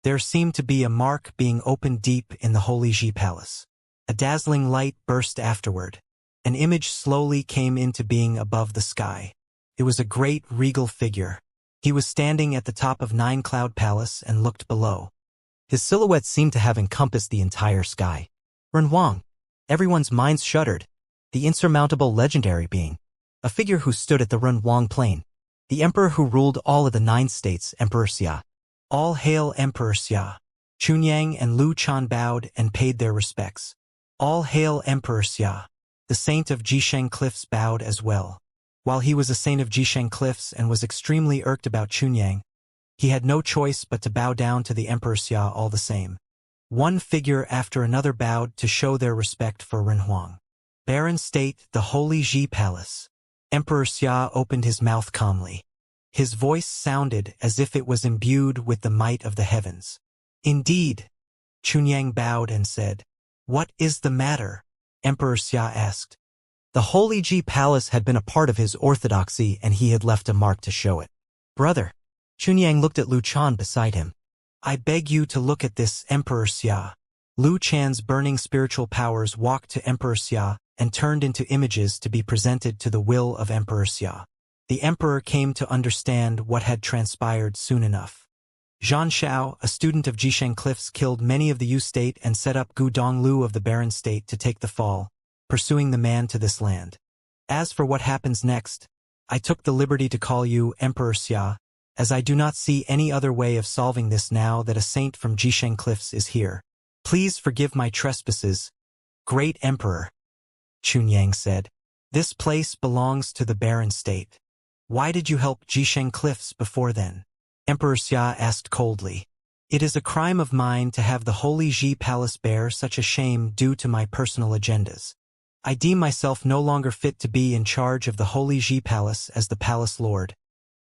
There seemed to be a mark being opened deep in the Holy Ji Palace. A dazzling light burst afterward. An image slowly came into being above the sky. It was a great regal figure. He was standing at the top of Nine Cloud Palace and looked below. His silhouette seemed to have encompassed the entire sky. Renhuang. Everyone's minds shuddered. The insurmountable legendary being. A figure who stood at the Renhuang plain. The emperor who ruled all of the 9 states, Emperor Xia. All hail Emperor Xia. Chunyang and Lu Chan bowed and paid their respects. All hail Emperor Xia. The saint of Jisheng Cliffs bowed as well. While he was a saint of Jisheng Cliffs and was extremely irked about Chunyang, he had no choice but to bow down to the Emperor Xia all the same. One figure after another bowed to show their respect for Renhuang. Barren State, the Holy Ji Palace. Emperor Xia opened his mouth calmly. His voice sounded as if it was imbued with the might of the heavens. Indeed. Chunyang bowed and said, "What is the matter?" Emperor Xia asked. The Holy Ji Palace had been a part of his orthodoxy and he had left a mark to show it. Brother. Chunyang looked at Lu Chan beside him. I beg you to look at this, Emperor Xia. Lu Chan's burning spiritual powers walked to Emperor Xia and turned into images to be presented to the will of Emperor Xia. The emperor came to understand what had transpired soon enough. Xianxia, a student of Jisheng Cliffs, killed many of the Yu state and set up Gu Donglu of the Barren State to take the fall, pursuing the man to this land. As for what happens next, I took the liberty to call you Emperor Xia, as I do not see any other way of solving this now that a saint from Jisheng Cliffs is here. Please forgive my trespasses, Great Emperor. Chunyang said. This place belongs to the Barren State. Why did you help Jisheng Cliffs before then? Emperor Xia asked coldly. It is a crime of mine to have the Holy Ji Palace bear such a shame due to my personal agendas. I deem myself no longer fit to be in charge of the Holy Ji Palace as the Palace Lord,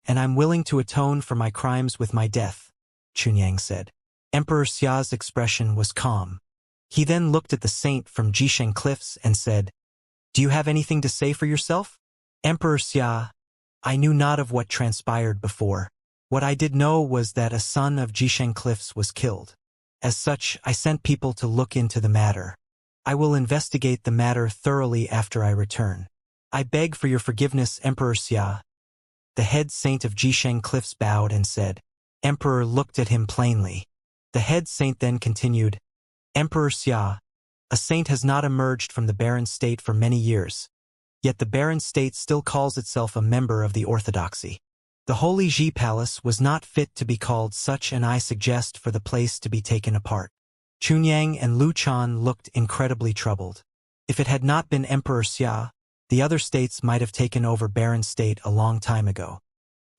and I'm willing to atone for my crimes with my death, Chunyang said. Emperor Xia's expression was calm. He then looked at the saint from Jisheng Cliffs and said, Do you have anything to say for yourself? Emperor Xia, I knew not of what transpired before. What I did know was that a son of Jisheng Cliffs was killed. As such, I sent people to look into the matter. I will investigate the matter thoroughly after I return. I beg for your forgiveness, Emperor Xia. The head saint of Jisheng Cliffs bowed and said. Emperor looked at him plainly. The head saint then continued, Emperor Xia, a saint has not emerged from the Barren State for many years. Yet the Barren State still calls itself a member of the Orthodoxy. The Holy Ji Palace was not fit to be called such, and I suggest for the place to be taken apart. Chunyang and Lu Chan looked incredibly troubled. If it had not been Emperor Xia, the other states might have taken over Barren State a long time ago.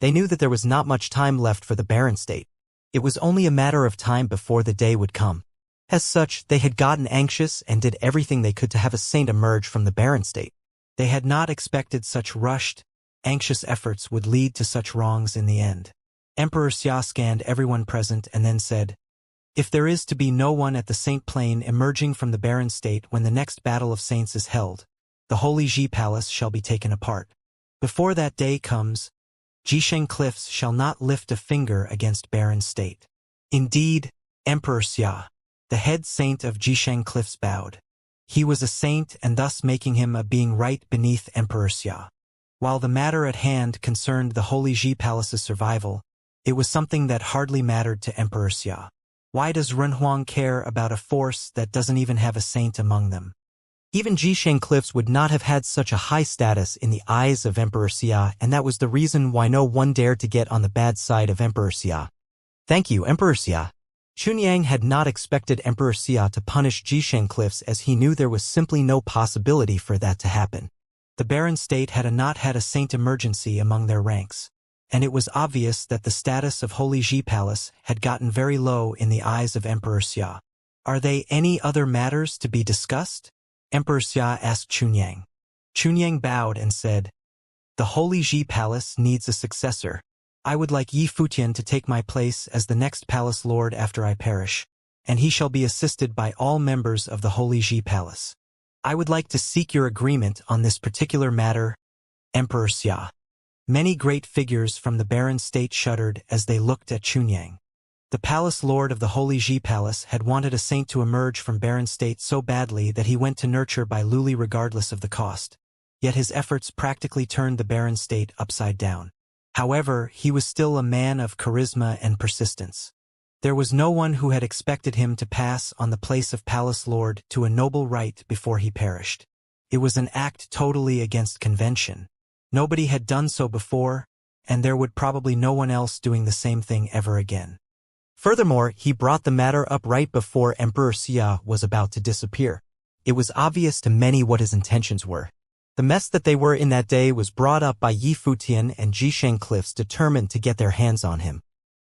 They knew that there was not much time left for the Barren State. It was only a matter of time before the day would come. As such, they had gotten anxious and did everything they could to have a saint emerge from the Barren State. They had not expected such rushed, anxious efforts would lead to such wrongs in the end. Emperor Xia scanned everyone present and then said, If there is to be no one at the Saint Plain emerging from the Barren State when the next battle of saints is held, the Holy Ji Palace shall be taken apart. Before that day comes, Jisheng Cliffs shall not lift a finger against Barren State. Indeed, Emperor Xia, the head saint of Jisheng Cliffs bowed. He was a saint and thus making him a being right beneath Emperor Xia. While the matter at hand concerned the Holy Ji Palace's survival, it was something that hardly mattered to Emperor Xia. Why does Renhuang care about a force that doesn't even have a saint among them? Even Jisheng Cliffs would not have had such a high status in the eyes of Emperor Xia, and that was the reason why no one dared to get on the bad side of Emperor Xia. Thank you, Emperor Xia. Chunyang had not expected Emperor Xia to punish Jisheng Cliffs, as he knew there was simply no possibility for that to happen. The Barren State had not had a saint emergency among their ranks, and it was obvious that the status of Holy Ji Palace had gotten very low in the eyes of Emperor Xia. Are there any other matters to be discussed? Emperor Xia asked Chunyang. Chunyang bowed and said, The Holy Ji Palace needs a successor. I would like Yi Futian to take my place as the next palace lord after I perish, and he shall be assisted by all members of the Holy Ji Palace. I would like to seek your agreement on this particular matter, Emperor Xia. Many great figures from the Barren State shuddered as they looked at Chunyang. The palace lord of the Holy Ji Palace had wanted a saint to emerge from barren state so badly that he went to nurture by Luli regardless of the cost. Yet his efforts practically turned the barren state upside down. However, he was still a man of charisma and persistence. There was no one who had expected him to pass on the place of palace lord to a noble right before he perished. It was an act totally against convention. Nobody had done so before, and there would probably no one else doing the same thing ever again. Furthermore, he brought the matter up right before Emperor Xia was about to disappear. It was obvious to many what his intentions were. The mess that they were in that day was brought up by Yi Futian and Cliffs determined to get their hands on him.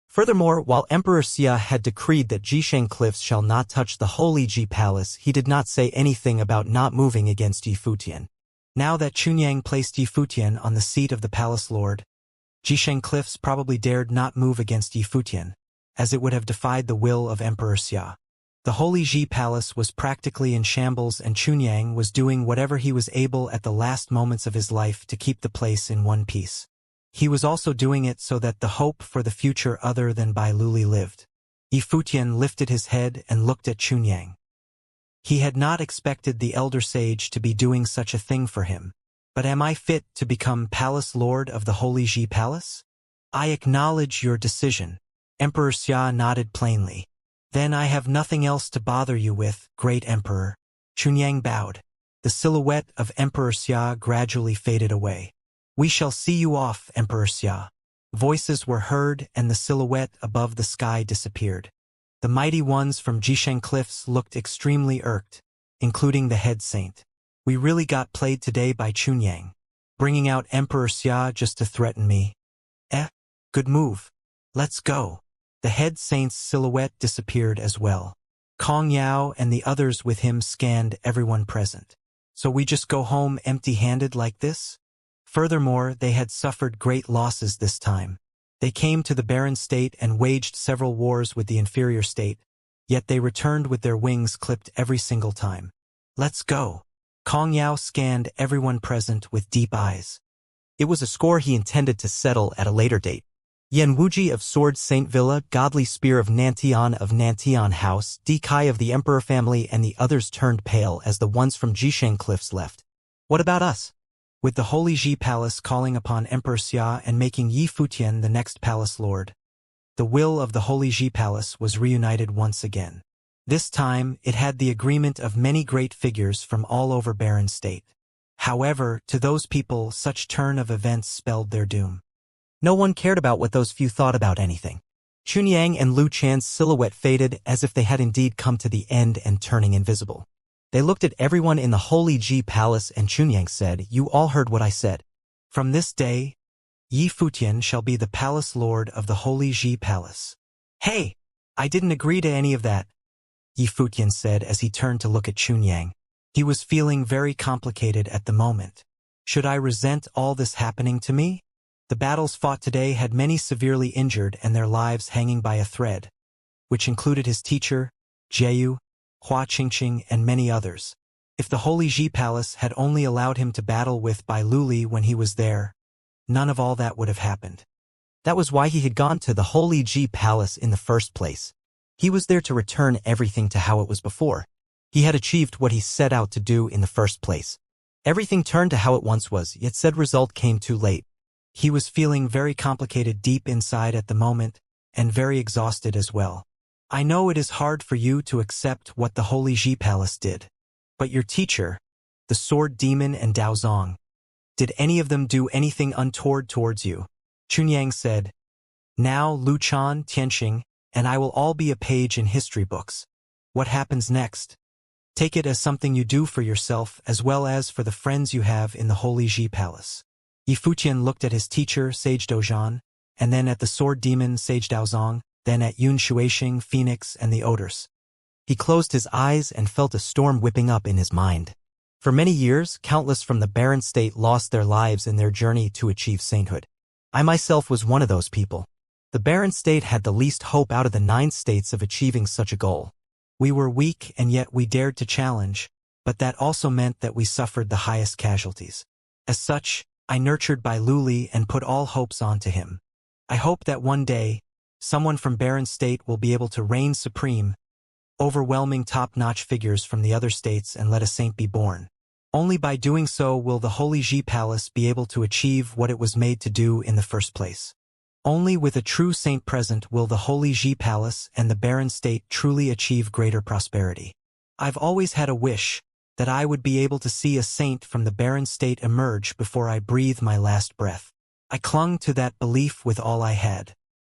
Furthermore, while Emperor Xia had decreed that Cliffs shall not touch the Holy Ji Palace, he did not say anything about not moving against Yi Futian. Now that Chunyang placed Yi Futian on the seat of the palace lord, Cliffs probably dared not move against Yi Futian, as it would have defied the will of Emperor Xia. The Holy Ji Palace was practically in shambles and Chunyang was doing whatever he was able at the last moments of his life to keep the place in one piece. He was also doing it so that the hope for the future other than Bai Luli lived. Yi Futian lifted his head and looked at Chunyang. He had not expected the elder sage to be doing such a thing for him. But am I fit to become palace lord of the Holy Ji Palace? I acknowledge your decision. Emperor Xia nodded plainly. Then I have nothing else to bother you with, great emperor. Chunyang bowed. The silhouette of Emperor Xia gradually faded away. We shall see you off, Emperor Xia. Voices were heard and the silhouette above the sky disappeared. The mighty ones from Cliffs looked extremely irked, including the head saint. We really got played today by Chunyang, bringing out Emperor Xia just to threaten me. Good move. Let's go. The head saint's silhouette disappeared as well. Kong Yao and the others with him scanned everyone present. So we just go home empty-handed like this? Furthermore, they had suffered great losses this time. They came to the barren state and waged several wars with the inferior state, yet they returned with their wings clipped every single time. Let's go. Kong Yao scanned everyone present with deep eyes. It was a score he intended to settle at a later date. Yan Wuji of Sword Saint Villa, Godly Spear of Nantian House, Di Kai of the Emperor family and the others turned pale as the ones from Cliffs left. What about us? With the Holy Ji Palace calling upon Emperor Xia and making Yi Futian the next palace lord, the will of the Holy Ji Palace was reunited once again. This time, it had the agreement of many great figures from all over Barren State. However, to those people, such turn of events spelled their doom. No one cared about what those few thought about anything. Chunyang and Lu Chan's silhouette faded as if they had indeed come to the end and turning invisible. They looked at everyone in the Holy Ji Palace and Chunyang said, "You all heard what I said. From this day, Yi Futian shall be the palace lord of the Holy Ji Palace." "Hey, I didn't agree to any of that," Yi Futian said as he turned to look at Chunyang. He was feeling very complicated at the moment. Should I resent all this happening to me? The battles fought today had many severely injured and their lives hanging by a thread, which included his teacher, Jieyu, Hua Qingqing, and many others. If the Holy Ji Palace had only allowed him to battle with Bai Luli when he was there, none of all that would have happened. That was why he had gone to the Holy Ji Palace in the first place. He was there to return everything to how it was before. He had achieved what he set out to do in the first place. Everything turned to how it once was, yet said result came too late. He was feeling very complicated deep inside at the moment, and very exhausted as well. I know it is hard for you to accept what the Holy Ji Palace did. But your teacher, the Sword Demon and Daozong, did any of them do anything untoward towards you? Chunyang said, "Now Lu Chan, Tianxing, and I will all be a page in history books. What happens next? Take it as something you do for yourself as well as for the friends you have in the Holy Ji Palace." Yi Futian looked at his teacher, Sage Dozhan, and then at the Sword Demon, Sage Daozong, then at Yun Shuixing, Phoenix, and the Odors. He closed his eyes and felt a storm whipping up in his mind. For many years, countless from the barren state lost their lives in their journey to achieve sainthood. I myself was one of those people. The barren state had the least hope out of the 9 states of achieving such a goal. We were weak and yet we dared to challenge, but that also meant that we suffered the highest casualties. As such, I nurtured Bai Luli and put all hopes onto him. I hope that one day, Someone from barren state will be able to reign supreme, overwhelming top-notch figures from the other states, and let a saint be born. Only by doing so will the Holy Xi Palace be able to achieve what it was made to do in the first place. Only with a true saint present will the Holy Xi Palace and the barren state truly achieve greater prosperity. I've always had a wish that I would be able to see a saint from the barren state emerge before I breathe my last breath. I clung to that belief with all I had.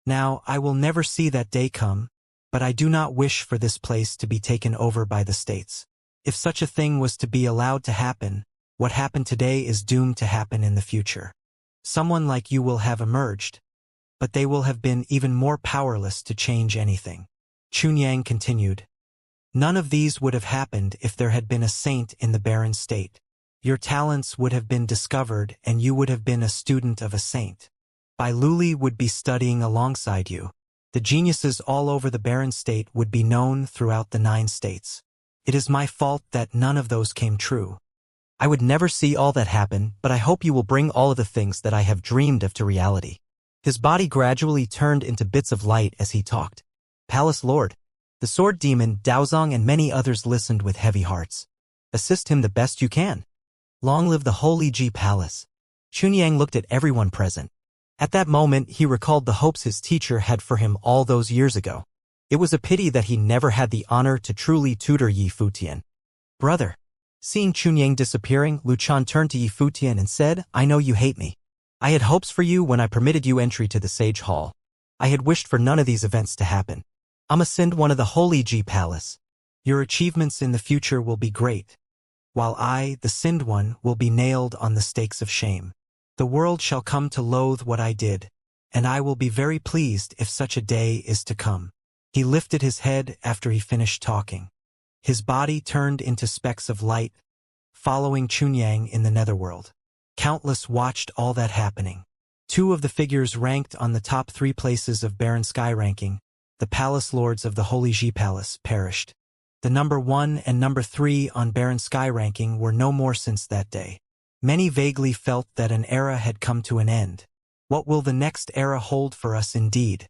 Now, I will never see that day come, but I do not wish for this place to be taken over by the states. If such a thing was to be allowed to happen, what happened today is doomed to happen in the future. Someone like you will have emerged, but they will have been even more powerless to change anything. Chunyang continued. None of these would have happened if there had been a saint in the barren state. Your talents would have been discovered and you would have been a student of a saint. Bai Luli would be studying alongside you. The geniuses all over the barren state would be known throughout the 9 states. It is my fault that none of those came true. I would never see all that happen, but I hope you will bring all of the things that I have dreamed of to reality. His body gradually turned into bits of light as he talked. Palace Lord. The sword demon, Daozong, and many others listened with heavy hearts. Assist him the best you can. Long live the Holy Ji Palace. Chunyang looked at everyone present. At that moment, he recalled the hopes his teacher had for him all those years ago. It was a pity that he never had the honor to truly tutor Yi Futian. Brother. Seeing Chunyang disappearing, Lu Chan turned to Yi Futian and said, I know you hate me. I had hopes for you when I permitted you entry to the Sage Hall. I had wished for none of these events to happen. I'm ascend one of the Holy Ji Palace. Your achievements in the future will be great, while I, the sinned one, will be nailed on the stakes of shame. The world shall come to loathe what I did, and I will be very pleased if such a day is to come. He lifted his head after he finished talking. His body turned into specks of light, following Chunyang in the netherworld. Countless watched all that happening. 2 of the figures ranked on the top 3 places of Barren Sky ranking, the palace lords of the Holy Ji Palace, perished. The number 1 and number 3 on Barren Sky ranking were no more since that day. Many vaguely felt that an era had come to an end. What will the next era hold for us indeed?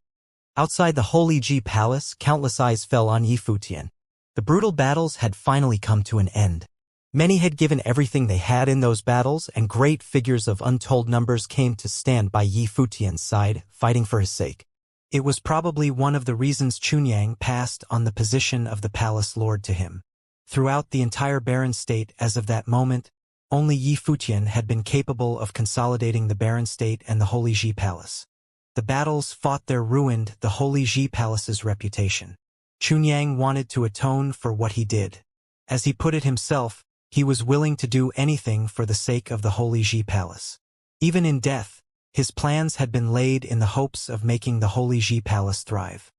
Outside the Holy Ji Palace, countless eyes fell on Yi Futian. The brutal battles had finally come to an end. Many had given everything they had in those battles, and great figures of untold numbers came to stand by Yi Futian's side, fighting for his sake. It was probably one of the reasons Chunyang passed on the position of the palace lord to him. Throughout the entire barren state as of that moment, only Yi Futian had been capable of consolidating the barren state and the Holy Ji Palace. The battles fought there ruined the Holy Ji Palace's reputation. Chunyang wanted to atone for what he did. As he put it himself, he was willing to do anything for the sake of the Holy Ji Palace. Even in death, his plans had been laid in the hopes of making the Holy Ji Palace thrive.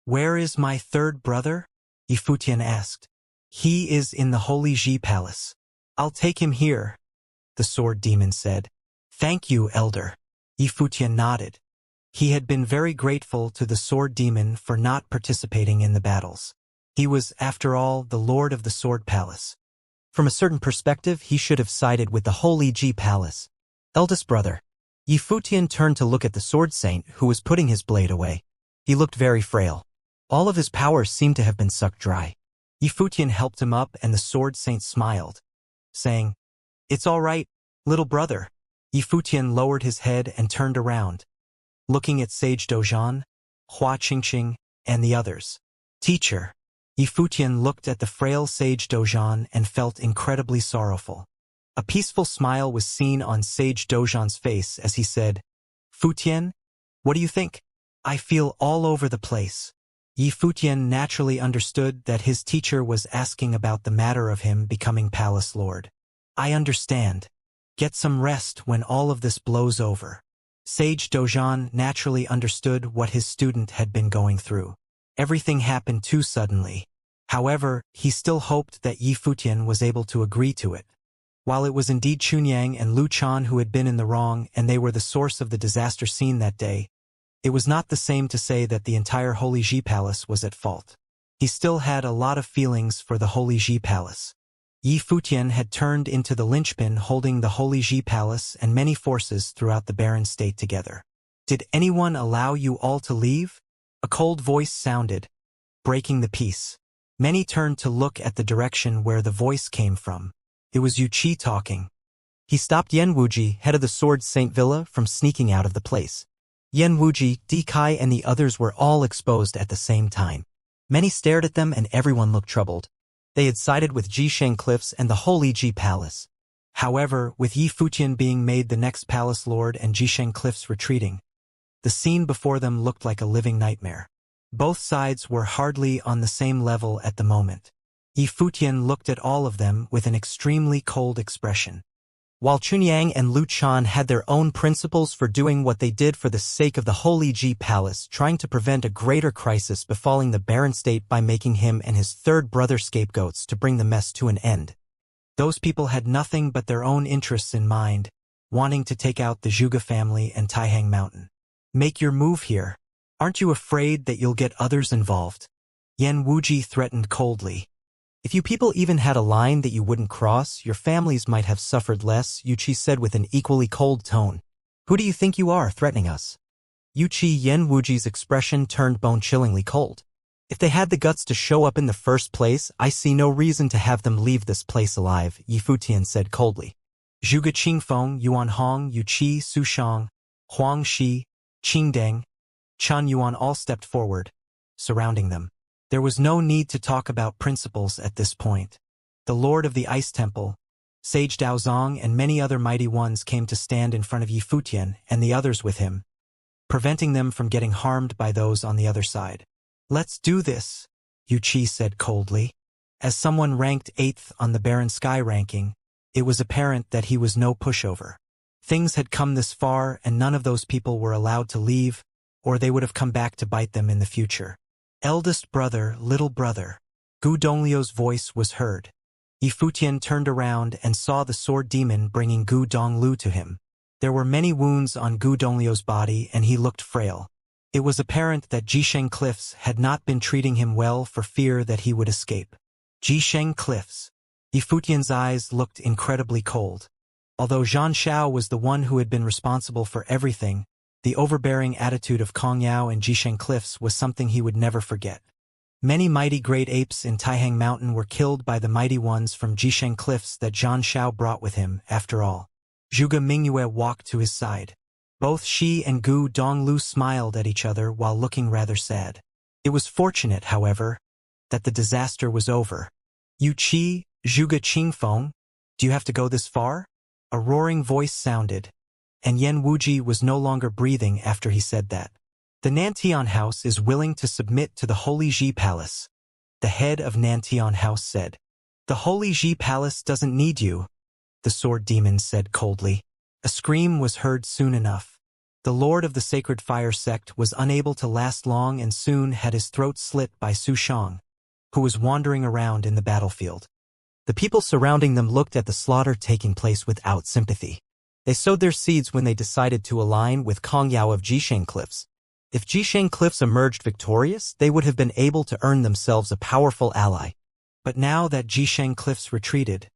Where is my third brother? Yi Futian asked. He is in the Holy Ji Palace. I'll take him here, the sword demon said. Thank you, elder. Yi Futian nodded. He had been very grateful to the sword demon for not participating in the battles. He was, after all, the lord of the sword palace. From a certain perspective, he should have sided with the Holy Ji Palace. Eldest brother. Yi Futian turned to look at the sword saint who was putting his blade away. He looked very frail. All of his powers seemed to have been sucked dry. Yi Futian helped him up and the sword saint smiled, saying, It's all right, little brother. Yi Futian lowered his head and turned around, looking at Sage Dozhan, Hua Qingqing, and the others. Teacher. Yi Futian looked at the frail Sage Dozhan and felt incredibly sorrowful. A peaceful smile was seen on Sage Dozhan's face as he said, Futian, what do you think? I feel all over the place. Yi Futian naturally understood that his teacher was asking about the matter of him becoming palace lord. I understand. Get some rest when all of this blows over. Sage Dozhan naturally understood what his student had been going through. Everything happened too suddenly. However, he still hoped that Yi Futian was able to agree to it. While it was indeed Chunyang and Lu Chan who had been in the wrong and they were the source of the disaster scene that day, it was not the same to say that the entire Holy Ji Palace was at fault. He still had a lot of feelings for the Holy Ji Palace. Yi Futian had turned into the linchpin holding the Holy Ji Palace and many forces throughout the barren state together. Did anyone allow you all to leave? A cold voice sounded, breaking the peace. Many turned to look at the direction where the voice came from. It was Wuxia talking. He stopped Yan Wuji, head of the Sword Saint Villa, from sneaking out of the place. Yan Wuji, Kai and the others were all exposed at the same time. Many stared at them and everyone looked troubled. They had sided with Jisheng Cliffs and the Holy Ji Palace. However, with Yi Futian being made the next palace lord and Jisheng Cliffs retreating, the scene before them looked like a living nightmare. Both sides were hardly on the same level at the moment. Yi Futian looked at all of them with an extremely cold expression. While Chunyang and Lu Chan had their own principles for doing what they did for the sake of the Holy Ji Palace, trying to prevent a greater crisis befalling the barren state by making him and his third brother scapegoats to bring the mess to an end. Those people had nothing but their own interests in mind, wanting to take out the Zhuge family and Taihang Mountain. Make your move here. Aren't you afraid that you'll get others involved? Yan Wuji threatened coldly. If you people even had a line that you wouldn't cross, your families might have suffered less, Yuchi said with an equally cold tone. Who do you think you are, threatening us? Yuchi Yan Wuji's expression turned bone-chillingly cold. If they had the guts to show up in the first place, I see no reason to have them leave this place alive, Yi Futian said coldly. Zhuge Qingfeng, Yuan Hong, Yuqi, Su Shang, Huang Shi, Qingdeng, Chen Yuan all stepped forward, surrounding them. There was no need to talk about principles at this point. The Lord of the Ice Temple, Sage Daozong and many other mighty ones came to stand in front of Yi Futian and the others with him, preventing them from getting harmed by those on the other side. Let's do this, Yuqi said coldly. As someone ranked 8th on the Barren Sky ranking, it was apparent that he was no pushover. Things had come this far and none of those people were allowed to leave, or they would have come back to bite them in the future. Eldest brother, little brother. Gu Donglio's voice was heard. Yi Futian turned around and saw the sword demon bringing Gu Donglu to him. There were many wounds on Gu Donglio's body and he looked frail. It was apparent that Jisheng Cliffs had not been treating him well for fear that he would escape. Jisheng Cliffs. Yi Futian's eyes looked incredibly cold. Although Xianxia was the one who had been responsible for everything, the overbearing attitude of Kong Yao and Jisheng Cliffs was something he would never forget. Many mighty great apes in Taihang Mountain were killed by the mighty ones from Jisheng Cliffs that Xianxia brought with him, after all. Zhuge Mingyue walked to his side. Both Shi and Gu Donglu smiled at each other while looking rather sad. It was fortunate, however, that the disaster was over. Yuqi, Zhuge Qingfeng, do you have to go this far? A roaring voice sounded, and Yan Wuji was no longer breathing after he said that. The Nantian House is willing to submit to the Holy Ji Palace, the head of Nantian House said. The Holy Ji Palace doesn't need you, the sword demon said coldly. A scream was heard soon enough. The Lord of the Sacred Fire sect was unable to last long and soon had his throat slit by Su Shang, who was wandering around in the battlefield. The people surrounding them looked at the slaughter taking place without sympathy. They sowed their seeds when they decided to align with Kong Yao of Jisheng Cliffs. If Jisheng Cliffs emerged victorious, they would have been able to earn themselves a powerful ally. But now that Jisheng Cliffs retreated,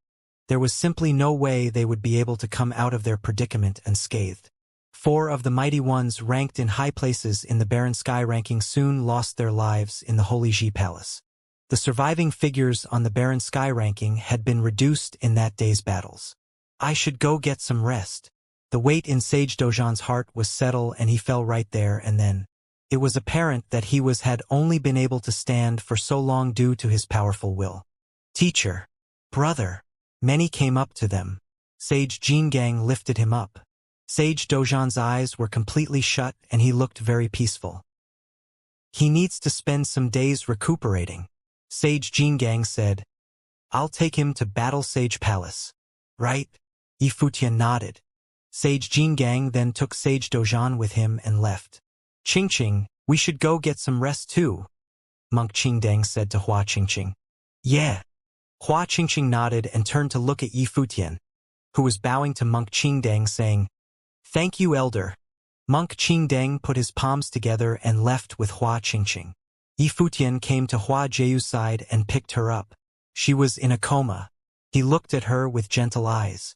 there was simply no way they would be able to come out of their predicament unscathed. 4 of the mighty ones ranked in high places in the Barren Sky ranking soon lost their lives in the Holy Ji Palace. The surviving figures on the Barren Sky ranking had been reduced in that day's battles. I should go get some rest. The weight in Sage Dojan's heart was settled and he fell right there and then. It was apparent that he had only been able to stand for so long due to his powerful will. Teacher. Brother. Many came up to them. Sage Jingang lifted him up. Sage Dojan's eyes were completely shut and he looked very peaceful. He needs to spend some days recuperating. Sage Jingang said. I'll take him to Battle Sage Palace. Right? Yi Futian nodded. Sage Jingang then took Sage Dojan with him and left. Qingqing, we should go get some rest too, Monk Qingdang said to Hua Qingqing. Yeah. Hua Qingqing nodded and turned to look at Yi Futian, who was bowing to Monk Qingdang saying, Thank you, Elder. Monk Qingdang put his palms together and left with Hua Qingqing. Yi Futian came to Hua Jiu's side and picked her up. She was in a coma. He looked at her with gentle eyes.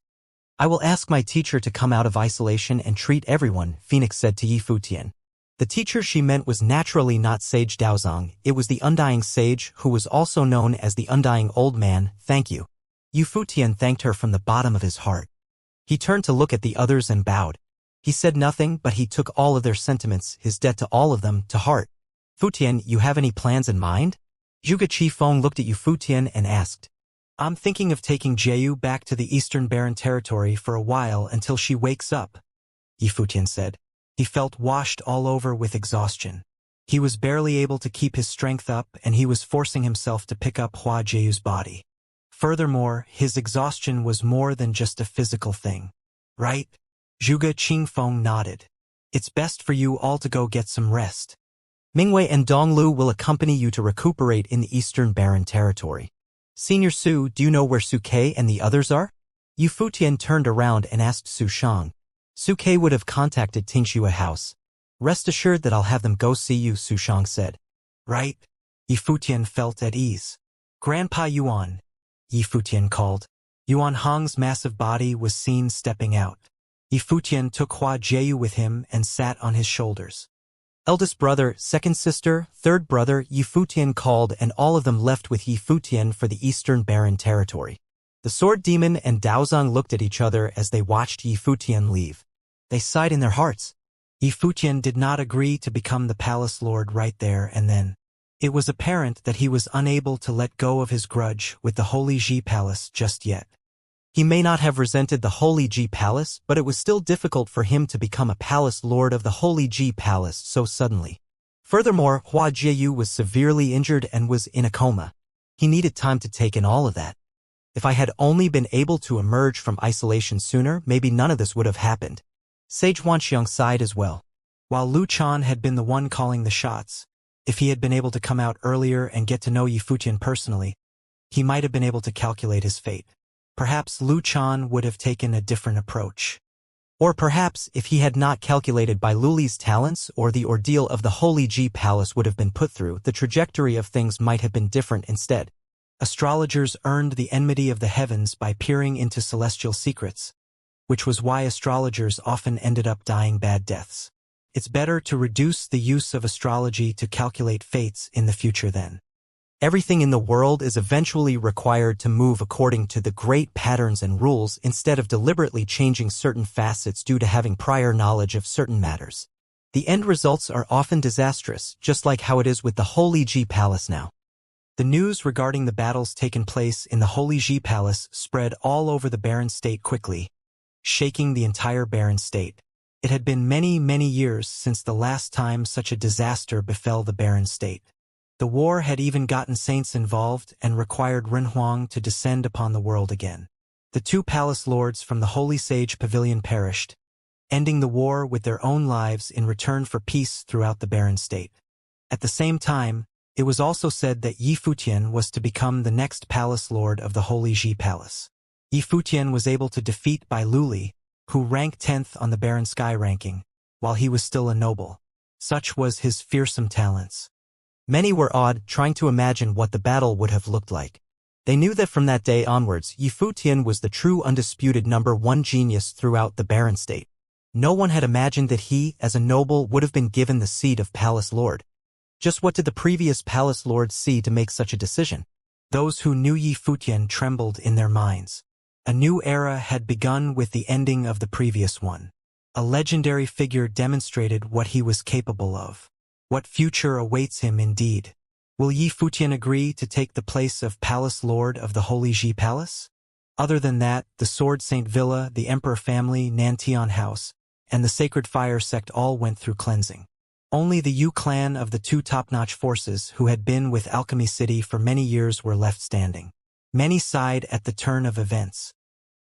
I will ask my teacher to come out of isolation and treat everyone, Phoenix said to Yi Futian. The teacher she meant was naturally not Sage Daozong, it was the Undying Sage who was also known as the Undying Old Man. Thank you. Yu Futian thanked her from the bottom of his heart. He turned to look at the others and bowed. He said nothing, but he took all of their sentiments, his debt to all of them, to heart. Futian, you have any plans in mind? Zhuge Qifeng looked at Yu Futian and asked. I'm thinking of taking Jiu back to the Eastern Barren Territory for a while until she wakes up, Yu Futian said. He felt washed all over with exhaustion. He was barely able to keep his strength up and he was forcing himself to pick up Hua Jiu's body. Furthermore, his exhaustion was more than just a physical thing. Right? Zhuge Qingfeng nodded. It's best for you all to go get some rest. Mingwei and Donglu will accompany you to recuperate in the Eastern Barren Territory. Senior Su, do you know where Su Ke and the others are? Yu Futian turned around and asked Su Shang. Su Ke would have contacted Tingxue House. Rest assured that I'll have them go see you, Su Shang said. Right? Yu Futian felt at ease. Grandpa Yuan, Yu Futian called. Yuan Hong's massive body was seen stepping out. Yu Futian took Hua Jiu with him and sat on his shoulders. Eldest brother, second sister, third brother, Yu Futian called, and all of them left with Yu Futian for the Eastern Barren Territory. The Sword Demon and Daozong looked at each other as they watched Yu Futian leave. They sighed in their hearts. Yu Futian did not agree to become the palace lord right there and then. It was apparent that he was unable to let go of his grudge with the Holy Ji Palace just yet. He may not have resented the Holy Ji Palace, but it was still difficult for him to become a palace lord of the Holy Ji Palace so suddenly. Furthermore, Hua Jiu was severely injured and was in a coma. He needed time to take in all of that. If I had only been able to emerge from isolation sooner, maybe none of this would have happened. Sage Wanxiang sighed as well. While Lu Chan had been the one calling the shots, if he had been able to come out earlier and get to know Yu Futian personally, he might have been able to calculate his fate. Perhaps Lu Chan would have taken a different approach. Or perhaps, if he had not calculated Bai Luli's talents or the ordeal of the Holy Ji Palace would have been put through, the trajectory of things might have been different instead. Astrologers earned the enmity of the heavens by peering into celestial secrets, which was why astrologers often ended up dying bad deaths. It's better to reduce the use of astrology to calculate fates in the future then. Everything in the world is eventually required to move according to the great patterns and rules instead of deliberately changing certain facets due to having prior knowledge of certain matters. The end results are often disastrous, just like how it is with the Holy Ji Palace now. The news regarding the battles taken place in the Holy Ji Palace spread all over the Barren State quickly, shaking the entire Barren State. It had been many, many years since the last time such a disaster befell the Barren State. The war had even gotten saints involved and required Renhuang to descend upon the world again. The two palace lords from the Holy Sage Pavilion perished, ending the war with their own lives in return for peace throughout the Barren State. At the same time, it was also said that Yi Futian was to become the next palace lord of the Holy Ji Palace. Yi Futian was able to defeat Bai Luli, who ranked 10th on the Barren Sky ranking, while he was still a noble. Such was his fearsome talents. Many were awed, trying to imagine what the battle would have looked like. They knew that from that day onwards, Yi Futian was the true undisputed #1 genius throughout the Barren State. No one had imagined that he, as a noble, would have been given the seat of Palace Lord. Just what did the previous Palace Lords see to make such a decision? Those who knew Yi Futian trembled in their minds. A new era had begun with the ending of the previous one. A legendary figure demonstrated what he was capable of. What future awaits him indeed? Will Yi Futian agree to take the place of Palace Lord of the Holy Ji Palace? Other than that, the Sword Saint Villa, the Emperor family, Nantian House, and the Sacred Fire sect all went through cleansing. Only the Yu clan of the two top-notch forces who had been with Alchemy City for many years were left standing. Many sighed at the turn of events.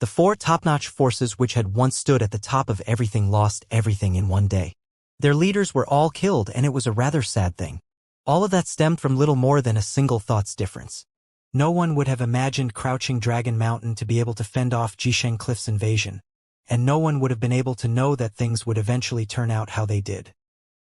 The four top-notch forces which had once stood at the top of everything lost everything in one day. Their leaders were all killed, and it was a rather sad thing. All of that stemmed from little more than a single thought's difference. No one would have imagined Crouching Dragon Mountain to be able to fend off Jisheng Cliff's invasion, and no one would have been able to know that things would eventually turn out how they did.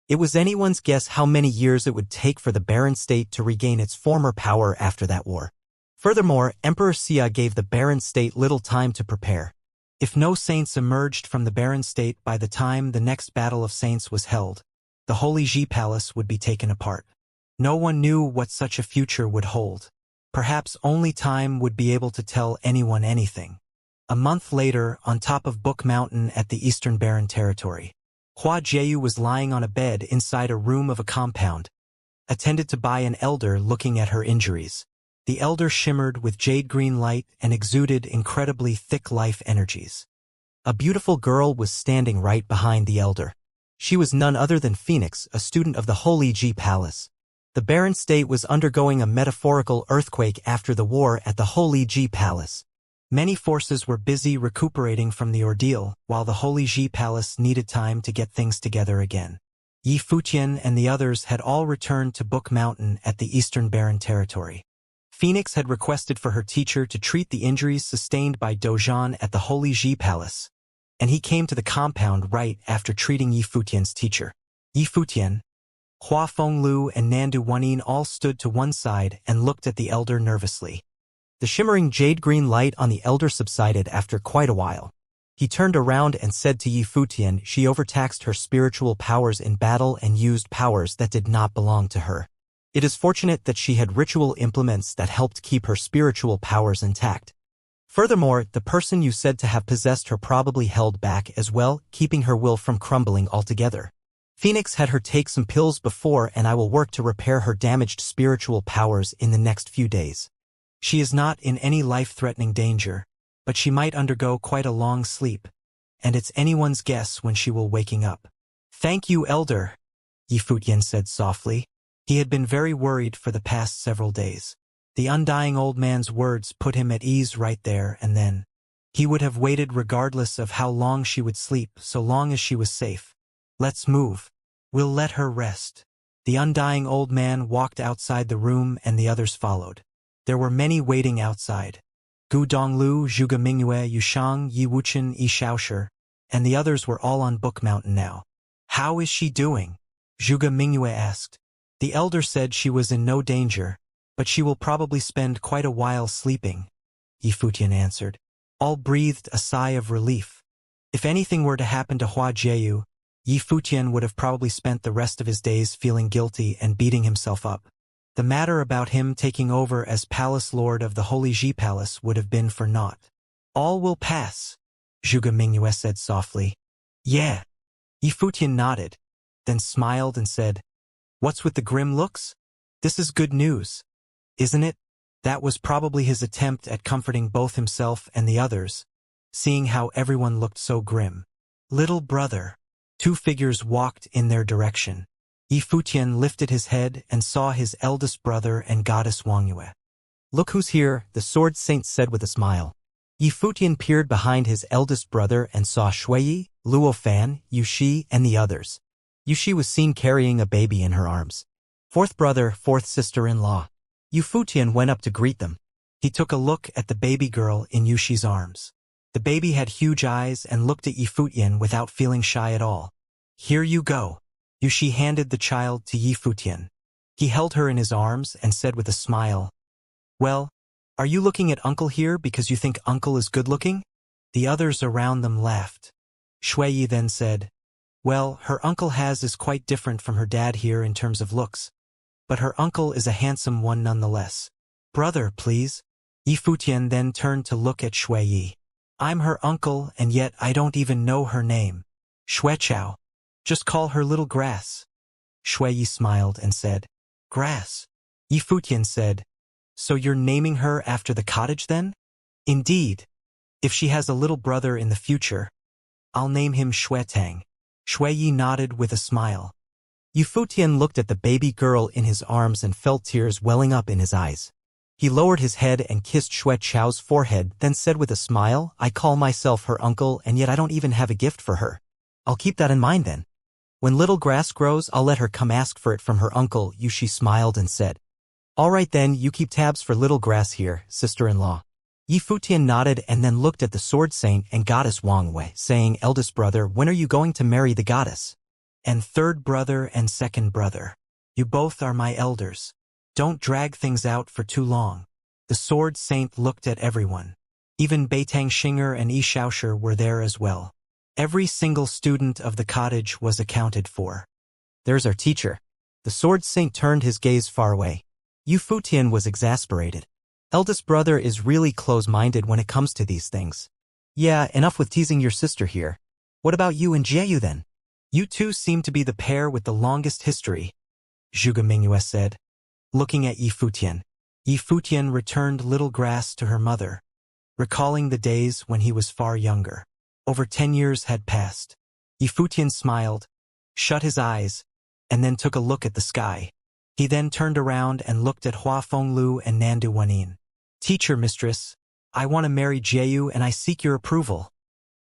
It was anyone's guess how many years it would take for the Barren State to regain its former power after that war. Furthermore, Emperor Xia gave the Barren State little time to prepare. If no saints emerged from the Barren State by the time the next Battle of Saints was held, the Holy Ji Palace would be taken apart. No one knew what such a future would hold. Perhaps only time would be able to tell anyone anything. A month later, on top of Book Mountain at the Eastern Barren Territory, Hua Jieyu was lying on a bed inside a room of a compound, attended to by an elder looking at her injuries. The elder shimmered with jade-green light and exuded incredibly thick life energies. A beautiful girl was standing right behind the elder. She was none other than Phoenix, a student of the Holy Ji Palace. The barren state was undergoing a metaphorical earthquake after the war at the Holy Ji Palace. Many forces were busy recuperating from the ordeal, while the Holy Ji Palace needed time to get things together again. Yi Futian and the others had all returned to Book Mountain at the Eastern Barren Territory. Phoenix had requested for her teacher to treat the injuries sustained by Dozhan at the Holy Ji Palace, and he came to the compound right after treating Yi Futian's teacher. Yi Futian, Hua Fenglu and Nandu Wanin all stood to one side and looked at the elder nervously. The shimmering jade-green light on the elder subsided after quite a while. He turned around and said to Yi Futian she overtaxed her spiritual powers in battle and used powers that did not belong to her. It is fortunate that she had ritual implements that helped keep her spiritual powers intact. Furthermore, the person you said to have possessed her probably held back as well, keeping her will from crumbling altogether. Phoenix had her take some pills before, and I will work to repair her damaged spiritual powers in the next few days. She is not in any life-threatening danger, but she might undergo quite a long sleep, and it's anyone's guess when she will waking up. Thank you, Elder, Yi Futian said softly. He had been very worried for the past several days. The undying old man's words put him at ease right there and then. He would have waited regardless of how long she would sleep, so long as she was safe. Let's move. We'll let her rest. The undying old man walked outside the room and the others followed. There were many waiting outside. Gu Donglu, Zhuge Mingyue, Yushang, Yi Wuchen, Yi Xiaoshi, and the others were all on Book Mountain now. How is she doing? Zhuge Mingyue asked. The elder said she was in no danger, but she will probably spend quite a while sleeping, Yi Futian answered. All breathed a sigh of relief. If anything were to happen to Hua Jieyu, Yi Futian would have probably spent the rest of his days feeling guilty and beating himself up. The matter about him taking over as Palace Lord of the Holy Ji Palace would have been for naught. All will pass, Zhuge Mingyue said softly. Yeah. Yi Futian nodded, then smiled and said, What's with the grim looks? This is good news, isn't it? That was probably his attempt at comforting both himself and the others, seeing how everyone looked so grim. Little brother. Two figures walked in their direction. Yi Futian lifted his head and saw his eldest brother and goddess Wangyue. Look who's here, the sword saint said with a smile. Yi Futian peered behind his eldest brother and saw Shuiyi, Luo Fan, Yuxi, and the others. Yuxi was seen carrying a baby in her arms. Fourth brother, fourth sister-in-law. Yi Futian went up to greet them. He took a look at the baby girl in Yuxi's arms. The baby had huge eyes and looked at Yi Futian without feeling shy at all. Here you go. Yuxi handed the child to Yi Futian. He held her in his arms and said with a smile, Well, are you looking at Uncle here because you think Uncle is good-looking? The others around them laughed. Shuiyi then said, Well, her Uncle is quite different from her dad here in terms of looks. But her uncle is a handsome one nonetheless. Brother, please. Yi Futian then turned to look at Shuiyi. I'm her uncle and yet I don't even know her name. Xuechao. Just call her Little Grass. Shuiyi smiled and said, Grass. Yi Futian said, So you're naming her after the cottage then? Indeed. If she has a little brother in the future, I'll name him Xuetang. Shuiyi nodded with a smile. Yi Futian looked at the baby girl in his arms and felt tears welling up in his eyes. He lowered his head and kissed Xuechao's forehead, then said with a smile, I call myself her uncle and yet I don't even have a gift for her. I'll keep that in mind then. When Little Grass grows, I'll let her come ask for it from her uncle, Yuxi smiled and said. All right then, you keep tabs for Little Grass here, sister-in-law. Yi Futian nodded and then looked at the sword saint and goddess Wangyue, saying, Eldest brother, when are you going to marry the goddess? And third brother and second brother. You both are my elders. Don't drag things out for too long. The sword saint looked at everyone. Even Beitang Xinger and Yi Xiaoshi were there as well. Every single student of the cottage was accounted for. There's our teacher. The sword saint turned his gaze far away. Yu Futian was exasperated. Eldest brother is really close-minded when it comes to these things. Yeah, enough with teasing your sister here. What about you and Jieyu then? You two seem to be the pair with the longest history, Zhuge Mingyue said, looking at Yi Futian. Yi Futian returned little grass to her mother, recalling the days when he was far younger. Over 10 years had passed. Yi Futian smiled, shut his eyes, and then took a look at the sky. He then turned around and looked at Hua Fenglu and Nandu Wanin. Teacher, mistress, I want to marry Jieyu and I seek your approval,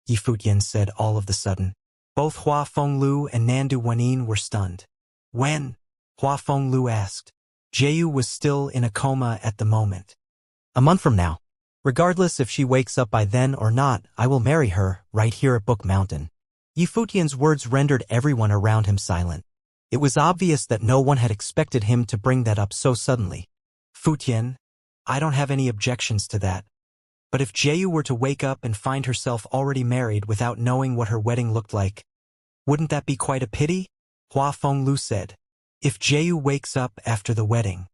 Yi Futian said all of the sudden. Both Hua Fenglu and Nandu Wanin were stunned. When? Hua Fenglu asked. Jieyu was still in a coma at the moment. A month from now. Regardless if she wakes up by then or not, I will marry her, right here at Book Mountain. Yi Futian's words rendered everyone around him silent. It was obvious that no one had expected him to bring that up so suddenly. Futian, I don't have any objections to that. But if Jieyu were to wake up and find herself already married without knowing what her wedding looked like, wouldn't that be quite a pity? Hua Fenglu said. If Jieyu wakes up after the wedding.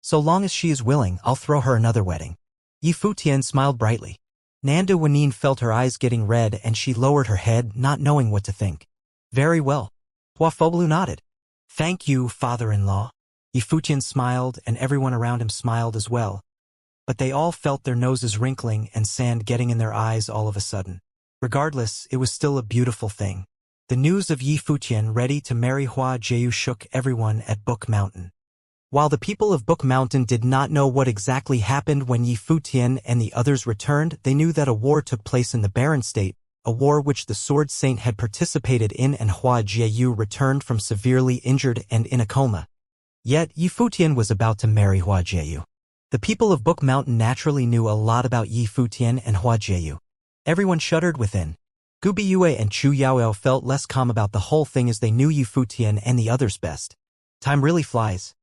So long as she is willing, I'll throw her another wedding. Yi Futian smiled brightly. Nandu Wanin felt her eyes getting red and she lowered her head, not knowing what to think. Very well. Hua Fenglu nodded. Thank you, father-in-law. Yi Futian smiled and everyone around him smiled as well. But they all felt their noses wrinkling and sand getting in their eyes all of a sudden. Regardless, it was still a beautiful thing. The news of Yi Futian ready to marry Hua Jieyu shook everyone at Book Mountain. While the people of Book Mountain did not know what exactly happened when Yi Futian and the others returned, they knew that a war took place in the Barren State, a war which the Sword Saint had participated in, and Hua Jieyu returned from severely injured and in a coma. Yet, Yi Futian was about to marry Hua Jieyu. The people of Book Mountain naturally knew a lot about Yi Futian and Hua Jieyu. Everyone shuddered within. Gu Biyue and Chu Yaoyao felt less calm about the whole thing as they knew Yi Futian and the others best. Time really flies.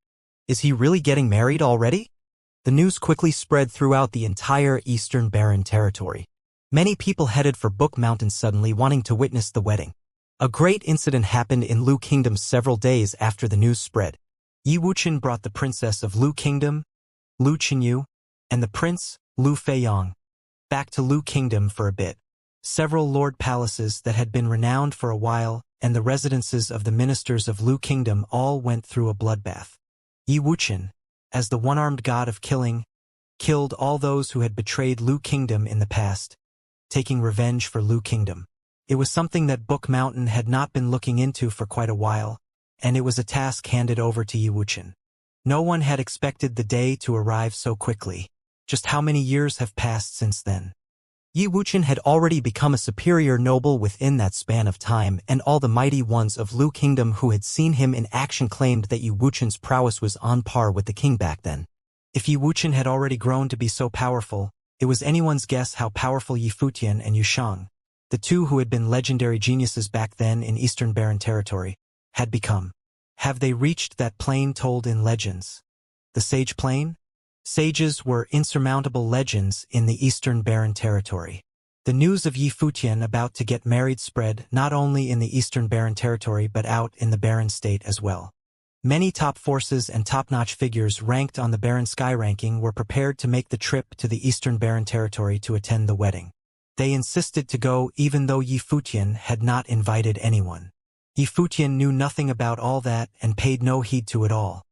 Is he really getting married already? The news quickly spread throughout the entire Eastern Barren territory. Many people headed for Book Mountain suddenly wanting to witness the wedding. A great incident happened in Lu Kingdom several days after the news spread. Yi Wuchen brought the princess of Lu Kingdom, Lu Qinyu, and the prince, Lu Feiyang, back to Lu Kingdom for a bit. Several lord palaces that had been renowned for a while, and the residences of the ministers of Lu Kingdom all went through a bloodbath. Yi Wuchen, as the one-armed god of killing, killed all those who had betrayed Lu Kingdom in the past, taking revenge for Lu Kingdom. It was something that Book Mountain had not been looking into for quite a while, and it was a task handed over to Yi Wuchen. No one had expected the day to arrive so quickly. Just how many years have passed since then? Yi Wuchen had already become a superior noble within that span of time, and all the mighty ones of Lu Kingdom who had seen him in action claimed that Yi Wuchen's prowess was on par with the king back then. If Yi Wuchen had already grown to be so powerful, it was anyone's guess how powerful Yi Futian and Yu Shang, the two who had been legendary geniuses back then in Eastern Barren territory, had become. Have they reached that plane told in legends? The Sage Plane? Sages were insurmountable legends in the Eastern Barren territory. The news of Yi Futian about to get married spread not only in the Eastern Barren territory but out in the Barren State as well. Many top forces and top-notch figures ranked on the Barren Sky ranking were prepared to make the trip to the Eastern Barren territory to attend the wedding. They insisted to go even though Yi Futian had not invited anyone. Yi Futian knew nothing about all that and paid no heed to it all.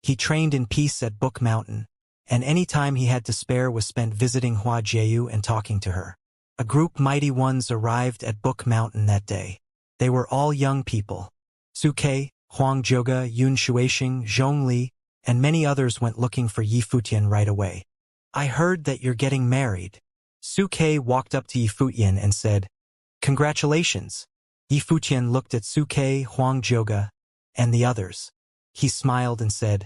He trained in peace at Book Mountain, and any time he had to spare was spent visiting Hua Jieyu and talking to her. A group mighty ones arrived at Book Mountain that day. They were all young people. Suke, Huang Zhoge, Yun Shuixing, Zhongli, and many others went looking for Yi Futian right away. I heard that you're getting married. Suke walked up to Yi Futian and said, Congratulations. Yi Futian looked at Suke, Huang Zhoge, and the others. He smiled and said,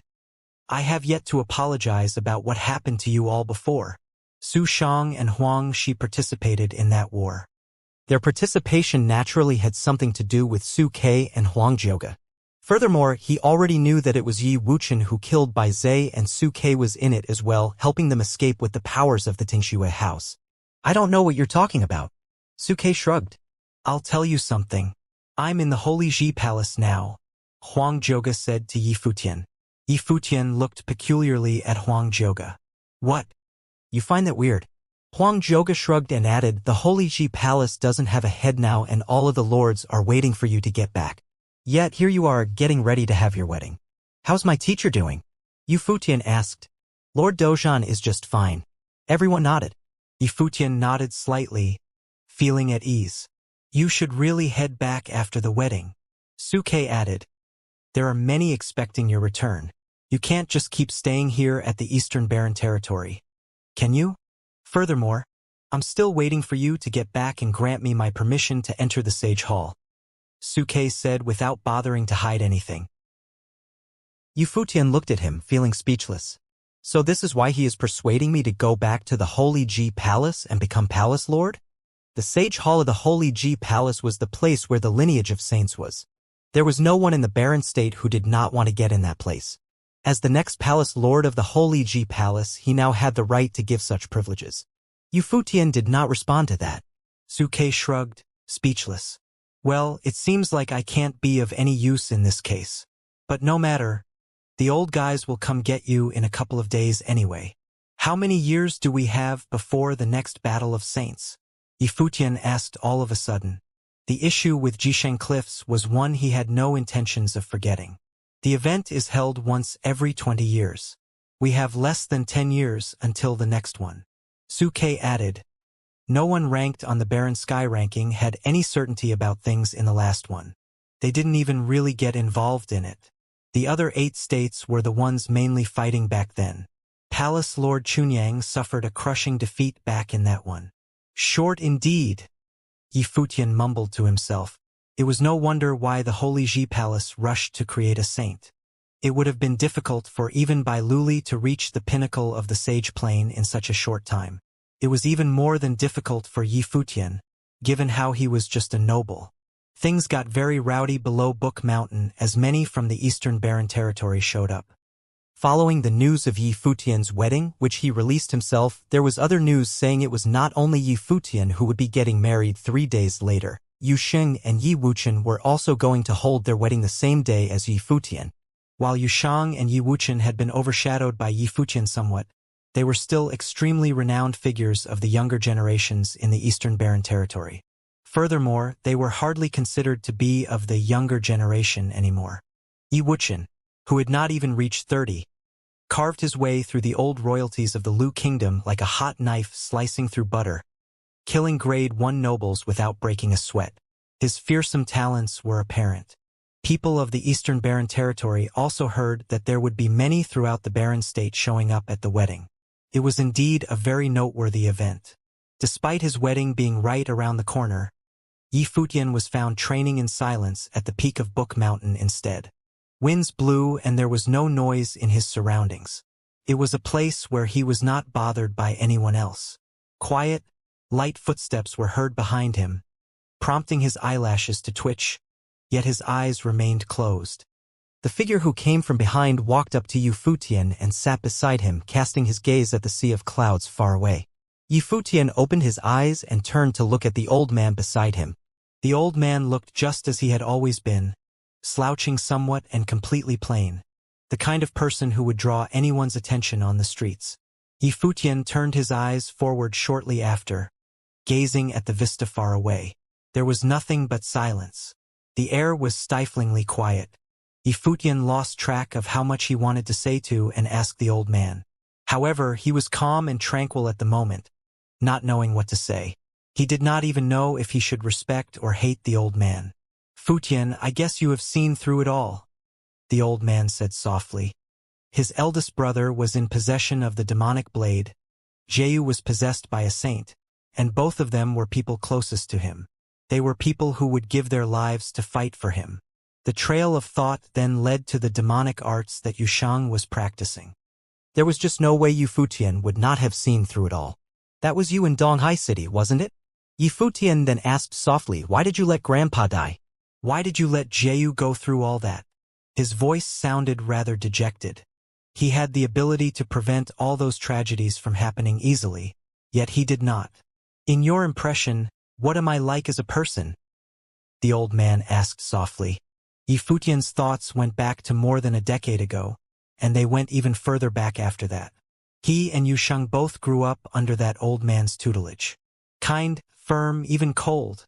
I have yet to apologize about what happened to you all before. Su Shang and Huang Shi participated in that war. Their participation naturally had something to do with Suke and Huang Zhoge. Furthermore, he already knew that it was Yi Wuchen who killed Bai Zhe, and Suke was in it as well, helping them escape with the powers of the Tingxue house. I don't know what you're talking about. Suke shrugged. I'll tell you something. I'm in the Holy Ji Palace now. Huang Zhouge said to Yi Futian. Yi Futian looked peculiarly at Huang Zhouge. What? You find that weird? Huang Zhouge shrugged and added, the Holy Ji Palace doesn't have a head now and all of the lords are waiting for you to get back. Yet here you are getting ready to have your wedding. How's my teacher doing? Yi Futian asked. Lord Dozhan is just fine. Everyone nodded. Yi Futian nodded slightly, feeling at ease. You should really head back after the wedding. Suke added. There are many expecting your return. You can't just keep staying here at the Eastern Barren Territory. Can you? Furthermore, I'm still waiting for you to get back and grant me my permission to enter the Sage Hall. Suke said without bothering to hide anything. Yi Futian looked at him, feeling speechless. So this is why he is persuading me to go back to the Holy Ji Palace and become Palace Lord? The Sage Hall of the Holy Ji Palace was the place where the lineage of saints was. There was no one in the barren state who did not want to get in that place. As the next Palace Lord of the Holy Ji Palace, he now had the right to give such privileges. Yi Futian did not respond to that. Suke shrugged, speechless. Well, it seems like I can't be of any use in this case. But no matter. The old guys will come get you in a couple of days anyway. How many years do we have before the next Battle of Saints? Yi Futian asked all of a sudden. The issue with Jisheng Cliffs was one he had no intentions of forgetting. The event is held once every 20 years. We have less than 10 years until the next one. Suke added. No one ranked on the Barren Sky ranking had any certainty about things in the last one. They didn't even really get involved in it. The other 8 states were the ones mainly fighting back then. Palace Lord Chunyang suffered a crushing defeat back in that one. Short indeed. Yi Futian mumbled to himself. It was no wonder why the Holy Ji Palace rushed to create a saint. It would have been difficult for even Bai Luli to reach the pinnacle of the Sage Plane in such a short time. It was even more than difficult for Yi Futian, given how he was just a noble. Things got very rowdy below Book Mountain as many from the Eastern Barren Territory showed up. Following the news of Yi Futian's wedding, which he released himself, there was other news saying it was not only Yi Futian who would be getting married 3 days later. Yu Sheng and Yi Wuchen were also going to hold their wedding the same day as Yi Futian. While Yu Shang and Yi Wuchen had been overshadowed by Yi Futian somewhat, they were still extremely renowned figures of the younger generations in the Eastern Barren Territory. Furthermore, they were hardly considered to be of the younger generation anymore. Yi Wuchen, who had not even reached 30, carved his way through the old royalties of the Lu Kingdom like a hot knife slicing through butter, killing grade 1 nobles without breaking a sweat. His fearsome talents were apparent. People of the Eastern Barren Territory also heard that there would be many throughout the Barren State showing up at the wedding. It was indeed a very noteworthy event. Despite his wedding being right around the corner, Yi Futian was found training in silence at the peak of Book Mountain instead. Winds blew and there was no noise in his surroundings. It was a place where he was not bothered by anyone else. Quiet, light footsteps were heard behind him, prompting his eyelashes to twitch, yet his eyes remained closed. The figure who came from behind walked up to Yi Futian and sat beside him, casting his gaze at the sea of clouds far away. Yi Futian opened his eyes and turned to look at the old man beside him. The old man looked just as he had always been, slouching somewhat and completely plain, the kind of person who would draw anyone's attention on the streets. Yi Futian turned his eyes forward shortly after, gazing at the vista far away. There was nothing but silence. The air was stiflingly quiet. Yi Futian lost track of how much he wanted to say to and ask the old man. However, he was calm and tranquil at the moment, not knowing what to say. He did not even know if he should respect or hate the old man. Futian, I guess you have seen through it all, the old man said softly. His eldest brother was in possession of the demonic blade, Jeyu was possessed by a saint, and both of them were people closest to him. They were people who would give their lives to fight for him. The trail of thought then led to the demonic arts that Yu Shang was practicing. There was just no way Yi Futian would not have seen through it all. That was you in Donghai City, wasn't it? Yi Futian then asked softly, why did you let Grandpa die? Why did you let Jeyu go through all that? His voice sounded rather dejected. He had the ability to prevent all those tragedies from happening easily, yet he did not. In your impression, what am I like as a person? The old man asked softly. Yi Futian's thoughts went back to more than a decade ago, and they went even further back after that. He and Yusheng both grew up under that old man's tutelage. Kind, firm, even cold,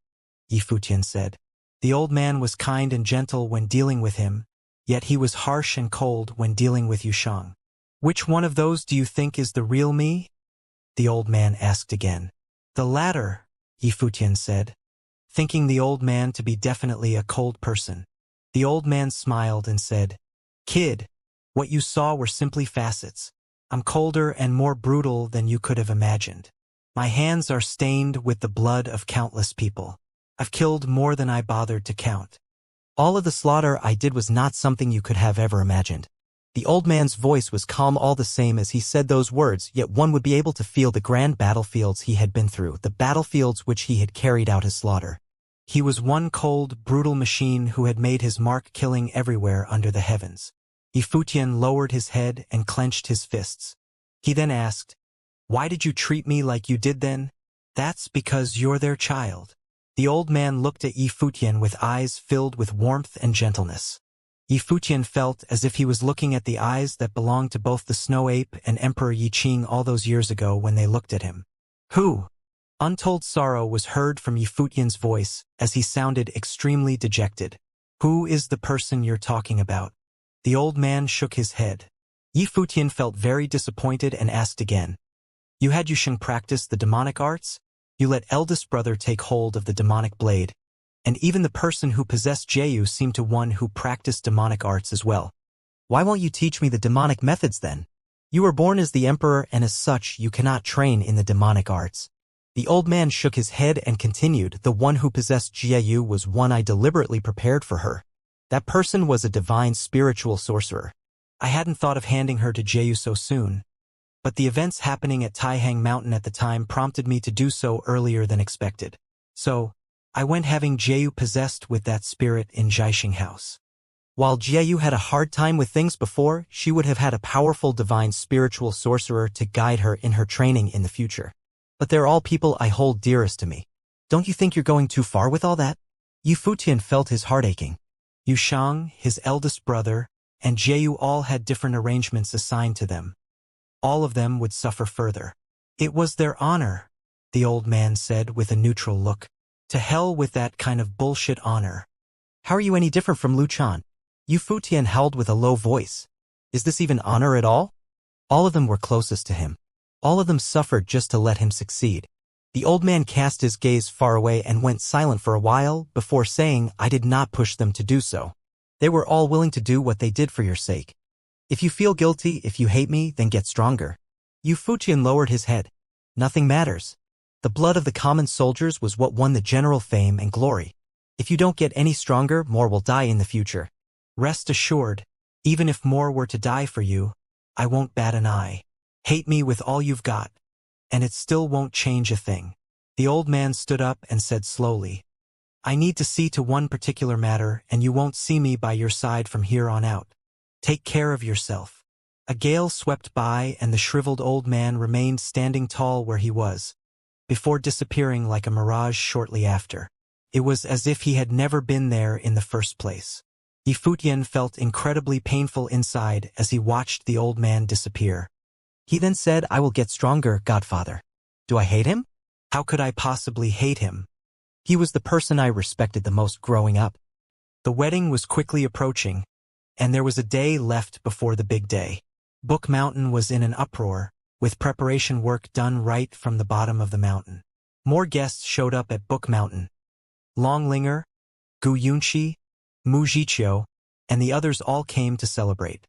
Yi Futian said. The old man was kind and gentle when dealing with him, yet he was harsh and cold when dealing with Yusheng. Which one of those do you think is the real me? The old man asked again. The latter, Yi Futian said, thinking the old man to be definitely a cold person. The old man smiled and said, Kid, what you saw were simply facets. I'm colder and more brutal than you could have imagined. My hands are stained with the blood of countless people. I've killed more than I bothered to count. All of the slaughter I did was not something you could have ever imagined. The old man's voice was calm all the same as he said those words, yet one would be able to feel the grand battlefields he had been through, the battlefields which he had carried out his slaughter. He was one cold, brutal machine who had made his mark killing everywhere under the heavens. Yi Futian lowered his head and clenched his fists. He then asked, Why did you treat me like you did then? That's because you're their child. The old man looked at Yi Futian with eyes filled with warmth and gentleness. Yi Futian felt as if he was looking at the eyes that belonged to both the Snow Ape and Emperor Yi Qing all those years ago when they looked at him. Who? Untold sorrow was heard from Yi Futian's voice as he sounded extremely dejected. Who is the person you're talking about? The old man shook his head. Yi Futian felt very disappointed and asked again. You had Yusheng practice the demonic arts? You let eldest brother take hold of the demonic blade, and even the person who possessed Jiu seemed to one who practiced demonic arts as well. Why won't you teach me the demonic methods then? You were born as the emperor and as such you cannot train in the demonic arts. The old man shook his head and continued, the one who possessed Jiu was one I deliberately prepared for her. That person was a divine spiritual sorcerer. I hadn't thought of handing her to Jiu so soon, but the events happening at Taihang Mountain at the time prompted me to do so earlier than expected. So, I went having Jiu possessed with that spirit in Jiaxing House. While Jiu had a hard time with things before, she would have had a powerful divine spiritual sorcerer to guide her in her training in the future. But they're all people I hold dearest to me. Don't you think you're going too far with all that? Yi Futian felt his heart aching. Yusheng, his eldest brother, and Jiu all had different arrangements assigned to them. All of them would suffer further. It was their honor, the old man said with a neutral look. To hell with that kind of bullshit honor. How are you any different from Lu Chan? Yi Futian howled with a low voice. Is this even honor at all? All of them were closest to him. All of them suffered just to let him succeed. The old man cast his gaze far away and went silent for a while before saying, I did not push them to do so. They were all willing to do what they did for your sake. If you feel guilty, if you hate me, then get stronger. Yi Futian lowered his head. Nothing matters. The blood of the common soldiers was what won the general fame and glory. If you don't get any stronger, more will die in the future. Rest assured, even if more were to die for you, I won't bat an eye. Hate me with all you've got, and it still won't change a thing. The old man stood up and said slowly, I need to see to one particular matter, and you won't see me by your side from here on out. Take care of yourself. A gale swept by and the shriveled old man remained standing tall where he was, before disappearing like a mirage shortly after. It was as if he had never been there in the first place. Yi Futian felt incredibly painful inside as he watched the old man disappear. He then said, I will get stronger, Godfather. Do I hate him? How could I possibly hate him? He was the person I respected the most growing up. The wedding was quickly approaching, and there was a day left before the big day. Book Mountain was in an uproar, with preparation work done right from the bottom of the mountain. More guests showed up at Book Mountain. Long Linger, Gu Yunxi, Mu Jiqiu, and the others all came to celebrate.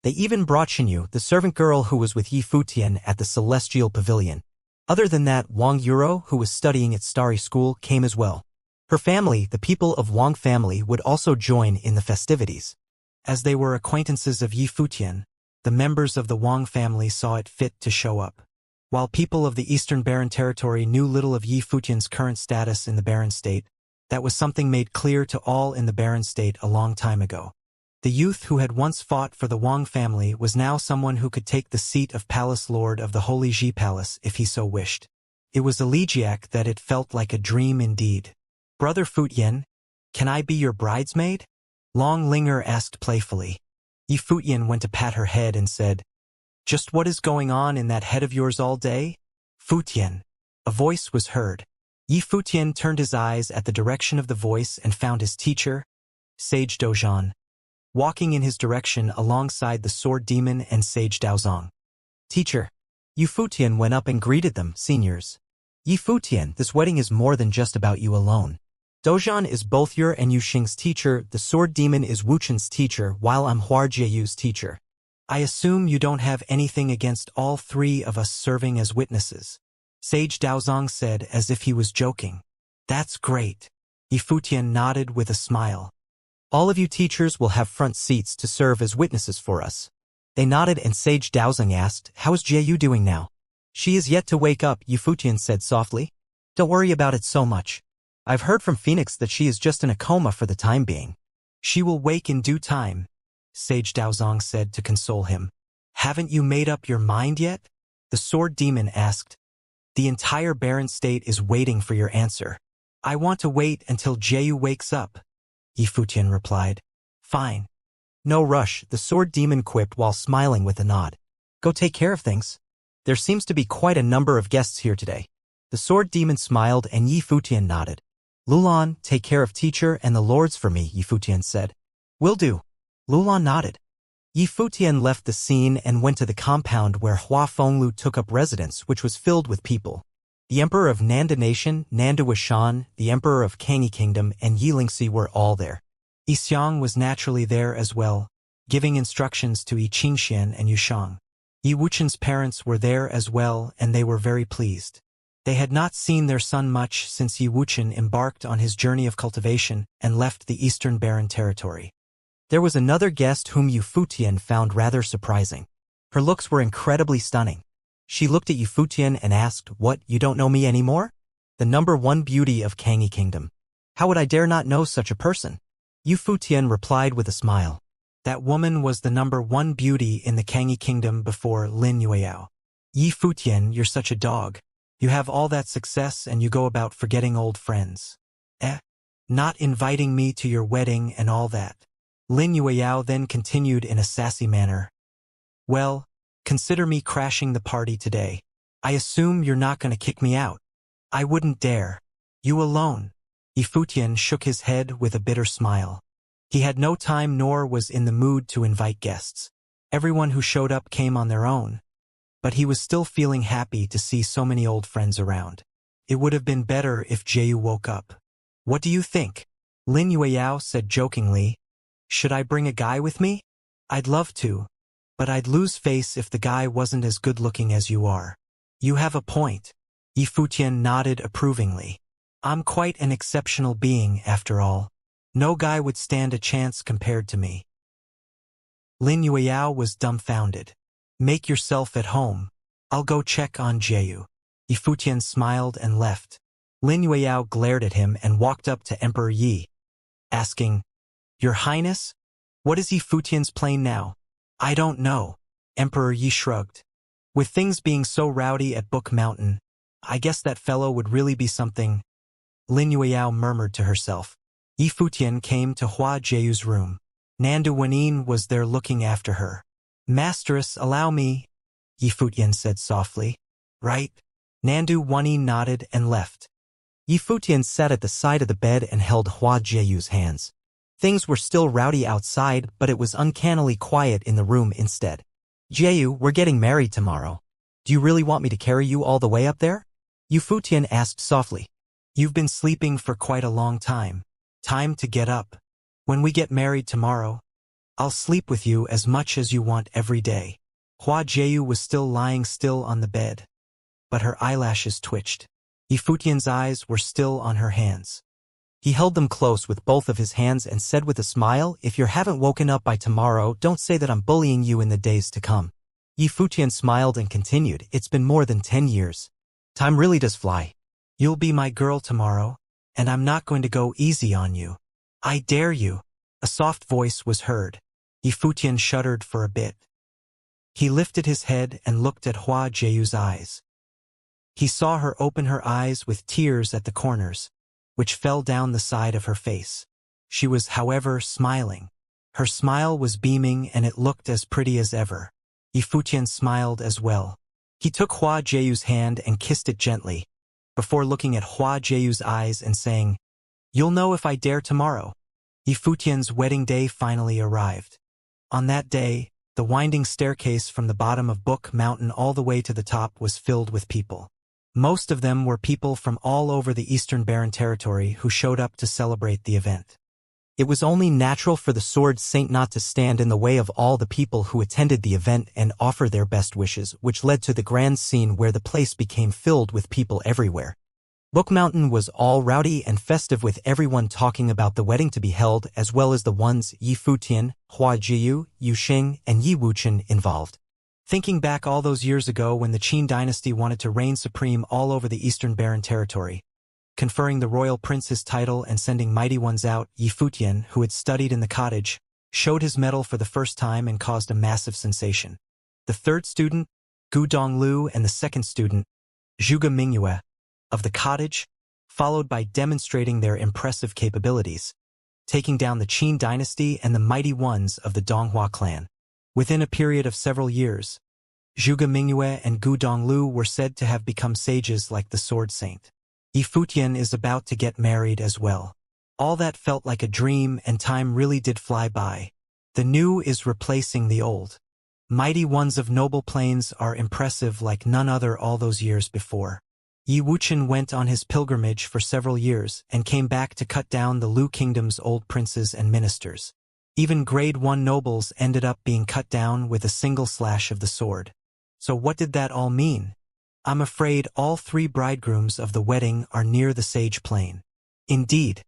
They even brought Xinyu, the servant girl who was with Yi Futian at the Celestial Pavilion. Other than that, Wang Yuro, who was studying at Starry School, came as well. Her family, the people of Wang family, would also join in the festivities. As they were acquaintances of Yi Futian, the members of the Wang family saw it fit to show up. While people of the Eastern Baron territory knew little of Yi Futian's current status in the Baron state, that was something made clear to all in the Baron state a long time ago. The youth who had once fought for the Wang family was now someone who could take the seat of Palace Lord of the Holy Ji Palace if he so wished. It was elegiac that it felt like a dream indeed. Brother Futian, can I be your bridesmaid? Long Linger asked playfully. Yi Futian went to pat her head and said, "Just what is going on in that head of yours all day?" "Futian." A voice was heard. Yi Futian turned his eyes at the direction of the voice and found his teacher, Sage Dozhan, walking in his direction alongside the sword demon and Sage Daozong. "Teacher." Yi Futian went up and greeted them, "Seniors. Yi Futian, this wedding is more than just about you alone. Dozhan is both your and Yuxing's teacher, the sword demon is Wuchen's teacher, while I'm Hua Jieyu's teacher. I assume you don't have anything against all three of us serving as witnesses," Sage Daozong said as if he was joking. "That's great." Yi Futian nodded with a smile. "All of you teachers will have front seats to serve as witnesses for us." They nodded and Sage Daozong asked, "How is Jieyu doing now?" "She is yet to wake up," Yi Futian said softly. "Don't worry about it so much. I've heard from Phoenix that she is just in a coma for the time being." "She will wake in due time," Sage Daozong said to console him. "Haven't you made up your mind yet?" The sword demon asked. "The entire barren state is waiting for your answer." "I want to wait until Jieyu wakes up," Yi Futian replied. "Fine. No rush," the sword demon quipped while smiling with a nod. "Go take care of things. There seems to be quite a number of guests here today." The sword demon smiled and Yi Futian nodded. "Lulan, take care of teacher and the lords for me," Yi Futian said. "Will do." Lulan nodded. Yi Futian left the scene and went to the compound where Hua Fenglu took up residence, which was filled with people. The Emperor of Nanda Nation, Nanda Wishan, the Emperor of Kangi Kingdom, and Yilingxi were all there. Yi Xiang was naturally there as well, giving instructions to Yi Qingxian and Yu Shang. Yi Wuchen's parents were there as well, and they were very pleased. They had not seen their son much since Yi Wuchen embarked on his journey of cultivation and left the Eastern Barren Territory. There was another guest whom Yi Futian found rather surprising. Her looks were incredibly stunning. She looked at Yi Futian and asked, "What, you don't know me anymore?" "The number one beauty of Kangi Kingdom. How would I dare not know such a person?" Yi Futian replied with a smile. "That woman was the number one beauty in the Kangi Kingdom before Lin Yueyao." "Yi Futian, you're such a dog. You have all that success and you go about forgetting old friends. Not inviting me to your wedding and all that." Lin Yueyao then continued in a sassy manner. "Well, consider me crashing the party today. I assume you're not going to kick me out." "I wouldn't dare. You alone." Yi Futian shook his head with a bitter smile. He had no time nor was in the mood to invite guests. Everyone who showed up came on their own. But he was still feeling happy to see so many old friends around. It would have been better if Jieyu woke up. "What do you think?" Lin Yueyao said jokingly. "Should I bring a guy with me?" "I'd love to. But I'd lose face if the guy wasn't as good-looking as you are." "You have a point." Yi Futian nodded approvingly. "I'm quite an exceptional being, after all. No guy would stand a chance compared to me." Lin Yueyao was dumbfounded. "Make yourself at home. I'll go check on Jieyu." Yi Futian smiled and left. Lin Yueyao glared at him and walked up to Emperor Yi, asking, "Your Highness? What is Yi Futian's plan now?" "I don't know." Emperor Yi shrugged. "With things being so rowdy at Book Mountain, I guess that fellow would really be something." Lin Yueyao murmured to herself. Yi Futian came to Hua Jieyu's room. Nanda Wenin was there looking after her. "Masteress, allow me," Yi Futian said softly. "Right." Nandu Wenin nodded and left. Yi Futian sat at the side of the bed and held Hua Jieyu's hands. Things were still rowdy outside, but it was uncannily quiet in the room instead. "Jieyu, we're getting married tomorrow. Do you really want me to carry you all the way up there?" Yi Futian asked softly. "You've been sleeping for quite a long time. Time to get up. When we get married tomorrow, I'll sleep with you as much as you want every day." Hua Jieyu was still lying still on the bed, but her eyelashes twitched. Yi Futian's eyes were still on her hands. He held them close with both of his hands and said with a smile, "If you haven't woken up by tomorrow, don't say that I'm bullying you in the days to come." Yi Futian smiled and continued, "It's been more than 10 years. Time really does fly. You'll be my girl tomorrow, and I'm not going to go easy on you. I dare you." A soft voice was heard. Yi Futian shuddered for a bit. He lifted his head and looked at Hua Jieyu's eyes. He saw her open her eyes with tears at the corners, which fell down the side of her face. She was, however, smiling. Her smile was beaming and it looked as pretty as ever. Yifutian smiled as well. He took Hua Jieyu's hand and kissed it gently, before looking at Hua Jieyu's eyes and saying, "You'll know if I dare tomorrow." Yifutian's wedding day finally arrived. On that day, the winding staircase from the bottom of Book Mountain all the way to the top was filled with people. Most of them were people from all over the Eastern Barren Territory who showed up to celebrate the event. It was only natural for the Sword Saint not to stand in the way of all the people who attended the event and offer their best wishes, which led to the grand scene where the place became filled with people everywhere. Book Mountain was all rowdy and festive, with everyone talking about the wedding to be held, as well as the ones Yifutian, Hua Jiyu, Yuxing, and Yi Wuchen involved. Thinking back all those years ago when the Qin dynasty wanted to reign supreme all over the Eastern Barren Territory, conferring the royal prince his title and sending mighty ones out, Yifutian, who had studied in the cottage, showed his mettle for the first time and caused a massive sensation. The third student, Gu Donglu, and the second student, Zhuge Mingyue, of the cottage, followed by demonstrating their impressive capabilities, taking down the Qin dynasty and the mighty ones of the Donghua clan. Within a period of several years, Zhuge Mingyue and Gu Donglu were said to have become sages like the Sword Saint. Yifutian is about to get married as well. All that felt like a dream, and time really did fly by. The new is replacing the old. Mighty ones of noble plains are impressive like none other all those years before. Yi Wuchen went on his pilgrimage for several years and came back to cut down the Lu Kingdom's old princes and ministers. Even grade 1 nobles ended up being cut down with a single slash of the sword. So what did that all mean? I'm afraid all 3 bridegrooms of the wedding are near the sage plane. Indeed,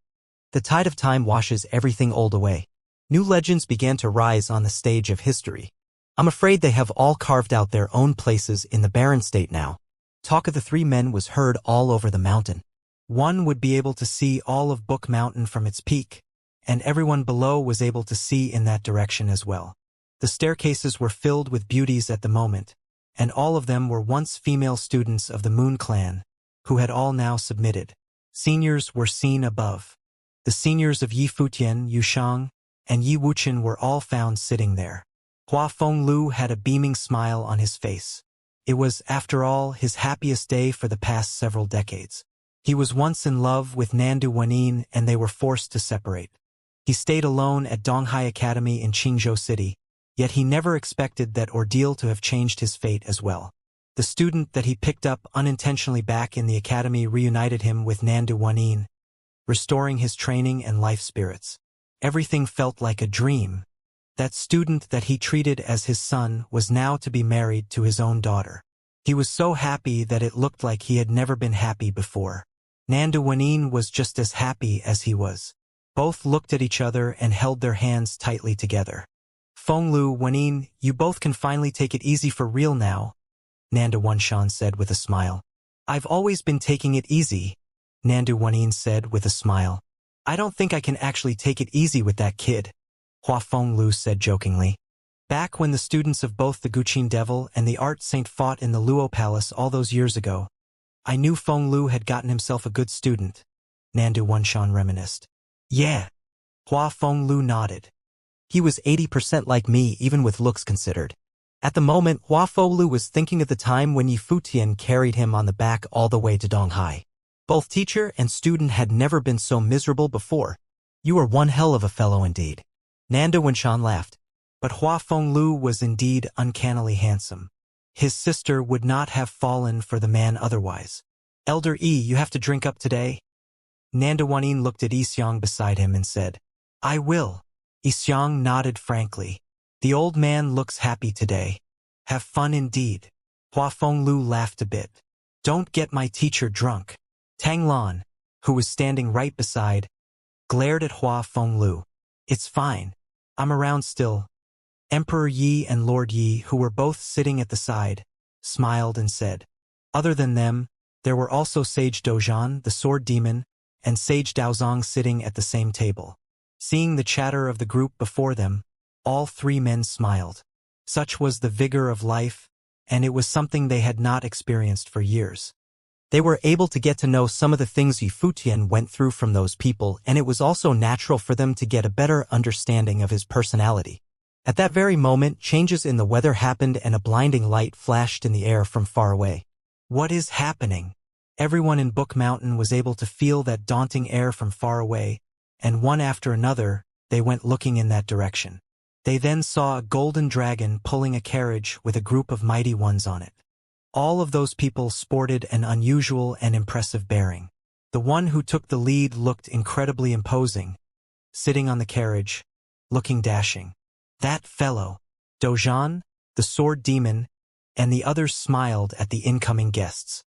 the tide of time washes everything old away. New legends began to rise on the stage of history. I'm afraid they have all carved out their own places in the barren state now. Talk of the 3 men was heard all over the mountain. One would be able to see all of Book Mountain from its peak, and everyone below was able to see in that direction as well. The staircases were filled with beauties at the moment, and all of them were once female students of the Moon Clan, who had all now submitted. Seniors were seen above. The seniors of Yifutian, Yushang, and Yi Wuchen were all found sitting there. Hua Fenglu had a beaming smile on his face. It was, after all, his happiest day for the past several decades. He was once in love with Nandu Wanyin, and they were forced to separate. He stayed alone at Donghai Academy in Qingzhou City, yet he never expected that ordeal to have changed his fate as well. The student that he picked up unintentionally back in the academy reunited him with Nandu Wanyin, restoring his training and life spirits. Everything felt like a dream. That student that he treated as his son was now to be married to his own daughter. He was so happy that it looked like he had never been happy before. Nandu Wanyin was just as happy as he was. Both looked at each other and held their hands tightly together. Fenglu, Wanyin, you both can finally take it easy for real now, Nandu Wanshan said with a smile. I've always been taking it easy, Nandu Wanyin said with a smile. I don't think I can actually take it easy with that kid, Hua Fenglu said jokingly. Back when the students of both the Guqin Devil and the Art Saint fought in the Luo Palace all those years ago, I knew Fenglu had gotten himself a good student, Nandu Wanshan reminisced. Yeah. Hua Fenglu nodded. He was 80% like me, even with looks considered. At the moment, Hua Fenglu was thinking of the time when Yifutian carried him on the back all the way to Donghai. Both teacher and student had never been so miserable before. You are one hell of a fellow indeed. Nandu Wanshan laughed. But Hua Fenglu was indeed uncannily handsome. His sister would not have fallen for the man otherwise. Elder Yi, you have to drink up today? Nandu Wanyin looked at Yixiang beside him and said, I will. Yixiang nodded frankly. The old man looks happy today. Have fun indeed. Hua Fenglu laughed a bit. Don't get my teacher drunk. Tang Lan, who was standing right beside, glared at Hua Fenglu. It's fine. I'm around still. Emperor Yi and Lord Yi, who were both sitting at the side, smiled and said. Other than them, there were also Sage Dozhan, the sword demon, and Sage Daozong sitting at the same table. Seeing the chatter of the group before them, all 3 men smiled. Such was the vigor of life, and it was something they had not experienced for years. They were able to get to know some of the things Yi Futian went through from those people, and it was also natural for them to get a better understanding of his personality. At that very moment, changes in the weather happened and a blinding light flashed in the air from far away. What is happening? Everyone in Book Mountain was able to feel that daunting air from far away, and one after another, they went looking in that direction. They then saw a golden dragon pulling a carriage with a group of mighty ones on it. All of those people sported an unusual and impressive bearing. The one who took the lead looked incredibly imposing, sitting on the carriage, looking dashing. That fellow, Dojan, the sword demon, and the others smiled at the incoming guests.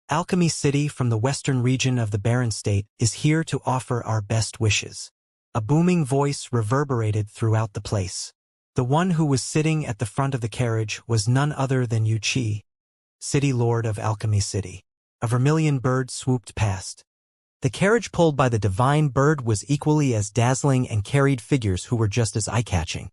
Alchemy City from the western region of the Barren State is here to offer our best wishes. A booming voice reverberated throughout the place. The one who was sitting at the front of the carriage was none other than Wuxia, City Lord of Alchemy City. A vermilion bird swooped past. The carriage pulled by the divine bird was equally as dazzling and carried figures who were just as eye-catching.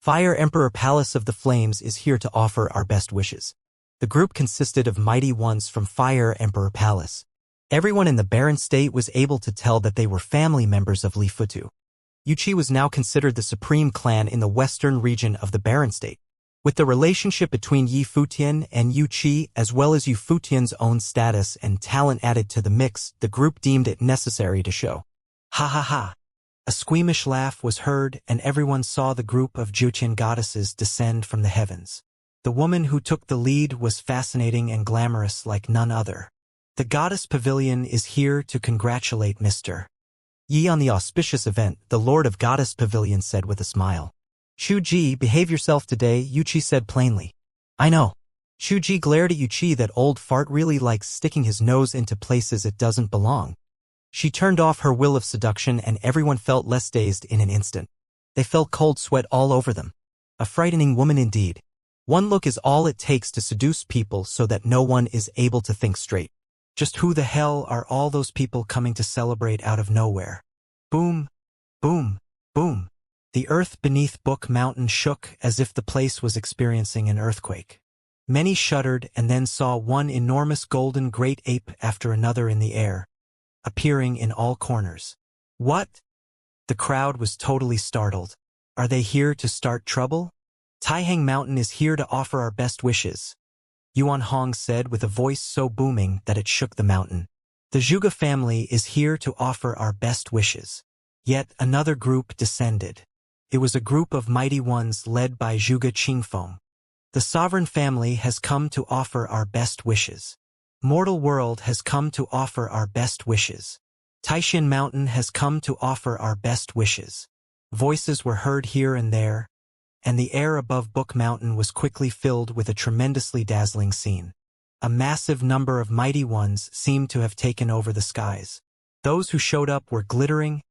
Fire Emperor Palace of the Flames is here to offer our best wishes. The group consisted of mighty ones from Fire Emperor Palace. Everyone in the Barren State was able to tell that they were family members of Li Futu. Wuxia was now considered the supreme clan in the western region of the Barren State. With the relationship between Yi Futian and Wuxia, as well as Yi Futian's own status and talent added to the mix, the group deemed it necessary to show. Ha ha ha! A squeamish laugh was heard, and everyone saw the group of Juqian goddesses descend from the heavens. The woman who took the lead was fascinating and glamorous like none other. The Goddess Pavilion is here to congratulate Mr. Yi on the auspicious event, the Lord of Goddess Pavilion said with a smile. Shuji, behave yourself today, Wuxia said plainly. I know. Shuji glared at Wuxia. That old fart really likes sticking his nose into places it doesn't belong. She turned off her will of seduction and everyone felt less dazed in an instant. They felt cold sweat all over them. A frightening woman indeed. One look is all it takes to seduce people so that no one is able to think straight. Just who the hell are all those people coming to celebrate out of nowhere? Boom, boom, boom. The earth beneath Book Mountain shook as if the place was experiencing an earthquake. Many shuddered and then saw one enormous golden great ape after another in the air, appearing in all corners. What? The crowd was totally startled. Are they here to start trouble? Taihang Mountain is here to offer our best wishes, Yuan Hong said with a voice so booming that it shook the mountain. The Zhuge family is here to offer our best wishes. Yet another group descended. It was a group of mighty ones led by Zhuge Qingfeng. The sovereign family has come to offer our best wishes. Mortal world has come to offer our best wishes. Taishan Mountain has come to offer our best wishes. Voices were heard here and there, and the air above Book Mountain was quickly filled with a tremendously dazzling scene. A massive number of mighty ones seemed to have taken over the skies. Those who showed up were glittering,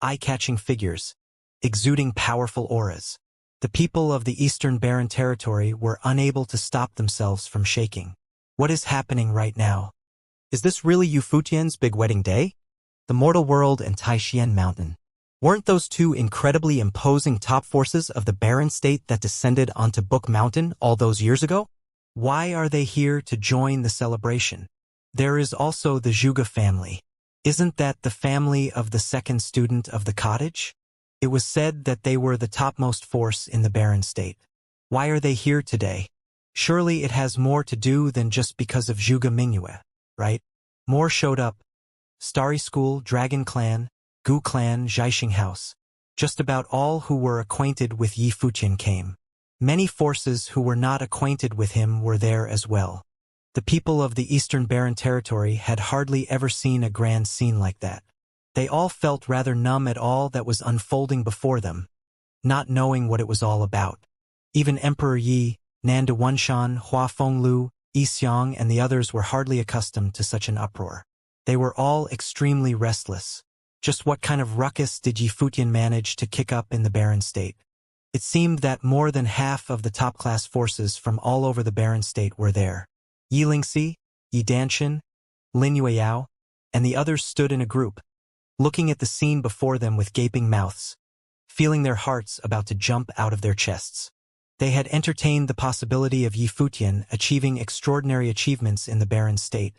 eye-catching figures, exuding powerful auras. The people of the Eastern Barren Territory were unable to stop themselves from shaking. What is happening right now? Is this really Yi Futian's big wedding day? The Mortal World and Taishan Mountain. Weren't those two incredibly imposing top forces of the Barren State that descended onto Book Mountain all those years ago? Why are they here to join the celebration? There is also the Zhuge family. Isn't that the family of the second student of the cottage? It was said that they were the topmost force in the Barren State. Why are they here today? Surely it has more to do than just because of Zhuge Mingyue, right? More showed up. Starry School, Dragon Clan, Gu Clan, Zhaixing House. Just about all who were acquainted with Yi Futian came. Many forces who were not acquainted with him were there as well. The people of the Eastern Barren Territory had hardly ever seen a grand scene like that. They all felt rather numb at all that was unfolding before them, not knowing what it was all about. Even Emperor Yi, Nanda Wenshan, Hua Fenglu, Yi Xiang, and the others were hardly accustomed to such an uproar. They were all extremely restless. Just what kind of ruckus did Yi Futian manage to kick up in the Barren State? It seemed that more than half of the top-class forces from all over the Barren State were there. Yi Lingxi, Yi Danshan, Lin Yueyao, and the others stood in a group, looking at the scene before them with gaping mouths, feeling their hearts about to jump out of their chests. They had entertained the possibility of Yi Futian achieving extraordinary achievements in the Barren State,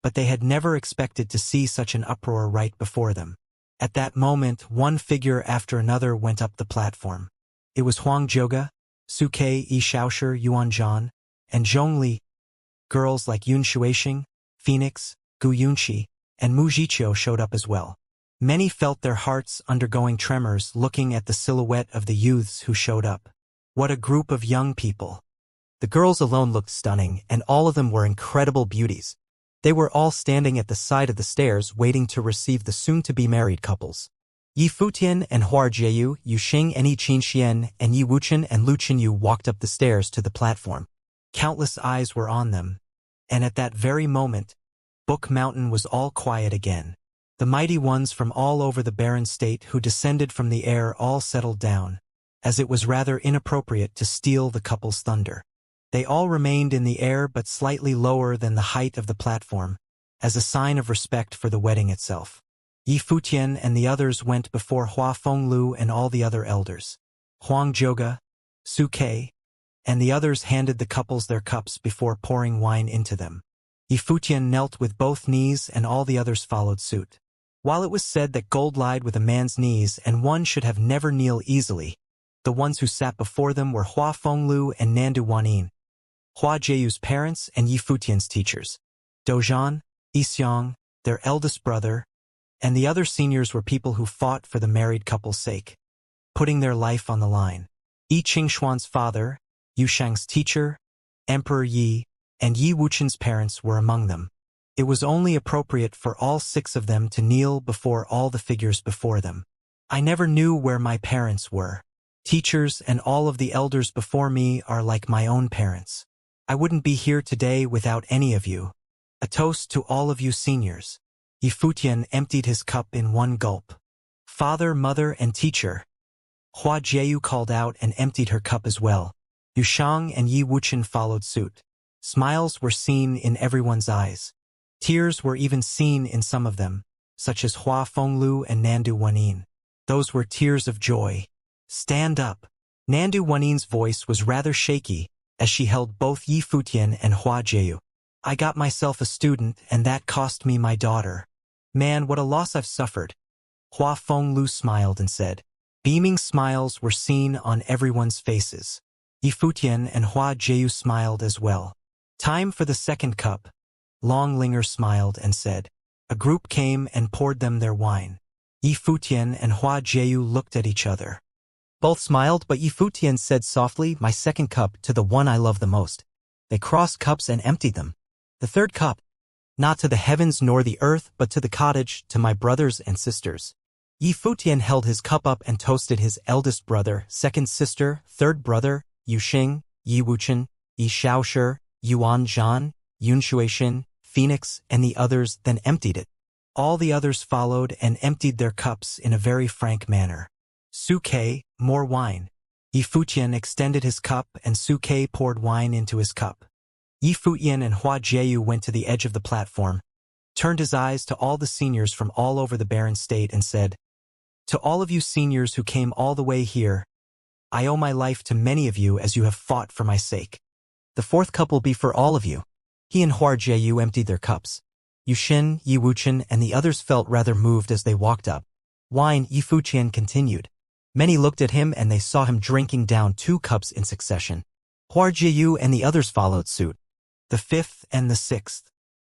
but they had never expected to see such an uproar right before them. At that moment, one figure after another went up the platform. It was Huang Zhouge, Suke Yi Xiaoshi Yuanzhan, and Zhongli. Girls like Yun Shuixing, Phoenix, Gu Yunqi, and Mu Zhiqiu showed up as well. Many felt their hearts undergoing tremors looking at the silhouette of the youths who showed up. What a group of young people. The girls alone looked stunning, and all of them were incredible beauties. They were all standing at the side of the stairs waiting to receive the soon-to-be-married couples. Yi Futian and Hua Jieyu, Yu Xing and Yi Qinxian, and Yi Wuchen and Lu Qinyu walked up the stairs to the platform. Countless eyes were on them, and at that very moment, Book Mountain was all quiet again. The mighty ones from all over the barren state who descended from the air all settled down, as it was rather inappropriate to steal the couple's thunder. They all remained in the air but slightly lower than the height of the platform, as a sign of respect for the wedding itself. Yi Futian and the others went before Hua Fenglu and all the other elders. Huang Zhouge, Suke, and the others handed the couples their cups before pouring wine into them. Yi Futian knelt with both knees and all the others followed suit. While it was said that gold lied with a man's knees and one should have never kneel easily, the ones who sat before them were Hua Fenglu and Nandu Wanin, Hua Jieyu's parents and Yi Futian's teachers. Dozhan, Yixiang, their eldest brother, and the other seniors were people who fought for the married couple's sake, putting their life on the line. Yi Qingshuan's father, Yu Shang's teacher, Emperor Yi, and Yi Wuchen's parents were among them. It was only appropriate for all 6 of them to kneel before all the figures before them. I never knew where my parents were. Teachers and all of the elders before me are like my own parents. I wouldn't be here today without any of you. A toast to all of you seniors. Yi Futian emptied his cup in one gulp. Father, mother, and teacher. Hua Jieyu called out and emptied her cup as well. Yu Shang and Yi Wuchen followed suit. Smiles were seen in everyone's eyes. Tears were even seen in some of them, such as Hua Fenglu and Nandu Wanin. Those were tears of joy. Stand up. Nandu Wanin's voice was rather shaky as she held both Yi Futian and Hua Jieyu. I got myself a student and that cost me my daughter. Man, what a loss I've suffered. Hua Fenglu smiled and said. Beaming smiles were seen on everyone's faces. Yi Futian and Hua Jieyu smiled as well. Time for the second cup. Long Linger smiled and said. A group came and poured them their wine. Yi Futian and Hua Jieyu looked at each other. Both smiled, but Yi Futian said softly, my second cup to the one I love the most. They crossed cups and emptied them. The third cup. Not to the heavens nor the earth, but to the cottage, to my brothers and sisters. Yi Futian held his cup up and toasted his eldest brother, second sister, third brother, Yu Xing, Yi Wuchen, Yi Xiaoshi, Yuan Zhan, Yun Shuixin, Phoenix, and the others, then emptied it. All the others followed and emptied their cups in a very frank manner. Suke, more wine. Yi Futian extended his cup and Suke poured wine into his cup. Yi Futian and Hua Jieyu went to the edge of the platform, turned his eyes to all the seniors from all over the barren state and said, to all of you seniors who came all the way here, I owe my life to many of you as you have fought for my sake. The fourth cup will be for all of you. He and Hua Jieyu emptied their cups. Yu Xin, Yi Wuchen, and the others felt rather moved as they walked up. Wine, Yi Futian continued. Many looked at him and they saw him drinking down 2 cups in succession. Hua Jieyu and the others followed suit. The 5th and the 6th.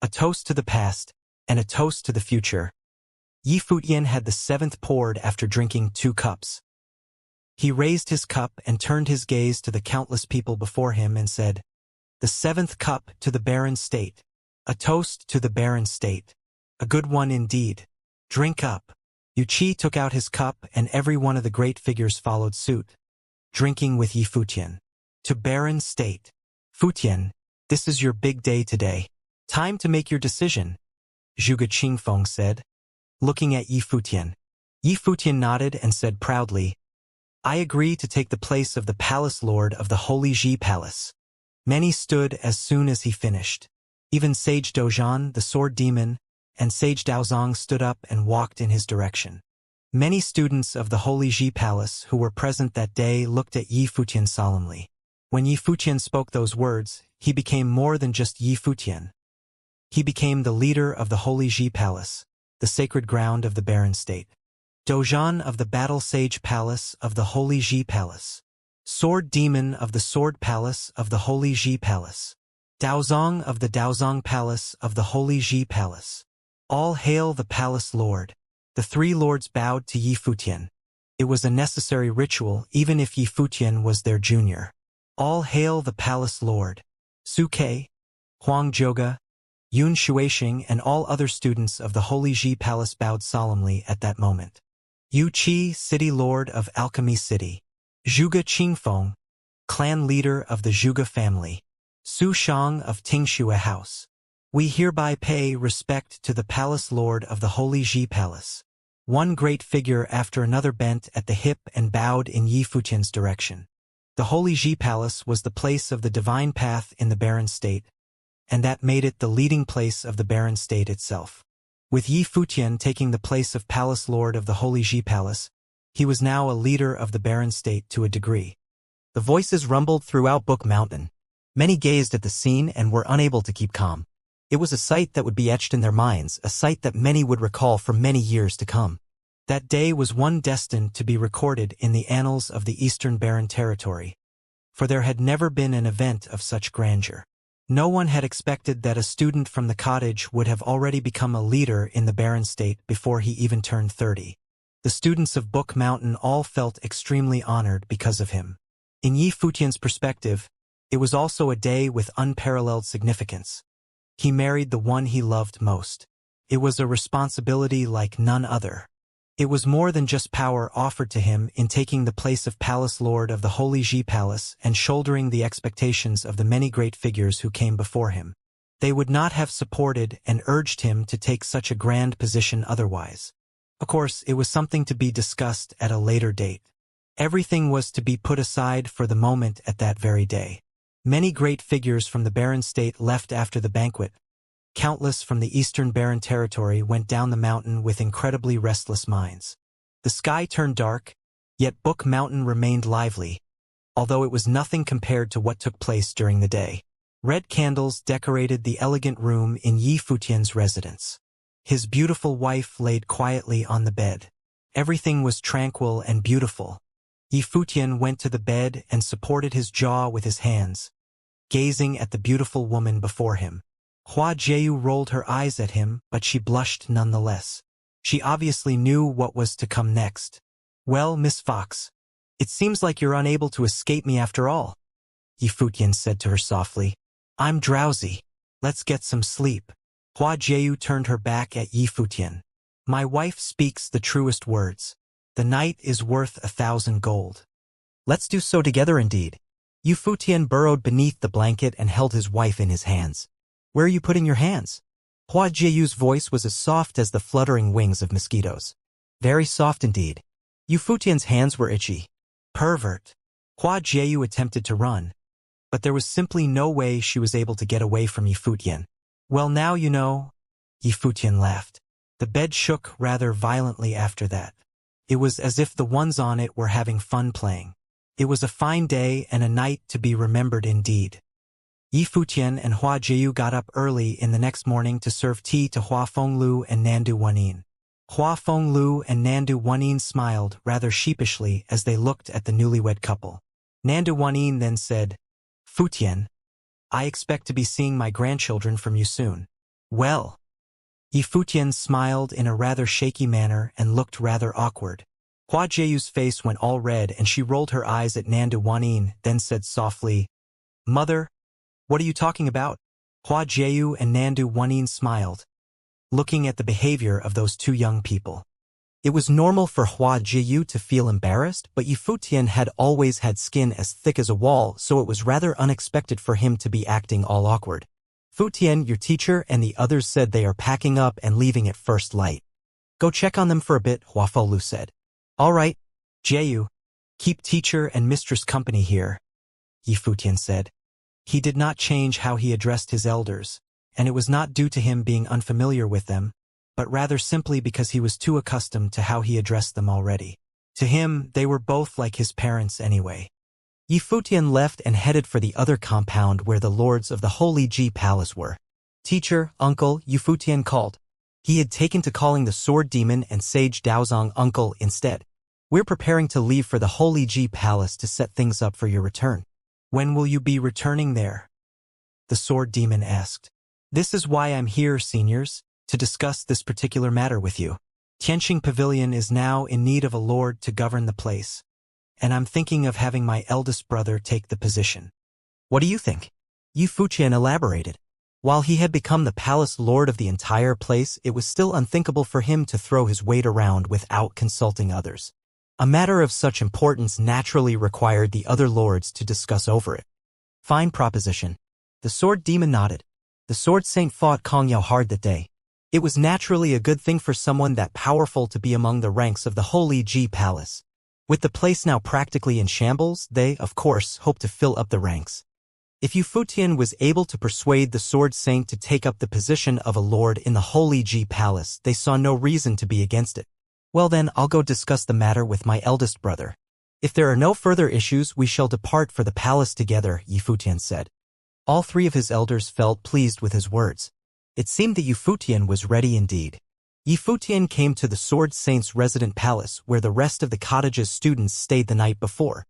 A toast to the past, and a toast to the future. Yi Futian had the 7th poured after drinking 2 cups. He raised his cup and turned his gaze to the countless people before him and said, the 7th cup to the barren state. A toast to the barren state. A good one indeed. Drink up. Yu Qi took out his cup and every one of the great figures followed suit, drinking with Yi Futian. To barren state. Futian, this is your big day today. Time to make your decision, Zhuge Qingfeng said, looking at Yi Futian. Yi Futian nodded and said proudly, I agree to take the place of the palace lord of the Holy Ji Palace. Many stood as soon as he finished. Even Sage Dozhan, the sword demon, and Sage Daozong stood up and walked in his direction. Many students of the Holy Ji Palace who were present that day looked at Yi Futian solemnly. When Yi Futian spoke those words, he became more than just Yi Futian. He became the leader of the Holy Ji Palace, the sacred ground of the barren state. Dozhan of the Battle Sage Palace of the Holy Ji Palace. Sword Demon of the Sword Palace of the Holy Ji Palace. Daozong of the Daozong Palace of the Holy Ji Palace. All hail the Palace Lord. The three lords bowed to Yi Futian. It was a necessary ritual even if Yi Futian was their junior. All hail the Palace Lord. Su Ke, Huang Zhouge, Yun Shuixing and all other students of the Holy Ji Palace bowed solemnly at that moment. Yu Qi, City Lord of Alchemy City. Zhuge Qingfeng, clan leader of the Zhuge family. Su Shang of Tingxue House. We hereby pay respect to the Palace Lord of the Holy Ji Palace. One great figure after another bent at the hip and bowed in Yi Futian's direction. The Holy Ji Palace was the place of the divine path in the barren state, and that made it the leading place of the barren state itself. With Yi Futian taking the place of Palace Lord of the Holy Ji Palace, he was now a leader of the barren state to a degree. The voices rumbled throughout Book Mountain. Many gazed at the scene and were unable to keep calm. It was a sight that would be etched in their minds, a sight that many would recall for many years to come. That day was one destined to be recorded in the annals of the Eastern Barren Territory, for there had never been an event of such grandeur. No one had expected that a student from the cottage would have already become a leader in the barren state before he even turned 30. The students of Book Mountain all felt extremely honored because of him. In Yi Futian's perspective, it was also a day with unparalleled significance. He married the one he loved most. It was a responsibility like none other. It was more than just power offered to him in taking the place of Palace Lord of the Holy Ji Palace and shouldering the expectations of the many great figures who came before him. They would not have supported and urged him to take such a grand position otherwise. Of course, it was something to be discussed at a later date. Everything was to be put aside for the moment at that very day. Many great figures from the barren state left after the banquet. Countless from the Eastern Barren Territory went down the mountain with incredibly restless minds. The sky turned dark, yet Book Mountain remained lively, although it was nothing compared to what took place during the day. Red candles decorated the elegant room in Yi Futian's residence. His beautiful wife laid quietly on the bed. Everything was tranquil and beautiful. Yi Futian went to the bed and supported his jaw with his hands, gazing at the beautiful woman before him. Hua Jiu rolled her eyes at him, but she blushed nonetheless. She obviously knew what was to come next. Well, Miss Fox, it seems like you're unable to escape me after all, Yi Futian said to her softly. I'm drowsy. Let's get some sleep. Hua Jiu turned her back at Yi Futian. My wife speaks the truest words. The night is worth 1,000 gold. Let's do so together indeed. Yi Futian burrowed beneath the blanket and held his wife in his hands. Where are you putting your hands? Hua Jiu's voice was as soft as the fluttering wings of mosquitoes. Very soft indeed. Yi Futian's hands were itchy. Pervert. Hua Jiu attempted to run, but there was simply no way she was able to get away from Yi Futian. Well, now you know, Yi Futian laughed. The bed shook rather violently after that. It was as if the ones on it were having fun playing. It was a fine day and a night to be remembered indeed. Yi Futian and Hua Jiu got up early in the next morning to serve tea to Hua Fenglu and Nandu Wanin. Hua Fenglu and Nandu Wanin smiled rather sheepishly as they looked at the newlywed couple. Nandu Wanin then said, Futian, I expect to be seeing my grandchildren from you soon. Well. Yi Futian smiled in a rather shaky manner and looked rather awkward. Hua Jiu's face went all red and she rolled her eyes at Nandu Wanin, then said softly, Mother, what are you talking about? Hua Jiu and Nandu Wanin smiled, looking at the behavior of those two young people. It was normal for Hua Jiu to feel embarrassed, but Yi Futian had always had skin as thick as a wall, so it was rather unexpected for him to be acting all awkward. Futian, your teacher and the others said they are packing up and leaving at first light. Go check on them for a bit, Hua Fenglu said. All right, Jiu, keep teacher and mistress company here, Yi Futian said. He did not change how he addressed his elders, and it was not due to him being unfamiliar with them, but rather simply because he was too accustomed to how he addressed them already. To him, they were both like his parents anyway. Yi Futian left and headed for the other compound where the lords of the Holy Ji Palace were. Teacher, uncle, Yufutian called. He had taken to calling the sword demon and sage Daozong uncle instead. We're preparing to leave for the Holy Ji Palace to set things up for your return. When will you be returning there? The sword demon asked. This is why I'm here, seniors, to discuss this particular matter with you. Tianqing Pavilion is now in need of a lord to govern the place, and I'm thinking of having my eldest brother take the position. What do you think? Yi Fuqian elaborated. While he had become the palace lord of the entire place, it was still unthinkable for him to throw his weight around without consulting others. A matter of such importance naturally required the other lords to discuss over it. Fine proposition. The sword demon nodded. The sword saint fought Kong Yao hard that day. It was naturally a good thing for someone that powerful to be among the ranks of the Holy Ji Palace. With the place now practically in shambles, they, of course, hoped to fill up the ranks. If Yu Futian was able to persuade the sword saint to take up the position of a lord in the Holy Ji Palace, they saw no reason to be against it. Well then, I'll go discuss the matter with my eldest brother. If there are no further issues, we shall depart for the palace together, Yi Futian said. All three of his elders felt pleased with his words. It seemed that Yu Futian was ready indeed. Yi Futian came to the sword saint's resident palace where the rest of the cottage's students stayed the night before.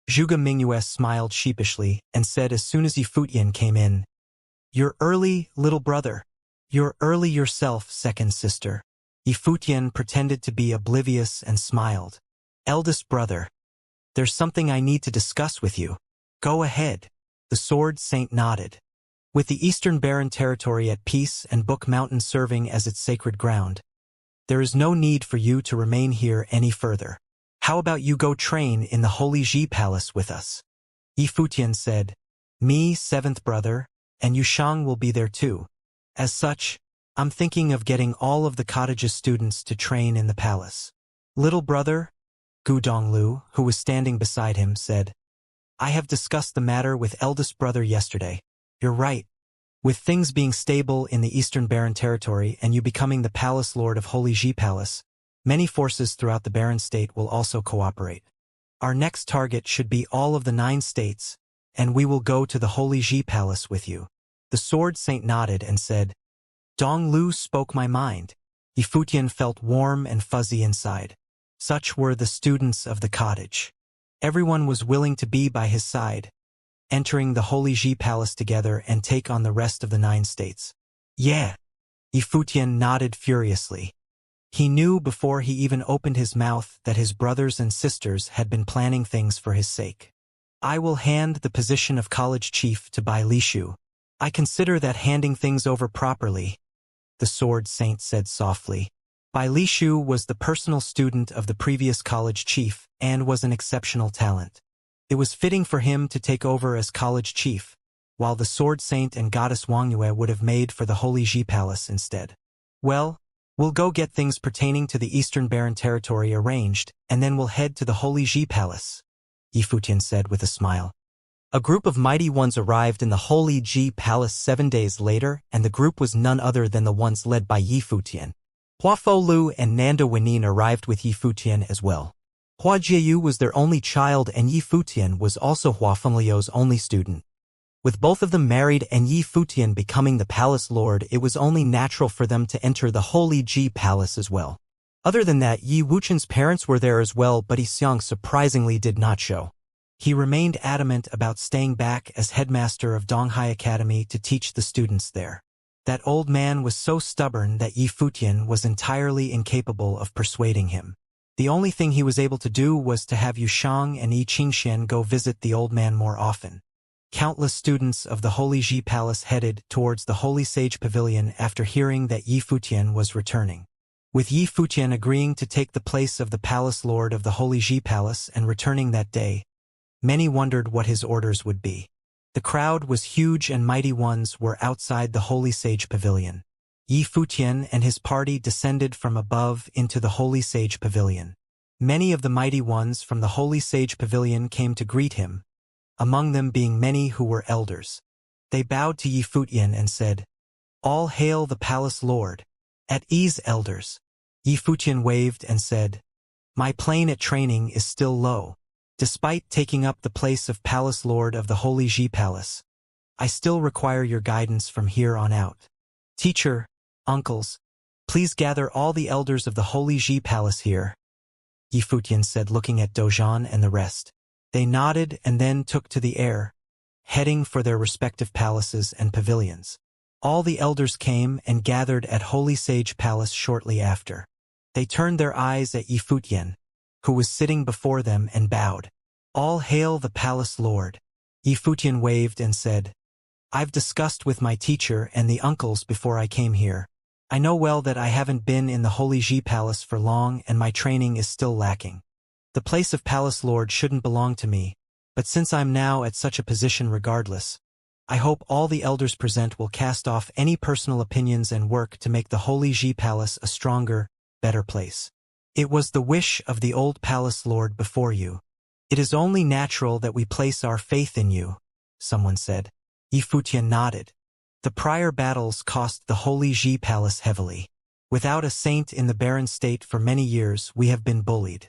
Zhuge Mingyue smiled sheepishly and said as soon as Yi Futian came in, "You're early, little brother. You're early yourself, second sister." Yi Futian pretended to be oblivious and smiled. "Eldest brother, there's something I need to discuss with you." "Go ahead." The sword saint nodded. With the Eastern Barren territory at peace and Book Mountain serving as its sacred ground, there is no need for you to remain here any further. How about you go train in the Holy Ji Palace with us? Yi Futian said. Me, seventh brother, and Yushang will be there too. As such, I'm thinking of getting all of the cottage's students to train in the palace. Little brother, Gu Donglu, who was standing beside him, said, I have discussed the matter with eldest brother yesterday. You're right. With things being stable in the Eastern Barren territory and you becoming the palace lord of Holy Ji Palace, many forces throughout the Barren state will also cooperate. Our next target should be all of the 9 states, and we will go to the Holy Ji Palace with you. The sword saint nodded and said, Dong Lu spoke my mind. Yi Futian felt warm and fuzzy inside. Such were the students of the cottage. Everyone was willing to be by his side, entering the Holy Ji Palace together and take on the rest of the 9 states. Yeah. Yi Futian nodded furiously. He knew before he even opened his mouth that his brothers and sisters had been planning things for his sake. I will hand the position of college chief to Bai Lishu. I consider that handing things over properly, the sword saint said softly. Bai Lishu was the personal student of the previous college chief and was an exceptional talent. It was fitting for him to take over as college chief, while the sword saint and goddess Wangyue would have made for the Holy Ji Palace instead. Well, we'll go get things pertaining to the Eastern Barren territory arranged, and then we'll head to the Holy Ji Palace, Yi Futian said with a smile. A group of mighty ones arrived in the Holy Ji Palace 7 days later, and the group was none other than the ones led by Yi Futian. Hua Folu and Nanda Wenin arrived with Yi Futian as well. Hua Jieyu was their only child and Yi Futian was also Hua Fengliu's only student. With both of them married and Yi Futian becoming the palace lord, it was only natural for them to enter the Holy Ji Palace as well. Other than that, Yi Wuchen's parents were there as well, but Yi Xiang surprisingly did not show. He remained adamant about staying back as headmaster of Donghai Academy to teach the students there. That old man was so stubborn that Yi Futian was entirely incapable of persuading him. The only thing he was able to do was to have Yushang and Yi Qingxian go visit the old man more often. Countless students of the Holy Ji Palace headed towards the Holy Sage Pavilion after hearing that Yi Futian was returning. With Yi Futian agreeing to take the place of the palace lord of the Holy Ji Palace and returning that day, many wondered what his orders would be. The crowd was huge and mighty ones were outside the Holy Sage Pavilion. Yi Futian and his party descended from above into the Holy Sage Pavilion. Many of the mighty ones from the Holy Sage Pavilion came to greet him, among them being many who were elders. They bowed to Yi Futian and said, All hail the palace lord. At ease, elders. Yi Futian waved and said, My plane at training is still low. Despite taking up the place of palace lord of the Holy Ji Palace, I still require your guidance from here on out. Teacher, uncles, please gather all the elders of the Holy Ji Palace here, Yifutian said, looking at Dozhan and the rest. They nodded and then took to the air, heading for their respective palaces and pavilions. All the elders came and gathered at Holy Sage Palace shortly after. They turned their eyes at Yifutian, who was sitting before them, and bowed. All hail the palace lord. Yifutian waved and said, I've discussed with my teacher and the uncles before I came here. I know well that I haven't been in the Holy Ji Palace for long and my training is still lacking. The place of Palace Lord shouldn't belong to me, but since I'm now at such a position regardless, I hope all the elders present will cast off any personal opinions and work to make the Holy Ji Palace a stronger, better place. It was the wish of the old Palace Lord before you. It is only natural that we place our faith in you, someone said. Yifutian nodded. The prior battles cost the Holy Ji Palace heavily. Without a saint in the barren state for many years, we have been bullied.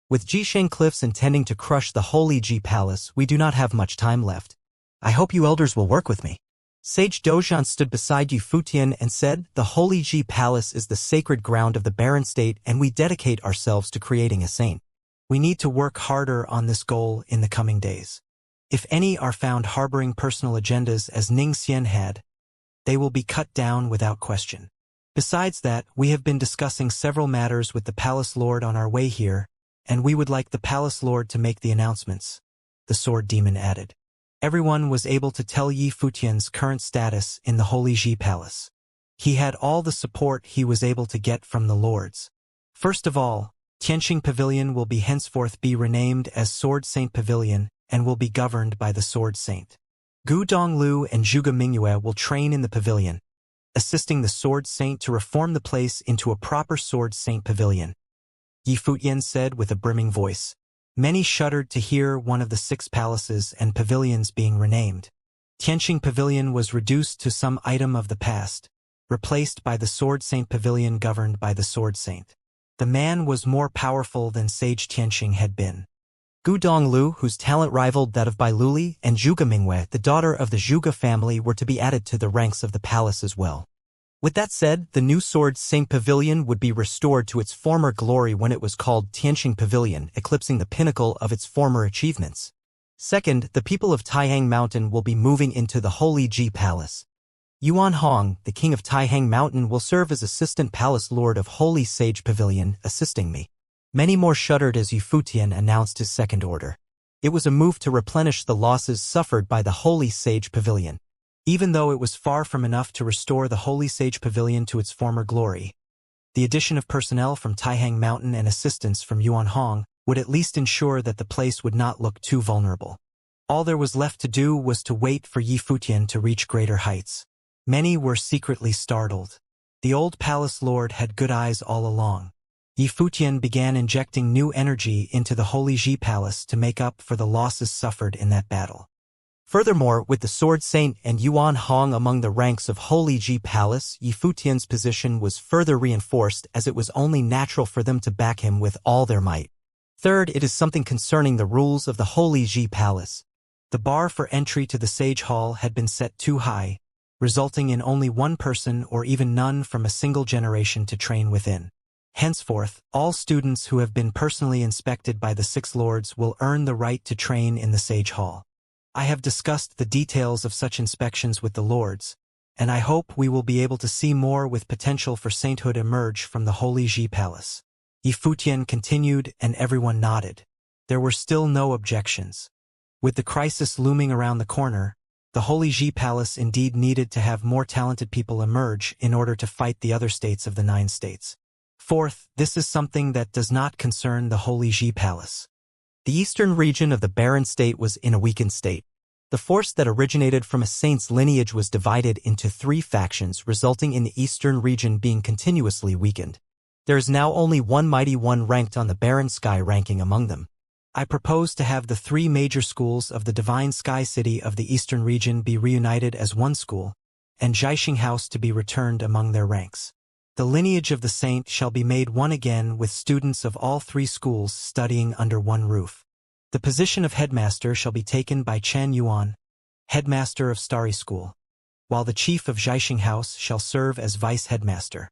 With Jisheng Cliffs intending to crush the Holy Ji Palace, we do not have much time left. I hope you elders will work with me. Sage Dozhan stood beside Yifutian and said, The Holy Ji Palace is the sacred ground of the barren state and we dedicate ourselves to creating a saint. We need to work harder on this goal in the coming days. If any are found harboring personal agendas as Ning Xian had, they will be cut down without question. Besides that, we have been discussing several matters with the Palace Lord on our way here, and we would like the Palace Lord to make the announcements, the Sword Demon added. Everyone was able to tell Yifutian's current status in the Holy Ji Palace. He had all the support he was able to get from the lords. First of all, Tianqing Pavilion will be henceforth be renamed as Sword Saint Pavilion and will be governed by the Sword Saint. Gu Donglu and Zhuge Mingyue will train in the pavilion, assisting the Sword Saint to reform the place into a proper Sword Saint Pavilion, Yifutian said with a brimming voice. Many shuddered to hear one of the 6 palaces and pavilions being renamed. Tianqing Pavilion was reduced to some item of the past, replaced by the Sword Saint Pavilion governed by the Sword Saint. The man was more powerful than Sage Tianqing had been. Gu Donglu, whose talent rivaled that of Bai Luli, and Zhuge Mingyue, the daughter of the Zhuge family, were to be added to the ranks of the palace as well. With that said, the new Sword Saint Pavilion would be restored to its former glory when it was called Tianqing Pavilion, eclipsing the pinnacle of its former achievements. Second, the people of Taihang Mountain will be moving into the Holy Ji Palace. Yuan Hong, the king of Taihang Mountain, will serve as assistant palace lord of Holy Sage Pavilion, assisting me. Many more shuddered as Yifutian announced his second order. It was a move to replenish the losses suffered by the Holy Sage Pavilion. Even though it was far from enough to restore the Holy Sage Pavilion to its former glory, the addition of personnel from Taihang Mountain and assistance from Yuan Hong would at least ensure that the place would not look too vulnerable. All there was left to do was to wait for Yifutian to reach greater heights. Many were secretly startled. The old palace lord had good eyes all along. Yifutian began injecting new energy into the Holy Ji Palace to make up for the losses suffered in that battle. Furthermore, with the Sword Saint and Yuan Hong among the ranks of Holy Ji Palace, Yifutian's position was further reinforced as it was only natural for them to back him with all their might. Third, it is something concerning the rules of the Holy Ji Palace. The bar for entry to the Sage Hall had been set too high, resulting in only one person or even none from a single generation to train within. Henceforth, all students who have been personally inspected by the 6 lords will earn the right to train in the Sage Hall. I have discussed the details of such inspections with the lords, and I hope we will be able to see more with potential for sainthood emerge from the Holy Ji Palace. Yifutian continued, and everyone nodded. There were still no objections. With the crisis looming around the corner, the Holy Ji Palace indeed needed to have more talented people emerge in order to fight the other states of the 9 states. Fourth, this is something that does not concern the Holy Ji Palace. The eastern region of the barren state was in a weakened state. The force that originated from a saint's lineage was divided into 3 factions, resulting in the eastern region being continuously weakened. There is now only one mighty one ranked on the barren sky ranking among them. I propose to have the 3 major schools of the divine sky city of the eastern region be reunited as one school, and Jiaxing House to be returned among their ranks. The lineage of the saint shall be made one again with students of all 3 schools studying under one roof. The position of headmaster shall be taken by Chen Yuan, headmaster of Starry School. while the chief of Xianxia House shall serve as vice-headmaster.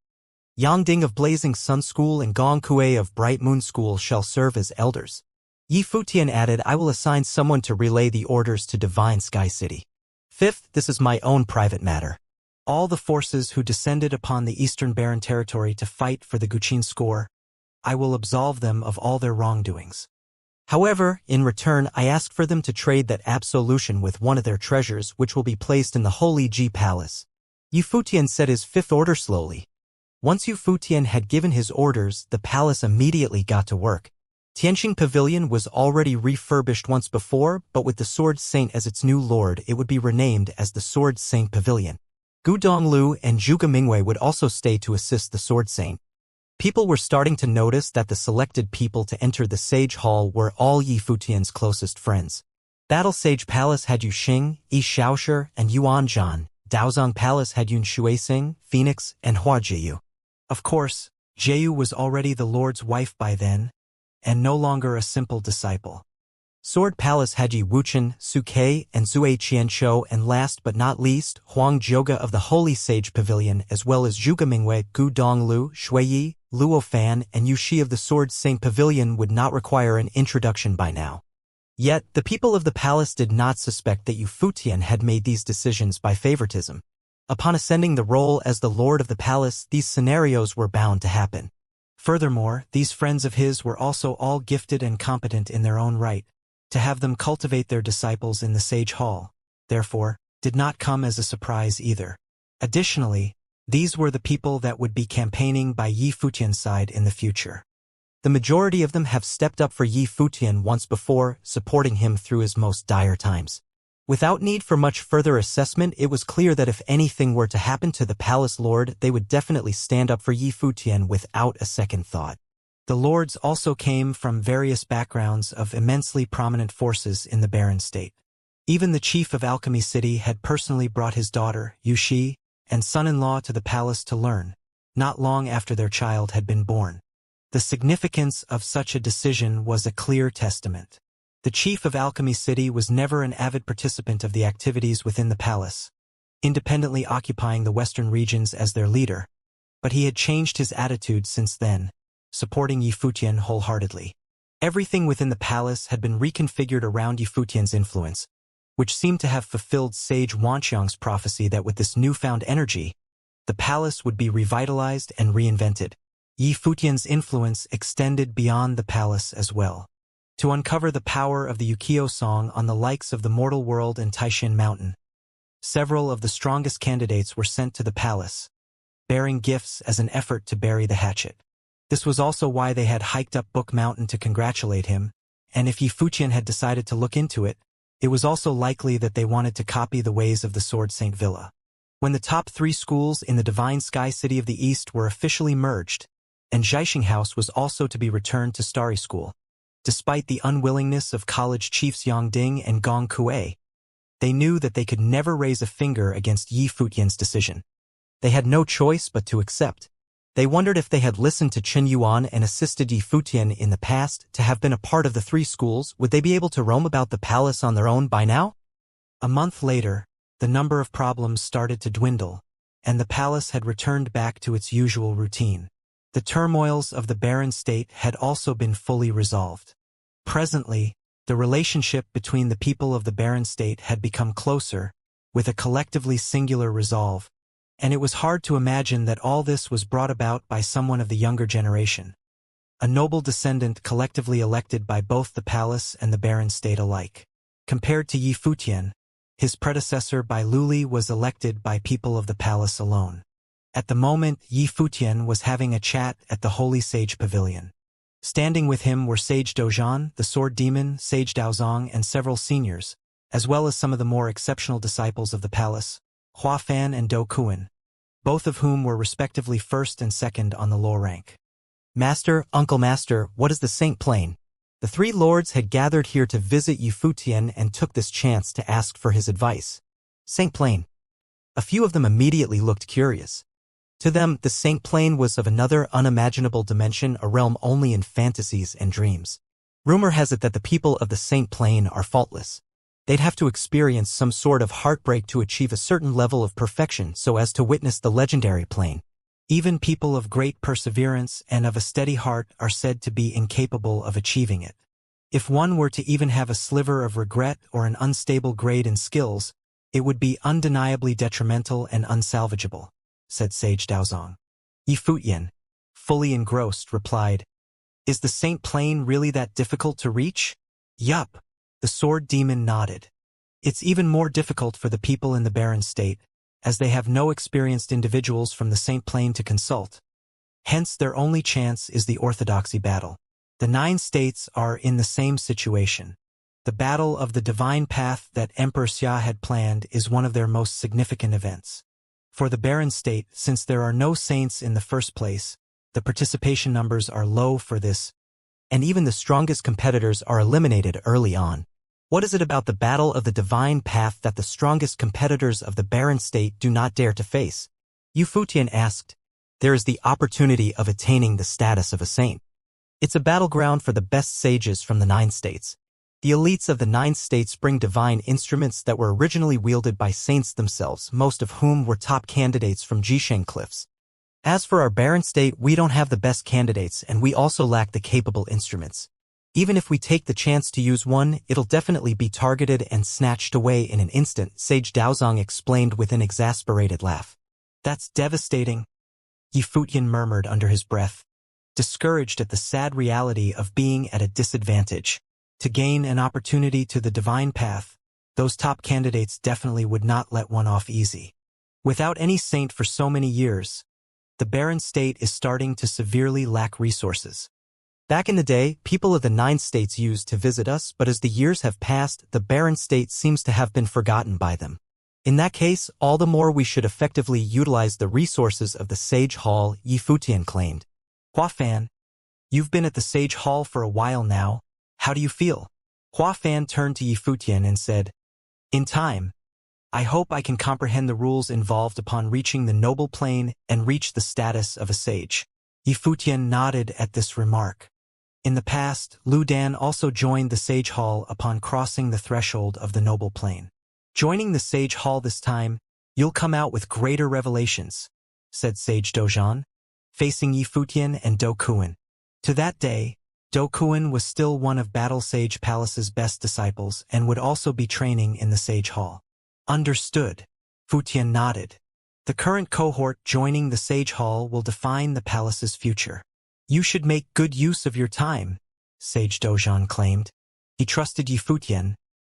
Yang Ding of Blazing Sun School and Gong Kue of Bright Moon School shall serve as elders. Yi Futian added, I will assign someone to relay the orders to Divine Sky City. Fifth, this is my own private matter. All the forces who descended upon the Eastern Barren Territory to fight for the Guqin score, I will absolve them of all their wrongdoings. However, in return, I ask for them to trade that absolution with one of their treasures, which will be placed in the Holy Ji Palace. Yi Futian said his fifth order slowly. Once Yi Futian had given his orders, the palace immediately got to work. Tianqing Pavilion was already refurbished once before, but with the Sword Saint as its new lord, it would be renamed as the Sword Saint Pavilion. Gu Donglu and Zhuge Mingwei would also stay to assist the Sword Saint. People were starting to notice that the selected people to enter the Sage Hall were all Yi Futian's closest friends. Battle Sage Palace had Yu Xing, Yi Xiaoshi, and Yuan Zhan. Daozong Palace had Yun Shuixing, Phoenix, and Hua Jiyu. Of course, Jiyu was already the Lord's wife by then, and no longer a simple disciple. Sword Palace had Yi Wuchen, Su Kei, and Zui Qianshou, and last but not least, Huang Jioga of the Holy Sage Pavilion, as well as Zhuge Mingwei, Gu Donglu, Shuiyi, Luo Fan, and Yu Shi of the Sword Saint Pavilion would not require an introduction by now. Yet, the people of the palace did not suspect that Yi Futian had made these decisions by favoritism. Upon ascending the role as the lord of the palace, these scenarios were bound to happen. Furthermore, these friends of his were also all gifted and competent in their own right. To have them cultivate their disciples in the Sage Hall, therefore, did not come as a surprise either. Additionally, these were the people that would be campaigning by Yi Futian's side in the future. The majority of them have stepped up for Yi Futian once before, supporting him through his most dire times. Without need for much further assessment, it was clear that if anything were to happen to the palace lord, they would definitely stand up for Yi Futian without a second thought. The lords also came from various backgrounds of immensely prominent forces in the Barren State. Even the chief of Alchemy City had personally brought his daughter, Yu Shi, and son-in-law to the palace to learn, not long after their child had been born. The significance of such a decision was a clear testament. The chief of Alchemy City was never an avid participant of the activities within the palace, independently occupying the western regions as their leader, but he had changed his attitude since then, supporting Yi Futian wholeheartedly. Everything within the palace had been reconfigured around Yi Futian's influence, which seemed to have fulfilled Sage Wanxiang's prophecy that with this newfound energy, the palace would be revitalized and reinvented. Yi Futian's influence extended beyond the palace as well. To uncover the power of the Ukiyo song on the likes of the Mortal World and Taishin Mountain, several of the strongest candidates were sent to the palace, bearing gifts as an effort to bury the hatchet. This was also why they had hiked up Book Mountain to congratulate him, and if Yi Futian had decided to look into it, it was also likely that they wanted to copy the ways of the Sword Saint Villa. When the top 3 schools in the Divine Sky City of the East were officially merged, and Xianxia House was also to be returned to Starry School, despite the unwillingness of college chiefs Yang Ding and Gong Kue, they knew that they could never raise a finger against Yi Futian's decision. They had no choice but to accept. They wondered if they had listened to Chen Yuan and assisted Yi Futian in the past to have been a part of the 3 schools, would they be able to roam about the palace on their own by now? A month later, the number of problems started to dwindle, and the palace had returned back to its usual routine. The turmoils of the Barren State had also been fully resolved. Presently, the relationship between the people of the Barren State had become closer, with a collectively singular resolve, and it was hard to imagine that all this was brought about by someone of the younger generation, a noble descendant collectively elected by both the palace and the Barren State alike. Compared to Yi Futian, his predecessor Bai Luli was elected by people of the palace alone. At the moment, Yi Futian was having a chat at the Holy Sage Pavilion. Standing with him were Sage Dozhan, the Sword Demon, Sage Daozong, and several seniors, as well as some of the more exceptional disciples of the palace, Hua Fan and Do Kuan, both of whom were respectively first and second on the low rank. Master, Uncle Master, what is the Saint Plain? The 3 lords had gathered here to visit Yi Futian and took this chance to ask for his advice. Saint Plain. A few of them immediately looked curious. To them, the Saint Plain was of another unimaginable dimension, a realm only in fantasies and dreams. Rumor has it that the people of the Saint Plain are faultless. They'd have to experience some sort of heartbreak to achieve a certain level of perfection so as to witness the legendary plane. Even people of great perseverance and of a steady heart are said to be incapable of achieving it. If one were to even have a sliver of regret or an unstable grade in skills, it would be undeniably detrimental and unsalvageable, said Sage Daozong. Yi Futian, fully engrossed, replied, "Is the Saint Plane really that difficult to reach?" "Yup," the sword demon nodded. "It's even more difficult for the people in the barren state, as they have no experienced individuals from the Saint Plane to consult. Hence their only chance is the orthodoxy battle. The 9 states are in the same situation. The battle of the divine path that Emperor Xia had planned is one of their most significant events. For the barren state, since there are no saints in the first place, the participation numbers are low for this, and even the strongest competitors are eliminated early on. What is it about the battle of the divine path that the strongest competitors of the barren state do not dare to face?" Yu Futian asked. "There is the opportunity of attaining the status of a saint. It's a battleground for the best sages from the 9 states. The elites of the 9 states bring divine instruments that were originally wielded by saints themselves, most of whom were top candidates from Jisheng cliffs. As for our barren state, we don't have the best candidates and we also lack the capable instruments. Even if we take the chance to use one, it'll definitely be targeted and snatched away in an instant," Sage Daozong explained with an exasperated laugh. "That's devastating," Yi Futian murmured under his breath, discouraged at the sad reality of being at a disadvantage. To gain an opportunity to the divine path, those top candidates definitely would not let one off easy. Without any saint for so many years, the barren state is starting to severely lack resources. Back in the day, people of the 9 states used to visit us, but as the years have passed, the barren state seems to have been forgotten by them. In that case, all the more we should effectively utilize the resources of the Sage Hall, Yi Futian claimed. "Hua Fan, you've been at the Sage Hall for a while now. How do you feel?" Hua Fan turned to Yi Futian and said, "In time, I hope I can comprehend the rules involved upon reaching the noble plane and reach the status of a sage." Yi Futian nodded at this remark. In the past, Lu Dan also joined the Sage Hall upon crossing the threshold of the noble plane. "Joining the Sage Hall this time, you'll come out with greater revelations," said Sage Dozhan, facing Yi Futian and Do Kuan. To that day, Do Kuan was still one of Battle Sage Palace's best disciples and would also be training in the Sage Hall. "Understood," Futian nodded. "The current cohort joining the Sage Hall will define the palace's future. You should make good use of your time," Sage Dozhan claimed. He trusted Yi Futian,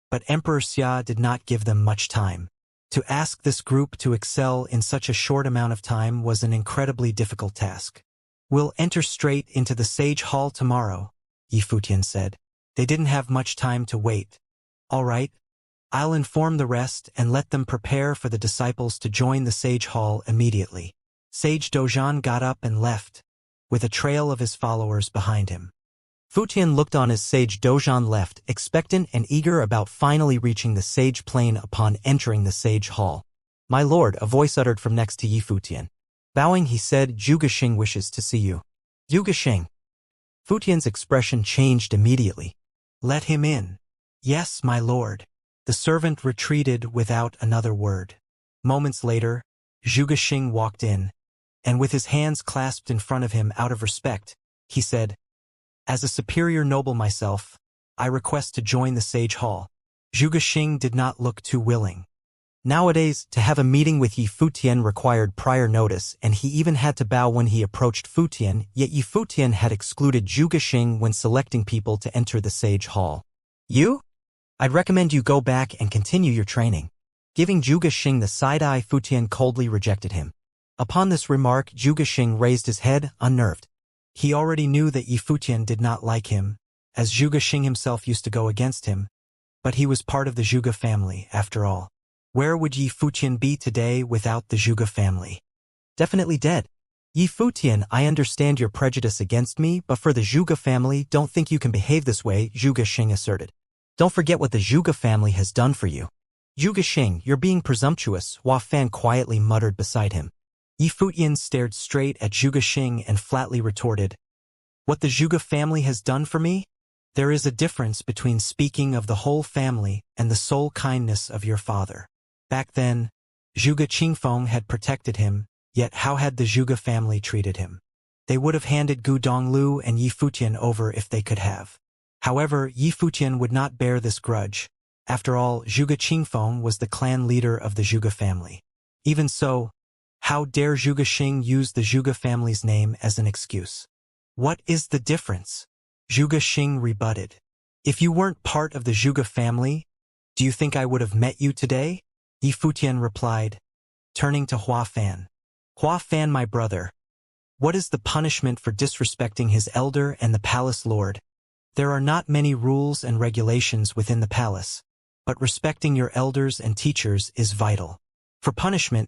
but Emperor Xia did not give them much time. To ask this group to excel in such a short amount of time was an incredibly difficult task. "We'll enter straight into the Sage Hall tomorrow," Yi Futian said. They didn't have much time to wait. "All right, I'll inform the rest and let them prepare for the disciples to join the Sage Hall immediately." Sage Dozhan got up and left, with a trail of his followers behind him. Futian looked on as Sage Dozhan left, expectant and eager about finally reaching the Sage Plane upon entering the Sage Hall. "My lord," a voice uttered from next to Yi Futian. Bowing, he said, "Zhuge Xing wishes to see you." "Zhuge Xing." Futian's expression changed immediately. "Let him in." "Yes, my lord." The servant retreated without another word. Moments later, Zhuge Xing walked in, and with his hands clasped in front of him out of respect, he said, "As a superior noble myself, I request to join the Sage Hall." Zhuge Xing did not look too willing. Nowadays, to have a meeting with Yi Futian required prior notice, and he even had to bow when he approached Futian, yet Yi Futian had excluded Zhuge Xing when selecting people to enter the Sage Hall. "You? I'd recommend you go back and continue your training." Giving Zhuge Xing the side-eye, Futian coldly rejected him. Upon this remark, Zhuge Xing raised his head, unnerved. He already knew that Yi Futian did not like him, as Zhuge Xing himself used to go against him, but he was part of the Zhuge family, after all. Where would Yi Futian be today without the Zhuge family? Definitely dead. "Yi Futian, I understand your prejudice against me, but for the Zhuge family, don't think you can behave this way," Zhuge Xing asserted. "Don't forget what the Zhuge family has done for you." "Zhuge Xing, you're being presumptuous," Hua Fan quietly muttered beside him. Yi Futian stared straight at Zhuge Xing and flatly retorted, "What the Zhuge family has done for me? There is a difference between speaking of the whole family and the sole kindness of your father. Back then, Zhuge Qingfeng had protected him, yet how had the Zhuge family treated him? They would have handed Gu Donglu and Yi Futian over if they could have. However, Yi Futian would not bear this grudge. After all, Zhuge Qingfeng was the clan leader of the Zhuge family. Even so, how dare Zhuge Xing use the Zhuge family's name as an excuse? What is the difference? Zhuge Xing rebutted. If you weren't part of the Zhuge family, do you think I would have met you today? Yi Futian replied, turning to Hua Fan. Hua Fan, my brother, what is the punishment for disrespecting his elder and the palace lord? There are not many rules and regulations within the palace, but respecting your elders and teachers is vital. For punishment,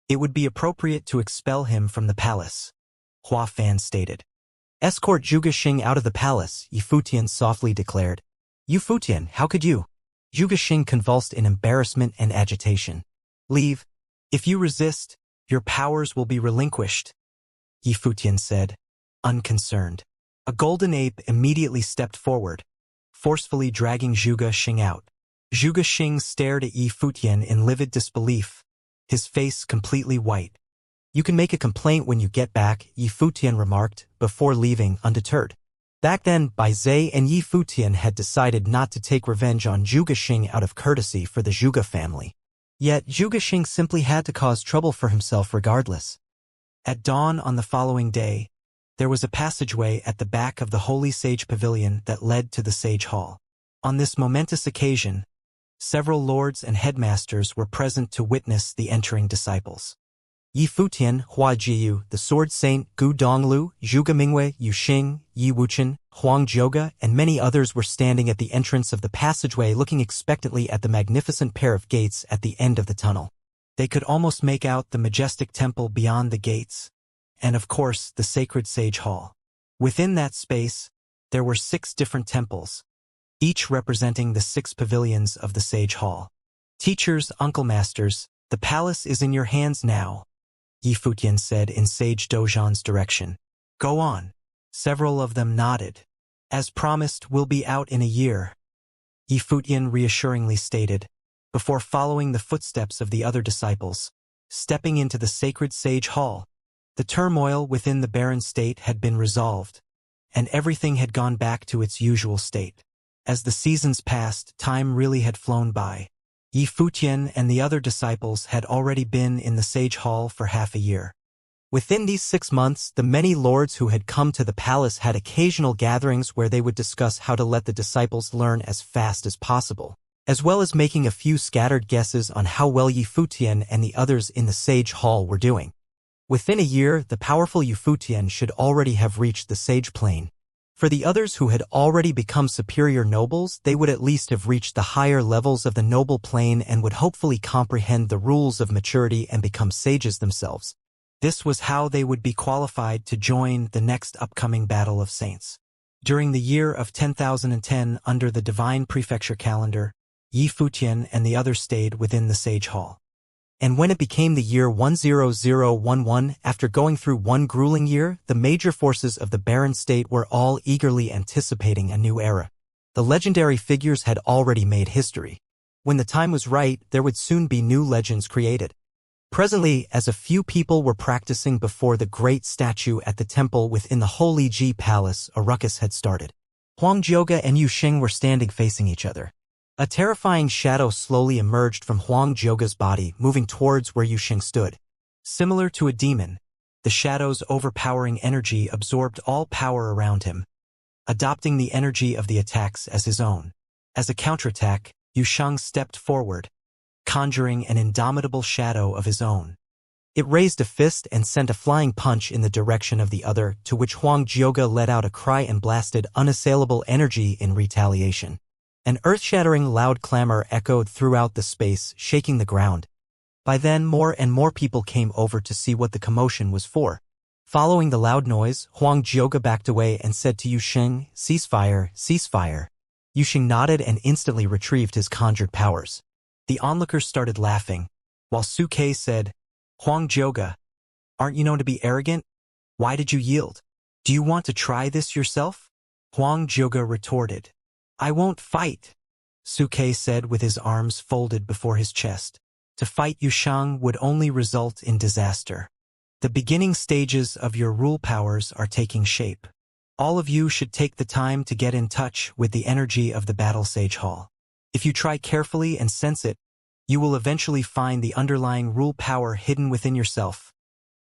it would be appropriate to expel him from the palace, Hua Fan stated. Escort Zhuge Xing out of the palace, Yi Futian softly declared. Yi Futian, how could you? Zhuge Xing convulsed in embarrassment and agitation. Leave. If you resist, your powers will be relinquished, Yi Futian said, unconcerned. A golden ape immediately stepped forward, forcefully dragging Zhuge Xing out. Zhuge Xing stared at Yi Futian in livid disbelief, his face completely white. You can make a complaint when you get back, Yi Futian remarked, before leaving undeterred. Back then, Bai Zhe and Yi Futian had decided not to take revenge on Zhuge Xing out of courtesy for the Zhuge family. Yet Zhuge Xing simply had to cause trouble for himself regardless. At dawn on the following day, there was a passageway at the back of the Holy Sage Pavilion that led to the Sage Hall. On this momentous occasion, several lords and headmasters were present to witness the entering disciples. Yi Futian, Hua Jiyu, the Sword Saint, Gu Donglu, Zhuge Mingwei, Yu Xing, Yi Wuchen, Huang Zhoge, and many others were standing at the entrance of the passageway looking expectantly at the magnificent pair of gates at the end of the tunnel. They could almost make out the majestic temple beyond the gates, and of course the sacred Sage Hall. Within that space, there were 6 different temples, each representing the 6 pavilions of the Sage Hall. Teachers, uncle masters, the palace is in your hands now, Yi Futian said in Sage Dozhan's direction. Go on. Several of them nodded. As promised, we'll be out in a year, Yi Futian reassuringly stated, before following the footsteps of the other disciples, stepping into the sacred Sage Hall. The turmoil within the barren state had been resolved, and everything had gone back to its usual state. As the seasons passed, time really had flown by. Yi Futian and the other disciples had already been in the Sage Hall for half a year. Within these 6 months, the many lords who had come to the palace had occasional gatherings where they would discuss how to let the disciples learn as fast as possible, as well as making a few scattered guesses on how well Yi Futian and the others in the Sage Hall were doing. Within a year, the powerful Yi Futian should already have reached the Sage Plane. For the others who had already become superior nobles, they would at least have reached the higher levels of the noble plane and would hopefully comprehend the rules of maturity and become sages themselves. This was how they would be qualified to join the next upcoming Battle of Saints. During the year of 10,010 under the Divine Prefecture calendar, Yi Futian and the others stayed within the Sage Hall. And when it became the year 10011, after going through one grueling year, the major forces of the barren state were all eagerly anticipating a new era. The legendary figures had already made history. When the time was right, there would soon be new legends created. Presently, as a few people were practicing before the great statue at the temple within the Holy Ji Palace, a ruckus had started. Huang Zhoge and Yu Xing were standing facing each other. A terrifying shadow slowly emerged from Huang Zhoge's body, moving towards where Yu Xing stood. Similar to a demon, the shadow's overpowering energy absorbed all power around him, adopting the energy of the attacks as his own. As a counterattack, Yu Xing stepped forward, conjuring an indomitable shadow of his own. It raised a fist and sent a flying punch in the direction of the other, to which Huang Zhoge let out a cry and blasted unassailable energy in retaliation. An earth-shattering loud clamor echoed throughout the space, shaking the ground. By then, more and more people came over to see what the commotion was for. Following the loud noise, Huang Zhoge backed away and said to Yu Xing, "Ceasefire, ceasefire." Yu Xing nodded and instantly retrieved his conjured powers. The onlookers started laughing, while Su Kei said, "Huang Zhoge, aren't you known to be arrogant? Why did you yield? Do you want to try this yourself?" Huang Zhuge retorted. I won't fight, Suke said with his arms folded before his chest. To fight Yushang would only result in disaster. The beginning stages of your rule powers are taking shape. All of you should take the time to get in touch with the energy of the Battle Sage Hall. If you try carefully and sense it, you will eventually find the underlying rule power hidden within yourself,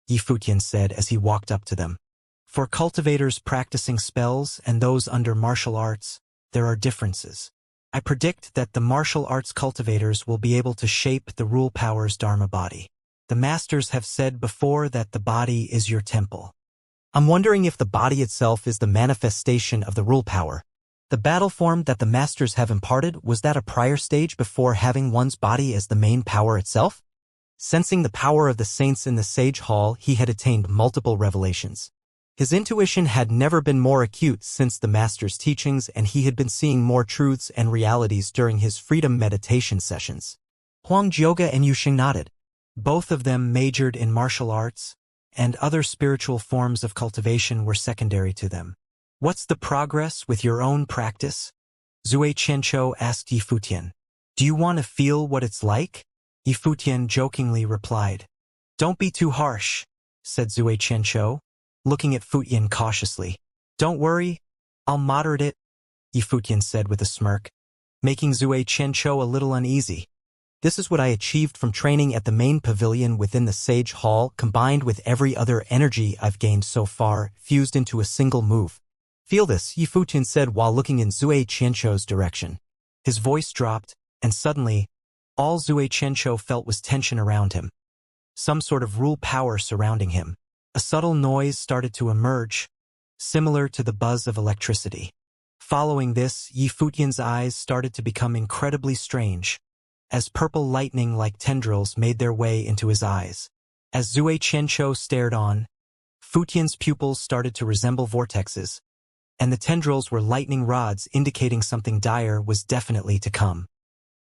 Yi Futian said as he walked up to them. For cultivators practicing spells and those under martial arts, there are differences. I predict that the martial arts cultivators will be able to shape the rule power's Dharma body. The masters have said before that the body is your temple. I'm wondering if the body itself is the manifestation of the rule power. The battle form that the masters have imparted, was that a prior stage before having one's body as the main power itself? Sensing the power of the saints in the Sage Hall, he had attained multiple revelations. His intuition had never been more acute since the master's teachings, and he had been seeing more truths and realities during his freedom meditation sessions. Huang Zhuge and Yusheng nodded. Both of them majored in martial arts, and other spiritual forms of cultivation were secondary to them. What's the progress with your own practice? Zui Qianqiu asked Yi Futian. Do you want to feel what it's like? Yi Futian jokingly replied. Don't be too harsh, said Zui Qianqiu, looking at Futian cautiously. Don't worry, I'll moderate it, Yi Futian said with a smirk, making Zui Qianqiu a little uneasy. This is what I achieved from training at the main pavilion within the Sage Hall, combined with every other energy I've gained so far, fused into a single move. Feel this, Yi Futian said while looking in Zui Qianqiu's direction. His voice dropped, and suddenly, all Zui Qianqiu felt was tension around him. Some sort of rule power surrounding him. A subtle noise started to emerge, similar to the buzz of electricity. Following this, Yi Futian's eyes started to become incredibly strange, as purple lightning-like tendrils made their way into his eyes. As Zui Qianqiu stared on, Futian's pupils started to resemble vortexes, and the tendrils were lightning rods indicating something dire was definitely to come.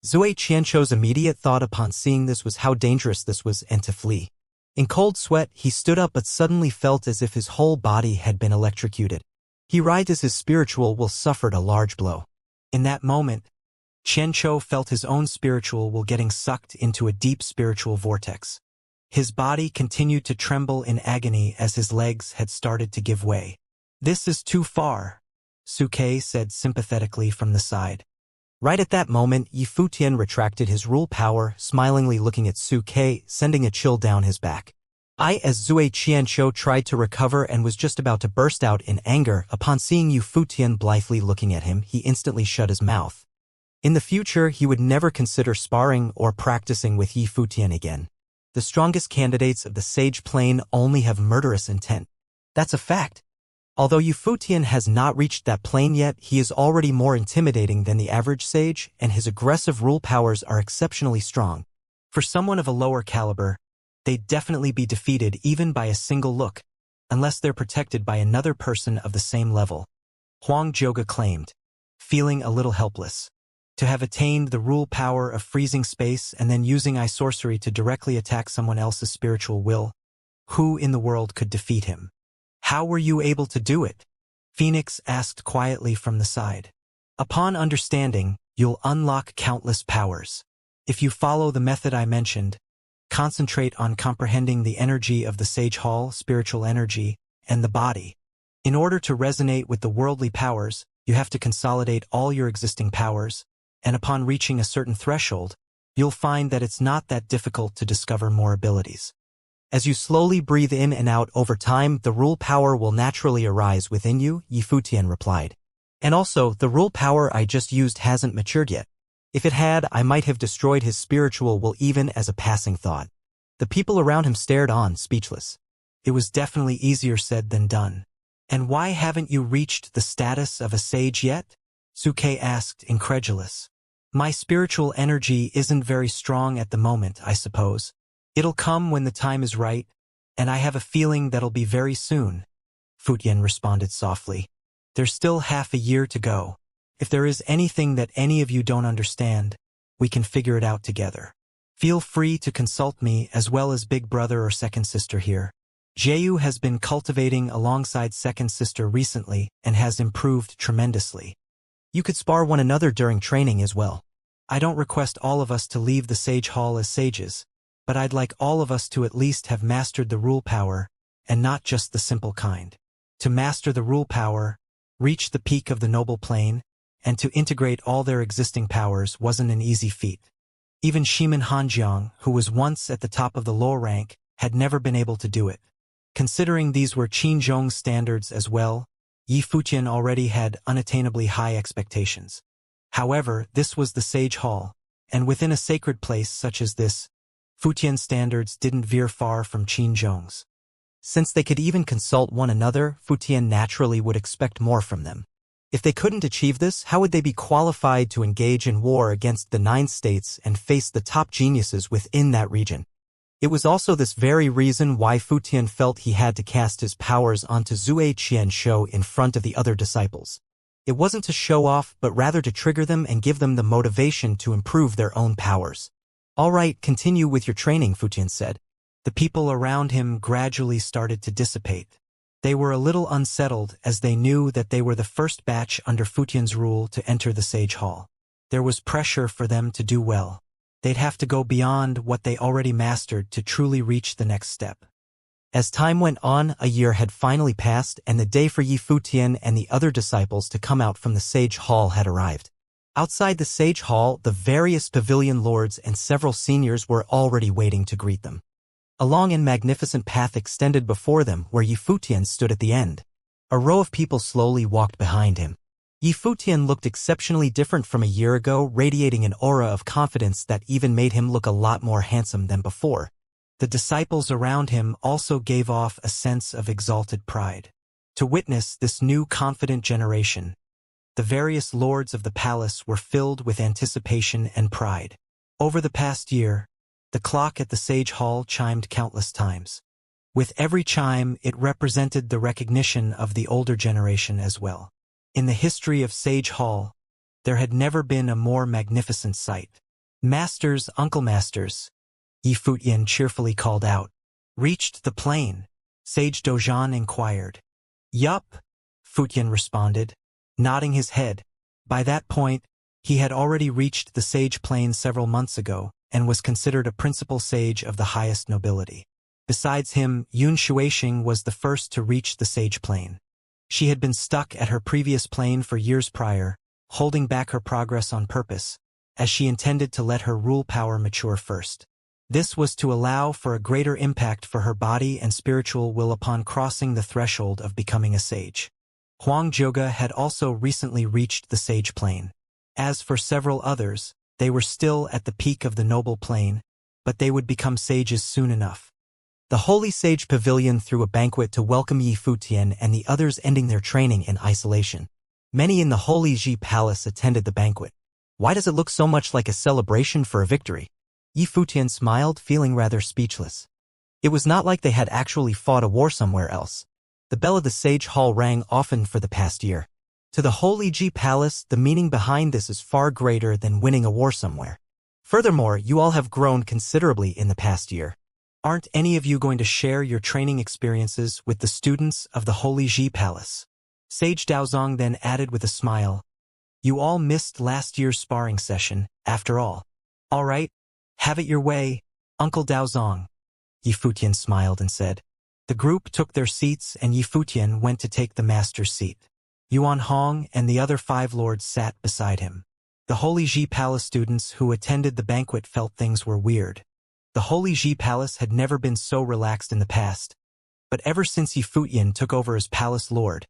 Zui Qianqiu's immediate thought upon seeing this was how dangerous this was and to flee. In cold sweat, he stood up but suddenly felt as if his whole body had been electrocuted. He writhed as his spiritual will suffered a large blow. In that moment, Qianqiu felt his own spiritual will getting sucked into a deep spiritual vortex. His body continued to tremble in agony as his legs had started to give way. This is too far, Suke said sympathetically from the side. Right at that moment, Yi Futian retracted his rule power, smilingly looking at Suke, sending a chill down his back. As Zui Qianqiu tried to recover and was just about to burst out in anger, upon seeing Yi Futian blithely looking at him, he instantly shut his mouth. In the future, he would never consider sparring or practicing with Yi Futian again. The strongest candidates of the Sage Plane only have murderous intent. That's a fact. Although Yi Futian has not reached that plane yet, he is already more intimidating than the average sage, and his aggressive rule powers are exceptionally strong. For someone of a lower caliber, they'd definitely be defeated even by a single look, unless they're protected by another person of the same level, Huang Zhuge claimed, feeling a little helpless. To have attained the rule power of freezing space and then using sorcery to directly attack someone else's spiritual will, who in the world could defeat him? How were you able to do it? Phoenix asked quietly from the side. Upon understanding, you'll unlock countless powers. If you follow the method I mentioned, concentrate on comprehending the energy of the Sage Hall, spiritual energy, and the body. In order to resonate with the worldly powers, you have to consolidate all your existing powers, and upon reaching a certain threshold, you'll find that it's not that difficult to discover more abilities. As you slowly breathe in and out over time, the rule power will naturally arise within you, Yi Futian replied. And also, the rule power I just used hasn't matured yet. If it had, I might have destroyed his spiritual will even as a passing thought. The people around him stared on, speechless. It was definitely easier said than done. And why haven't you reached the status of a sage yet? Suke asked, incredulous. My spiritual energy isn't very strong at the moment, I suppose. It'll come when the time is right, and I have a feeling that'll be very soon, Futian responded softly. There's still half a year to go. If there is anything that any of you don't understand, we can figure it out together. Feel free to consult me as well as big brother or second sister here. Jeyu has been cultivating alongside second sister recently and has improved tremendously. You could spar one another during training as well. I don't request all of us to leave the Sage Hall as sages, but I'd like all of us to at least have mastered the rule power, and not just the simple kind. To master the rule power, reach the peak of the noble plane, and to integrate all their existing powers wasn't an easy feat. Even Shimin Hanjiang, who was once at the top of the low rank, had never been able to do it. Considering these were Qin Zhong's standards as well, Yi Futian already had unattainably high expectations. However, this was the Sage Hall, and within a sacred place such as this, Futian's standards didn't veer far from Qin Zhong's. Since they could even consult one another, Futian naturally would expect more from them. If they couldn't achieve this, how would they be qualified to engage in war against the 9 states and face the top geniuses within that region? It was also this very reason why Futian felt he had to cast his powers onto Zue Qianshou in front of the other disciples. It wasn't to show off, but rather to trigger them and give them the motivation to improve their own powers. "All right, continue with your training," Futian said. The people around him gradually started to dissipate. They were a little unsettled as they knew that they were the first batch under Futian's rule to enter the Sage Hall. There was pressure for them to do well. They'd have to go beyond what they already mastered to truly reach the next step. As time went on, a year had finally passed, and the day for Yi Futian and the other disciples to come out from the Sage Hall had arrived. Outside the Sage Hall, the various pavilion lords and several seniors were already waiting to greet them. A long and magnificent path extended before them where Yi Futian stood at the end. A row of people slowly walked behind him. Yi Futian looked exceptionally different from a year ago, radiating an aura of confidence that even made him look a lot more handsome than before. The disciples around him also gave off a sense of exalted pride. To witness this new confident generation, the various lords of the palace were filled with anticipation and pride. Over the past year, the clock at the Sage Hall chimed countless times. With every chime, it represented the recognition of the older generation as well. In the history of Sage Hall, there had never been a more magnificent sight. "Masters, Uncle Masters," Yi Futian cheerfully called out. "Reached the plain?" Sage Dozhan inquired. "Yup," Futian responded, nodding his head. By that point, he had already reached the Sage Plain several months ago, and was considered a principal sage of the highest nobility. Besides him, Yun Shuixing was the first to reach the Sage Plane. She had been stuck at her previous plane for years prior, holding back her progress on purpose, as she intended to let her rule power mature first. This was to allow for a greater impact for her body and spiritual will upon crossing the threshold of becoming a sage. Huang Zhoge had also recently reached the Sage Plane. As for several others, they were still at the peak of the noble plane, but they would become sages soon enough. The Holy Sage Pavilion threw a banquet to welcome Yi Futian and the others ending their training in isolation. Many in the Holy Ji Palace attended the banquet. "Why does it look so much like a celebration for a victory?" Yi Futian smiled, feeling rather speechless. It was not like they had actually fought a war somewhere else. The bell of the Sage Hall rang often for the past year. To the Holy Ji Palace, the meaning behind this is far greater than winning a war somewhere. Furthermore, you all have grown considerably in the past year. Aren't any of you going to share your training experiences with the students of the Holy Ji Palace? Sage Daozong then added with a smile. "You all missed last year's sparring session, after all. All right, have it your way, Uncle Daozong." Yi Futian smiled and said. The group took their seats and Yi Futian went to take the master's seat. Yuan Hong and the other 5 lords sat beside him. The Holy Ji Palace students who attended the banquet felt things were weird. The Holy Ji Palace had never been so relaxed in the past, but ever since Yi Futian took over as Palace Lord,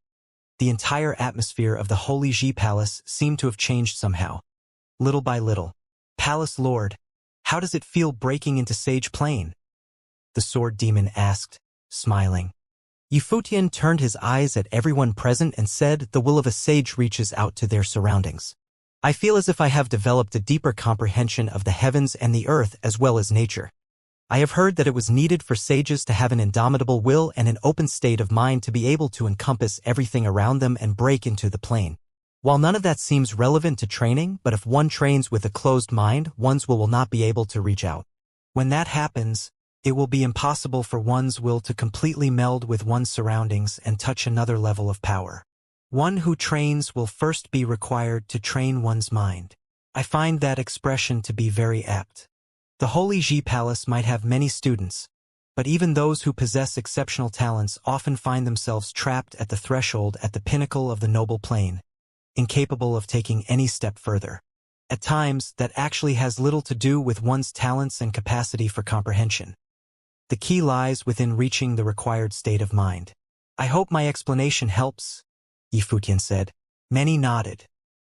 the entire atmosphere of the Holy Ji Palace seemed to have changed somehow. Little by little. "Palace Lord, how does it feel breaking into Sage Plain?" the sword demon asked, smiling. Yi Futian turned his eyes at everyone present and said, "The will of a sage reaches out to their surroundings. I feel as if I have developed a deeper comprehension of the heavens and the earth as well as nature. I have heard that it was needed for sages to have an indomitable will and an open state of mind to be able to encompass everything around them and break into the plane. While none of that seems relevant to training, but if one trains with a closed mind, one's will not be able to reach out. When that happens, it will be impossible for one's will to completely meld with one's surroundings and touch another level of power. One who trains will first be required to train one's mind. I find that expression to be very apt. The Holy Ji Palace might have many students, but even those who possess exceptional talents often find themselves trapped at the threshold at the pinnacle of the noble plane, incapable of taking any step further. At times, that actually has little to do with one's talents and capacity for comprehension. The key lies within reaching the required state of mind. I hope my explanation helps, Yifutian said. Many nodded.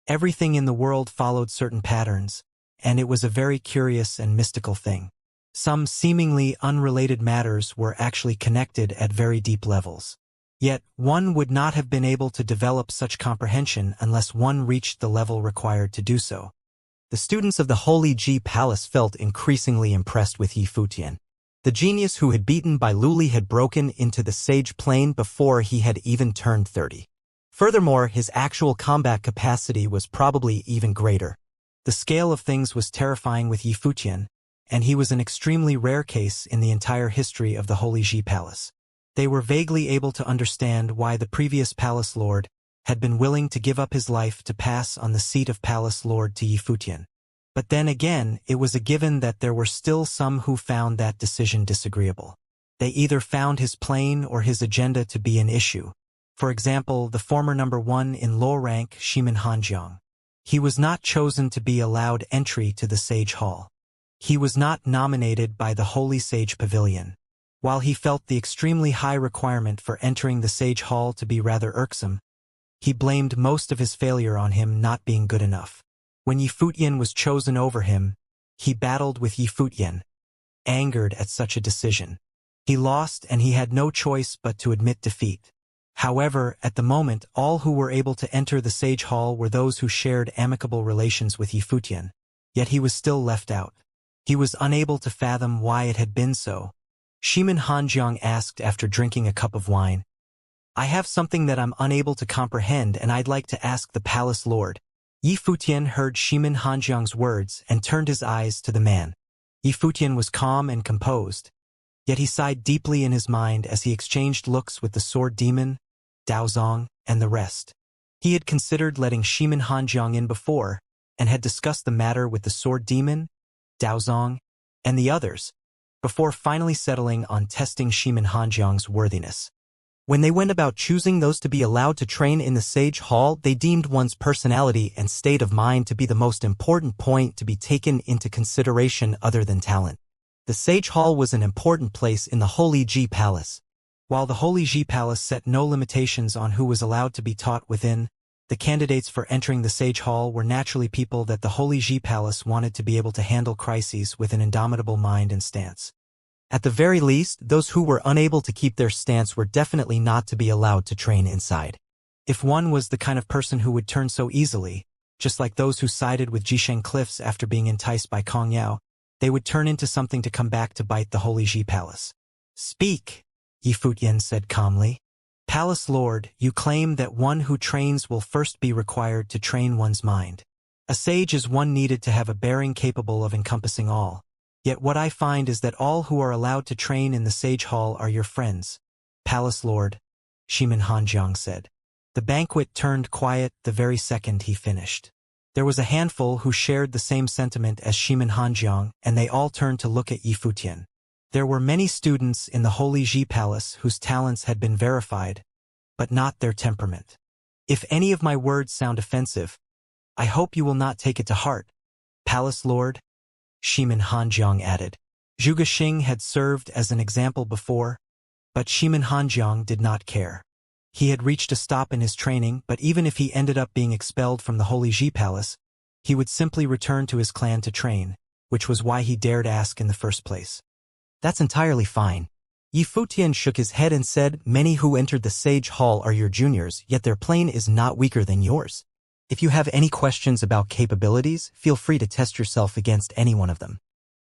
Everything in the world followed certain patterns, and it was a very curious and mystical thing. Some seemingly unrelated matters were actually connected at very deep levels. Yet, one would not have been able to develop such comprehension unless one reached the level required to do so. The students of the Holy Ji Palace felt increasingly impressed with Yifutian. The genius who had beaten Bai Luli had broken into the sage plane before he had even turned 30. Furthermore, his actual combat capacity was probably even greater. The scale of things was terrifying with Yifutian, and he was an extremely rare case in the entire history of the Holy Ji Palace. They were vaguely able to understand why the previous palace lord had been willing to give up his life to pass on the seat of palace lord to Yifutian. But then again, it was a given that there were still some who found that decision disagreeable. They either found his plane or his agenda to be an issue. For example, the former number 1 in low rank Shimin Hanjiang. He was not chosen to be allowed entry to the Sage Hall. He was not nominated by the Holy Sage Pavilion. While he felt the extremely high requirement for entering the Sage Hall to be rather irksome, he blamed most of his failure on him not being good enough. When Yifutian was chosen over him, he battled with Yifutian, angered at such a decision. He lost and he had no choice but to admit defeat. However, at the moment, all who were able to enter the Sage Hall were those who shared amicable relations with Yifutian, yet he was still left out. He was unable to fathom why it had been so. Shimin Hanjiang asked after drinking a cup of wine. I have something that I'm unable to comprehend and I'd like to ask the palace lord. Yifutian heard Shimin Hanjiang's words and turned his eyes to the man. Yifutian was calm and composed, yet he sighed deeply in his mind as he exchanged looks with the sword demon, Daozong, and the rest. He had considered letting Shimin Hanjiang in before, and had discussed the matter with the sword demon, Daozong, and the others, before finally settling on testing Shimin Hanjiang's worthiness. When they went about choosing those to be allowed to train in the Sage Hall, they deemed one's personality and state of mind to be the most important point to be taken into consideration other than talent. The Sage Hall was an important place in the Holy Ji Palace. While the Holy Ji Palace set no limitations on who was allowed to be taught within, the candidates for entering the Sage Hall were naturally people that the Holy Ji Palace wanted to be able to handle crises with an indomitable mind and stance. At the very least, those who were unable to keep their stance were definitely not to be allowed to train inside. If one was the kind of person who would turn so easily, just like those who sided with Jisheng Cliffs after being enticed by Kong Yao, they would turn into something to come back to bite the Holy Ji Palace. Speak, Yifutian said calmly. Palace Lord, you claim that one who trains will first be required to train one's mind. A sage is one needed to have a bearing capable of encompassing all. Yet what I find is that all who are allowed to train in the Sage Hall are your friends. Palace Lord, Shimin Hanjiang said. The banquet turned quiet the very second he finished. There was a handful who shared the same sentiment as Shimin Hanjiang, and they all turned to look at Yifutian. There were many students in the Holy Ji Palace whose talents had been verified, but not their temperament. If any of my words sound offensive, I hope you will not take it to heart. Palace Lord, Shimin Hanjiang added. Zhuge Xing had served as an example before, but Shimin Hanjiang did not care. He had reached a stop in his training, but even if he ended up being expelled from the Holy Ji Palace, he would simply return to his clan to train, which was why he dared ask in the first place. That's entirely fine. Yifutian shook his head and said, many who entered the Sage Hall are your juniors, yet their plane is not weaker than yours. If you have any questions about capabilities, feel free to test yourself against any one of them.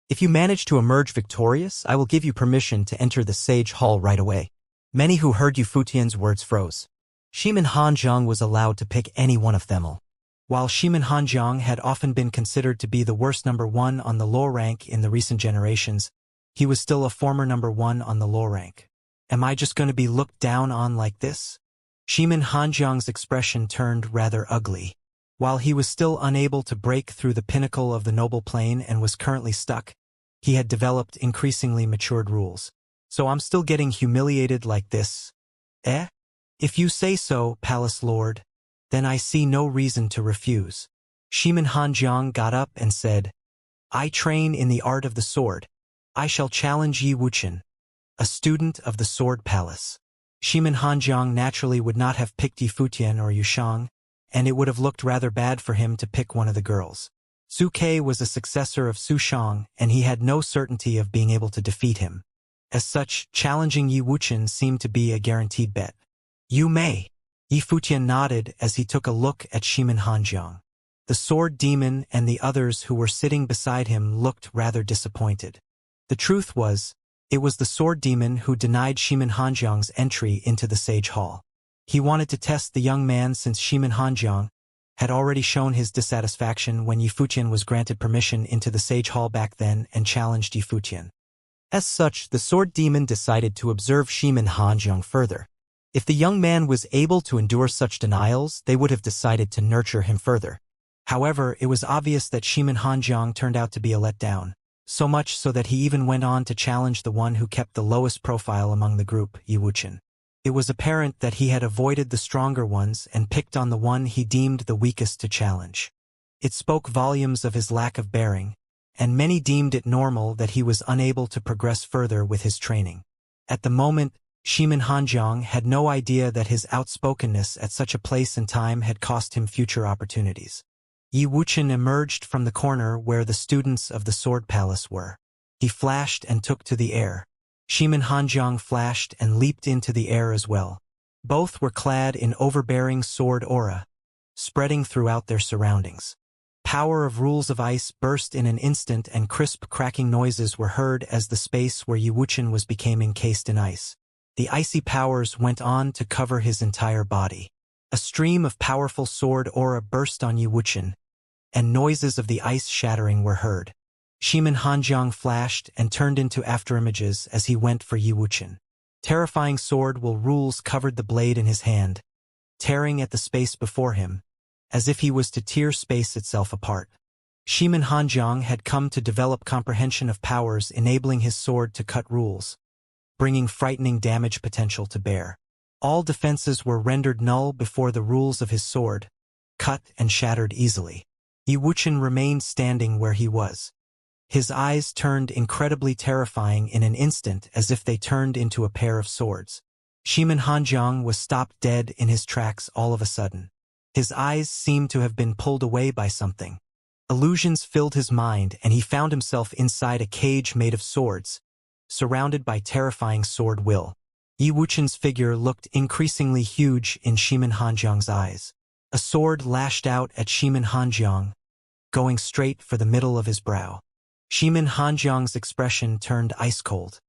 If you manage to emerge victorious, I will give you permission to enter the Sage Hall right away. Many who heard Yifutian's words froze. Shimin Hanjiang was allowed to pick any one of them all. While Shimin Hanjiang had often been considered to be the worst number 1 on the low rank in the recent generations, He was still a former number 1 on the low rank. Am I just going to be looked down on like this? Shimin Hanjiang's expression turned rather ugly. While he was still unable to break through the pinnacle of the noble plane and was currently stuck, he had developed increasingly matured rules. So I'm still getting humiliated like this? Eh? If you say so, Palace Lord, then I see no reason to refuse. Shimin Hanjiang got up and said, I train in the art of the sword. I shall challenge Yi Wuchen, a student of the Sword Palace. Shimin Hanjiang naturally would not have picked Yi Futian or Yu Shang, and it would have looked rather bad for him to pick one of the girls. Su Ke was a successor of Su Shang, and he had no certainty of being able to defeat him. As such, challenging Yi Wuchen seemed to be a guaranteed bet. You may. Yi Futian nodded as he took a look at Shimin Hanjiang. The sword demon and the others who were sitting beside him looked rather disappointed. The truth was, it was the sword demon who denied Shimin Hanjiang's entry into the Sage Hall. He wanted to test the young man since Shimin Hanjiang had already shown his dissatisfaction when Yi Futian was granted permission into the Sage Hall back then and challenged Yi Futian. As such, the sword demon decided to observe Shimin Hanjiang further. If the young man was able to endure such denials, they would have decided to nurture him further. However, it was obvious that Shimin Hanjiang turned out to be a letdown. So much so that he even went on to challenge the one who kept the lowest profile among the group, Yi Wuchen. It was apparent that he had avoided the stronger ones and picked on the one he deemed the weakest to challenge. It spoke volumes of his lack of bearing, and many deemed it normal that he was unable to progress further with his training. At the moment, Shimin Hanjiang had no idea that his outspokenness at such a place and time had cost him future opportunities. Yi Wuchen emerged from the corner where the students of the Sword Palace were. He flashed and took to the air. Shimin Hanjiang flashed and leaped into the air as well. Both were clad in overbearing sword aura, spreading throughout their surroundings. Power of rules of ice burst in an instant and crisp cracking noises were heard as the space where Yi Wuchen was became encased in ice. The icy powers went on to cover his entire body. A stream of powerful sword aura burst on Yi Wuchen, and noises of the ice shattering were heard. Shimin Hanjiang flashed and turned into afterimages as he went for Yi Wuchen. Terrifying sword will rules covered the blade in his hand, tearing at the space before him, as if he was to tear space itself apart. Shimin Hanjiang had come to develop comprehension of powers enabling his sword to cut rules, bringing frightening damage potential to bear. All defenses were rendered null before the rules of his sword, cut and shattered easily. Yi Wuchen remained standing where he was. His eyes turned incredibly terrifying in an instant as if they turned into a pair of swords. Shimin Hanjiang was stopped dead in his tracks all of a sudden. His eyes seemed to have been pulled away by something. Illusions filled his mind and he found himself inside a cage made of swords, surrounded by terrifying sword will. Yi Wuchen's figure looked increasingly huge in Shimin Hanjiang's eyes. A sword lashed out at Shimin Hanjiang, going straight for the middle of his brow. Shimin Hanjiang's expression turned ice-cold.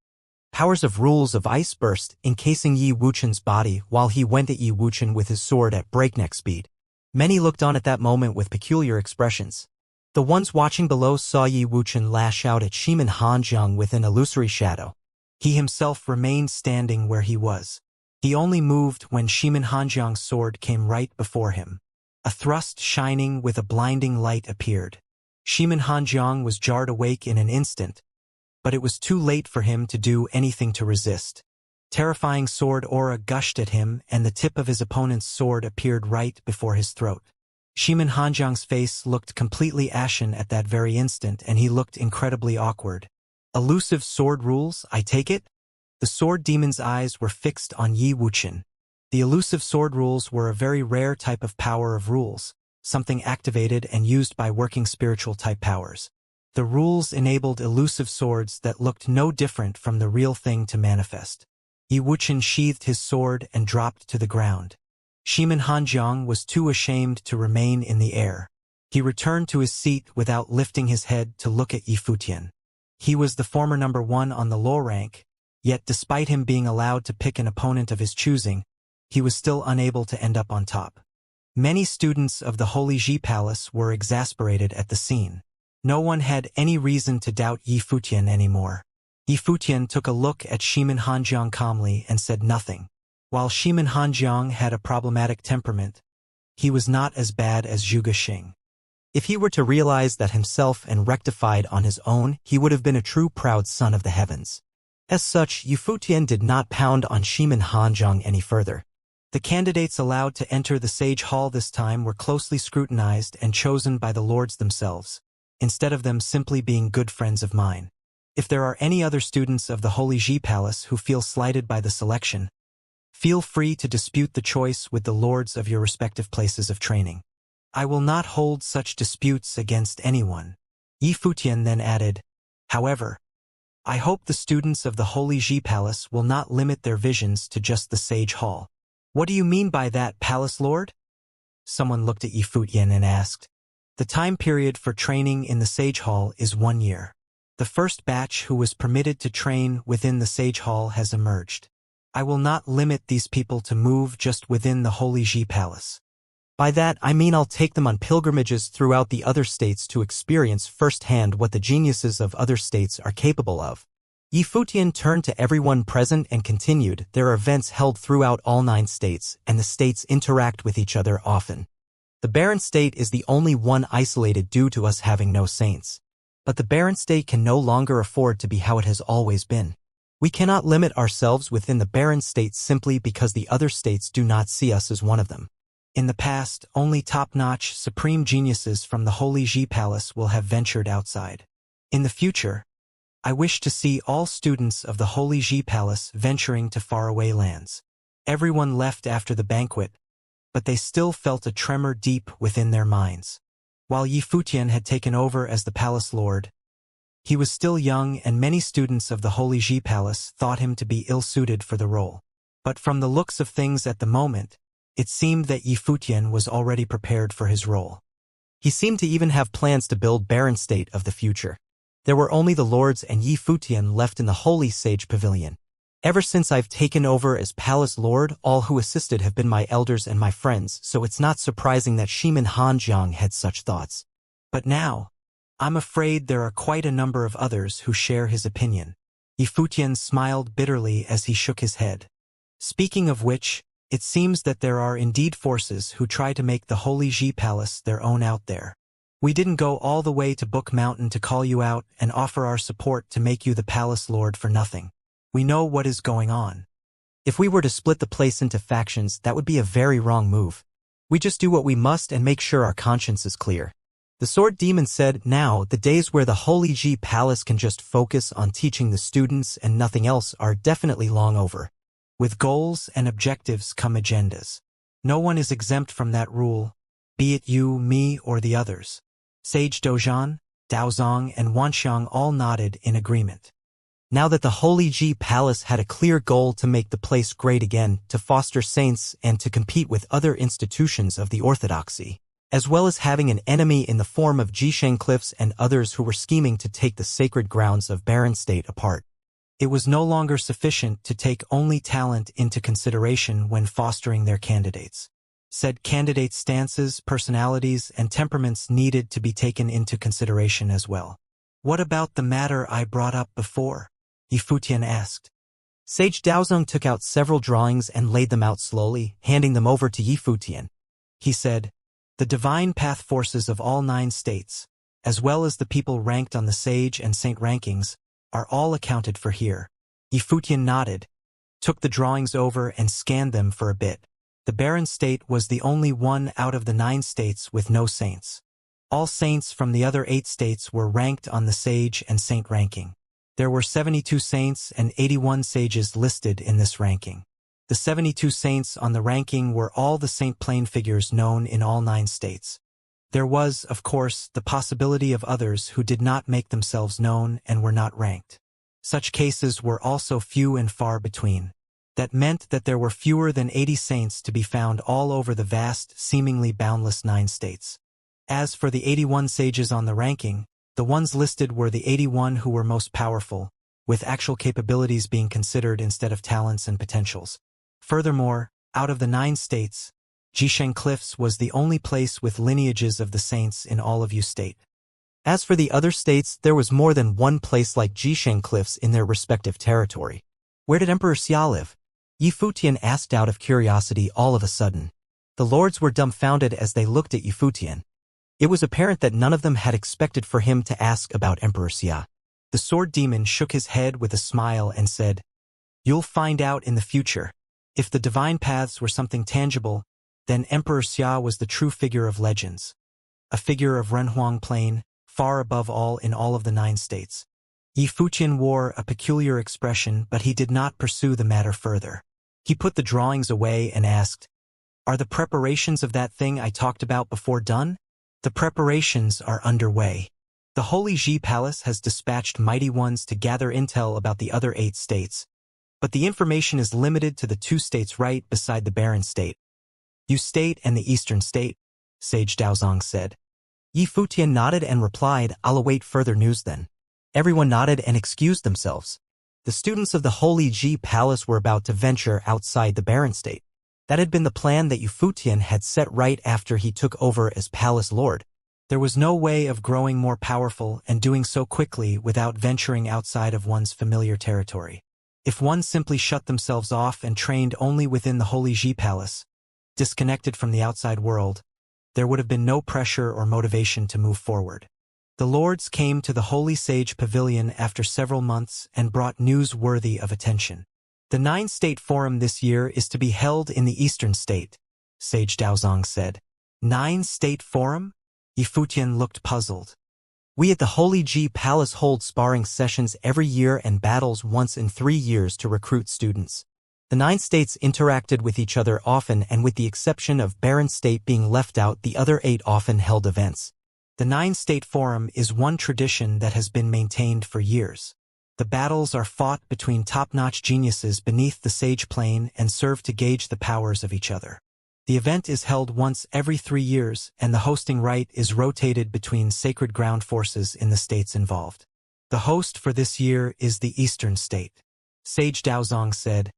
Powers of rules of ice burst, encasing Yi Wuchen's body while he went at Yi Wuchen with his sword at breakneck speed. Many looked on at that moment with peculiar expressions. The ones watching below saw Yi Wuchen lash out at Shimin Hanjiang with an illusory shadow. He himself remained standing where he was. He only moved when Shimin Hanjiang's sword came right before him. A thrust shining with a blinding light appeared. Shimin Hanjiang was jarred awake in an instant, but it was too late for him to do anything to resist. Terrifying sword aura gushed at him and the tip of his opponent's sword appeared right before his throat. Shimin Hanjiang's face looked completely ashen at that very instant and he looked incredibly awkward. Elusive sword rules, I take it? The sword demon's eyes were fixed on Yi Wuchen. The elusive sword rules were a very rare type of power of rules, something activated and used by working spiritual type powers. The rules enabled elusive swords that looked no different from the real thing to manifest. Yi Wuchen sheathed his sword and dropped to the ground. Shimin Hanjiang was too ashamed to remain in the air. He returned to his seat without lifting his head to look at Yi Futian. He was the former number 1 on the low rank, yet despite him being allowed to pick an opponent of his choosing, he was still unable to end up on top. Many students of the Holy Ji Palace were exasperated at the scene. No one had any reason to doubt Yi Futian anymore. Yifutian took a look at Shimin Hanjiang calmly and said nothing. While Shimin Hanjiang had a problematic temperament, he was not as bad as Zhuge Xing. If he were to realize that himself and rectified on his own, he would have been a true proud son of the heavens. As such, Yifutian did not pound on Shimin Hanjiang any further. The candidates allowed to enter the Sage Hall this time were closely scrutinized and chosen by the lords themselves, instead of them simply being good friends of mine. If there are any other students of the Holy Ji Palace who feel slighted by the selection, feel free to dispute the choice with the lords of your respective places of training. I will not hold such disputes against anyone. Yifutian then added, however, I hope the students of the Holy Ji Palace will not limit their visions to just the Sage Hall. What do you mean by that, Palace Lord? Someone looked at Yifutian and asked. The time period for training in the Sage Hall is 1 year. The first batch who was permitted to train within the Sage Hall has emerged. I will not limit these people to move just within the Holy Ji Palace. By that, I mean I'll take them on pilgrimages throughout the other states to experience firsthand what the geniuses of other states are capable of. Yifutian turned to everyone present and continued, there are events held throughout all 9 states, and the states interact with each other often. The barren state is the only one isolated due to us having no saints. But the barren state can no longer afford to be how it has always been. We cannot limit ourselves within the barren state simply because the other states do not see us as one of them. In the past, only top-notch, supreme geniuses from the Holy Ji Palace will have ventured outside. In the future, I wish to see all students of the Holy Ji Palace venturing to faraway lands. Everyone left after the banquet, but they still felt a tremor deep within their minds. While Yifutian had taken over as the palace lord, he was still young and many students of the Holy Ji Palace thought him to be ill-suited for the role. But from the looks of things at the moment, it seemed that Yifutian was already prepared for his role. He seemed to even have plans to build barren state of the future. There were only the lords and Yifutian left in the Holy Sage Pavilion. Ever since I've taken over as Palace Lord, all who assisted have been my elders and my friends, so it's not surprising that Shimin Hanjiang had such thoughts. But now, I'm afraid there are quite a number of others who share his opinion. Yifutian smiled bitterly as he shook his head. Speaking of which, it seems that there are indeed forces who try to make the Holy Ji Palace their own out there. We didn't go all the way to Book Mountain to call you out and offer our support to make you the Palace Lord for nothing. We know what is going on. If we were to split the place into factions, that would be a very wrong move. We just do what we must and make sure our conscience is clear. The Sword Demon said, now, the days where the Holy Ji Palace can just focus on teaching the students and nothing else are definitely long over. With goals and objectives come agendas. No one is exempt from that rule, be it you, me, or the others. Sage Dozhan, Daozong, and Wanxiang all nodded in agreement. Now that the Holy Ji Palace had a clear goal to make the place great again, to foster saints and to compete with other institutions of the orthodoxy, as well as having an enemy in the form of Jisheng Cliffs and others who were scheming to take the sacred grounds of barren state apart. It was no longer sufficient to take only talent into consideration when fostering their candidates. Said candidates' stances, personalities, and temperaments needed to be taken into consideration as well. What about the matter I brought up before? Yifutian asked. Sage Daozong took out several drawings and laid them out slowly, handing them over to Yifutian. He said, the divine path forces of all 9 states, as well as the people ranked on the sage and saint rankings, are all accounted for here. Yifutian nodded, took the drawings over and scanned them for a bit. The barren state was the only one out of the 9 states with no saints. All saints from the other 8 states were ranked on the sage and saint ranking. There were 72 saints and 81 sages listed in this ranking. The 72 saints on the ranking were all the saint plane figures known in all 9 states. There was, of course, the possibility of others who did not make themselves known and were not ranked. Such cases were also few and far between. That meant that there were fewer than 80 saints to be found all over the vast, seemingly boundless 9 states. As for the 81 sages on the ranking, the ones listed were the 81 who were most powerful, with actual capabilities being considered instead of talents and potentials. Furthermore, out of the 9 states, Jisheng Cliffs was the only place with lineages of the saints in all of U State. As for the other states, there was more than one place like Jisheng Cliffs in their respective territory. Where did Emperor Xia live? Yi Futian asked out of curiosity all of a sudden. The lords were dumbfounded as they looked at Yi Futian. It was apparent that none of them had expected for him to ask about Emperor Xia. The sword demon shook his head with a smile and said, "You'll find out in the future. If the divine paths were something tangible, then Emperor Xia was the true figure of legends. A figure of Renhuang Plain, far above all in all of the 9 states." Yi Futian wore a peculiar expression, but he did not pursue the matter further. He put the drawings away and asked, "Are the preparations of that thing I talked about before done?" "The preparations are underway. The Holy Ji Palace has dispatched mighty ones to gather intel about the other 8 states, but the information is limited to the 2 states right beside the barren state. Yu State and the Eastern State," Sage Daozong said. Yi Futian nodded and replied, "I'll await further news then." Everyone nodded and excused themselves. The students of the Holy Ji Palace were about to venture outside the barren state. That had been the plan that Yi Futian had set right after he took over as Palace Lord. There was no way of growing more powerful and doing so quickly without venturing outside of one's familiar territory. If one simply shut themselves off and trained only within the Holy Ji Palace, disconnected from the outside world, there would have been no pressure or motivation to move forward. The lords came to the Holy Sage Pavilion after several months and brought news worthy of attention. "The 9-state forum this year is to be held in the Eastern State," Sage Daozong said. 9-state forum? Yi Futian looked puzzled. "We at the Holy Ji Palace hold sparring sessions every year and battles once in 3 years to recruit students. The 9 states interacted with each other often, and with the exception of Barren State being left out, the other 8 often held events. The 9-state forum is one tradition that has been maintained for years. The battles are fought between top-notch geniuses beneath the sage plane and serve to gauge the powers of each other. The event is held once every 3 years, and the hosting right is rotated between sacred ground forces in the states involved. The host for this year is the Eastern State," Sage Daozong said.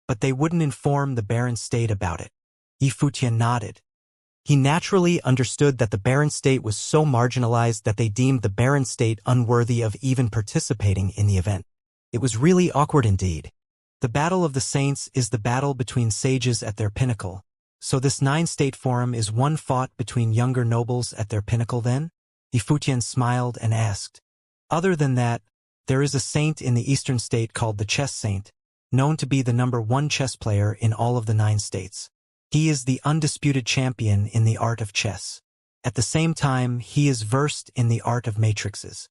"But they wouldn't inform the Barren State about it." Yi Futian nodded. He naturally understood that the Barren State was so marginalized that they deemed the Barren State unworthy of even participating in the event. It was really awkward indeed. The Battle of the Saints is the battle between sages at their pinnacle, so this 9-state forum is one fought between younger nobles at their pinnacle then? Yi Futian smiled and asked. "Other than that, there is a saint in the Eastern State called the Chess Saint, known to be the #1 chess player in all of the 9 states. He is the undisputed champion in the art of chess. At the same time, he is versed in the art of matrices.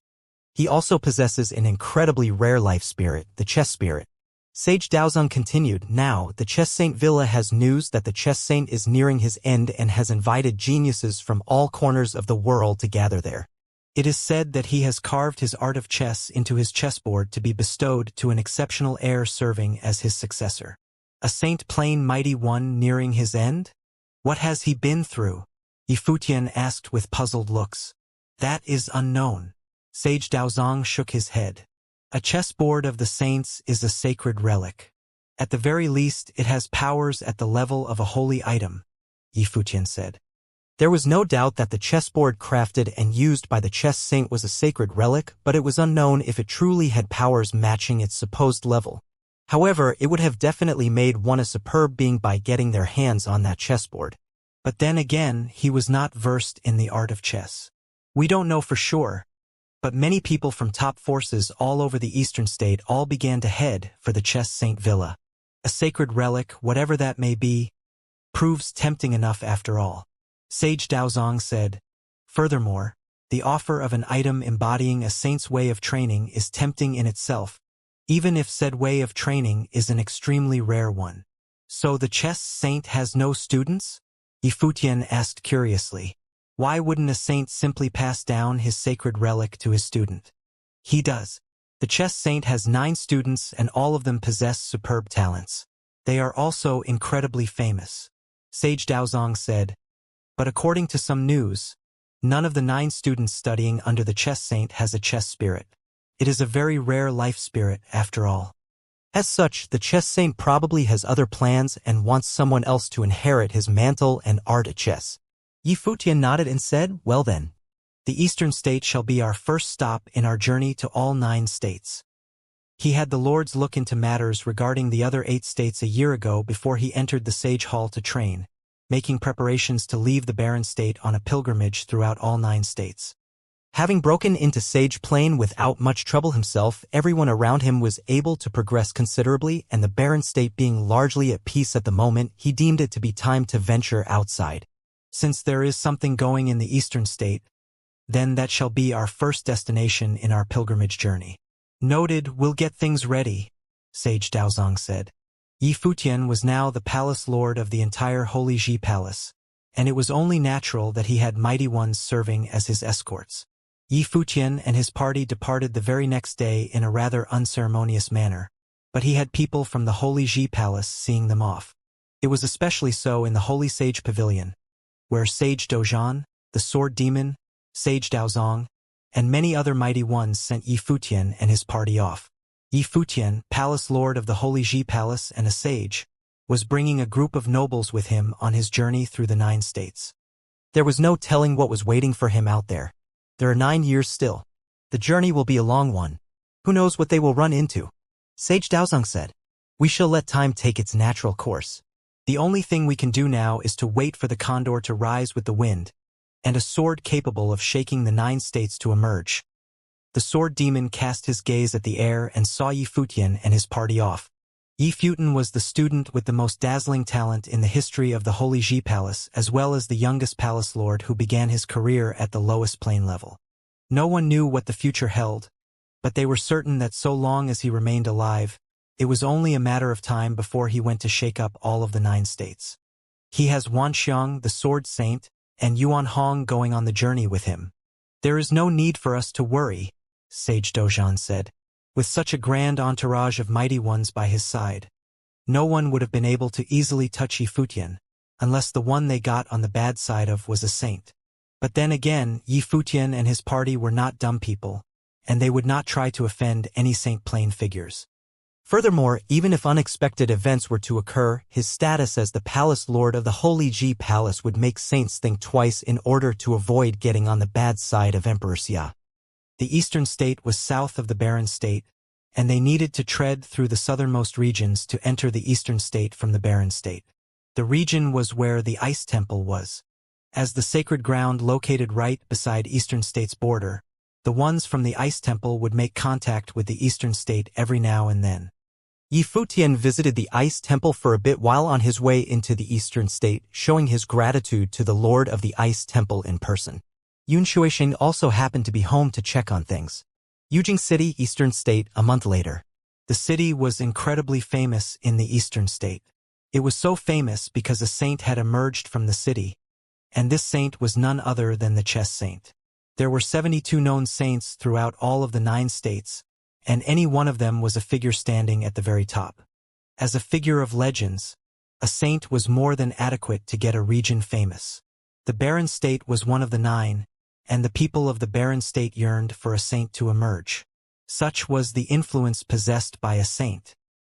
He also possesses an incredibly rare life spirit, the chess spirit." Sage Daozong continued, "Now, the Chess Saint Villa has news that the Chess Saint is nearing his end and has invited geniuses from all corners of the world to gather there. It is said that he has carved his art of chess into his chessboard to be bestowed to an exceptional heir serving as his successor. A Saint Plain Mighty One nearing his end? What has he been through?" Yi Futian asked with puzzled looks. "That is unknown." Sage Daozong shook his head. "A chessboard of the saints is a sacred relic. At the very least, it has powers at the level of a holy item," Yi Futian said. There was no doubt that the chessboard crafted and used by the chess saint was a sacred relic, but it was unknown if it truly had powers matching its supposed level. However, it would have definitely made one a superb being by getting their hands on that chessboard. But then again, he was not versed in the art of chess. "We don't know for sure, but many people from top forces all over the Eastern State all began to head for the Chess Saint Villa. A sacred relic, whatever that may be, proves tempting enough after all," Sage Daozong said. "Furthermore, the offer of an item embodying a saint's way of training is tempting in itself, even if said way of training is an extremely rare one." "So the chess saint has no students?" Yi Futian asked curiously. "Why wouldn't a saint simply pass down his sacred relic to his student?" "He does. The chess saint has 9 students and all of them possess superb talents. They are also incredibly famous," Sage Daozong said. "But according to some news, none of the 9 students studying under the chess saint has a chess spirit. It is a very rare life spirit, after all. As such, the chess saint probably has other plans and wants someone else to inherit his mantle and art at chess." Yi Futian nodded and said, "Well then, The eastern state shall be our first stop in our journey to all 9 states. He had the lords look into matters regarding the other 8 states a year ago before he entered the sage hall to train, making preparations to leave the barren state on a pilgrimage throughout all 9 states. Having broken into Sage Plain without much trouble himself, everyone around him was able to progress considerably, and the barren state being largely at peace at the moment, he deemed it to be time to venture outside. Since there is something going in the eastern state, then that shall be our first destination in our pilgrimage journey. Noted, we'll get things ready, Sage Daozong said. Yi Futian was now the palace lord of the entire Holy Ji Palace, and it was only natural that he had mighty ones serving as his escorts. Yi Futian and his party departed the very next day in a rather unceremonious manner, but he had people from the Holy Ji Palace seeing them off. It was especially so in the Holy Sage Pavilion, where Sage Dozhan, the Sword Demon, Sage Daozong, and many other mighty ones sent Yi Futian and his party off. Yi Futian, palace lord of the Holy Ji Palace and a sage, was bringing a group of nobles with him on his journey through the 9 states. There was no telling what was waiting for him out there. There are 9 years still. The journey will be a long one. Who knows what they will run into? Sage Daozong said. We shall let time take its natural course. The only thing we can do now is to wait for the condor to rise with the wind, and a sword capable of shaking the 9 states to emerge. The sword demon cast his gaze at the air and saw Yi Futian and his party off. Yi Futian was the student with the most dazzling talent in the history of the Holy Ji Palace, as well as the youngest palace lord who began his career at the lowest plane level. No one knew what the future held, but they were certain that so long as he remained alive, it was only a matter of time before he went to shake up all of the 9 states. He has Wanxiang, the sword saint, and Yuan Hong going on the journey with him. There is no need for us to worry, Sage Dozhan said. With such a grand entourage of mighty ones by his side, no one would have been able to easily touch Yi Futian, unless the one they got on the bad side of was a saint. But then again, Yi Futian and his party were not dumb people, and they would not try to offend any saint plane figures. Furthermore, even if unexpected events were to occur, his status as the palace lord of the Holy Ji Palace would make saints think twice in order to avoid getting on the bad side of Emperor Xia. The eastern state was south of the barren state, and they needed to tread through the southernmost regions to enter the eastern state from the barren state. The region was where the ice temple was. As the sacred ground located right beside eastern state's border, the ones from the ice temple would make contact with the eastern state every now and then. Yi Futian visited the ice temple for a bit while on his way into the eastern state, showing his gratitude to the lord of the ice temple in person. Yun Shuixing also happened to be home to check on things. Yujing City, Eastern State, a month later. The city was incredibly famous in the eastern state. It was so famous because a saint had emerged from the city, and this saint was none other than the chess saint. There were 72 known saints throughout all of the 9 states, and any one of them was a figure standing at the very top. As a figure of legends, a saint was more than adequate to get a region famous. The barren state was one of the 9, and the people of the barren state yearned for a saint to emerge. Such was the influence possessed by a saint.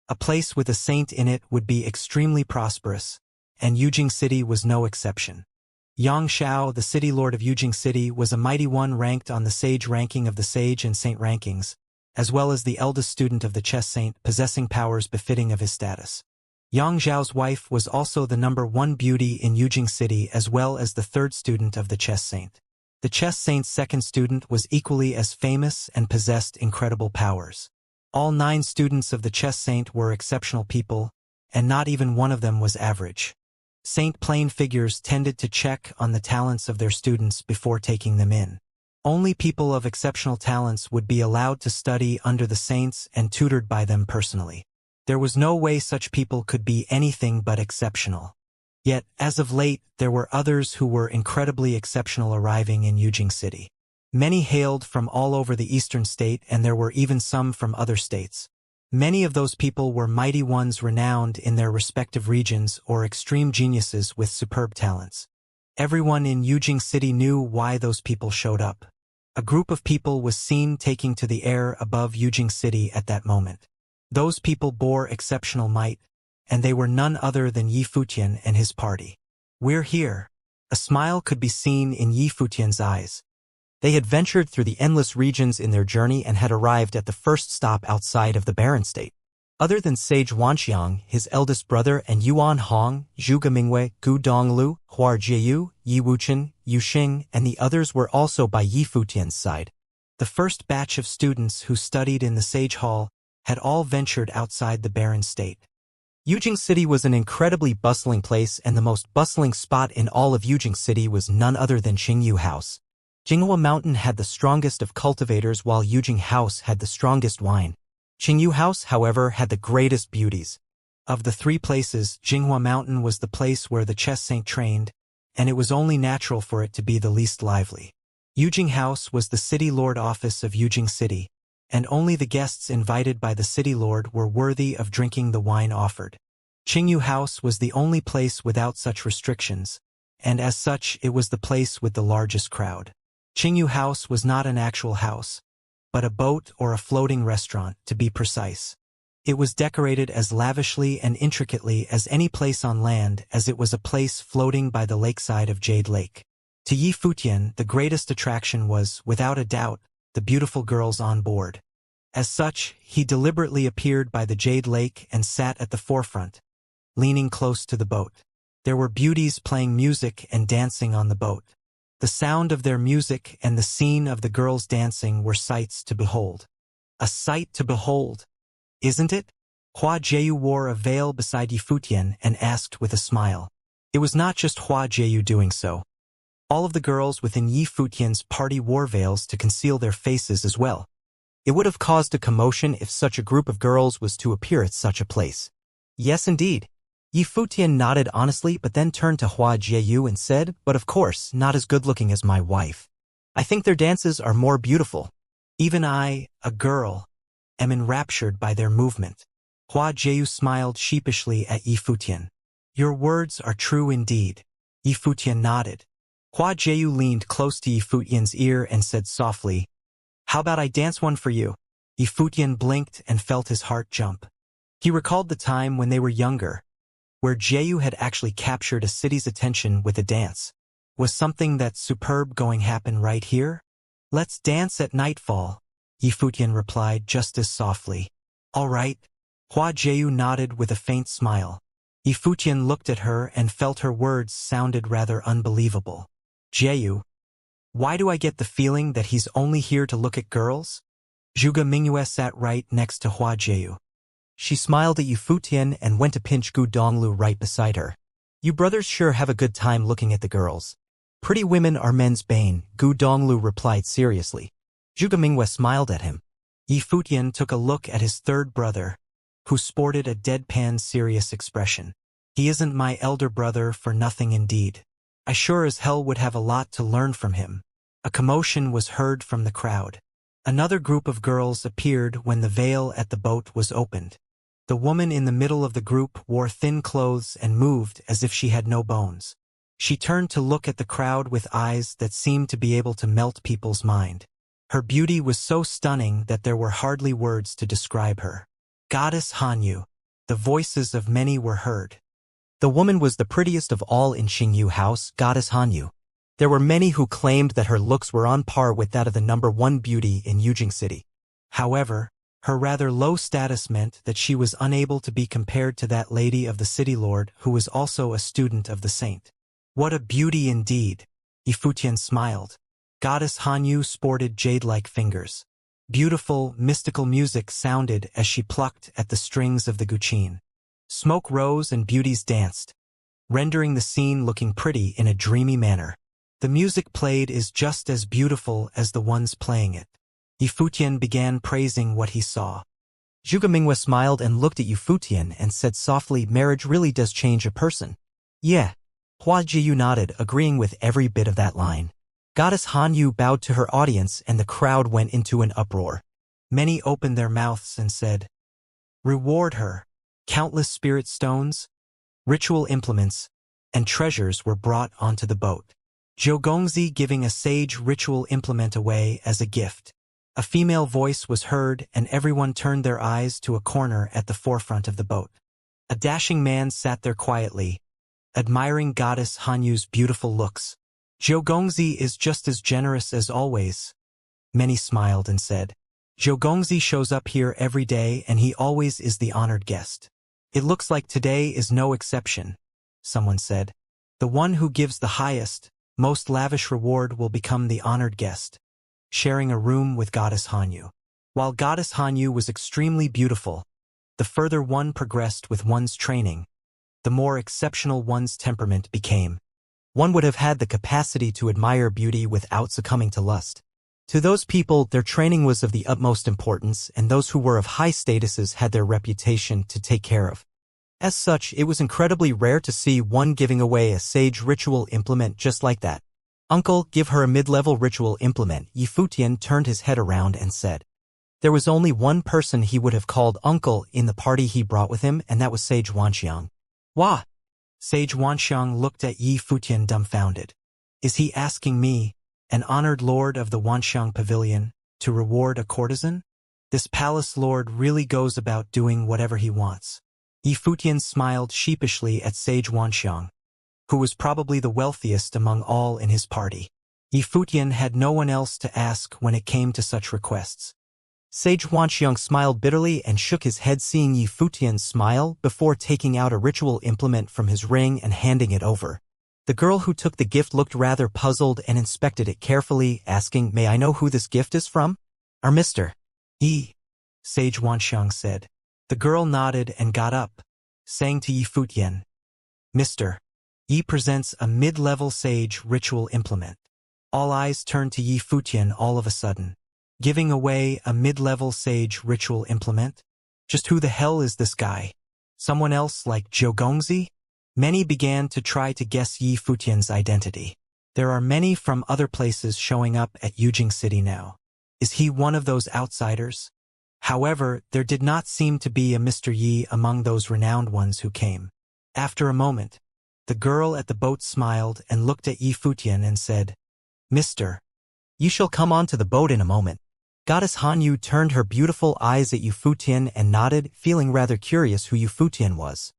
A place with a saint in it would be extremely prosperous, and Yujing City was no exception. Yang Xiao, the city lord of Yujing City, was a mighty one ranked on the sage ranking of the sage and saint rankings, as well as the eldest student of the chess saint, possessing powers befitting of his status. Yang Xiao's wife was also the number 1 beauty in Yujing City, as well as the 3rd student of the chess saint. The chess saint's 2nd student was equally as famous and possessed incredible powers. All 9 students of the chess saint were exceptional people, and not even one of them was average. Saint plane figures tended to check on the talents of their students before taking them in. Only people of exceptional talents would be allowed to study under the saints and tutored by them personally. There was no way such people could be anything but exceptional. Yet, as of late, there were others who were incredibly exceptional arriving in Yujing City. Many hailed from all over the eastern state, and there were even some from other states. Many of those people were mighty ones renowned in their respective regions or extreme geniuses with superb talents. Everyone in Yujing City knew why those people showed up. A group of people was seen taking to the air above Yujing City at that moment. Those people bore exceptional might, and they were none other than Yi Futian and his party. We're here. A smile could be seen in Yi Futian's eyes. They had ventured through the endless regions in their journey and had arrived at the first stop outside of the barren state. Other than sage Wanxiang, his eldest brother, and Yuan Hong, Zhuge Mingwei, Gu Donglu, Hua Jieyu, Yi Wuchen, Yu Xing, and the others were also by Yi Futian's side. The first batch of students who studied in the Sage Hall had all ventured outside the barren state. Yujing City was an incredibly bustling place, and the most bustling spot in all of Yujing City was none other than Qingyu House. Jinghua Mountain had the strongest of cultivators, while Yujing House had the strongest wine. Qingyu House, however, had the greatest beauties. Of the three places, Jinghua Mountain was the place where the chess saint trained, and it was only natural for it to be the least lively. Yujing House was the city lord office of Yujing City, and only the guests invited by the city lord were worthy of drinking the wine offered. Qingyu House was the only place without such restrictions, and as such it was the place with the largest crowd. Qingyu House was not an actual house, but a boat or a floating restaurant, to be precise. It was decorated as lavishly and intricately as any place on land, as it was a place floating by the lakeside of Jade Lake. To Yi Futian, the greatest attraction was, without a doubt, the beautiful girls on board. As such, he deliberately appeared by the Jade Lake and sat at the forefront, leaning close to the boat. There were beauties playing music and dancing on the boat. The sound of their music and the scene of the girls dancing were sights to behold. A sight to behold, isn't it? Hua Jieyu wore a veil beside Yi Futian and asked with a smile. It was not just Hua Jieyu doing so. All of the girls within Yi Futian's party wore veils to conceal their faces as well. It would have caused a commotion if such a group of girls was to appear at such a place. Yes, indeed. Yi Futian nodded honestly, but then turned to Hua Jieyu and said, but of course, not as good-looking as my wife. I think their dances are more beautiful. Even I, a girl, am enraptured by their movement. Hua Jieyu smiled sheepishly at Yi Futian. Your words are true indeed. Yi Futian nodded. Hua Jieyu leaned close to Yi Futian's ear and said softly, how about I dance one for you? Yi Futian blinked and felt his heart jump. He recalled the time when they were younger, where Jieyu had actually captured a city's attention with a dance. Was something that superb going happen right here? Let's dance at nightfall, Yi Futian replied just as softly. All right. Hua Jieyu nodded with a faint smile. Yi Futian looked at her and felt her words sounded rather unbelievable. Jieyu, why do I get the feeling that he's only here to look at girls? Zhuge Mingyue sat right next to Hua Jieyu. She smiled at Yi Futian and went to pinch Gu Donglu right beside her. You brothers sure have a good time looking at the girls. Pretty women are men's bane, Gu Donglu replied seriously. Zhuge Mingyue smiled at him. Yi Futian took a look at his third brother, who sported a deadpan serious expression. He isn't my elder brother for nothing indeed. I sure as hell would have a lot to learn from him. A commotion was heard from the crowd. Another group of girls appeared when the veil at the boat was opened. The woman in the middle of the group wore thin clothes and moved as if she had no bones. She turned to look at the crowd with eyes that seemed to be able to melt people's mind. Her beauty was so stunning that there were hardly words to describe her. Goddess Hanyu. The voices of many were heard. The woman was the prettiest of all in Qingyu House, Goddess Hanyu. There were many who claimed that her looks were on par with that of the #1 beauty in Yujing City. However, her rather low status meant that she was unable to be compared to that lady of the city lord who was also a student of the saint. What a beauty indeed! Yi Futian smiled. Goddess Hanyu sported jade-like fingers. Beautiful, mystical music sounded as she plucked at the strings of the guqin. Smoke rose and beauties danced, rendering the scene looking pretty in a dreamy manner. The music played is just as beautiful as the ones playing it. Yi Futian began praising what he saw. Zhuge Mingyue smiled and looked at Yi Futian and said softly, marriage really does change a person. Yeah. Hua Jieyu nodded, agreeing with every bit of that line. Goddess Hanyu bowed to her audience and the crowd went into an uproar. Many opened their mouths and said, reward her. Countless spirit stones, ritual implements, and treasures were brought onto the boat. Zhou Gongzi giving a sage ritual implement away as a gift. A female voice was heard and everyone turned their eyes to a corner at the forefront of the boat. A dashing man sat there quietly, admiring Goddess Hanyu's beautiful looks. Zhou Gongzi is just as generous as always. Many smiled and said, Zhou Gongzi shows up here every day and he always is the honored guest. It looks like today is no exception, someone said. The one who gives the highest, most lavish reward will become the honored guest, sharing a room with Goddess Hanyu. While Goddess Hanyu was extremely beautiful, the further one progressed with one's training, the more exceptional one's temperament became. One would have had the capacity to admire beauty without succumbing to lust. To those people, their training was of the utmost importance, and those who were of high statuses had their reputation to take care of. As such, it was incredibly rare to see one giving away a sage ritual implement just like that. Uncle, give her a mid-level ritual implement. Yi Futian turned his head around and said. There was only one person he would have called uncle in the party he brought with him, and that was Sage Wanxiang. Wah! Sage Wanxiang looked at Yi Futian dumbfounded. Is he asking me, an honored lord of the Wanxiang Pavilion, to reward a courtesan? This palace lord really goes about doing whatever he wants. Yi Futian smiled sheepishly at Sage Wanxiang, who was probably the wealthiest among all in his party. Yi Futian had no one else to ask when it came to such requests. Sage Wanxiang smiled bitterly and shook his head seeing Yi Futian smile before taking out a ritual implement from his ring and handing it over. The girl who took the gift looked rather puzzled and inspected it carefully, asking, May I know who this gift is from? Our Mr. Yi, Sage Wanxiang said. The girl nodded and got up, saying to Yi Futian, Mr. Yi presents a mid-level sage ritual implement. All eyes turned to Yi Futian all of a sudden. Giving away a mid-level sage ritual implement? Just who the hell is this guy? Someone else like Zhou Gongzi? Many began to try to guess Yi Futian's identity. There are many from other places showing up at Yujing City now. Is he one of those outsiders? However, there did not seem to be a Mr. Yi among those renowned ones who came. After a moment, the girl at the boat smiled and looked at Yi Futian and said, Mr. You shall come onto the boat in a moment. Goddess Hanyu turned her beautiful eyes at Yi Futian and nodded, feeling rather curious who Yi Futian was.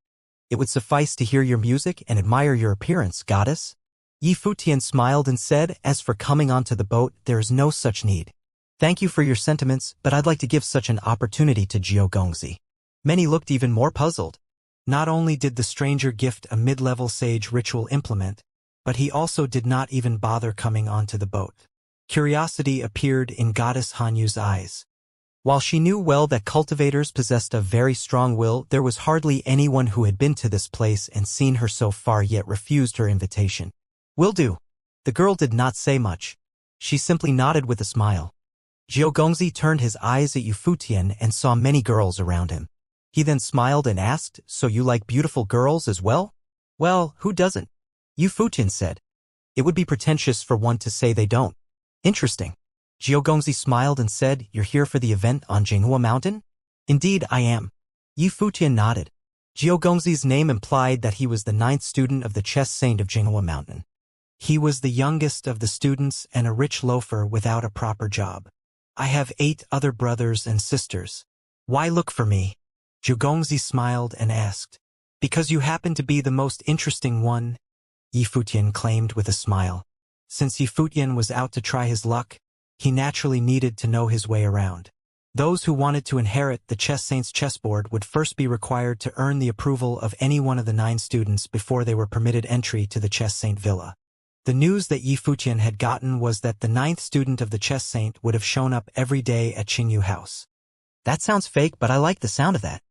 It would suffice to hear your music and admire your appearance, goddess. Yi Futian smiled and said, As for coming onto the boat, there is no such need. Thank you for your sentiments, but I'd like to give such an opportunity to Zhou Gongzi. Many looked even more puzzled. Not only did the stranger gift a mid-level sage ritual implement, but he also did not even bother coming onto the boat. Curiosity appeared in Goddess Hanyu's eyes. While she knew well that cultivators possessed a very strong will, there was hardly anyone who had been to this place and seen her so far yet refused her invitation. Will do. The girl did not say much. She simply nodded with a smile. Zhou Gongzi turned his eyes at Yi Futian and saw many girls around him. He then smiled and asked, So you like beautiful girls as well? Well, who doesn't? Yi Futian said. It would be pretentious for one to say they don't. Interesting. Zhou Gongzi smiled and said, You're here for the event on Jinghua Mountain? Indeed, I am. Yi Futian nodded. Zhou Gongzi's name implied that he was the 9th student of the chess saint of Jinghua Mountain. He was the youngest of the students and a rich loafer without a proper job. I have 8 other brothers and sisters. Why look for me? Zhou Gongzi smiled and asked. Because you happen to be the most interesting one, Yi Futian claimed with a smile. Since Yi Futian was out to try his luck, he naturally needed to know his way around. Those who wanted to inherit the chess saint's chessboard would first be required to earn the approval of any one of the 9 students before they were permitted entry to the chess saint villa. The news that Yi Futian had gotten was that the 9th student of the chess saint would have shown up every day at Qingyu House. That sounds fake, but I like the sound of that.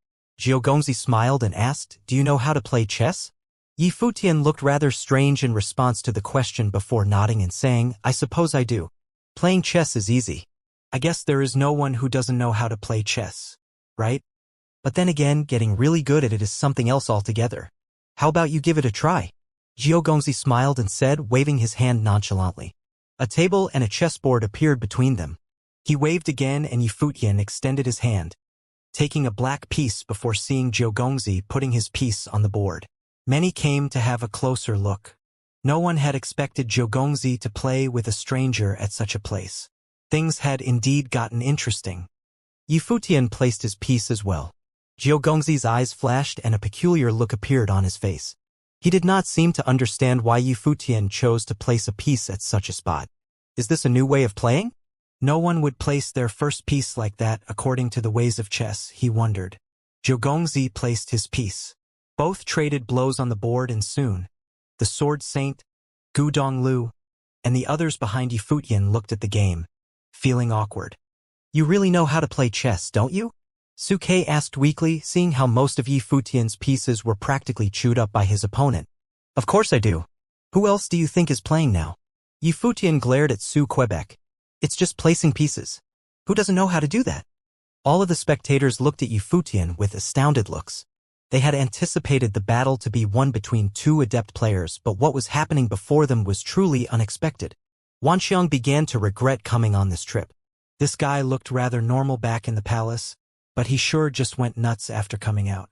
Zhou Gongzi smiled and asked, Do you know how to play chess? Yi Futian looked rather strange in response to the question before nodding and saying, I suppose I do. Playing chess is easy. I guess there is no one who doesn't know how to play chess, right? But then again, getting really good at it is something else altogether. How about you give it a try? Zhou Gongzi smiled and said, waving his hand nonchalantly. A table and a chessboard appeared between them. He waved again and Yi Futian extended his hand, taking a black piece before seeing Zhou Gongzi putting his piece on the board. Many came to have a closer look. No one had expected Zhou Gongzi to play with a stranger at such a place. Things had indeed gotten interesting. Yi Futian placed his piece as well. Zhou Gongzi's eyes flashed and a peculiar look appeared on his face. He did not seem to understand why Yi Futian chose to place a piece at such a spot. Is this a new way of playing? No one would place their first piece like that according to the ways of chess, he wondered. Zhou Gongzi placed his piece. Both traded blows on the board and soon, the Sword Saint, Gu Donglu, and the others behind Yi Futian looked at the game, feeling awkward. You really know how to play chess, don't you? Su Ke asked weakly, seeing how most of Yi Futian's pieces were practically chewed up by his opponent. Of course I do. Who else do you think is playing now? Yi Futian glared at Su Quebec. It's just placing pieces. Who doesn't know how to do that? All of the spectators looked at Yi Futian with astounded looks. They had anticipated the battle to be won between two adept players, but what was happening before them was truly unexpected. Wanxiang began to regret coming on this trip. This guy looked rather normal back in the palace, but he sure just went nuts after coming out.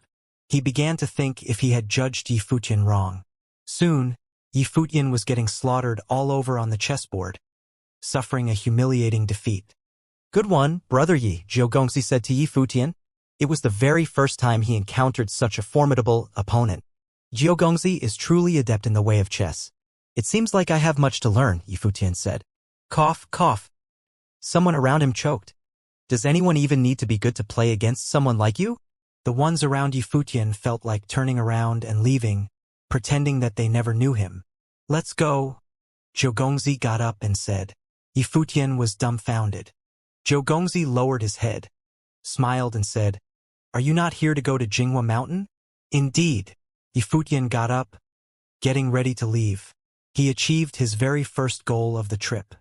He began to think if he had judged Yi Futian wrong. Soon, Yi Futian was getting slaughtered all over on the chessboard, suffering a humiliating defeat. Good one, Brother Yi, Zhou Gongzi said to Yi Futian. It was the very first time he encountered such a formidable opponent. Zhou Gongzi is truly adept in the way of chess. It seems like I have much to learn, Yi Futian said. Cough, cough. Someone around him choked. Does anyone even need to be good to play against someone like you? The ones around Yi Futian felt like turning around and leaving, pretending that they never knew him. Let's go. Zhou Gongzi got up and said. Yi Futian was dumbfounded. Zhou Gongzi lowered his head, smiled and said, Are you not here to go to Jinghua Mountain? Indeed. Yi Futian got up, getting ready to leave. He achieved his very first goal of the trip.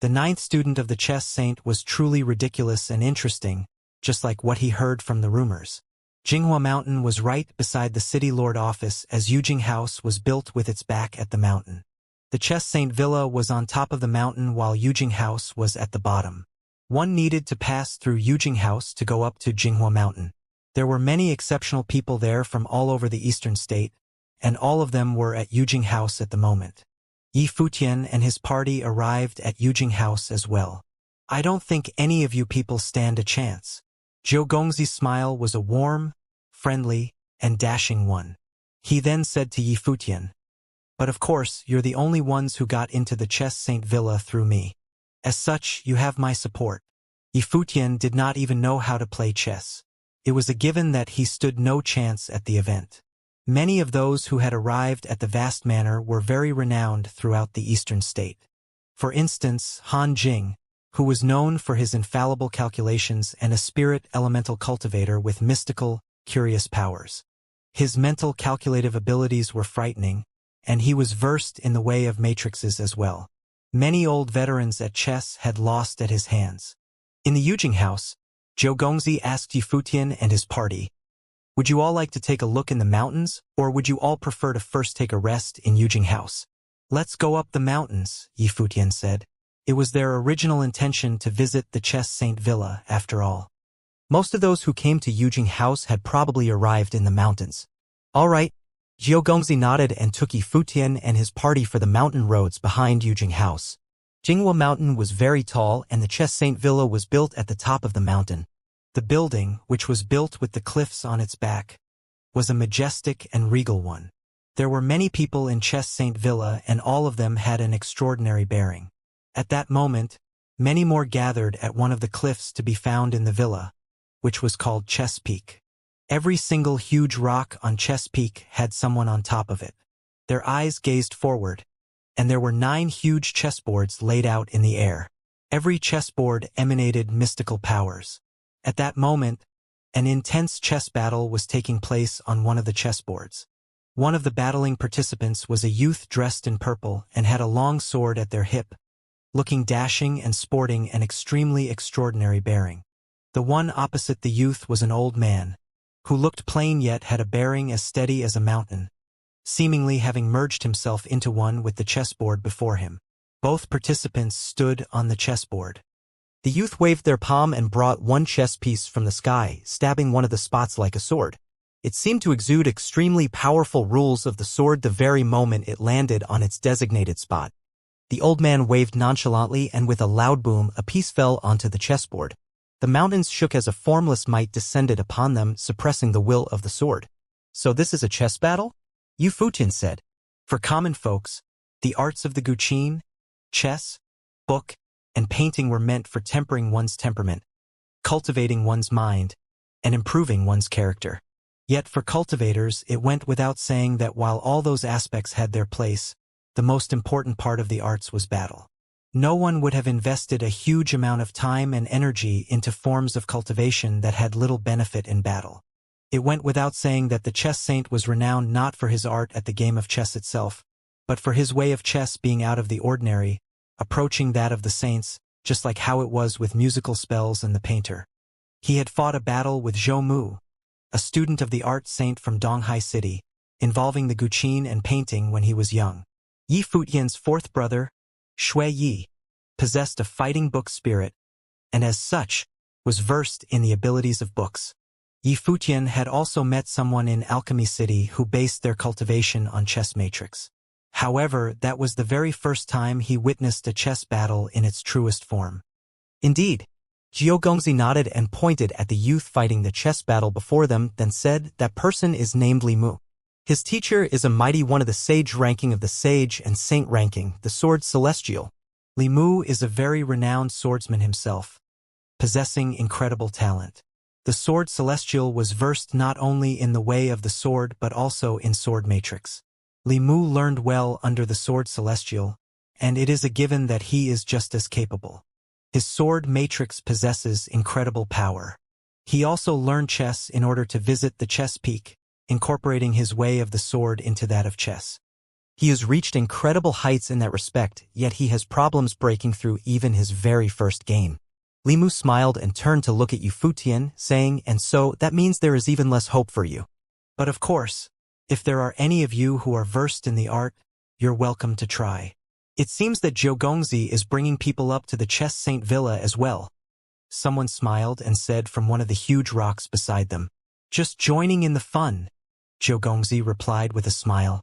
The 9th student of the chess saint was truly ridiculous and interesting, just like what he heard from the rumors. Jinghua Mountain was right beside the city lord office as Yujing House was built with its back at the mountain. The chess saint villa was on top of the mountain while Yujing House was at the bottom. One needed to pass through Yujing House to go up to Jinghua Mountain. There were many exceptional people there from all over the eastern state, and all of them were at Yujing House at the moment. Yi Futian and his party arrived at Yujing House as well. I don't think any of you people stand a chance. Zhou Gongzi's smile was a warm, friendly, and dashing one. He then said to Yi Futian, But of course, you're the only ones who got into the chess saint villa through me. As such, you have my support. Yi Futian did not even know how to play chess. It was a given that he stood no chance at the event. Many of those who had arrived at the vast manor were very renowned throughout the eastern state. For instance, Han Jing, who was known for his infallible calculations and a spirit elemental cultivator with mystical, curious powers. His mental calculative abilities were frightening, and he was versed in the way of matrices as well. Many old veterans at chess had lost at his hands. In the Yujing House, Zhou Gongzi asked Yi Futian and his party, Would you all like to take a look in the mountains, or would you all prefer to first take a rest in Yujing House? Let's go up the mountains, Yi Futian said. It was their original intention to visit the chess saint villa, after all. Most of those who came to Yujing House had probably arrived in the mountains. All right. Zhou Gongzi nodded and took Yi Futian and his party for the mountain roads behind Yujing House. Jinghua Mountain was very tall and the chess saint villa was built at the top of the mountain. The building, which was built with the cliffs on its back, was a majestic and regal one. There were many people in chess saint villa and all of them had an extraordinary bearing. At that moment, many more gathered at one of the cliffs to be found in the villa, which was called Chess Peak. Every single huge rock on Chess Peak had someone on top of it. Their eyes gazed forward, and there were 9 huge chessboards laid out in the air. Every chessboard emanated mystical powers. At that moment, an intense chess battle was taking place on one of the chessboards. One of the battling participants was a youth dressed in purple and had a long sword at their hip, looking dashing and sporting an extremely extraordinary bearing. The one opposite the youth was an old man, who looked plain yet had a bearing as steady as a mountain, seemingly having merged himself into one with the chessboard before him. Both participants stood on the chessboard. The youth waved their palm and brought one chess piece from the sky, stabbing one of the spots like a sword. It seemed to exude extremely powerful rules of the sword the very moment it landed on its designated spot. The old man waved nonchalantly and with a loud boom a piece fell onto the chessboard. The mountains shook as a formless might descended upon them, suppressing the will of the sword. So this is a chess battle? Yu Futian said. For common folks, the arts of the guqin, chess, book, and painting were meant for tempering one's temperament, cultivating one's mind, and improving one's character. Yet for cultivators, it went without saying that while all those aspects had their place, the most important part of the arts was battle. No one would have invested a huge amount of time and energy into forms of cultivation that had little benefit in battle. It went without saying that the chess saint was renowned not for his art at the game of chess itself, but for his way of chess being out of the ordinary, approaching that of the saints, just like how it was with musical spells and the painter. He had fought a battle with Zhou Mu, a student of the art saint from Donghai City, involving the guqin and painting when he was young. Yi Futian's fourth brother, Shui Yi, possessed a fighting book spirit, and as such, was versed in the abilities of books. Yi Futian had also met someone in Alchemy City who based their cultivation on chess matrix. However, that was the very first time he witnessed a chess battle in its truest form. Indeed, Jiao Gongzi nodded and pointed at the youth fighting the chess battle before them, then said, "That person is named Li Mu. His teacher is a mighty one of the sage ranking of the sage and saint ranking, the sword celestial. Li Mu is a very renowned swordsman himself, possessing incredible talent. The sword celestial was versed not only in the way of the sword but also in sword matrix. Li Mu learned well under the sword celestial, and it is a given that he is just as capable. His sword matrix possesses incredible power. He also learned chess in order to visit the chess peak, incorporating his way of the sword into that of chess. He has reached incredible heights in that respect, yet he has problems breaking through even his very first game." Li Mu smiled and turned to look at Yu Futian, saying, "And so, that means there is even less hope for you. But of course, if there are any of you who are versed in the art, you're welcome to try. It seems that Jiao Gongzi is bringing people up to the Chess Saint Villa as well." Someone smiled and said from one of the huge rocks beside them, "Just joining in the fun," Jiao Gongzi replied with a smile.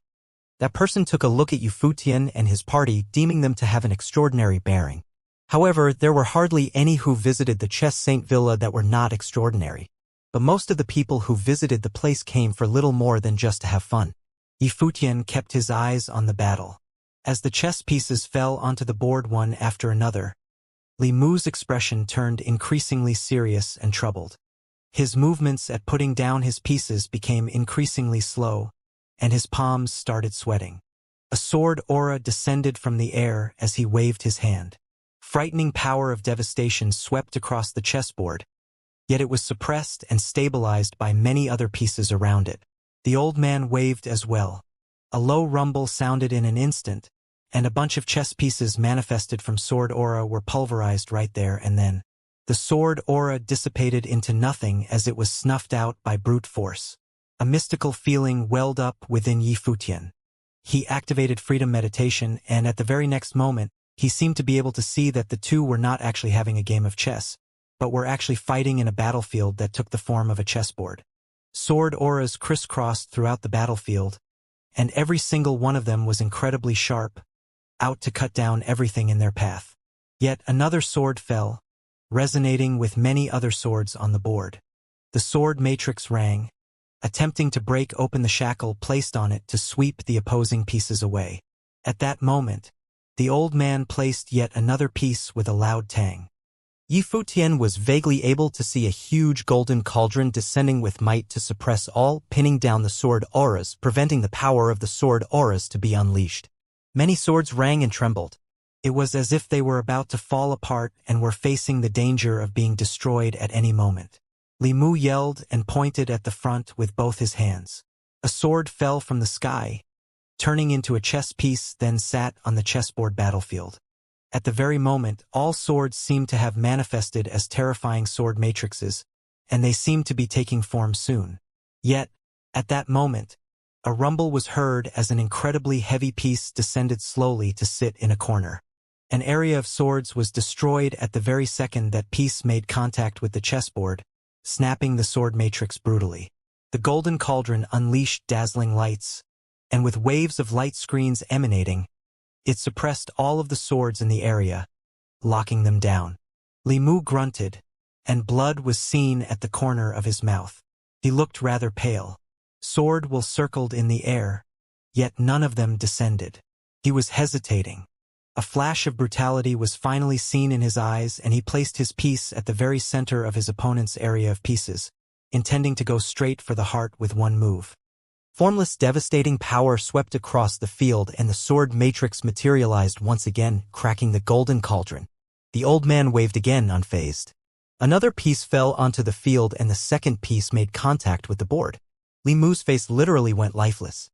That person took a look at Yu Futian and his party, deeming them to have an extraordinary bearing. However, there were hardly any who visited the Chess Saint Villa that were not extraordinary. But most of the people who visited the place came for little more than just to have fun. Yu Futian kept his eyes on the battle. As the chess pieces fell onto the board one after another, Li Mu's expression turned increasingly serious and troubled. His movements at putting down his pieces became increasingly slow, and his palms started sweating. A sword aura descended from the air as he waved his hand. Frightening power of devastation swept across the chessboard, yet it was suppressed and stabilized by many other pieces around it. The old man waved as well. A low rumble sounded in an instant, and a bunch of chess pieces manifested from sword aura were pulverized right there and then. The sword aura dissipated into nothing as it was snuffed out by brute force. A mystical feeling welled up within Yi Futian. He activated freedom meditation, and at the very next moment, he seemed to be able to see that the two were not actually having a game of chess, but were actually fighting in a battlefield that took the form of a chessboard. Sword auras crisscrossed throughout the battlefield, and every single one of them was incredibly sharp, out to cut down everything in their path. Yet another sword fell, resonating with many other swords on the board. The sword matrix rang, attempting to break open the shackle placed on it to sweep the opposing pieces away. At that moment, the old man placed yet another piece with a loud tang. Yi Futian was vaguely able to see a huge golden cauldron descending with might to suppress all, pinning down the sword auras, preventing the power of the sword auras to be unleashed. Many swords rang and trembled. It was as if they were about to fall apart and were facing the danger of being destroyed at any moment. Li Mu yelled and pointed at the front with both his hands. A sword fell from the sky, turning into a chess piece, then sat on the chessboard battlefield. At the very moment, all swords seemed to have manifested as terrifying sword matrices, and they seemed to be taking form soon. Yet, at that moment, a rumble was heard as an incredibly heavy piece descended slowly to sit in a corner. An area of swords was destroyed at the very second that piece made contact with the chessboard, snapping the sword matrix brutally. The golden cauldron unleashed dazzling lights, and with waves of light screens emanating, it suppressed all of the swords in the area, locking them down. Li Mu grunted, and blood was seen at the corner of his mouth. He looked rather pale. Sword will circled in the air, yet none of them descended. He was hesitating. A flash of brutality was finally seen in his eyes, and he placed his piece at the very center of his opponent's area of pieces, intending to go straight for the heart with one move. Formless, devastating power swept across the field, and the sword matrix materialized once again, cracking the golden cauldron. The old man waved again, unfazed. Another piece fell onto the field, and the second piece made contact with the board. Li Mu's face literally went lifeless.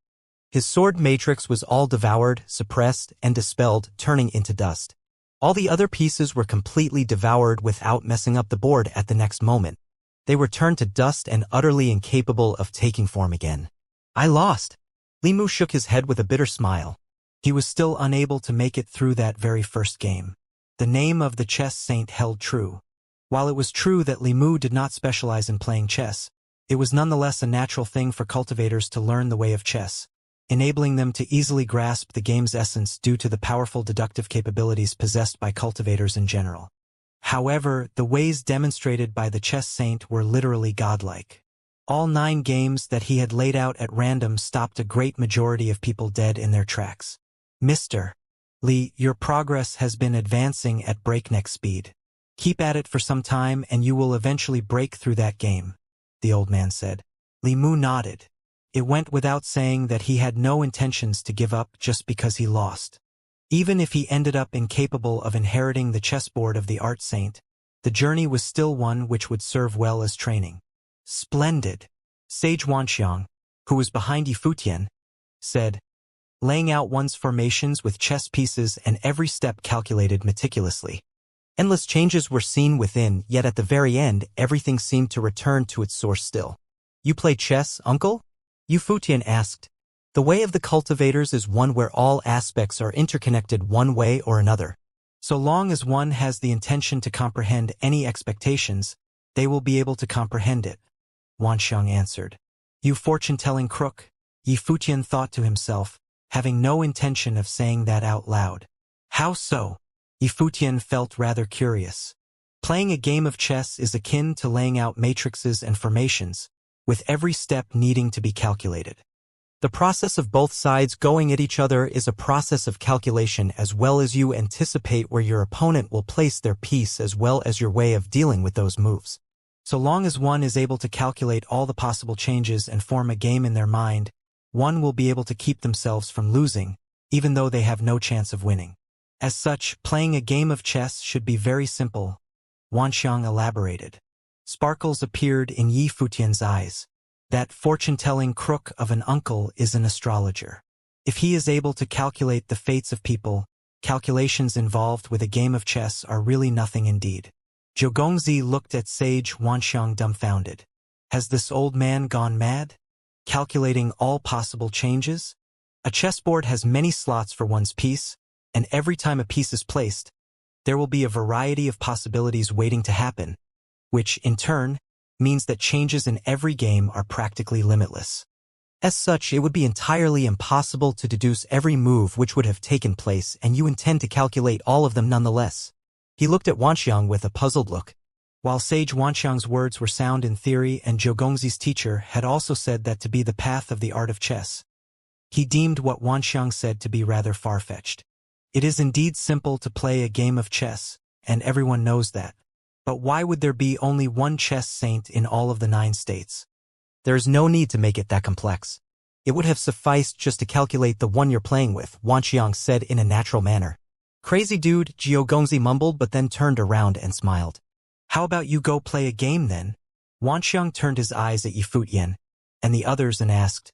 His sword matrix was all devoured, suppressed, and dispelled, turning into dust. All the other pieces were completely devoured without messing up the board at the next moment. They were turned to dust and utterly incapable of taking form again. I lost. Li Mu shook his head with a bitter smile. He was still unable to make it through that very first game. The name of the chess saint held true. While it was true that Li Mu did not specialize in playing chess, it was nonetheless a natural thing for cultivators to learn the way of chess, enabling them to easily grasp the game's essence due to the powerful deductive capabilities possessed by cultivators in general. However, the ways demonstrated by the chess saint were literally godlike. All 9 games that he had laid out at random stopped a great majority of people dead in their tracks. Mr. Li, your progress has been advancing at breakneck speed. Keep at it for some time and you will eventually break through that game, the old man said. Li Mu nodded. It went without saying that he had no intentions to give up just because he lost. Even if he ended up incapable of inheriting the chessboard of the art saint, the journey was still one which would serve well as training. Splendid, Sage Wanxiang, who was behind Yifutian, said, laying out one's formations with chess pieces and every step calculated meticulously. Endless changes were seen within, yet at the very end, everything seemed to return to its source still. You play chess, uncle? Yifutian asked. The way of the cultivators is one where all aspects are interconnected one way or another. So long as one has the intention to comprehend any expectations, they will be able to comprehend it, Wanxiang answered. You fortune-telling crook, Yifutian thought to himself, having no intention of saying that out loud. How so? Yifutian felt rather curious. Playing a game of chess is akin to laying out matrices and formations, with every step needing to be calculated. The process of both sides going at each other is a process of calculation, as well as you anticipate where your opponent will place their piece as well as your way of dealing with those moves. So long as one is able to calculate all the possible changes and form a game in their mind, one will be able to keep themselves from losing, even though they have no chance of winning. As such, playing a game of chess should be very simple, Wanxiang elaborated. Sparkles appeared in Yifutian's eyes. That fortune-telling crook of an uncle is an astrologer. If he is able to calculate the fates of people, calculations involved with a game of chess are really nothing indeed. Zhou looked at Sage Wanxiang dumbfounded. Has this old man gone mad? Calculating all possible changes? A chessboard has many slots for one's piece, and every time a piece is placed, there will be a variety of possibilities waiting to happen, which, in turn, means that changes in every game are practically limitless. As such, it would be entirely impossible to deduce every move which would have taken place, and you intend to calculate all of them nonetheless. He looked at Wanxiang with a puzzled look. While Sage Wanxiang's words were sound in theory and Zhou teacher had also said that to be the path of the art of chess, he deemed what Wanxiang said to be rather far-fetched. It is indeed simple to play a game of chess, and everyone knows that. But why would there be only one chess saint in all of the 9 states? There is no need to make it that complex. It would have sufficed just to calculate the one you're playing with, Wanxiang said in a natural manner. Crazy dude, Zhou mumbled but then turned around and smiled. How about you go play a game then? Wanxiang turned his eyes at Yifutian and the others and asked,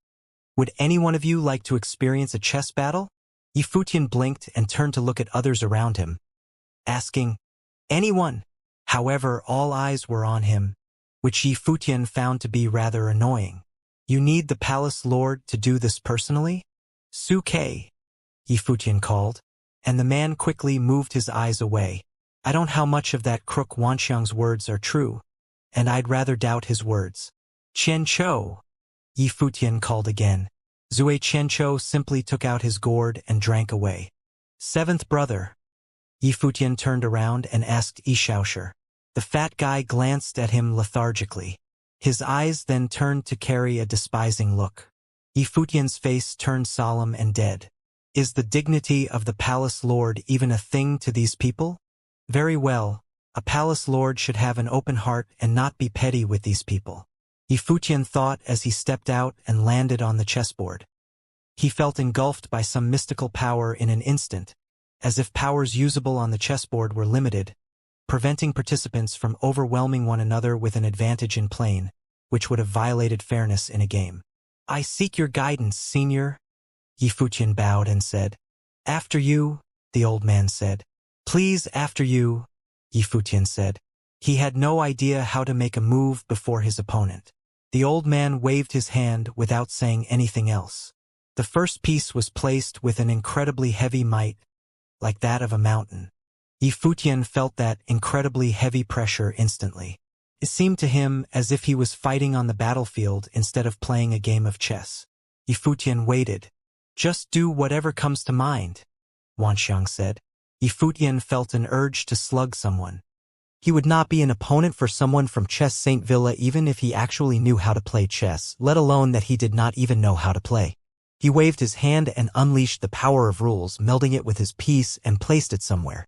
would any one of you like to experience a chess battle? Yifutian blinked and turned to look at others around him, asking, anyone? However, all eyes were on him, which Yifutian found to be rather annoying. You need the palace lord to do this personally? Su-Kei, Yifutian called, and the man quickly moved his eyes away. I don't know how much of that crook Wanxiang's words are true, and I'd rather doubt his words. Qianqiu, Yifutian called again. Zui Qianqiu simply took out his gourd and drank away. 7th brother. Yifutian turned around and asked Xianxia. The fat guy glanced at him lethargically. His eyes then turned to carry a despising look. Yifutian's face turned solemn and dead. Is the dignity of the palace lord even a thing to these people? Very well, a palace lord should have an open heart and not be petty with these people. Yifutian thought as he stepped out and landed on the chessboard. He felt engulfed by some mystical power in an instant, as if powers usable on the chessboard were limited, preventing participants from overwhelming one another with an advantage in plane, which would have violated fairness in a game. I seek your guidance, senior. Yifutian bowed and said. After you, the old man said. Please, after you, Yifutian said. He had no idea how to make a move before his opponent. The old man waved his hand without saying anything else. The first piece was placed with an incredibly heavy might, like that of a mountain. Yifutian felt that incredibly heavy pressure instantly. It seemed to him as if he was fighting on the battlefield instead of playing a game of chess. Yifutian waited. Just do whatever comes to mind, Wanxiang said. Yifutian felt an urge to slug someone. He would not be an opponent for someone from Chess Saint Villa even if he actually knew how to play chess, let alone that he did not even know how to play. He waved his hand and unleashed the power of rules, melding it with his piece and placed it somewhere.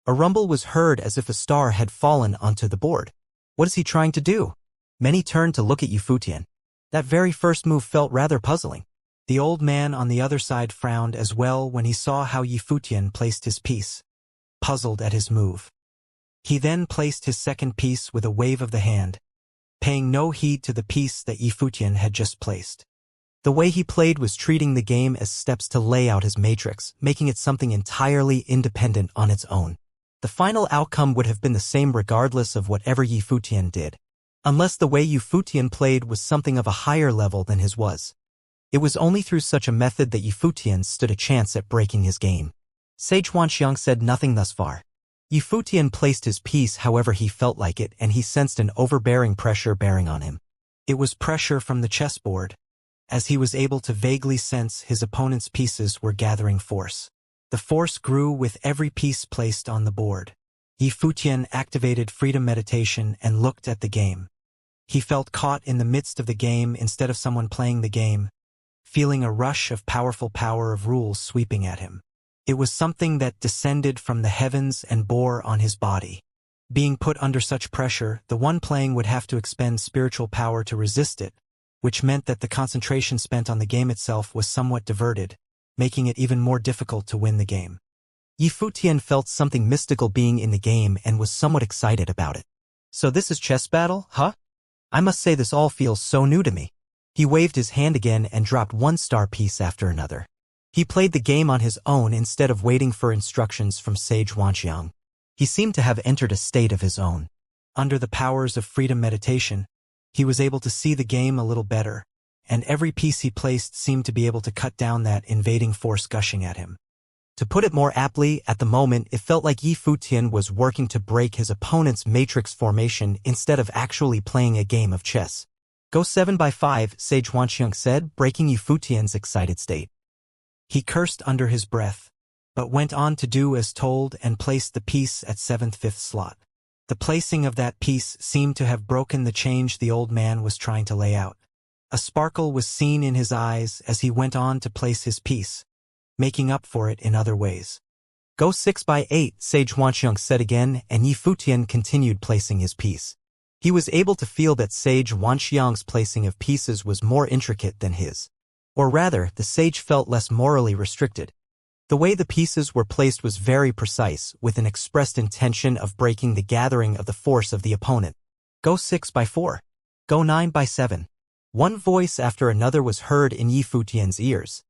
A rumble was heard as if a star had fallen onto the board. What is he trying to do? Many turned to look at Yifutian. That very first move felt rather puzzling. The old man on the other side frowned as well when he saw how Yifutian placed his piece, puzzled at his move. He then placed his second piece with a wave of the hand, paying no heed to the piece that Yifutian had just placed. The way he played was treating the game as steps to lay out his matrix, making it something entirely independent on its own. The final outcome would have been the same regardless of whatever Yifutian did, unless the way Yifutian played was something of a higher level than his was. It was only through such a method that Yifutian stood a chance at breaking his game. Sage Wanxiang said nothing thus far. Yifutian placed his piece however he felt like it, and he sensed an overbearing pressure bearing on him. It was pressure from the chessboard, as he was able to vaguely sense his opponent's pieces were gathering force. The force grew with every piece placed on the board. Yifutian activated freedom meditation and looked at the game. He felt caught in the midst of the game instead of someone playing the game, feeling a rush of powerful power of rules sweeping at him. It was something that descended from the heavens and bore on his body. Being put under such pressure, the one playing would have to expend spiritual power to resist it, which meant that the concentration spent on the game itself was somewhat diverted, making it even more difficult to win the game. Yifutian felt something mystical being in the game and was somewhat excited about it. So this is chess battle, huh? I must say this all feels so new to me. He waved his hand again and dropped one star piece after another. He played the game on his own instead of waiting for instructions from Sage Wanxiang. He seemed to have entered a state of his own. Under the powers of freedom meditation, he was able to see the game a little better, and every piece he placed seemed to be able to cut down that invading force gushing at him. To put it more aptly, at the moment it felt like Yifutian was working to break his opponent's matrix formation instead of actually playing a game of chess. Go 7 by 5, Sage Wanxiang said, breaking Yifutian's excited state. He cursed under his breath, but went on to do as told and placed the piece at 7th/5th slot. The placing of that piece seemed to have broken the change the old man was trying to lay out. A sparkle was seen in his eyes as he went on to place his piece, making up for it in other ways. Go 6 by 8, Sage Wanxiang said again, and Yifutian continued placing his piece. He was able to feel that Sage Wanxiang's placing of pieces was more intricate than his. Or rather, the sage felt less morally restricted. The way the pieces were placed was very precise, with an expressed intention of breaking the gathering of the force of the opponent. Go 6 by 4. Go 9 by 7. One voice after another was heard in Yifutian's ears.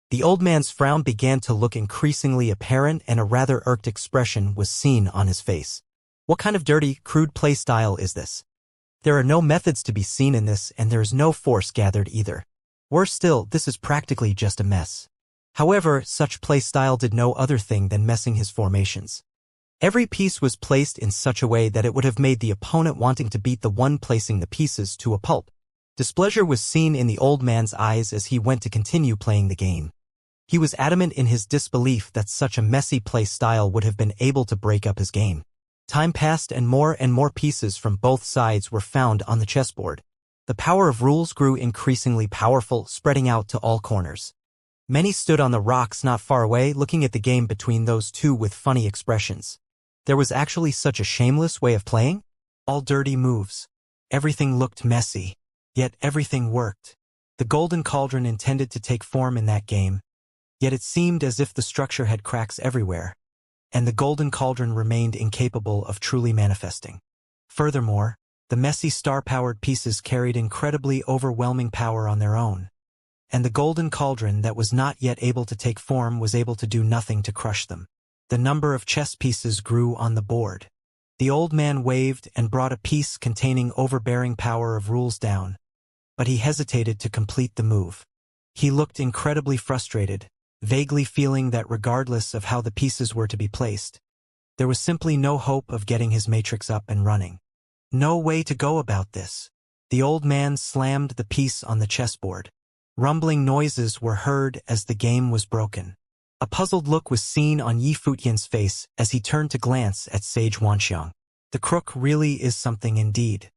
The old man's frown began to look increasingly apparent and a rather irked expression was seen on his face. What kind of dirty, crude play style is this? There are no methods to be seen in this and there is no force gathered either. Worse still, this is practically just a mess. However, such play style did no other thing than messing his formations. Every piece was placed in such a way that it would have made the opponent wanting to beat the one placing the pieces to a pulp. Displeasure was seen in the old man's eyes as he went to continue playing the game. He was adamant in his disbelief that such a messy play style would have been able to break up his game. Time passed and more pieces from both sides were found on the chessboard. The power of rules grew increasingly powerful, spreading out to all corners. Many stood on the rocks not far away, looking at the game between those two with funny expressions. There was actually such a shameless way of playing? All dirty moves. Everything looked messy. Yet everything worked. The golden cauldron intended to take form in that game, yet it seemed as if the structure had cracks everywhere, and the golden cauldron remained incapable of truly manifesting. Furthermore, the messy star-powered pieces carried incredibly overwhelming power on their own, and the golden cauldron that was not yet able to take form was able to do nothing to crush them. The number of chess pieces grew on the board. The old man waved and brought a piece containing overbearing power of rules down, but he hesitated to complete the move. He looked incredibly frustrated, vaguely feeling that regardless of how the pieces were to be placed, there was simply no hope of getting his matrix up and running. No way to go about this. The old man slammed the piece on the chessboard. Rumbling noises were heard as the game was broken. A puzzled look was seen on Yi Futian's face as he turned to glance at Sage Wanxiang. The crook really is something indeed.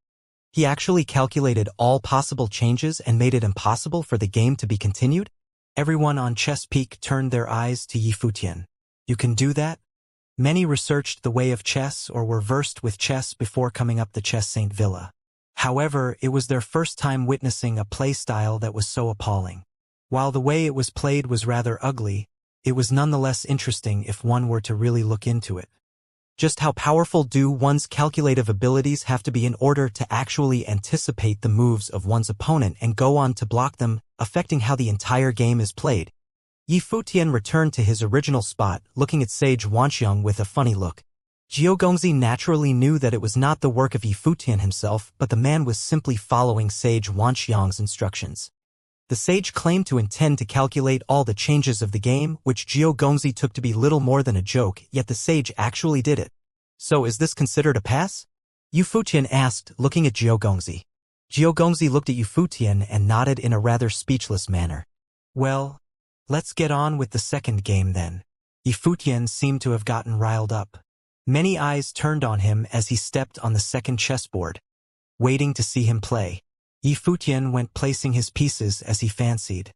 He actually calculated all possible changes and made it impossible for the game to be continued? Everyone on Chess Peak turned their eyes to Yi Futian. You can do that? Many researched the way of chess or were versed with chess before coming up the Chess Saint Villa. However, it was their first time witnessing a play style that was so appalling. While the way it was played was rather ugly, it was nonetheless interesting if one were to really look into it. Just how powerful do one's calculative abilities have to be in order to actually anticipate the moves of one's opponent and go on to block them, affecting how the entire game is played? Yi Futian returned to his original spot, looking at Sage Wanxiang with a funny look. Jiao Gongzi naturally knew that it was not the work of Yi Futian himself, but the man was simply following Sage Wanxiang's instructions. The sage claimed to intend to calculate all the changes of the game, which Jiao Gongzi took to be little more than a joke, yet the sage actually did it. So is this considered a pass? Yi Futian asked, looking at Jiao Gongzi. Jiao Gongzi looked at Yi Futian and nodded in a rather speechless manner. Well, let's get on with the second game then. Yi Futian seemed to have gotten riled up. Many eyes turned on him as he stepped on the second chessboard, waiting to see him play. Yi Futian went placing his pieces as he fancied,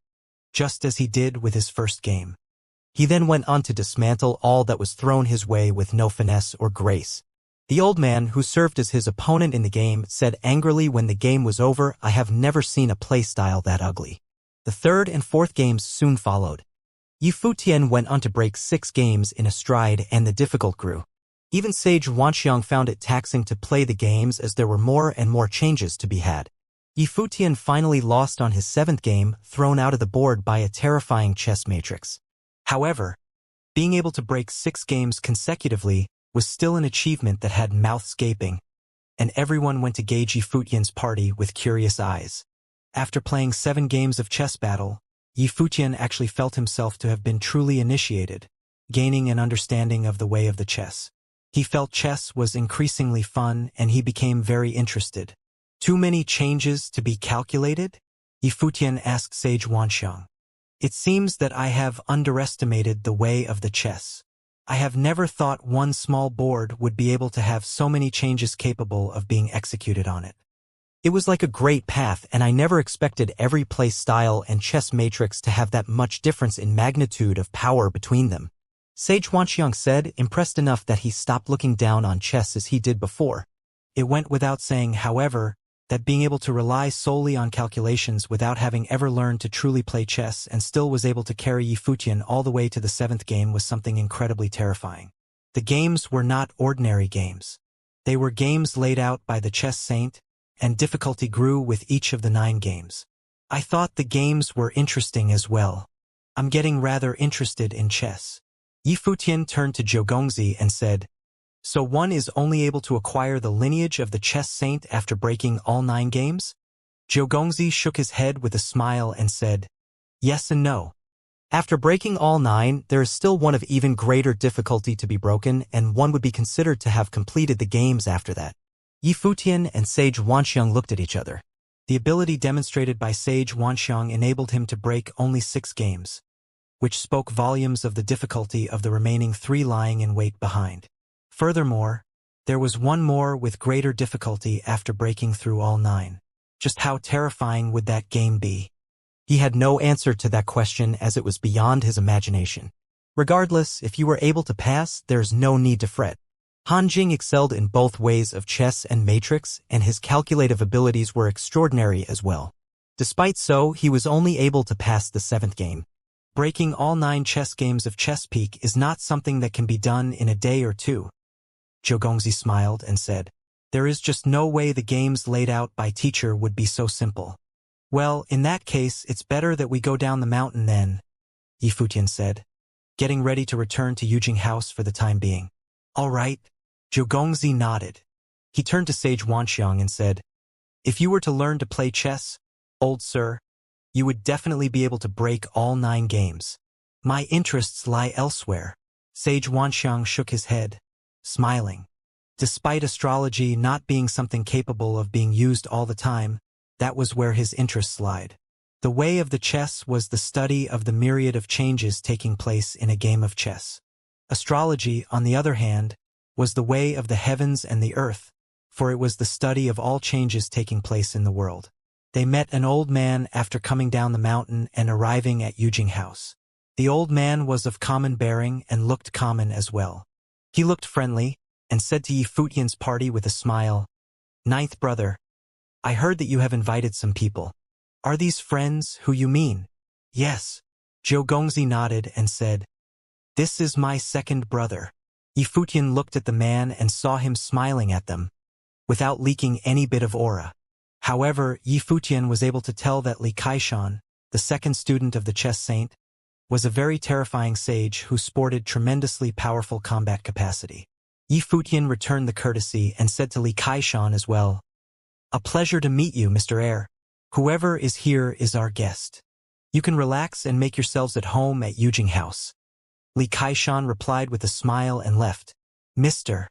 just as he did with his first game. He then went on to dismantle all that was thrown his way with no finesse or grace. The old man, who served as his opponent in the game, said angrily when the game was over, "I have never seen a play style that ugly." The third and fourth games soon followed. Yi Futian went on to break 6 games in a stride, and the difficult grew. Even Sage Wanxiang found it taxing to play the games as there were more and more changes to be had. Yi Futian finally lost on his 7th game, thrown out of the board by a terrifying chess matrix. However, being able to break 6 games consecutively was still an achievement that had mouths gaping, and everyone went to gauge Yi Futian's party with curious eyes. After playing 7 games of chess battle, Yi Futian actually felt himself to have been truly initiated, gaining an understanding of the way of the chess. He felt chess was increasingly fun, and he became very interested. Too many changes to be calculated? Yi Futian asked Sage Wanxiang. It seems that I have underestimated the way of the chess. I have never thought one small board would be able to have so many changes capable of being executed on it. It was like a great path, and I never expected every play style and chess matrix to have that much difference in magnitude of power between them. Sage Wanxiang said, impressed enough that he stopped looking down on chess as he did before. It went without saying, however, that being able to rely solely on calculations without having ever learned to truly play chess and still was able to carry Yi Futian all the way to the 7th game was something incredibly terrifying. The games were not ordinary games. They were games laid out by the chess saint, and difficulty grew with each of the 9 games. I thought the games were interesting as well. I'm getting rather interested in chess. Yi Futian turned to Jiao Gongzi and said, "So one is only able to acquire the lineage of the chess saint after breaking all 9 games?" Jiao Gongzi shook his head with a smile and said, "Yes and no. After breaking all 9, there is still one of even greater difficulty to be broken, and one would be considered to have completed the games after that." Yi Futian and Sage Wanxiang looked at each other. The ability demonstrated by Sage Wanxiang enabled him to break only 6 games, which spoke volumes of the difficulty of the remaining 3 lying in wait behind. Furthermore, there was one more with greater difficulty after breaking through all 9. Just how terrifying would that game be? He had no answer to that question as it was beyond his imagination. Regardless, if you were able to pass, there's no need to fret. Han Jing excelled in both ways of chess and matrix, and his calculative abilities were extraordinary as well. Despite so, he was only able to pass the 7th game. Breaking all 9 chess games of Chess Peak is not something that can be done in a day or two. Zhou Gongzi smiled and said, "There is just no way the games laid out by teacher would be so simple." "Well, in that case, it's better that we go down the mountain then," Yi Futian said, getting ready to return to Yujing House for the time being. "All right." Zhou Gongzi nodded. He turned to Sage Wanxiang and said, "If you were to learn to play chess, old sir, you would definitely be able to break all 9 games. My interests lie elsewhere." Sage Wanxiang shook his head, smiling. Despite astrology not being something capable of being used all the time, that was where his interests lied. The way of the chess was the study of the myriad of changes taking place in a game of chess. Astrology, on the other hand, was the way of the heavens and the earth, for it was the study of all changes taking place in the world. They met an old man after coming down the mountain and arriving at Yujing House. The old man was of common bearing and looked common as well. He looked friendly and said to Yi Futian's party with a smile, "Ninth brother, I heard that you have invited some people. Are these friends who you mean?" "Yes." Zhou Gongzi nodded and said, "This is my second brother." Yi Futian looked at the man and saw him smiling at them, without leaking any bit of aura. However, Yi Futian was able to tell that Li Kaishan, the second student of the chess saint, was a very terrifying sage who sported tremendously powerful combat capacity. Yi Futian returned the courtesy and said to Li Kaishan as well, "A pleasure to meet you, Mr. Heir. Whoever is here is our guest. You can relax and make yourselves at home at Yujing House." Li Kaishan replied with a smile and left. "Mr.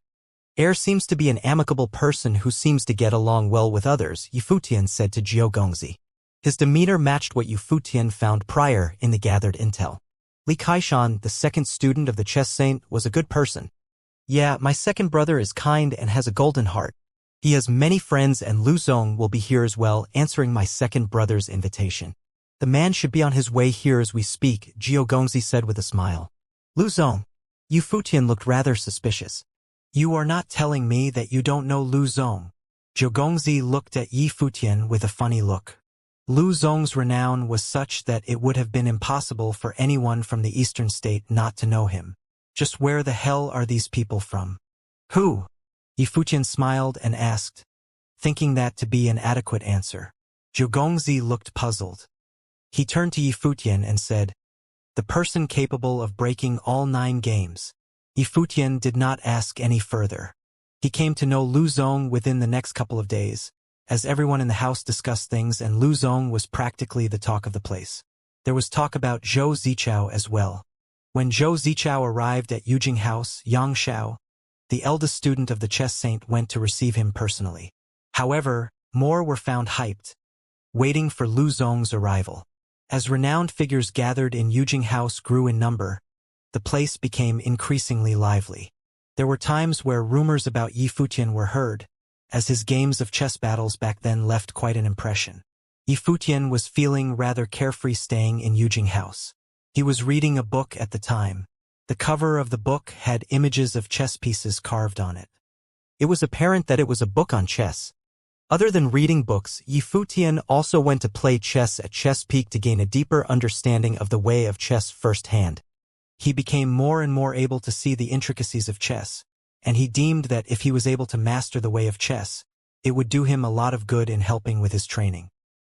Heir seems to be an amicable person who seems to get along well with others," Yi Futian said to Zhou Gongzi. His demeanor matched what Yi Futian found prior in the gathered intel. Li Kaishan, the second student of the chess saint, was a good person. "Yeah, my second brother is kind and has a golden heart. He has many friends and Lu Zong will be here as well, answering my second brother's invitation. The man should be on his way here as we speak," Zhou Gongzi said with a smile. "Lu Zong?" Yi Futian looked rather suspicious. "You are not telling me that you don't know Lu Zong?" Zhou Gongzi looked at Yi Futian with a funny look. Lu Zong's renown was such that it would have been impossible for anyone from the eastern state not to know him. Just where the hell are these people from? "Who?" Yi Futian smiled and asked, thinking that to be an adequate answer. Zhou Gongzi looked puzzled. He turned to Yi Futian and said, "The person capable of breaking all 9 games." Yi Futian did not ask any further. He came to know Lu Zong within the next couple of days, as everyone in the house discussed things and Lu Zong was practically the talk of the place. There was talk about Zhou Zichao as well. When Zhou Zichao arrived at Yujing House, Xianxia, the eldest student of the chess saint, went to receive him personally. However, more were found hyped, waiting for Lu Zong's arrival. As renowned figures gathered in Yujing House grew in number, the place became increasingly lively. There were times where rumors about Yi Futian were heard, as his games of chess battles back then left quite an impression. Yi Futian was feeling rather carefree staying in Yujing House. He was reading a book at the time. The cover of the book had images of chess pieces carved on it. It was apparent that it was a book on chess. Other than reading books, Yi Futian also went to play chess at Chess Peak to gain a deeper understanding of the way of chess firsthand. He became more and more able to see the intricacies of chess, and he deemed that if he was able to master the way of chess, it would do him a lot of good in helping with his training.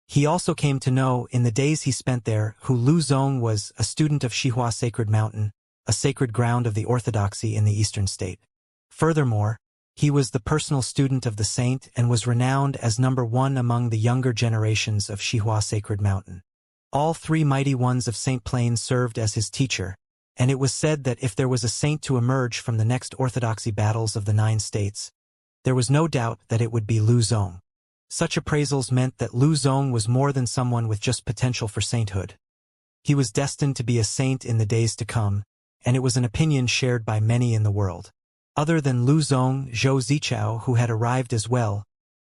He also came to know, in the days he spent there, who Lu Zong was, a student of Xihua Sacred Mountain, a sacred ground of the orthodoxy in the eastern state. Furthermore, he was the personal student of the saint and was renowned as #1 among the younger generations of Xihua Sacred Mountain. All 3 mighty ones of Saint Plain served as his teacher, and it was said that if there was a saint to emerge from the next orthodoxy battles of the 9 states, there was no doubt that it would be Lu Zong. Such appraisals meant that Lu Zong was more than someone with just potential for sainthood. He was destined to be a saint in the days to come, and it was an opinion shared by many in the world. Other than Lu Zong, Zhou Zichao, who had arrived as well,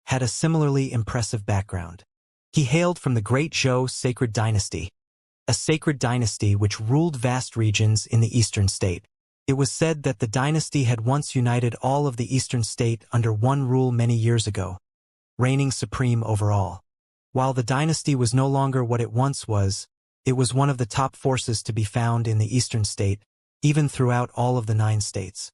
had a similarly impressive background. He hailed from the Great Zhou sacred dynasty, a sacred dynasty which ruled vast regions in the eastern state. It was said that the dynasty had once united all of the eastern state under one rule many years ago, reigning supreme over all. While the dynasty was no longer what it once was, it was one of the top forces to be found in the eastern state, even throughout all of the 9 states.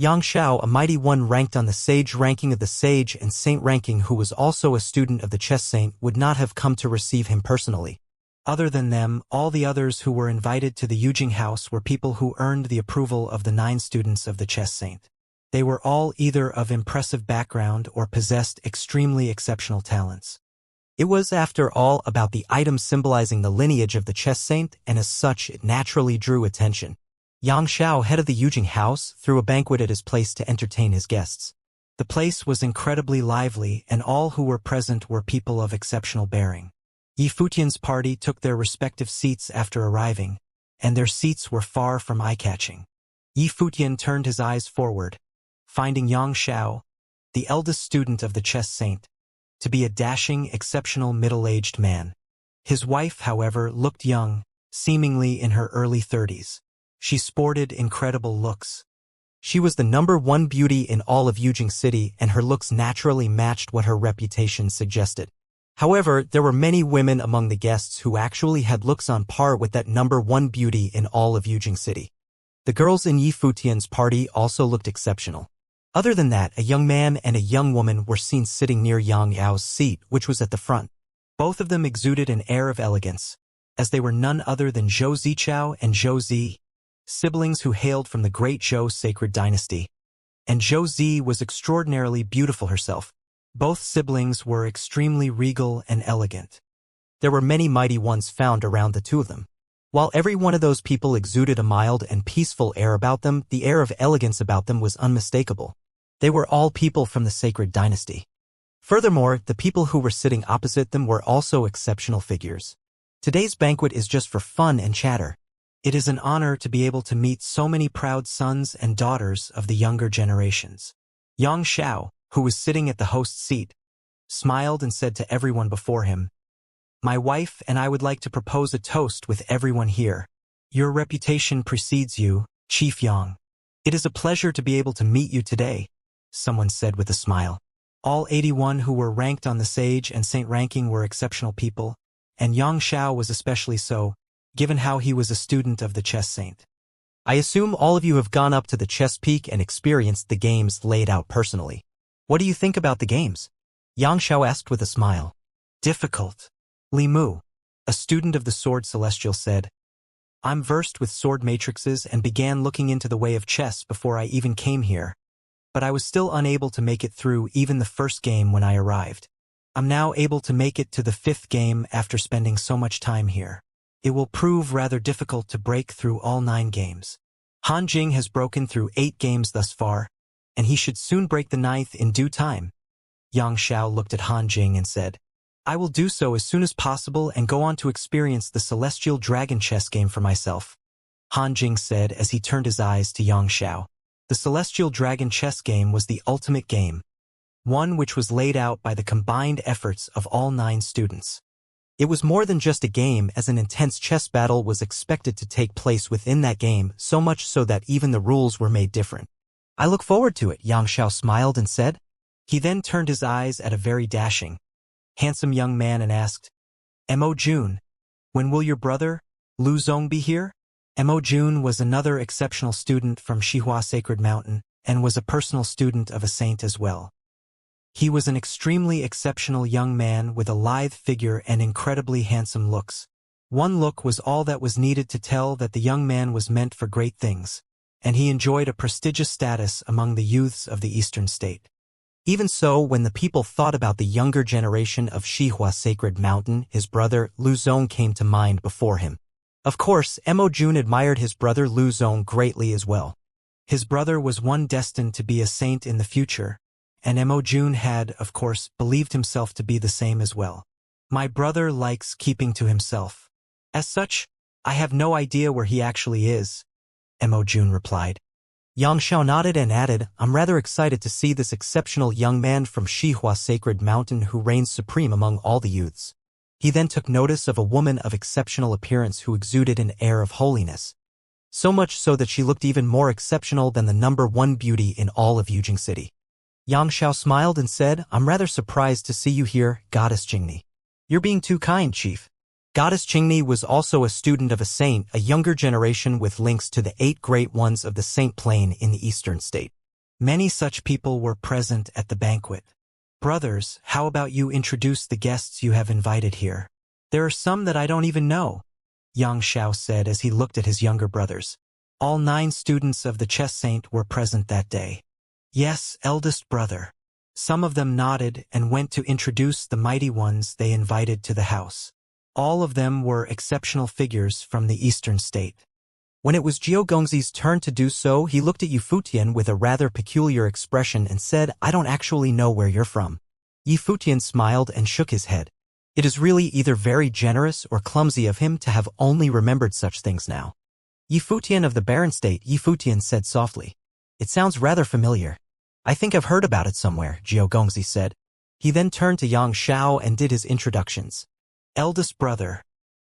Xianxia, a mighty one ranked on the sage ranking of the sage and saint ranking, who was also a student of the chess saint, would not have come to receive him personally. Other than them, all the others who were invited to the Yujing house were people who earned the approval of the 9 students of the chess saint. They were all either of impressive background or possessed extremely exceptional talents. It was, after all, about the item symbolizing the lineage of the chess saint, and as such it naturally drew attention. Xianxia, head of the Yujing house, threw a banquet at his place to entertain his guests. The place was incredibly lively, and all who were present were people of exceptional bearing. Yi Futian's party took their respective seats after arriving, and their seats were far from eye-catching. Yi Futian turned his eyes forward, finding Xianxia, the eldest student of the chess saint, to be a dashing, exceptional middle-aged man. His wife, however, looked young, seemingly in her early 30s. She sported incredible looks. She was the #1 beauty in all of Yujing City, and her looks naturally matched what her reputation suggested. However, there were many women among the guests who actually had looks on par with that #1 beauty in all of Yujing City. The girls in Yi Futian's party also looked exceptional. Other than that, a young man and a young woman were seen sitting near Yang Yao's seat, which was at the front. Both of them exuded an air of elegance, as they were none other than Zhou Zichao and Zhou Zi, siblings who hailed from the Great Zhou sacred dynasty. And Zhou Zi was extraordinarily beautiful herself. Both siblings were extremely regal and elegant. There were many mighty ones found around the two of them. While every one of those people exuded a mild and peaceful air about them, the air of elegance about them was unmistakable. They were all people from the sacred dynasty. Furthermore, the people who were sitting opposite them were also exceptional figures. Today's banquet is just for fun and chatter. It is an honor to be able to meet so many proud sons and daughters of the younger generations. Xianxia, who was sitting at the host's seat, smiled and said to everyone before him, "My wife and I would like to propose a toast with everyone here. Your reputation precedes you, Chief Yang. It is a pleasure to be able to meet you today," someone said with a smile. All 81 who were ranked on the sage and saint ranking were exceptional people, and Xianxia was especially so, given how he was a student of the chess saint. I assume all of you have gone up to the chess peak and experienced the games laid out personally. What do you think about the games? Xianxia asked with a smile. Difficult. Li Mu, a student of the Sword Celestial, said, "I'm versed with sword matrices and began looking into the way of chess before I even came here, but I was still unable to make it through even the first game when I arrived. I'm now able to make it to the 5th game after spending so much time here. It will prove rather difficult to break through all 9 games. Han Jing has broken through 8 games thus far, and he should soon break the 9th in due time." Xianxia looked at Han Jing and said, "I will do so as soon as possible and go on to experience the Celestial Dragon chess game for myself," Han Jing said as he turned his eyes to Xianxia. The Celestial Dragon chess game was the ultimate game, one which was laid out by the combined efforts of all 9 students. It was more than just a game, as an intense chess battle was expected to take place within that game, so much so that even the rules were made different. "I look forward to it," Xianxia smiled and said. He then turned his eyes at a very dashing, handsome young man and asked, "Mo Jun, when will your brother, Lu Zong, be here?" Mo Jun was another exceptional student from Xihua Sacred Mountain, and was a personal student of a saint as well. He was an extremely exceptional young man with a lithe figure and incredibly handsome looks. One look was all that was needed to tell that the young man was meant for great things, and he enjoyed a prestigious status among the youths of the eastern state. Even so, when the people thought about the younger generation of Xihua Sacred Mountain, his brother Lu Zong came to mind before him. Of course, Mo Jun admired his brother Lu Zong greatly as well. His brother was one destined to be a saint in the future, and Mo Jun had, of course, believed himself to be the same as well. "My brother likes keeping to himself. As such, I have no idea where he actually is," Mo Jun replied. Xianxia nodded and added, I'm rather excited to see this exceptional young man from Xihua Sacred Mountain who reigns supreme among all the youths. He then took notice of a woman of exceptional appearance who exuded an air of holiness. So much so that she looked even more exceptional than the #1 beauty in all of Yujing City. Xianxia smiled and said, I'm rather surprised to see you here, Goddess Qingni. You're being too kind, Chief. Goddess Qingni was also a student of a saint, a younger generation with links to the 8 great ones of the Saint Plane in the eastern state. Many such people were present at the banquet. Brothers, how about you introduce the guests you have invited here? There are some that I don't even know, Xianxia said as he looked at his younger brothers. All 9 students of the chess saint were present that day. Yes, eldest brother. Some of them nodded and went to introduce the mighty ones they invited to the house. All of them were exceptional figures from the eastern state. When it was Jiao Gongzi's turn to do so, he looked at Yifutian with a rather peculiar expression and said, I don't actually know where you're from. Yifutian smiled and shook his head. It is really either very generous or clumsy of him to have only remembered such things now. Yifutian of the Barren State, Yifutian said softly. It sounds rather familiar. I think I've heard about it somewhere, Jiao Gongzi said. He then turned to Xianxia and did his introductions. Eldest brother.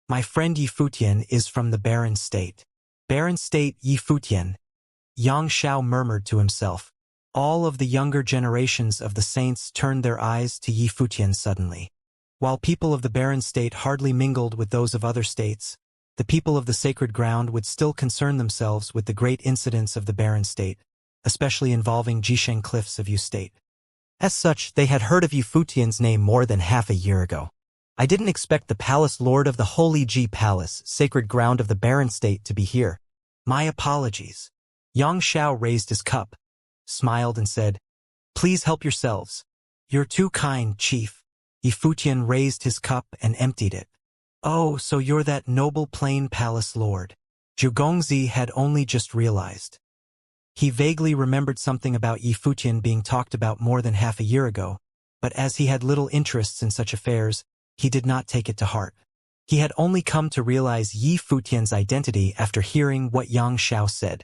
My friend Yifutian is from the Barren State. Barren State Yifutian. Xianxia murmured to himself. All of the younger generations of the saints turned their eyes to Yifutian suddenly. While people of the Barren State hardly mingled with those of other states, the people of the sacred ground would still concern themselves with the great incidents of the Barren State, especially involving Jisheng Cliffs of Yu State. As such, they had heard of Yifutian's name more than half a year ago. I didn't expect the Palace Lord of the Holy Ji Palace, sacred ground of the Barren State, to be here. My apologies. Xianxia raised his cup, smiled and said, Please help yourselves. You're too kind, Chief. Yifutian raised his cup and emptied it. Oh, so you're that noble plain palace lord. Zhugongzi had only just realized. He vaguely remembered something about Yifutian being talked about more than half a year ago, but as he had little interests in such affairs, he did not take it to heart. He had only come to realize Yifutian's identity after hearing what Xianxia said.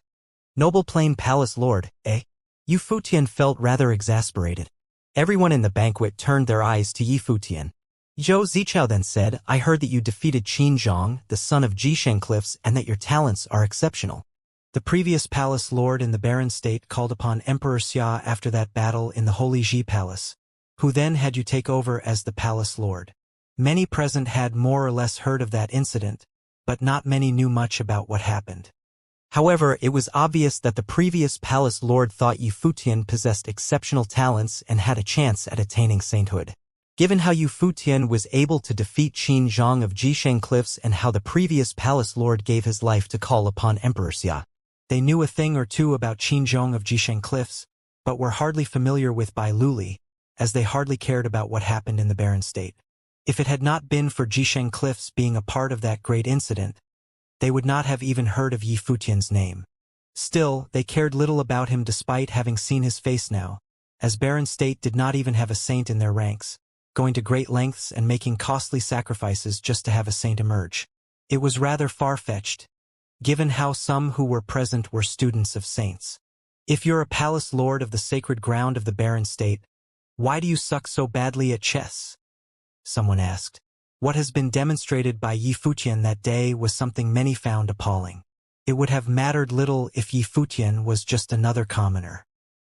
Noble plain palace lord, eh? Yifutian felt rather exasperated. Everyone in the banquet turned their eyes to Yifutian. Zhou Zichao then said, I heard that you defeated Qin Zhang, the son of Jisheng Cliffs, and that your talents are exceptional. The previous palace lord in the Barren State called upon Emperor Xia after that battle in the Holy Ji Palace, who then had you take over as the palace lord. Many present had more or less heard of that incident, but not many knew much about what happened. However, it was obvious that the previous palace lord thought Yifutian possessed exceptional talents and had a chance at attaining sainthood. Given how Yifutian was able to defeat Qin Zhang of Jisheng Cliffs and how the previous palace lord gave his life to call upon Emperor Xia, they knew a thing or two about Qin Zhang of Jisheng Cliffs, but were hardly familiar with Bai Luli, as they hardly cared about what happened in the Barren State. If it had not been for Jisheng Cliffs being a part of that great incident, they would not have even heard of Yifutian's name. Still, they cared little about him despite having seen his face now, as Barren State did not even have a saint in their ranks, going to great lengths and making costly sacrifices just to have a saint emerge. It was rather far-fetched, given how some who were present were students of saints. If you're a palace lord of the sacred ground of the Barren State, why do you suck so badly at chess? Someone asked. What has been demonstrated by Yifutian that day was something many found appalling. It would have mattered little if Yifutian was just another commoner.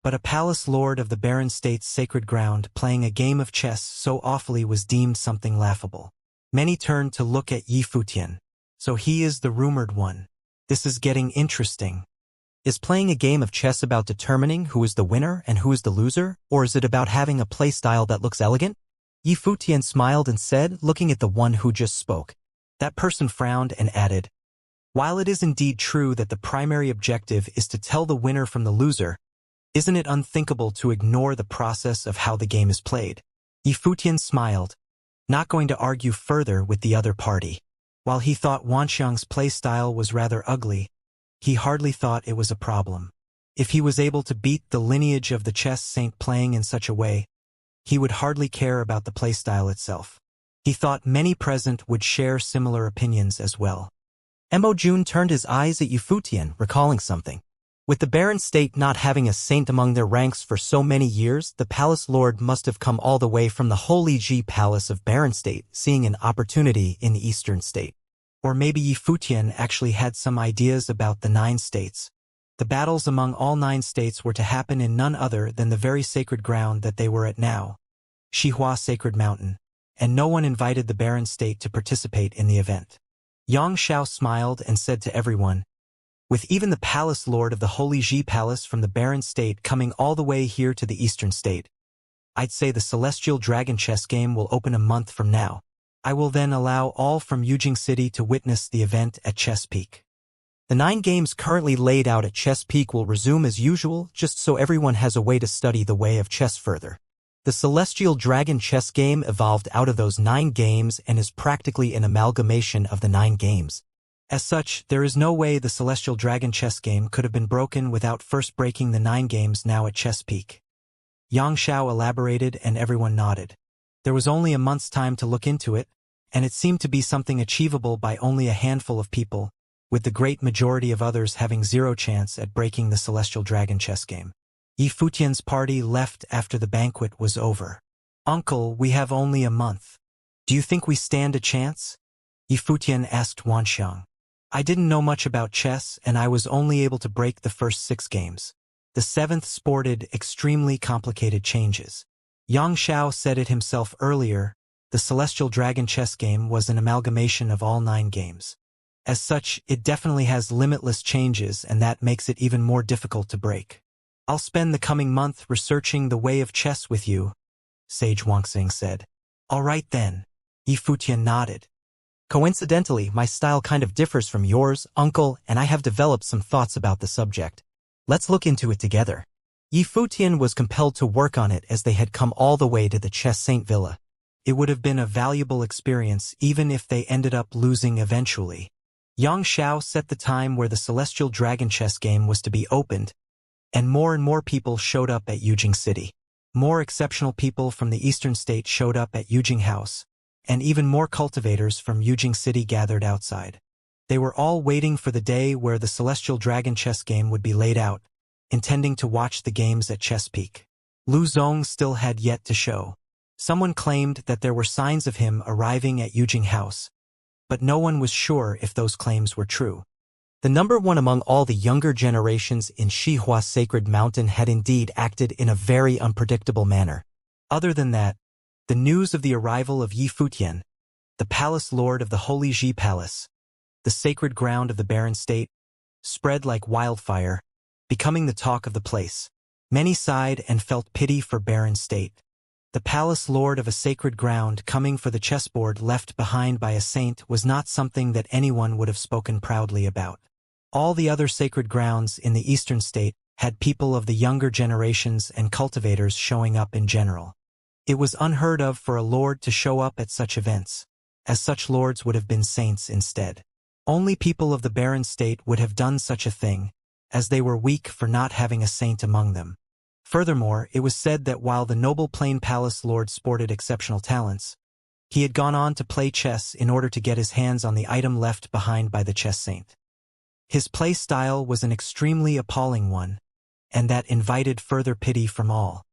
But a palace lord of the Barren State's sacred ground playing a game of chess so awfully was deemed something laughable. Many turned to look at Yifutian. So he is the rumored one. This is getting interesting. Is playing a game of chess about determining who is the winner and who is the loser, or is it about having a playstyle that looks elegant? Yifutian smiled and said, looking at the one who just spoke. That person frowned and added, While it is indeed true that the primary objective is to tell the winner from the loser, isn't it unthinkable to ignore the process of how the game is played? Yifutian smiled, not going to argue further with the other party. While he thought Wanxiang's playstyle was rather ugly, he hardly thought it was a problem. If he was able to beat the lineage of the chess saint playing in such a way, he would hardly care about the playstyle itself. He thought many present would share similar opinions as well. Mo Jun turned his eyes at Yifutian, recalling something. With the Baron state not having a saint among their ranks for so many years, the palace lord must have come all the way from the Holy Ji Palace of Baron state, seeing an opportunity in the eastern state. Or maybe Yi Futian actually had some ideas about the 9 states. The battles among all 9 states were to happen in none other than the very sacred ground that they were at now, Xihua Sacred Mountain, and no one invited the Baron state to participate in the event. Xianxia smiled and said to everyone, with even the palace lord of the Holy Ji Palace from the Baron state coming all the way here to the eastern state, I'd say the Celestial Dragon chess game will open a month from now. I will then allow all from Yujing City to witness the event at Chess Peak. The 9 games currently laid out at Chess Peak will resume as usual, just so everyone has a way to study the way of chess further. The Celestial Dragon chess game evolved out of those 9 games and is practically an amalgamation of the 9 games. As such, there is no way the Celestial Dragon chess game could have been broken without first breaking the 9 games now at Chess Peak. Xianxia elaborated and everyone nodded. There was only a month's time to look into it, and it seemed to be something achievable by only a handful of people, with the great majority of others having zero chance at breaking the Celestial Dragon chess game. Yi Futian's party left after the banquet was over. Uncle, we have only a month. Do you think we stand a chance? Yi Futian asked Wanxiang. I didn't know much about chess, and I was only able to break the first 6 games. The 7th sported extremely complicated changes. Xianxia said it himself earlier, the Celestial Dragon chess game was an amalgamation of all 9 games. As such, it definitely has limitless changes, and that makes it even more difficult to break. I'll spend the coming month researching the way of chess with you, Sage Wuxia said. All right then. Yi Futian nodded. Coincidentally, my style kind of differs from yours, uncle, and I have developed some thoughts about the subject. Let's look into it together. Yi Futian was compelled to work on it as they had come all the way to the Chess Saint Villa. It would have been a valuable experience even if they ended up losing eventually. Xianxia set the time where the Celestial Dragon chess game was to be opened, and more people showed up at Yujing City. More exceptional people from the eastern state showed up at Yujing House, and even more cultivators from Yujing City gathered outside. They were all waiting for the day where the Celestial Dragon chess game would be laid out, intending to watch the games at Chess Peak. Lu Zong still had yet to show. Someone claimed that there were signs of him arriving at Yujing House, but no one was sure if those claims were true. The number 1 among all the younger generations in Xihua Sacred Mountain had indeed acted in a very unpredictable manner. Other than that, the news of the arrival of Yi Futian, the palace lord of the Holy Ji Palace, the sacred ground of the Baron state, spread like wildfire, becoming the talk of the place. Many sighed and felt pity for Baron state. The palace lord of a sacred ground coming for the chessboard left behind by a saint was not something that anyone would have spoken proudly about. All the other sacred grounds in the eastern state had people of the younger generations and cultivators showing up in general. It was unheard of for a lord to show up at such events, as such lords would have been saints instead. Only people of the Baron state would have done such a thing, as they were weak for not having a saint among them. Furthermore, it was said that while the noble Plain Palace lord sported exceptional talents, he had gone on to play chess in order to get his hands on the item left behind by the chess saint. His play style was an extremely appalling one, and that invited further pity from all.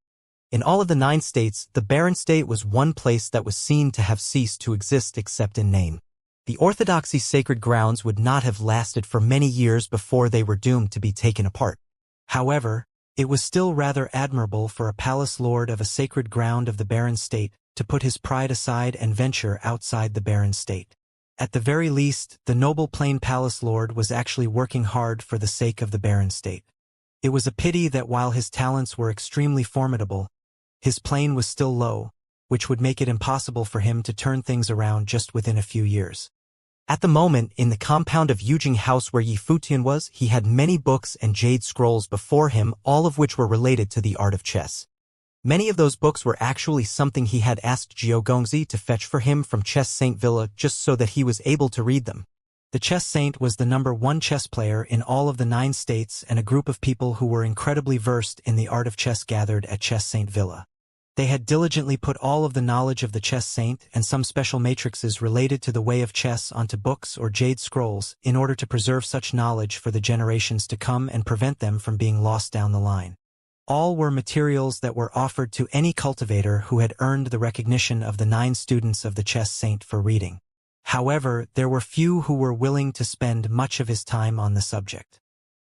In all of the 9 states, the Baron state was one place that was seen to have ceased to exist except in name. The Orthodoxy sacred grounds would not have lasted for many years before they were doomed to be taken apart. However, it was still rather admirable for a palace lord of a sacred ground of the Baron state to put his pride aside and venture outside the Baron state. At the very least, the noble Plain Palace lord was actually working hard for the sake of the Baron state. It was a pity that while his talents were extremely formidable, his plane was still low, which would make it impossible for him to turn things around just within a few years. At the moment, in the compound of Yujing House where Yi Futian was, he had many books and jade scrolls before him, all of which were related to the art of chess. Many of those books were actually something he had asked Jiao Gongzi to fetch for him from Chess Saint Villa just so that he was able to read them. The Chess Saint was the number 1 chess player in all of the 9 states, and a group of people who were incredibly versed in the art of chess gathered at Chess Saint Villa. They had diligently put all of the knowledge of the chess saint and some special matrices related to the way of chess onto books or jade scrolls in order to preserve such knowledge for the generations to come and prevent them from being lost down the line. All were materials that were offered to any cultivator who had earned the recognition of the 9 students of the chess saint for reading. However, there were few who were willing to spend much of his time on the subject.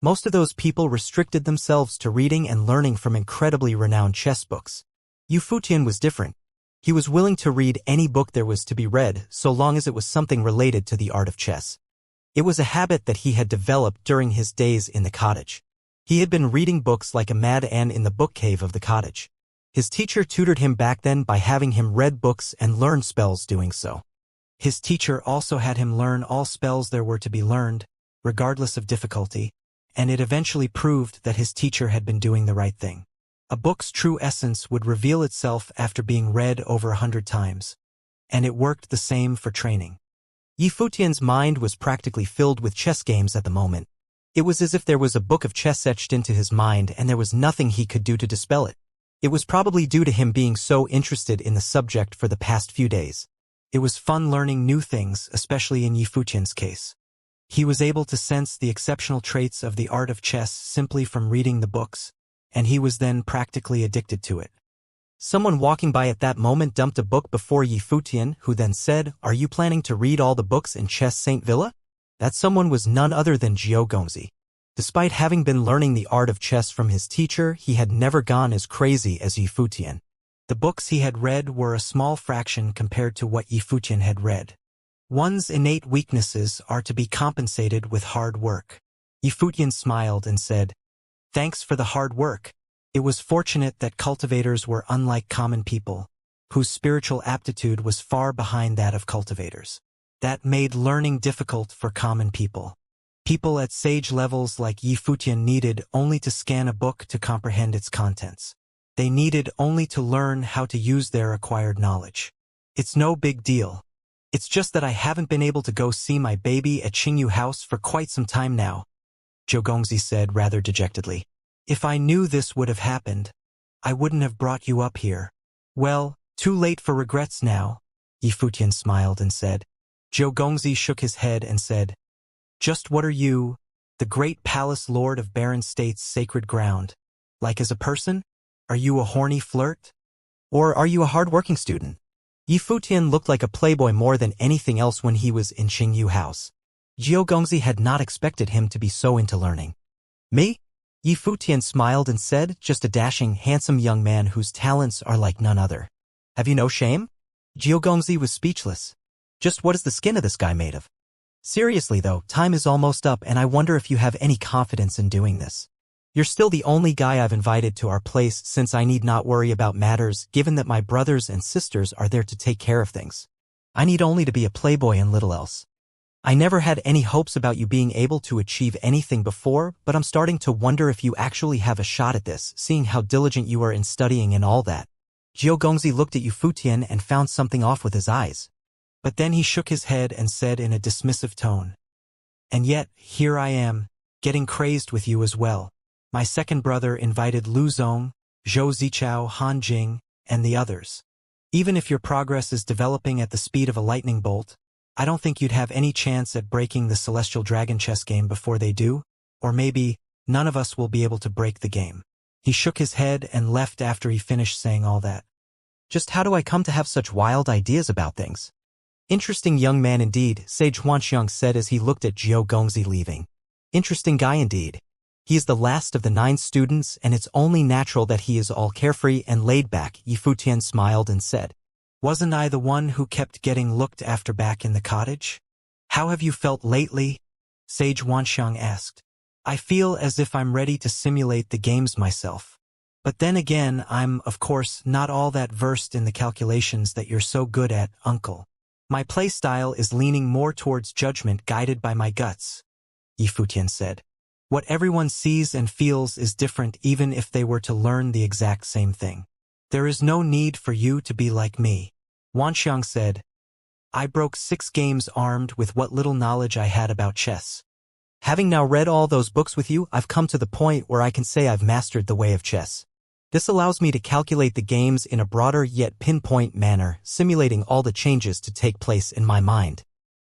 Most of those people restricted themselves to reading and learning from incredibly renowned chess books. Yifutian was different. He was willing to read any book there was to be read, so long as it was something related to the art of chess. It was a habit that he had developed during his days in the cottage. He had been reading books like a mad ant in the book cave of the cottage. His teacher tutored him back then by having him read books and learn spells doing so. His teacher also had him learn all spells there were to be learned, regardless of difficulty, and it eventually proved that his teacher had been doing the right thing. A book's true essence would reveal itself after being read over 100 times. And it worked the same for training. Yifutian's mind was practically filled with chess games at the moment. It was as if there was a book of chess etched into his mind and there was nothing he could do to dispel it. It was probably due to him being so interested in the subject for the past few days. It was fun learning new things, especially in Yifutian's case. He was able to sense the exceptional traits of the art of chess simply from reading the books, and he was then practically addicted to it. Someone walking by at that moment dumped a book before Yifutian, who then said, "Are you planning to read all the books in Chess Saint Villa?" That someone was none other than Xianxia. Despite having been learning the art of chess from his teacher, he had never gone as crazy as Yifutian. The books he had read were a small fraction compared to what Yifutian had read. One's innate weaknesses are to be compensated with hard work. Yifutian smiled and said, "Thanks for the hard work. It was fortunate that cultivators were unlike common people, whose spiritual aptitude was far behind that of cultivators. That made learning difficult for common people. People at sage levels like Yifutian needed only to scan a book to comprehend its contents. They needed only to learn how to use their acquired knowledge. It's no big deal. It's just that I haven't been able to go see my baby at Qingyu House for quite some time now," Xianxia said rather dejectedly. "If I knew this would have happened, I wouldn't have brought you up here." "Well, too late for regrets now," Yifutian smiled and said. Xianxia shook his head and said, "Just what are you, the great palace lord of barren state's sacred ground? Like as a person? Are you a horny flirt? Or are you a hard-working student?" Yifutian looked like a playboy more than anything else when he was in Qingyu House. Xianxia had not expected him to be so into learning. "Me?" Yifutian smiled and said, "Just a dashing, handsome young man whose talents are like none other. Have you no shame?" Xianxia was speechless. Just what is the skin of this guy made of? Seriously though, time is almost up and I wonder if you have any confidence in doing this. You're still the only guy I've invited to our place since I need not worry about matters given that my brothers and sisters are there to take care of things. I need only to be a playboy and little else. I never had any hopes about you being able to achieve anything before, but I'm starting to wonder if you actually have a shot at this, seeing how diligent you are in studying and all that." Xianxia looked at Yifutian and found something off with his eyes. But then he shook his head and said in a dismissive tone, "And yet, here I am, getting crazed with you as well. My second brother invited Lu Zong, Zhou Zichao, Han Jing, and the others. Even if your progress is developing at the speed of a lightning bolt, I don't think you'd have any chance at breaking the Celestial Dragon chess game before they do, or maybe none of us will be able to break the game." He shook his head and left after he finished saying all that. "Just how do I come to have such wild ideas about things?" "Interesting young man indeed," Sage Huanxiang said as he looked at Xianxia leaving. "Interesting guy indeed. He is the last of the 9 students and it's only natural that he is all carefree and laid back." Yifutian smiled and said, "Wasn't I the one who kept getting looked after back in the cottage? How have you felt lately?" Sage Huanxiang asked. "I feel as if I'm ready to simulate the games myself. But then again, I'm, of course, not all that versed in the calculations that you're so good at, uncle. My playstyle is leaning more towards judgment guided by my guts," Yifutian said. "What everyone sees and feels is different even if they were to learn the exact same thing. There is no need for you to be like me." Huanxiang said, "I broke 6 games armed with what little knowledge I had about chess. Having now read all those books with you, I've come to the point where I can say I've mastered the way of chess. This allows me to calculate the games in a broader yet pinpoint manner, simulating all the changes to take place in my mind.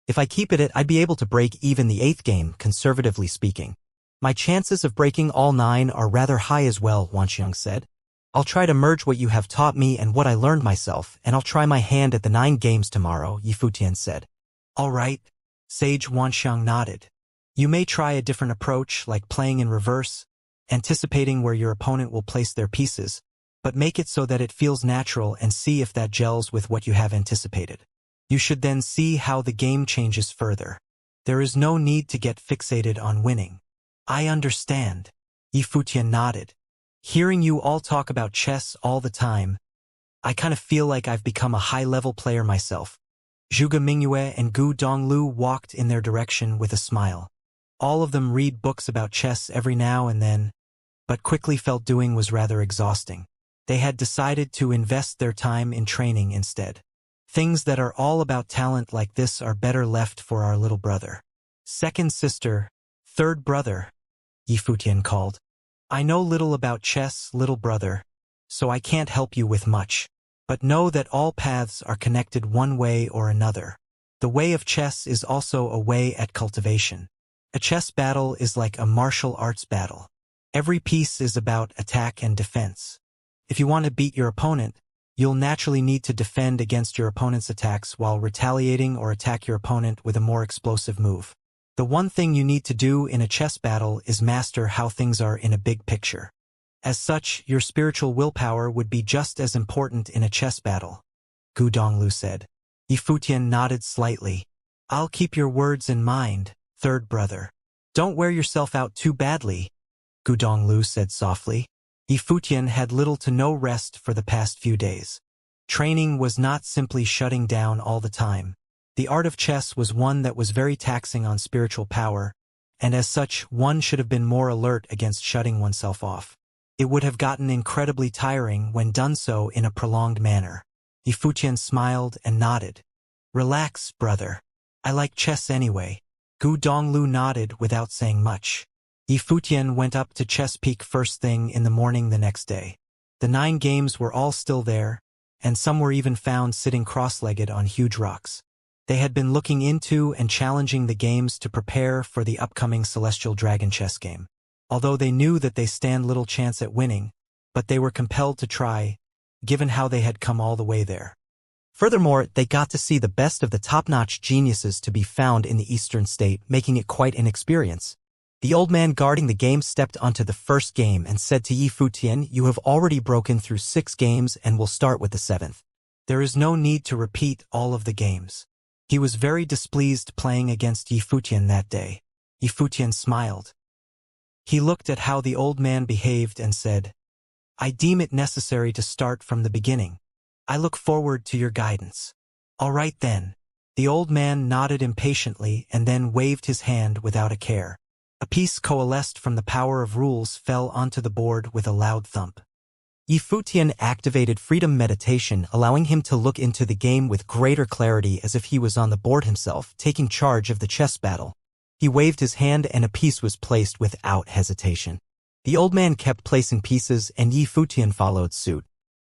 If I keep it, I'd be able to break even the 8th game, conservatively speaking. My chances of breaking all 9 are rather high as well, Wanxiang said. I'll try to merge what you have taught me and what I learned myself, and I'll try my hand at the 9 games tomorrow, Yifutian said. All right, Sage Wanxiang nodded. You may try a different approach, like playing in reverse, anticipating where your opponent will place their pieces, but make it so that it feels natural and see if that gels with what you have anticipated. You should then see how the game changes further. There is no need to get fixated on winning. I understand. Yifutian nodded. Hearing you all talk about chess all the time, I kind of feel like I've become a high-level player myself. Zhuge Mingyue and Gu Donglu walked in their direction with a smile. All of them read books about chess every now and then, but quickly felt doing was rather exhausting. They had decided to invest their time in training instead. Things that are all about talent like this are better left for our little brother. Second sister, third brother, Yifutian called. I know little about chess, little brother, so I can't help you with much. But know that all paths are connected one way or another. The way of chess is also a way at cultivation. A chess battle is like a martial arts battle. Every piece is about attack and defense. If you want to beat your opponent, you'll naturally need to defend against your opponent's attacks while retaliating or attack your opponent with a more explosive move. The one thing you need to do in a chess battle is master how things are in a big picture. As such, your spiritual willpower would be just as important in a chess battle, Gu Donglu said. Yifutian nodded slightly. I'll keep your words in mind, third brother. Don't wear yourself out too badly, Gu Donglu said softly. Yifutian had little to no rest for the past few days. Training was not simply shutting down all the time. The art of chess was one that was very taxing on spiritual power, and as such, one should have been more alert against shutting oneself off. It would have gotten incredibly tiring when done so in a prolonged manner. Yifutian smiled and nodded. Relax, brother. I like chess anyway. Gu Donglu nodded without saying much. Yifutian went up to Chess Peak first thing in the morning the next day. The 9 games were all still there, and some were even found sitting cross-legged on huge rocks. They had been looking into and challenging the games to prepare for the upcoming Celestial Dragon chess game. Although they knew that they stand little chance at winning, but they were compelled to try, given how they had come all the way there. Furthermore, they got to see the best of the top-notch geniuses to be found in the Eastern State, making it quite an experience. The old man guarding the game stepped onto the first game and said to Yifutian, "You have already broken through 6 games and will start with the 7th. There is no need to repeat all of the games." He was very displeased playing against Yifutian that day. Yifutian smiled. He looked at how the old man behaved and said, "I deem it necessary to start from the beginning. I look forward to your guidance." "All right then." The old man nodded impatiently and then waved his hand without a care. A piece coalesced from the power of rules fell onto the board with a loud thump. Yifutian activated freedom meditation, allowing him to look into the game with greater clarity as if he was on the board himself, taking charge of the chess battle. He waved his hand and a piece was placed without hesitation. The old man kept placing pieces and Yifutian followed suit.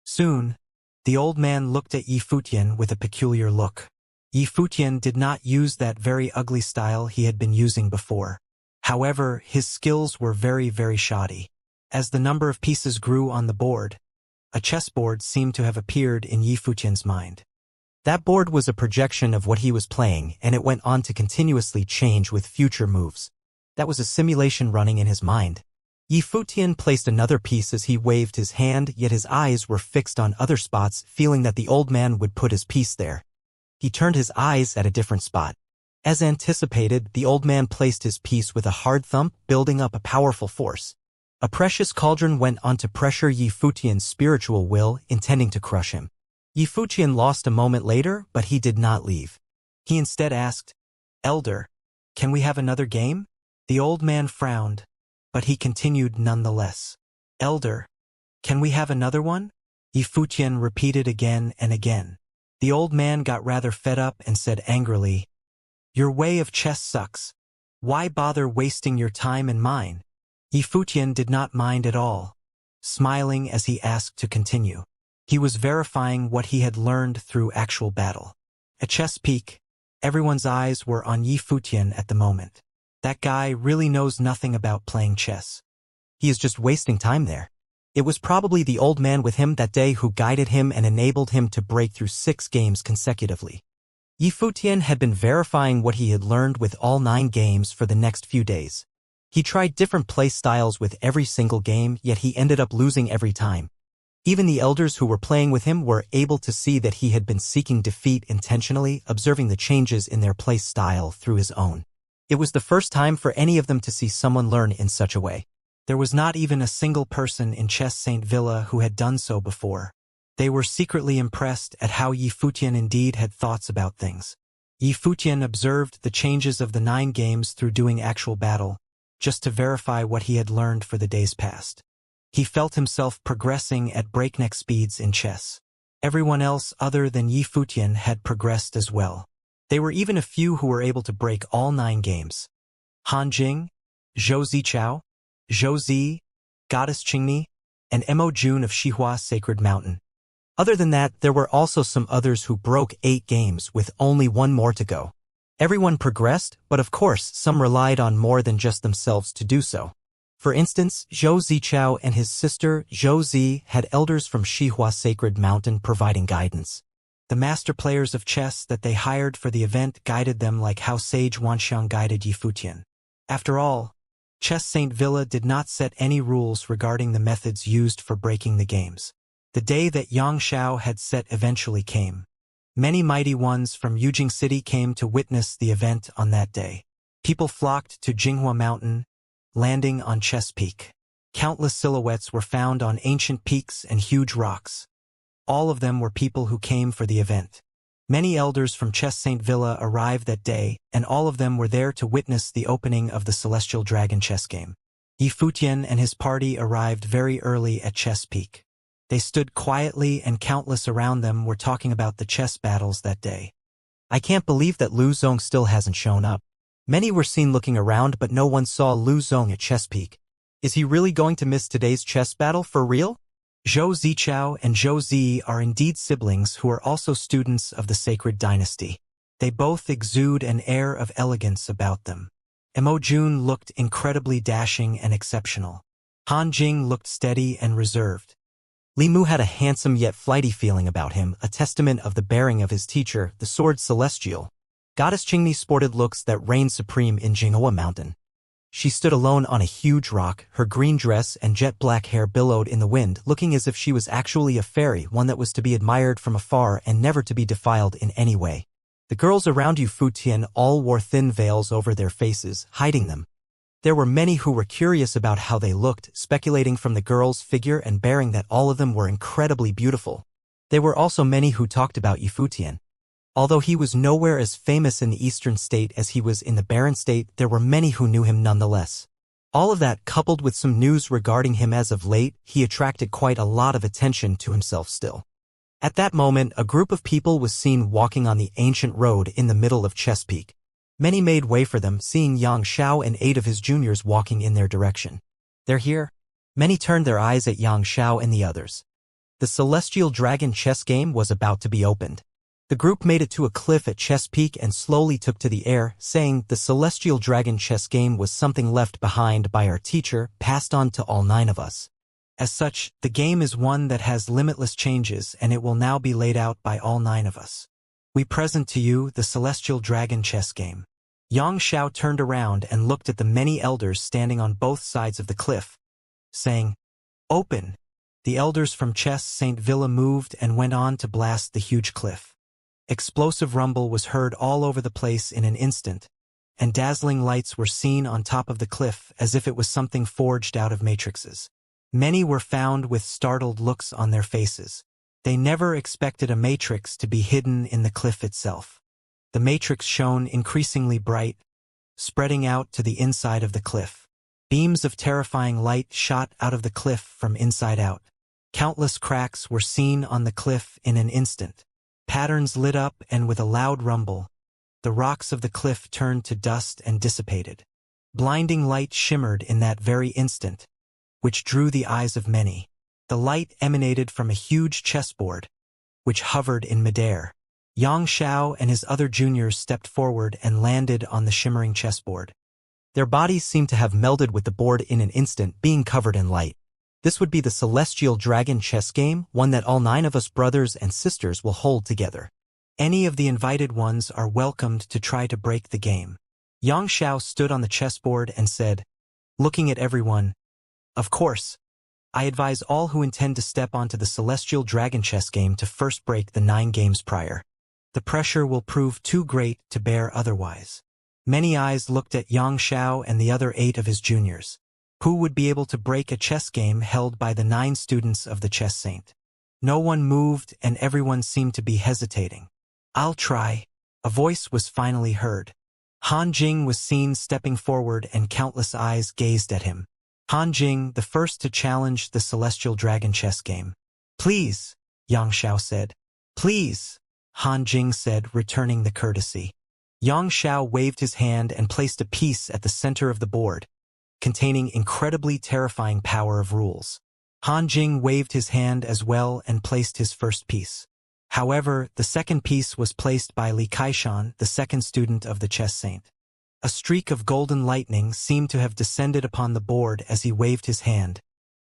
Soon, the old man looked at Yifutian with a peculiar look. Yifutian did not use that very ugly style he had been using before. However, his skills were very, very shoddy. As the number of pieces grew on the board, a chessboard seemed to have appeared in Yifutian's mind. That board was a projection of what he was playing, and it went on to continuously change with future moves. That was a simulation running in his mind. Yifutian placed another piece as he waved his hand, yet his eyes were fixed on other spots, feeling that the old man would put his piece there. He turned his eyes at a different spot. As anticipated, the old man placed his piece with a hard thump, building up a powerful force. A precious cauldron went on to pressure Yifutian's spiritual will, intending to crush him. Yifutian lost a moment later, but he did not leave. He instead asked, "Elder, can we have another game?" The old man frowned, but he continued nonetheless. "Elder, can we have another one?" Yifutian repeated again and again. The old man got rather fed up and said angrily, "Your way of chess sucks. Why bother wasting your time and mine?" Yifutian did not mind at all. smiling as he asked to continue. He was verifying what he had learned through actual battle. At Chess Peak, everyone's eyes were on Yi Futian at the moment. That guy really knows nothing about playing chess. He is just wasting time there. It was probably the old man with him that day who guided him and enabled him to break through 6 games consecutively. Yi Futian had been verifying what he had learned with all 9 games for the next few days. He tried different play styles with every single game, yet he ended up losing every time. Even the elders who were playing with him were able to see that he had been seeking defeat intentionally, observing the changes in their play style through his own. It was the first time for any of them to see someone learn in such a way. There was not even a single person in Chess Saint Villa who had done so before. They were secretly impressed at how Yi Futian indeed had thoughts about things. Yi Futian observed the changes of the 9 games through doing actual battle, just to verify what he had learned for the days past. He felt himself progressing at breakneck speeds in chess. Everyone else other than Yi Futian had progressed as well. There were even a few who were able to break all 9 games. Han Jing, Zhou Zichao, Zhou Zi, Goddess Qingni, and Mo Jun of Xihua Sacred Mountain. Other than that, there were also some others who broke 8 games with only 1 more to go. Everyone progressed, but of course some relied on more than just themselves to do so. For instance, Zhou Zichao and his sister Zhou Zi had elders from Xihua Sacred Mountain providing guidance. The master players of chess that they hired for the event guided them like how Sage Wanxiang guided Yi Futian. After all, Chess Saint Villa did not set any rules regarding the methods used for breaking the games. The day that Xianxia had set eventually came. Many mighty ones from Yujing City came to witness the event on that day. People flocked to Jinghua Mountain, landing on Chess Peak. Countless silhouettes were found on ancient peaks and huge rocks. All of them were people who came for the event. Many elders from Chess Saint Villa arrived that day, and all of them were there to witness the opening of the Celestial Dragon chess game. Yi Futian and his party arrived very early at Chess Peak. They stood quietly and countless around them were talking about the chess battles that day. I can't believe that Lu Zong still hasn't shown up. Many were seen looking around, but no one saw Lu Zong at Chess Peak. Is he really going to miss today's chess battle for real? Zhou Zichao and Zhou Zi are indeed siblings who are also students of the Sacred Dynasty. They both exude an air of elegance about them. Mo Jun looked incredibly dashing and exceptional. Han Jing looked steady and reserved. Li Mu had a handsome yet flighty feeling about him, a testament of the bearing of his teacher, the Sword Celestial. Goddess Qingni sported looks that reigned supreme in Jinghua Mountain. She stood alone on a huge rock, her green dress and jet-black hair billowed in the wind, looking as if she was actually a fairy, one that was to be admired from afar and never to be defiled in any way. The girls around Yi Futian all wore thin veils over their faces, hiding them. There were many who were curious about how they looked, speculating from the girls' figure and bearing that all of them were incredibly beautiful. There were also many who talked about Yi Futian. Although he was nowhere as famous in the Eastern State as he was in the Barren State, there were many who knew him nonetheless. All of that, coupled with some news regarding him as of late, he attracted quite a lot of attention to himself still. At that moment, a group of people was seen walking on the ancient road in the middle of Chess Peak. Many made way for them, seeing Yang Xiao and 8 of his juniors walking in their direction. They're here. Many turned their eyes at Yang Xiao and the others. The Celestial Dragon chess game was about to be opened. The group made it to a cliff at Chess Peak and slowly took to the air, saying the Celestial Dragon chess game was something left behind by our teacher, passed on to all 9 of us. As such, the game is one that has limitless changes and it will now be laid out by all 9 of us. We present to you the Celestial Dragon chess game. Yang Xiao turned around and looked at the many elders standing on both sides of the cliff, saying, "Open!" The elders from Chess Saint Villa moved and went on to blast the huge cliff. Explosive rumble was heard all over the place in an instant, and dazzling lights were seen on top of the cliff as if it was something forged out of matrices. Many were found with startled looks on their faces. They never expected a matrix to be hidden in the cliff itself. The matrix shone increasingly bright, spreading out to the inside of the cliff. Beams of terrifying light shot out of the cliff from inside out. Countless cracks were seen on the cliff in an instant. Patterns lit up, and with a loud rumble, the rocks of the cliff turned to dust and dissipated. Blinding light shimmered in that very instant, which drew the eyes of many. The light emanated from a huge chessboard, which hovered in midair. Xianxia and his other juniors stepped forward and landed on the shimmering chessboard. Their bodies seemed to have melded with the board in an instant, being covered in light. This would be the Celestial Dragon chess game, one that all 9 of us brothers and sisters will hold together. Any of the invited ones are welcomed to try to break the game. Xianxia stood on the chessboard and said, looking at everyone, "Of course. I advise all who intend to step onto the Celestial Dragon chess game to first break the 9 games prior. The pressure will prove too great to bear otherwise." Many eyes looked at Xianxia and the other 8 of his juniors. Who would be able to break a chess game held by the 9 students of the chess saint? No one moved and everyone seemed to be hesitating. "I'll try." A voice was finally heard. Han Jing was seen stepping forward and countless eyes gazed at him. Han Jing, the first to challenge the Celestial Dragon chess game. "Please," Xianxia said. "Please," Han Jing said, returning the courtesy. Xianxia waved his hand and placed a piece at the center of the board, containing incredibly terrifying power of rules. Han Jing waved his hand as well and placed his first piece. However, the second piece was placed by Li Kaishan, the second student of the chess saint. A streak of golden lightning seemed to have descended upon the board as he waved his hand,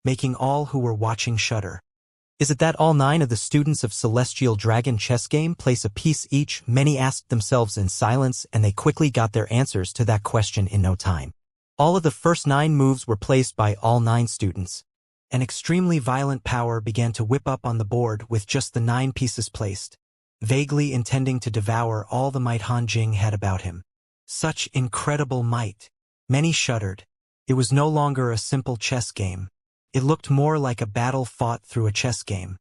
making all who were watching shudder. "Is it that all 9 of the students of Celestial Dragon chess game place a piece each?" Many asked themselves in silence, and they quickly got their answers to that question in no time. All of the first 9 moves were placed by all 9 students. An extremely violent power began to whip up on the board with just the 9 pieces placed, vaguely intending to devour all the might Han Jing had about him. Such incredible might! Many shuddered. It was no longer a simple chess game. It looked more like a battle fought through a chess game.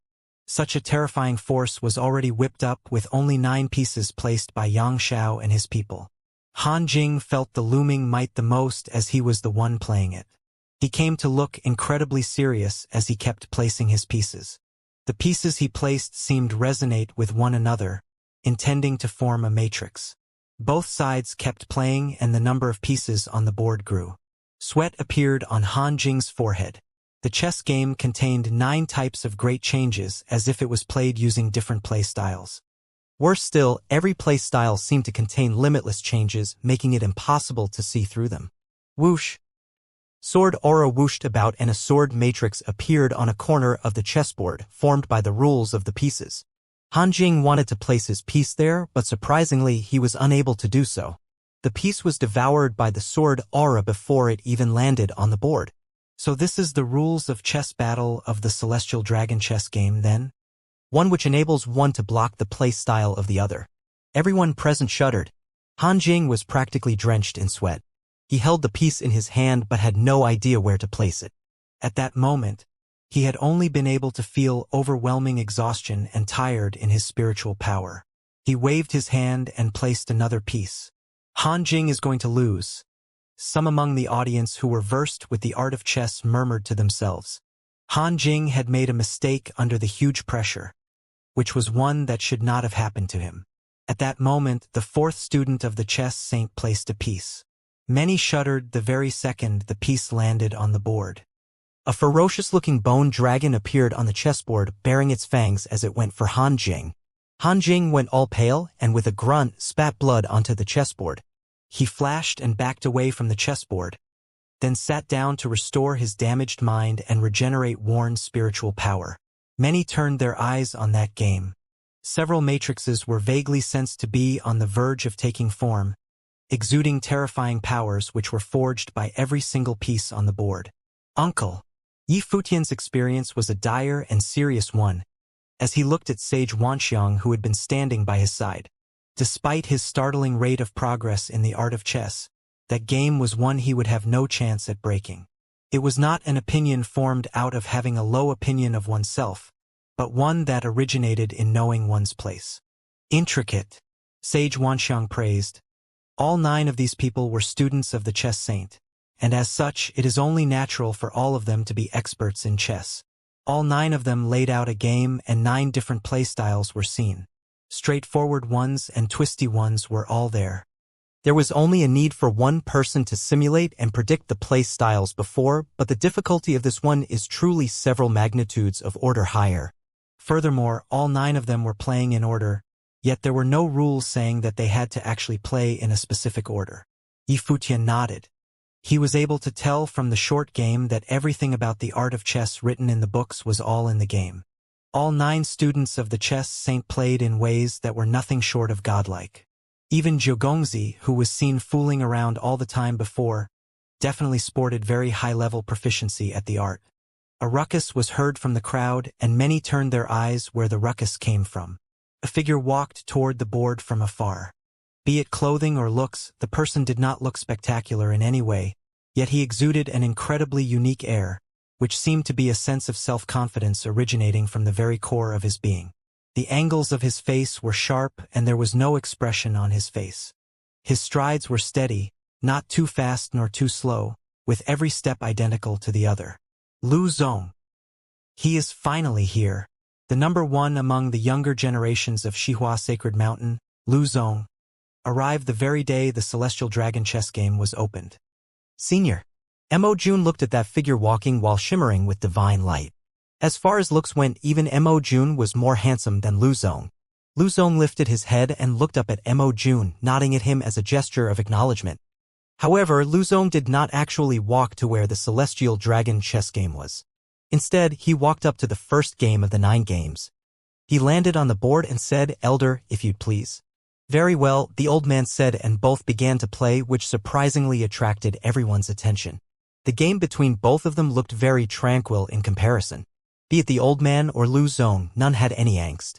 Such a terrifying force was already whipped up with only 9 pieces placed by Xianxia and his people. Han Jing felt the looming might the most as he was the one playing it. He came to look incredibly serious as he kept placing his pieces. The pieces he placed seemed resonate with one another, intending to form a matrix. Both sides kept playing and the number of pieces on the board grew. Sweat appeared on Han Jing's forehead. The chess game contained 9 types of great changes as if it was played using different play styles. Worse still, every play style seemed to contain limitless changes, making it impossible to see through them. Whoosh! Sword aura whooshed about and a sword matrix appeared on a corner of the chessboard, formed by the rules of the pieces. Han Jing wanted to place his piece there, but surprisingly he was unable to do so. The piece was devoured by the sword aura before it even landed on the board. So this is the rules of chess battle of the Celestial Dragon chess game then? One which enables one to block the play style of the other. Everyone present shuddered. Han Jing was practically drenched in sweat. He held the piece in his hand but had no idea where to place it. At that moment, he had only been able to feel overwhelming exhaustion and tired in his spiritual power. He waved his hand and placed another piece. Han Jing is going to lose. Some among the audience who were versed with the art of chess murmured to themselves. Han Jing had made a mistake under the huge pressure, which was one that should not have happened to him. At that moment, the 4th student of the chess saint placed a piece. Many shuddered the very second the piece landed on the board. A ferocious-looking bone dragon appeared on the chessboard, baring its fangs as it went for Han Jing. Han Jing went all pale and with a grunt spat blood onto the chessboard. He flashed and backed away from the chessboard, then sat down to restore his damaged mind and regenerate worn spiritual power. Many turned their eyes on that game. Several matrices were vaguely sensed to be on the verge of taking form, exuding terrifying powers which were forged by every single piece on the board. Uncle! Yi Futian's experience was a dire and serious one, as he looked at Sage Wanxiang who had been standing by his side. Despite his startling rate of progress in the art of chess, that game was one he would have no chance at breaking. It was not an opinion formed out of having a low opinion of oneself, but one that originated in knowing one's place. Intricate, Sage Wanxiang praised. All 9 of these people were students of the chess saint, and as such it is only natural for all of them to be experts in chess. All 9 of them laid out a game and 9 different playstyles were seen. Straightforward ones and twisty ones were all there. There was only a need for one person to simulate and predict the play styles before, but the difficulty of this one is truly several magnitudes of order higher. Furthermore, all 9 of them were playing in order, yet there were no rules saying that they had to actually play in a specific order. Wuxia nodded. He was able to tell from the short game that everything about the art of chess written in the books was all in the game. All 9 students of the chess saint played in ways that were nothing short of godlike. Even Jiugongzi, who was seen fooling around all the time before, definitely sported very high-level proficiency at the art. A ruckus was heard from the crowd, and many turned their eyes where the ruckus came from. A figure walked toward the board from afar. Be it clothing or looks, the person did not look spectacular in any way, yet he exuded an incredibly unique air, which seemed to be a sense of self-confidence originating from the very core of his being. The angles of his face were sharp, and there was no expression on his face. His strides were steady, not too fast nor too slow, with every step identical to the other. Lu Zong. He is finally here. The number 1 among the younger generations of Xihua Sacred Mountain, Lu Zong, arrived the very day the Celestial Dragon chess game was opened. Senior. Mo Jun looked at that figure walking while shimmering with divine light. As far as looks went, even Mo Jun was more handsome than Lu Zong. Lu Zong lifted his head and looked up at Mo Jun, nodding at him as a gesture of acknowledgement. However, Lu Zong did not actually walk to where the Celestial Dragon chess game was. Instead, he walked up to the first game of the 9 games. He landed on the board and said, "Elder, if you'd please." "Very well," the old man said, and both began to play, which surprisingly attracted everyone's attention. The game between both of them looked very tranquil in comparison. Be it the old man or Lu Zong, none had any angst.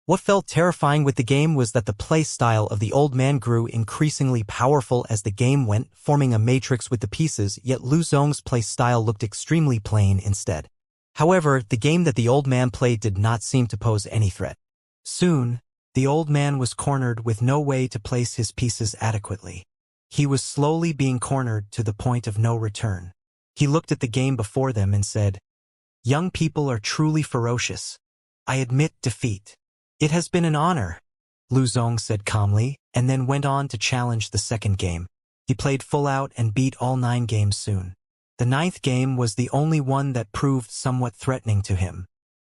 What felt terrifying with the game was that the play style of the old man grew increasingly powerful as the game went, forming a matrix with the pieces, yet Lu Zong's play style looked extremely plain instead. However, the game that the old man played did not seem to pose any threat. Soon, the old man was cornered with no way to place his pieces adequately. He was slowly being cornered to the point of no return. He looked at the game before them and said, "Young people are truly ferocious. I admit defeat." "It has been an honor," Lu Zong said calmly, and then went on to challenge the second game. He played full out and beat all 9 games soon. The 9th game was the only one that proved somewhat threatening to him.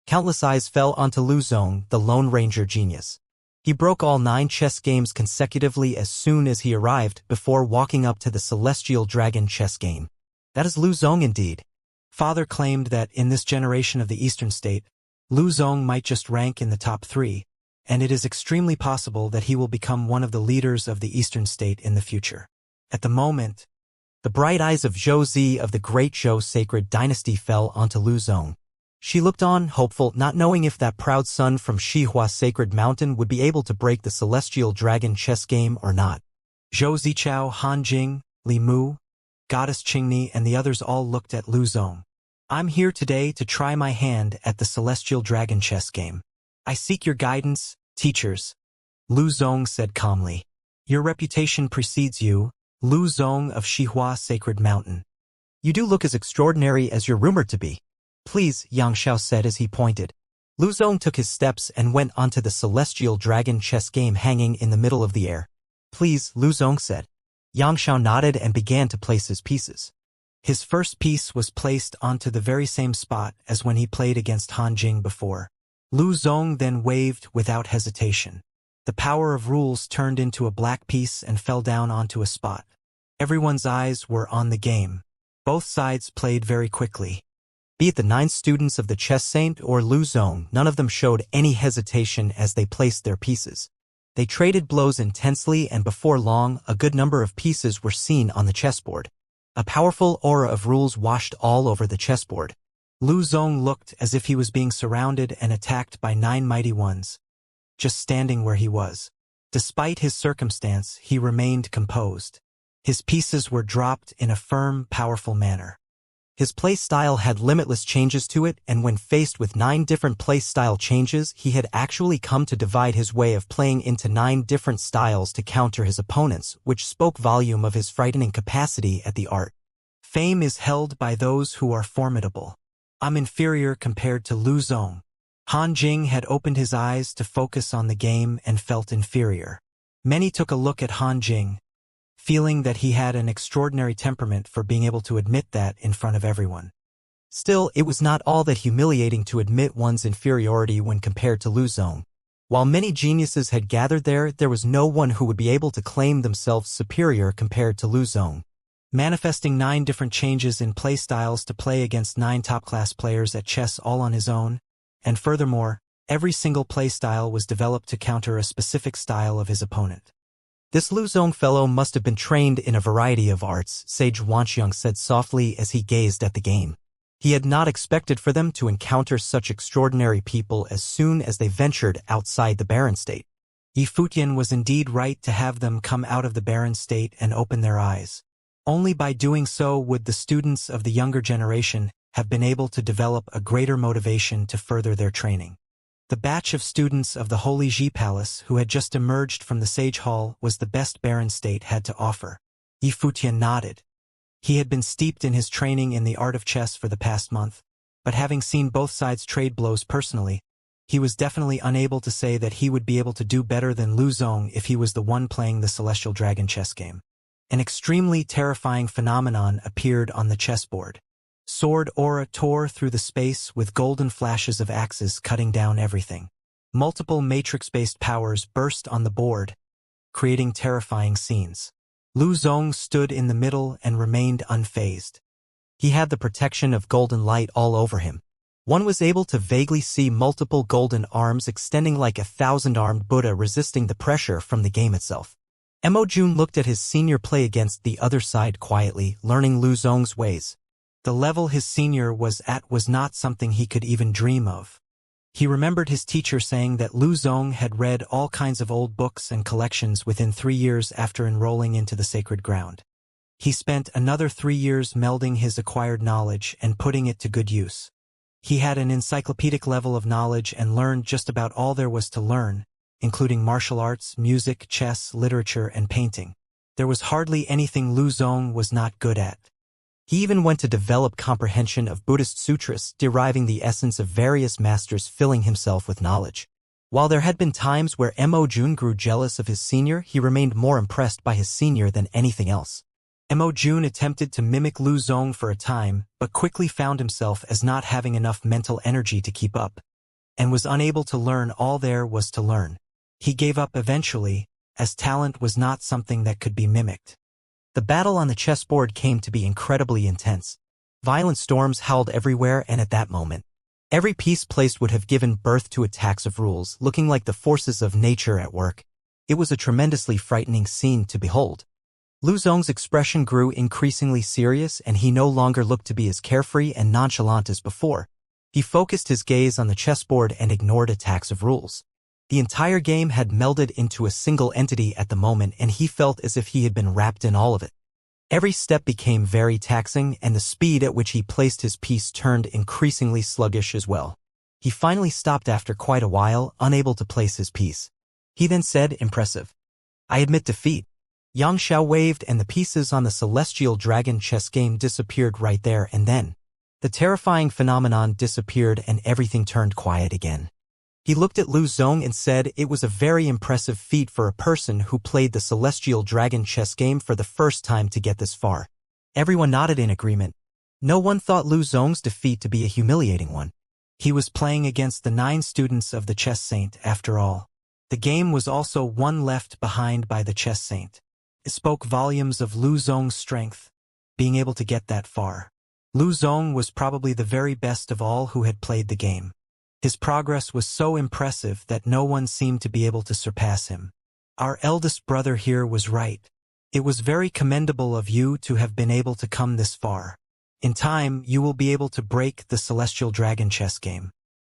Countless eyes fell onto Lu Zong, the Lone Ranger genius. He broke all 9 chess games consecutively as soon as he arrived, before walking up to the Celestial Dragon chess game. That is Lu Zong indeed. Father claimed that in this generation of the Eastern State, Lu Zong might just rank in the top 3, and it is extremely possible that he will become one of the leaders of the Eastern State in the future. At the moment, the bright eyes of Zhou Zi of the Great Zhou Sacred Dynasty fell onto Lu Zong. She looked on, hopeful, not knowing if that proud son from Xihua Sacred Mountain would be able to break the Celestial Dragon chess game or not. Zhou Zichao, Han Jing, Li Mu, Goddess Qingni, and the others all looked at Lu Zong. "I'm here today to try my hand at the Celestial Dragon chess game. I seek your guidance, teachers," Lu Zong said calmly. "Your reputation precedes you, Lu Zong of Xihua Sacred Mountain. You do look as extraordinary as you're rumored to be." "Please," Xianxia said as he pointed. Lu Zong took his steps and went onto the Celestial Dragon chess game hanging in the middle of the air. "Please," Lu Zong said. Xianxia nodded and began to place his pieces. His first piece was placed onto the very same spot as when he played against Han Jing before. Lu Zong then waved without hesitation. The power of rules turned into a black piece and fell down onto a spot. Everyone's eyes were on the game. Both sides played very quickly. Be it the 9 students of the chess saint or Lu Zong, none of them showed any hesitation as they placed their pieces. They traded blows intensely, and before long, a good number of pieces were seen on the chessboard. A powerful aura of rules washed all over the chessboard. Lu Zong looked as if he was being surrounded and attacked by 9 mighty ones, just standing where he was. Despite his circumstance, he remained composed. His pieces were dropped in a firm, powerful manner. His play style had limitless changes to it, and when faced with 9 different play style changes, he had actually come to divide his way of playing into 9 different styles to counter his opponents, which spoke volume of his frightening capacity at the art. Fame is held by those who are formidable. I'm inferior compared to Lu Zong. Han Jing had opened his eyes to focus on the game and felt inferior. Many took a look at Han Jing, feeling that he had an extraordinary temperament for being able to admit that in front of everyone. Still, it was not all that humiliating to admit one's inferiority when compared to Lu Zong. While many geniuses had gathered there was no one who would be able to claim themselves superior compared to Lu Zong. Manifesting 9 different changes in play styles to play against 9 top-class players at chess all on his own, and furthermore, every single play style was developed to counter a specific style of his opponent. This Lu Zong fellow must have been trained in a variety of arts, Sage Wanxiang said softly as he gazed at the game. He had not expected for them to encounter such extraordinary people as soon as they ventured outside the barren state. Yi Futian was indeed right to have them come out of the barren state and open their eyes. Only by doing so would the students of the younger generation have been able to develop a greater motivation to further their training. The batch of students of the Holy Ji Palace who had just emerged from the Sage Hall was the best barren state had to offer. Yi Futian nodded. He had been steeped in his training in the art of chess for the past month, but having seen both sides trade blows personally, he was definitely unable to say that he would be able to do better than Lu Zong if he was the one playing the Celestial Dragon chess game. An extremely terrifying phenomenon appeared on the chessboard. Sword aura tore through the space with golden flashes of axes cutting down everything. Multiple matrix-based powers burst on the board, creating terrifying scenes. Lu Zong stood in the middle and remained unfazed. He had the protection of golden light all over him. One was able to vaguely see multiple golden arms extending like a 1,000-armed Buddha resisting the pressure from the game itself. Mo Jun looked at his senior play against the other side quietly, learning Lu Zong's ways. The level his senior was at was not something he could even dream of. He remembered his teacher saying that Lu Zong had read all kinds of old books and collections within 3 years after enrolling into the sacred ground. He spent another 3 years melding his acquired knowledge and putting it to good use. He had an encyclopedic level of knowledge and learned just about all there was to learn, including martial arts, music, chess, literature, and painting. There was hardly anything Lu Zong was not good at. He even went to develop comprehension of Buddhist sutras, deriving the essence of various masters, filling himself with knowledge. While there had been times where Mo Jun grew jealous of his senior, he remained more impressed by his senior than anything else. Mo Jun attempted to mimic Lu Zong for a time, but quickly found himself as not having enough mental energy to keep up, and was unable to learn all there was to learn. He gave up eventually, as talent was not something that could be mimicked. The battle on the chessboard came to be incredibly intense. Violent storms howled everywhere, and at that moment, every piece placed would have given birth to attacks of rules, looking like the forces of nature at work. It was a tremendously frightening scene to behold. Lu Zong's expression grew increasingly serious, and he no longer looked to be as carefree and nonchalant as before. He focused his gaze on the chessboard and ignored attacks of rules. The entire game had melded into a single entity at the moment, and he felt as if he had been wrapped in all of it. Every step became very taxing, and the speed at which he placed his piece turned increasingly sluggish as well. He finally stopped after quite a while, unable to place his piece. He then said, "Impressive. I admit defeat." Xianxia waved, and the pieces on the Celestial Dragon chess game disappeared right there and then. The terrifying phenomenon disappeared and everything turned quiet again. He looked at Lu Zong and said it was a very impressive feat for a person who played the Celestial Dragon chess game for the first time to get this far. Everyone nodded in agreement. No one thought Lu Zong's defeat to be a humiliating one. He was playing against the 9 students of the Chess Saint after all. The game was also one left behind by the Chess Saint. It spoke volumes of Lu Zong's strength, being able to get that far. Lu Zong was probably the very best of all who had played the game. His progress was so impressive that no one seemed to be able to surpass him. Our eldest brother here was right. It was very commendable of you to have been able to come this far. In time, you will be able to break the Celestial Dragon chess game.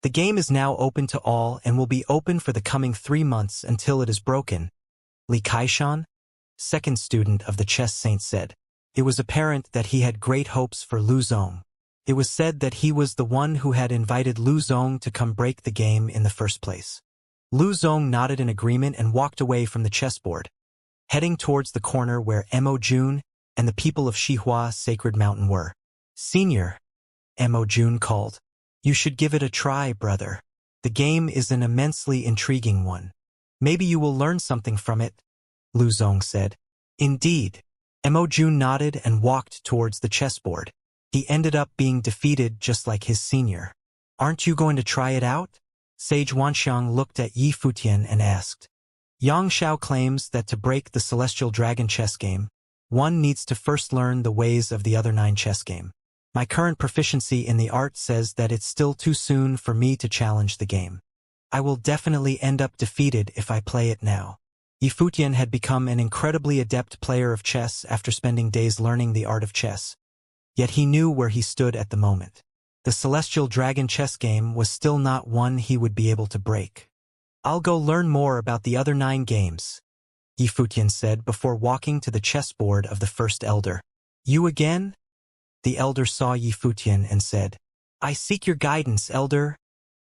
The game is now open to all and will be open for the coming 3 months until it is broken. Li Kaishan, second student of the Chess Saint, said. It was apparent that he had great hopes for Lu Zong. It was said that he was the one who had invited Lu Zong to come break the game in the first place. Lu Zong nodded in agreement and walked away from the chessboard, heading towards the corner where Mo Jun and the people of Xihua Sacred Mountain were. "Senior," Mo Jun called. "You should give it a try, brother. The game is an immensely intriguing one. Maybe you will learn something from it," Lu Zong said. Indeed. Emoju nodded and walked towards the chessboard. He ended up being defeated just like his senior. Aren't you going to try it out? Sage Wanxiang looked at Yi Futian and asked. Yang Xiao claims that to break the Celestial Dragon chess game, one needs to first learn the ways of the other 9 chess game. My current proficiency in the art says that it's still too soon for me to challenge the game. I will definitely end up defeated if I play it now. Yi Futian had become an incredibly adept player of chess after spending days learning the art of chess. Yet he knew where he stood at the moment. The Celestial Dragon chess game was still not one he would be able to break. I'll go learn more about the other 9 games, Yi Futian said before walking to the chessboard of the first elder. You again? The elder saw Yi Futian and said, I seek your guidance, elder.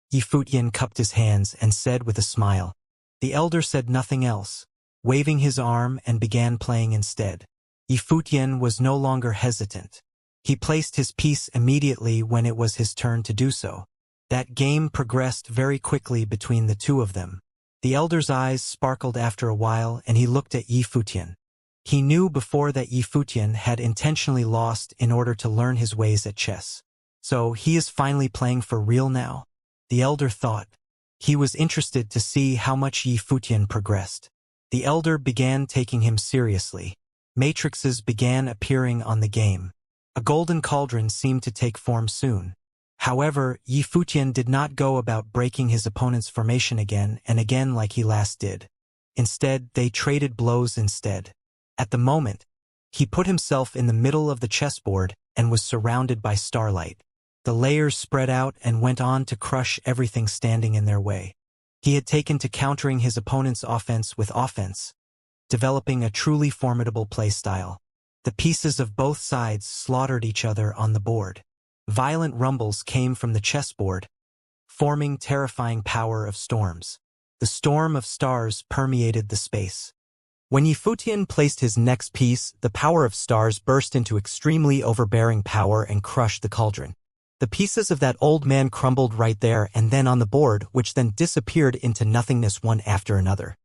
Yi Futian cupped his hands and said with a smile. The elder said nothing else, waving his arm and began playing instead. Yi Futian was no longer hesitant. He placed his piece immediately when it was his turn to do so. That game progressed very quickly between the two of them. The elder's eyes sparkled after a while and he looked at Yi Futian. He knew before that Yi Futian had intentionally lost in order to learn his ways at chess. So he is finally playing for real now? The elder thought. He was interested to see how much Yi Futian progressed. The elder began taking him seriously. Matrices began appearing on the game. A golden cauldron seemed to take form soon. However, Yi Futian did not go about breaking his opponent's formation again and again like he last did. Instead, they traded blows instead. At the moment, he put himself in the middle of the chessboard and was surrounded by starlight. The layers spread out and went on to crush everything standing in their way. He had taken to countering his opponent's offense with offense, developing a truly formidable playstyle. The pieces of both sides slaughtered each other on the board. Violent rumbles came from the chessboard, forming terrifying power of storms. The storm of stars permeated the space. When Yi Futian placed his next piece, the power of stars burst into extremely overbearing power and crushed the cauldron. The pieces of that old man crumbled right there and then on the board, which then disappeared into nothingness one after another.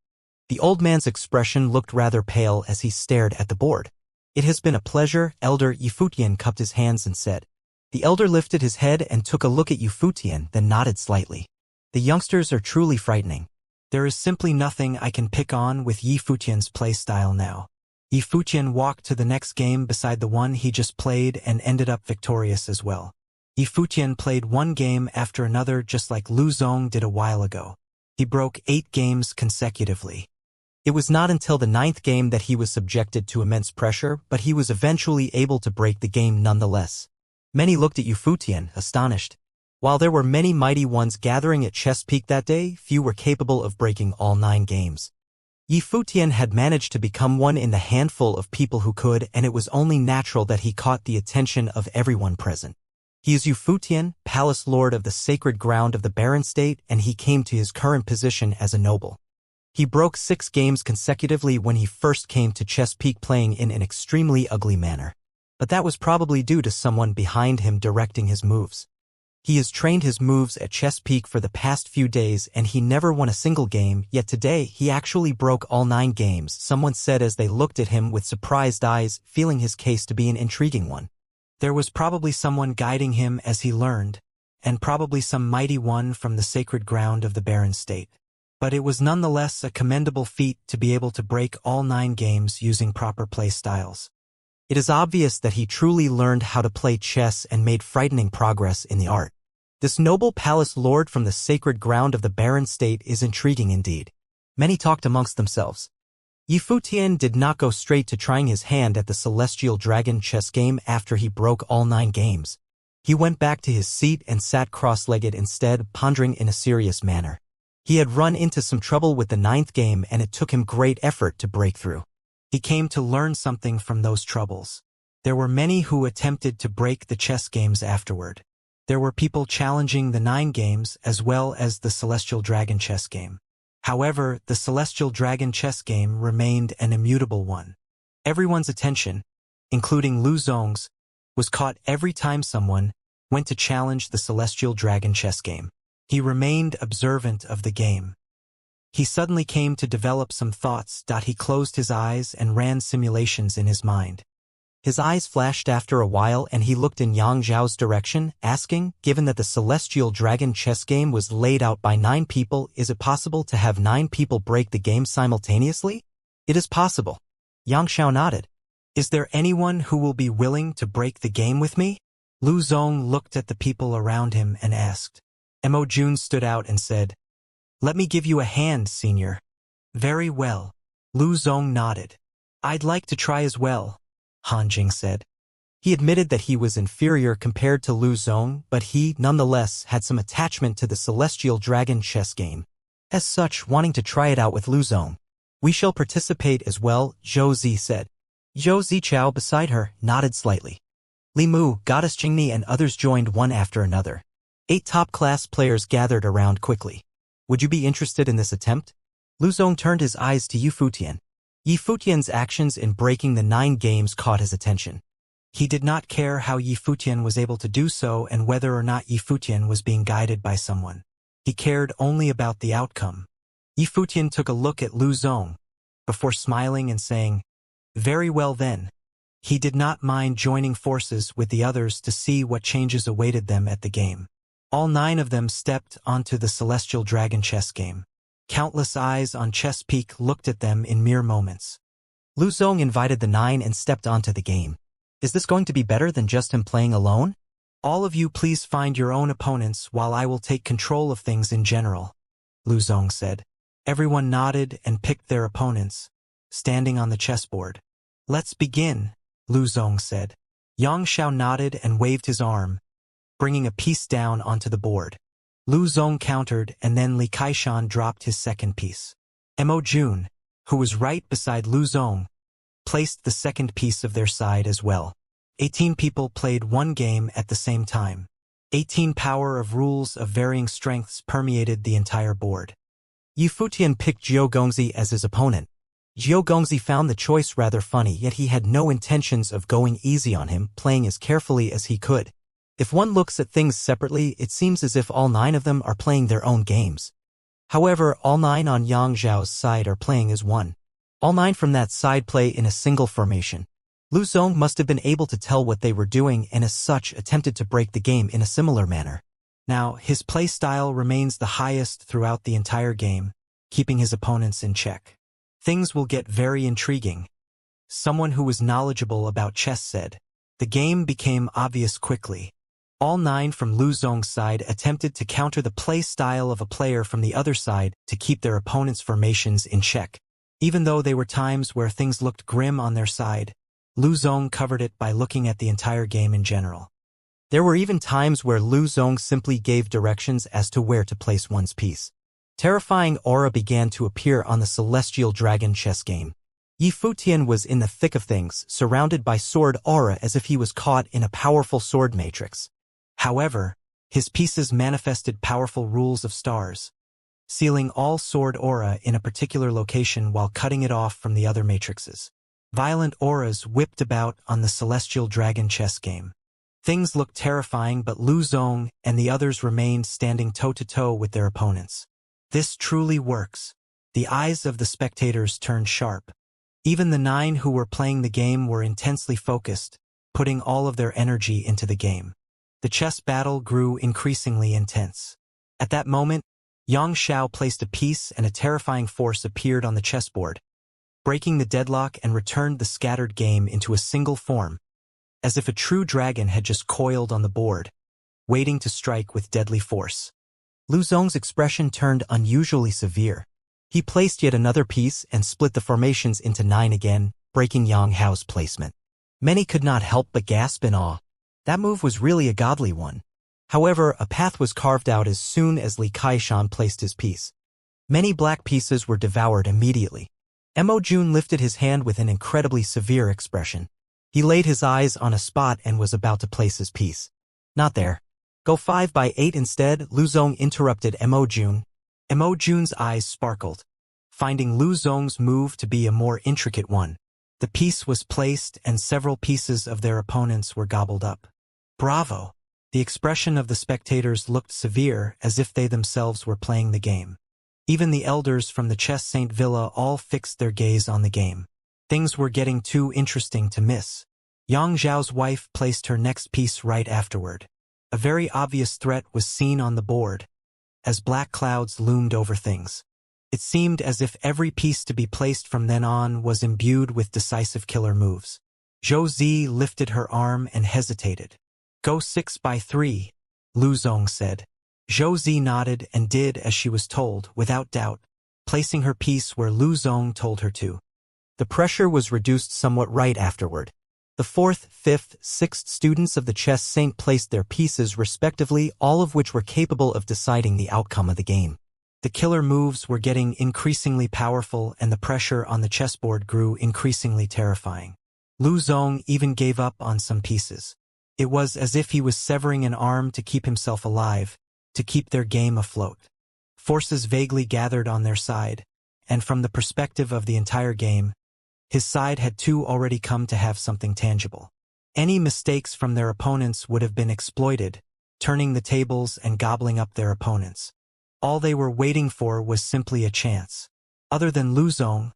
The old man's expression looked rather pale as he stared at the board. It has been a pleasure, Elder. Yi Futian cupped his hands and said. The elder lifted his head and took a look at Yi Futian, then nodded slightly. The youngsters are truly frightening. There is simply nothing I can pick on with Yi Futian's playstyle now. Yi Futian walked to the next game beside the one he just played and ended up victorious as well. Yi Futian played one game after another just like Lu Zong did a while ago. He broke 8 games consecutively. It was not until the 9th game that he was subjected to immense pressure, but he was eventually able to break the game nonetheless. Many looked at Yi Futian, astonished. While there were many mighty ones gathering at Chess Peak that day, few were capable of breaking all 9 games. Yi Futian had managed to become one in the handful of people who could, and it was only natural that he caught the attention of everyone present. He is Yi Futian, Palace Lord of the sacred ground of the Barren State, and he came to his current position as a noble. He broke 6 games consecutively when he first came to Chess Peak playing in an extremely ugly manner. But that was probably due to someone behind him directing his moves. He has trained his moves at Chess Peak for the past few days and he never won a single game, yet today he actually broke all 9 games, someone said as they looked at him with surprised eyes, feeling his case to be an intriguing one. There was probably someone guiding him as he learned, and probably some mighty one from the sacred ground of the Barren State. But it was nonetheless a commendable feat to be able to break all 9 games using proper play styles. It is obvious that he truly learned how to play chess and made frightening progress in the art. This noble palace lord from the sacred ground of the Barren State is intriguing indeed. Many talked amongst themselves. Yi Futian did not go straight to trying his hand at the Celestial Dragon chess game after he broke all 9 games. He went back to his seat and sat cross-legged instead, pondering in a serious manner. He had run into some trouble with the 9th game and it took him great effort to break through. He came to learn something from those troubles. There were many who attempted to break the chess games afterward. There were people challenging the 9 games as well as the Celestial Dragon chess game. However, the Celestial Dragon chess game remained an immutable one. Everyone's attention, including Lu Zong's, was caught every time someone went to challenge the Celestial Dragon chess game. He remained observant of the game. He suddenly came to develop some thoughts. He closed his eyes and ran simulations in his mind. His eyes flashed after a while and he looked in Yang Zhao's direction, asking, given that the Celestial Dragon chess game was laid out by 9 people, is it possible to have 9 people break the game simultaneously? It is possible. Yang Xiao nodded. Is there anyone who will be willing to break the game with me? Lu Zong looked at the people around him and asked. Mo Jun stood out and said, "Let me give you a hand, senior." "Very well." Lu Zong nodded. "I'd like to try as well," Han Jing said. He admitted that he was inferior compared to Lu Zong, but he, nonetheless, had some attachment to the Celestial Dragon chess game. As such, wanting to try it out with Lu Zong. "We shall participate as well," Zhou Zi said. Zhou Zichao beside her nodded slightly. Li Mu, Goddess Jingni and others joined one after another. 8 top-class players gathered around quickly. "Would you be interested in this attempt?" Lu Zong turned his eyes to Yi Futian. Yi Futian's actions in breaking the 9 games caught his attention. He did not care how Yi Futian was able to do so and whether or not Yi Futian was being guided by someone. He cared only about the outcome. Yi Futian took a look at Lu Zong, before smiling and saying, "Very well then." He did not mind joining forces with the others to see what changes awaited them at the game. All 9 of them stepped onto the Celestial Dragon chess game. Countless eyes on Chess Peak looked at them in mere moments. Lu Zong invited the 9 and stepped onto the game. "Is this going to be better than just him playing alone? All of you please find your own opponents while I will take control of things in general," Lu Zong said. Everyone nodded and picked their opponents, standing on the chessboard. "Let's begin," Lu Zong said. Yang Xiao nodded and waved his arm, bringing a piece down onto the board. Lu Zong countered and then Li Kaishan dropped his second piece. Mo Jun, who was right beside Lu Zong, placed the second piece of their side as well. 18 people played one game at the same time. 18 power of rules of varying strengths permeated the entire board. Yi Futian picked Jiao Gongzi as his opponent. Jiao Gongzi found the choice rather funny, yet he had no intentions of going easy on him, playing as carefully as he could. If one looks at things separately, it seems as if all 9 of them are playing their own games. However, all 9 on Yang Zhao's side are playing as one. All 9 from that side play in a single formation. Lu Zong must have been able to tell what they were doing and as such attempted to break the game in a similar manner. Now, his play style remains the highest throughout the entire game, keeping his opponents in check. Things will get very intriguing. Someone who was knowledgeable about chess said. The game became obvious quickly. All 9 from Lu Zong's side attempted to counter the play style of a player from the other side to keep their opponent's formations in check. Even though there were times where things looked grim on their side, Lu Zong covered it by looking at the entire game in general. There were even times where Lu Zong simply gave directions as to where to place one's piece. Terrifying aura began to appear on the Celestial Dragon chess game. Yi Futian was in the thick of things, surrounded by sword aura as if he was caught in a powerful sword matrix. However, his pieces manifested powerful rules of stars, sealing all sword aura in a particular location while cutting it off from the other matrices. Violent auras whipped about on the Celestial Dragon chess game. Things looked terrifying, but Lu Zong and the others remained standing toe-to-toe with their opponents. This truly works. The eyes of the spectators turned sharp. Even the 9 who were playing the game were intensely focused, putting all of their energy into the game. The chess battle grew increasingly intense. At that moment, Yang Xiao placed a piece and a terrifying force appeared on the chessboard, breaking the deadlock and returned the scattered game into a single form, as if a true dragon had just coiled on the board, waiting to strike with deadly force. Lu Zong's expression turned unusually severe. He placed yet another piece and split the formations into 9 again, breaking Yang Hao's placement. Many could not help but gasp in awe. That move was really a godly one. However, a path was carved out as soon as Li Kaishan placed his piece. Many black pieces were devoured immediately. Mo Jun lifted his hand with an incredibly severe expression. He laid his eyes on a spot and was about to place his piece. Not there. Go 5 by 8 instead, Lu Zong interrupted Mo Jun. Mo Jun's eyes sparkled, finding Lu Zong's move to be a more intricate one. The piece was placed and several pieces of their opponents were gobbled up. Bravo! The expression of the spectators looked severe, as if they themselves were playing the game. Even the elders from the Chess Saint Villa all fixed their gaze on the game. Things were getting too interesting to miss. Yang Zhao's wife placed her next piece right afterward. A very obvious threat was seen on the board, as black clouds loomed over things. It seemed as if every piece to be placed from then on was imbued with decisive killer moves. Zhou Zi lifted her arm and hesitated. "Go 6 by 3, Lu Zong said. Zhou Zi nodded and did as she was told, without doubt, placing her piece where Lu Zong told her to. The pressure was reduced somewhat right afterward. The 4th, 5th, 6th students of the Chess Saint placed their pieces respectively, all of which were capable of deciding the outcome of the game. The killer moves were getting increasingly powerful and the pressure on the chessboard grew increasingly terrifying. Lu Zong even gave up on some pieces. It was as if he was severing an arm to keep himself alive, to keep their game afloat. Forces vaguely gathered on their side, and from the perspective of the entire game, his side had too already come to have something tangible. Any mistakes from their opponents would have been exploited, turning the tables and gobbling up their opponents. All they were waiting for was simply a chance. Other than Lu Zong,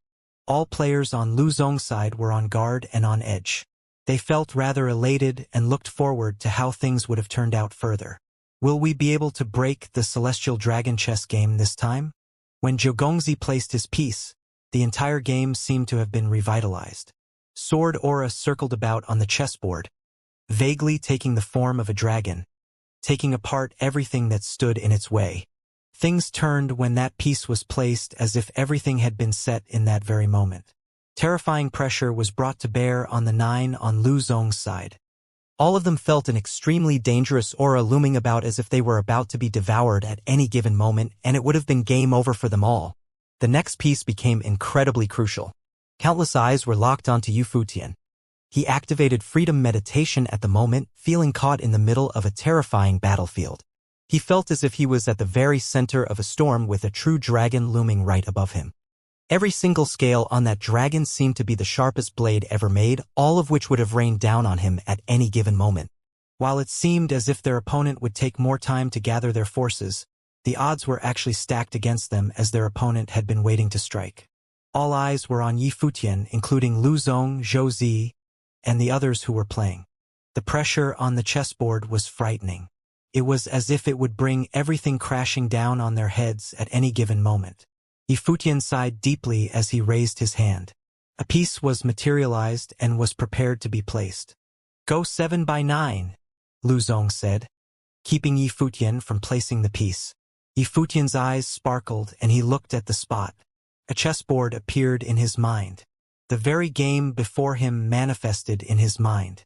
all players on Lu Zong's side were on guard and on edge. They felt rather elated and looked forward to how things would have turned out further. Will we be able to break the Celestial Dragon chess game this time? When Zhou Gongzi placed his piece, the entire game seemed to have been revitalized. Sword aura circled about on the chessboard, vaguely taking the form of a dragon, taking apart everything that stood in its way. Things turned when that piece was placed as if everything had been set in that very moment. Terrifying pressure was brought to bear on the 9 on Lu Zong's side. All of them felt an extremely dangerous aura looming about as if they were about to be devoured at any given moment, and it would have been game over for them all. The next piece became incredibly crucial. Countless eyes were locked onto Yu Futian. He activated freedom meditation at the moment, feeling caught in the middle of a terrifying battlefield. He felt as if he was at the very center of a storm with a true dragon looming right above him. Every single scale on that dragon seemed to be the sharpest blade ever made, all of which would have rained down on him at any given moment. While it seemed as if their opponent would take more time to gather their forces, the odds were actually stacked against them as their opponent had been waiting to strike. All eyes were on Yi Futian, including Lu Zong, Zhou Zi, and the others who were playing. The pressure on the chessboard was frightening. It was as if it would bring everything crashing down on their heads at any given moment. Yi Futian sighed deeply as he raised his hand. A piece was materialized and was prepared to be placed. "Go 7 by 9, Lu Zong said, keeping Yi Futian from placing the piece. Yi Futian's eyes sparkled and he looked at the spot. A chessboard appeared in his mind. The very game before him manifested in his mind.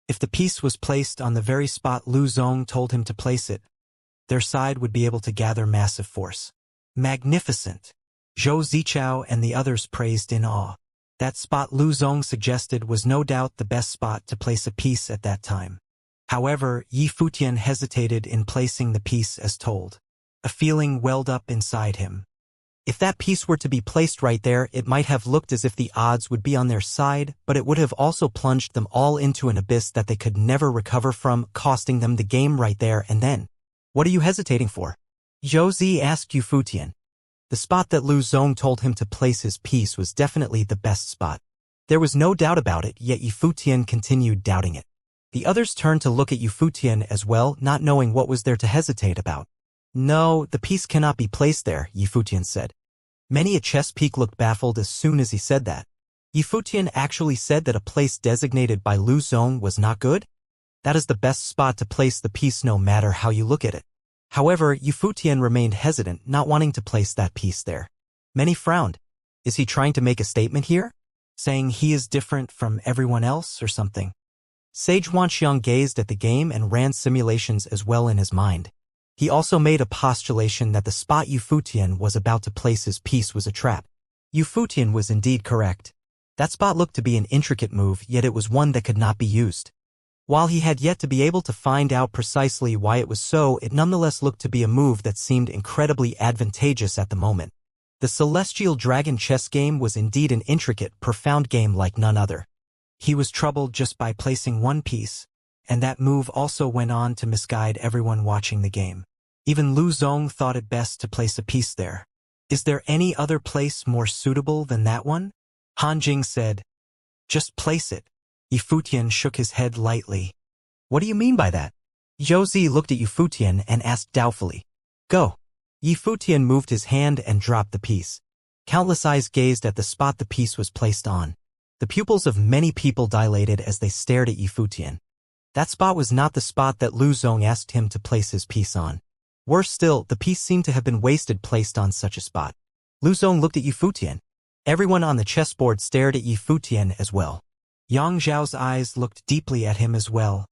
If the piece was placed on the very spot Lu Zong told him to place it, their side would be able to gather massive force. Magnificent! Zhou Zichao and the others praised in awe. That spot Lu Zong suggested was no doubt the best spot to place a piece at that time. However, Yi Futian hesitated in placing the piece as told. A feeling welled up inside him. If that piece were to be placed right there, it might have looked as if the odds would be on their side, but it would have also plunged them all into an abyss that they could never recover from, costing them the game right there and then. "What are you hesitating for?" Zhou Zi asked Yu Futian. The spot that Lu Zong told him to place his piece was definitely the best spot. There was no doubt about it, yet Yu Futian continued doubting it. The others turned to look at Yu Futian as well, not knowing what was there to hesitate about. "No, the piece cannot be placed there," Yu Futian said. Many a chess peak looked baffled as soon as he said that. Yu Futian actually said that a place designated by Lu Zong was not good? That is the best spot to place the piece no matter how you look at it. However, Yu Futian remained hesitant, not wanting to place that piece there. Many frowned. Is he trying to make a statement here? Saying he is different from everyone else or something? Sage Wanxiang gazed at the game and ran simulations as well in his mind. He also made a postulation that the spot Yu Futian was about to place his piece was a trap. Yu Futian was indeed correct. That spot looked to be an intricate move, yet it was one that could not be used. While he had yet to be able to find out precisely why it was so, it nonetheless looked to be a move that seemed incredibly advantageous at the moment. The Celestial Dragon chess game was indeed an intricate, profound game like none other. He was troubled just by placing one piece, and that move also went on to misguide everyone watching the game. Even Lu Zong thought it best to place a piece there. Is there any other place more suitable than that one? Han Jing said. Just place it. Yifutian shook his head lightly. What do you mean by that? Zhou looked at Yifutian and asked doubtfully. Go. Yifutian moved his hand and dropped the piece. Countless eyes gazed at the spot the piece was placed on. The pupils of many people dilated as they stared at Yifutian. That spot was not the spot that Lu Zong asked him to place his piece on. Worse still, the piece seemed to have been wasted placed on such a spot. Lu Zong looked at Yifutian. Everyone on the chessboard stared at Yifutian as well. Yang Zhao's eyes looked deeply at him as well,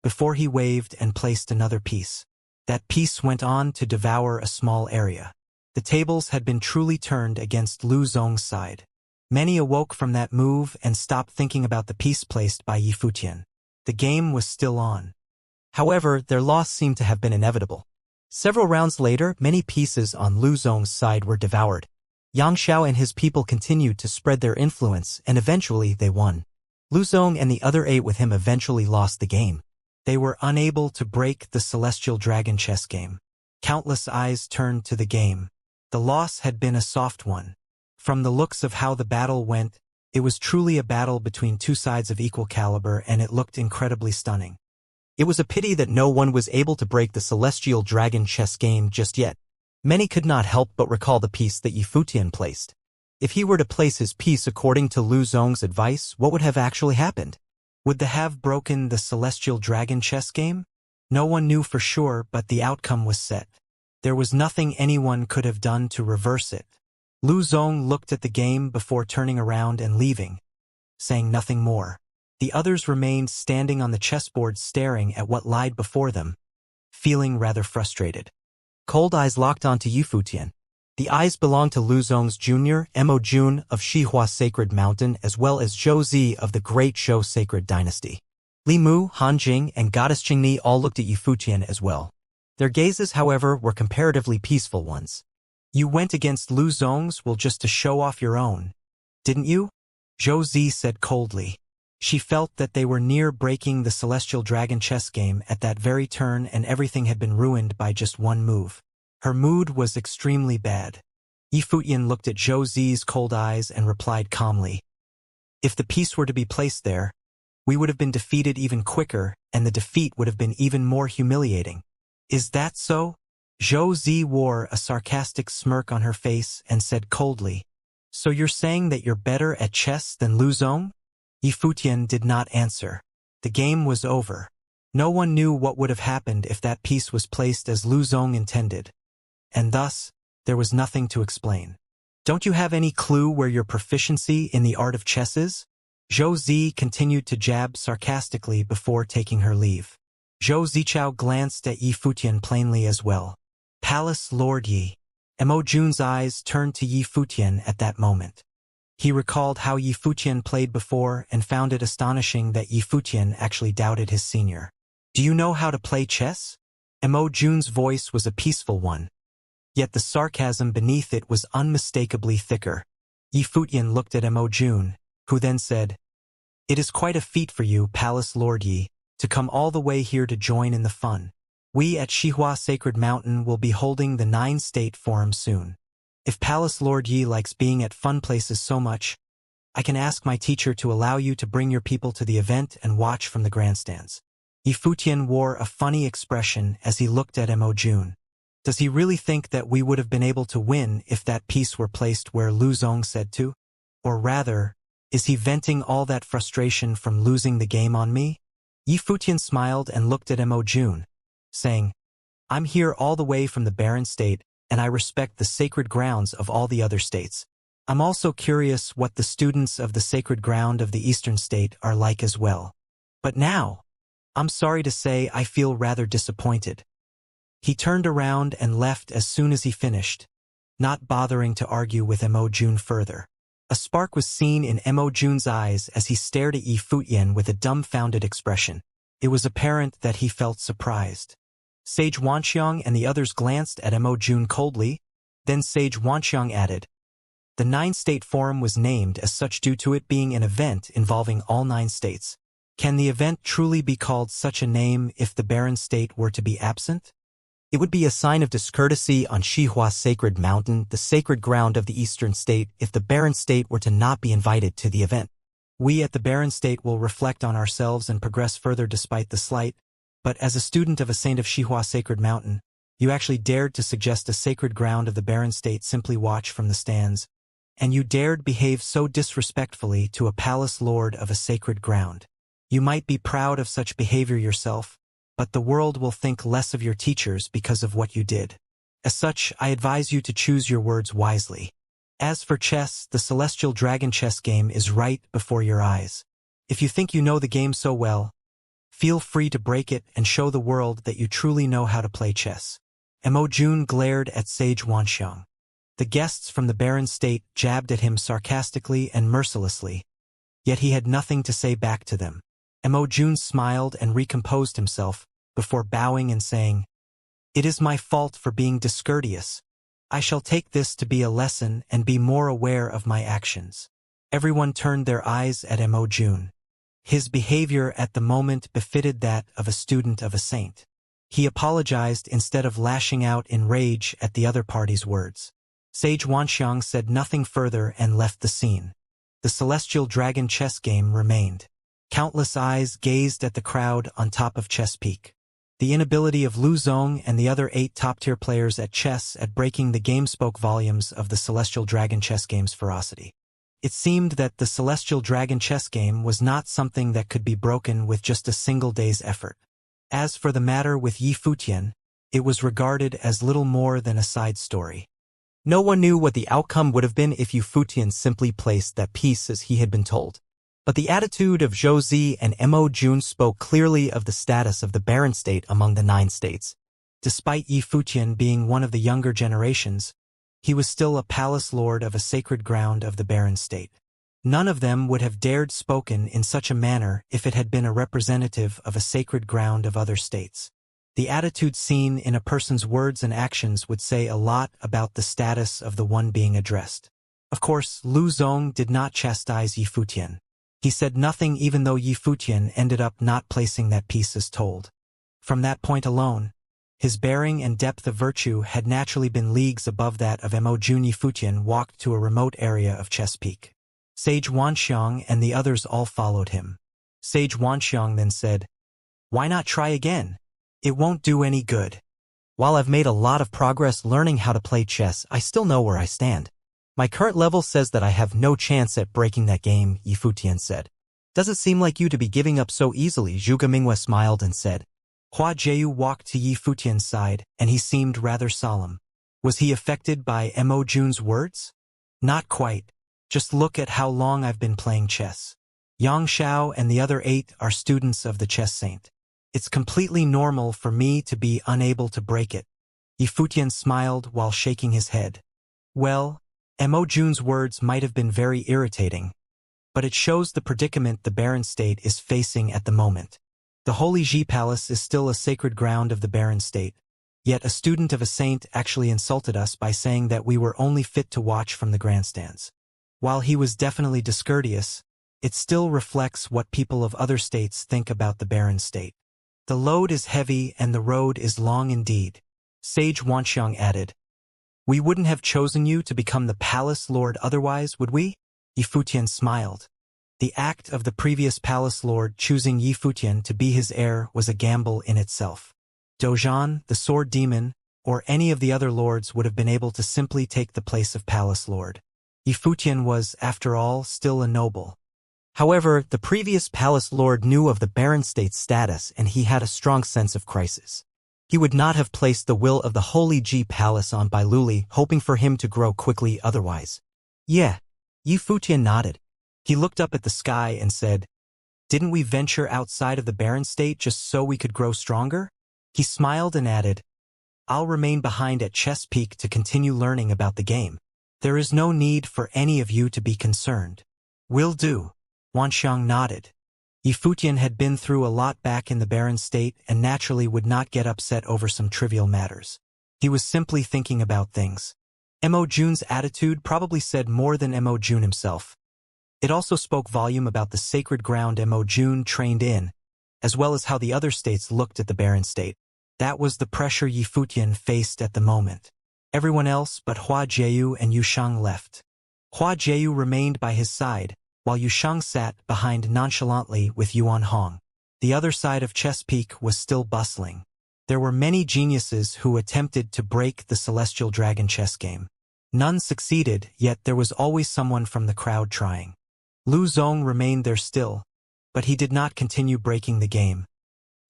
before he waved and placed another piece. That piece went on to devour a small area. The tables had been truly turned against Lu Zong's side. Many awoke from that move and stopped thinking about the piece placed by Yifutian. The game was still on. However, their loss seemed to have been inevitable. Several rounds later, many pieces on Lu Zong's side were devoured. Yang Xiao and his people continued to spread their influence, and eventually they won. Lu Zong and the other 8 with him eventually lost the game. They were unable to break the Celestial Dragon chess game. Countless eyes turned to the game. The loss had been a soft one. From the looks of how the battle went, it was truly a battle between 2 sides of equal caliber, and it looked incredibly stunning. It was a pity that no one was able to break the Celestial Dragon chess game just yet. Many could not help but recall the piece that Yifutian placed. If he were to place his piece according to Lu Zong's advice, what would have actually happened? Would they have broken the Celestial Dragon chess game? No one knew for sure, but the outcome was set. There was nothing anyone could have done to reverse it. Lu Zong looked at the game before turning around and leaving, saying nothing more. The others remained standing on the chessboard staring at what lied before them, feeling rather frustrated. Cold eyes locked onto Yifutian. The eyes belonged to Lu Zong's junior, Mo Jun of Xihua Sacred Mountain, as well as Zhou Zi of the Great Zhou Sacred Dynasty. Li Mu, Han Jing, and Goddess Qingni all looked at Yifutian as well. Their gazes, however, were comparatively peaceful ones. You went against Lu Zong's will just to show off your own, didn't you? Zhou Zi said coldly. She felt that they were near breaking the Celestial Dragon chess game at that very turn, and everything had been ruined by just one move. Her mood was extremely bad. Yifutian looked at Zhou Zi's cold eyes and replied calmly. If the piece were to be placed there, we would have been defeated even quicker, and the defeat would have been even more humiliating. Is that so? Zhou Zi wore a sarcastic smirk on her face and said coldly. So you're saying that you're better at chess than Lu Zong? Yifutian did not answer. The game was over. No one knew what would have happened if that piece was placed as Lu Zong intended. And thus, there was nothing to explain. Don't you have any clue where your proficiency in the art of chess is? Zhou Zi continued to jab sarcastically before taking her leave. Zhou Zichao glanced at Yifutian plainly as well. Palace Lord Yi. Mo Jun's eyes turned to Yifutian at that moment. He recalled how Yifutian played before and found it astonishing that Yifutian actually doubted his senior. Do you know how to play chess? Mo Jun's voice was a peaceful one, yet the sarcasm beneath it was unmistakably thicker. Yifutian looked at Mo Jun, who then said, It is quite a feat for you, Palace Lord Yi, to come all the way here to join in the fun. We at Xihua Sacred Mountain will be holding the 9-state forum soon. If Palace Lord Yi likes being at fun places so much, I can ask my teacher to allow you to bring your people to the event and watch from the grandstands. Yifutian wore a funny expression as he looked at Mo Jun. Does he really think that we would have been able to win if that piece were placed where Lu Zong said to? Or rather, is he venting all that frustration from losing the game on me? Yifutian smiled and looked at Mo Jun, saying, I'm here all the way from the barren state, and I respect the sacred grounds of all the other states. I'm also curious what the students of the sacred ground of the eastern state are like as well. But now, I'm sorry to say I feel rather disappointed. He turned around and left as soon as he finished, not bothering to argue with Mo Jun further. A spark was seen in Mo Jun's eyes as he stared at Yifutian with a dumbfounded expression. It was apparent that he felt surprised. Sage Wanxiang and the others glanced at Mo Jun coldly. Then Sage Wanxiang added, The 9-state forum was named as such due to it being an event involving all 9 states. Can the event truly be called such a name if the barren state were to be absent? It would be a sign of discourtesy on Xihua's sacred mountain, the sacred ground of the eastern state, if the barren state were to not be invited to the event. We at the barren state will reflect on ourselves and progress further despite the slight, but as a student of a saint of Xihua's sacred mountain, you actually dared to suggest a sacred ground of the barren state simply watch from the stands, and you dared behave so disrespectfully to a palace lord of a sacred ground. You might be proud of such behavior yourself, but the world will think less of your teachers because of what you did. As such, I advise you to choose your words wisely. As for chess, the celestial dragon chess game is right before your eyes. If you think you know the game so well, feel free to break it and show the world that you truly know how to play chess. Mo Jun glared at Sage Wanxiang. The guests from the barren state jabbed at him sarcastically and mercilessly, yet he had nothing to say back to them. Mo Jun smiled and recomposed himself, before bowing and saying, "It is my fault for being discourteous. I shall take this to be a lesson and be more aware of my actions." Everyone turned their eyes at Mo Jun. His behavior at the moment befitted that of a student of a saint. He apologized instead of lashing out in rage at the other party's words. Sage Wanxiang said nothing further and left the scene. The celestial dragon chess game remained. Countless eyes gazed at the crowd on top of Chess Peak. The inability of Lu Zong and the other 8 top-tier players at chess at breaking the game spoke volumes of the celestial dragon chess game's ferocity. It seemed that the celestial dragon chess game was not something that could be broken with just a single day's effort. As for the matter with Yi Futian, it was regarded as little more than a side story. No one knew what the outcome would have been if Yi Futian simply placed that piece as he had been told. But the attitude of Zhou Zi and Mo Jun spoke clearly of the status of the barren state among the 9 states. Despite Yi Futian being one of the younger generations, he was still a palace lord of a sacred ground of the barren state. None of them would have dared spoken in such a manner if it had been a representative of a sacred ground of other states. The attitude seen in a person's words and actions would say a lot about the status of the one being addressed. Of course, Lu Zong did not chastise Yi Futian. He said nothing even though Yi Futian ended up not placing that piece as told. From that point alone, his bearing and depth of virtue had naturally been leagues above that of Mo Jun. Yi Futian walked to a remote area of Chess Peak. Sage Wanxiang and the others all followed him. Sage Wanxiang then said, "Why not try again? It won't do any good. While I've made a lot of progress learning how to play chess, I still know where I stand. My current level says that I have no chance at breaking that game," Yi Futian said. "Does it seem like you to be giving up so easily?" Zhuge Mingwe smiled and said. Hua Jiu walked to Yi Futian's side, and he seemed rather solemn. Was he affected by Mo Jun's words? Not quite. Just look at how long I've been playing chess. Yang Xiao and the other 8 are students of the chess saint. It's completely normal for me to be unable to break it. Yi Futian smiled while shaking his head. Well, Mo Jun's words might have been very irritating, but it shows the predicament the barren state is facing at the moment. The Holy Ji Palace is still a sacred ground of the barren state, yet a student of a saint actually insulted us by saying that we were only fit to watch from the grandstands. While he was definitely discourteous, it still reflects what people of other states think about the barren state. The load is heavy and the road is long indeed. Sage Wanxiang added, "We wouldn't have chosen you to become the palace lord otherwise, would we?" Yi Futian smiled. The act of the previous palace lord choosing Yi Futian to be his heir was a gamble in itself. Dozhan, the sword demon, or any of the other lords would have been able to simply take the place of palace lord. Yi Futian was, after all, still a noble. However, the previous palace lord knew of the barren state's status and he had a strong sense of crisis. He would not have placed the will of the Holy Ji Palace on Bailuli, hoping for him to grow quickly otherwise. Yeah, Yi Futian nodded. He looked up at the sky and said, "Didn't we venture outside of the barren state just so we could grow stronger?" He smiled and added, "I'll remain behind at Chess Peak to continue learning about the game. There is no need for any of you to be concerned." "Will do." Wanxiang nodded. Yi Futian had been through a lot back in the barren state and naturally would not get upset over some trivial matters. He was simply thinking about things. Mo Jun's attitude probably said more than Mo Jun himself. It also spoke volume about the sacred ground Mo Jun trained in, as well as how the other states looked at the barren state. That was the pressure Yi Futian faced at the moment. Everyone else but Hua Jieyu and Yu Shang left. Hua Jieyu remained by his side, while Yu Shang sat behind nonchalantly with Yuan Hong. The other side of Chess Peak was still bustling. There were many geniuses who attempted to break the Celestial Dragon chess game. None succeeded, yet there was always someone from the crowd trying. Lu Zong remained there still, but he did not continue breaking the game.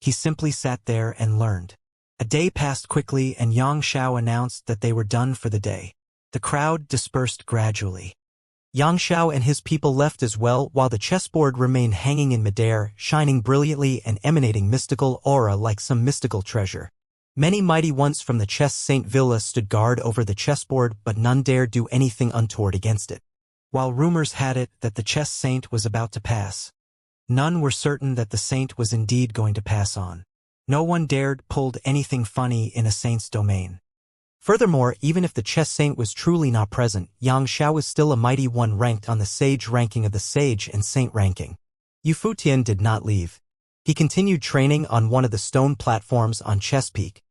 He simply sat there and learned. A day passed quickly and Yang Xiao announced that they were done for the day. The crowd dispersed gradually. Yang Xiao and his people left as well, while the chessboard remained hanging in midair, shining brilliantly and emanating mystical aura like some mystical treasure. Many mighty ones from the chess Saint Villa stood guard over the chessboard, but none dared do anything untoward against it. While rumors had it that the chess saint was about to pass, none were certain that the saint was indeed going to pass on. No one dared pull anything funny in a saint's domain. Furthermore, even if the chess saint was truly not present, Yang Xiao was still a mighty one ranked on the sage ranking of the sage and saint ranking. Yu Futian did not leave. He continued training on one of the stone platforms on Chess Peak.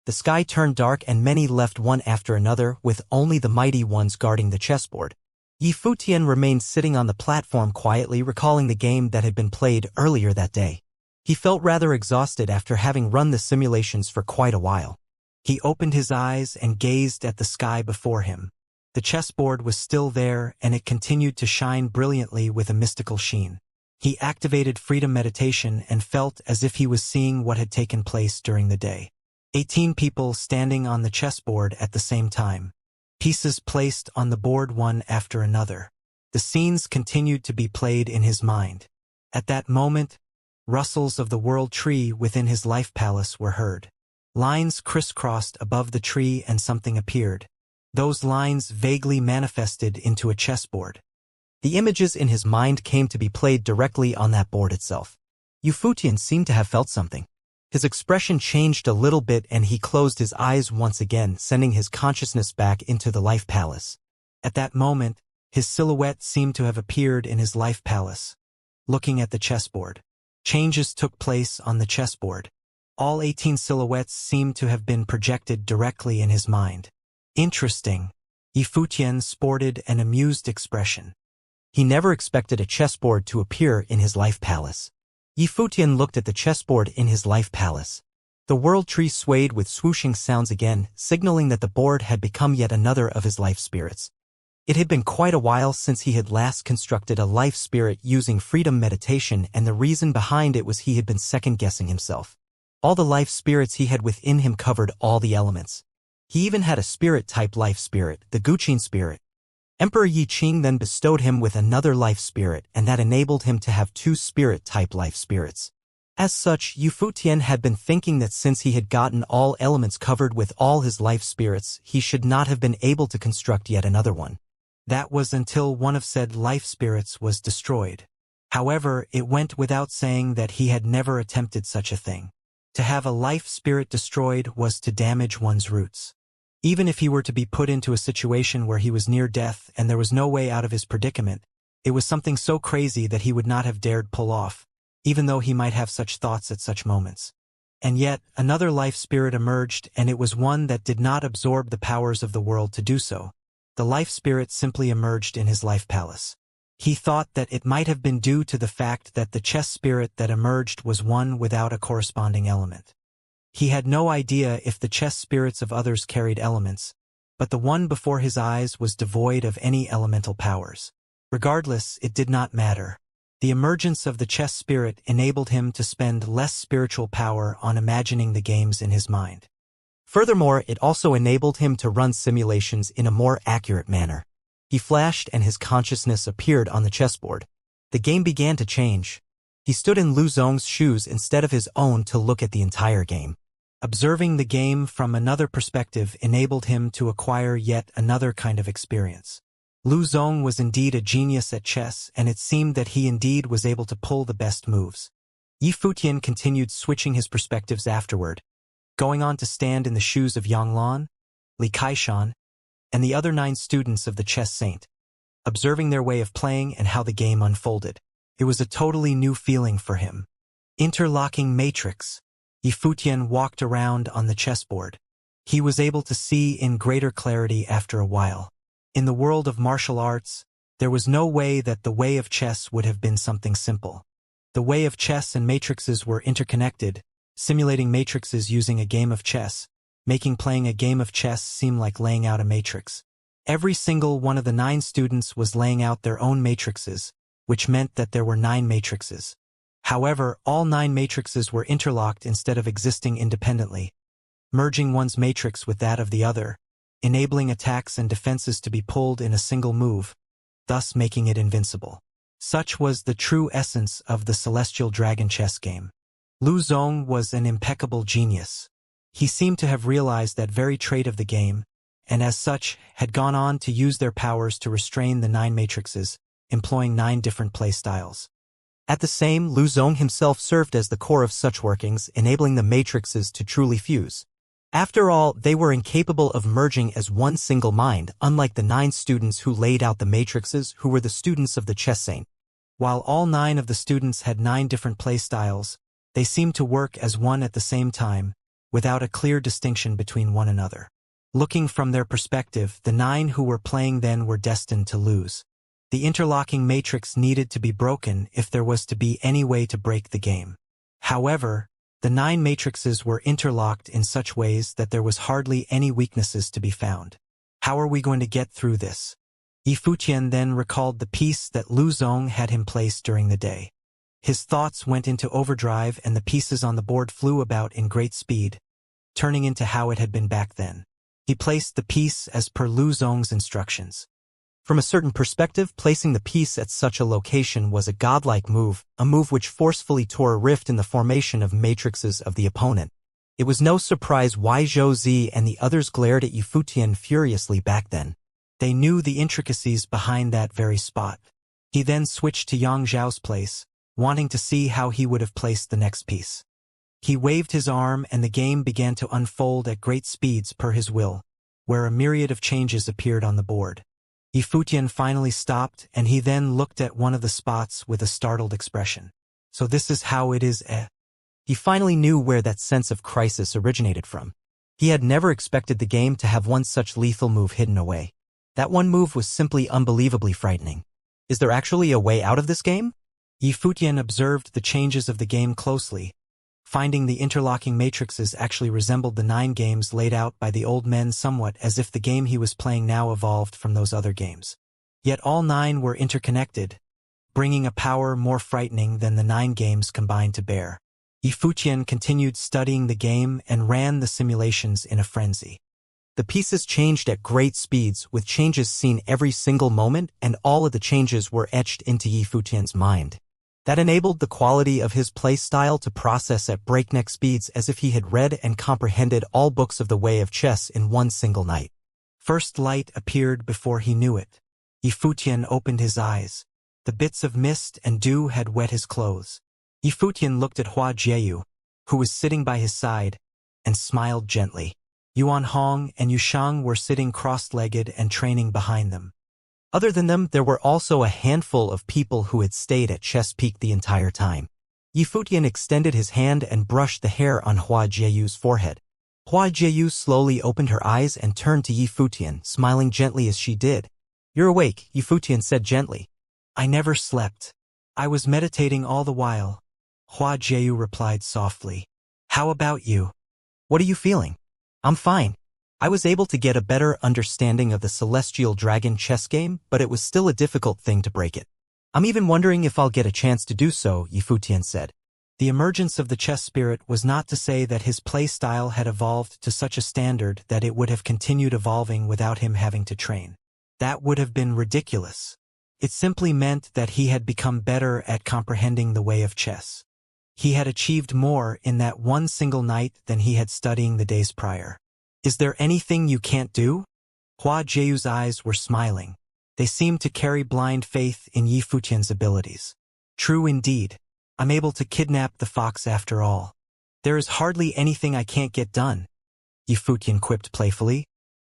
The sky turned dark and many left one after another, with only the mighty ones guarding the chessboard. Yi Futian remained sitting on the platform quietly, recalling the game that had been played earlier that day. He felt rather exhausted after having run the simulations for quite a while. He opened his eyes and gazed at the sky before him. The chessboard was still there, and it continued to shine brilliantly with a mystical sheen. He activated freedom meditation and felt as if he was seeing what had taken place during the day. 18 people standing on the chessboard at the same time. Pieces placed on the board one after another. The scenes continued to be played in his mind. At that moment, rustles of the world tree within his life palace were heard. Lines crisscrossed above the tree and something appeared. Those lines vaguely manifested into a chessboard. The images in his mind came to be played directly on that board itself. Yu Futian seemed to have felt something. His expression changed a little bit and he closed his eyes once again, sending his consciousness back into the life palace. At that moment, his silhouette seemed to have appeared in his life palace. Looking at the chessboard, changes took place on the chessboard. All 18 silhouettes seemed to have been projected directly in his mind. Interesting. Yi Futian sported an amused expression. He never expected a chessboard to appear in his life palace. Yi Futian looked at the chessboard in his life palace. The world tree swayed with swooshing sounds again, signaling that the board had become yet another of his life spirits. It had been quite a while since he had last constructed a life spirit using freedom meditation, and the reason behind it was he had been second-guessing himself. All the life spirits he had within him covered all the elements. He even had a spirit-type life spirit, the Guqin spirit. Emperor Yi Qing then bestowed him with another life spirit, and that enabled him to have 2 spirit-type life spirits. As such, Yu Futian had been thinking that since he had gotten all elements covered with all his life spirits, he should not have been able to construct yet another one. That was until one of said life spirits was destroyed. However, it went without saying that he had never attempted such a thing. To have a life spirit destroyed was to damage one's roots. Even if he were to be put into a situation where he was near death and there was no way out of his predicament, it was something so crazy that he would not have dared pull off, even though he might have such thoughts at such moments. And yet, another life spirit emerged, and it was one that did not absorb the powers of the world to do so. The life spirit simply emerged in his life palace. He thought that it might have been due to the fact that the chess spirit that emerged was one without a corresponding element. He had no idea if the chess spirits of others carried elements, but the one before his eyes was devoid of any elemental powers. Regardless, it did not matter. The emergence of the chess spirit enabled him to spend less spiritual power on imagining the games in his mind. Furthermore, it also enabled him to run simulations in a more accurate manner. He flashed and his consciousness appeared on the chessboard. The game began to change. He stood in Lu Zong's shoes instead of his own to look at the entire game. Observing the game from another perspective enabled him to acquire yet another kind of experience. Lu Zong was indeed a genius at chess, and it seemed that he indeed was able to pull the best moves. Yi Futian continued switching his perspectives afterward, going on to stand in the shoes of Yang Lan, Li Kaishan, and the other 9 students of the chess saint, observing their way of playing and how the game unfolded. It was a totally new feeling for him. Interlocking matrix. Yifutian walked around on the chessboard. He was able to see in greater clarity after a while. In the world of martial arts, there was no way that the way of chess would have been something simple. The way of chess and matrices were interconnected, simulating matrices using a game of chess, making playing a game of chess seem like laying out a matrix. Every single one of the 9 students was laying out their own matrices, which meant that there were 9 matrices. However, all 9 matrices were interlocked instead of existing independently, merging one's matrix with that of the other, enabling attacks and defenses to be pulled in a single move, thus making it invincible. Such was the true essence of the Celestial Dragon chess game. Lu Zong was an impeccable genius. He seemed to have realized that very trait of the game, and as such, had gone on to use their powers to restrain the 9 matrices, employing 9 different play styles. At the same, Lu Zong himself served as the core of such workings, enabling the matrices to truly fuse. After all, they were incapable of merging as one single mind, unlike the 9 students who laid out the matrices who were the students of the chess saint. While all 9 of the students had 9 different play styles, they seemed to work as one at the same time, without a clear distinction between one another. Looking from their perspective, the 9 who were playing then were destined to lose. The interlocking matrix needed to be broken if there was to be any way to break the game. However, the 9 matrices were interlocked in such ways that there was hardly any weaknesses to be found. How are we going to get through this? Yifutian then recalled the piece that Lu Zong had him place during the day. His thoughts went into overdrive and the pieces on the board flew about in great speed, turning into how it had been back then. He placed the piece as per Lu Zong's instructions. From a certain perspective, placing the piece at such a location was a godlike move, a move which forcefully tore a rift in the formation of matrices of the opponent. It was no surprise why Zhou Zi and the others glared at Yifutian furiously back then. They knew the intricacies behind that very spot. He then switched to Yang Zhao's place, wanting to see how he would have placed the next piece. He waved his arm and the game began to unfold at great speeds per his will, where a myriad of changes appeared on the board. Yifutian finally stopped and he then looked at one of the spots with a startled expression. So this is how it is, eh? He finally knew where that sense of crisis originated from. He had never expected the game to have one such lethal move hidden away. That one move was simply unbelievably frightening. Is there actually a way out of this game? Yifutian observed the changes of the game closely, finding the interlocking matrices actually resembled the 9 games laid out by the old men somewhat as if the game he was playing now evolved from those other games. Yet all 9 were interconnected, bringing a power more frightening than the 9 games combined to bear. Yifutian continued studying the game and ran the simulations in a frenzy. The pieces changed at great speeds, with changes seen every single moment, and all of the changes were etched into Yifutian's mind. That enabled the quality of his play style to process at breakneck speeds as if he had read and comprehended all books of the way of chess in one single night. First light appeared before he knew it. Yifutian opened his eyes. The bits of mist and dew had wet his clothes. Yifutian looked at Hua Jieyu, who was sitting by his side, and smiled gently. Yuan Hong and Yushang were sitting cross-legged and training behind them. Other than them, there were also a handful of people who had stayed at Chess Peak the entire time. Yifutian extended his hand and brushed the hair on Hua Jieyu's forehead. Hua Jieyu slowly opened her eyes and turned to Yifutian, smiling gently as she did. "You're awake," Yifutian said gently. "I never slept. I was meditating all the while," Hua Jieyu replied softly. "How about you? What are you feeling?" "I'm fine. I was able to get a better understanding of the Celestial Dragon chess game, but it was still a difficult thing to break it. I'm even wondering if I'll get a chance to do so," Yifutian said. The emergence of the chess spirit was not to say that his play style had evolved to such a standard that it would have continued evolving without him having to train. That would have been ridiculous. It simply meant that he had become better at comprehending the way of chess. He had achieved more in that one single night than he had studying the days prior. "Is there anything you can't do?" Hua Jieyu's eyes were smiling. They seemed to carry blind faith in Yifutian's abilities. "True indeed. I'm able to kidnap the fox after all. There is hardly anything I can't get done," Yifutian quipped playfully,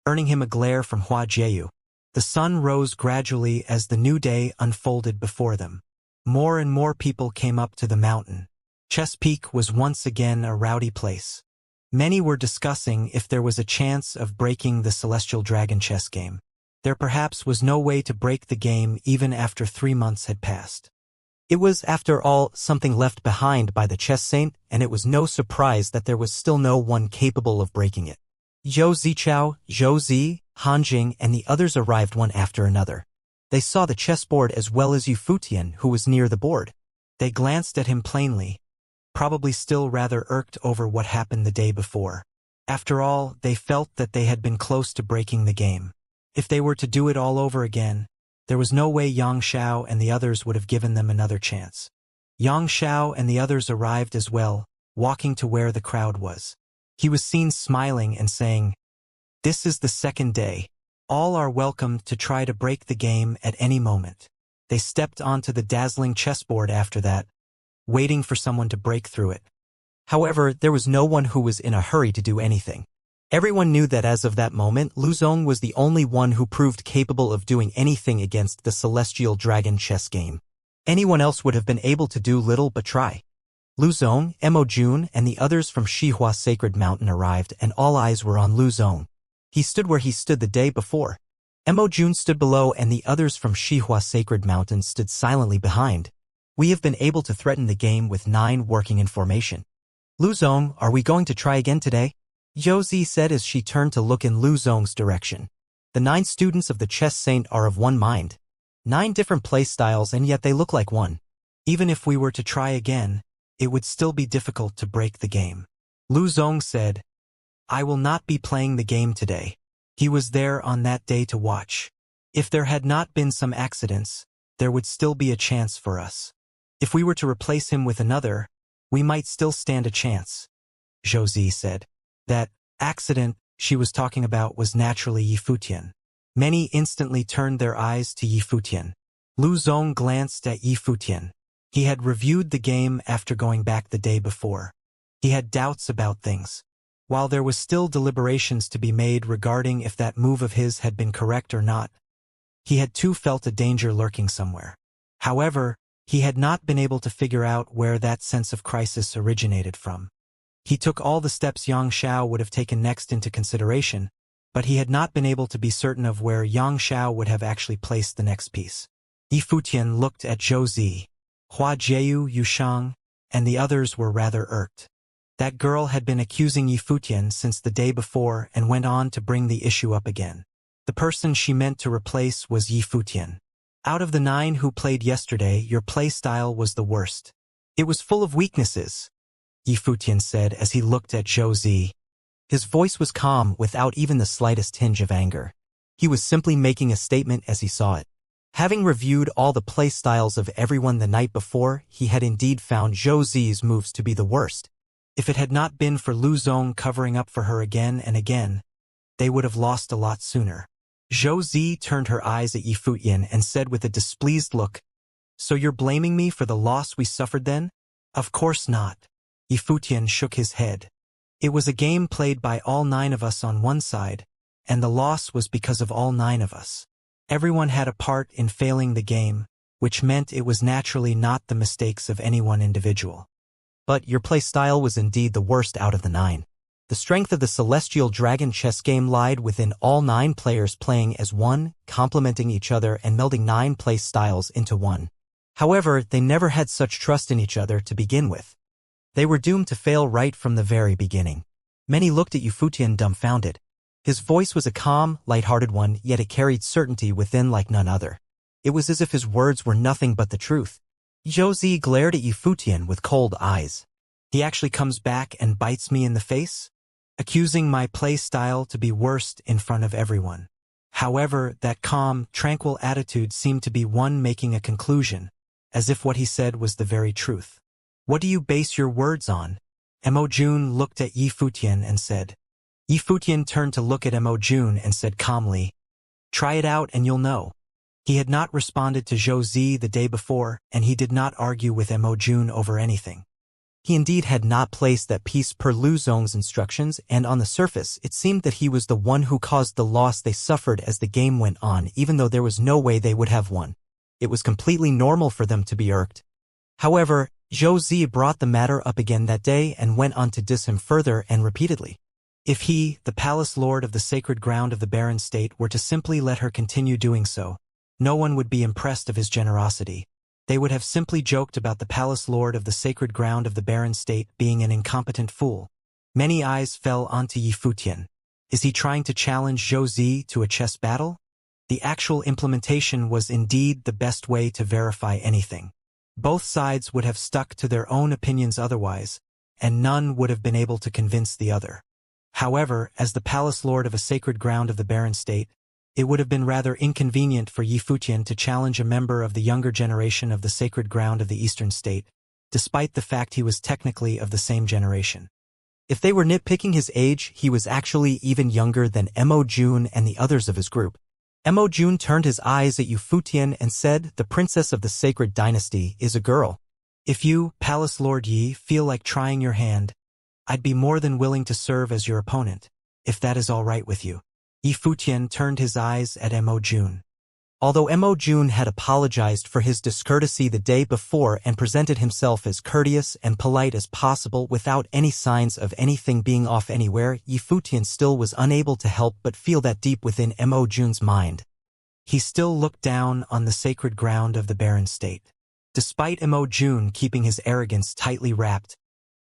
earning him a glare from Hua Jieyu. The sun rose gradually as the new day unfolded before them. More and more people came up to the mountain. Chesapeake was once again a rowdy place. Many were discussing if there was a chance of breaking the Celestial Dragon chess game. There perhaps was no way to break the game even after 3 months had passed. It was, after all, something left behind by the chess saint, and it was no surprise that there was still no one capable of breaking it. Zhou Zichao, Zhou Zi, Han Jing, and the others arrived one after another. They saw the chessboard as well as Yu Futian, who was near the board. They glanced at him plainly, probably still rather irked over what happened the day before. After all, they felt that they had been close to breaking the game. If they were to do it all over again, there was no way Xianxia and the others would have given them another chance. Xianxia and the others arrived as well, walking to where the crowd was. He was seen smiling and saying, "This is the second day. All are welcome to try to break the game at any moment." They stepped onto the dazzling chessboard after that, waiting for someone to break through it. However, there was no one who was in a hurry to do anything. Everyone knew that as of that moment, Lu Zong was the only one who proved capable of doing anything against the Celestial Dragon chess game. Anyone else would have been able to do little but try. Lu Zong, Mo Jun, and the others from Shihua Sacred Mountain arrived, and all eyes were on Lu Zong. He stood where he stood the day before. Mo Jun stood below, and the others from Shihua Sacred Mountain stood silently behind. "We have been able to threaten the game with 9 working in formation. Lu Zong, are we going to try again today?" Zhou Zi said as she turned to look in Lu Zong's direction. "The 9 students of the chess saint are of one mind. 9 different play styles, and yet they look like one. Even if we were to try again, it would still be difficult to break the game." Lu Zong said, "I will not be playing the game today." He was there on that day to watch. If there had not been some accidents, there would still be a chance for us. If we were to replace him with another, we might still stand a chance, Zhou Zi said. That accident she was talking about was naturally Yi Futian. Many instantly turned their eyes to Yi Futian. Lu Zong glanced at Yi Futian. He had reviewed the game after going back the day before. He had doubts about things. While there was still deliberations to be made regarding if that move of his had been correct or not, he had too felt a danger lurking somewhere. However, he had not been able to figure out where that sense of crisis originated from. He took all the steps Xianxia would have taken next into consideration, but he had not been able to be certain of where Xianxia would have actually placed the next piece. Yi Futian looked at Zhou Zi. Hua Jiu, Yushang, and the others were rather irked. That girl had been accusing Yi Futian since the day before and went on to bring the issue up again. The person she meant to replace was Yi Futian. "Out of the 9 who played yesterday, your play style was the worst. It was full of weaknesses," Yi Futian said as he looked at Zhou Zi. His voice was calm, without even the slightest tinge of anger. He was simply making a statement as he saw it. Having reviewed all the play styles of everyone the night before, he had indeed found Zhou Zi's moves to be the worst. If it had not been for Lu Zong covering up for her again and again, they would have lost a lot sooner. Zhou Zi turned her eyes at Yi Futian and said with a displeased look, "So you're blaming me for the loss we suffered then?" "Of course not." Yi Futian shook his head. "It was a game played by all 9 of us on one side, and the loss was because of all 9 of us. Everyone had a part in failing the game, which meant it was naturally not the mistakes of any one individual. But your play style was indeed the worst out of the 9. The strength of the Celestial Dragon chess game lied within all 9 players playing as one, complementing each other and melding 9 play styles into one. However, they never had such trust in each other to begin with. They were doomed to fail right from the very beginning." Many looked at Yi Futian dumbfounded. His voice was a calm, light-hearted one, yet it carried certainty within like none other. It was as if his words were nothing but the truth. Zhou Zi glared at Yi Futian with cold eyes. "He actually comes back and bites me in the face, accusing my play style to be worst in front of everyone." However, that calm, tranquil attitude seemed to be one making a conclusion, as if what he said was the very truth. "What do you base your words on?" Mo Jun looked at Yi Futian and said. Yi Futian turned to look at Mo Jun and said calmly, "Try it out and you'll know." He had not responded to Zhou Zi the day before, and he did not argue with Mo Jun over anything. He indeed had not placed that piece per Lu Zong's instructions, and on the surface, it seemed that he was the one who caused the loss they suffered as the game went on, even though there was no way they would have won. It was completely normal for them to be irked. However, Zhou brought the matter up again that day and went on to diss him further and repeatedly. If he, the palace lord of the sacred ground of the barren state, were to simply let her continue doing so, no one would be impressed of his generosity. They would have simply joked about the palace lord of the sacred ground of the barren state being an incompetent fool. Many eyes fell onto Yi Futian. Is he trying to challenge Zhou to a chess battle? The actual implementation was indeed the best way to verify anything. Both sides would have stuck to their own opinions otherwise, and none would have been able to convince the other. However, as the palace lord of a sacred ground of the barren state, it would have been rather inconvenient for Yi Futian to challenge a member of the younger generation of the sacred ground of the eastern state, despite the fact he was technically of the same generation. If they were nitpicking his age, he was actually even younger than Mo Jun and the others of his group. Mo Jun turned his eyes at Yi Futian and said, "The princess of the sacred dynasty is a girl. If you, Palace Lord Yi, feel like trying your hand, I'd be more than willing to serve as your opponent, if that is all right with you." Yi Futian turned his eyes at Mo Jun. Although Mo Jun had apologized for his discourtesy the day before and presented himself as courteous and polite as possible without any signs of anything being off anywhere, Yi Futian still was unable to help but feel that deep within Mo Jun's mind. He still looked down on the sacred ground of the barren state. Despite Mo Jun keeping his arrogance tightly wrapped,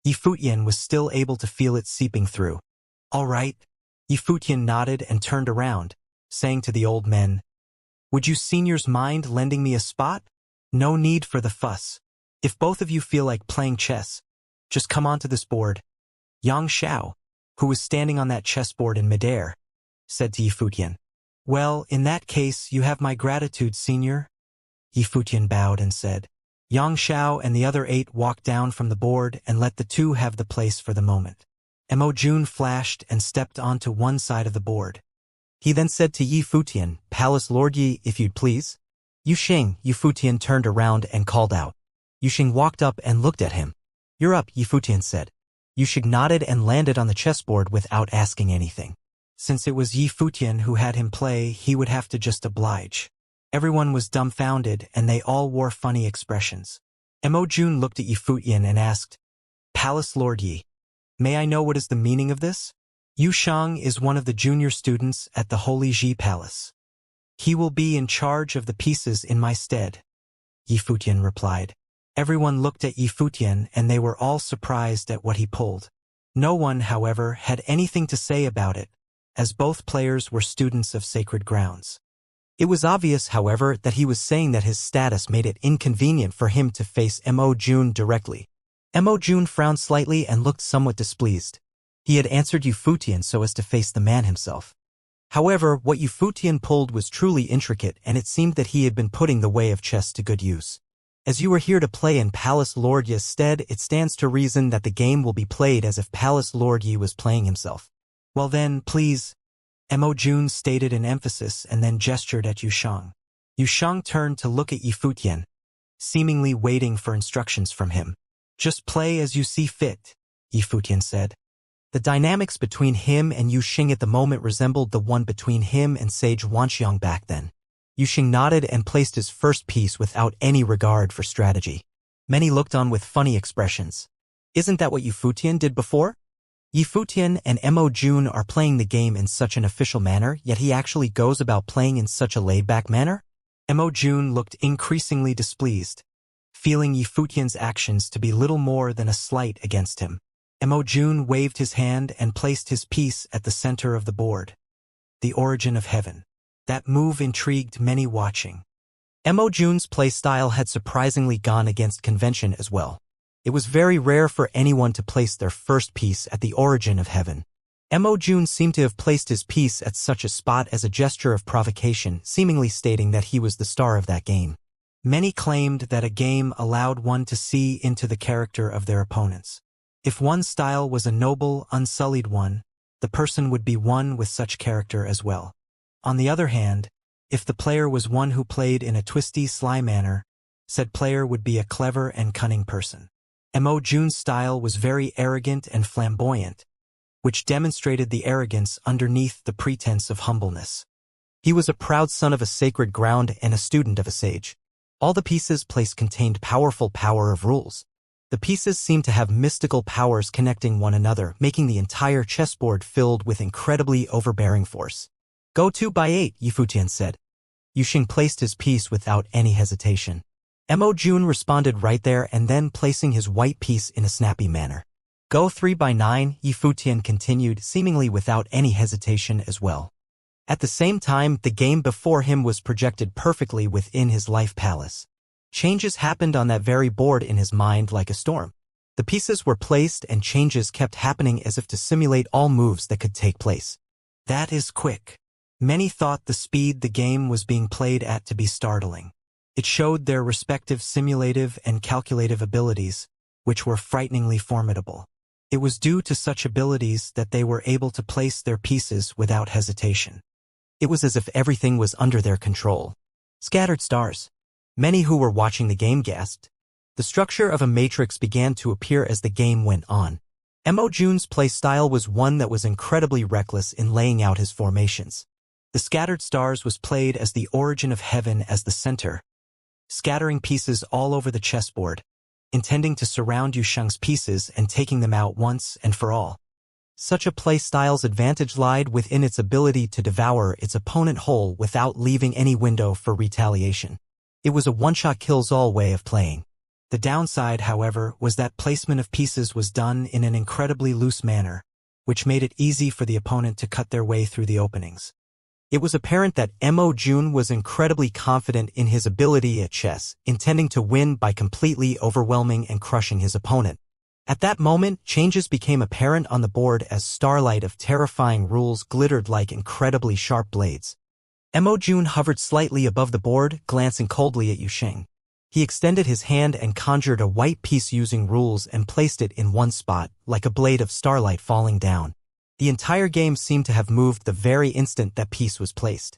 Yi Futian was still able to feel it seeping through. "All right." Yi Futian nodded and turned around, saying to the old men, "Would you seniors mind lending me a spot? No need for the fuss. If both of you feel like playing chess, just come onto this board." Xianxia, who was standing on that chessboard in midair, said to Yi Futian, "Well, in that case, you have my gratitude, senior." Yi Futian bowed and said. Xianxia and the other 8 walked down from the board and let the 2 have the place for the moment. Mo Jun flashed and stepped onto one side of the board. He then said to Yi Futian, "Palace Lord Yi, if you'd please." "Yuxing," Yi Futian turned around and called out. Yuxing walked up and looked at him. "You're up," Yi Futian said. Yuxing nodded and landed on the chessboard without asking anything. Since it was Yi Futian who had him play, he would have to just oblige. Everyone was dumbfounded and they all wore funny expressions. Mo Jun looked at Yi Futian and asked, "Palace Lord Yi, may I know what is the meaning of this?" "Yushang is one of the junior students at the Holy Ji Palace. He will be in charge of the pieces in my stead," Yi Futian replied. Everyone looked at Yi Futian and they were all surprised at what he pulled. No one, however, had anything to say about it, as both players were students of sacred grounds. It was obvious, however, that he was saying that his status made it inconvenient for him to face Mo Jun directly. Mo Jun frowned slightly and looked somewhat displeased. He had answered Yi Futian so as to face the man himself. However, what Yi Futian pulled was truly intricate, and it seemed that he had been putting the way of chess to good use. As you are here to play in Palace Lord Yi's stead, it stands to reason that the game will be played as if Palace Lord Yi was playing himself. "Well then, please," Mo Jun stated in emphasis and then gestured at Yushang. Yushang turned to look at Yi Futian, seemingly waiting for instructions from him. "Just play as you see fit," Yi Futian said. The dynamics between him and Yuxing at the moment resembled the one between him and Sage Wanxiang back then. Yuxing nodded and placed his first piece without any regard for strategy. Many looked on with funny expressions. "Isn't that what Yi Futian did before? Yi Futian and Mo Jun are playing the game in such an official manner, yet he actually goes about playing in such a laid-back manner?" Mo Jun looked increasingly displeased, feeling Yi Futian's actions to be little more than a slight against him. Mo Jun waved his hand and placed his piece at the center of the board. The origin of heaven. That move intrigued many watching. Mo Jun's playstyle had surprisingly gone against convention as well. It was very rare for anyone to place their first piece at the origin of heaven. Mo Jun seemed to have placed his piece at such a spot as a gesture of provocation, seemingly stating that he was the star of that game. Many claimed that a game allowed one to see into the character of their opponents. If one style was a noble, unsullied one, the person would be one with such character as well. On the other hand, if the player was one who played in a twisty, sly manner, said player would be a clever and cunning person. Mo Jun's style was very arrogant and flamboyant, which demonstrated the arrogance underneath the pretense of humbleness. He was a proud son of a sacred ground and a student of a sage. All the pieces placed contained powerful power of rules. The pieces seemed to have mystical powers connecting one another, making the entire chessboard filled with incredibly overbearing force. Go 2/8, Yifutian said. Yuxing placed his piece without any hesitation. Mo Jun responded right there and then placing his white piece in a snappy manner. Go 3/9, Yifutian continued, seemingly without any hesitation as well. At the same time, the game before him was projected perfectly within his life palace. Changes happened on that very board in his mind like a storm. The pieces were placed and changes kept happening as if to simulate all moves that could take place. That is quick. Many thought the speed the game was being played at to be startling. It showed their respective simulative and calculative abilities, which were frighteningly formidable. It was due to such abilities that they were able to place their pieces without hesitation. It was as if everything was under their control. Scattered stars. Many who were watching the game gasped. The structure of a matrix began to appear as the game went on. Mo Jun's play style was one that was incredibly reckless in laying out his formations. The scattered stars was played as the origin of heaven as the center, scattering pieces all over the chessboard, intending to surround Yusheng's pieces and taking them out once and for all. Such a play style's advantage lied within its ability to devour its opponent whole without leaving any window for retaliation. It was a one-shot kills-all way of playing. The downside, however, was that placement of pieces was done in an incredibly loose manner, which made it easy for the opponent to cut their way through the openings. It was apparent that Mo Jun was incredibly confident in his ability at chess, intending to win by completely overwhelming and crushing his opponent. At that moment, changes became apparent on the board as starlight of terrifying rules glittered like incredibly sharp blades. Mo Jun hovered slightly above the board, glancing coldly at Yuxing. He extended his hand and conjured a white piece using rules and placed it in one spot, like a blade of starlight falling down. The entire game seemed to have moved the very instant that piece was placed.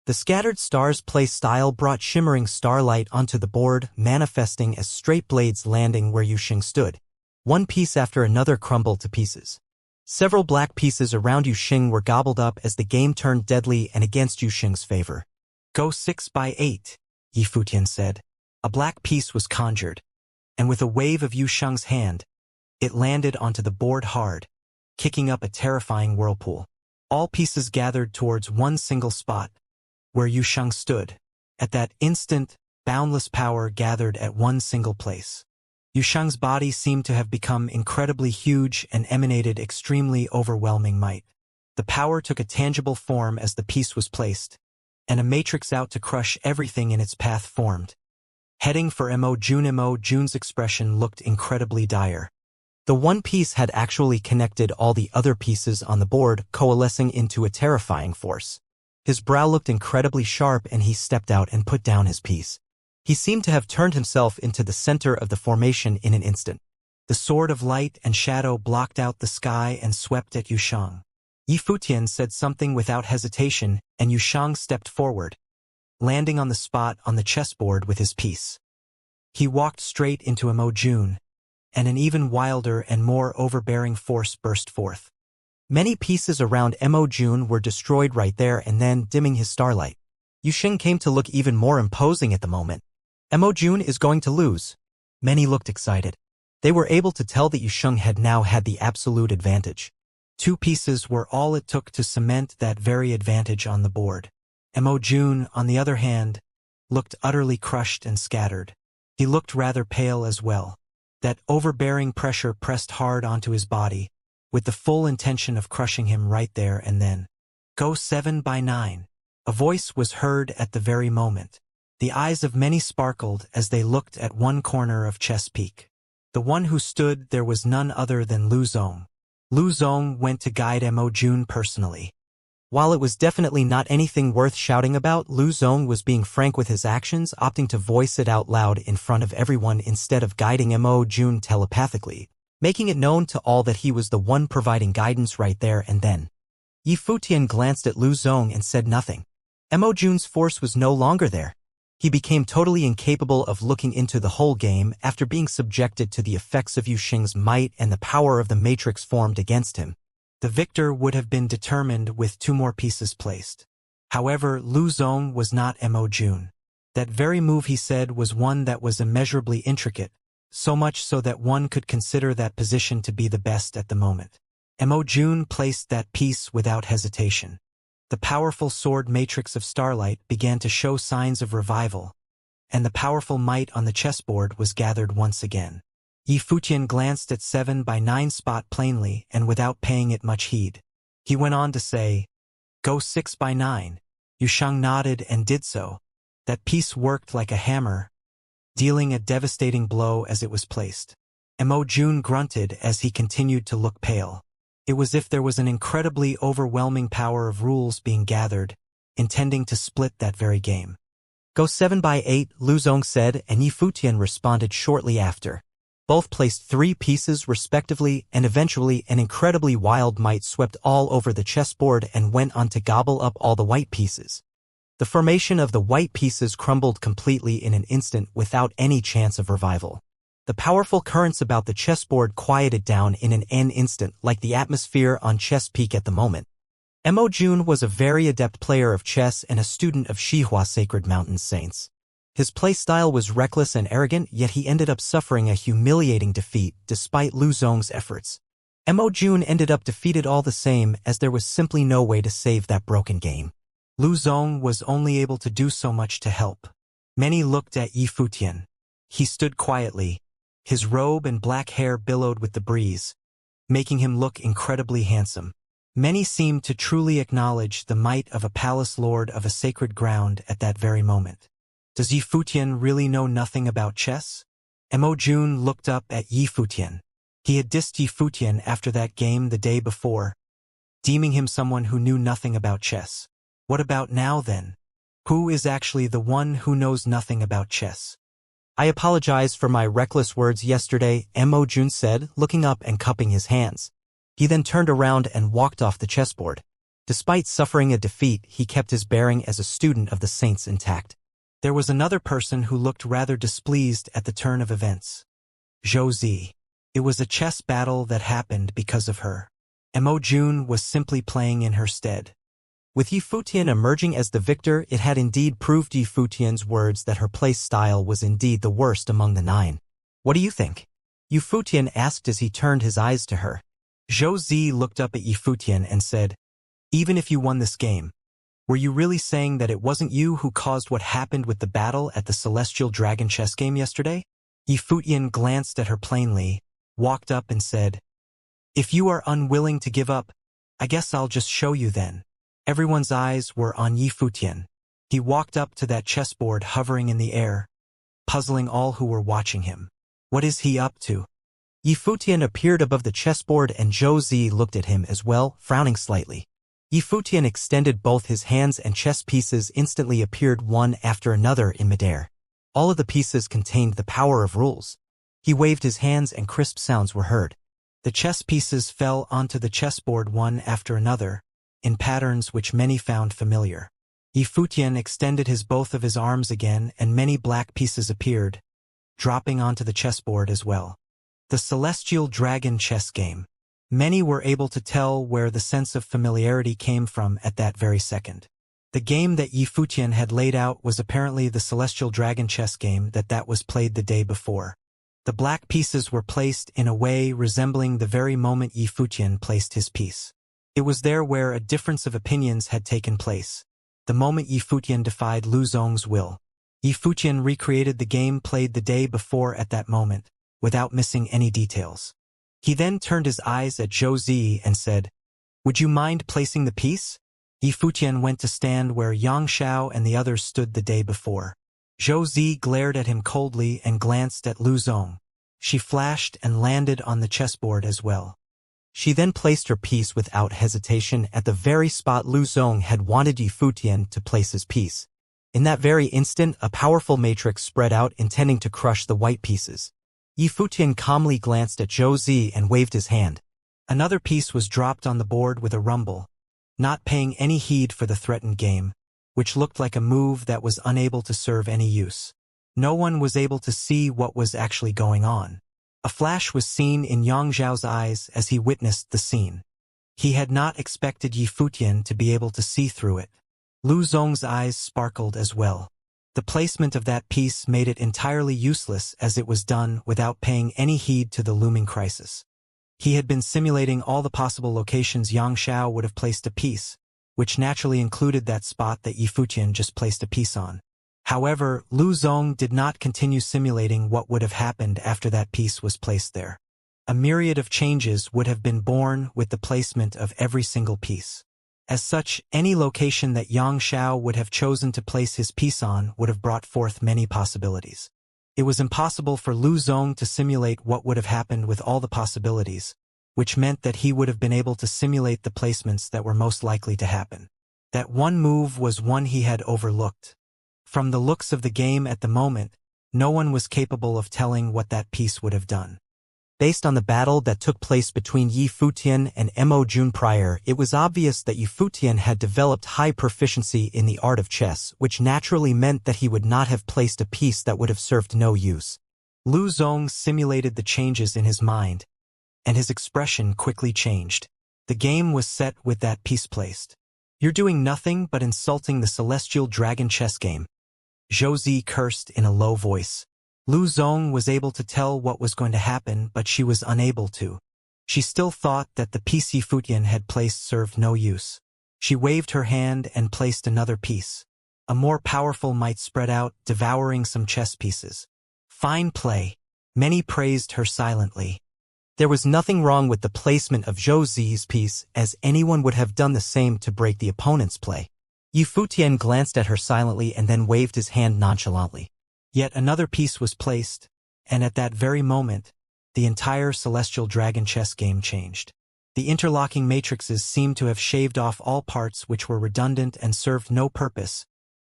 The scattered stars play style brought shimmering starlight onto the board, manifesting as straight blades landing where Yuxing stood. One piece after another crumbled to pieces. Several black pieces around Yuxing were gobbled up as the game turned deadly and against Yuxing's favor. Go 6/8, Yifutian said. A black piece was conjured, and with a wave of Yusheng's hand, it landed onto the board hard, kicking up a terrifying whirlpool. All pieces gathered towards one single spot, where Yusheng stood. At that instant, boundless power gathered at one single place. Yusheng's body seemed to have become incredibly huge and emanated extremely overwhelming might. The power took a tangible form as the piece was placed, and a matrix out to crush everything in its path formed. Heading for Mo Jun's expression looked incredibly dire. The one piece had actually connected all the other pieces on the board, coalescing into a terrifying force. His brow looked incredibly sharp and he stepped out and put down his piece. He seemed to have turned himself into the center of the formation in an instant. The sword of light and shadow blocked out the sky and swept at Yusheng. Yifutian said something without hesitation, and Yusheng stepped forward, landing on the spot on the chessboard with his piece. He walked straight into Mo Jun, and an even wilder and more overbearing force burst forth. Many pieces around Mo Jun were destroyed right there and then, dimming his starlight. Yuxing came to look even more imposing at the moment. Mo Jun is going to lose. Many looked excited. They were able to tell that Yuxing had now had the absolute advantage. Two pieces were all it took to cement that very advantage on the board. Mo Jun, on the other hand, looked utterly crushed and scattered. He looked rather pale as well. That overbearing pressure pressed hard onto his body, with the full intention of crushing him right there and then. Go 7/9. A voice was heard at the very moment. The eyes of many sparkled as they looked at one corner of Chess Peak. The one who stood there was none other than Lu Zong. Lu Zong went to guide Mo Jun personally. While it was definitely not anything worth shouting about, Lu Zong was being frank with his actions, opting to voice it out loud in front of everyone instead of guiding Mo Jun telepathically, making it known to all that he was the one providing guidance right there and then. Yifutian glanced at Lu Zong and said nothing. Mo Jun's force was no longer there. He became totally incapable of looking into the whole game after being subjected to the effects of Yuxing's might and the power of the matrix formed against him. The victor would have been determined with two more pieces placed. However, Lu Zong was not Mo Jun. That very move, he said, was one that was immeasurably intricate, so much so that one could consider that position to be the best at the moment. Mo Jun placed that piece without hesitation. The powerful sword matrix of starlight began to show signs of revival, and the powerful might on the chessboard was gathered once again. Yi Futian glanced at 7x9 spot plainly and without paying it much heed. He went on to say, "Go 6x9. Yu Shang nodded and did so. That piece worked like a hammer, dealing a devastating blow as it was placed. Mo Jun grunted as he continued to look pale. It was as if there was an incredibly overwhelming power of rules being gathered, intending to split that very game. "Go 7x8, Lu Zong said, and Yi Futian responded shortly after. Both placed 3 pieces respectively, and eventually an incredibly wild might swept all over the chessboard and went on to gobble up all the white pieces. The formation of the white pieces crumbled completely in an instant without any chance of revival. The powerful currents about the chessboard quieted down in an instant like the atmosphere on Chess Peak at the moment. Mo Jun was a very adept player of chess and a student of Xihua Sacred Mountain Saints. His playstyle was reckless and arrogant, yet he ended up suffering a humiliating defeat despite Lu Zong's efforts. Mo Jun ended up defeated all the same, as there was simply no way to save that broken game. Lu Zong was only able to do so much to help. Many looked at Yi Futian. He stood quietly. His robe and black hair billowed with the breeze, making him look incredibly handsome. Many seemed to truly acknowledge the might of a palace lord of a sacred ground at that very moment. Does Yi Futian really know nothing about chess? Mo Jun looked up at Yi Futian. He had dissed Yi Futian after that game the day before, deeming him someone who knew nothing about chess. What about now then? Who is actually the one who knows nothing about chess? "I apologize for my reckless words yesterday," Mo Jun said, looking up and cupping his hands. He then turned around and walked off the chessboard. Despite suffering a defeat, he kept his bearing as a student of the Saints intact. There was another person who looked rather displeased at the turn of events. Zhou Zi. It was a chess battle that happened because of her. Mo Jun was simply playing in her stead. With Yi Futian emerging as the victor, it had indeed proved Yi Futian's words that her play style was indeed the worst among the 9. "What do you think?" Yi Futian asked as he turned his eyes to her. Zhou Zi looked up at Yi Futian and said, "Even if you won this game, were you really saying that it wasn't you who caused what happened with the battle at the Celestial Dragon chess game yesterday?" Yi Futian glanced at her plainly, walked up and said, "If you are unwilling to give up, I guess I'll just show you then." Everyone's eyes were on Yi Futian. He walked up to that chessboard hovering in the air, puzzling all who were watching him. What is he up to? Yi Futian appeared above the chessboard and Zhou Zi looked at him as well, frowning slightly. Yi Futian extended both his hands and chess pieces instantly appeared one after another in midair. All of the pieces contained the power of rules. He waved his hands and crisp sounds were heard. The chess pieces fell onto the chessboard one after another, in patterns which many found familiar. Yi Futian extended both of his arms again and many black pieces appeared, dropping onto the chessboard as well. The Celestial Dragon chess game. Many were able to tell where the sense of familiarity came from at that very second. The game that Yi Futian had laid out was apparently the Celestial Dragon chess game that was played the day before. The black pieces were placed in a way resembling the very moment Yi Futian placed his piece. It was there where a difference of opinions had taken place. The moment Yi Futian defied Lu Zong's will. Yi Futian recreated the game played the day before at that moment, without missing any details. He then turned his eyes at Zhou Zi and said, "Would you mind placing the piece?" Yi Futian went to stand where Xianxia and the others stood the day before. Zhou Zi glared at him coldly and glanced at Lu Zong. She flashed and landed on the chessboard as well. She then placed her piece without hesitation at the very spot Lu Zong had wanted Yi Futian to place his piece. In that very instant, a powerful matrix spread out intending to crush the white pieces. Yi Futian calmly glanced at Zhou Zi and waved his hand. Another piece was dropped on the board with a rumble, not paying any heed for the threatened game, which looked like a move that was unable to serve any use. No one was able to see what was actually going on. A flash was seen in Yang Zhao's eyes as he witnessed the scene. He had not expected Yi Futian to be able to see through it. Lu Zong's eyes sparkled as well. The placement of that piece made it entirely useless as it was done without paying any heed to the looming crisis. He had been simulating all the possible locations Xianxia would have placed a piece, which naturally included that spot that Yifutian just placed a piece on. However, Lu Zong did not continue simulating what would have happened after that piece was placed there. A myriad of changes would have been born with the placement of every single piece. As such, any location that Xianxia would have chosen to place his piece on would have brought forth many possibilities. It was impossible for Lu Zong to simulate what would have happened with all the possibilities, which meant that he would have been able to simulate the placements that were most likely to happen. That one move was one he had overlooked. From the looks of the game at the moment, no one was capable of telling what that piece would have done. Based on the battle that took place between Yifutian and Mo Jun prior, it was obvious that Yifutian had developed high proficiency in the art of chess, which naturally meant that he would not have placed a piece that would have served no use. Lu Zong simulated the changes in his mind, and his expression quickly changed. The game was set with that piece placed. "You're doing nothing but insulting the celestial dragon chess game," Zhou cursed in a low voice. Lu Zong was able to tell what was going to happen, but she was unable to. She still thought that the piece Yifutian had placed served no use. She waved her hand and placed another piece. A more powerful might spread out, devouring some chess pieces. Fine play. Many praised her silently. There was nothing wrong with the placement of Zhou Zi's piece, as anyone would have done the same to break the opponent's play. Yifutian glanced at her silently and then waved his hand nonchalantly. Yet another piece was placed, and at that very moment, the entire celestial dragon chess game changed. The interlocking matrices seemed to have shaved off all parts which were redundant and served no purpose,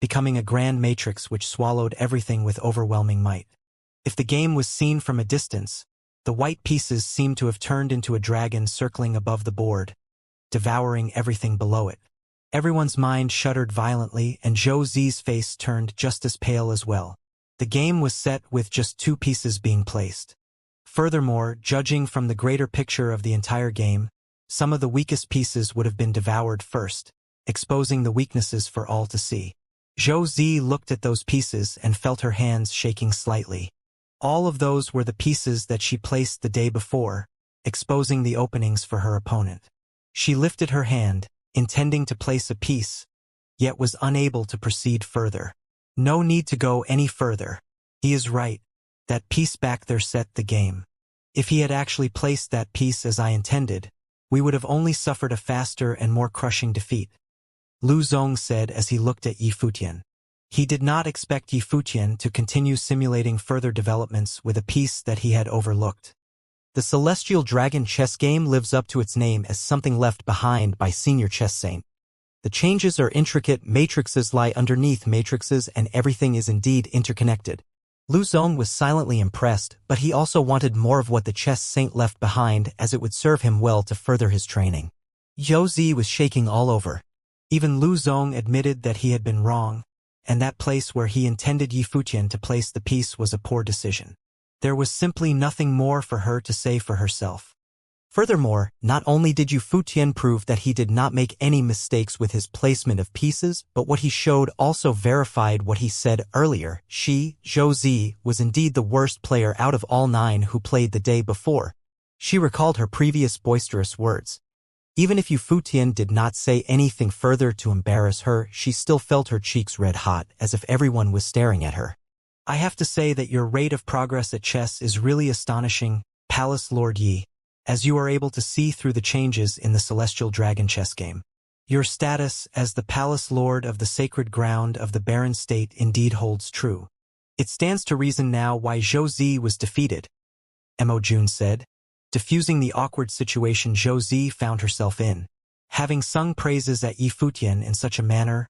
becoming a grand matrix which swallowed everything with overwhelming might. If the game was seen from a distance, the white pieces seemed to have turned into a dragon circling above the board, devouring everything below it. Everyone's mind shuddered violently, and Zhou Zi's face turned just as pale as well. The game was set with just two pieces being placed. Furthermore, judging from the greater picture of the entire game, some of the weakest pieces would have been devoured first, exposing the weaknesses for all to see. Zhou Zi looked at those pieces and felt her hands shaking slightly. All of those were the pieces that she placed the day before, exposing the openings for her opponent. She lifted her hand, intending to place a piece, yet was unable to proceed further. No need to go any further. He is right. That piece back there set the game. If he had actually placed that piece as I intended, we would have only suffered a faster and more crushing defeat, Lu Zong said as he looked at Yifutian. He did not expect Yifutian to continue simulating further developments with a piece that he had overlooked. The Celestial Dragon chess game lives up to its name as something left behind by Senior Chess Saint. The changes are intricate, matrices lie underneath matrices, and everything is indeed interconnected. Lu Zong was silently impressed, but he also wanted more of what the chess saint left behind, as it would serve him well to further his training. Zhou Zi was shaking all over. Even Lu Zong admitted that he had been wrong, and that place where he intended Yifutian to place the piece was a poor decision. There was simply nothing more for her to say for herself. Furthermore, not only did Yifutian prove that he did not make any mistakes with his placement of pieces, but what he showed also verified what he said earlier. She, Zhou Zi, was indeed the worst player out of all 9 who played the day before. She recalled her previous boisterous words. Even if Yifutian did not say anything further to embarrass her, she still felt her cheeks red hot, as if everyone was staring at her. I have to say that your rate of progress at chess is really astonishing, Palace Lord Yi, as you are able to see through the changes in the Celestial Dragon chess game. Your status as the Palace Lord of the sacred ground of the Barren State indeed holds true. It stands to reason now why Zhou Zi was defeated, Mo Jun said, diffusing the awkward situation Zhou Zi found herself in. Having sung praises at Yifutian in such a manner,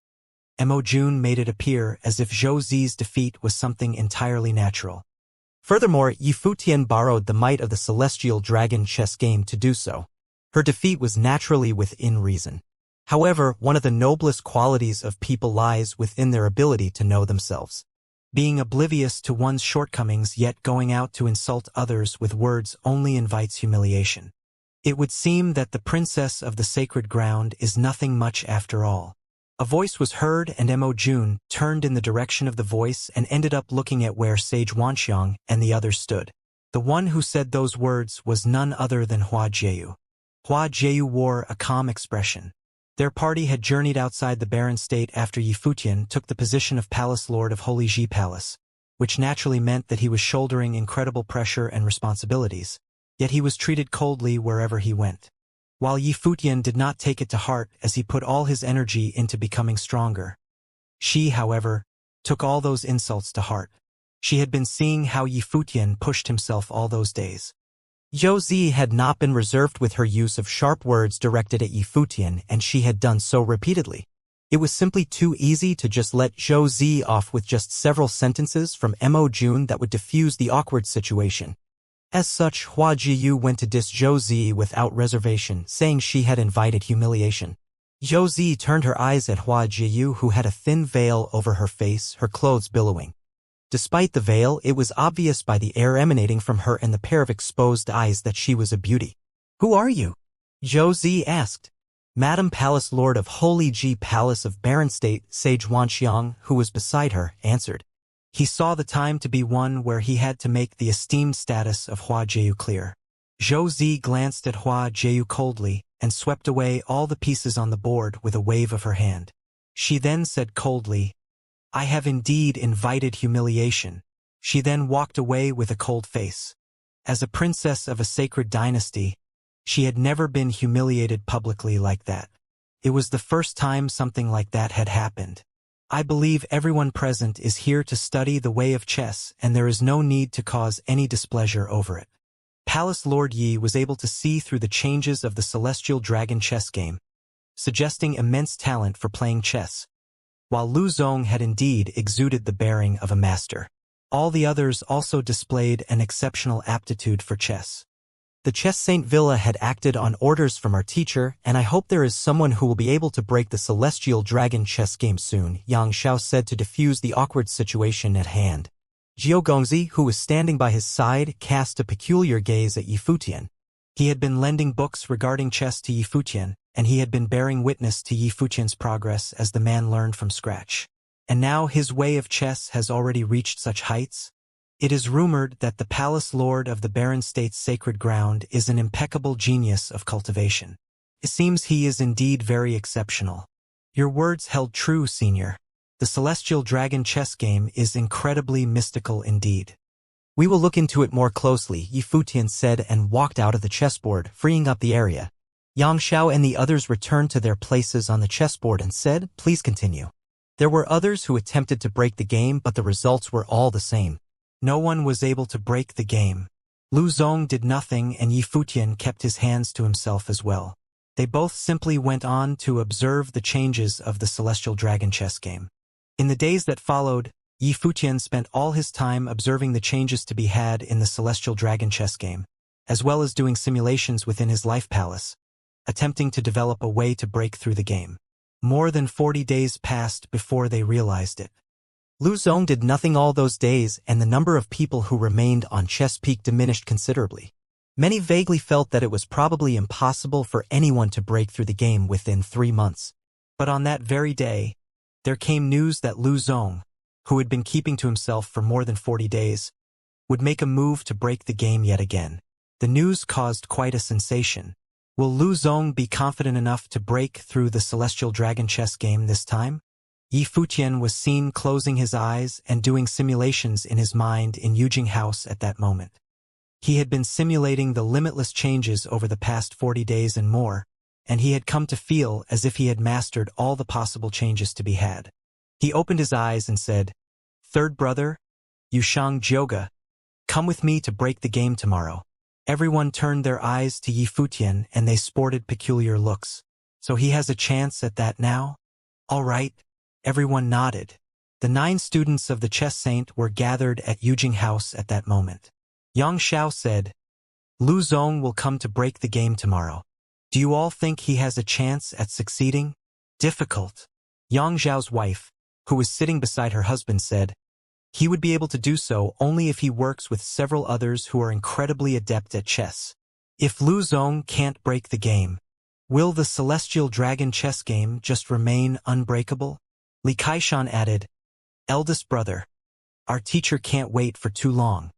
Mo Jun made it appear as if Zhou Zi's defeat was something entirely natural. Furthermore, Yifutian borrowed the might of the Celestial Dragon chess game to do so. Her defeat was naturally within reason. However, one of the noblest qualities of people lies within their ability to know themselves. Being oblivious to one's shortcomings yet going out to insult others with words only invites humiliation. It would seem that the princess of the sacred ground is nothing much after all. A voice was heard and Mo Jun turned in the direction of the voice and ended up looking at where Sage Wanxiang and the others stood. The one who said those words was none other than Hua Jieyu. Hua Jieyu wore a calm expression. Their party had journeyed outside the barren state after Yi Futian took the position of Palace Lord of Holy Ji Palace, which naturally meant that he was shouldering incredible pressure and responsibilities, yet he was treated coldly wherever he went. While Yi Futian did not take it to heart as he put all his energy into becoming stronger. She, however, took all those insults to heart. She had been seeing how Yi Futian pushed himself all those days. Zhou Zi had not been reserved with her use of sharp words directed at Yi Futian, and she had done so repeatedly. It was simply too easy to just let Zhou Zi off with just several sentences from Mo Jun that would diffuse the awkward situation. As such, Hua Jiyu went to diss Zhou Zi without reservation, saying she had invited humiliation. Zhou Zi turned her eyes at Hua Jiyu, who had a thin veil over her face, her clothes billowing. Despite the veil, it was obvious by the air emanating from her and the pair of exposed eyes that she was a beauty. "Who are you?" Zhou Zi asked. Madam Palace Lord of Holy Ji Palace of Barren State, Sage Wanxiang, who was beside her, answered. He saw the time to be one where he had to make the esteemed status of Hua Jieyu clear. Zhou Zi glanced at Hua Jieyu coldly and swept away all the pieces on the board with a wave of her hand. She then said coldly, "I have indeed invited humiliation." She then walked away with a cold face. As a princess of a sacred dynasty, she had never been humiliated publicly like that. It was the first time something like that had happened. I believe everyone present is here to study the way of chess, and there is no need to cause any displeasure over it. Palace Lord Yi was able to see through the changes of the Celestial Dragon chess game, suggesting immense talent for playing chess, while Lu Zong had indeed exuded the bearing of a master. All the others also displayed an exceptional aptitude for chess. The Chess Saint Villa had acted on orders from our teacher, and I hope there is someone who will be able to break the Celestial Dragon chess game soon, Xianxia said to diffuse the awkward situation at hand. Jiao Gongzi, who was standing by his side, cast a peculiar gaze at Yi Futian. He had been lending books regarding chess to Yi Futian, and he had been bearing witness to Yi Futian's progress as the man learned from scratch. And now his way of chess has already reached such heights? It is rumored that the Palace Lord of the Barren State's sacred ground is an impeccable genius of cultivation. It seems he is indeed very exceptional. Your words held true, Senior. The Celestial Dragon chess game is incredibly mystical indeed. We will look into it more closely, Yi Futian said and walked out of the chessboard, freeing up the area. Yang Xiao and the others returned to their places on the chessboard and said, "Please continue." There were others who attempted to break the game, but the results were all the same. No one was able to break the game. Lu Zong did nothing and Yi Futian kept his hands to himself as well. They both simply went on to observe the changes of the Celestial Dragon chess game. In the days that followed, Yi Futian spent all his time observing the changes to be had in the Celestial Dragon chess game, as well as doing simulations within his life palace, attempting to develop a way to break through the game. More than 40 days passed before they realized it. Lu Zong did nothing all those days, and the number of people who remained on Chess Peak diminished considerably. Many vaguely felt that it was probably impossible for anyone to break through the game within 3 months. But on that very day, there came news that Lu Zong, who had been keeping to himself for more than 40 days, would make a move to break the game yet again. The news caused quite a sensation. Will Lu Zong be confident enough to break through the Celestial Dragon chess game this time? Yi Futian was seen closing his eyes and doing simulations in his mind in Yujing House at that moment. He had been simulating the limitless changes over the past 40 days and more, and he had come to feel as if he had mastered all the possible changes to be had. He opened his eyes and said, "Third brother, Yushang Jioga, come with me to break the game tomorrow." Everyone turned their eyes to Yi Futian and they sported peculiar looks. So he has a chance at that now? All right. Everyone nodded. The 9 students of the Chess Saint were gathered at Yujing House at that moment. Yang Xiao said, "Lu Zong will come to break the game tomorrow. Do you all think he has a chance at succeeding?" "Difficult." Yang Xiao's wife, who was sitting beside her husband, said, "He would be able to do so only if he works with several others who are incredibly adept at chess. If Lu Zong can't break the game, Will the Celestial Dragon chess game just remain unbreakable? Li Kaishan added, Eldest brother, our teacher can't wait for too long.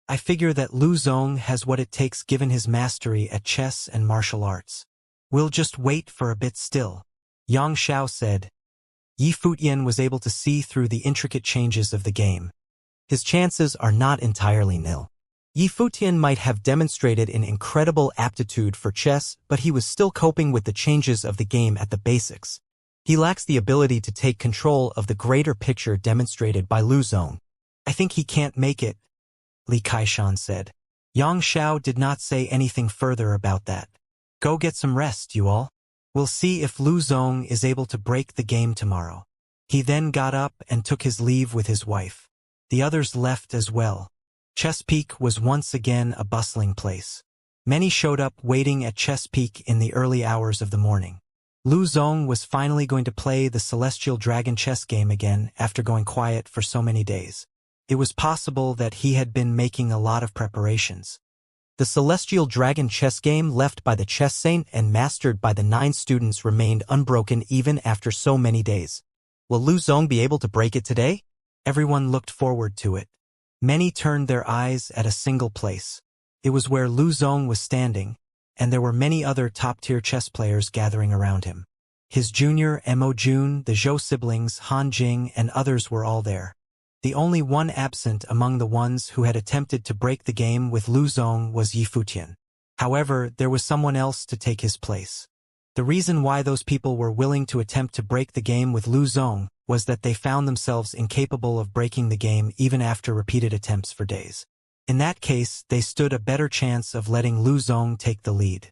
I figure that Lu Zong has what it takes given his mastery at chess and martial arts. We'll just wait for a bit still. Xianxia said. Yi Futian was able to see through the intricate changes of the game. His chances are not entirely nil. Yi Futian might have demonstrated an incredible aptitude for chess, but he was still coping with the changes of the game at the basics. He lacks the ability to take control of the greater picture demonstrated by Lu Zong. I think he can't make it, Li Kaishan said. Xianxia did not say anything further about that. Go get some rest, you all. We'll see if Lu Zong is able to break the game tomorrow. He then got up and took his leave with his wife. The others left as well. Chesapeake was once again a bustling place. Many showed up waiting at Chesapeake in the early hours of the morning. Lu Zong was finally going to play the Celestial Dragon chess game again after going quiet for so many days. It was possible that he had been making a lot of preparations. The Celestial Dragon chess game left by the chess saint and mastered by the 9 students remained unbroken even after so many days. Will Lu Zong be able to break it today? Everyone looked forward to it. Many turned their eyes at a single place. It was where Lu Zong was standing, and there were many other top-tier chess players gathering around him. His junior Mo Jun, the Zhou siblings, Han Jing, and others were all there. The only one absent among the ones who had attempted to break the game with Lu Zong was Yi Futian. However, there was someone else to take his place. The reason why those people were willing to attempt to break the game with Lu Zong was that they found themselves incapable of breaking the game even after repeated attempts for days. In that case, they stood a better chance of letting Lu Zong take the lead.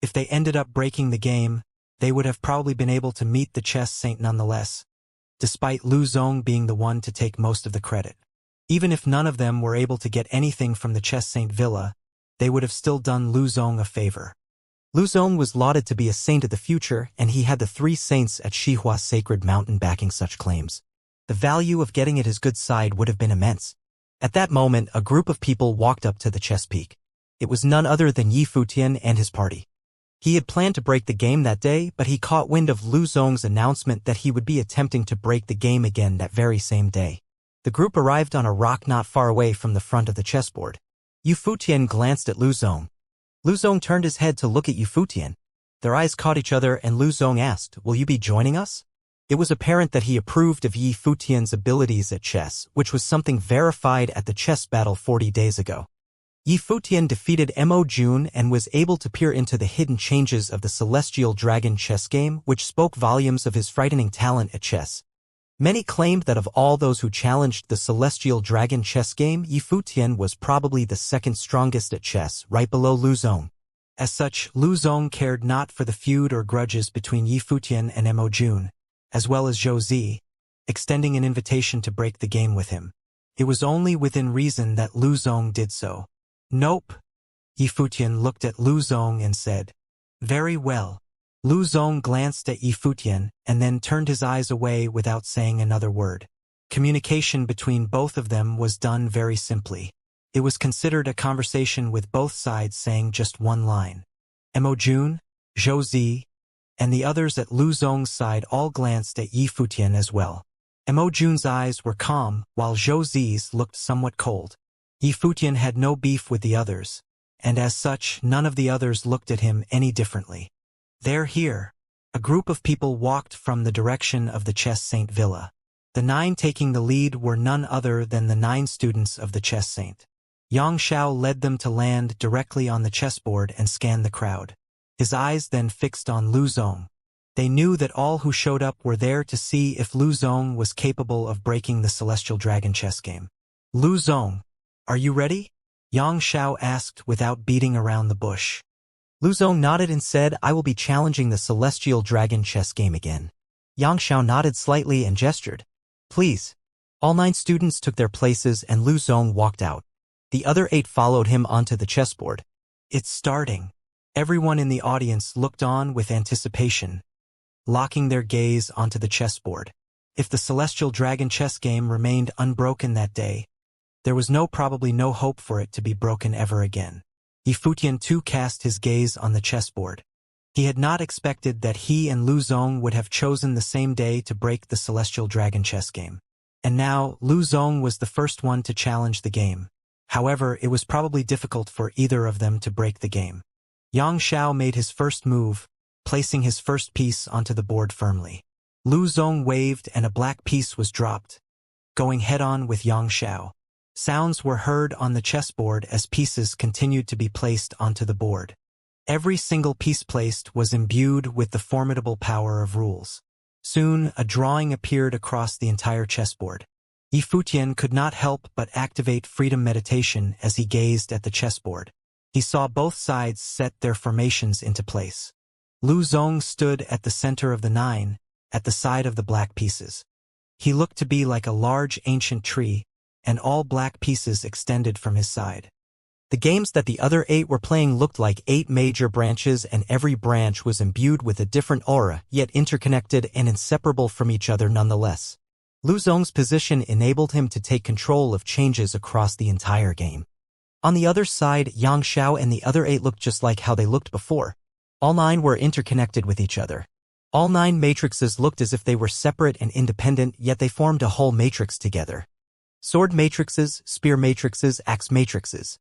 If they ended up breaking the game, they would have probably been able to meet the chess saint nonetheless, despite Lu Zong being the one to take most of the credit. Even if none of them were able to get anything from the chess saint villa, they would have still done Lu Zong a favor. Lu Zong was lauded to be a saint of the future, and he had the 3 saints at Xihua Sacred Mountain backing such claims. The value of getting at his good side would have been immense. At that moment, a group of people walked up to the chess peak. It was none other than Yi Futian and his party. He had planned to break the game that day, but he caught wind of Lu Zong's announcement that he would be attempting to break the game again that very same day. The group arrived on a rock not far away from the front of the chessboard. Yi Futian glanced at Lu Zong. Lu Zong turned his head to look at Yi Futian. Their eyes caught each other and Lu Zong asked, "Will you be joining us?" It was apparent that he approved of Yi Futian's abilities at chess, which was something verified at the chess battle 40 days ago. Yi Futian defeated Mo Jun and was able to peer into the hidden changes of the Celestial Dragon chess game, which spoke volumes of his frightening talent at chess. Many claimed that of all those who challenged the Celestial Dragon chess game, Yi Futian was probably the second strongest at chess, right below Lu Zong. As such, Lu Zong cared not for the feud or grudges between Yi Futian and Mo Jun, as well as Zhou Zi, extending an invitation to break the game with him. It was only within reason that Lu Zong did so. Nope. Yi Futian looked at Lu Zong and said, "Very well." Lu Zong glanced at Yi Futian and then turned his eyes away without saying another word. Communication between both of them was done very simply. It was considered a conversation with both sides saying just one line. Mo Jun, Zhou Zi, and the others at Lu Zong's side all glanced at Yi Futian as well. Mo Jun's eyes were calm, while Zhou Zi's looked somewhat cold. Yi Futian had no beef with the others, and as such, none of the others looked at him any differently. "They're here." A group of people walked from the direction of the Chess Saint Villa. The 9 taking the lead were none other than the 9 students of the Chess Saint. Xianxia led them to land directly on the chessboard and scanned the crowd. His eyes then fixed on Lu Zong. They knew that all who showed up were there to see if Lu Zong was capable of breaking the Celestial Dragon chess game. "Lu Zong, are you ready?" Xianxia asked without beating around the bush. Lu Zong nodded and said, "I will be challenging the Celestial Dragon chess game again." Xianxia nodded slightly and gestured. "Please." All 9 students took their places and Lu Zong walked out. The other 8 followed him onto the chessboard. "It's starting." Everyone in the audience looked on with anticipation, locking their gaze onto the chessboard. If the Celestial Dragon chess game remained unbroken that day, there was probably no hope for it to be broken ever again. Yi Futian too cast his gaze on the chessboard. He had not expected that he and Lu Zong would have chosen the same day to break the Celestial Dragon chess game. And now, Lu Zong was the first one to challenge the game. However, it was probably difficult for either of them to break the game. Xianxia made his first move, placing his first piece onto the board firmly. Lu Zong waved and a black piece was dropped, going head-on with Xianxia. Sounds were heard on the chessboard as pieces continued to be placed onto the board. Every single piece placed was imbued with the formidable power of rules. Soon, a drawing appeared across the entire chessboard. Yifutian could not help but activate freedom meditation as he gazed at the chessboard. He saw both sides set their formations into place. Lu Zong stood at the center of the 9, at the side of the black pieces. He looked to be like a large ancient tree, and all black pieces extended from his side. The games that the other 8 were playing looked like 8 major branches, and every branch was imbued with a different aura, yet interconnected and inseparable from each other nonetheless. Lu Zong's position enabled him to take control of changes across the entire game. On the other side, Xianxia and the other 8 looked just like how they looked before. All 9 were interconnected with each other. All 9 matrices looked as if they were separate and independent, yet they formed a whole matrix together. Sword matrices, spear matrices, axe matrices.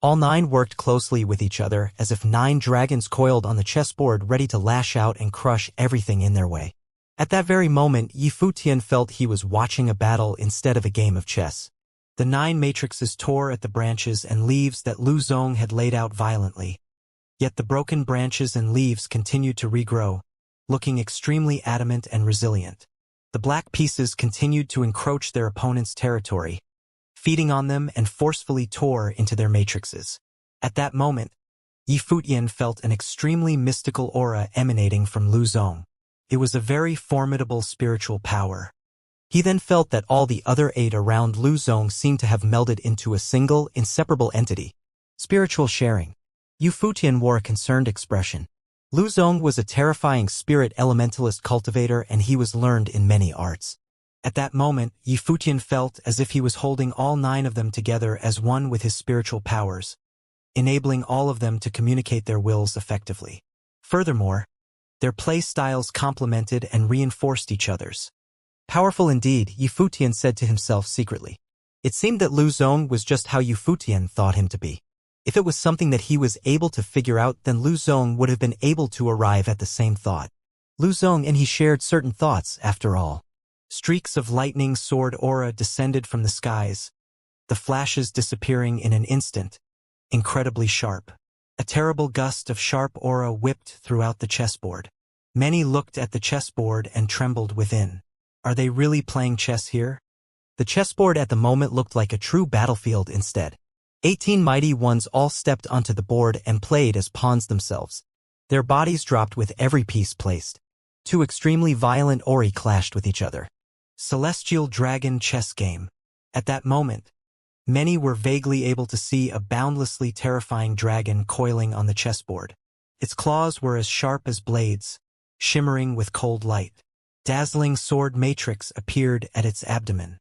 All 9 worked closely with each other, as if 9 dragons coiled on the chessboard ready to lash out and crush everything in their way. At that very moment, Yifutian felt he was watching a battle instead of a game of chess. The 9 matrices tore at the branches and leaves that Lu Zong had laid out violently. Yet the broken branches and leaves continued to regrow, looking extremely adamant and resilient. The black pieces continued to encroach their opponent's territory, feeding on them and forcefully tore into their matrices. At that moment, Yifutian felt an extremely mystical aura emanating from Lu Zong. It was a very formidable spiritual power. He then felt that all the other 8 around Lu Zong seemed to have melded into a single, inseparable entity. Spiritual sharing. Yifutian wore a concerned expression. Lu Zong was a terrifying spirit elementalist cultivator, and he was learned in many arts. At that moment, Yifutian felt as if he was holding all 9 of them together as one with his spiritual powers, enabling all of them to communicate their wills effectively. Furthermore, their play styles complemented and reinforced each other's. Powerful indeed, Yifutian said to himself secretly. It seemed that Lu Zong was just how Yifutian thought him to be. If it was something that he was able to figure out, then Lu Zong would have been able to arrive at the same thought. Lu Zong and he shared certain thoughts, after all. Streaks of lightning sword aura descended from the skies, the flashes disappearing in an instant, incredibly sharp. A terrible gust of sharp aura whipped throughout the chessboard. Many looked at the chessboard and trembled within. Are they really playing chess here? The chessboard at the moment looked like a true battlefield instead. 18 mighty ones all stepped onto the board and played as pawns themselves. Their bodies dropped with every piece placed. 2 extremely violent ori clashed with each other. Celestial Dragon chess game. At that moment, many were vaguely able to see a boundlessly terrifying dragon coiling on the chessboard. Its claws were as sharp as blades, shimmering with cold light. Dazzling sword matrix appeared at its abdomen.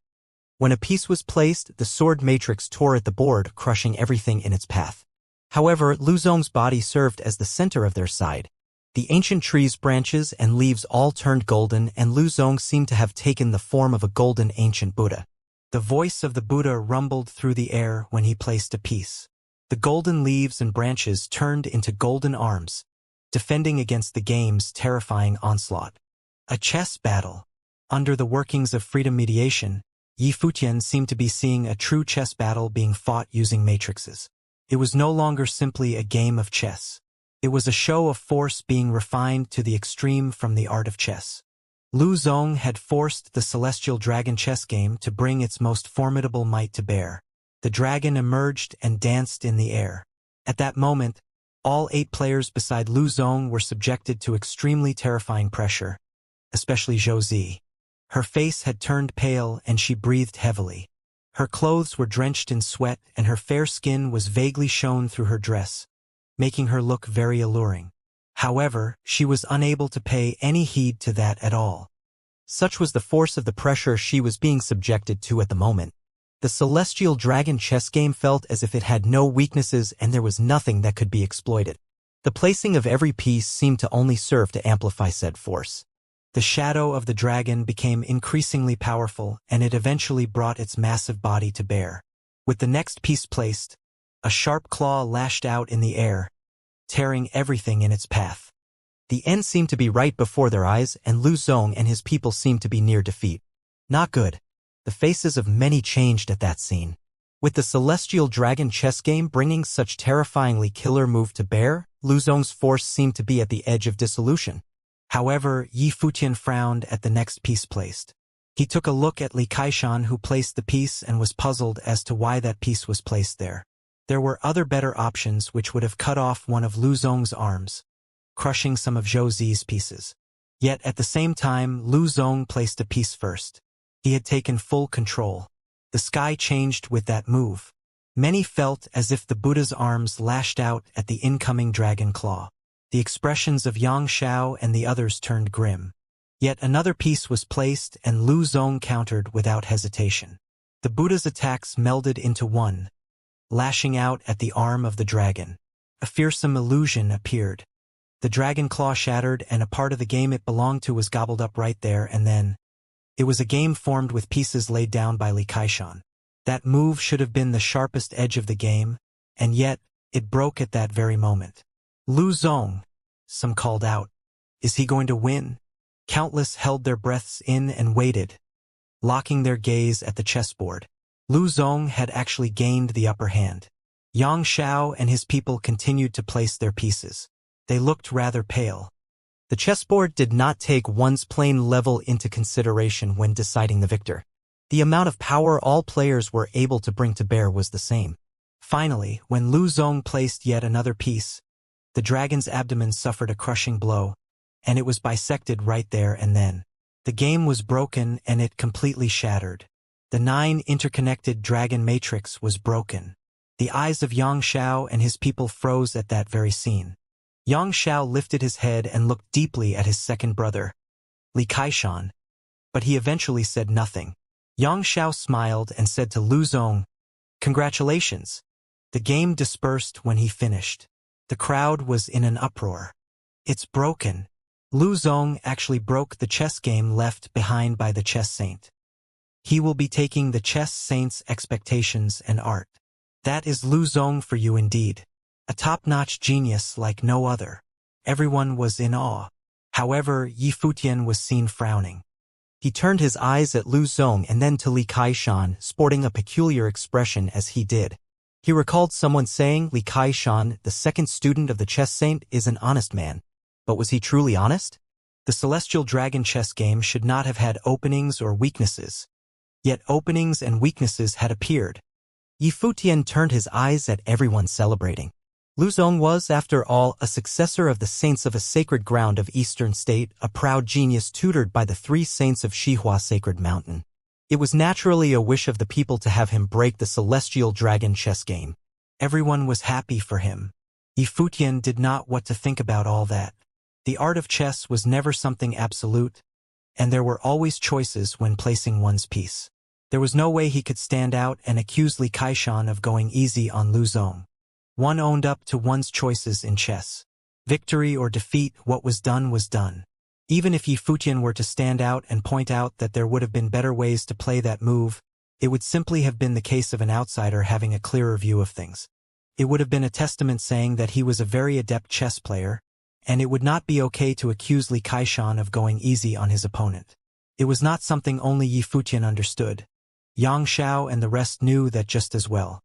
When a piece was placed, the sword matrix tore at the board, crushing everything in its path. However, Lu Zong's body served as the center of their side. The ancient tree's branches and leaves all turned golden, and Lu Zong seemed to have taken the form of a golden ancient Buddha. The voice of the Buddha rumbled through the air when he placed a piece. The golden leaves and branches turned into golden arms, defending against the game's terrifying onslaught. A chess battle. Under the workings of freedom mediation, Yifutian seemed to be seeing a true chess battle being fought using matrices. It was no longer simply a game of chess. It was a show of force being refined to the extreme from the art of chess. Lu Zong had forced the Celestial Dragon chess game to bring its most formidable might to bear. The dragon emerged and danced in the air. At that moment, all 8 players beside Lu Zong were subjected to extremely terrifying pressure, especially Zhou. Her face had turned pale and she breathed heavily. Her clothes were drenched in sweat and her fair skin was vaguely shown through her dress, making her look very alluring. However, she was unable to pay any heed to that at all. Such was the force of the pressure she was being subjected to at the moment. The Celestial Dragon chess game felt as if it had no weaknesses and there was nothing that could be exploited. The placing of every piece seemed to only serve to amplify said force. The shadow of the dragon became increasingly powerful, and it eventually brought its massive body to bear. With the next piece placed, a sharp claw lashed out in the air, tearing everything in its path. The end seemed to be right before their eyes, and Lu Zong and his people seemed to be near defeat. Not good. The faces of many changed at that scene. With the Celestial Dragon chess game bringing such terrifyingly killer move to bear, Lu Zong's force seemed to be at the edge of dissolution. However, Yi Futian frowned at the next piece placed. He took a look at Li Kaishan, who placed the piece, and was puzzled as to why that piece was placed there. There were other better options which would have cut off one of Lu Zong's arms, crushing some of Zhou Zi's pieces. Yet at the same time, Lu Zong placed a piece first. He had taken full control. The sky changed with that move. Many felt as if the Buddha's arms lashed out at the incoming dragon claw. The expressions of Xianxia and the others turned grim. Yet another piece was placed, and Lu Zong countered without hesitation. The Buddha's attacks melded into one, lashing out at the arm of the dragon. A fearsome illusion appeared. The dragon claw shattered, and a part of the game it belonged to was gobbled up right there and then. It was a game formed with pieces laid down by Li Kaishan. That move should have been the sharpest edge of the game, and yet, it broke at that very moment. Lu Zong, some called out. Is he going to win? Countless held their breaths in and waited, locking their gaze at the chessboard. Lu Zong had actually gained the upper hand. Xianxia and his people continued to place their pieces. They looked rather pale. The chessboard did not take one's playing level into consideration when deciding the victor. The amount of power all players were able to bring to bear was the same. Finally, when Lu Zong placed yet another piece, the dragon's abdomen suffered a crushing blow, and it was bisected right there and then. The game was broken, and it completely shattered. The 9 interconnected dragon matrix was broken. The eyes of Xianxia and his people froze at that very scene. Xianxia lifted his head and looked deeply at his second brother, Li Kaishan, but he eventually said nothing. Xianxia smiled and said to Lu Zong, "Congratulations." The game dispersed when he finished. The crowd was in an uproar. It's broken. Lu Zong actually broke the chess game left behind by the chess saint. He will be taking the chess saint's expectations and art. That is Lu Zong for you indeed. A top-notch genius like no other. Everyone was in awe. However, Yi Futian was seen frowning. He turned his eyes at Lu Zong and then to Li Kaishan, sporting a peculiar expression as he did. He recalled someone saying Li Kaishan, the second student of the chess saint, is an honest man. But was he truly honest? The Celestial Dragon chess game should not have had openings or weaknesses. Yet openings and weaknesses had appeared. Yi Futian turned his eyes at everyone celebrating. Lu Zong was, after all, a successor of the saints of a sacred ground of Eastern State, a proud genius tutored by the 3 saints of Xihua Sacred Mountain. It was naturally a wish of the people to have him break the Celestial Dragon chess game. Everyone was happy for him. Yi Futian did not know what to think about all that. The art of chess was never something absolute, and there were always choices when placing one's piece. There was no way he could stand out and accuse Li Kaishan of going easy on Lu Zong. One owned up to one's choices in chess. Victory or defeat, what was done was done. Even if Yi Futian were to stand out and point out that there would have been better ways to play that move, it would simply have been the case of an outsider having a clearer view of things. It would have been a testament saying that he was a very adept chess player, and it would not be okay to accuse Li Kaishan of going easy on his opponent. It was not something only Yi Futian understood. Xianxia and the rest knew that just as well.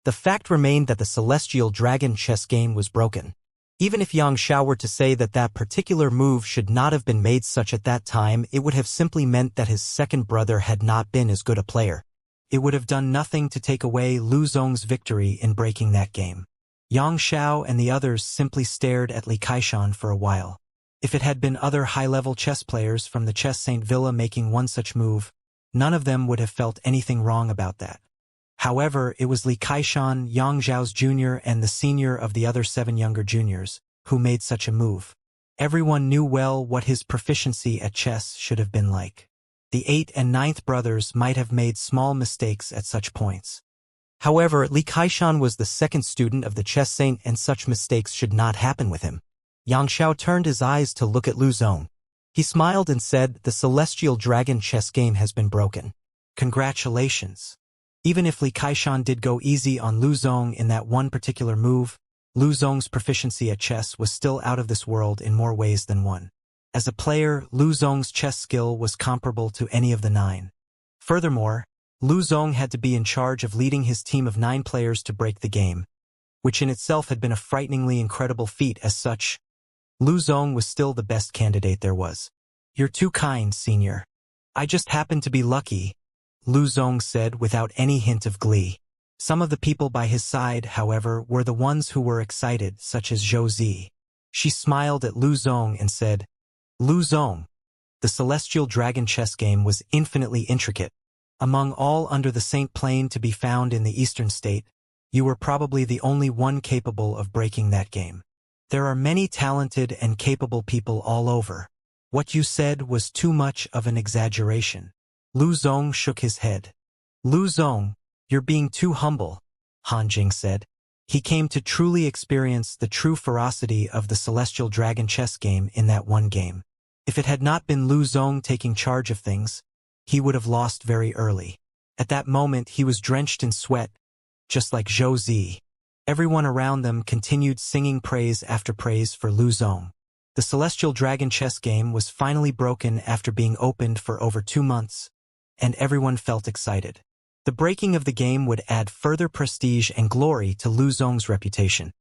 The fact remained that the Celestial Dragon chess game was broken. Even if Xianxia were to say that that particular move should not have been made such at that time, it would have simply meant that his second brother had not been as good a player. It would have done nothing to take away Lu Zong's victory in breaking that game. Xianxia and the others simply stared at Li Kaishan for a while. If it had been other high-level chess players from the Chess Saint Villa making one such move, none of them would have felt anything wrong about that. However, it was Li Kaishan, Yang Zhao's junior and the senior of the other 7 younger juniors, who made such a move. Everyone knew well what his proficiency at chess should have been like. The 8th and 9th brothers might have made small mistakes at such points. However, Li Kaishan was the second student of the chess saint and such mistakes should not happen with him. Xianxia turned his eyes to look at Lu Zong. He smiled and said, "The celestial dragon chess game has been broken. Congratulations." Even if Li Kaishan did go easy on Lu Zong in that one particular move, Lu Zong's proficiency at chess was still out of this world in more ways than one. As a player, Lu Zong's chess skill was comparable to any of the 9. Furthermore, Lu Zong had to be in charge of leading his team of 9 players to break the game, which in itself had been a frighteningly incredible feat. As such, Lu Zong was still the best candidate there was. "You're too kind, senior. I just happened to be lucky," Lu Zong said without any hint of glee. Some of the people by his side, however, were the ones who were excited, such as Zhou Zi. She smiled at Lu Zong and said, "Lu Zong, the celestial dragon chess game was infinitely intricate. Among all under the Saint Plane to be found in the eastern state, you were probably the only one capable of breaking that game. There are many talented and capable people all over. What you said was too much of an exaggeration." Lu Zong shook his head. "Lu Zong, you're being too humble," Han Jing said. He came to truly experience the true ferocity of the celestial dragon chess game in that one game. If it had not been Lu Zong taking charge of things, he would have lost very early. At that moment he was drenched in sweat, just like Zhou Zi. Everyone around them continued singing praise after praise for Lu Zong. The celestial dragon chess game was finally broken after being opened for over 2 months, and everyone felt excited. The breaking of the game would add further prestige and glory to Lu Zong's reputation.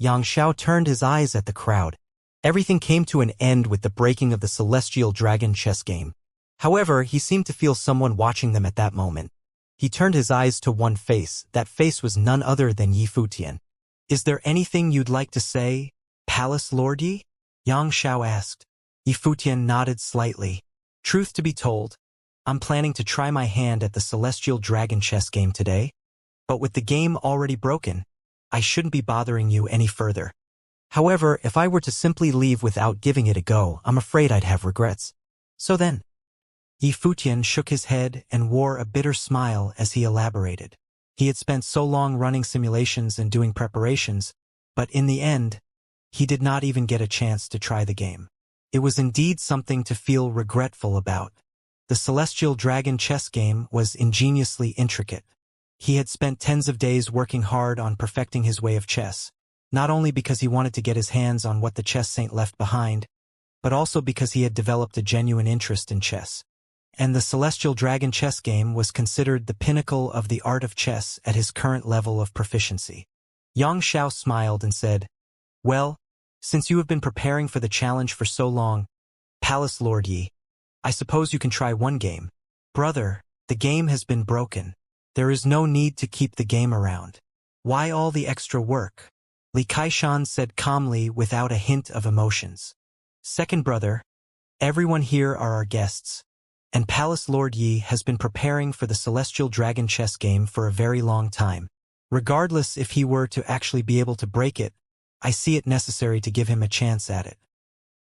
Xianxia turned his eyes at the crowd. Everything came to an end with the breaking of the celestial dragon chess game. However, he seemed to feel someone watching them at that moment. He turned his eyes to one face. That face was none other than Yi Futian. "Is there anything you'd like to say, Palace Lord Yi?" Xianxia asked. Yi Futian nodded slightly. "Truth to be told, I'm planning to try my hand at the celestial dragon chess game today, but with the game already broken, I shouldn't be bothering you any further. However, if I were to simply leave without giving it a go, I'm afraid I'd have regrets. So then." Yi Futian shook his head and wore a bitter smile as he elaborated. He had spent so long running simulations and doing preparations, but in the end, he did not even get a chance to try the game. It was indeed something to feel regretful about. The celestial dragon chess game was ingeniously intricate. He had spent tens of days working hard on perfecting his way of chess, not only because he wanted to get his hands on what the chess saint left behind, but also because he had developed a genuine interest in chess. And the celestial dragon chess game was considered the pinnacle of the art of chess at his current level of proficiency. Xianxia smiled and said, "Well, since you have been preparing for the challenge for so long, Palace Lord Yi, I suppose you can try one game." "Brother, the game has been broken. There is no need to keep the game around. Why all the extra work?" Li Kaishan said calmly without a hint of emotions. "Second brother, everyone here are our guests, and Palace Lord Yi has been preparing for the celestial dragon chess game for a very long time. Regardless if he were to actually be able to break it, I see it necessary to give him a chance at it."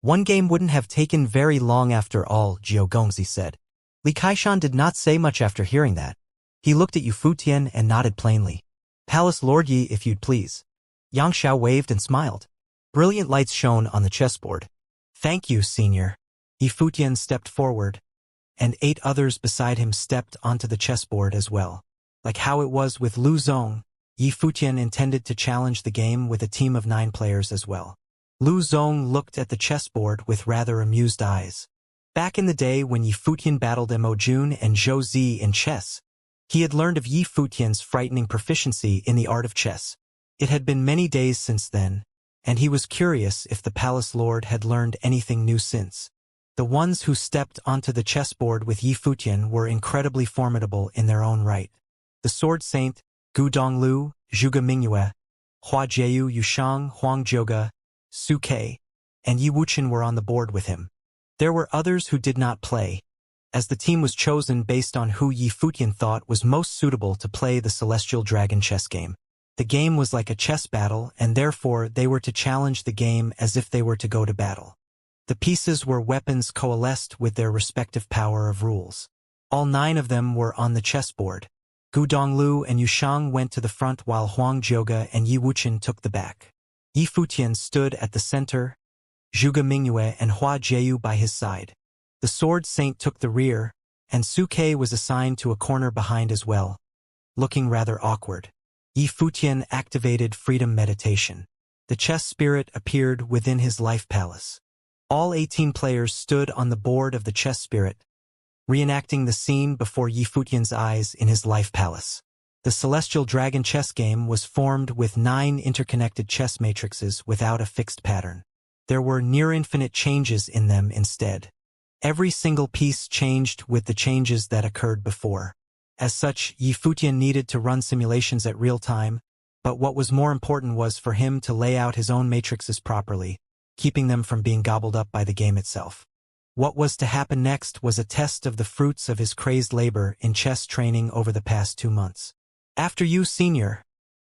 "One game wouldn't have taken very long after all," Jiao Gongzi said. Li Kaishan did not say much after hearing that. He looked at Yu Futian and nodded plainly. "Palace Lord Yi, if you'd please." Xianxia waved and smiled. Brilliant lights shone on the chessboard. "Thank you, senior." Yi Futian stepped forward, and 8 others beside him stepped onto the chessboard as well. Like how it was with Lu Zong, Yi Futian intended to challenge the game with a team of 9 players as well. Lu Zong looked at the chessboard with rather amused eyes. Back in the day when Yi Futian battled Mo Jun and Zhou Zi in chess, he had learned of Yi Futian's frightening proficiency in the art of chess. It had been many days since then, and he was curious if the Palace Lord had learned anything new since. The ones who stepped onto the chessboard with Yi Futian were incredibly formidable in their own right. The Sword Saint, Gu Donglu, Zhuge Mingyue, Hua Jieyu Yushang, Huang Zhouge, Su Ke, and Yi Wuchen were on the board with him. There were others who did not play, as the team was chosen based on who Yi Futian thought was most suitable to play the celestial dragon chess game. The game was like a chess battle, and therefore they were to challenge the game as if they were to go to battle. The pieces were weapons coalesced with their respective power of rules. All 9 of them were on the chessboard. Gu Donglu and Yu Shang went to the front while Huang Zhouge and Yi Wuqian took the back. Yi Futian stood at the center, Zhuge Mingyue and Hua Jieyu by his side. The Sword Saint took the rear, and Su Ke was assigned to a corner behind as well, looking rather awkward. Yi Futian activated Freedom Meditation. The chess spirit appeared within his life palace. All 18 players stood on the board of the chess spirit, reenacting the scene before Yi Futian's eyes in his life palace. The Celestial Dragon chess game was formed with 9 interconnected chess matrices without a fixed pattern. There were near-infinite changes in them instead. Every single piece changed with the changes that occurred before. As such, Yi Futian needed to run simulations at real time, but what was more important was for him to lay out his own matrices properly, keeping them from being gobbled up by the game itself. What was to happen next was a test of the fruits of his crazed labor in chess training over the past 2 months. "After you, senior,"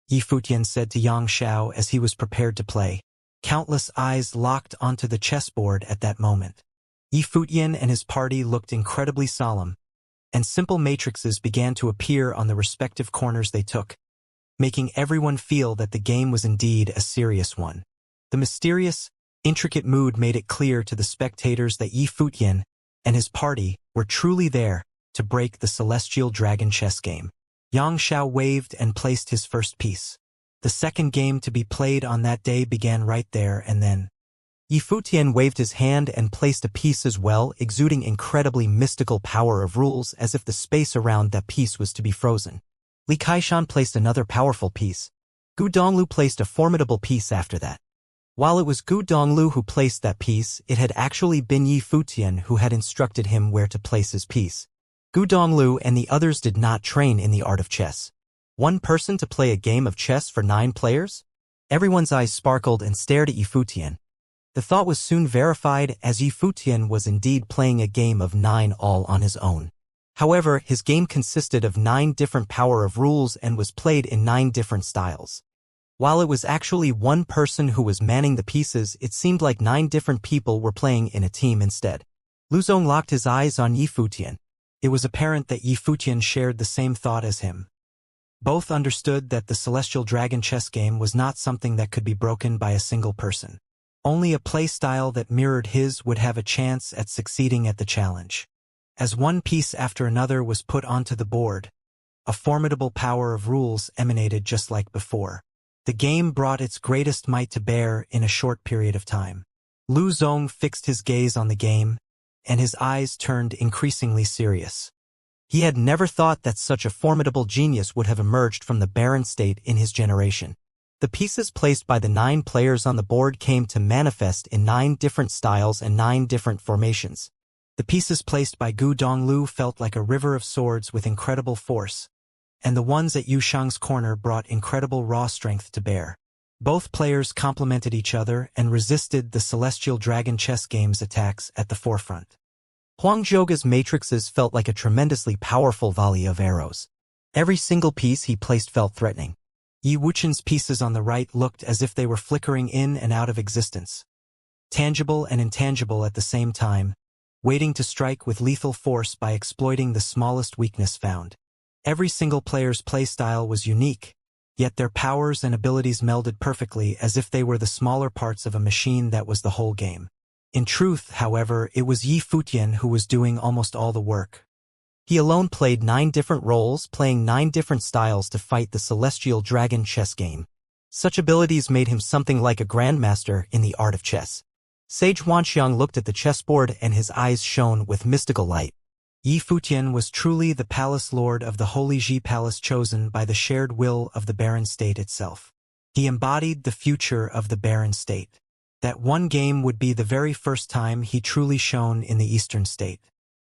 Yi Futian said to Xianxia as he was prepared to play. Countless eyes locked onto the chessboard at that moment. Yi Futian and his party looked incredibly solemn, and simple matrices began to appear on the respective corners they took, making everyone feel that the game was indeed a serious one. The mysterious, intricate mood made it clear to the spectators that Yi Futian and his party were truly there to break the Celestial Dragon chess game. Xianxia waved and placed his first piece. The second game to be played on that day began right there and then. Yi Futian waved his hand and placed a piece as well, exuding incredibly mystical power of rules as if the space around that piece was to be frozen. Li Kaishan placed another powerful piece. Gu Donglu placed a formidable piece after that. While it was Gu Donglu who placed that piece, it had actually been Yi Futian who had instructed him where to place his piece. Gu Donglu and the others did not train in the art of chess. One person to play a game of chess for 9 players? Everyone's eyes sparkled and stared at Yi Futian. The thought was soon verified as Yi Futian was indeed playing a game of 9 all on his own. However, his game consisted of 9 different power of rules and was played in 9 different styles. While it was actually one person who was manning the pieces, it seemed like 9 different people were playing in a team instead. Lu Zong locked his eyes on Yi Futian. It was apparent that Yi Futian shared the same thought as him. Both understood that the Celestial Dragon chess game was not something that could be broken by a single person. Only a play style that mirrored his would have a chance at succeeding at the challenge. As one piece after another was put onto the board, a formidable power of rules emanated just like before. The game brought its greatest might to bear in a short period of time. Lu Zong fixed his gaze on the game, and his eyes turned increasingly serious. He had never thought that such a formidable genius would have emerged from the barren state in his generation. The pieces placed by the 9 players on the board came to manifest in 9 different styles and 9 different formations. The pieces placed by Gu Donglu felt like a river of swords with incredible force, and the ones at Yu Shang's corner brought incredible raw strength to bear. Both players complemented each other and resisted the Celestial Dragon chess game's attacks at the forefront. Huang Zhouge's matrices felt like a tremendously powerful volley of arrows. Every single piece he placed felt threatening. Yi Wuqian's pieces on the right looked as if they were flickering in and out of existence, tangible and intangible at the same time, waiting to strike with lethal force by exploiting the smallest weakness found. Every single player's playstyle was unique, yet their powers and abilities melded perfectly as if they were the smaller parts of a machine that was the whole game. In truth, however, it was Yi Futian who was doing almost all the work. He alone played 9 different roles, playing 9 different styles to fight the Celestial Dragon chess game. Such abilities made him something like a grandmaster in the art of chess. Sage Huanxiang looked at the chessboard and his eyes shone with mystical light. Yi Futian was truly the palace lord of the Holy Ji Palace, chosen by the shared will of the barren state itself. He embodied the future of the barren state. That one game would be the very first time he truly shone in the eastern state.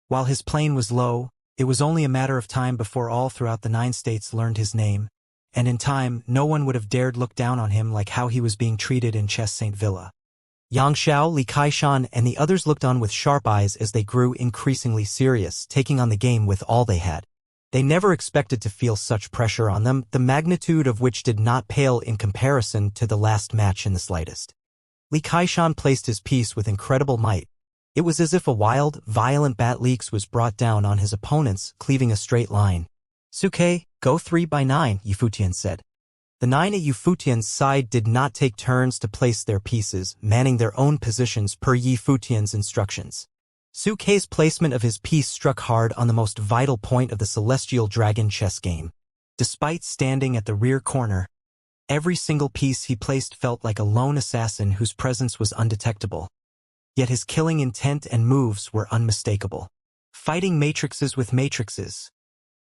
While his plane was low, it was only a matter of time before all throughout the 9 states learned his name, and in time no one would have dared look down on him like how he was being treated in Chess Saint Villa. Xianxia, Li Kaishan, and the others looked on with sharp eyes as they grew increasingly serious, taking on the game with all they had. They never expected to feel such pressure on them, the magnitude of which did not pale in comparison to the last match in the slightest. Li Kaishan placed his piece with incredible might. It was as if a wild, violent bat leaks was brought down on his opponents, cleaving a straight line. "Suke, go 3 by 9, Yifutian said. The 9 at Yifutian's side did not take turns to place their pieces, manning their own positions per Yifutian's instructions. Suke's placement of his piece struck hard on the most vital point of the Celestial Dragon chess game. Despite standing at the rear corner, every single piece he placed felt like a lone assassin whose presence was undetectable. Yet his killing intent and moves were unmistakable. Fighting matrices with matrices.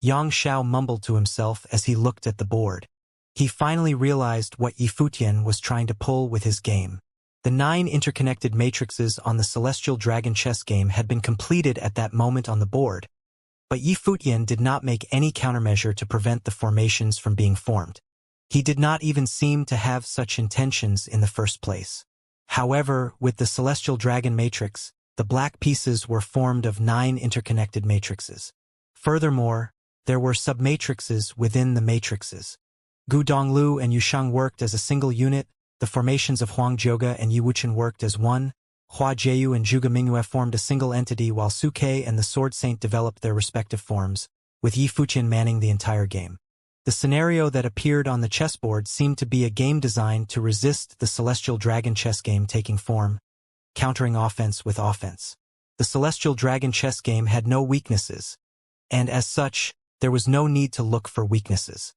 Xianxia mumbled to himself as he looked at the board. He finally realized what Yifutian was trying to pull with his game. The 9 interconnected matrices on the Celestial Dragon chess game had been completed at that moment on the board, but Yifutian did not make any countermeasure to prevent the formations from being formed. He did not even seem to have such intentions in the first place. However, with the Celestial Dragon matrix, the black pieces were formed of 9 interconnected matrices. Furthermore, there were submatrices within the matrices. Gu Donglu and Yusheng worked as a single unit. The formations of Huang Jioge and Yi Wuchen worked as one. Hua Jieyu and Zhuge Mingyue formed a single entity, while Suke and the Sword Saint developed their respective forms, with Yifutian manning the entire game. The scenario that appeared on the chessboard seemed to be a game designed to resist the Celestial Dragon chess game taking form, countering offense with offense. The Celestial Dragon chess game had no weaknesses, and as such, there was no need to look for weaknesses.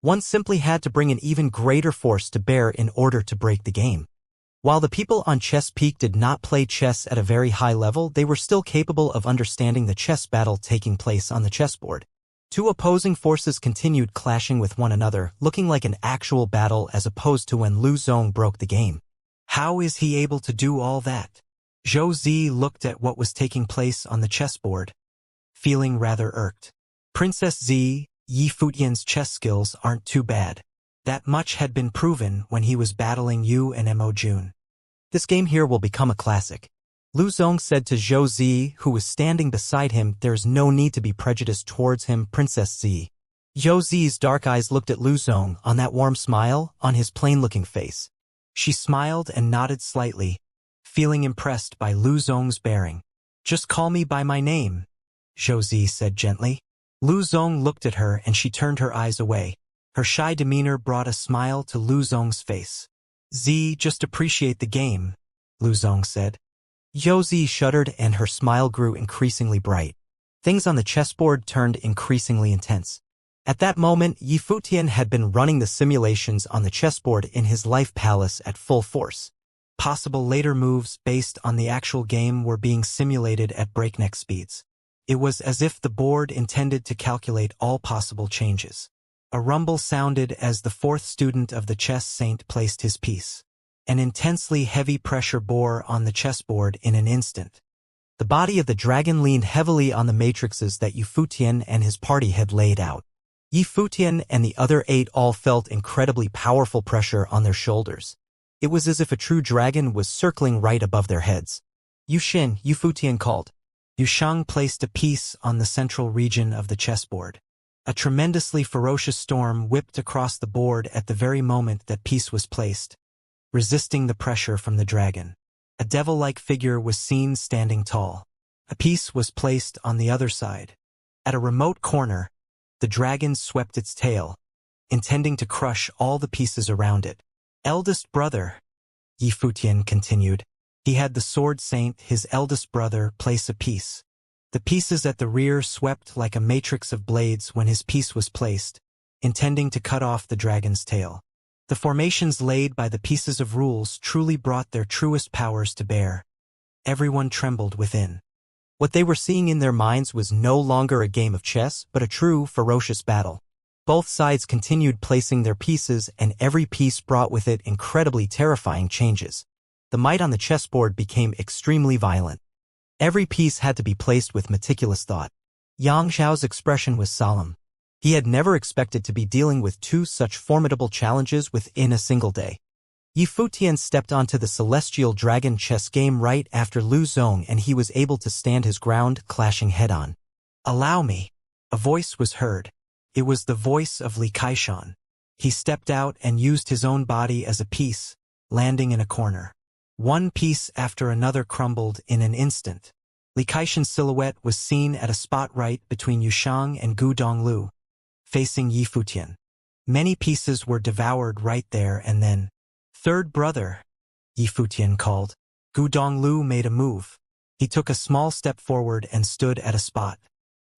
One simply had to bring an even greater force to bear in order to break the game. While the people on Chess Peak did not play chess at a very high level, they were still capable of understanding the chess battle taking place on the chessboard. Two opposing forces continued clashing with one another, looking like an actual battle as opposed to when Lu Zong broke the game. How is he able to do all that? Zhou Zi looked at what was taking place on the chessboard, feeling rather irked. Princess Zi, Yifutian's chess skills aren't too bad. That much had been proven when he was battling Yu and Mo Jun. This game here will become a classic. Lu Zong said to Zhou Zi, who was standing beside him. There's no need to be prejudiced towards him, Princess Zi. Zhou Zi's dark eyes looked at Lu Zong on that warm smile on his plain-looking face. She smiled and nodded slightly, feeling impressed by Lu Zong's bearing. Just call me by my name, Zhou Zi said gently. Lu Zong looked at her and she turned her eyes away. Her shy demeanor brought a smile to Lu Zong's face. Zi, just appreciate the game, Lu Zong said. Zhou Zi shuddered and her smile grew increasingly bright. Things on the chessboard turned increasingly intense. At that moment, Yifutian had been running the simulations on the chessboard in his life palace at full force. Possible later moves based on the actual game were being simulated at breakneck speeds. It was as if the board intended to calculate all possible changes. A rumble sounded as the 4th student of the chess saint placed his piece. An intensely heavy pressure bore on the chessboard in an instant. The body of the dragon leaned heavily on the matrices that Yifutian and his party had laid out. Yifutian and the other 8 all felt incredibly powerful pressure on their shoulders. It was as if a true dragon was circling right above their heads. Yushin, Yifutian called. Yusheng placed a piece on the central region of the chessboard. A tremendously ferocious storm whipped across the board at the very moment that piece was placed, resisting the pressure from the dragon. A devil-like figure was seen standing tall. A piece was placed on the other side. At a remote corner, the dragon swept its tail, intending to crush all the pieces around it. Eldest brother, Yifutian continued. He had the Sword Saint, his eldest brother, place a piece. The pieces at the rear swept like a matrix of blades when his piece was placed, intending to cut off the dragon's tail. The formations laid by the pieces of rules truly brought their truest powers to bear. Everyone trembled within. What they were seeing in their minds was no longer a game of chess, but a true, ferocious battle. Both sides continued placing their pieces, and every piece brought with it incredibly terrifying changes. The might on the chessboard became extremely violent. Every piece had to be placed with meticulous thought. Xiao's expression was solemn. He had never expected to be dealing with 2 such formidable challenges within a single day. Yifutian stepped onto the Celestial Dragon chess game right after Lu Zong, and he was able to stand his ground, clashing head-on. Allow me. A voice was heard. It was the voice of Li Kaishan. He stepped out and used his own body as a piece, landing in a corner. One piece after another crumbled in an instant. Li Kaishan's silhouette was seen at a spot right between Yusheng and Gu Donglu. facing Yi Futian. Many pieces were devoured right there and then. "Third brother," Yi Futian called. Gu Donglu made a move. He took a small step forward and stood at a spot.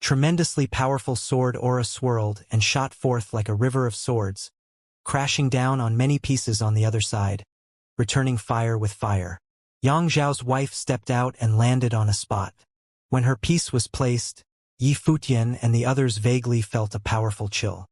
Tremendously powerful sword aura swirled and shot forth like a river of swords, crashing down on many pieces on the other side, returning fire with fire. Yang Zhao's wife stepped out and landed on a spot. When her piece was placed, Yi Futian and the others vaguely felt a powerful chill.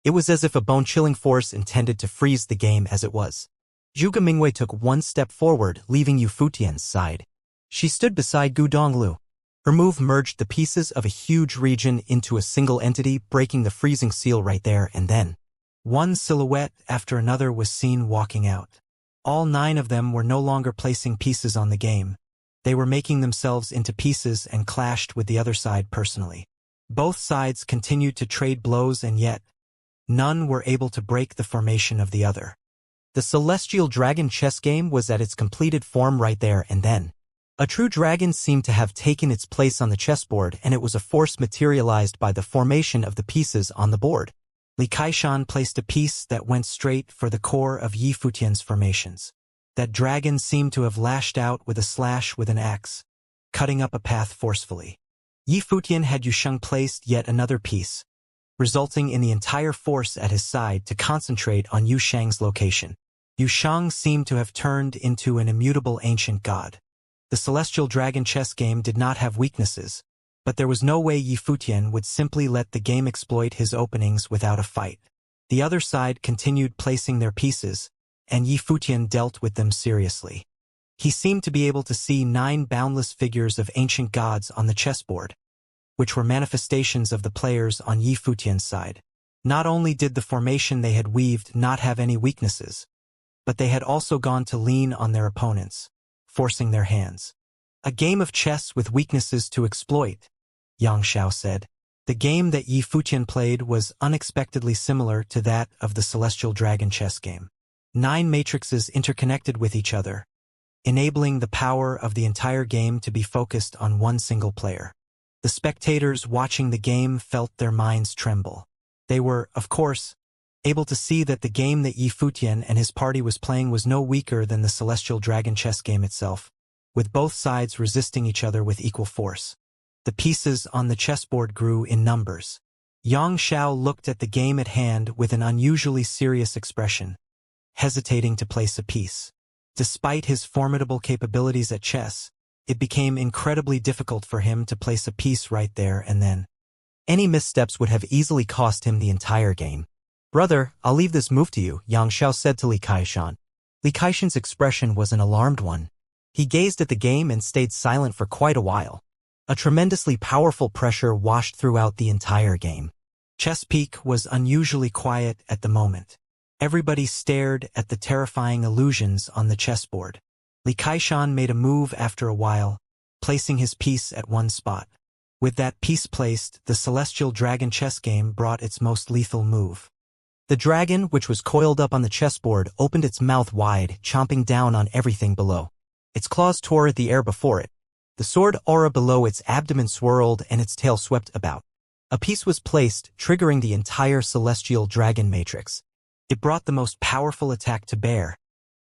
It was as if a bone-chilling force intended to freeze the game as it was. Zhuge Mingwei took one step forward, leaving Yu Futian's side. She stood beside Gu Donglu. Her move merged the pieces of a huge region into a single entity, breaking the freezing seal right there and then. One silhouette after another was seen walking out. All 9 of them were no longer placing pieces on the game. They were making themselves into pieces and clashed with the other side personally. Both sides continued to trade blows and yet, none were able to break the formation of the other. The Celestial Dragon chess game was at its completed form right there and then. A true dragon seemed to have taken its place on the chessboard, and it was a force materialized by the formation of the pieces on the board. Li Kaishan placed a piece that went straight for the core of Yi Futian's formations. That dragon seemed to have lashed out with a slash with an axe, cutting up a path forcefully. Yi Futian had Yusheng placed yet another piece, resulting in the entire force at his side to concentrate on Yu Shang's location. Yusheng seemed to have turned into an immutable ancient god. The Celestial Dragon chess game did not have weaknesses, but there was no way Yi Futian would simply let the game exploit his openings without a fight. The other side continued placing their pieces, and Yi Futian dealt with them seriously. He seemed to be able to see 9 boundless figures of ancient gods on the chessboard, which were manifestations of the players on Yi Futian's side. Not only did the formation they had weaved not have any weaknesses, but they had also gone to lean on their opponents, forcing their hands. "A game of chess with weaknesses to exploit," Xianxia said. The game that Yi Futian played was unexpectedly similar to that of the Celestial Dragon chess game. 9 matrices interconnected with each other, enabling the power of the entire game to be focused on one single player. The spectators watching the game felt their minds tremble. They were, of course, able to see that the game that Yi Futian and his party was playing was no weaker than the Celestial Dragon chess game itself, with both sides resisting each other with equal force. The pieces on the chessboard grew in numbers. Yang Xiao looked at the game at hand with an unusually serious expression, hesitating to place a piece. Despite his formidable capabilities at chess, it became incredibly difficult for him to place a piece right there and then. Any missteps would have easily cost him the entire game. "Brother, I'll leave this move to you," Yang Xiao said to Li Kaishan. Li Kaishan's expression was an alarmed one. He gazed at the game and stayed silent for quite a while. A tremendously powerful pressure washed throughout the entire game. Chess Peak was unusually quiet at the moment. Everybody stared at the terrifying illusions on the chessboard. Li Kaishan made a move after a while, placing his piece at one spot. With that piece placed, the Celestial Dragon chess game brought its most lethal move. The dragon, which was coiled up on the chessboard, opened its mouth wide, chomping down on everything below. Its claws tore at the air before it. The sword aura below its abdomen swirled and its tail swept about. A piece was placed, triggering the entire Celestial Dragon matrix. It brought the most powerful attack to bear,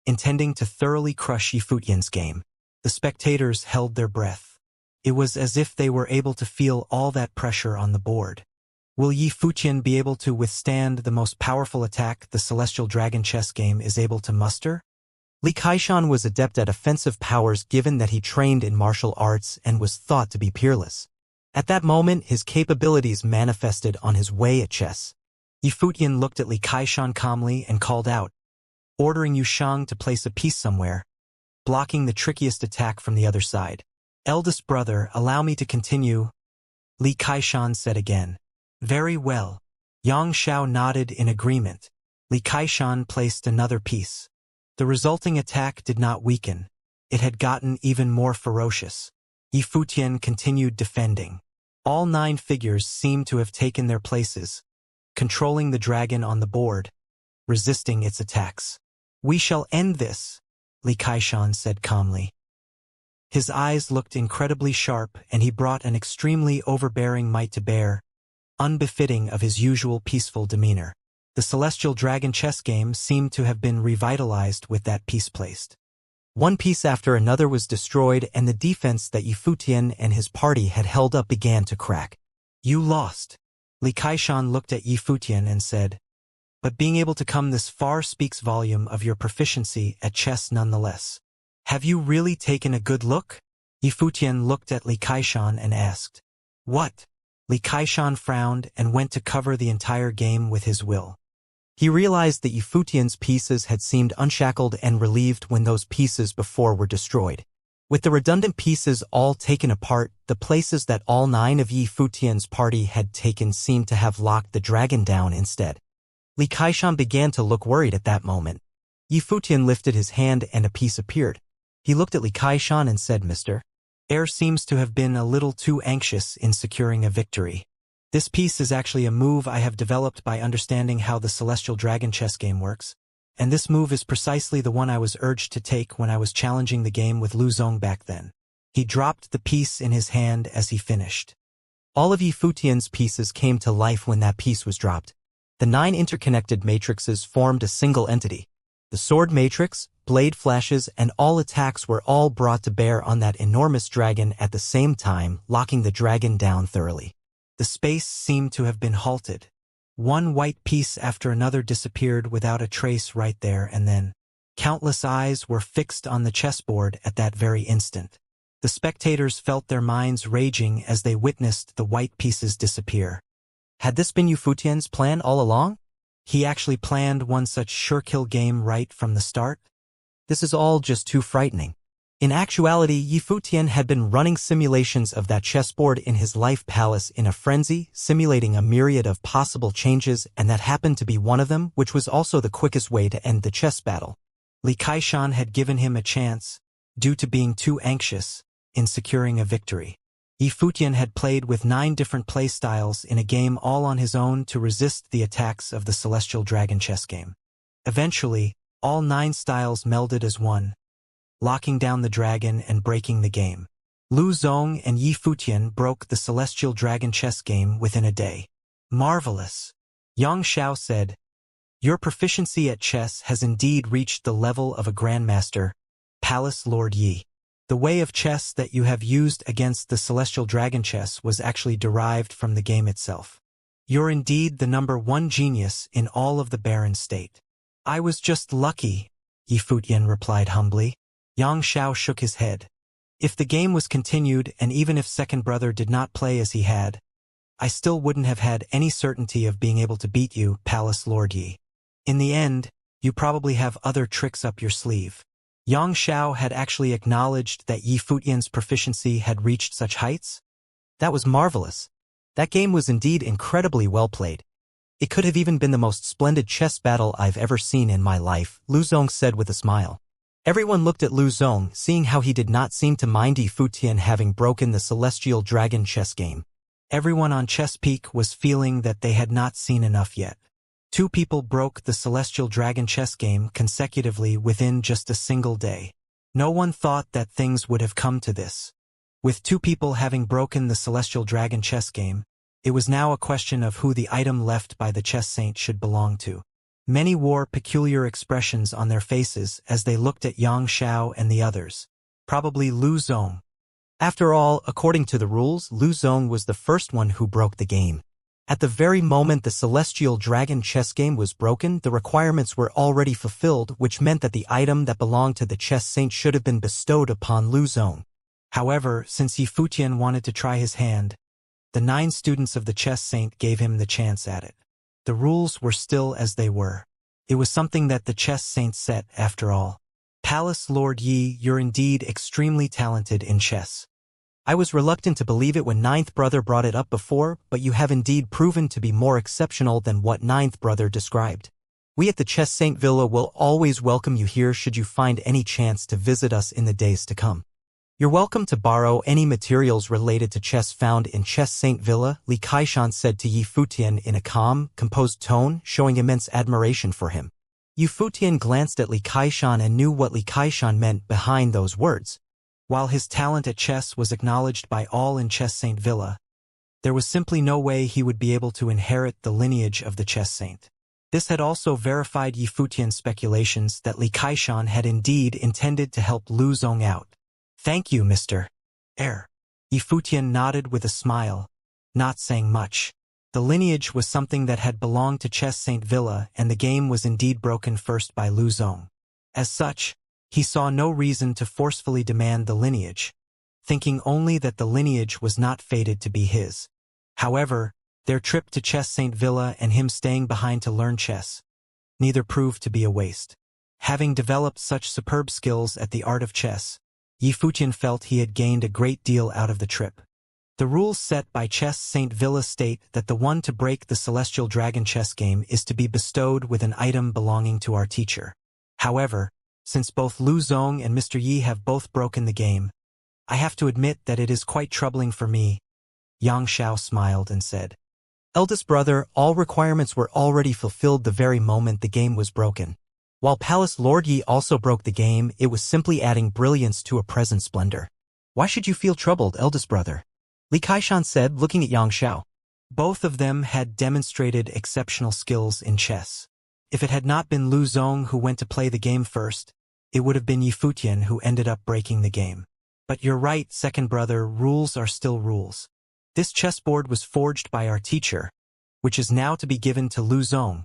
intending to thoroughly crush Yi Futian's game. The spectators held their breath. It was as if they were able to feel all that pressure on the board. Will Yi Futian be able to withstand the most powerful attack the Celestial Dragon chess game is able to muster? Li Kaishan was adept at offensive powers given that he trained in martial arts and was thought to be peerless. At that moment, his capabilities manifested on his way at chess. Yi Futian looked at Li Kaishan calmly and called out, ordering Yusheng to place a piece somewhere, blocking the trickiest attack from the other side. "Eldest brother, allow me to continue," Li Kaishan said again. "Very well." Yang Xiao nodded in agreement. Li Kaishan placed another piece. The resulting attack did not weaken. It had gotten even more ferocious. Yi Futian continued defending. All 9 figures seemed to have taken their places, controlling the dragon on the board, resisting its attacks. "We shall end this," Li Kaishan said calmly. His eyes looked incredibly sharp and he brought an extremely overbearing might to bear, unbefitting of his usual peaceful demeanor. The celestial dragon chess game seemed to have been revitalized with that piece placed. One piece after another was destroyed, and the defense that Yifutian and his party had held up began to crack. You lost. Li Kaishan looked at Yifutian and said, but being able to come this far speaks volume of your proficiency at chess nonetheless. Have you really taken a good look? Yifutian looked at Li Kaishan and asked. What? Li Kaishan frowned and went to cover the entire game with his will. He realized that Yifutian's pieces had seemed unshackled and relieved when those pieces before were destroyed. With the redundant pieces all taken apart, the places that all 9 of Yifutian's party had taken seemed to have locked the dragon down instead. Li Kaishan began to look worried at that moment. Yifutian lifted his hand and a piece appeared. He looked at Li Kaishan and said, Mr. Heir seems to have been a little too anxious in securing a victory. This piece is actually a move I have developed by understanding how the celestial dragon chess game works, and this move is precisely the one I was urged to take when I was challenging the game with Lu Zong back then. He dropped the piece in his hand as he finished. All of Yifutian's pieces came to life when that piece was dropped. The 9 interconnected matrices formed a single entity. The sword matrix, blade flashes, and all attacks were all brought to bear on that enormous dragon at the same time, locking the dragon down thoroughly. The space seemed to have been halted. One white piece after another disappeared without a trace right there, and then countless eyes were fixed on the chessboard at that very instant. The spectators felt their minds raging as they witnessed the white pieces disappear. Had this been Yifutian's plan all along? He actually planned one such sure-kill game right from the start? This is all just too frightening. In actuality, Yifutian had been running simulations of that chessboard in his life palace in a frenzy, simulating a myriad of possible changes, and that happened to be one of them, which was also the quickest way to end the chess battle. Li Kaishan had given him a chance, due to being too anxious, in securing a victory. Yifutian had played with 9 different playstyles in a game all on his own to resist the attacks of the celestial dragon chess game. Eventually, all 9 styles melded as one, locking down the dragon and breaking the game. Lu Zong and Yifutian broke the celestial dragon chess game within a day. Marvelous. Xianxia said, your proficiency at chess has indeed reached the level of a grandmaster, Palace Lord Yi. The way of chess that you have used against the celestial dragon chess was actually derived from the game itself. You're indeed the #1 genius in all of the barren state. I was just lucky, Yifutian replied humbly. Xianxia shook his head. If the game was continued, and even if second brother did not play as he had, I still wouldn't have had any certainty of being able to beat you, Palace Lord Yi. In the end, you probably have other tricks up your sleeve. Xianxia had actually acknowledged that Yifutian's proficiency had reached such heights. That was marvelous. That game was indeed incredibly well played. It could have even been the most splendid chess battle I've ever seen in my life, Lu Zong said with a smile. Everyone looked at Lu Zong, seeing how he did not seem to mind Yifutian having broken the celestial dragon chess game. Everyone on Chess Peak was feeling that they had not seen enough yet. 2 people broke the celestial dragon chess game consecutively within just a single day. No one thought that things would have come to this. With 2 people having broken the celestial dragon chess game, it was now a question of who the item left by the chess saint should belong to. Many wore peculiar expressions on their faces as they looked at Xianxia and the others. Probably Lu Zong. After all, according to the rules, Lu Zong was the first one who broke the game. At the very moment the celestial dragon chess game was broken, the requirements were already fulfilled, which meant that the item that belonged to the chess saint should have been bestowed upon Lu Zong. However, since Yifutian wanted to try his hand, the 9 students of the chess saint gave him the chance at it. The rules were still as they were. It was something that the chess saint set, after all. Palace Lord Yi, you're indeed extremely talented in chess. I was reluctant to believe it when 9th brother brought it up before, but you have indeed proven to be more exceptional than what 9th brother described. We at the Chess Saint Villa will always welcome you here should you find any chance to visit us in the days to come. You're welcome to borrow any materials related to chess found in Chess Saint Villa, Li Kaishan said to Yifutian in a calm, composed tone, showing immense admiration for him. Yifutian glanced at Li Kaishan and knew what Li Kaishan meant behind those words. While his talent at chess was acknowledged by all in Chess Saint Villa, There was simply no way he would be able to inherit the lineage of the chess saint. This had also verified Yifutian's speculations that Li Kaishan had indeed intended to help Lu Zong out. "Thank you, Mr. Heir." Yifutian nodded with a smile, not saying much. The lineage was something that had belonged to Chess Saint Villa, and the game was indeed broken first by Lu Zong. As such, he saw no reason to forcefully demand the lineage, thinking only that the lineage was not fated to be his. However, their trip to Chess Saint Villa and him staying behind to learn chess, neither proved to be a waste. Having developed such superb skills at the art of chess, Yifutian felt he had gained a great deal out of the trip. The rules set by Chess Saint Villa state that the one to break the Celestial Dragon chess game is to be bestowed with an item belonging to our teacher. However, since both Lu Zong and Mr. Yi have both broken the game, I have to admit that it is quite troubling for me. Xianxia smiled and said, "Eldest brother, all requirements were already fulfilled the very moment the game was broken. While Palace Lord Yi also broke the game, it was simply adding brilliance to a present splendor. Why should you feel troubled, eldest brother?" Li Kaishan said, looking at Xianxia. Both of them had demonstrated exceptional skills in chess. If it had not been Lu Zong who went to play the game first, it would have been Yifutian who ended up breaking the game. But you're right, second brother, rules are still rules. This chessboard was forged by our teacher, which is now to be given to Lu Zong,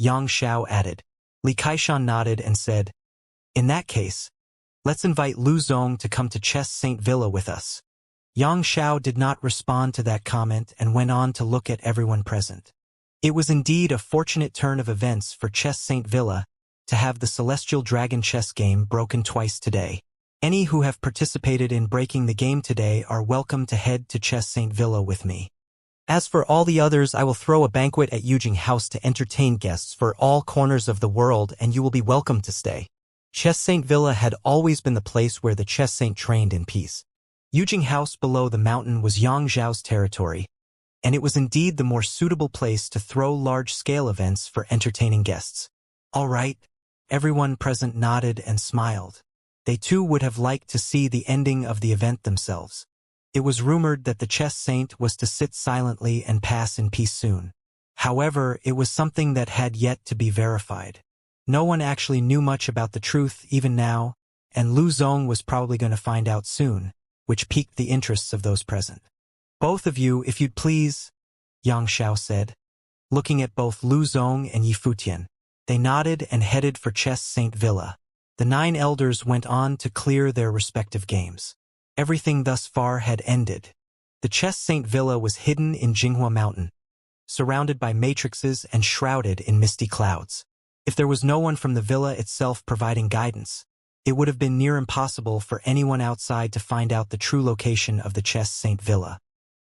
Xianxia added. Li Kaishan nodded and said, "In that case, let's invite Lu Zong to come to Chess Saint Villa with us." Xianxia did not respond to that comment and went on to look at everyone present. It was indeed a fortunate turn of events for Chess Saint Villa to have the Celestial Dragon chess game broken twice today. Any who have participated in breaking the game today are welcome to head to Chess Saint Villa with me. As for all the others, I will throw a banquet at Yujing House to entertain guests for all corners of the world, and you will be welcome to stay. Chess Saint Villa had always been the place where the chess saint trained in peace. Yujing House below the mountain was Xiao's territory, and it was indeed the more suitable place to throw large-scale events for entertaining guests. All right, everyone present nodded and smiled. They too would have liked to see the ending of the event themselves. It was rumored that the chess saint was to sit silently and pass in peace soon. However, it was something that had yet to be verified. No one actually knew much about the truth even now, and Lu Zong was probably going to find out soon, which piqued the interests of those present. "Both of you, if you'd please," Xianxia said, looking at both Lu Zong and Yifutian. They nodded and headed for Chess Saint Villa. The 9 elders went on to clear their respective games. Everything thus far had ended. The Chess Saint Villa was hidden in Jinghua Mountain, surrounded by matrices and shrouded in misty clouds. If there was no one from the villa itself providing guidance, it would have been near impossible for anyone outside to find out the true location of the Chess Saint Villa.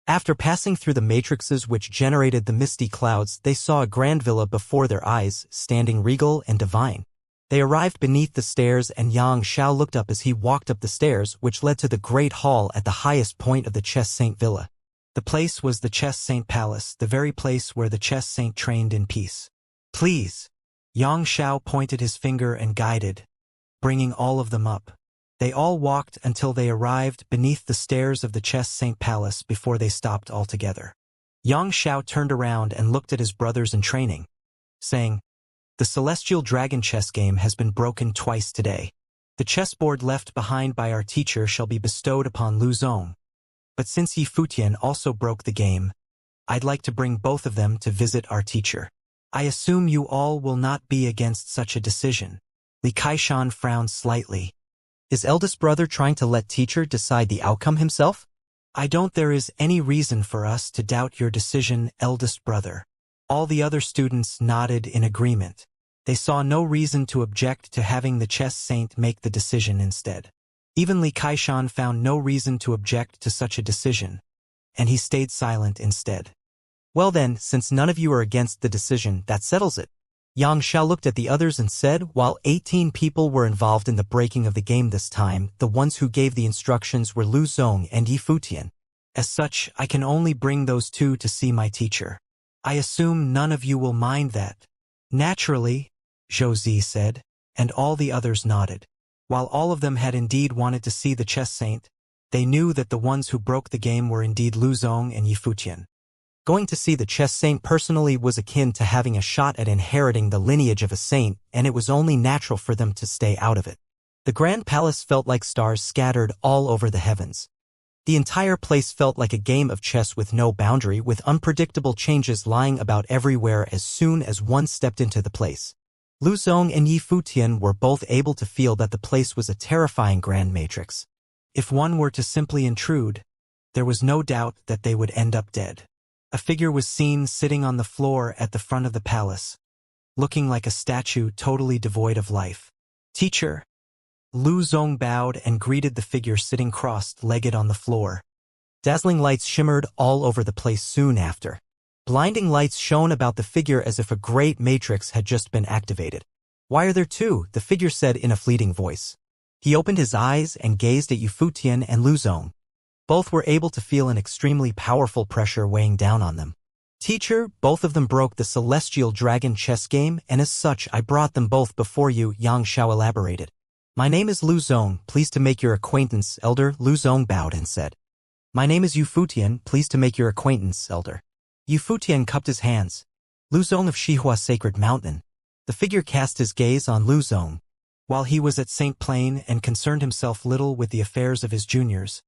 After passing through the matrices which generated the misty clouds, they saw a grand villa before their eyes, standing regal and divine. They arrived beneath the stairs, and Xianxia looked up as he walked up the stairs, which led to the great hall at the highest point of the Chess Saint Villa. The place was the Chess Saint Palace, the very place where the Chess Saint trained in peace. "Please." Xianxia pointed his finger and guided, bringing all of them up. They all walked until they arrived beneath the stairs of the Chess Saint Palace before they stopped altogether. Xianxia turned around and looked at his brothers in training, saying, "The Celestial Dragon chess game has been broken twice today. The chessboard left behind by our teacher shall be bestowed upon Lu Zong. But since Yifutian also broke the game, I'd like to bring both of them to visit our teacher. I assume you all will not be against such a decision." Li Kaishan frowned slightly. Is eldest brother trying to let teacher decide the outcome himself? "I don't. There is any reason for us to doubt your decision, eldest brother." All the other students nodded in agreement. They saw no reason to object to having the chess saint make the decision instead. Even Li Kaishan found no reason to object to such a decision, and he stayed silent instead. "Well then, since none of you are against the decision, that settles it." Xianxia looked at the others and said, while 18 people were involved in the breaking of the game this time, the ones who gave the instructions were Lu Zong and Yifutian. "As such, I can only bring those 2 to see my teacher. I assume none of you will mind that." "Naturally," Zhou said, and all the others nodded. While all of them had indeed wanted to see the chess saint, They knew that the ones who broke the game were indeed Lu Zong and Yi Futian. Going to see the chess saint personally was akin to having a shot at inheriting the lineage of a saint, and it was only natural for them to stay out of it. The Grand Palace felt like stars scattered all over the heavens. The entire place felt like a game of chess with no boundary, with unpredictable changes lying about everywhere as soon as one stepped into the place. Lu Zong and Yi Futian were both able to feel that the place was a terrifying grand matrix. If one were to simply intrude, there was no doubt that they would end up dead. A figure was seen sitting on the floor at the front of the palace, looking like a statue totally devoid of life. "Teacher." Lu Zong bowed and greeted the figure sitting crossed-legged on the floor. Dazzling lights shimmered all over the place soon after. Blinding lights shone about the figure as if a great matrix had just been activated. "Why are there two?" the figure said in a fleeting voice. He opened his eyes and gazed at Yi Futian and Lu Zong. Both were able to feel an extremely powerful pressure weighing down on them. "Teacher, both of them broke the Celestial Dragon chess game, and as such I brought them both before you," Xianxia elaborated. "My name is Lu Zong, pleased to make your acquaintance, Elder," Lu Zong bowed and said. "My name is Yi Futian, pleased to make your acquaintance, Elder." Yi Futian cupped his hands. "Lu Zong of Xihua Sacred Mountain." The figure cast his gaze on Lu Zong. While he was at St. Plain and concerned himself little with the affairs of his juniors,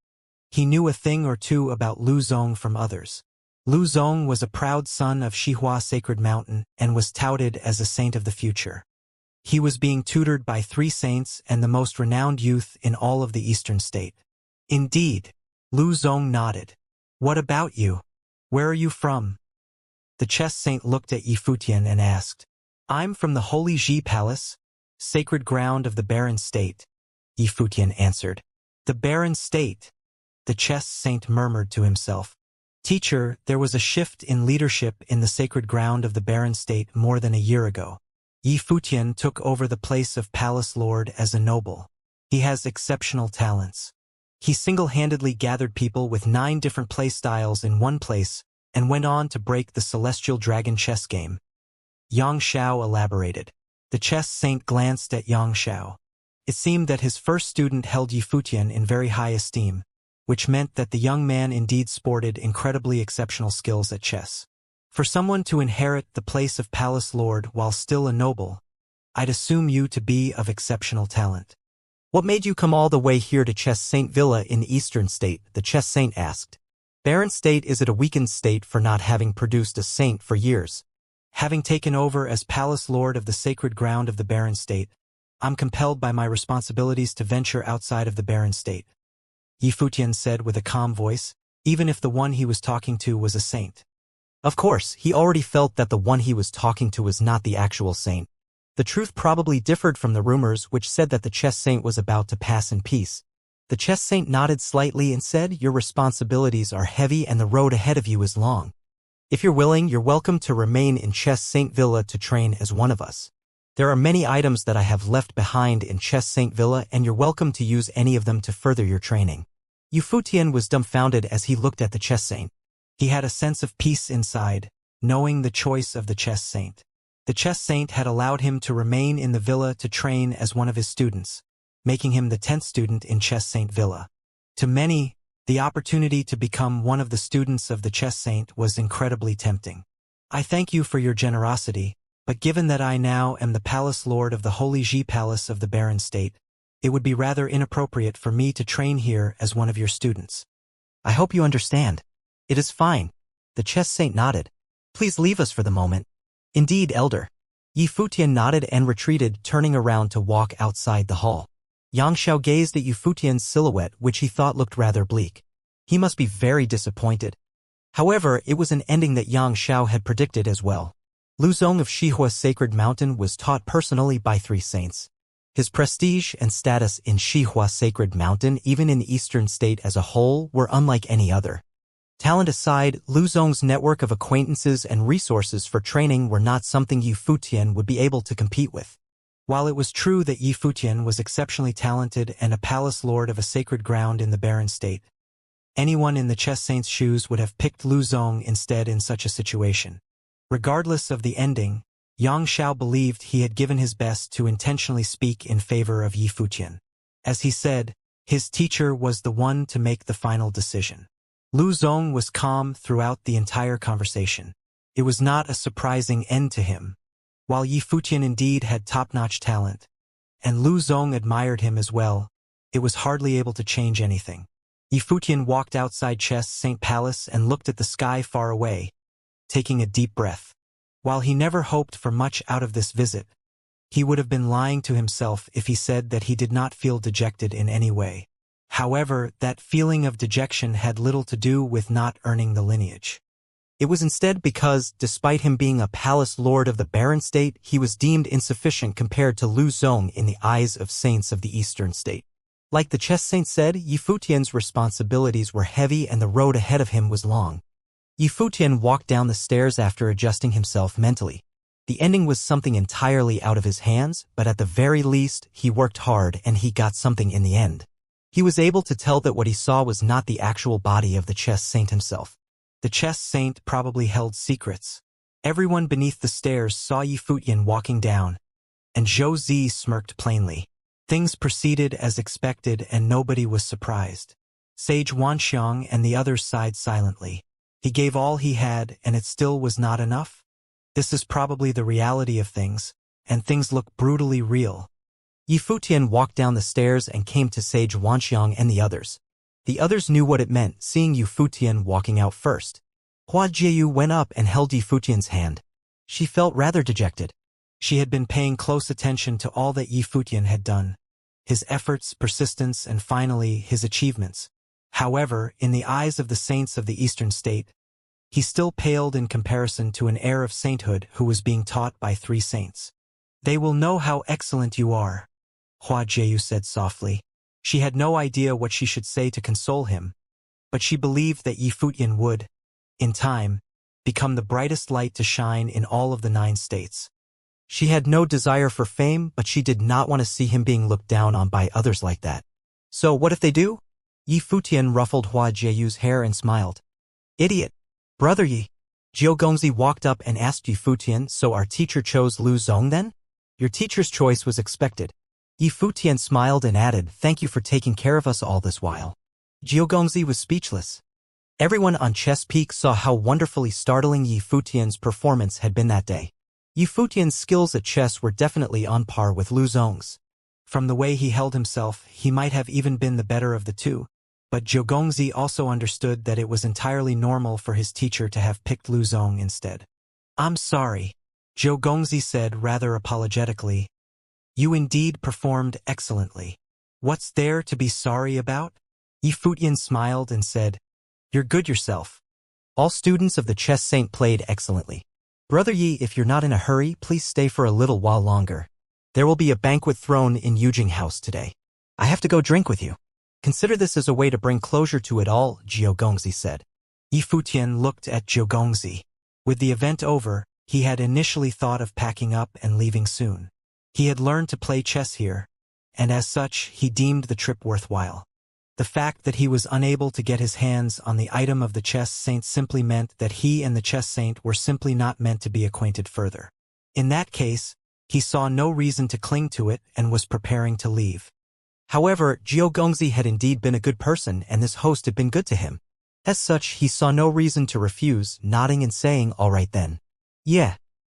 he knew a thing or two about Lu Zong from others. Lu Zong was a proud son of Xihua Sacred Mountain and was touted as a saint of the future. He was being tutored by 3 saints and the most renowned youth in all of the eastern state. "Indeed." Lu Zong nodded. "What about you? Where are you from?" The chess saint looked at Yi Futian and asked. "I'm from the Holy Ji Palace, sacred ground of the barren state," Yi Futian answered. "The barren state," the chess saint murmured to himself. "Teacher, there was a shift in leadership in the sacred ground of the barren state more than a year ago. Yi Futian took over the place of palace lord as a noble. He has exceptional talents. He single-handedly gathered people with 9 different play styles in one place and went on to break the Celestial Dragon chess game." Xianxia elaborated. The chess saint glanced at Xianxia. It seemed that his first student held Yi Futian in very high esteem, which meant that the young man indeed sported incredibly exceptional skills at chess. "For someone to inherit the place of palace lord while still a noble, I'd assume you to be of exceptional talent." "What made you come all the way here to Chess Saint Villa in the Eastern State?" the chess saint asked. "Barren state, is it a weakened state for not having produced a saint for years?" "Having taken over as palace lord of the sacred ground of the barren state, I'm compelled by my responsibilities to venture outside of the barren state," Yi Futian said with a calm voice, even if the one he was talking to was a saint. Of course, he already felt that the one he was talking to was not the actual saint. The truth probably differed from the rumors which said that the chess saint was about to pass in peace. The chess saint nodded slightly and said, "Your responsibilities are heavy and the road ahead of you is long. If you're willing, you're welcome to remain in Chess Saint Villa to train as one of us. There are many items that I have left behind in Chess Saint Villa, and you're welcome to use any of them to further your training." Yi Futian was dumbfounded as he looked at the chess saint. He had a sense of peace inside, knowing the choice of the chess saint. The chess saint had allowed him to remain in the villa to train as one of his students, making him the 10th student in Chess Saint Villa. To many, the opportunity to become one of the students of the chess saint was incredibly tempting. "I thank you for your generosity, but given that I now am the palace lord of the Holy Ji Palace of the barren state, it would be rather inappropriate for me to train here as one of your students." "I hope you understand." "It is fine." The chess saint nodded. "Please leave us for the moment." "Indeed, Elder." Yi Futian nodded and retreated, turning around to walk outside the hall. Xianxia gazed at Yi Futian's silhouette, which he thought looked rather bleak. He must be very disappointed. However, it was an ending that Xianxia had predicted as well. Lu Zong of Xihua Sacred Mountain was taught personally by 3 saints. His prestige and status in Xihua Sacred Mountain, even in the Eastern State as a whole, were unlike any other. Talent aside, Lu Zong's network of acquaintances and resources for training were not something Yi Futian would be able to compete with. While it was true that Yi Futian was exceptionally talented and a palace lord of a sacred ground in the barren state, anyone in the chess saint's shoes would have picked Lu Zong instead in such a situation. Regardless of the ending, Xianxia believed he had given his best to intentionally speak in favor of Yi Futian. As he said, His teacher was the one to make the final decision. Lu Zong was calm throughout the entire conversation. It was not a surprising end to him. While Yi Futian indeed had top-notch talent, and Lu Zong admired him as well, it was hardly able to change anything. Yi Futian walked outside Chess St. Palace and looked at the sky far away, taking a deep breath. While he never hoped for much out of this visit, he would have been lying to himself if he said that he did not feel dejected in any way. However, that feeling of dejection had little to do with not earning the lineage. It was instead because, despite him being a palace lord of the Barren State, he was deemed insufficient compared to Lu Zong in the eyes of saints of the Eastern State. Like the chess saint said, Yi Futian's responsibilities were heavy and the road ahead of him was long. Yi Futian walked down the stairs after adjusting himself mentally. The ending was something entirely out of his hands, but at the very least, he worked hard and he got something in the end. He was able to tell that what he saw was not the actual body of the chess saint himself. The chess saint probably held secrets. Everyone beneath the stairs saw Yi Futian walking down, and Zhou Zi smirked plainly. Things proceeded as expected and nobody was surprised. Sage Wanxiang and the others sighed silently. He gave all he had and it still was not enough? This is probably the reality of things, and things look brutally real. Yi Futian walked down the stairs and came to Sage Wanxiang and the others. The others knew what it meant, seeing Yi Futian walking out first. Hua Jieyu went up and held Yi Futian's hand. She felt rather dejected. She had been paying close attention to all that Yi Futian had done. His efforts, persistence, and finally, his achievements. However, in the eyes of the saints of the Eastern State, he still paled in comparison to an heir of sainthood who was being taught by 3 saints. They will know how excellent you are, Hua Jieyu said softly. She had no idea what she should say to console him, but she believed that Yi Futian would, in time, become the brightest light to shine in all of the 9 states. She had no desire for fame, but she did not want to see him being looked down on by others like that. So what if they do? Yi Futian ruffled Hua Jieyu's hair and smiled. Idiot. Brother Yi. Jiao Gongzi walked up and asked Yi Futian, so our teacher chose Lu Zong then? Your teacher's choice was expected. Yi Futian smiled and added, thank you for taking care of us all this while. Jiao Gongzi was speechless. Everyone on Chess Peak saw how wonderfully startling Yi Futian's performance had been that day. Yi Futian's skills at chess were definitely on par with Lu Zong's. From the way he held himself, he might have even been the better of the two, but Jiao Gongzi also understood that it was entirely normal for his teacher to have picked Lu Zong instead. I'm sorry, Jiao Gongzi said rather apologetically. You indeed performed excellently. What's there to be sorry about? Yi Futian smiled and said, you're good yourself. All students of the chess saint played excellently. Brother Yi, if you're not in a hurry, please stay for a little while longer. There will be a banquet thrown in Yujing House today. I have to go drink with you. Consider this as a way to bring closure to it all, Jiao Gongzi said. Yi Futian looked at Jiao Gongzi. With the event over, he had initially thought of packing up and leaving soon. He had learned to play chess here, and as such, he deemed the trip worthwhile. The fact that he was unable to get his hands on the item of the chess saint simply meant that he and the chess saint were simply not meant to be acquainted further. In that case, he saw no reason to cling to it and was preparing to leave. However, Jiao Gongzi had indeed been a good person and this host had been good to him. As such, he saw no reason to refuse, nodding and saying, all right then. Yeah.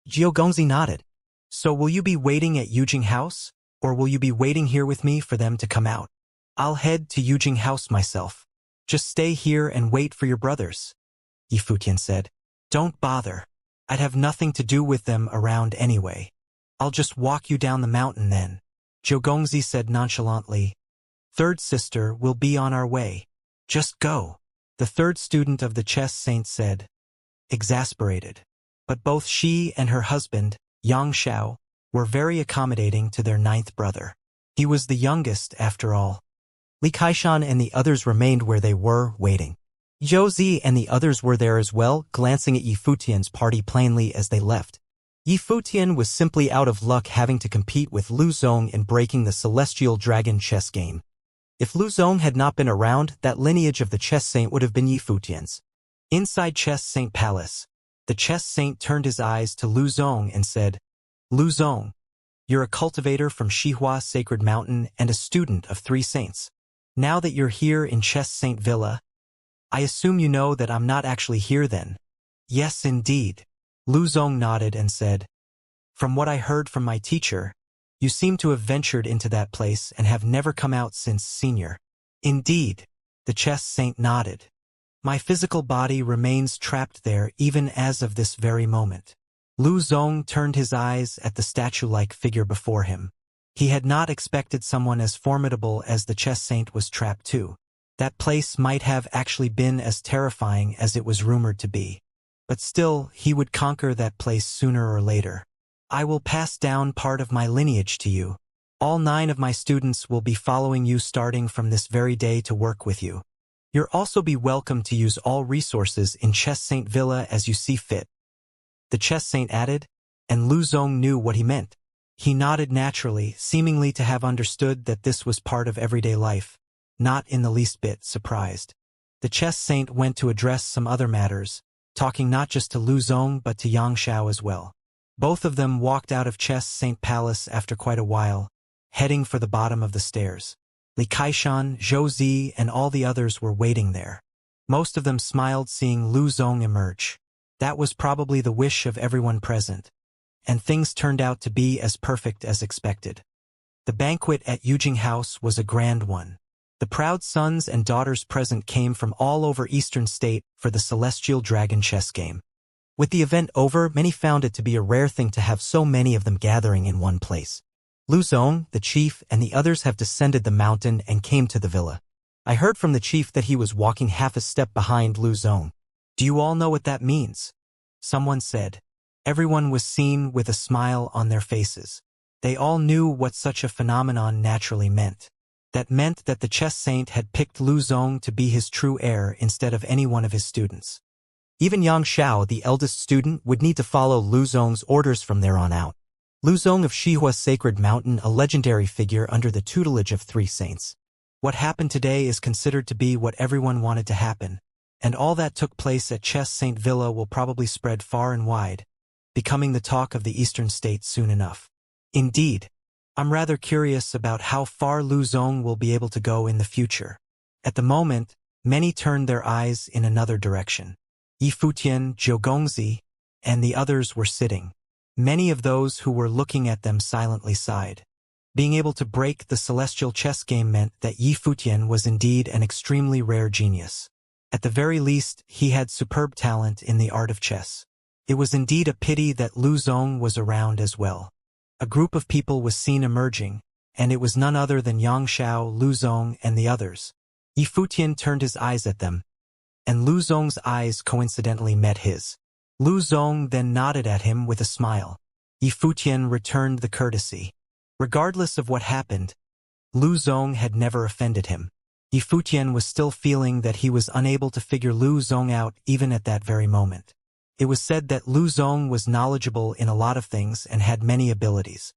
Jiao Gongzi nodded. So will you be waiting at Yujing House, or will you be waiting here with me for them to come out? I'll head to Yujing House myself. Just stay here and wait for your brothers, Yi Futian said. Don't bother. I'd have nothing to do with them around anyway. I'll just walk you down the mountain then, Jiao Gongzi said nonchalantly. Third sister, we'll be on our way. Just go, the third student of the chess saint said, exasperated. But both she and her husband, Xianxia, were very accommodating to their 9th brother. He was the youngest, after all. Li Kaishan and the others remained where they were, waiting. Zhou Zi and the others were there as well, glancing at Yi Futian's party plainly as they left. Yi Futian was simply out of luck having to compete with Lu Zong in breaking the Celestial Dragon chess game. If Lu Zong had not been around, that lineage of the chess saint would have been Yi Futian's. Inside Chess Saint Palace, the chess saint turned his eyes to Lu Zong and said, Lu Zong, you're a cultivator from Shihua Sacred Mountain and a student of 3 saints. Now that you're here in Chess Saint Villa, I assume you know that I'm not actually here then. Yes, indeed. Lu Zong nodded and said, from what I heard from my teacher, you seem to have ventured into that place and have never come out since senior. Indeed, the chess saint nodded. My physical body remains trapped there even as of this very moment. Lu Zong turned his eyes at the statue-like figure before him. He had not expected someone as formidable as the chess saint was trapped too. That place might have actually been as terrifying as it was rumored to be. But still, he would conquer that place sooner or later. I will pass down part of my lineage to you. All 9 of my students will be following you starting from this very day to work with you. You'll also be welcome to use all resources in Chess Saint Villa as you see fit. The chess saint added, and Lu Zong knew what he meant. He nodded naturally, seemingly to have understood that this was part of everyday life, not in the least bit surprised. The chess saint went to address some other matters, talking not just to Lu Zong but to Xianxia as well. Both of them walked out of Chess Saint Palace after quite a while, heading for the bottom of the stairs. Li Kaishan, Zhou Zi, and all the others were waiting there. Most of them smiled seeing Lu Zong emerge. That was probably the wish of everyone present. And things turned out to be as perfect as expected. The banquet at Yujing House was a grand one. The proud sons and daughters present came from all over Eastern State for the Celestial Dragon chess game. With the event over, many found it to be a rare thing to have so many of them gathering in one place. Lu Zong, the chief, and the others have descended the mountain and came to the villa. I heard from the chief that he was walking half a step behind Lu Zong. Do you all know what that means? Someone said. Everyone was seen with a smile on their faces. They all knew what such a phenomenon naturally meant. That meant that the chess saint had picked Lu Zong to be his true heir instead of any one of his students. Even Xianxia, the eldest student, would need to follow Lu Zong's orders from there on out. Lu Zong of Shihua Sacred Mountain, a legendary figure under the tutelage of 3 saints. What happened today is considered to be what everyone wanted to happen, and all that took place at Chess Saint Villa will probably spread far and wide, becoming the talk of the Eastern States soon enough. Indeed, I'm rather curious about how far Lu Zong will be able to go in the future. At the moment, many turned their eyes in another direction. Yi Futian, Zhou Gongzi, and the others were sitting. Many of those who were looking at them silently sighed. Being able to break the celestial chess game meant that Yi Futian was indeed an extremely rare genius. At the very least, he had superb talent in the art of chess. It was indeed a pity that Lu Zong was around as well. A group of people was seen emerging, and it was none other than Xianxia, Lu Zong, and the others. Yi Futian turned his eyes at them, and Lu Zong's eyes coincidentally met his. Lu Zong then nodded at him with a smile. Yi Futian returned the courtesy. Regardless of what happened, Lu Zong had never offended him. Yi Futian was still feeling that he was unable to figure Lu Zong out even at that very moment. It was said that Lu Zong was knowledgeable in a lot of things and had many abilities.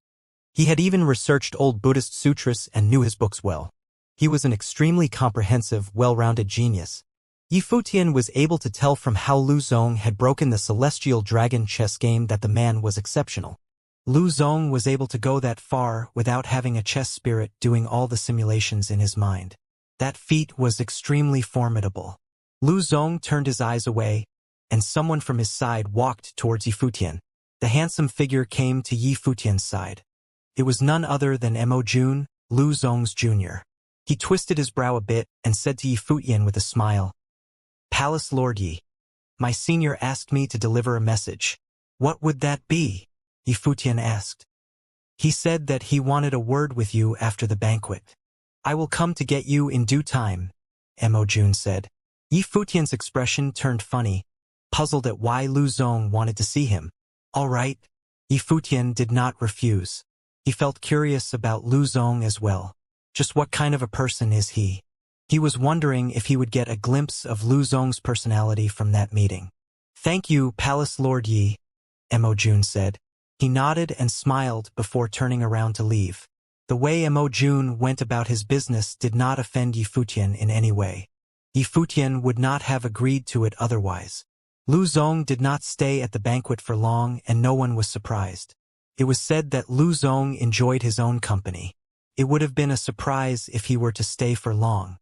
He had even researched old Buddhist sutras and knew his books well. He was an extremely comprehensive, well-rounded genius. Yi Futian was able to tell from how Lu Zong had broken the Celestial Dragon chess game that the man was exceptional. Lu Zong was able to go that far without having a chess spirit doing all the simulations in his mind. That feat was extremely formidable. Lu Zong turned his eyes away, and someone from his side walked towards Yi Futian. The handsome figure came to Yi Futian's side. It was none other than Mo Jun, Lu Zong's junior. He twisted his brow a bit and said to Yi Futian with a smile, Palace Lord Yi, my senior asked me to deliver a message. What would that be? Yi Futian asked. He said that he wanted a word with you after the banquet. I will come to get you in due time, Mo Jun said. Yi Futian's expression turned funny, puzzled at why Lu Zong wanted to see him. All right. Yi Futian did not refuse. He felt curious about Lu Zong as well. Just what kind of a person is he? He was wondering if he would get a glimpse of Lu Zong's personality from that meeting. Thank you, Palace Lord Yi, Mo Jun said. He nodded and smiled before turning around to leave. The way Mo Jun went about his business did not offend Yi Futian in any way. Yi Futian would not have agreed to it otherwise. Lu Zong did not stay at the banquet for long and no one was surprised. It was said that Lu Zong enjoyed his own company. It would have been a surprise if he were to stay for long.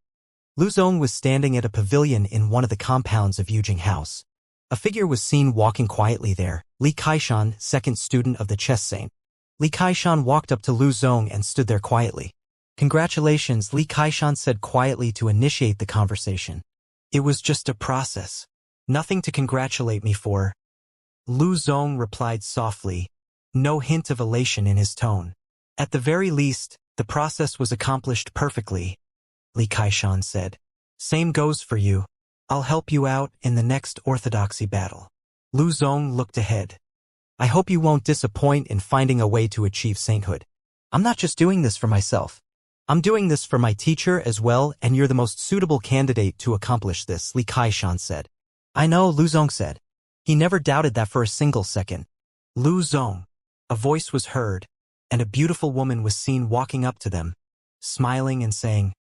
Lu Zong was standing at a pavilion in one of the compounds of Yujing House. A figure was seen walking quietly there, Li Kaishan, second student of the chess saint. Li Kaishan walked up to Lu Zong and stood there quietly. "Congratulations," Li Kaishan said quietly to initiate the conversation. "It was just a process. Nothing to congratulate me for." Lu Zong replied softly, no hint of elation in his tone. "At the very least, the process was accomplished perfectly," Li Kaishan said. "Same goes for you. I'll help you out in the next orthodoxy battle." Lu Zong looked ahead. "I hope you won't disappoint in finding a way to achieve sainthood. I'm not just doing this for myself. I'm doing this for my teacher as well, and you're the most suitable candidate to accomplish this," Li Kaishan said. "I know," Lu Zong said. He never doubted that for a single second. "Lu Zong." A voice was heard, and a beautiful woman was seen walking up to them, smiling and saying,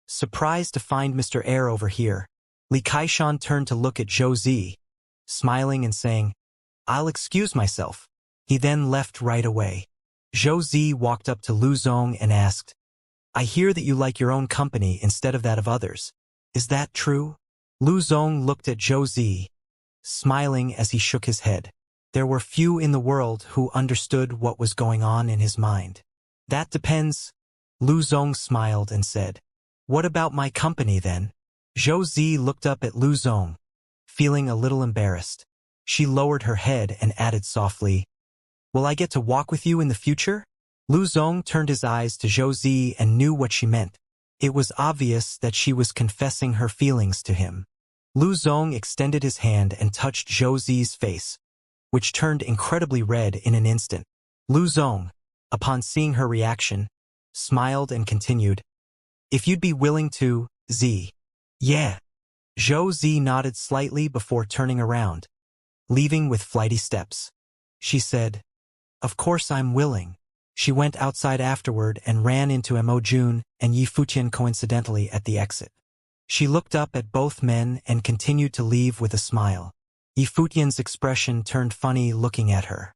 "Surprised to find Mr. Air over here." Li Kaishan turned to look at Zhou Zi, smiling and saying, "I'll excuse myself." He then left right away. Zhou Zi walked up to Lu Zong and asked, "I hear that you like your own company instead of that of others. Is that true?" Lu Zong looked at Zhou Zi, smiling as he shook his head. There were few in the world who understood what was going on in his mind. "That depends." Lu Zong smiled and said, "What about my company then?" Zhou Zi looked up at Lu Zong, feeling a little embarrassed. She lowered her head and added softly, "Will I get to walk with you in the future?" Lu Zong turned his eyes to Zhou Zi and knew what she meant. It was obvious that she was confessing her feelings to him. Lu Zong extended his hand and touched Zhou Zi's face, which turned incredibly red in an instant. Lu Zong, upon seeing her reaction, smiled and continued, "If you'd be willing to, Zi." "Yeah." Zhou Zi nodded slightly before turning around, leaving with flighty steps. She said, "Of course I'm willing." She went outside afterward and ran into Mo Jun and Yi Futian coincidentally at the exit. She looked up at both men and continued to leave with a smile. Yi Futian's expression turned funny looking at her.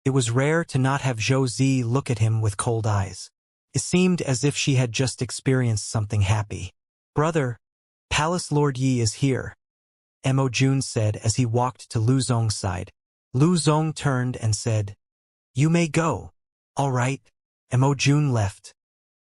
It was rare to not have Zhou Zi look at him with cold eyes. It seemed as if she had just experienced something happy. "Brother, Palace Lord Yi is here," Mo Jun said as he walked to Lu Zong's side. Lu Zong turned and said, "You may go." "All right." Mo Jun left.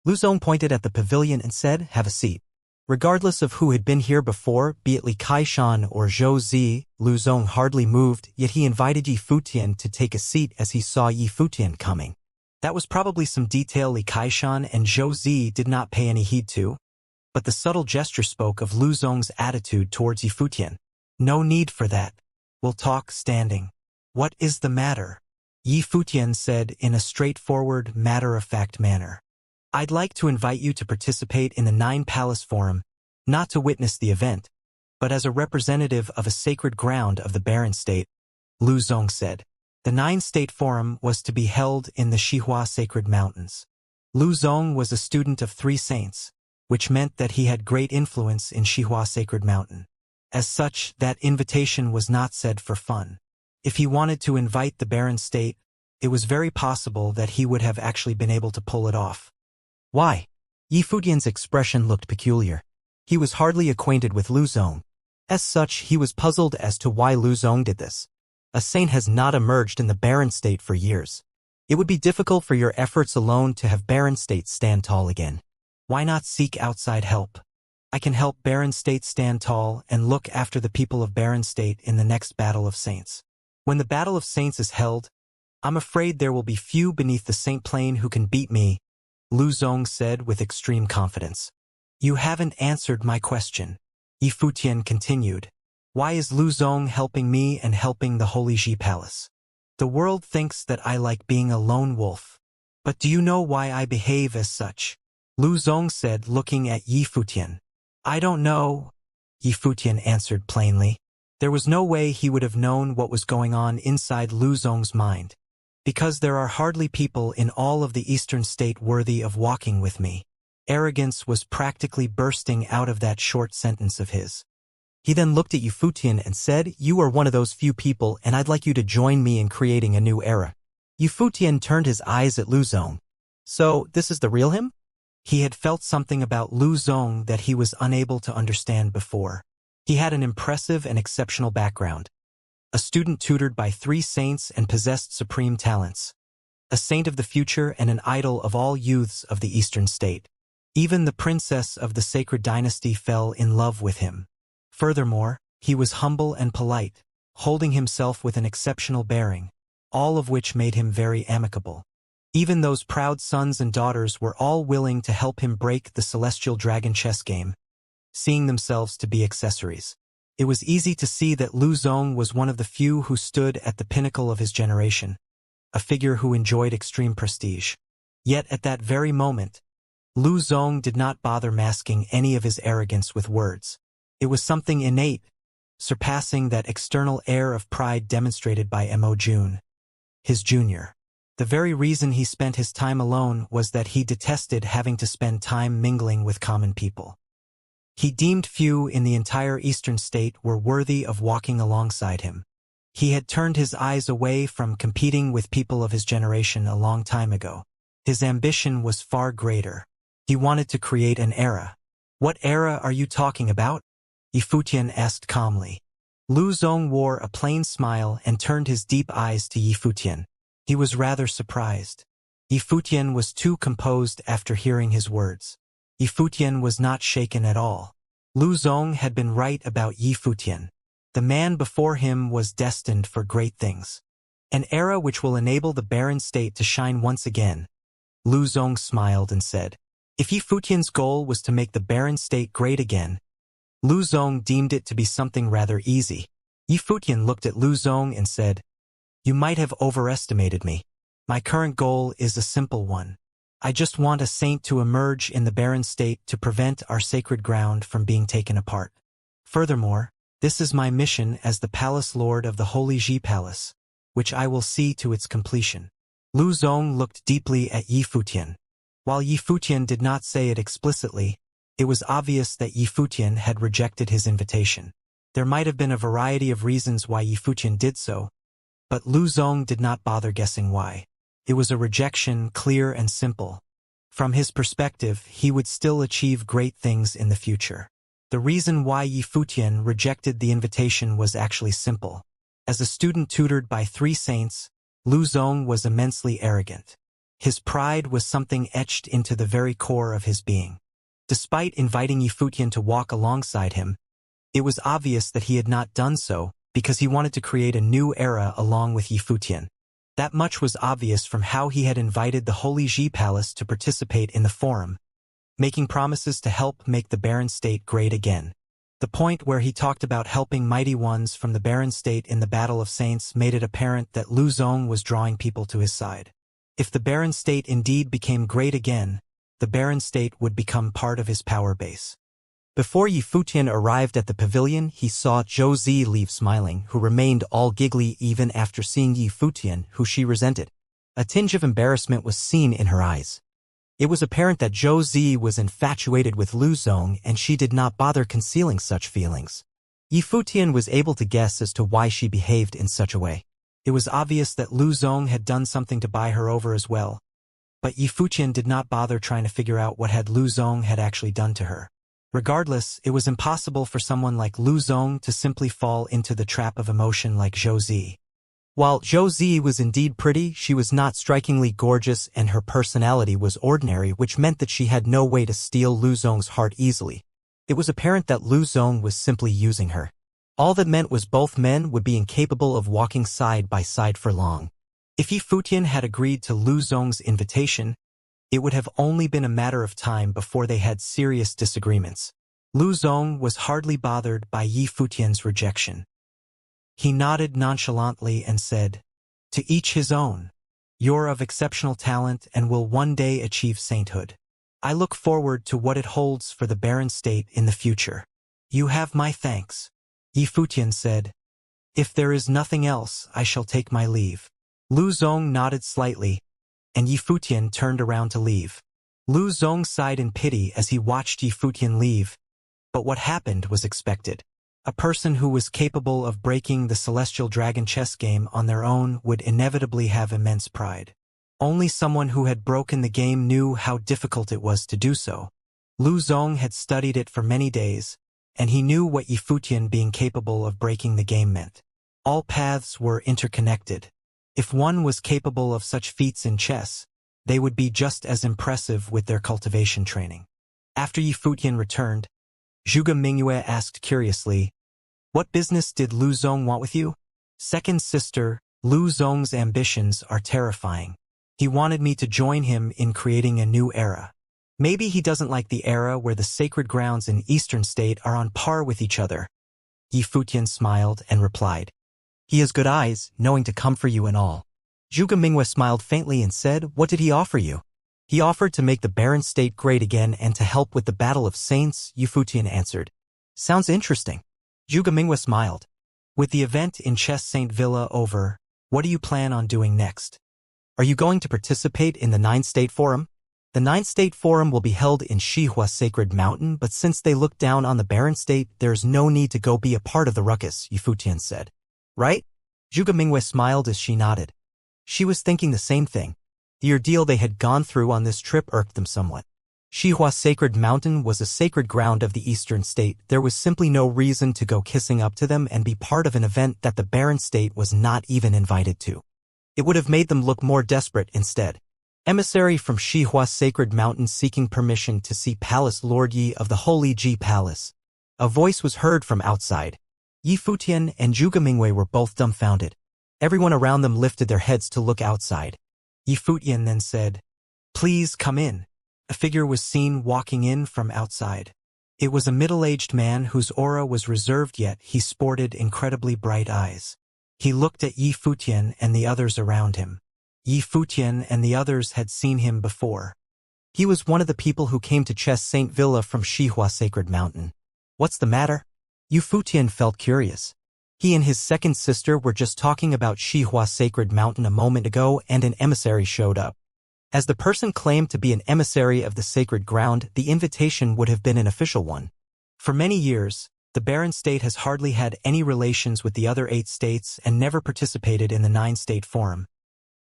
Lu Zong pointed at the pavilion and said, "Have a seat." Regardless of who had been here before, be it Li Kaishan or Zhou Zi, Lu Zong hardly moved, yet he invited Yi Futian to take a seat as he saw Yi Futian coming. That was probably some detail Li Kaishan and Zhou Zi did not pay any heed to, but the subtle gesture spoke of Lu Zong's attitude towards Yi Futian. "No need for that. We'll talk standing." "What is the matter?" Yi Futian said in a straightforward, matter-of-fact manner. "I'd like to invite you to participate in the Nine Palace Forum, not to witness the event, but as a representative of a sacred ground of the Barren State," Lu Zong said. The Nine State Forum was to be held in the Xihua Sacred Mountains. Lu Zong was a student of 3 saints, which meant that he had great influence in Xihua Sacred Mountain. As such, that invitation was not said for fun. If he wanted to invite the Barren State, it was very possible that he would have actually been able to pull it off. "Why?" Yi Futian's expression looked peculiar. He was hardly acquainted with Lu Zong. As such, he was puzzled as to why Lu Zong did this. A saint has not emerged in the Barren State for years. It would be difficult for your efforts alone to have Barren State stand tall again. Why not seek outside help? I can help Barren State stand tall and look after the people of Barren State in the next Battle of Saints. When the Battle of Saints is held, I'm afraid there will be few beneath the Saint Plane who can beat me, Lu Zong said with extreme confidence. You haven't answered my question. Yi Futian continued. Why is Lu Zong helping me and helping the Holy Ji Palace? The world thinks that I like being a lone wolf. But do you know why I behave as such? Lu Zong said, looking at Yi Futian. I don't know, Yi Futian answered plainly. There was no way he would have known what was going on inside Lu Zong's mind, because there are hardly people in all of the Eastern State worthy of walking with me. Arrogance was practically bursting out of that short sentence of his. He then looked at Yi Futian and said, You are one of those few people and I'd like you to join me in creating a new era. Yi Futian turned his eyes at Lu Zong. So, this is the real him? He had felt something about Lu Zong that he was unable to understand before. He had an impressive and exceptional background. A student tutored by 3 saints and possessed supreme talents. A saint of the future and an idol of all youths of the Eastern state. Even the princess of the sacred dynasty fell in love with him. Furthermore, he was humble and polite, holding himself with an exceptional bearing, all of which made him very amicable. Even those proud sons and daughters were all willing to help him break the celestial dragon chess game, seeing themselves to be accessories. It was easy to see that Lu Zong was one of the few who stood at the pinnacle of his generation, a figure who enjoyed extreme prestige. Yet at that very moment, Lu Zong did not bother masking any of his arrogance with words. It was something innate, surpassing that external air of pride demonstrated by Mo Jun, his junior. The very reason he spent his time alone was that he detested having to spend time mingling with common people. He deemed few in the entire Eastern state were worthy of walking alongside him. He had turned his eyes away from competing with people of his generation a long time ago. His ambition was far greater. He wanted to create an era. What era are you talking about? Yifutian asked calmly. Lu Zong wore a plain smile and turned his deep eyes to Yifutian. He was rather surprised. Yifutian was too composed after hearing his words. Yifutian was not shaken at all. Lu Zong had been right about Yifutian. The man before him was destined for great things. An era which will enable the barren state to shine once again. Lu Zong smiled and said, if Yifutian's goal was to make the barren state great again, Lu Zong deemed it to be something rather easy. Yifutian looked at Lu Zong and said, you might have overestimated me. My current goal is a simple one. I just want a saint to emerge in the barren state to prevent our sacred ground from being taken apart. Furthermore, this is my mission as the Palace Lord of the Holy Ji Palace, which I will see to its completion. Lu Zong looked deeply at Yifutian. While Yifutian did not say it explicitly, it was obvious that Yifutian had rejected his invitation. There might have been a variety of reasons why Yifutian did so, but Lu Zong did not bother guessing why. It was a rejection, clear and simple. From his perspective, he would still achieve great things in the future. The reason why Yifutian rejected the invitation was actually simple. As a student tutored by 3 saints, Lu Zong was immensely arrogant. His pride was something etched into the very core of his being. Despite inviting Yifutian to walk alongside him, it was obvious that he had not done so because he wanted to create a new era along with Yifutian. That much was obvious from how he had invited the Holy Ji Palace to participate in the forum, making promises to help make the barren state great again. The point where he talked about helping mighty ones from the barren state in the Battle of Saints made it apparent that Lu Zong was drawing people to his side. If the barren state indeed became great again, the barren state would become part of his power base. Before Yifutian arrived at the pavilion, he saw Zhou Zi leave smiling, who remained all giggly even after seeing Yifutian, who she resented. A tinge of embarrassment was seen in her eyes. It was apparent that Zhou Zi was infatuated with Lu Zong, and she did not bother concealing such feelings. Yifutian was able to guess as to why she behaved in such a way. It was obvious that Lu Zong had done something to buy her over as well, but Yifutian did not bother trying to figure out what Lu Zong had actually done to her. Regardless, it was impossible for someone like Lu Zong to simply fall into the trap of emotion like Zhou Zi. While Zhou Zi was indeed pretty, she was not strikingly gorgeous and her personality was ordinary, which meant that she had no way to steal Lu Zong's heart easily. It was apparent that Lu Zong was simply using her. All that meant was both men would be incapable of walking side by side for long. If Yifutian had agreed to Lu Zong's invitation, it would have only been a matter of time before they had serious disagreements. Lu Zong was hardly bothered by Yifutian's rejection. He nodded nonchalantly and said, to each his own. You're of exceptional talent and will one day achieve sainthood. I look forward to what it holds for the barren state in the future. You have my thanks. Yifutian said, if there is nothing else, I shall take my leave. Lu Zong nodded slightly, and Yifutian turned around to leave. Lu Zong sighed in pity as he watched Yifutian leave, but what happened was expected. A person who was capable of breaking the celestial dragon chess game on their own would inevitably have immense pride. Only someone who had broken the game knew how difficult it was to do so. Lu Zong had studied it for many days, and he knew what Yifutian being capable of breaking the game meant. All paths were interconnected. If one was capable of such feats in chess, they would be just as impressive with their cultivation training. After Yifutian returned, Zhuge Mingyue asked curiously, "What business did Lu Zong want with you?" "Second sister, Lu Zong's ambitions are terrifying. He wanted me to join him in creating a new era. Maybe he doesn't like the era where the sacred grounds in Eastern State are on par with each other." Yifutian smiled and replied, "He has good eyes, knowing to come for you and all." Zhuge Mingyue smiled faintly and said, "What did he offer you?" "He offered to make the barren state great again and to help with the Battle of Saints," Yifutian answered. "Sounds interesting." Zhuge Mingyue smiled. "With the event in Chess Saint Villa over, what do you plan on doing next? Are you going to participate in the Nine-State Forum?" "The Nine-State Forum will be held in Xihua Sacred Mountain, but since they look down on the barren state, there's no need to go be a part of the ruckus," Yifutian said. "Right?" Zhuge Mingyue smiled as she nodded. She was thinking the same thing. The ordeal they had gone through on this trip irked them somewhat. Xihua Sacred Mountain was a sacred ground of the Eastern State. There was simply no reason to go kissing up to them and be part of an event that the barren state was not even invited to. It would have made them look more desperate instead. Emissary from Xihua Sacred Mountain seeking permission to see Palace Lord Yi of the Holy Ji Palace. A voice was heard from outside. Yifutian and Zhuge Mingyue were both dumbfounded. Everyone around them lifted their heads to look outside. Yifutian then said, "Please come in." A figure was seen walking in from outside. It was a middle-aged man whose aura was reserved, yet he sported incredibly bright eyes. He looked at Yifutian and the others around him. Yifutian and the others had seen him before. He was one of the people who came to Chess Saint Villa from Xihua Sacred Mountain. "What's the matter?" Yifutian felt curious. He and his second sister were just talking about Xihua Sacred Mountain a moment ago, and an emissary showed up. As the person claimed to be an emissary of the sacred ground, the invitation would have been an official one. For many years, the barren state has hardly had any relations with the other 8 states and never participated in the 9-state forum,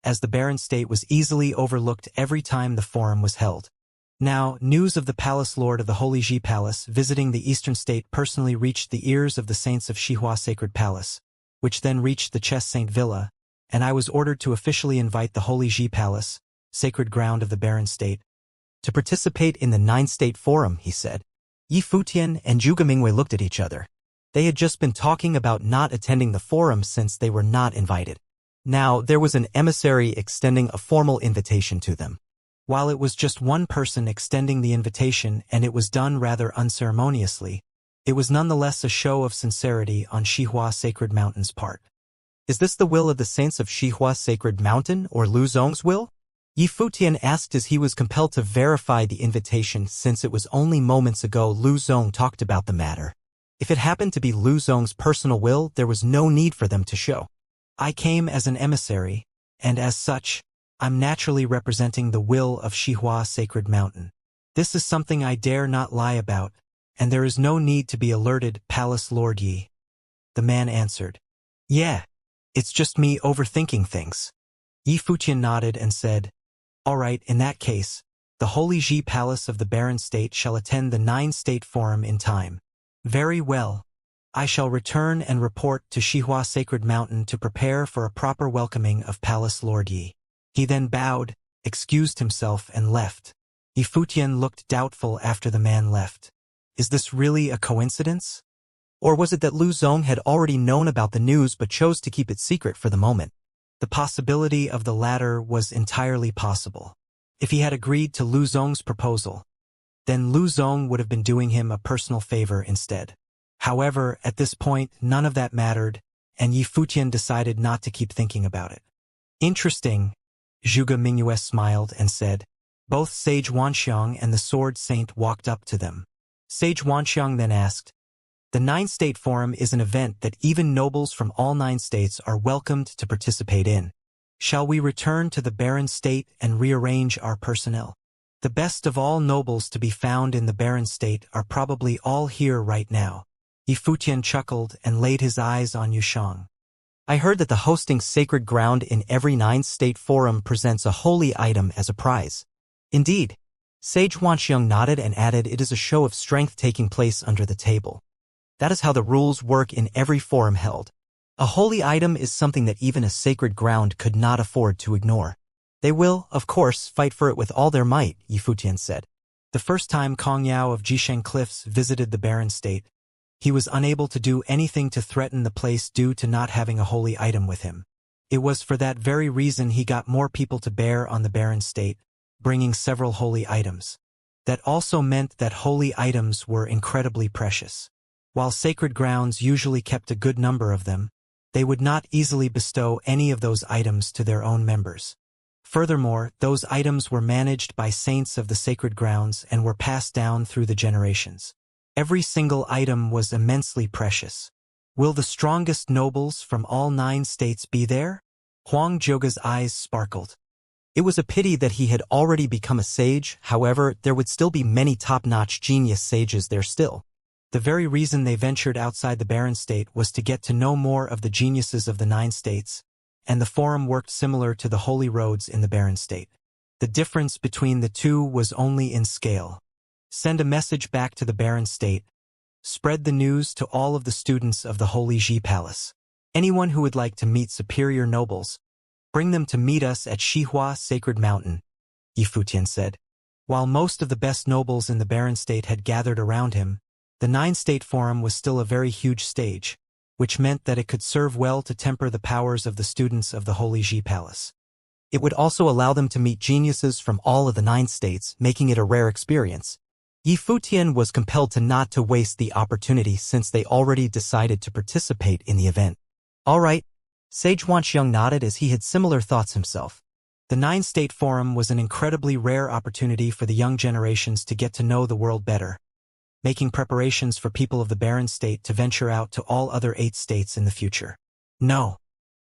as the barren state was easily overlooked every time the forum was held. Now, news of the Palace Lord of the Holy Ji Palace visiting the Eastern State personally reached the ears of the saints of Xihua Sacred Palace, which then reached the Chess Saint Villa, and I was ordered to officially invite the Holy Ji Palace, sacred ground of the barren state, to participate in the 9-state forum, he said. Yifutian and Zhuge Mingyue looked at each other. They had just been talking about not attending the forum since they were not invited. Now, there was an emissary extending a formal invitation to them. While it was just one person extending the invitation and it was done rather unceremoniously, it was nonetheless a show of sincerity on Xihua Sacred Mountain's part. "Is this the will of the saints of Xihua Sacred Mountain, or Lu Zong's will?" Yifutian asked as he was compelled to verify the invitation since it was only moments ago Lu Zong talked about the matter. If it happened to be Lu Zong's personal will, there was no need for them to show. "I came as an emissary, and as such, I'm naturally representing the will of Xihua Sacred Mountain. This is something I dare not lie about, and there is no need to be alerted, Palace Lord Yi." The man answered, "Yeah, it's just me overthinking things." Yifutian nodded and said, "All right, in that case, the Holy Ji Palace of the Barren State shall attend the 9-state forum in time." "Very well. I shall return and report to Xihua Sacred Mountain to prepare for a proper welcoming of Palace Lord Yi." He then bowed, excused himself, and left. Yifutian looked doubtful after the man left. Is this really a coincidence? Or was it that Lu Zong had already known about the news but chose to keep it secret for the moment? The possibility of the latter was entirely possible. If he had agreed to Lu Zong's proposal, then Lu Zong would have been doing him a personal favor instead. However, at this point, none of that mattered, and Yifutian decided not to keep thinking about it. "Interesting," Zhuge Mingyue smiled and said. Both Sage Wanxiang and the Sword Saint walked up to them. Sage Wanxiang then asked, "The 9-state forum is an event that even nobles from all 9 states are welcomed to participate in. Shall we return to the barren state and rearrange our personnel? The best of all nobles to be found in the barren state are probably all here right now." Yifutian chuckled and laid his eyes on Yushang. I heard that the hosting sacred ground in every 9-state forum presents a holy item as a prize. Indeed. Sage Wanxiang nodded and added, it is a show of strength taking place under the table. That is how the rules work in every forum held. A holy item is something that even a sacred ground could not afford to ignore. They will, of course, fight for it with all their might, Yifutian said. The first time Kong Yao of Jisheng Cliffs visited the barren state, he was unable to do anything to threaten the place due to not having a holy item with him. It was for that very reason he got more people to bear on the barren state, bringing several holy items. That also meant that holy items were incredibly precious. While sacred grounds usually kept a good number of them, they would not easily bestow any of those items to their own members. Furthermore, those items were managed by saints of the sacred grounds and were passed down through the generations. Every single item was immensely precious. Will the strongest nobles from all 9 states be there? Huang Zhouge's eyes sparkled. It was a pity that he had already become a sage, however, there would still be many top-notch genius sages there still. The very reason they ventured outside the barren state was to get to know more of the geniuses of the 9 states, and the forum worked similar to the holy roads in the barren state. The difference between the two was only in scale. Send a message back to the barren state. Spread the news to all of the students of the Holy Ji Palace. Anyone who would like to meet superior nobles, bring them to meet us at Xihua Sacred Mountain, Yifutian said. While most of the best nobles in the barren state had gathered around him, the 9-state forum was still a very huge stage, which meant that it could serve well to temper the powers of the students of the Holy Ji Palace. It would also allow them to meet geniuses from all of the 9 states, making it a rare experience. Yifutian was compelled not to waste the opportunity since they already decided to participate in the event. All right. Sage Wanxiang nodded as he had similar thoughts himself. The 9-state forum was an incredibly rare opportunity for the young generations to get to know the world better, making preparations for people of the barren state to venture out to all other 8 states in the future. No.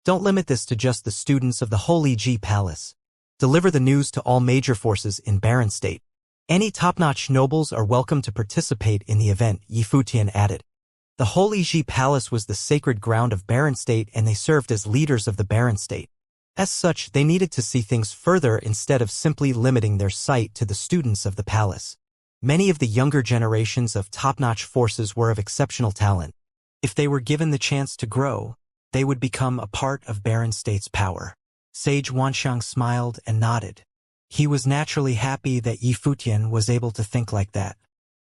Don't limit this to just the students of the Holy Ji Palace. Deliver the news to all major forces in barren state. Any top-notch nobles are welcome to participate in the event, Yifutian added. The Holy Ji Palace was the sacred ground of barren state and they served as leaders of the barren state. As such, they needed to see things further instead of simply limiting their sight to the students of the palace. Many of the younger generations of top-notch forces were of exceptional talent. If they were given the chance to grow, they would become a part of barren state's power. Sage Wanxiang smiled and nodded. He was naturally happy that Yifutian was able to think like that.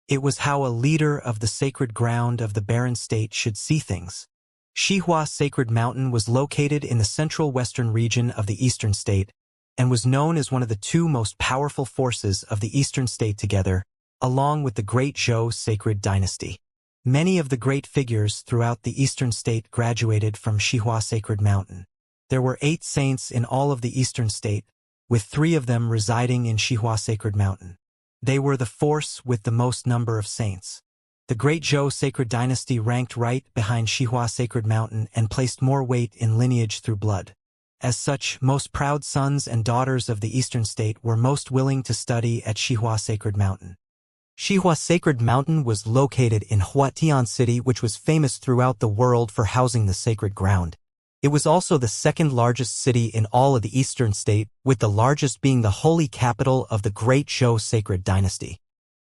It was how a leader of the sacred ground of the barren state should see things. Xihua Sacred Mountain was located in the central western region of the eastern state and was known as one of the 2 most powerful forces of the eastern state together, along with the Great Zhou Sacred Dynasty. Many of the great figures throughout the eastern state graduated from Xihua Sacred Mountain. There were 8 saints in all of the eastern state, with 3 of them residing in Xihua Sacred Mountain. They were the force with the most number of saints. The Great Zhou Sacred Dynasty ranked right behind Xihua Sacred Mountain and placed more weight in lineage through blood. As such, most proud sons and daughters of the eastern state were most willing to study at Xihua Sacred Mountain. Xihua Sacred Mountain was located in Huatian City, which was famous throughout the world for housing the sacred ground. It was also the 2nd largest city in all of the eastern state, with the largest being the holy capital of the Great Zhou Sacred Dynasty.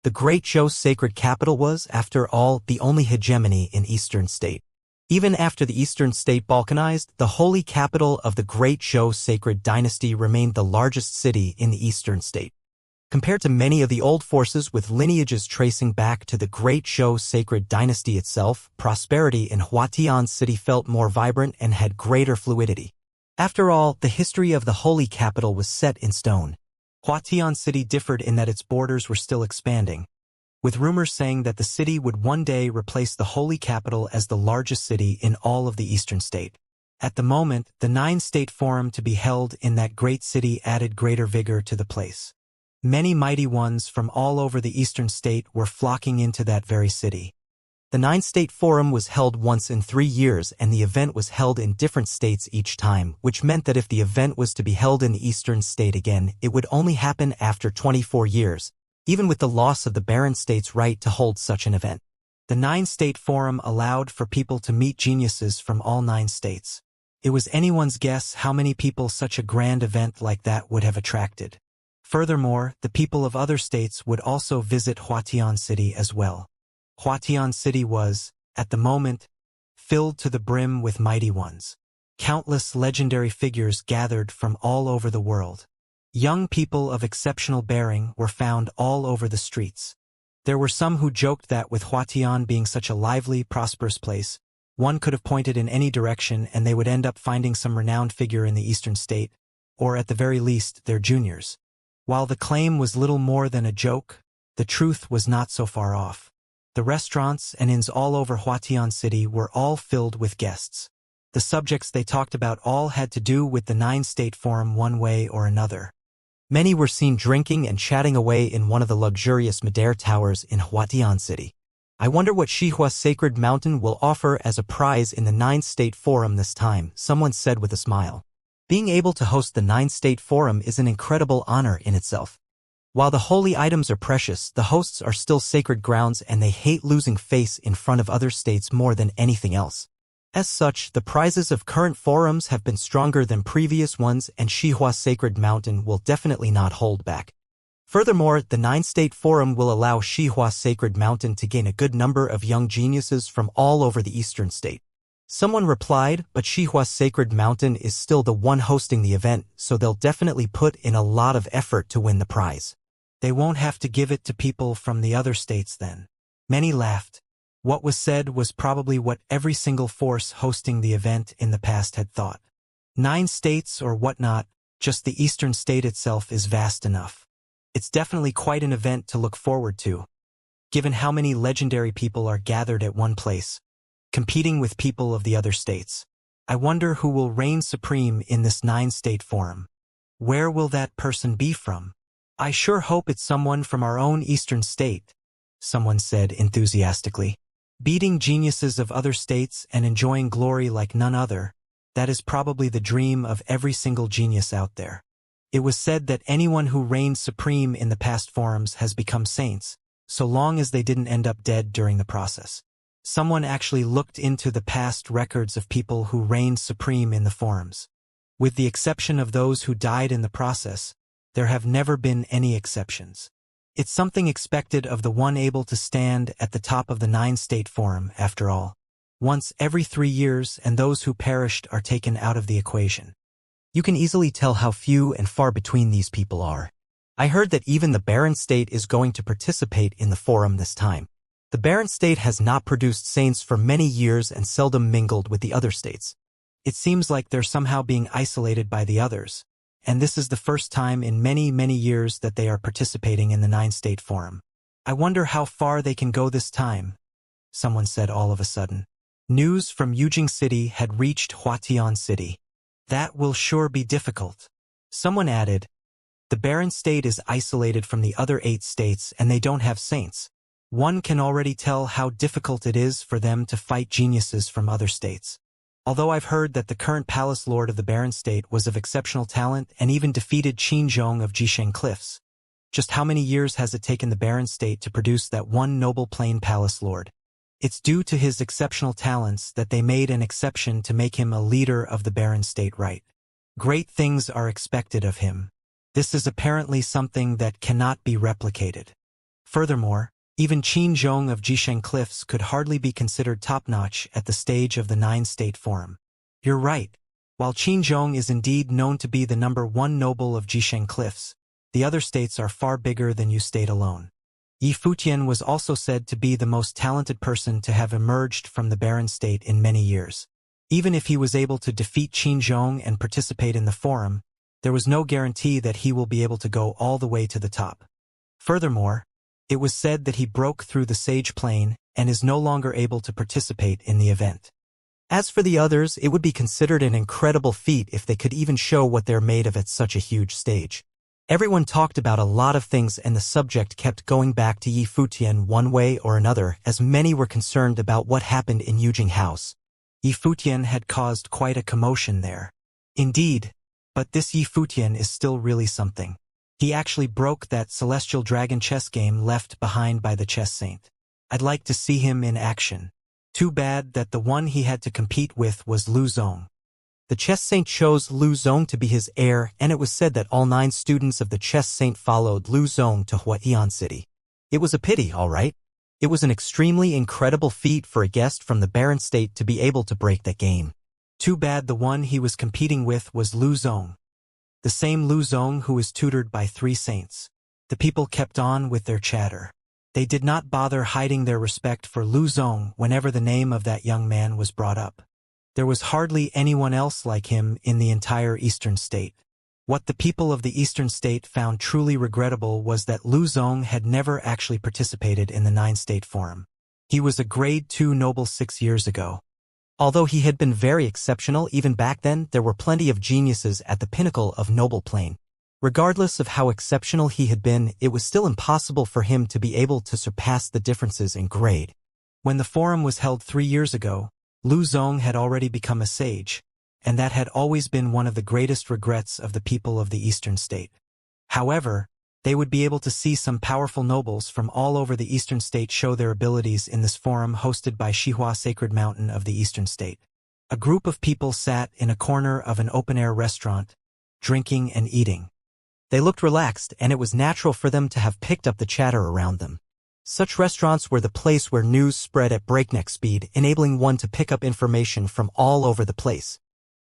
The Great Zhou Sacred Capital was, after all, the only hegemony in eastern state. Even after the eastern state balkanized, the holy capital of the Great Zhou Sacred Dynasty remained the largest city in the eastern state. Compared to many of the old forces with lineages tracing back to the Great Zhou Sacred Dynasty itself, prosperity in Huatian City felt more vibrant and had greater fluidity. After all, the history of the holy capital was set in stone. Huatian City differed in that its borders were still expanding, with rumors saying that the city would one day replace the holy capital as the largest city in all of the eastern state. At the moment, the 9-state forum to be held in that great city added greater vigor to the place. Many mighty ones from all over the eastern state were flocking into that very city. The 9-state forum was held once in 3 years and the event was held in different states each time, which meant that if the event was to be held in the eastern state again, it would only happen after 24 years, even with the loss of the barren state's right to hold such an event. The 9-state forum allowed for people to meet geniuses from all 9 states. It was anyone's guess how many people such a grand event like that would have attracted. Furthermore, the people of other states would also visit Huatian City as well. Huatian City was, at the moment, filled to the brim with mighty ones. Countless legendary figures gathered from all over the world. Young people of exceptional bearing were found all over the streets. There were some who joked that with Huatian being such a lively, prosperous place, one could have pointed in any direction and they would end up finding some renowned figure in the eastern state, or at the very least, their juniors. While the claim was little more than a joke, the truth was not so far off. The restaurants and inns all over Huatian City were all filled with guests. The subjects they talked about all had to do with the 9-state forum one way or another. Many were seen drinking and chatting away in one of the luxurious Madeira towers in Huatian City. I wonder what Xihua Sacred Mountain will offer as a prize in the 9-state forum this time, someone said with a smile. Being able to host the 9-state forum is an incredible honor in itself. While the holy items are precious, the hosts are still sacred grounds and they hate losing face in front of other states more than anything else. As such, the prizes of current forums have been stronger than previous ones and Xihua Sacred Mountain will definitely not hold back. Furthermore, the 9-state forum will allow Xihua Sacred Mountain to gain a good number of young geniuses from all over the eastern state. Someone replied, but Xihua Sacred Mountain is still the one hosting the event, so they'll definitely put in a lot of effort to win the prize. They won't have to give it to people from the other states then. Many laughed. What was said was probably what every single force hosting the event in the past had thought. 9 states or whatnot, just the eastern state itself is vast enough. It's definitely quite an event to look forward to, given how many legendary people are gathered at one place, competing with people of the other states. I wonder who will reign supreme in this 9-state forum. Where will that person be from? I sure hope it's someone from our own eastern state, someone said enthusiastically. Beating geniuses of other states and enjoying glory like none other, that is probably the dream of every single genius out there. It was said that anyone who reigned supreme in the past forums has become saints, so long as they didn't end up dead during the process. Someone actually looked into the past records of people who reigned supreme in the forums. With the exception of those who died in the process, there have never been any exceptions. It's something expected of the one able to stand at the top of the 9-state forum, after all. Once every 3 years, and those who perished are taken out of the equation. You can easily tell how few and far between these people are. I heard that even the Barren State is going to participate in the forum this time. The Barren State has not produced saints for many years and seldom mingled with the other states. It seems like they're somehow being isolated by the others. And this is the first time in many, many years that they are participating in the 9-state forum. I wonder how far they can go this time, someone said all of a sudden. News from Yujing City had reached Huatian City. That will sure be difficult. Someone added, the Barren State is isolated from the other 8 states and they don't have saints. One can already tell how difficult it is for them to fight geniuses from other states. Although I've heard that the current palace lord of the Barren State was of exceptional talent and even defeated Qin Zhong of Jisheng Cliffs. Just how many years has it taken the Barren State to produce that one noble plain palace lord? It's due to his exceptional talents that they made an exception to make him a leader of the Barren State, right? Great things are expected of him. This is apparently something that cannot be replicated. Furthermore, even Qin Zhong of Jisheng Cliffs could hardly be considered top-notch at the stage of the 9-state forum. You're right. While Qin Zhong is indeed known to be the #1 noble of Jisheng Cliffs, the other states are far bigger than Yu State alone. Yi Futian was also said to be the most talented person to have emerged from the Barren State in many years. Even if he was able to defeat Qin Zhong and participate in the forum, there was no guarantee that he will be able to go all the way to the top. Furthermore, it was said that he broke through the Sage Plane and is no longer able to participate in the event. As for the others, it would be considered an incredible feat if they could even show what they're made of at such a huge stage. Everyone talked about a lot of things and the subject kept going back to Yi Futian one way or another as many were concerned about what happened in Yujing House. Yi Futian had caused quite a commotion there. Indeed, but this Yi Futian is still really something. He actually broke that celestial dragon chess game left behind by the chess saint. I'd like to see him in action. Too bad that the one he had to compete with was Lu Zong. The chess saint chose Lu Zong to be his heir, and it was said that all 9 students of the chess saint followed Lu Zong to Huaiyan City. It was a pity, all right. It was an extremely incredible feat for a guest from the barren state to be able to break that game. Too bad the one he was competing with was Lu Zong. The same Lu Zong who was tutored by 3 saints. The people kept on with their chatter. They did not bother hiding their respect for Lu Zong whenever the name of that young man was brought up. There was hardly anyone else like him in the entire Eastern State. What the people of the Eastern State found truly regrettable was that Lu Zong had never actually participated in the 9-state forum. He was a grade 2 noble 6 years ago. Although he had been very exceptional even back then, there were plenty of geniuses at the pinnacle of noble plane. Regardless of how exceptional he had been, it was still impossible for him to be able to surpass the differences in grade. When the forum was held 3 years ago, Lu Zong had already become a sage, and that had always been one of the greatest regrets of the people of the Eastern State. However, they would be able to see some powerful nobles from all over the Eastern State show their abilities in this forum hosted by Xihua Sacred Mountain of the Eastern State. A group of people sat in a corner of an open-air restaurant, drinking and eating. They looked relaxed, and it was natural for them to have picked up the chatter around them. Such restaurants were the place where news spread at breakneck speed, enabling one to pick up information from all over the place.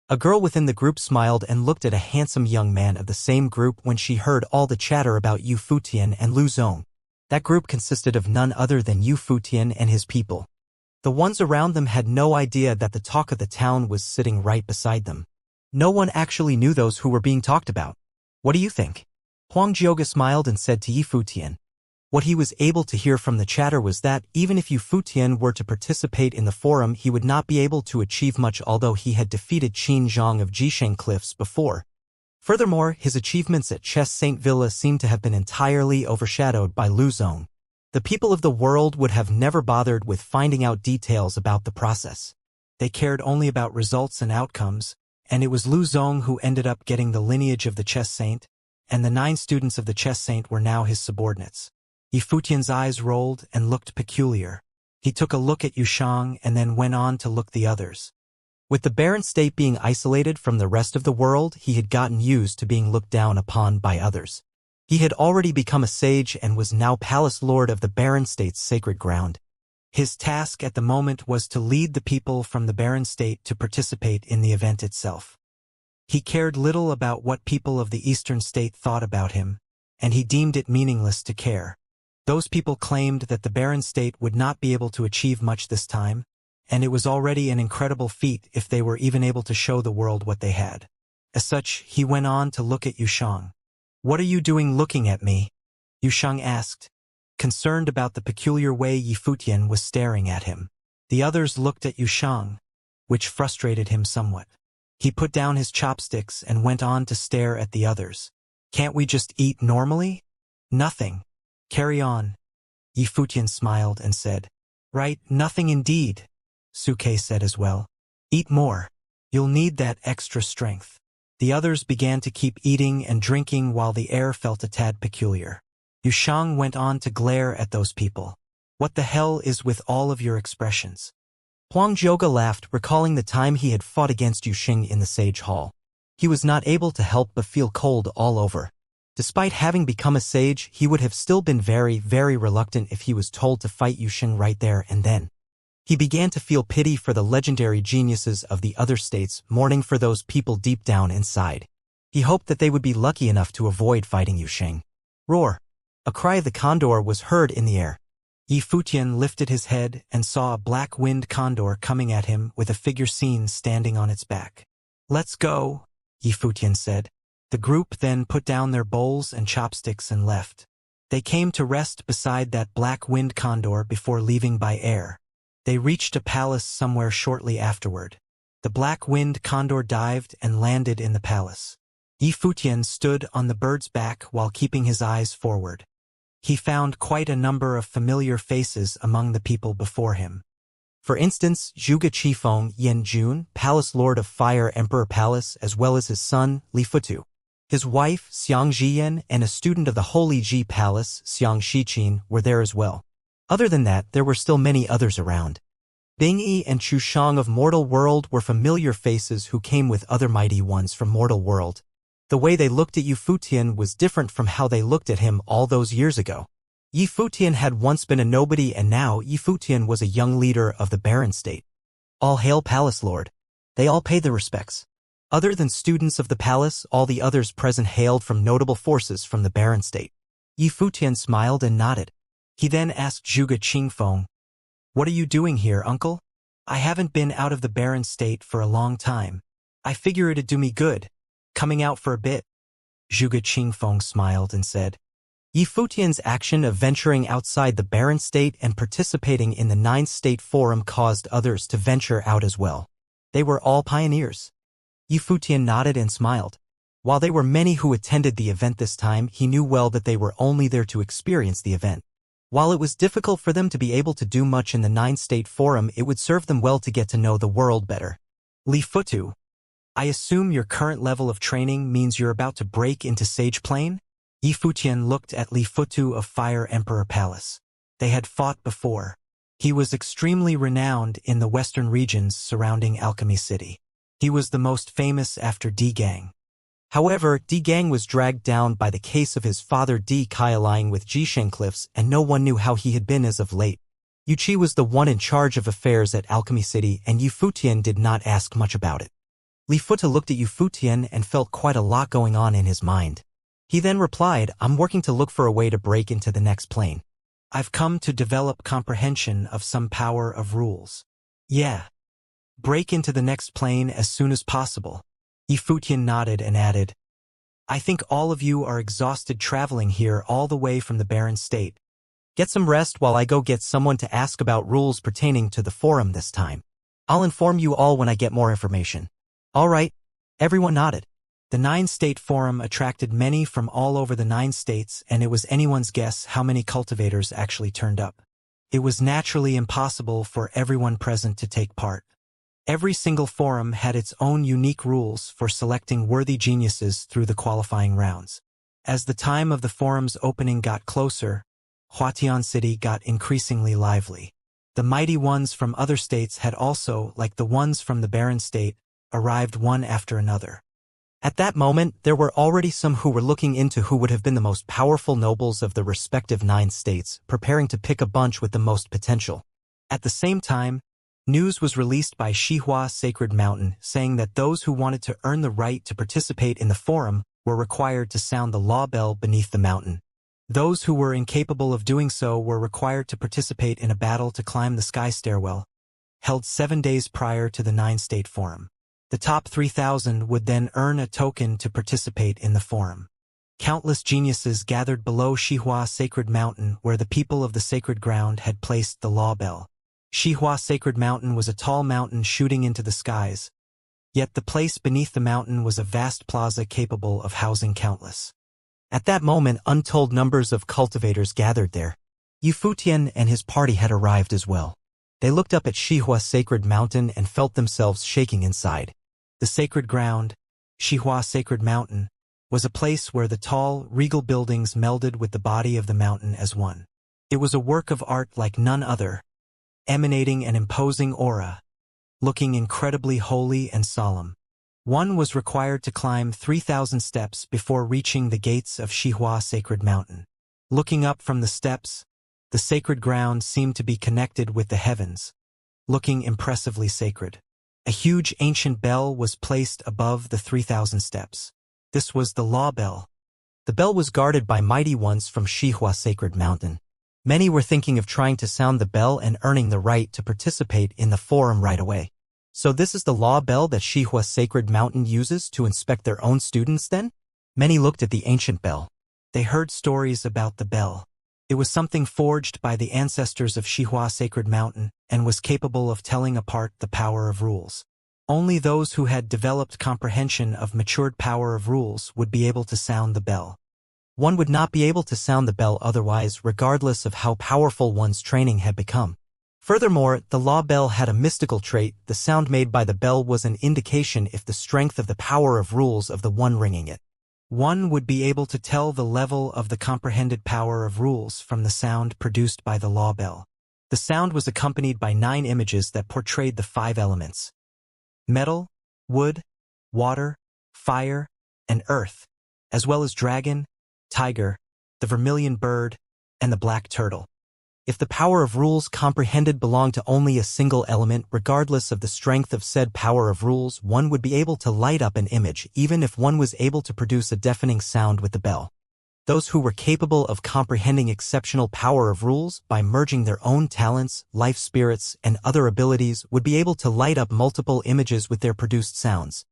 A girl within the group smiled and looked at a handsome young man of the same group when she heard all the chatter about Yu Futian and Lu Zong. That group consisted of none other than Yu Futian and his people. The ones around them had no idea that the talk of the town was sitting right beside them. No one actually knew those who were being talked about. What do you think? Huang Jioga smiled and said to Yu Futian. What he was able to hear from the chatter was that even if Yu Futian were to participate in the forum, he would not be able to achieve much, although he had defeated Qin Zhang of Jisheng Cliffs before. Furthermore, his achievements at Chess Saint Villa seemed to have been entirely overshadowed by Lu Zong. The people of the world would have never bothered with finding out details about the process. They cared only about results and outcomes, and it was Lu Zong who ended up getting the lineage of the Chess Saint, and the 9 students of the Chess Saint were now his subordinates. Yu Futian's eyes rolled and looked peculiar. He took a look at Yushang and then went on to look the others. With the barren state being isolated from the rest of the world, he had gotten used to being looked down upon by others. He had already become a sage and was now palace lord of the barren state's sacred ground. His task at the moment was to lead the people from the barren state to participate in the event itself. He cared little about what people of the Eastern State thought about him, and he deemed it meaningless to care. Those people claimed that the barren state would not be able to achieve much this time, and it was already an incredible feat if they were even able to show the world what they had. As such, he went on to look at Yushang. "What are you doing looking at me?" Yushang asked, concerned about the peculiar way Yu Futian was staring at him. The others looked at Yushang, which frustrated him somewhat. He put down his chopsticks and went on to stare at the others. "Can't we just eat normally?" "Nothing. Carry on." Yu Futian smiled and said. "Right, nothing indeed," Suke said as well. "Eat more. You'll need that extra strength." The others began to keep eating and drinking while the air felt a tad peculiar. Yushang went on to glare at those people. "What the hell is with all of your expressions?" Huang Jioga laughed, recalling the time he had fought against Yushing in the Sage Hall. He was not able to help but feel cold all over. Despite having become a sage, he would have still been very, very reluctant if he was told to fight Yushing right there and then. He began to feel pity for the legendary geniuses of the other states, mourning for those people deep down inside. He hoped that they would be lucky enough to avoid fighting Yushing. Roar! A cry of the condor was heard in the air. Yu Futian lifted his head and saw a black-winged condor coming at him with a figure seen standing on its back. "Let's go," Yu Futian said. The group then put down their bowls and chopsticks and left. They came to rest beside that black-winged condor before leaving by air. They reached a palace somewhere shortly afterward. The black-winged condor dived and landed in the palace. Yu Futian stood on the bird's back while keeping his eyes forward. He found quite a number of familiar faces among the people before him. For instance, Zhuge Qifeng Yan Jun, Palace Lord of Fire Emperor Palace, as well as his son, Li Futu. His wife, Xianxia, and a student of the Holy Ji Palace, Xiangxiqin, were there as well. Other than that, there were still many others around. Bingyi and Chushang of Mortal World were familiar faces who came with other mighty ones from Mortal World. The way they looked at Yi Futian was different from how they looked at him all those years ago. Yi Futian had once been a nobody and now Yi Futian was a young leader of the Barren State. All hail Palace Lord. They all paid their respects. Other than students of the palace, all the others present hailed from notable forces from the Barren State. Yi Futian smiled and nodded. He then asked Zhuge Qingfeng, "What are you doing here, uncle? I haven't been out of the Barren State for a long time. I figure it'd do me good, coming out for a bit." Zhuge Qingfeng smiled and said, Yi Futian's action of venturing outside the Barren State and participating in the 9th State Forum caused others to venture out as well. They were all pioneers. Yi Futian nodded and smiled. While there were many who attended the event this time, he knew well that they were only there to experience the event. While it was difficult for them to be able to do much in the 9th State Forum, it would serve them well to get to know the world better. Li Futu, I assume your current level of training means you're about to break into Sage Plane? Yi Futian looked at Li Futu of Fire Emperor Palace. They had fought before. He was extremely renowned in the western regions surrounding Alchemy City. He was the most famous after Di Gang. However, Di Gang was dragged down by the case of his father Di Kai allying with Jisheng Cliffs, and no one knew how he had been as of late. Yu Qi was the one in charge of affairs at Alchemy City, and Yi Futian did not ask much about it. Li Futu looked at Yi Futian and felt quite a lot going on in his mind. He then replied, I'm working to look for a way to break into the next plane. I've come to develop comprehension of some power of rules. Yeah. Break into the next plane as soon as possible. Yi Futian nodded and added, I think all of you are exhausted traveling here all the way from the Barren State. Get some rest while I go get someone to ask about rules pertaining to the forum this time. I'll inform you all when I get more information. All right. Everyone nodded. The 9-State Forum attracted many from all over the 9 states, and it was anyone's guess how many cultivators actually turned up. It was naturally impossible for everyone present to take part. Every single forum had its own unique rules for selecting worthy geniuses through the qualifying rounds. As the time of the forum's opening got closer, Huatian City got increasingly lively. The mighty ones from other states had also, like the ones from the Barren State, arrived one after another. At that moment, there were already some who were looking into who would have been the most powerful nobles of the respective 9 states, preparing to pick a bunch with the most potential. At the same time, news was released by Xihua Sacred Mountain saying that those who wanted to earn the right to participate in the forum were required to sound the law bell beneath the mountain. Those who were incapable of doing so were required to participate in a battle to climb the sky stairwell, held 7 days prior to the 9-State Forum. The top 3,000 would then earn a token to participate in the forum. Countless geniuses gathered below Xihua Sacred Mountain where the people of the sacred ground had placed the law bell. Xihua Sacred Mountain was a tall mountain shooting into the skies, yet the place beneath the mountain was a vast plaza capable of housing countless. At that moment, untold numbers of cultivators gathered there. Yi Futian and his party had arrived as well. They looked up at Xihua Sacred Mountain and felt themselves shaking inside. The sacred ground, Xihua Sacred Mountain, was a place where the tall, regal buildings melded with the body of the mountain as one. It was a work of art like none other, emanating an imposing aura, looking incredibly holy and solemn. One was required to climb 3,000 steps before reaching the gates of Xihua Sacred Mountain. Looking up from the steps, the sacred ground seemed to be connected with the heavens, looking impressively sacred. A huge ancient bell was placed above the 3,000 steps. This was the law bell. The bell was guarded by mighty ones from Xihua Sacred Mountain. Many were thinking of trying to sound the bell and earning the right to participate in the forum right away. So this is the law bell that Xihua Sacred Mountain uses to inspect their own students then? Many looked at the ancient bell. They heard stories about the bell. It was something forged by the ancestors of Xihua Sacred Mountain and was capable of telling apart the power of rules. Only those who had developed comprehension of matured power of rules would be able to sound the bell. One would not be able to sound the bell otherwise, regardless of how powerful one's training had become. Furthermore, the law bell had a mystical trait. The sound made by the bell was an indication if the strength of the power of rules of the one ringing it. One would be able to tell the level of the comprehended power of rules from the sound produced by the law bell. The sound was accompanied by 9 images that portrayed the 5 elements: metal, wood, water, fire, and earth, as well as dragon, tiger, the vermilion bird, and the black turtle. If the power of rules comprehended belonged to only a single element, regardless of the strength of said power of rules, one would be able to light up an image, even if one was able to produce a deafening sound with the bell. Those who were capable of comprehending exceptional power of rules by merging their own talents, life spirits, and other abilities would be able to light up multiple images with their produced sounds.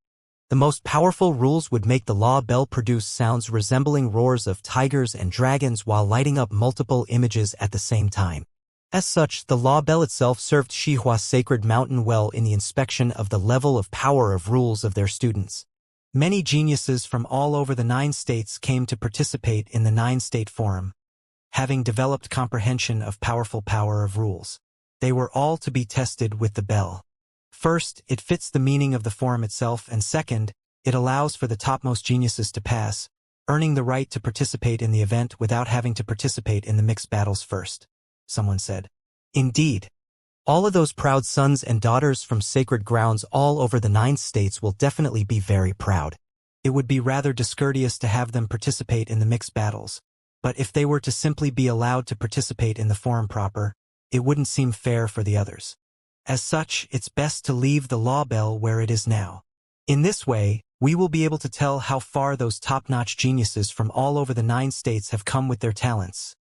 The most powerful rules would make the law bell produce sounds resembling roars of tigers and dragons while lighting up multiple images at the same time. As such, the law bell itself served Xihua's sacred mountain well in the inspection of the level of power of rules of their students. Many geniuses from all over the 9 states came to participate in the 9-state forum, having developed comprehension of powerful power of rules. They were all to be tested with the bell. First, it fits the meaning of the forum itself, and second, it allows for the topmost geniuses to pass, earning the right to participate in the event without having to participate in the mixed battles first. Someone said. Indeed. All of those proud sons and daughters from sacred grounds all over the 9 states will definitely be very proud. It would be rather discourteous to have them participate in the mixed battles, but if they were to simply be allowed to participate in the forum proper, it wouldn't seem fair for the others. As such, it's best to leave the law bell where it is now. In this way, we will be able to tell how far those top-notch geniuses from all over the 9 states have come with their talents.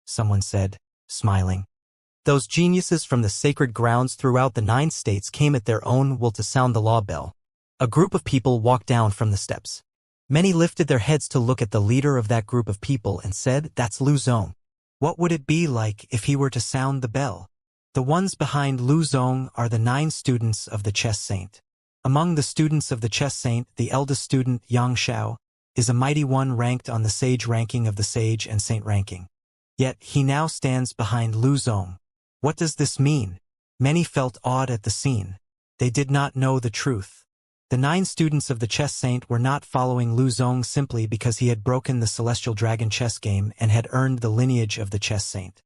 Someone said, smiling. Those geniuses from the sacred grounds throughout the 9 states came at their own will to sound the law bell. A group of people walked down from the steps. Many lifted their heads to look at the leader of that group of people and said, "That's Lu Zong." What would it be like if he were to sound the bell? The ones behind Lu Zong are the 9 students of the chess saint. Among the students of the chess saint, the eldest student, Xianxia, is a mighty one ranked on the sage ranking of the sage and saint ranking. Yet he now stands behind Lu Zong. What does this mean? Many felt awed at the scene. They did not know the truth. The 9 students of the chess saint were not following Lu Zong simply because he had broken the celestial dragon chess game and had earned the lineage of the chess saint.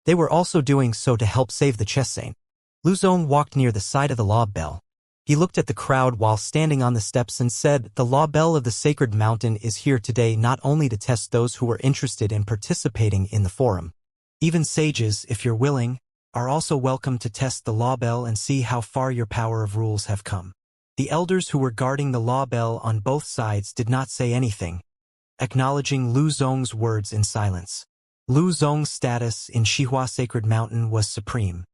They were also doing so to help save the chess saint. Lu Zong walked near the side of the law bell. He looked at the crowd while standing on the steps and said, "The law bell of the sacred mountain is here today not only to test those who are interested in participating in the forum. Even sages, if you're willing, are also welcome to test the law bell and see how far your power of rules have come." The elders who were guarding the law bell on both sides did not say anything, acknowledging Lu Zong's words in silence. Lu Zong's status in Xihua Sacred Mountain was supreme.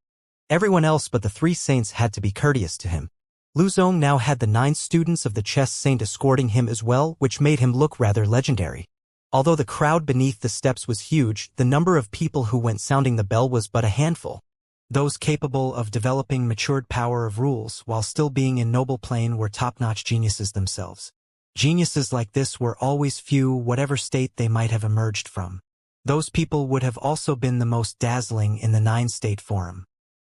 Everyone else but the 3 saints had to be courteous to him. Lu Zong now had the 9 students of the chess saint escorting him as well, which made him look rather legendary. Although the crowd beneath the steps was huge, the number of people who went sounding the bell was but a handful. Those capable of developing matured power of rules while still being in noble plane were top-notch geniuses themselves. Geniuses like this were always few, whatever state they might have emerged from. Those people would have also been the most dazzling in the 9-state forum.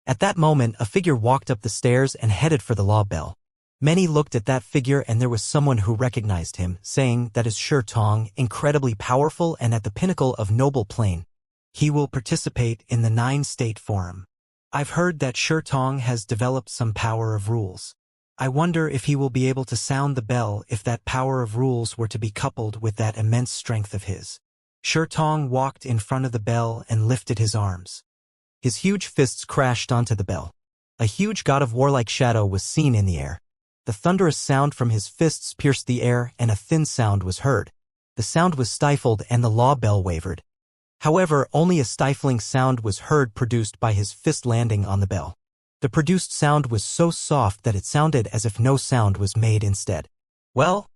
At that moment, a figure walked up the stairs and headed for the law bell. Many looked at that figure and there was someone who recognized him, saying, "That is Shi Tong, incredibly powerful and at the pinnacle of noble plane. He will participate in the 9-state forum. I've heard that Shi Tong has developed some power of rules. I wonder if he will be able to sound the bell if that power of rules were to be coupled with that immense strength of his." Shi Tong walked in front of the bell and lifted his arms. His huge fists crashed onto the bell. A huge god of warlike shadow was seen in the air. The thunderous sound from his fists pierced the air and a thin sound was heard. The sound was stifled and the law bell wavered. However, only a stifling sound was heard produced by his fist landing on the bell. The produced sound was so soft that it sounded as if no sound was made instead. Well,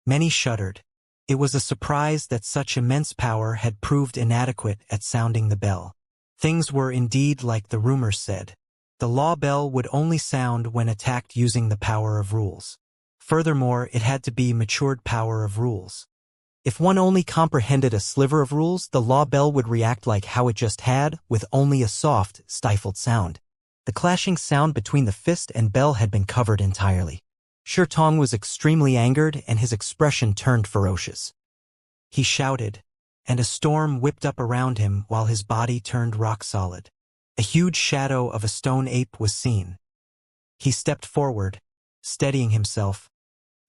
many shuddered. It was a surprise that such immense power had proved inadequate at sounding the bell. Things were indeed like the rumors said. The law bell would only sound when attacked using the power of rules. Furthermore, it had to be matured power of rules. If one only comprehended a sliver of rules, the law bell would react like how it just had, with only a soft, stifled sound. The clashing sound between the fist and bell had been covered entirely. Shi Tong was extremely angered and his expression turned ferocious. He shouted, and a storm whipped up around him while his body turned rock solid. A huge shadow of a stone ape was seen. He stepped forward, steadying himself,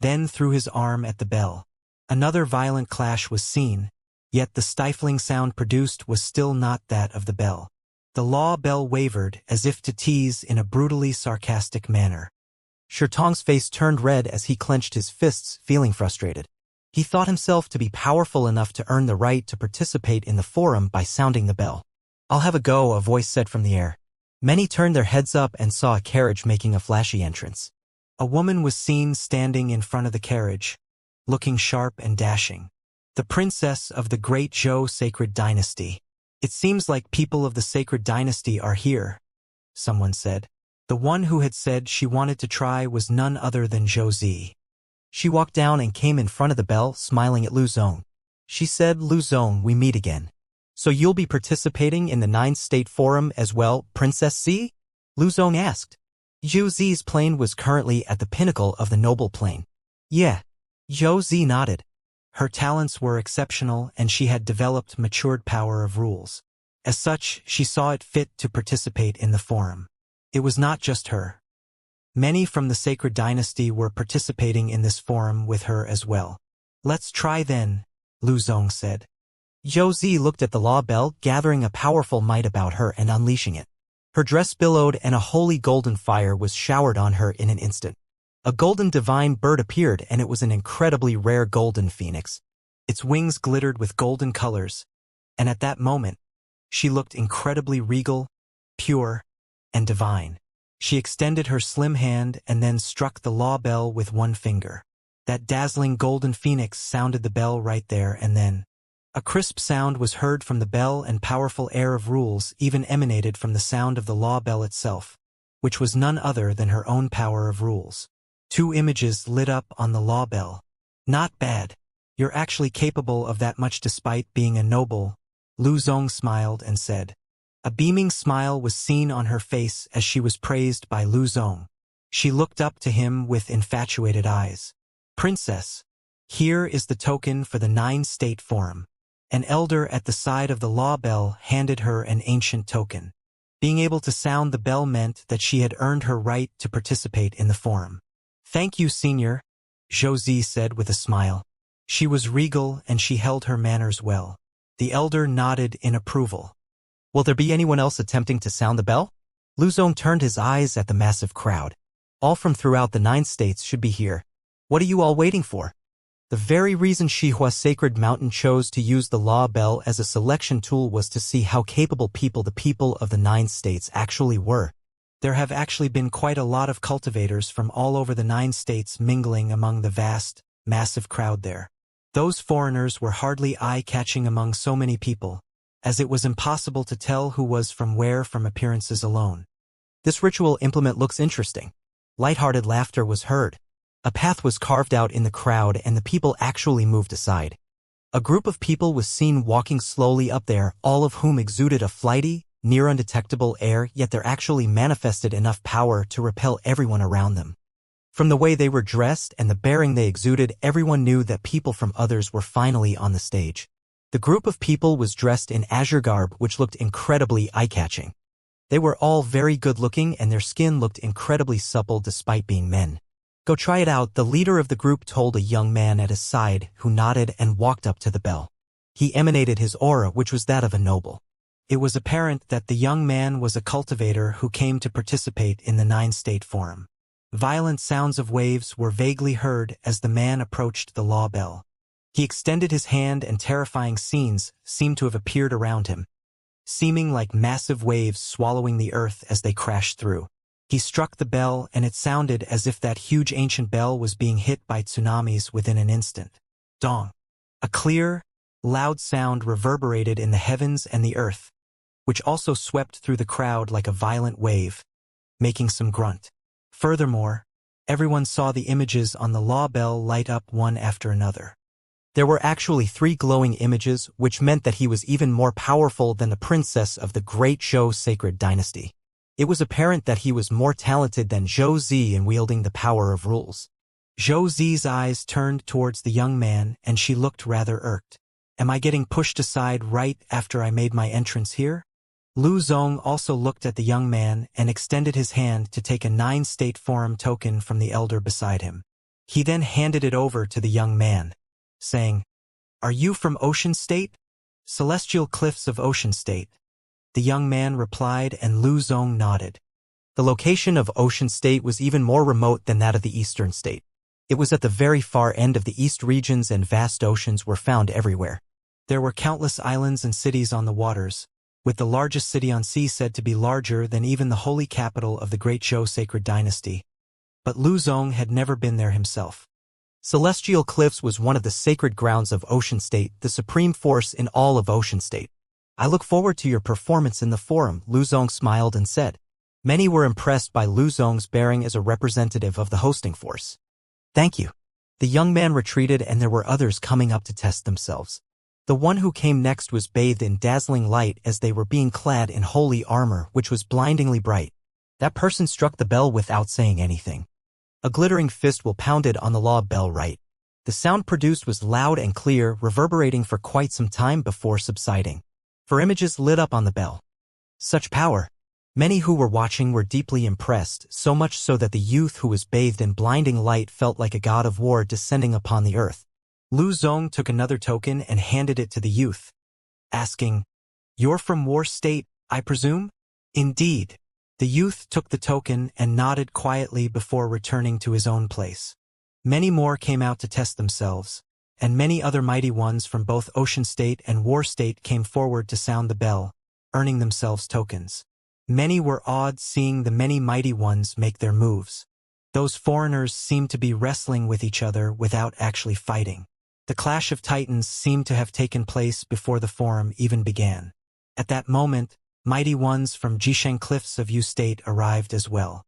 then threw his arm at the bell. Another violent clash was seen, yet the stifling sound produced was still not that of the bell. The law bell wavered as if to tease in a brutally sarcastic manner. Shirtong's face turned red as he clenched his fists, feeling frustrated. He thought himself to be powerful enough to earn the right to participate in the forum by sounding the bell. "I'll have a go," a voice said from the air. Many turned their heads up and saw a carriage making a flashy entrance. A woman was seen standing in front of the carriage, looking sharp and dashing. The princess of the great Zhou sacred dynasty. "It seems like people of the sacred dynasty are here," someone said. The one who had said she wanted to try was none other than Zhou Zi. She walked down and came in front of the bell, smiling at Lu Zong. She said, "Lu Zong, we meet again. So you'll be participating in the 9-State Forum as well, Princess Zi?" Lu Zong asked. Zhou Zi's plane was currently at the pinnacle of the noble plane. "Yeah." Zhou Zi nodded. Her talents were exceptional and she had developed matured power of rules. As such, she saw it fit to participate in the forum. It was not just her. Many from the sacred dynasty were participating in this forum with her as well. "Let's try then," Lu Zong said. Zhou Zi looked at the law bell, gathering a powerful might about her and unleashing it. Her dress billowed and a holy golden fire was showered on her in an instant. A golden divine bird appeared and it was an incredibly rare golden phoenix. Its wings glittered with golden colors, and at that moment, she looked incredibly regal, pure, and divine. She extended her slim hand and then struck the law bell with one finger. That dazzling golden phoenix sounded the bell right there and then. A crisp sound was heard from the bell and powerful air of rules even emanated from the sound of the law bell itself, which was none other than her own power of rules. 2 images lit up on the law bell. "Not bad. You're actually capable of that much despite being a noble," Lu Zong smiled and said. A beaming smile was seen on her face as she was praised by Lu Zong. She looked up to him with infatuated eyes. "Princess, here is the token for the 9-State Forum." An elder at the side of the law bell handed her an ancient token. Being able to sound the bell meant that she had earned her right to participate in the forum. "Thank you, senior," Zhou Zi said with a smile. She was regal and she held her manners well. The elder nodded in approval. "Will there be anyone else attempting to sound the bell?" Lu Zong turned his eyes at the massive crowd. "All from throughout the 9 states should be here. What are you all waiting for?" The very reason Xihua Sacred Mountain chose to use the law bell as a selection tool was to see how capable the people of the 9 states actually were. There have actually been quite a lot of cultivators from all over the 9 states mingling among the vast, massive crowd there. Those foreigners were hardly eye-catching among so many people, as it was impossible to tell who was from where from appearances alone. "This ritual implement looks interesting." Light-hearted laughter was heard. A path was carved out in the crowd and the people actually moved aside. A group of people was seen walking slowly up there, all of whom exuded a flighty, near undetectable air, yet there actually manifested enough power to repel everyone around them. From the way they were dressed and the bearing they exuded, everyone knew that people from others were finally on the stage. The group of people was dressed in azure garb, which looked incredibly eye-catching. They were all very good-looking and their skin looked incredibly supple despite being men. "Go try it out," the leader of the group told a young man at his side, who nodded and walked up to the bell. He emanated his aura, which was that of a noble. It was apparent that the young man was a cultivator who came to participate in the 9-State Forum. Violent sounds of waves were vaguely heard as the man approached the law bell. He extended his hand and terrifying scenes seemed to have appeared around him, seeming like massive waves swallowing the earth as they crashed through. He struck the bell and it sounded as if that huge ancient bell was being hit by tsunamis within an instant. Dong. A clear, loud sound reverberated in the heavens and the earth, which also swept through the crowd like a violent wave, making some grunt. Furthermore, everyone saw the images on the law bell light up one after another. There were actually 3 glowing images, which meant that he was even more powerful than the princess of the great Zhou sacred dynasty. It was apparent that he was more talented than Zhou Zi in wielding the power of rules. Zhou Zi's eyes turned towards the young man and she looked rather irked. "Am I getting pushed aside right after I made my entrance here?" Lu Zong also looked at the young man and extended his hand to take a 9-state forum token from the elder beside him. He then handed it over to the young man, saying, "Are you from Ocean State?" "Celestial Cliffs of Ocean State," the young man replied, and Lu Zong nodded. The location of Ocean State was even more remote than that of the Eastern State. It was at the very far end of the East regions, and vast oceans were found everywhere. There were countless islands and cities on the waters, with the largest city on sea said to be larger than even the holy capital of the Great Zhou sacred dynasty. But Lu Zong had never been there himself. Celestial Cliffs was one of the sacred grounds of Ocean State, the supreme force in all of Ocean State. "I look forward to your performance in the forum," Lu Zong smiled and said. Many were impressed by Lu Zong's bearing as a representative of the hosting force. "Thank you." The young man retreated, and there were others coming up to test themselves. The one who came next was bathed in dazzling light as they were being clad in holy armor, which was blindingly bright. That person struck the bell without saying anything. A glittering fist will pounded on the law bell right. The sound produced was loud and clear, reverberating for quite some time before subsiding. For images lit up on the bell. Such power! Many who were watching were deeply impressed, so much so that the youth who was bathed in blinding light felt like a god of war descending upon the earth. Lu Zong took another token and handed it to the youth, asking, "You're from War State, I presume?" "Indeed." The youth took the token and nodded quietly before returning to his own place. Many more came out to test themselves, and many other mighty ones from both Ocean State and War State came forward to sound the bell, earning themselves tokens. Many were awed seeing the many mighty ones make their moves. Those foreigners seemed to be wrestling with each other without actually fighting. The clash of titans seemed to have taken place before the forum even began. At that moment, mighty ones from Jisheng Cliffs of Yu State arrived as well.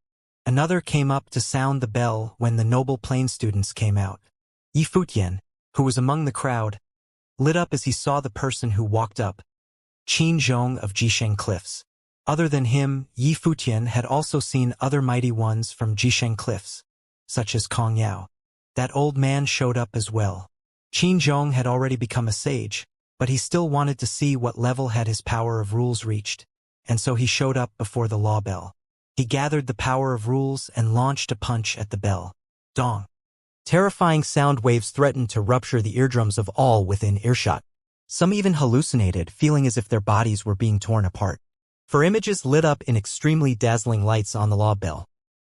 Another came up to sound the bell when the noble plain students came out. Yi Futian, who was among the crowd, lit up as he saw the person who walked up, Qin Zhong of Jisheng Cliffs. Other than him, Yi Futian had also seen other mighty ones from Jisheng Cliffs, such as Kong Yao. That old man showed up as well. Qin Zhong had already become a sage, but he still wanted to see what level had his power of rules reached, and so he showed up before the law bell. He gathered the power of rules and launched a punch at the bell. Dong. Terrifying sound waves threatened to rupture the eardrums of all within earshot. Some even hallucinated, feeling as if their bodies were being torn apart. For images lit up in extremely dazzling lights on the law bell.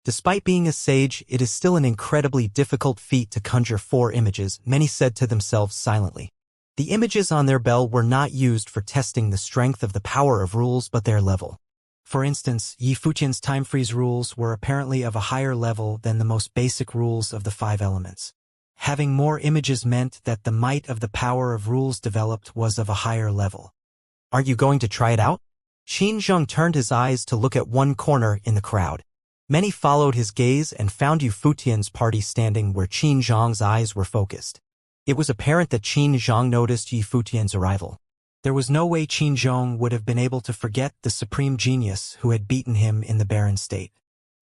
Despite being a sage, it is still an incredibly difficult feat to conjure 4 images, many said to themselves silently. The images on their bell were not used for testing the strength of the power of rules but their level. For instance, Yi Futian's time freeze rules were apparently of a higher level than the most basic rules of the 5 elements. Having more images meant that the might of the power of rules developed was of a higher level. "Are you going to try it out?" Qin Zhong turned his eyes to look at one corner in the crowd. Many followed his gaze and found Yu Futian's party standing where Qin Zhong's eyes were focused. It was apparent that Qin Zhong noticed Yu Futian's arrival. There was no way Qin Zhong would have been able to forget the supreme genius who had beaten him in the barren state.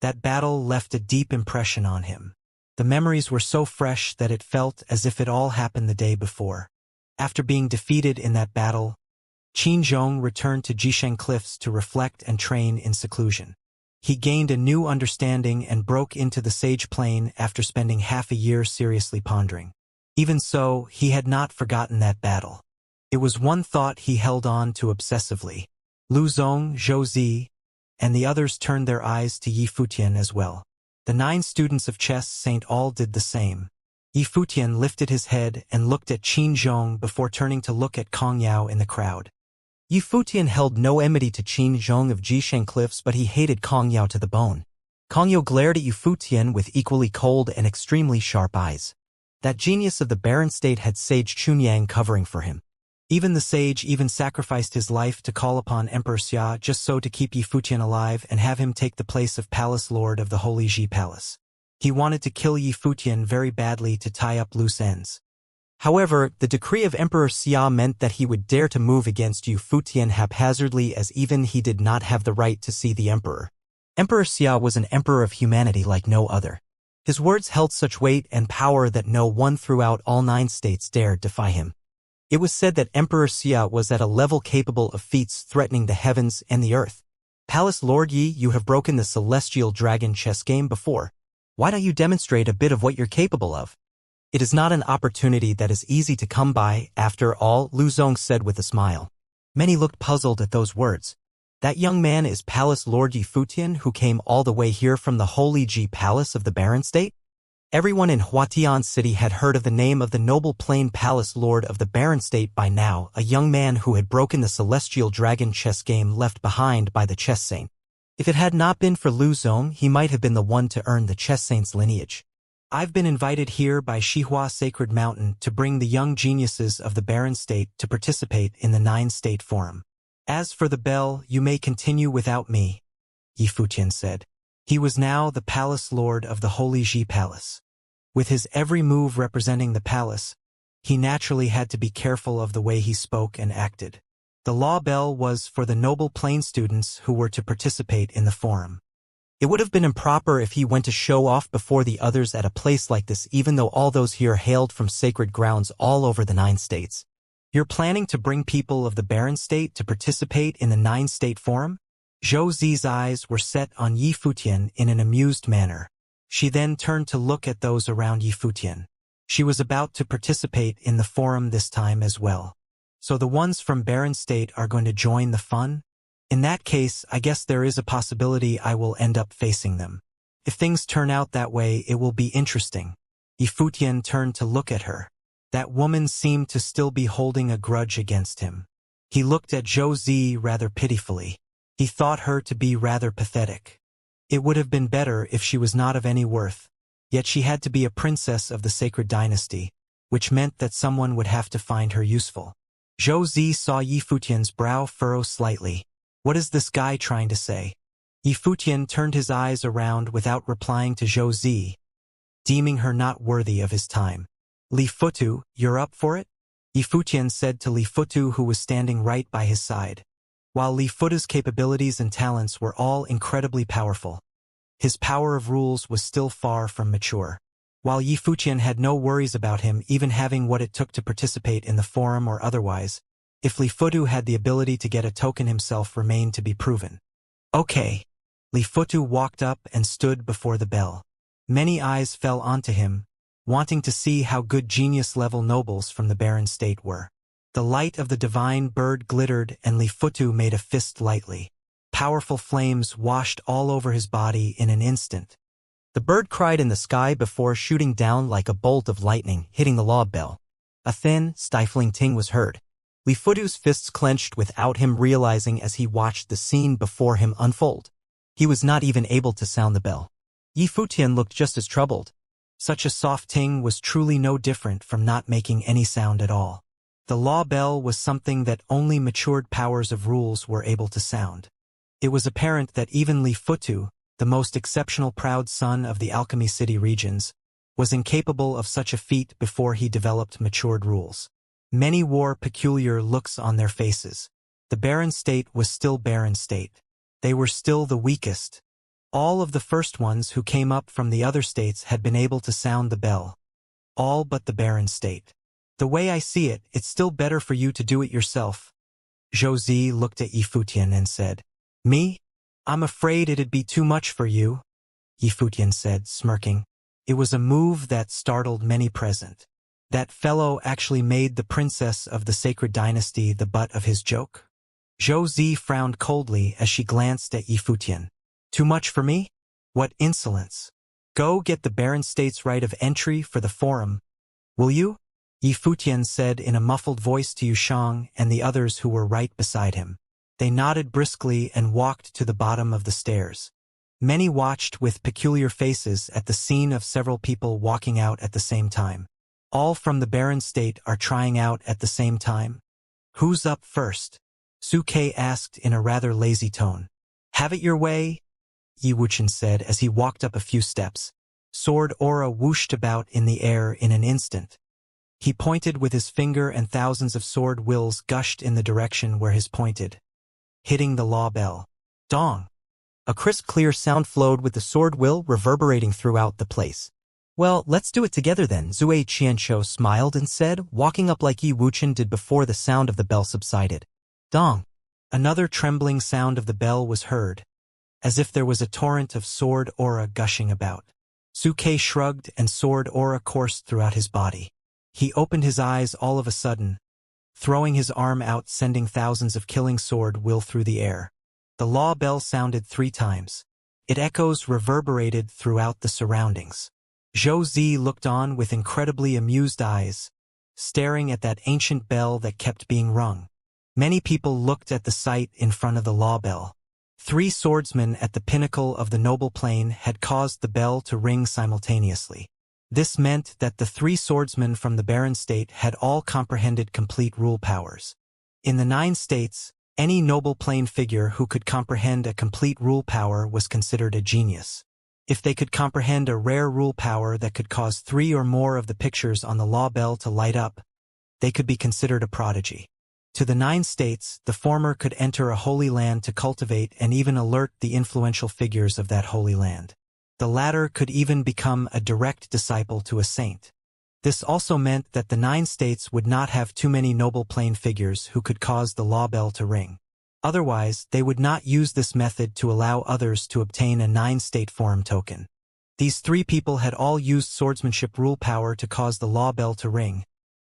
That battle left a deep impression on him. The memories were so fresh that it felt as if it all happened the day before. After being defeated in that battle, Qin Zhong returned to Jisheng Cliffs to reflect and train in seclusion. He gained a new understanding and broke into the sage plane after spending half a year seriously pondering. Even so, he had not forgotten that battle. It was one thought he held on to obsessively. Lu Zong, Zhou Zi, and the others turned their eyes to Yi Futian as well. The 9 students of Chess Saint all did the same. Yi Futian lifted his head and looked at Qin Zhong before turning to look at Kong Yao in the crowd. Yi Futian held no enmity to Qin Zhong of Jisheng Cliffs, but he hated Kong Yao to the bone. Kong Yao glared at Yi Futian with equally cold and extremely sharp eyes. That genius of the barren state had Sage Chunyang covering for him. Even the sage even sacrificed his life to call upon Emperor Xia just so to keep Yi Futian alive and have him take the place of Palace Lord of the Holy Ji Palace. He wanted to kill Yi Futian very badly to tie up loose ends. However, the decree of Emperor Xia meant that he would dare to move against Yi Futian haphazardly, as even he did not have the right to see the emperor. Emperor Xia was an emperor of humanity like no other. His words held such weight and power that no one throughout all 9 states dared defy him. It was said that Emperor Xia was at a level capable of feats threatening the heavens and the earth. Palace Lord Yi, you have broken the celestial dragon chess game before. Why don't you demonstrate a bit of what you're capable of? It is not an opportunity that is easy to come by, after all, Lu Zong said with a smile. Many looked puzzled at those words. That young man is Palace Lord Yi Futian, who came all the way here from the Holy Ji Palace of the Barren State? Everyone in Huatian City had heard of the name of the noble plain Palace Lord of the Barren State by now, a young man who had broken the celestial dragon chess game left behind by the chess saint. If it had not been for Lu Zong, he might have been the one to earn the chess saint's lineage. I've been invited here by Xihua Sacred Mountain to bring the young geniuses of the Barren State to participate in the 9-State Forum. As for the bell, you may continue without me, Yi Futian said. He was now the Palace Lord of the Holy Ji Palace. With his every move representing the palace, he naturally had to be careful of the way he spoke and acted. The law bell was for the noble plain students who were to participate in the forum. It would have been improper if he went to show off before the others at a place like this, even though all those here hailed from sacred grounds all over the 9 states. You're planning to bring people of the Barren State to participate in the 9-State Forum? Zhou Zi's eyes were set on Yi Futian in an amused manner. She then turned to look at those around Yi Futian. She was about to participate in the forum this time as well. So the ones from Barren State are going to join the fun? In that case, I guess there is a possibility I will end up facing them. If things turn out that way, it will be interesting. Yi Futian turned to look at her. That woman seemed to still be holding a grudge against him. He looked at Zhou Zi rather pitifully. He thought her to be rather pathetic. It would have been better if she was not of any worth, yet she had to be a princess of the sacred dynasty, which meant that someone would have to find her useful. Zhou Zi saw Yi Futian's brow furrow slightly. What is this guy trying to say? Yi Futian turned his eyes around without replying to Zhou Zi, deeming her not worthy of his time. Li Futu, you're up for it? Yi Futian said to Li Futu, who was standing right by his side. While Li Futu's capabilities and talents were all incredibly powerful, his power of rules was still far from mature. While Yi Futian had no worries about him even having what it took to participate in the forum or otherwise, if Li Futu had the ability to get a token himself remained to be proven. Okay. Li Futu walked up and stood before the bell. Many eyes fell onto him, wanting to see how good genius-level nobles from the Barren State were. The light of the divine bird glittered and Li Futu made a fist lightly. Powerful flames washed all over his body in an instant. The bird cried in the sky before shooting down like a bolt of lightning, hitting the law bell. A thin, stifling ting was heard. Li Futu's fists clenched without him realizing as he watched the scene before him unfold. He was not even able to sound the bell. Yi Futian looked just as troubled. Such a soft ting was truly no different from not making any sound at all. The law bell was something that only matured powers of rules were able to sound. It was apparent that even Li Futu, the most exceptional proud son of the Alchemy City regions, was incapable of such a feat before he developed matured rules. Many wore peculiar looks on their faces. The Barren State was still Barren State. They were still the weakest. All of the first ones who came up from the other states had been able to sound the bell. All but the Barren State. The way I see it, it's still better for you to do it yourself. Zhou Zi looked at Yi Futian and said, Me? I'm afraid it'd be too much for you, Yi Futian said, smirking. It was a move that startled many present. That fellow actually made the princess of the sacred dynasty the butt of his joke? Zhou Zi frowned coldly as she glanced at Yi Futian. Too much for me? What insolence! Go get the Barren State's right of entry for the forum. Will you? Yi Futian said in a muffled voice to Yushang and the others who were right beside him. They nodded briskly and walked to the bottom of the stairs. Many watched with peculiar faces at the scene of several people walking out at the same time. All from the Barren State are trying out at the same time? Who's up first? Su Ke asked in a rather lazy tone. Have it your way? Yi Wuchen said as he walked up a few steps. Sword aura whooshed about in the air in an instant. He pointed with his finger and thousands of sword wills gushed in the direction where his pointed, hitting the law bell. Dong! A crisp clear sound flowed with the sword will reverberating throughout the place. Well, let's do it together then, Zui Qianqiu smiled and said, walking up like Yi Wuchen did before the sound of the bell subsided. Dong. Another trembling sound of the bell was heard, as if there was a torrent of sword aura gushing about. Suke shrugged and sword aura coursed throughout his body. He opened his eyes all of a sudden, throwing his arm out, sending thousands of killing sword will through the air. The law bell sounded 3 times. Its echoes reverberated throughout the surroundings. Zhou Zi looked on with incredibly amused eyes, staring at that ancient bell that kept being rung. Many people looked at the sight in front of the law bell. 3 swordsmen at the pinnacle of the noble plane had caused the bell to ring simultaneously. This meant that the 3 swordsmen from the Barren State had all comprehended complete rule powers. In the 9 states, any noble plane figure who could comprehend a complete rule power was considered a genius. If they could comprehend a rare rule power that could cause 3 or more of the pictures on the law bell to light up, they could be considered a prodigy. To the 9 states, the former could enter a holy land to cultivate and even alert the influential figures of that holy land. The latter could even become a direct disciple to a saint. This also meant that the 9 states would not have too many noble plane figures who could cause the law bell to ring. Otherwise, they would not use this method to allow others to obtain a 9-state forum token. These 3 people had all used swordsmanship rule power to cause the law bell to ring,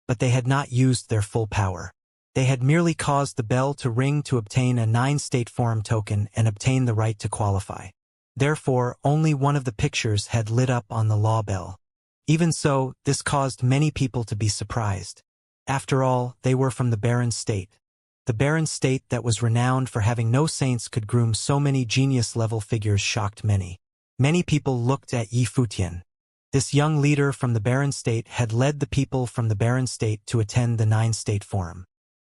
but they had not used their full power. They had merely caused the bell to ring to obtain a 9-state forum token and obtain the right to qualify. Therefore, only one of the pictures had lit up on the law bell. Even so, this caused many people to be surprised. After all, they were from the Barren State. The Barren State that was renowned for having no saints could groom so many genius-level figures shocked many. Many people looked at Yi Futian. This young leader from the Barren State had led the people from the Barren State to attend the 9-state forum.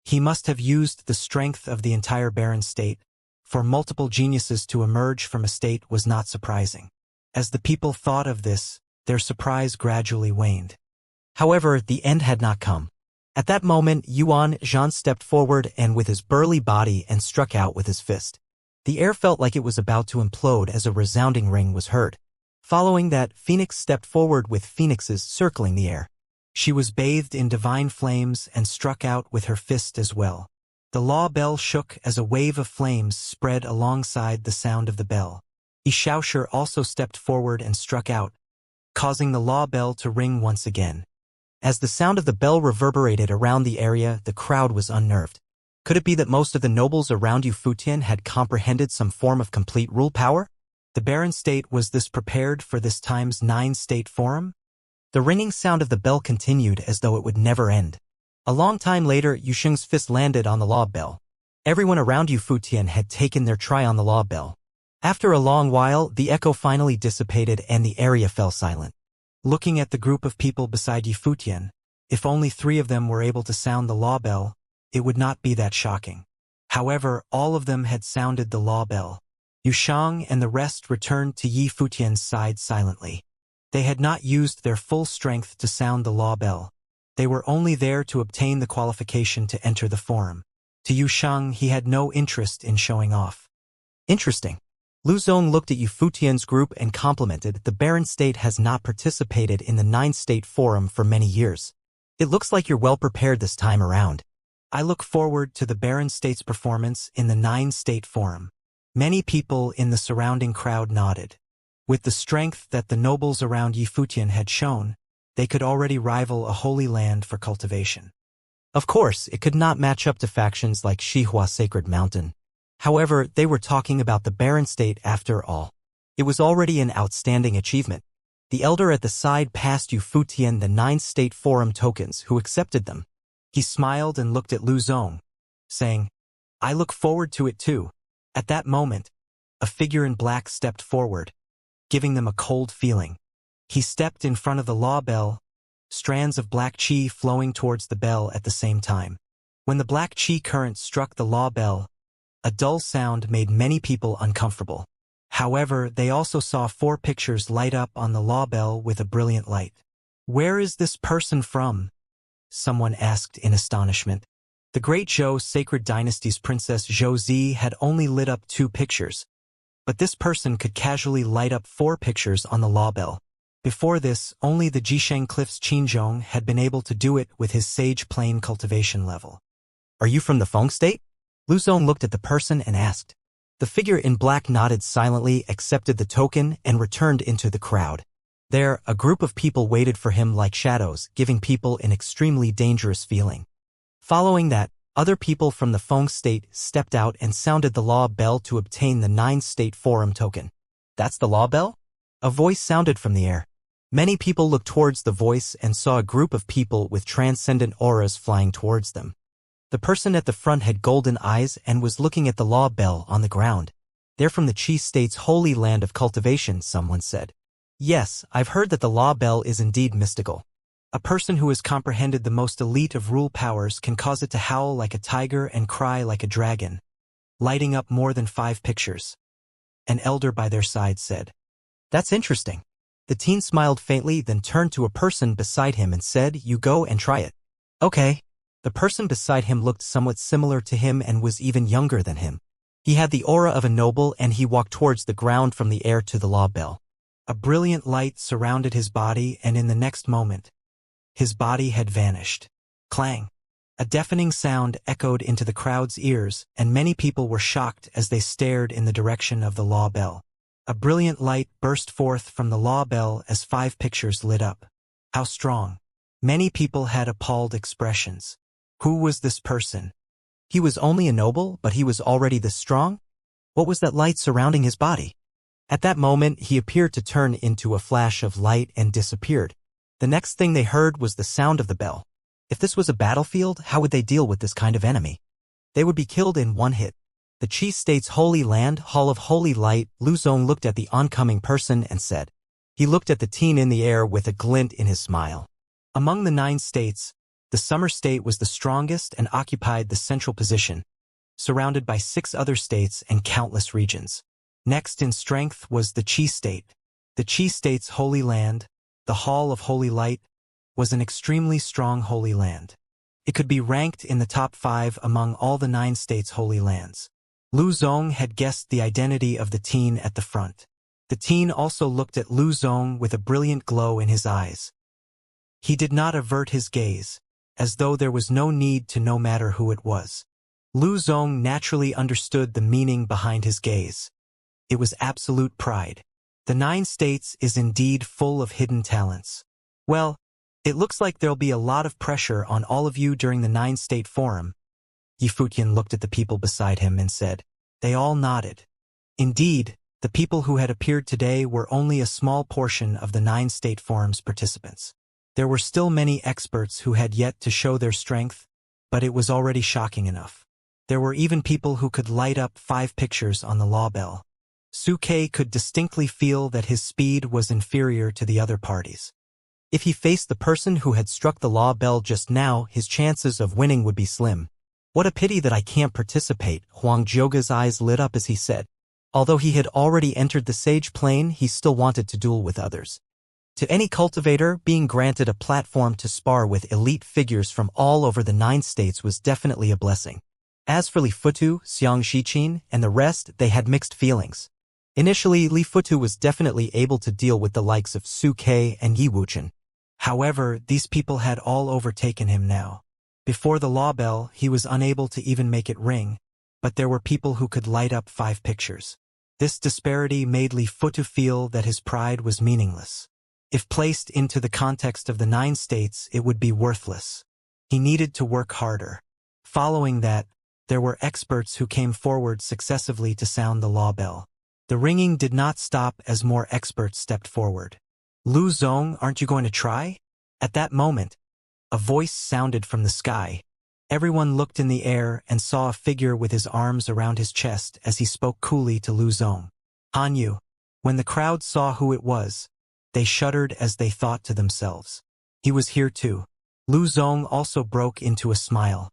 He must have used the strength of the entire Barren State. For multiple geniuses to emerge from a state was not surprising. As the people thought of this, their surprise gradually waned. However, the end had not come. At that moment, Yuan Zhan stepped forward and with his burly body and struck out with his fist. The air felt like it was about to implode as a resounding ring was heard. Following that, Phoenix stepped forward with phoenixes circling the air. She was bathed in divine flames and struck out with her fist as well. The law bell shook as a wave of flames spread alongside the sound of the bell. Xiaoshi also stepped forward and struck out, causing the law bell to ring once again. As the sound of the bell reverberated around the area, the crowd was unnerved. Could it be that most of the nobles around Yu Futian had comprehended some form of complete rule power? The Barren State was this prepared for this time's 9-state forum? The ringing sound of the bell continued as though it would never end. A long time later, Yu Sheng's fist landed on the law bell. Everyone around Yu Futian had taken their try on the law bell. After a long while, the echo finally dissipated and the area fell silent. Looking at the group of people beside Yu Futian, if only 3 of them were able to sound the law bell, it would not be that shocking. However, all of them had sounded the law bell. Yu Shang and the rest returned to Yi Futian's side silently. They had not used their full strength to sound the law bell. They were only there to obtain the qualification to enter the forum. To Yu Shang, he had no interest in showing off. Interesting. Lu Zong looked at Yu Futian's group and complimented, the Barren State has not participated in the 9-state forum for many years. It looks like you're well prepared this time around. I look forward to the Barren State's performance in the 9-state forum. Many people in the surrounding crowd nodded. With the strength that the nobles around Yi Futian had shown, they could already rival a holy land for cultivation. Of course, it could not match up to factions like Xihua Sacred Mountain. However, they were talking about the Barren State after all. It was already an outstanding achievement. The elder at the side passed Yu Futian the 9-state forum tokens, who accepted them. He smiled and looked at Lu Zong, saying, I look forward to it too. At that moment, a figure in black stepped forward, giving them a cold feeling. He stepped in front of the law bell, strands of black qi flowing towards the bell at the same time. When the black qi current struck the law bell, a dull sound made many people uncomfortable. However, they also saw 4 pictures light up on the law bell with a brilliant light. Where is this person from? Someone asked in astonishment. The great Zhou Sacred Dynasty's Princess Zhou Zi had only lit up 2 pictures, but this person could casually light up 4 pictures on the law bell. Before this, only the Jisheng Cliff's Qinzhong had been able to do it with his Sage Plane cultivation level. Are you from the Feng State? Lu Zong looked at the person and asked. The figure in black nodded silently, accepted the token, and returned into the crowd. There, a group of people waited for him like shadows, giving people an extremely dangerous feeling. Following that, other people from the Feng State stepped out and sounded the law bell to obtain the 9-state forum token. That's the law bell? A voice sounded from the air. Many people looked towards the voice and saw a group of people with transcendent auras flying towards them. The person at the front had golden eyes and was looking at the law bell on the ground. They're from the Qi State's holy land of cultivation, someone said. Yes, I've heard that the law bell is indeed mystical. A person who has comprehended the most elite of rule powers can cause it to howl like a tiger and cry like a dragon, lighting up more than 5 pictures. An elder by their side said. That's interesting. The teen smiled faintly, then turned to a person beside him and said, You go and try it. Okay. The person beside him looked somewhat similar to him and was even younger than him. He had the aura of a noble and he walked towards the ground from the air to the law bell. A brilliant light surrounded his body and in the next moment, his body had vanished. Clang. A deafening sound echoed into the crowd's ears and many people were shocked as they stared in the direction of the law bell. A brilliant light burst forth from the law bell as 5 pictures lit up. How strong. Many people had appalled expressions. Who was this person? He was only a noble, but he was already this strong? What was that light surrounding his body? At that moment, he appeared to turn into a flash of light and disappeared. The next thing they heard was the sound of the bell. If this was a battlefield, how would they deal with this kind of enemy? They would be killed in one hit. The Qi State's holy land, Hall of Holy Light, Lu Zong looked at the oncoming person and said. He looked at the teen in the air with a glint in his smile. Among the 9 states, the Summer State was the strongest and occupied the central position, surrounded by 6 other states and countless regions. Next in strength was the Qi State. The Qi State's holy land, the Hall of Holy Light, was an extremely strong holy land. It could be ranked in the top 5 among all the 9 states' holy lands. Lu Zong had guessed the identity of the teen at the front. The teen also looked at Lu Zong with a brilliant glow in his eyes. He did not avert his gaze, as though there was no need to no matter who it was. Lu Zong naturally understood the meaning behind his gaze. It was absolute pride. The 9 states is indeed full of hidden talents. Well, it looks like there'll be a lot of pressure on all of you during the 9-state forum. Yi Futian looked at the people beside him and said. They all nodded. Indeed, the people who had appeared today were only a small portion of the 9-state forum's participants. There were still many experts who had yet to show their strength, but it was already shocking enough. There were even people who could light up 5 pictures on the law bell. Su Ke could distinctly feel that his speed was inferior to the other parties. If he faced the person who had struck the law bell just now, his chances of winning would be slim. What a pity that I can't participate, Huang Zhouge's eyes lit up as he said. Although he had already entered the sage plane, he still wanted to duel with others. To any cultivator, being granted a platform to spar with elite figures from all over the 9 states was definitely a blessing. As for Li Futu, Xiang Shiqin, and the rest, they had mixed feelings. Initially, Li Futu was definitely able to deal with the likes of Su Ke and Yi Wuchen. However, these people had all overtaken him now. Before the law bell, he was unable to even make it ring, but there were people who could light up 5 pictures. This disparity made Li Futu feel that his pride was meaningless. If placed into the context of the 9 states, it would be worthless. He needed to work harder. Following that, there were experts who came forward successively to sound the law bell. The ringing did not stop as more experts stepped forward. Lu Zong, aren't you going to try? At that moment, a voice sounded from the sky. Everyone looked in the air and saw a figure with his arms around his chest as he spoke coolly to Lu Zong. Han Yu. When the crowd saw who it was, they shuddered as they thought to themselves. He was here too. Lu Zong also broke into a smile.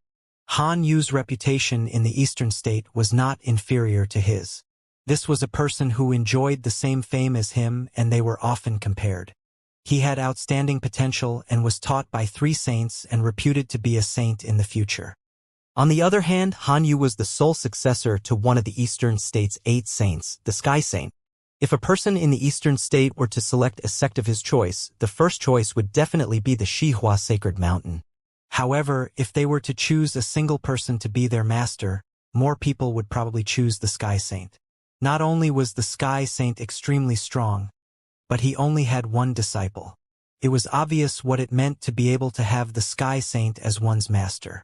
Han Yu's reputation in the eastern state was not inferior to his. This was a person who enjoyed the same fame as him and they were often compared. He had outstanding potential and was taught by 3 saints and reputed to be a saint in the future. On the other hand, Han Yu was the sole successor to one of the eastern state's 8 saints, the Sky Saint. If a person in the Eastern State were to select a sect of his choice, the first choice would definitely be the Xihua Sacred Mountain. However, if they were to choose a single person to be their master, more people would probably choose the Sky Saint. Not only was the Sky Saint extremely strong, but he only had one disciple. It was obvious what it meant to be able to have the Sky Saint as one's master.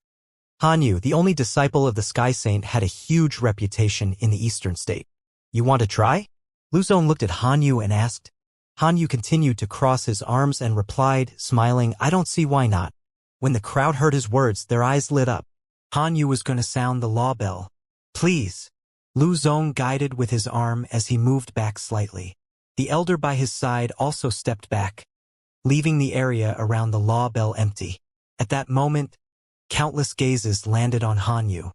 Han Yu, the only disciple of the Sky Saint, had a huge reputation in the Eastern State. You want to try? Lu Zong looked at Han Yu and asked. Han Yu continued to cross his arms and replied, smiling, I don't see why not. When the crowd heard his words, their eyes lit up. Han Yu was going to sound the law bell. Please. Lu Zong guided with his arm as he moved back slightly. The elder by his side also stepped back, leaving the area around the law bell empty. At that moment, countless gazes landed on Han Yu.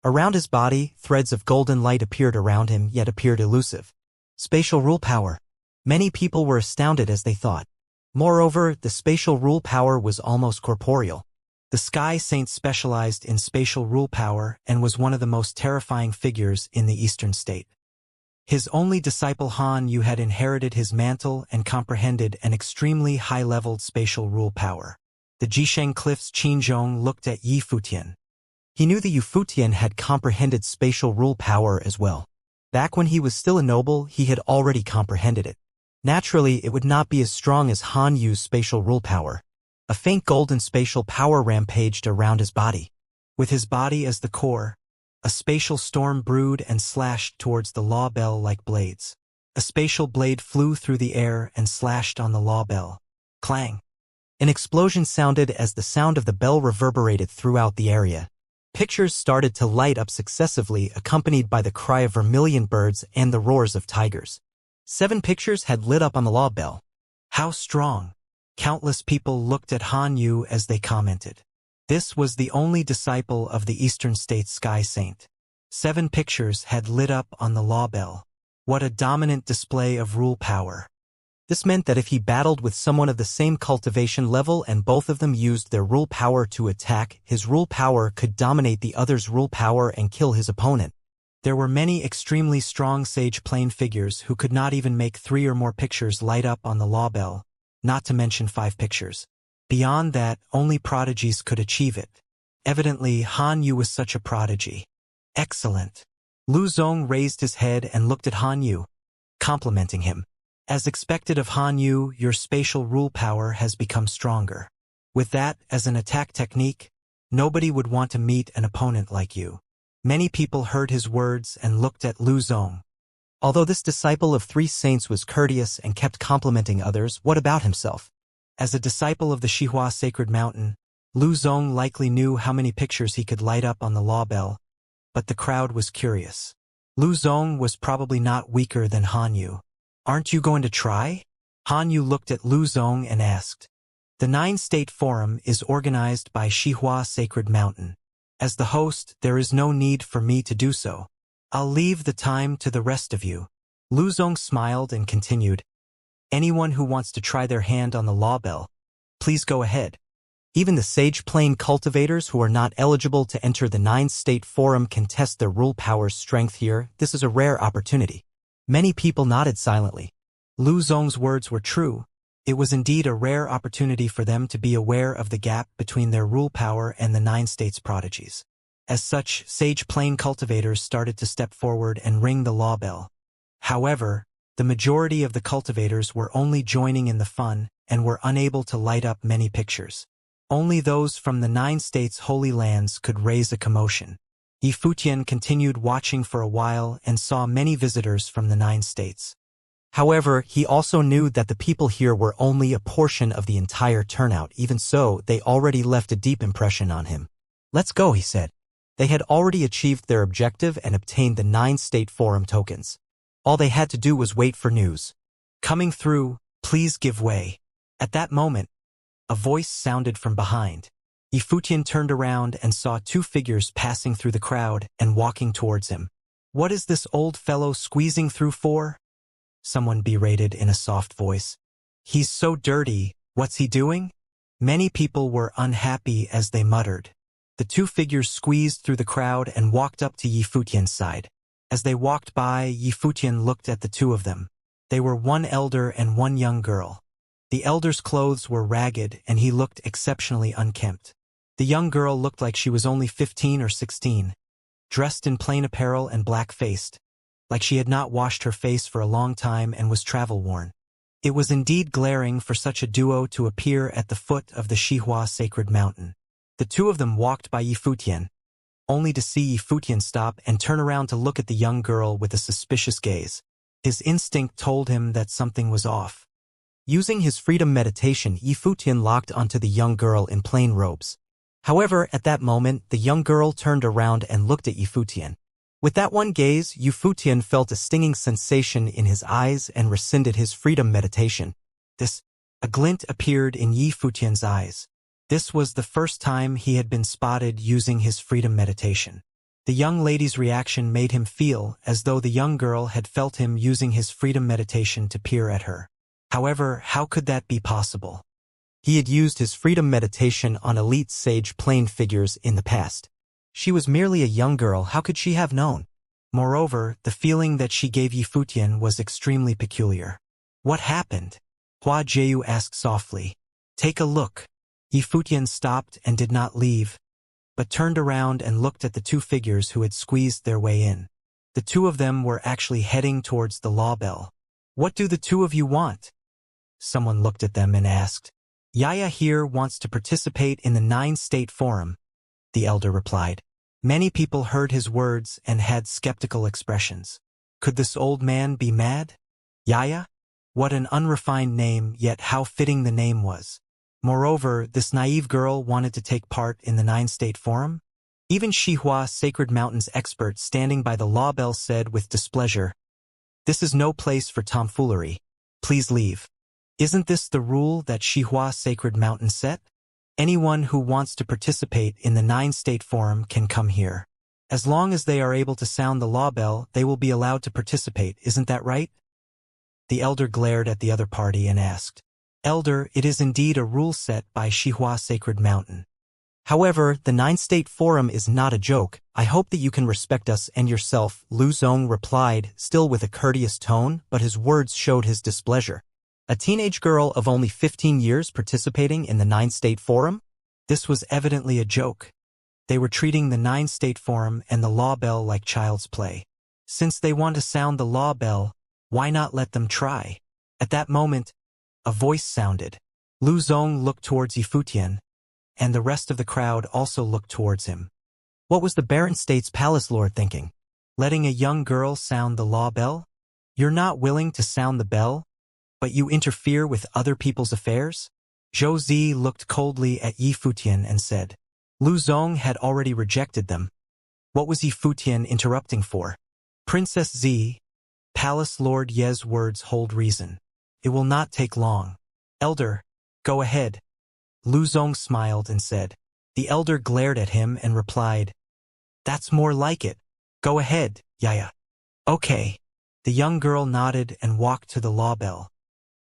Around his body, threads of golden light appeared around him, yet appeared elusive. Spatial rule power. Many people were astounded as they thought. Moreover, the spatial rule power was almost corporeal. The Sky Saint specialized in spatial rule power and was one of the most terrifying figures in the Eastern State. His only disciple Han Yu had inherited his mantle and comprehended an extremely high-leveled spatial rule power. The Jisheng Cliff's Qinzhong looked at Yi Futian. He knew the Yufutian had comprehended spatial rule power as well. Back when he was still a noble, he had already comprehended it. Naturally, it would not be as strong as Han Yu's spatial rule power. A faint golden spatial power rampaged around his body. With his body as the core, a spatial storm brewed and slashed towards the law bell like blades. A spatial blade flew through the air and slashed on the law bell. Clang! An explosion sounded as the sound of the bell reverberated throughout the area. Pictures started to light up successively, accompanied by the cry of vermilion birds and the roars of tigers. 7 pictures had lit up on the law bell. How strong! Countless people looked at Han Yu as they commented. This was the only disciple of the Eastern State Sky Saint. 7 pictures had lit up on the law bell. What a dominant display of rule power. This meant that if he battled with someone of the same cultivation level and both of them used their rule power to attack, his rule power could dominate the other's rule power and kill his opponent. There were many extremely strong sage plane figures who could not even make 3 or more pictures light up on the law bell, not to mention 5 pictures. Beyond that, only prodigies could achieve it. Evidently, Han Yu was such a prodigy. Excellent. Lu Zong raised his head and looked at Han Yu, complimenting him. As expected of Han Yu, your spatial rule power has become stronger. With that as an attack technique, nobody would want to meet an opponent like you. Many people heard his words and looked at Lu Zong. Although this disciple of 3 saints was courteous and kept complimenting others, what about himself? As a disciple of the Xihua Sacred Mountain, Lu Zong likely knew how many pictures he could light up on the law bell, but the crowd was curious. Lu Zong was probably not weaker than Han Yu. Aren't you going to try? Han Yu looked at Lu Zong and asked. The 9-State Forum is organized by Xihua Sacred Mountain. As the host, there is no need for me to do so. I'll leave the time to the rest of you. Lu Zong smiled and continued. Anyone who wants to try their hand on the law bell, please go ahead. Even the sage plane cultivators who are not eligible to enter the 9-State Forum can test their rule power's strength here. This is a rare opportunity. Many people nodded silently. Lu Zong's words were true. It was indeed a rare opportunity for them to be aware of the gap between their rule power and the 9 states prodigies. As such, sage plane cultivators started to step forward and ring the law bell. However, the majority of the cultivators were only joining in the fun and were unable to light up many pictures. Only those from the 9 states' holy lands could raise a commotion. Yi Futian continued watching for a while and saw many visitors from the 9 states. However, he also knew that the people here were only a portion of the entire turnout. Even so, they already left a deep impression on him. Let's go, he said. They had already achieved their objective and obtained the 9-State Forum tokens. All they had to do was wait for news. Coming through, please give way. At that moment, a voice sounded from behind. Yi Futian turned around and saw 2 figures passing through the crowd and walking towards him. What is this old fellow squeezing through for? Someone berated in a soft voice. He's so dirty, what's he doing? Many people were unhappy as they muttered. The 2 figures squeezed through the crowd and walked up to Yi Futian's side. As they walked by, Yi Futian looked at the 2 of them. They were one elder and one young girl. The elder's clothes were ragged and he looked exceptionally unkempt. The young girl looked like she was only 15 or 16, dressed in plain apparel and black-faced, like she had not washed her face for a long time and was travel-worn. It was indeed glaring for such a duo to appear at the foot of the Xihua sacred mountain. The two of them walked by Yifutian, only to see Yifutian stop and turn around to look at the young girl with a suspicious gaze. His instinct told him that something was off. Using his freedom meditation, Yifutian locked onto the young girl in plain robes. However, at that moment, the young girl turned around and looked at Yifutian. With that one gaze, Yifutian felt a stinging sensation in his eyes and rescinded his freedom meditation. A glint appeared in Yifutian's eyes. This was the first time he had been spotted using his freedom meditation. The young lady's reaction made him feel as though the young girl had felt him using his freedom meditation to peer at her. However, how could that be possible? He had used his freedom meditation on elite sage plane figures in the past. She was merely a young girl, how could she have known? Moreover, the feeling that she gave Yifutian was extremely peculiar. What happened? Hua Jiu asked softly. Take a look. Yifutian stopped and did not leave, but turned around and looked at the two figures who had squeezed their way in. The two of them were actually heading towards the law bell. What do the two of you want? Someone looked at them and asked. Yaya here wants to participate in the 9-state forum, the elder replied. Many people heard his words and had skeptical expressions. Could this old man be mad? Yaya? What an unrefined name, yet how fitting the name was. Moreover, this naive girl wanted to take part in the 9-state forum? Even Xihua Sacred Mountain's expert standing by the law bell said with displeasure, "This is no place for tomfoolery. Please leave." Isn't this the rule that Xihua Sacred Mountain set? Anyone who wants to participate in the 9-state forum can come here. As long as they are able to sound the law bell, they will be allowed to participate, isn't that right? The elder glared at the other party and asked, Elder, it is indeed a rule set by Xihua Sacred Mountain. However, the 9-state forum is not a joke. I hope that you can respect us and yourself, Lu Zong replied, still with a courteous tone, but his words showed his displeasure. A teenage girl of only 15 years participating in the 9-state forum? This was evidently a joke. They were treating the 9-state forum and the law bell like child's play. Since they want to sound the law bell, why not let them try? At that moment, a voice sounded. Lu Zong looked towards Yifutian, and the rest of the crowd also looked towards him. What was the Barren State's palace lord thinking? Letting a young girl sound the law bell? You're not willing to sound the bell, but you interfere with other people's affairs? Zhou Zi looked coldly at Yifutian and said. Lu Zong had already rejected them. What was Yifutian interrupting for? Princess Zi, Palace Lord Ye's words hold reason. It will not take long. Elder, go ahead. Lu Zong smiled and said. The elder glared at him and replied, That's more like it. Go ahead, Yaya. Okay. The young girl nodded and walked to the law bell.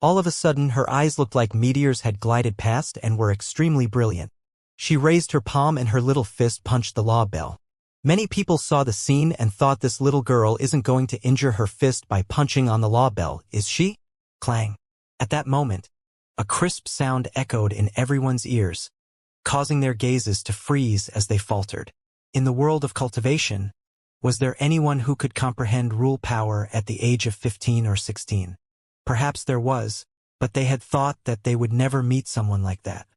All of a sudden, her eyes looked like meteors had glided past and were extremely brilliant. She raised her palm and her little fist punched the law bell. Many people saw the scene and thought this little girl isn't going to injure her fist by punching on the law bell, is she? Clang. At that moment, a crisp sound echoed in everyone's ears, causing their gazes to freeze as they faltered. In the world of cultivation, was there anyone who could comprehend rule power at the age of 15 or 16? Perhaps there was, but they had thought that they would never meet someone like that.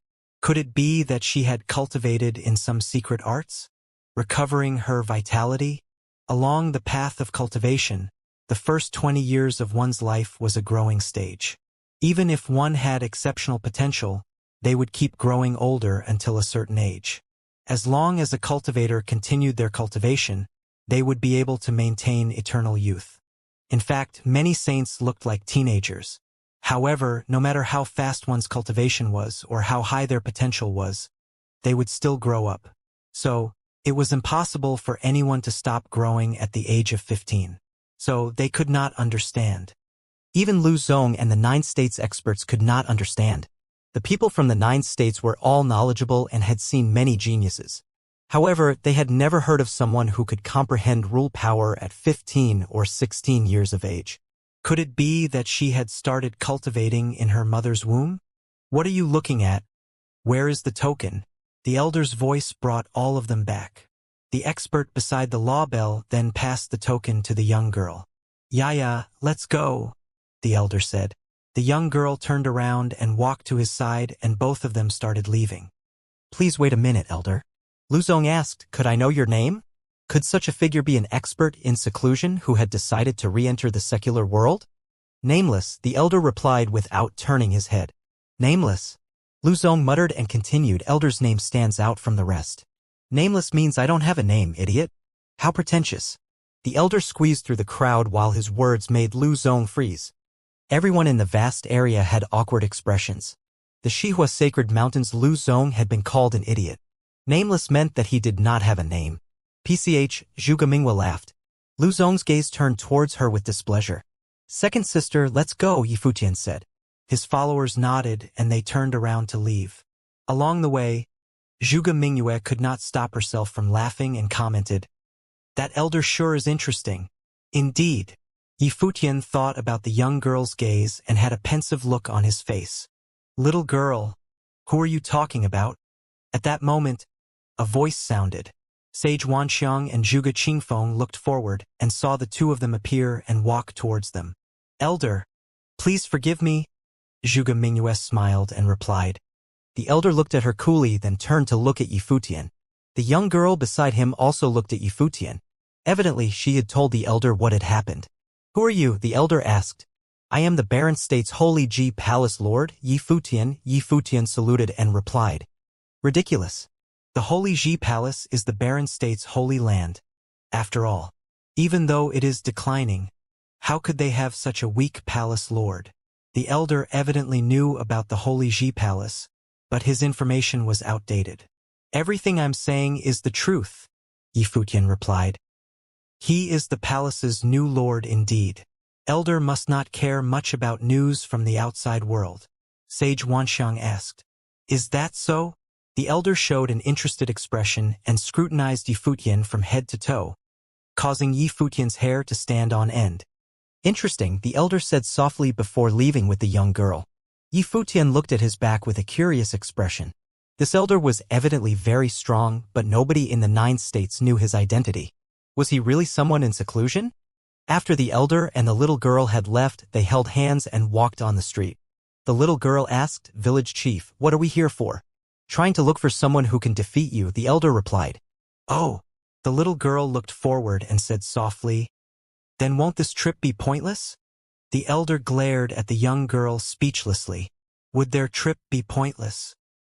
Could it be that she had cultivated in some secret arts? Recovering her vitality? Along the path of cultivation, the first 20 years of one's life was a growing stage. Even if one had exceptional potential, they would keep growing older until a certain age. As long as a cultivator continued their cultivation, they would be able to maintain eternal youth. In fact, many saints looked like teenagers. However, no matter how fast one's cultivation was or how high their potential was, they would still grow up. So, it was impossible for anyone to stop growing at the age of 15. So, they could not understand. Even Lu Zong and the 9 states experts could not understand. The people from the 9 states were all knowledgeable and had seen many geniuses. However, they had never heard of someone who could comprehend rule power at 15 or 16 years of age. Could it be that she had started cultivating in her mother's womb? What are you looking at? Where is the token? The elder's voice brought all of them back. The expert beside the law bell then passed the token to the young girl. "Yaya, let's go," the elder said. The young girl turned around and walked to his side, and both of them started leaving. "Please wait a minute, elder." Luzong asked, "Could I know your name?" Could such a figure be an expert in seclusion who had decided to re-enter the secular world? "Nameless," the elder replied without turning his head. "Nameless?" Luzong muttered and continued, "Elder's name stands out from the rest." "Nameless means I don't have a name, idiot." "How pretentious." The elder squeezed through the crowd while his words made Luzong freeze. Everyone in the vast area had awkward expressions. The Xihua Sacred Mountains Luzong had been called an idiot. Nameless meant that he did not have a name. PCH, Zhuge Minghua laughed. Luzong's gaze turned towards her with displeasure. "Second sister, let's go," Yifutian said. His followers nodded and they turned around to leave. Along the way, Zhuge Mingyue could not stop herself from laughing and commented, "That elder sure is interesting." Indeed. Yifutian thought about the young girl's gaze and had a pensive look on his face. "Little girl, who are you talking about?" At that moment, a voice sounded. Sage Wanxiang and Zhuge Qingfeng looked forward and saw the two of them appear and walk towards them. "Elder, please forgive me," Zhuge Mingyue smiled and replied. The elder looked at her coolly, then turned to look at Yifutian. The young girl beside him also looked at Yifutian. Evidently, she had told the elder what had happened. "Who are you?" the elder asked. "I am the Barren State's Holy Ji Palace Lord, Yifutian." Yifutian saluted and replied. "Ridiculous. The Holy Ji Palace is the Barren State's holy land. After all, even though it is declining, how could they have such a weak palace lord?" The elder evidently knew about the Holy Ji Palace, but his information was outdated. "Everything I'm saying is the truth," Yifutian replied. "He is the palace's new lord indeed. Elder must not care much about news from the outside world." Sage Wanxiang asked. "Is that so?" The elder showed an interested expression and scrutinized Yifutian from head to toe, causing Yifutian's hair to stand on end. "Interesting," the elder said softly before leaving with the young girl. Yifutian looked at his back with a curious expression. This elder was evidently very strong, but nobody in the 9 states knew his identity. Was he really someone in seclusion? After the elder and the little girl had left, they held hands and walked on the street. The little girl asked, "Village chief, what are we here for?" "Trying to look for someone who can defeat you," the elder replied. "Oh." The little girl looked forward and said softly, "Then won't this trip be pointless?" The elder glared at the young girl speechlessly. Would their trip be pointless?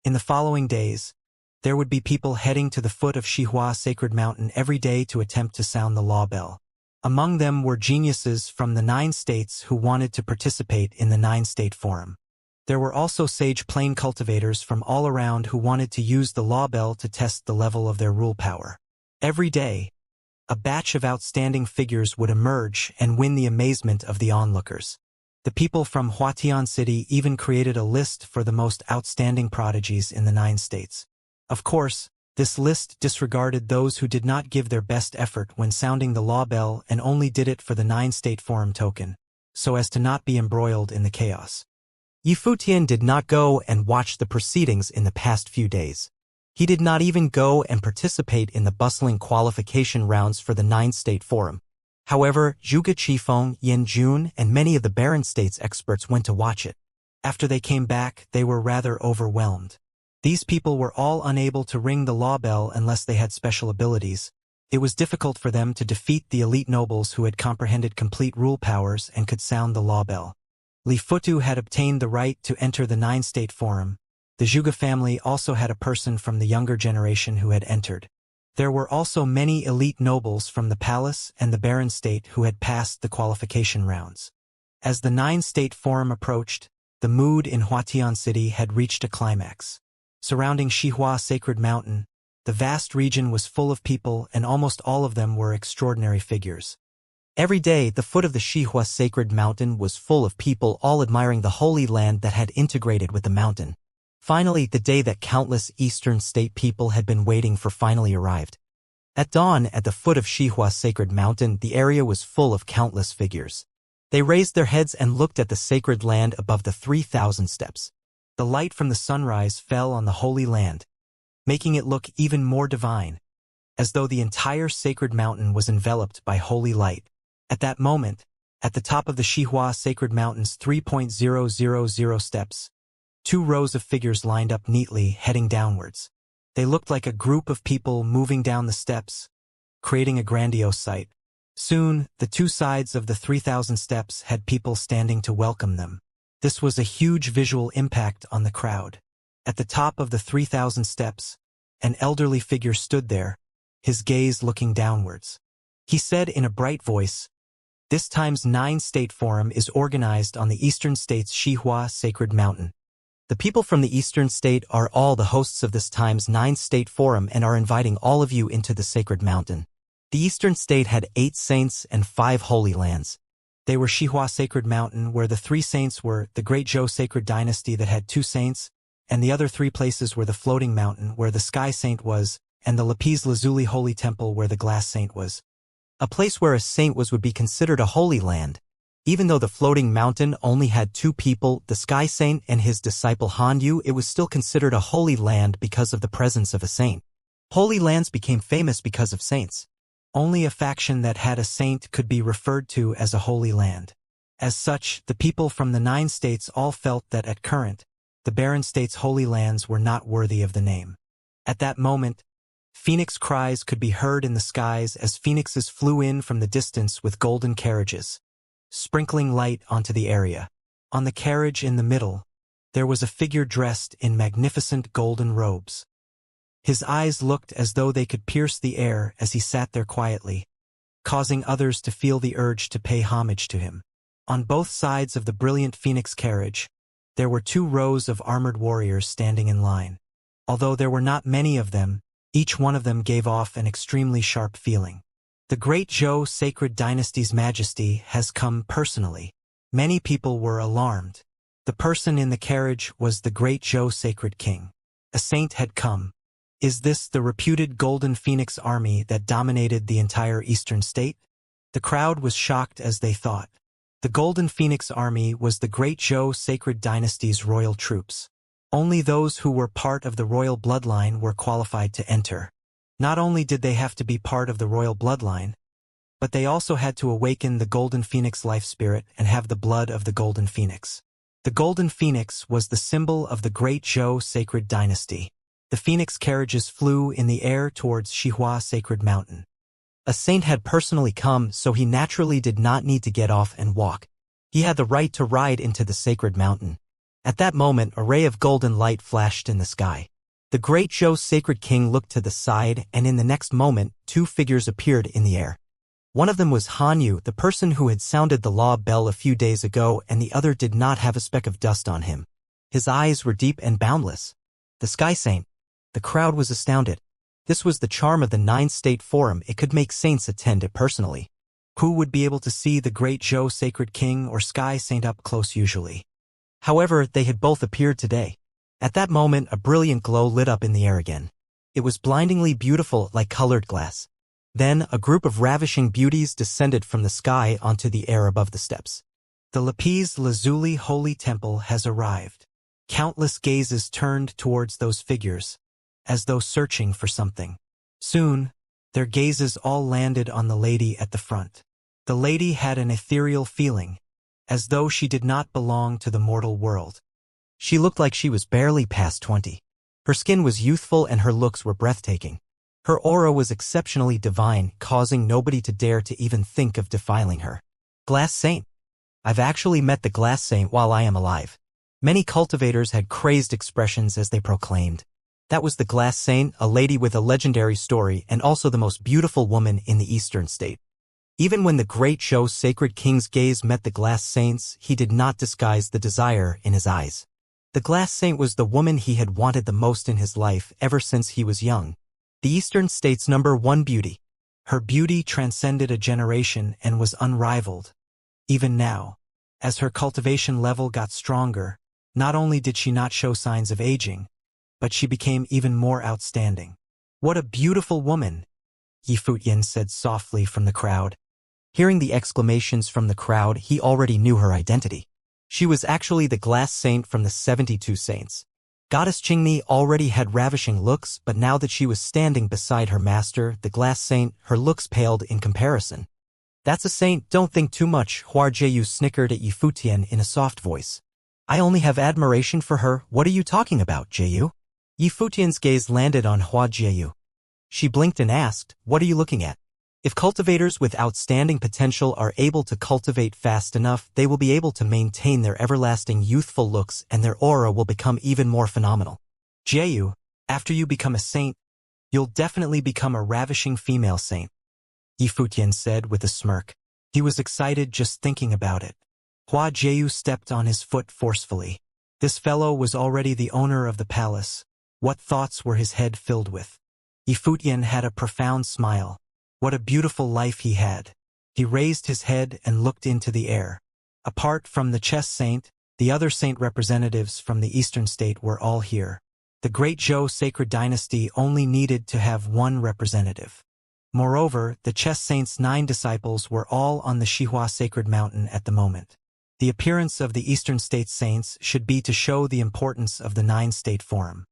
In the following days, there would be people heading to the foot of Xihua Sacred Mountain every day to attempt to sound the law bell. Among them were geniuses from the 9 states who wanted to participate in the 9-state forum. There were also sage plain cultivators from all around who wanted to use the law bell to test the level of their rule power. Every day, a batch of outstanding figures would emerge and win the amazement of the onlookers. The people from Huatian City even created a list for the most outstanding prodigies in the 9 states. Of course, this list disregarded those who did not give their best effort when sounding the law bell and only did it for the 9-state forum token, so as to not be embroiled in the chaos. Yifutian did not go and watch the proceedings in the past few days. He did not even go and participate in the bustling qualification rounds for the 9-state forum. However, Zhuge Qifeng, Yin Jun, and many of the Barren States experts went to watch it. After they came back, they were rather overwhelmed. These people were all unable to ring the law bell unless they had special abilities. It was difficult for them to defeat the elite nobles who had comprehended complete rule powers and could sound the law bell. Li Futu had obtained the right to enter the 9-state forum. The Zhuge family also had a person from the younger generation who had entered. There were also many elite nobles from the palace and the Barren State who had passed the qualification rounds. As the 9-state forum approached, the mood in Huatian City had reached a climax. Surrounding Xihua Sacred Mountain, the vast region was full of people and almost all of them were extraordinary figures. Every day, the foot of the Xihua Sacred Mountain was full of people all admiring the holy land that had integrated with the mountain. Finally, the day that countless Eastern State people had been waiting for finally arrived. At dawn, at the foot of Xihua Sacred Mountain, the area was full of countless figures. They raised their heads and looked at the sacred land above the 3,000 steps. The light from the sunrise fell on the holy land, making it look even more divine, as though the entire sacred mountain was enveloped by holy light. At that moment, at the top of the Xihua Sacred Mountain's 3,000 steps, 2 rows of figures lined up neatly, heading downwards. They looked like a group of people moving down the steps, creating a grandiose sight. Soon, the 2 sides of the 3,000 steps had people standing to welcome them. This was a huge visual impact on the crowd. At the top of the 3,000 steps, an elderly figure stood there, his gaze looking downwards. He said in a bright voice, "This time's 9 State Forum is organized on the Eastern State's Xihua Sacred Mountain. The people from the Eastern State are all the hosts of this time's 9 State Forum and are inviting all of you into the Sacred Mountain." The Eastern State had 8 saints and 5 holy lands. They were Xihua Sacred Mountain, where the 3 saints were the Great Zhou Sacred Dynasty that had 2 saints, and the other 3 places were the Floating Mountain, where the Sky Saint was, and the lapis lazuli Holy Temple, where the Glass Saint was. A place where a saint was would be considered a holy land. Even though the Floating Mountain only had 2 people, the Sky Saint and his disciple Han Yu, it was still considered a holy land because of the presence of a saint. Holy lands became famous because of saints. Only a faction that had a saint could be referred to as a holy land. As such, the people from the 9 states all felt that at current, the barren states' holy lands were not worthy of the name. At that moment, phoenix cries could be heard in the skies as phoenixes flew in from the distance with golden carriages, sprinkling light onto the area. On the carriage in the middle, there was a figure dressed in magnificent golden robes. His eyes looked as though they could pierce the air as he sat there quietly, causing others to feel the urge to pay homage to him. On both sides of the brilliant phoenix carriage, there were 2 rows of armored warriors standing in line. Although there were not many of them, each one of them gave off an extremely sharp feeling. The Great Zhou Sacred Dynasty's majesty has come personally. Many people were alarmed. The person in the carriage was the Great Zhou Sacred King. A saint had come. Is this the reputed Golden Phoenix army that dominated the entire Eastern State? The crowd was shocked as they thought. The Golden Phoenix army was the Great Zhou Sacred Dynasty's royal troops. Only those who were part of the royal bloodline were qualified to enter. Not only did they have to be part of the royal bloodline, but they also had to awaken the Golden Phoenix life spirit and have the blood of the Golden Phoenix. The Golden Phoenix was the symbol of the Great Zhou Sacred Dynasty. The phoenix carriages flew in the air towards Xihua Sacred Mountain. A saint had personally come, so he naturally did not need to get off and walk. He had the right to ride into the sacred mountain. At that moment, a ray of golden light flashed in the sky. The Great Zhou Sacred King looked to the side, and in the next moment, 2 figures appeared in the air. One of them was Han Yu, the person who had sounded the law bell a few days ago, and the other did not have a speck of dust on him. His eyes were deep and boundless. The Sky Saint. The crowd was astounded. This was the charm of the 9 State Forum. It could make saints attend it personally. Who would be able to see the Great Zhou Sacred King or Sky Saint up close usually? However, they had both appeared today. At that moment, a brilliant glow lit up in the air again. It was blindingly beautiful, like colored glass. Then, a group of ravishing beauties descended from the sky onto the air above the steps. The lapis lazuli Holy Temple has arrived. Countless gazes turned towards those figures, as though searching for something. Soon, their gazes all landed on the lady at the front. The lady had an ethereal feeling, as though she did not belong to the mortal world. She looked like she was barely past 20. Her skin was youthful and her looks were breathtaking. Her aura was exceptionally divine, causing nobody to dare to even think of defiling her. Glass Saint. I've actually met the Glass Saint while I am alive. Many cultivators had crazed expressions as they proclaimed. That was the Glass Saint, a lady with a legendary story and also the most beautiful woman in the Eastern State. Even when the Great Zhou Sacred King's gaze met the Glass Saint's, he did not disguise the desire in his eyes. The Glass Saint was the woman he had wanted the most in his life ever since he was young. The Eastern State's #1 beauty. Her beauty transcended a generation and was unrivaled. Even now, as her cultivation level got stronger, not only did she not show signs of aging, but she became even more outstanding. What a beautiful woman, Yi Fuyan said softly from the crowd. Hearing the exclamations from the crowd, he already knew her identity. She was actually the glass saint from the 72 saints. Goddess Qingni already had ravishing looks, but now that she was standing beside her master, the glass saint, her looks paled in comparison. That's a saint, don't think too much, Hua Jieyu snickered at Yi Futian in a soft voice. I only have admiration for her, what are you talking about, Jieyu? Yi Futian's gaze landed on Hua Jieyu. She blinked and asked, what are you looking at? If cultivators with outstanding potential are able to cultivate fast enough, they will be able to maintain their everlasting youthful looks and their aura will become even more phenomenal. Jieyu, after you become a saint, you'll definitely become a ravishing female saint, Yi Futian said with a smirk. He was excited just thinking about it. Hua Jieyu stepped on his foot forcefully. This fellow was already the owner of the palace. What thoughts were his head filled with? Yi Futian had a profound smile. What a beautiful life he had. He raised his head and looked into the air. Apart from the chess saint, the other saint representatives from the eastern state were all here. The great Zhou sacred dynasty only needed to have one representative. Moreover, the chess saint's 9 disciples were all on the Xihua sacred mountain at the moment. The appearance of the eastern state saints should be to show the importance of the 9-state forum.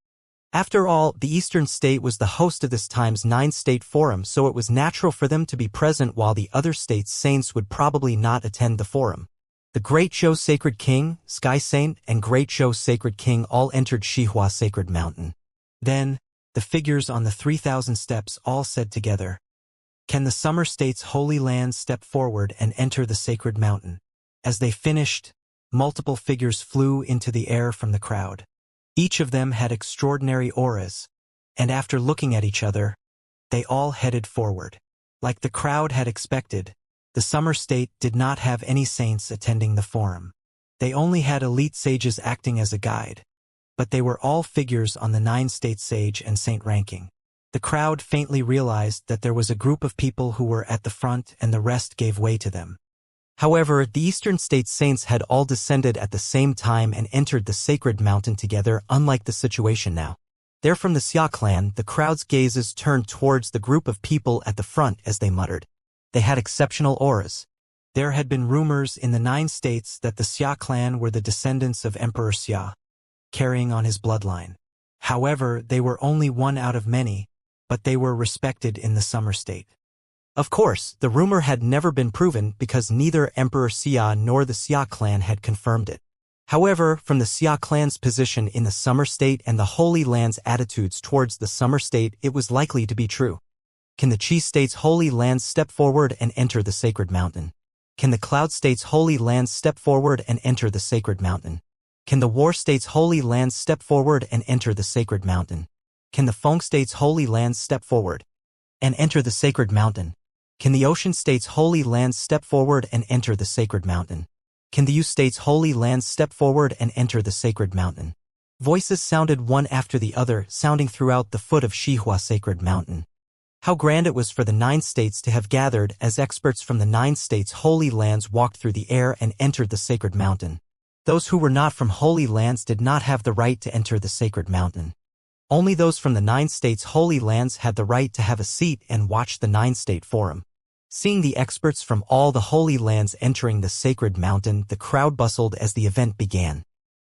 After all, the Eastern State was the host of this time's 9-state forum, so it was natural for them to be present while the other states' saints would probably not attend the forum. The Great Zhou Sacred King, Sky Saint, and Great Zhou Sacred King all entered Xihua Sacred Mountain. Then, the figures on the 3,000 steps all said together, "Can the Summer State's holy lands step forward and enter the sacred mountain?" As they finished, multiple figures flew into the air from the crowd. Each of them had extraordinary auras, and after looking at each other, they all headed forward. Like the crowd had expected, the Summer State did not have any saints attending the forum. They only had elite sages acting as a guide, but they were all figures on the 9-state sage and saint ranking. The crowd faintly realized that there was a group of people who were at the front and the rest gave way to them. However, the Eastern State saints had all descended at the same time and entered the sacred mountain together, unlike the situation now. They're from the Xia clan. The crowd's gazes turned towards the group of people at the front as they muttered. They had exceptional auras. There had been rumors in the 9 states that the Xia clan were the descendants of Emperor Xia, carrying on his bloodline. However, they were only one out of many, but they were respected in the Summer State. Of course, the rumor had never been proven because neither Emperor Xia nor the Xia clan had confirmed it. However, from the Xia clan's position in the Summer State and the Holy Land's attitudes towards the Summer State, it was likely to be true. Can the Qi State's Holy Lands step forward and enter the sacred mountain? Can the Cloud State's Holy Lands step forward and enter the sacred mountain? Can the War State's Holy Lands step forward and enter the sacred mountain? Can the Feng State's Holy Lands step forward and enter the sacred mountain? Can the Ocean State's Holy Lands step forward and enter the sacred mountain? Can the U State's Holy Lands step forward and enter the sacred mountain? Voices sounded one after the other, sounding throughout the foot of Xihua Sacred Mountain. How grand it was for the 9 states to have gathered as experts from the 9 states' Holy Lands walked through the air and entered the sacred mountain. Those who were not from Holy Lands did not have the right to enter the sacred mountain. Only those from the 9 states' Holy Lands had the right to have a seat and watch the 9-state forum. Seeing the experts from all the Holy Lands entering the sacred mountain, the crowd bustled as the event began.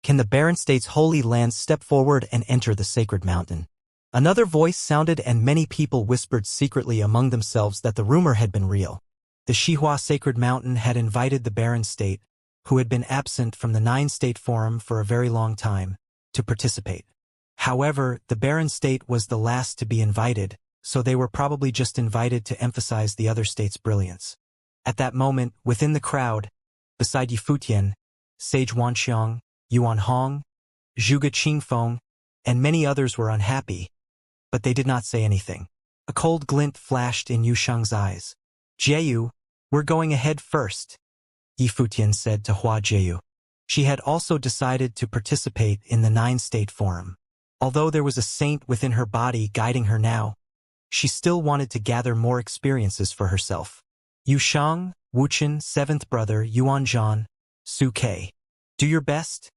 Can the Barren State's Holy Lands step forward and enter the sacred mountain? Another voice sounded and many people whispered secretly among themselves that the rumor had been real. The Xihua Sacred Mountain had invited the Barren State, who had been absent from the 9-state forum for a very long time, to participate. However, the Barren State was the last to be invited, so they were probably just invited to emphasize the other state's brilliance. At that moment, within the crowd, beside Yi Futian, Sage Wanxiang, Yuan Hong, Zhuge Qingfeng, and many others were unhappy, but they did not say anything. A cold glint flashed in Yu Sheng's eyes. "Jieyu, we're going ahead first," Yi Futian said to Hua Jieyu. She had also decided to participate in the 9-state forum. Although there was a saint within her body guiding her now, she still wanted to gather more experiences for herself. Yu Sheng, Wuchen, 7th brother, Yuan Zhan, Su Ke. Do your best?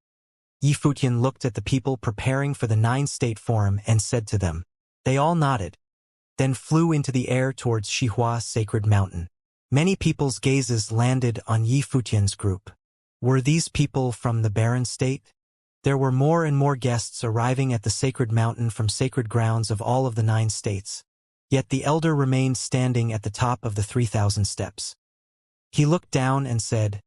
Yi Futian looked at the people preparing for the 9-state forum and said to them. They all nodded, then flew into the air towards Xihua Sacred Mountain. Many people's gazes landed on Yi Futian's group. Were these people from the barren state? There were more and more guests arriving at the sacred mountain from sacred grounds of all of the 9 states. Yet the elder remained standing at the top of the 3,000 steps. He looked down and said,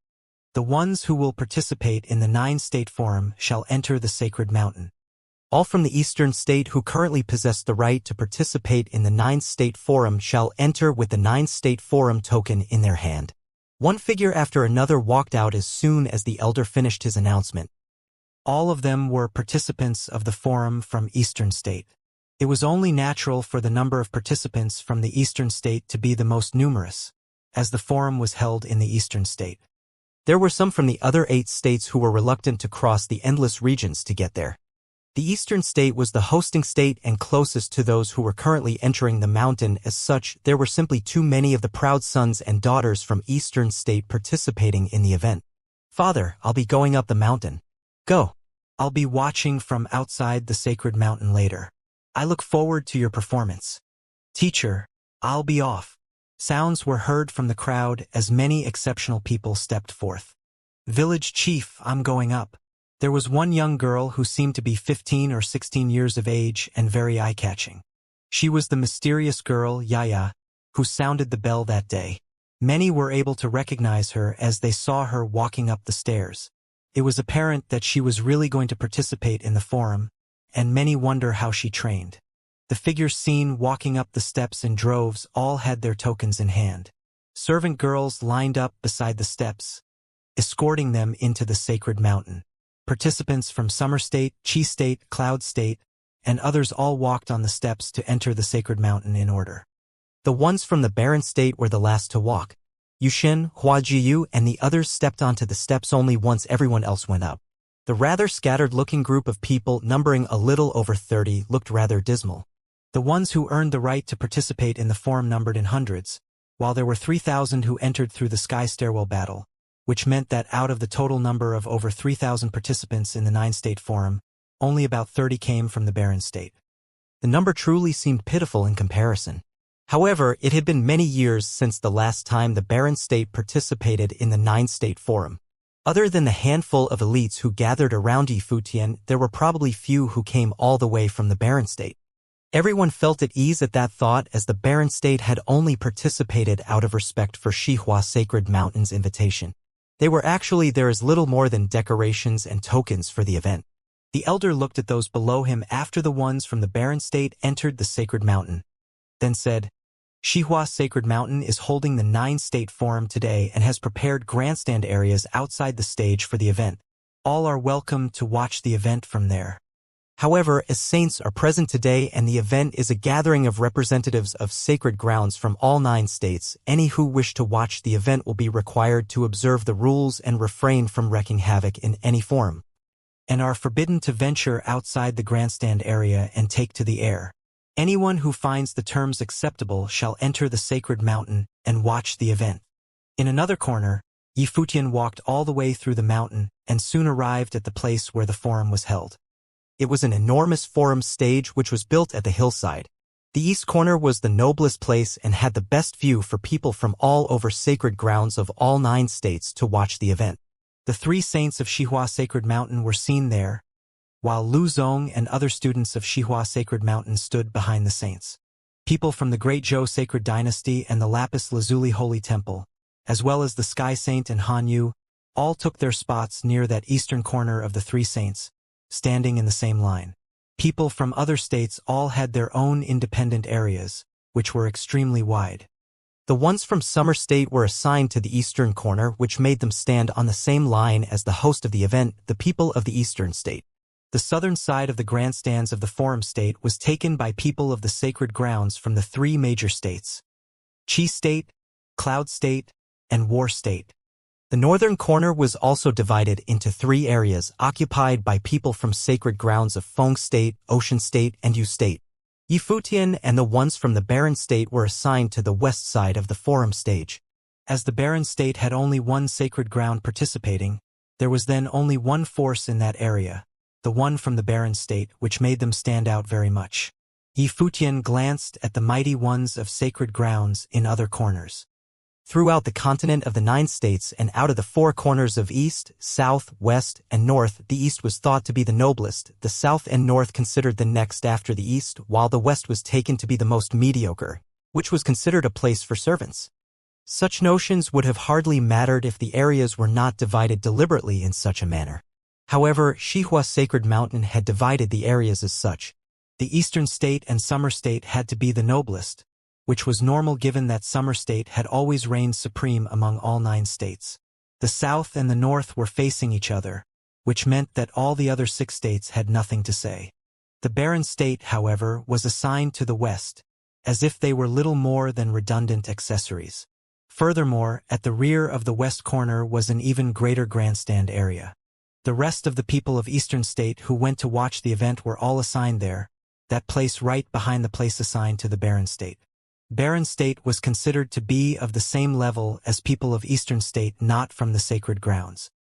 "The ones who will participate in the 9-state forum shall enter the sacred mountain. All from the eastern state who currently possess the right to participate in the 9-state forum shall enter with the 9-state forum token in their hand." One figure after another walked out as soon as the elder finished his announcement. All of them were participants of the forum from Eastern State. It was only natural for the number of participants from the Eastern State to be the most numerous, as the forum was held in the Eastern State. There were some from the other 8 states who were reluctant to cross the endless regions to get there. The Eastern State was the hosting state and closest to those who were currently entering the mountain. As such, there were simply too many of the proud sons and daughters from Eastern State participating in the event. "Father, I'll be going up the mountain." "Go. I'll be watching from outside the sacred mountain later. I look forward to your performance." "Teacher, I'll be off." Sounds were heard from the crowd as many exceptional people stepped forth. "Village chief, I'm going up." There was one young girl who seemed to be 15 or 16 years of age and very eye-catching. She was the mysterious girl, Yaya, who sounded the bell that day. Many were able to recognize her as they saw her walking up the stairs. It was apparent that she was really going to participate in the forum, and many wonder how she trained. The figures seen walking up the steps in droves all had their tokens in hand. Servant girls lined up beside the steps, escorting them into the sacred mountain. Participants from Summer State, Qi State, Cloud State, and others all walked on the steps to enter the sacred mountain in order. The ones from the barren state were the last to walk. Yuxin, Huajiyu, and the others stepped onto the steps only once everyone else went up. The rather scattered-looking group of people, numbering a little over 30, looked rather dismal. The ones who earned the right to participate in the forum numbered in hundreds, while there were 3,000 who entered through the sky stairwell battle, which meant that out of the total number of over 3,000 participants in the 9-state forum, only about 30 came from the barren state. The number truly seemed pitiful in comparison. However, it had been many years since the last time the barren state participated in the 9-state forum. Other than the handful of elites who gathered around Yi Futian, there were probably few who came all the way from the barren state. Everyone felt at ease at that thought, as the barren state had only participated out of respect for Xihua Sacred Mountain's invitation. They were actually there as little more than decorations and tokens for the event. The elder looked at those below him after the ones from the barren state entered the sacred mountain, then said, "Xihua Sacred Mountain is holding the 9-state forum today and has prepared grandstand areas outside the stage for the event. All are welcome to watch the event from there. However, as saints are present today and the event is a gathering of representatives of sacred grounds from all 9 states, any who wish to watch the event will be required to observe the rules and refrain from wreaking havoc in any form, and are forbidden to venture outside the grandstand area and take to the air. Anyone who finds the terms acceptable shall enter the sacred mountain and watch the event." In another corner, Yi Futian walked all the way through the mountain and soon arrived at the place where the forum was held. It was an enormous forum stage which was built at the hillside. The east corner was the noblest place and had the best view for people from all over sacred grounds of all 9 states to watch the event. The 3 saints of Xihua Sacred Mountain were seen there, while Lu Zong and other students of Xihua Sacred Mountain stood behind the saints. People from the Great Zhou Sacred Dynasty and the Lapis Lazuli Holy Temple, as well as the Sky Saint and Han Yu, all took their spots near that eastern corner of the 3 saints, standing in the same line. People from other states all had their own independent areas, which were extremely wide. The ones from Summer State were assigned to the eastern corner, which made them stand on the same line as the host of the event, the people of the eastern state. The southern side of the grandstands of the forum state was taken by people of the sacred grounds from the 3 major states: Qi State, Cloud State, and War State. The northern corner was also divided into 3 areas occupied by people from sacred grounds of Feng State, Ocean State, and Yu State. Yi Futian and the ones from the barren state were assigned to the west side of the forum stage. As the barren state had only one sacred ground participating, there was then only one force in that area, the one from the barren state, which made them stand out very much. Yi Futian glanced at the mighty ones of sacred grounds in other corners. Throughout the continent of the 9 states and out of the 4 corners of East, South, West, and North, the East was thought to be the noblest, the South and North considered the next after the East, while the West was taken to be the most mediocre, which was considered a place for servants. Such notions would have hardly mattered if the areas were not divided deliberately in such a manner. However, Xihua Sacred Mountain had divided the areas as such. The Eastern State and Summer State had to be the noblest, which was normal given that Summer State had always reigned supreme among all 9 states. The South and the North were facing each other, which meant that all the other 6 states had nothing to say. The Barren State, however, was assigned to the West, as if they were little more than redundant accessories. Furthermore, at the rear of the west corner was an even greater grandstand area. The rest of the people of Eastern State who went to watch the event were all assigned there, that place right behind the place assigned to the Barren State. Barren State was considered to be of the same level as people of Eastern State not from the sacred grounds.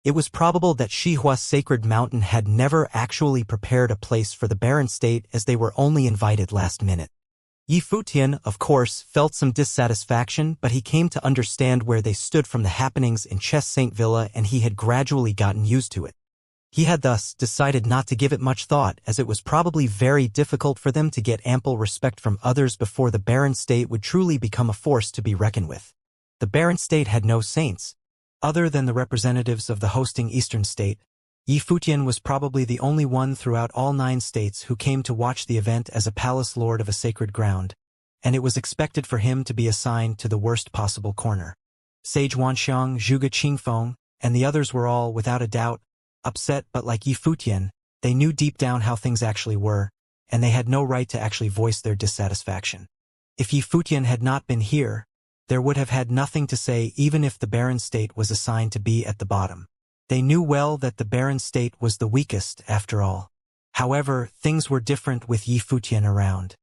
It was probable that Xihua Sacred Mountain had never actually prepared a place for the Barren State as they were only invited last minute. Yi Futian, of course, felt some dissatisfaction, but he came to understand where they stood from the happenings in Chess Saint Villa and he had gradually gotten used to it. He had thus decided not to give it much thought, as it was probably very difficult for them to get ample respect from others before the Barren State would truly become a force to be reckoned with. The Barren State had no saints. Other than the representatives of the hosting Eastern State, Yi Futian was probably the only one throughout all 9 states who came to watch the event as a palace lord of a sacred ground, and it was expected for him to be assigned to the worst possible corner. Sage Wanxiang, Zhuge Qingfeng, and the others were all, without a doubt, upset, but like Yi Futian, they knew deep down how things actually were, and they had no right to actually voice their dissatisfaction. If Yi Futian had not been here, there would have had nothing to say even if the Barren State was assigned to be at the bottom. They knew well that the Barren State was the weakest, after all. However, things were different with Yi Futian around.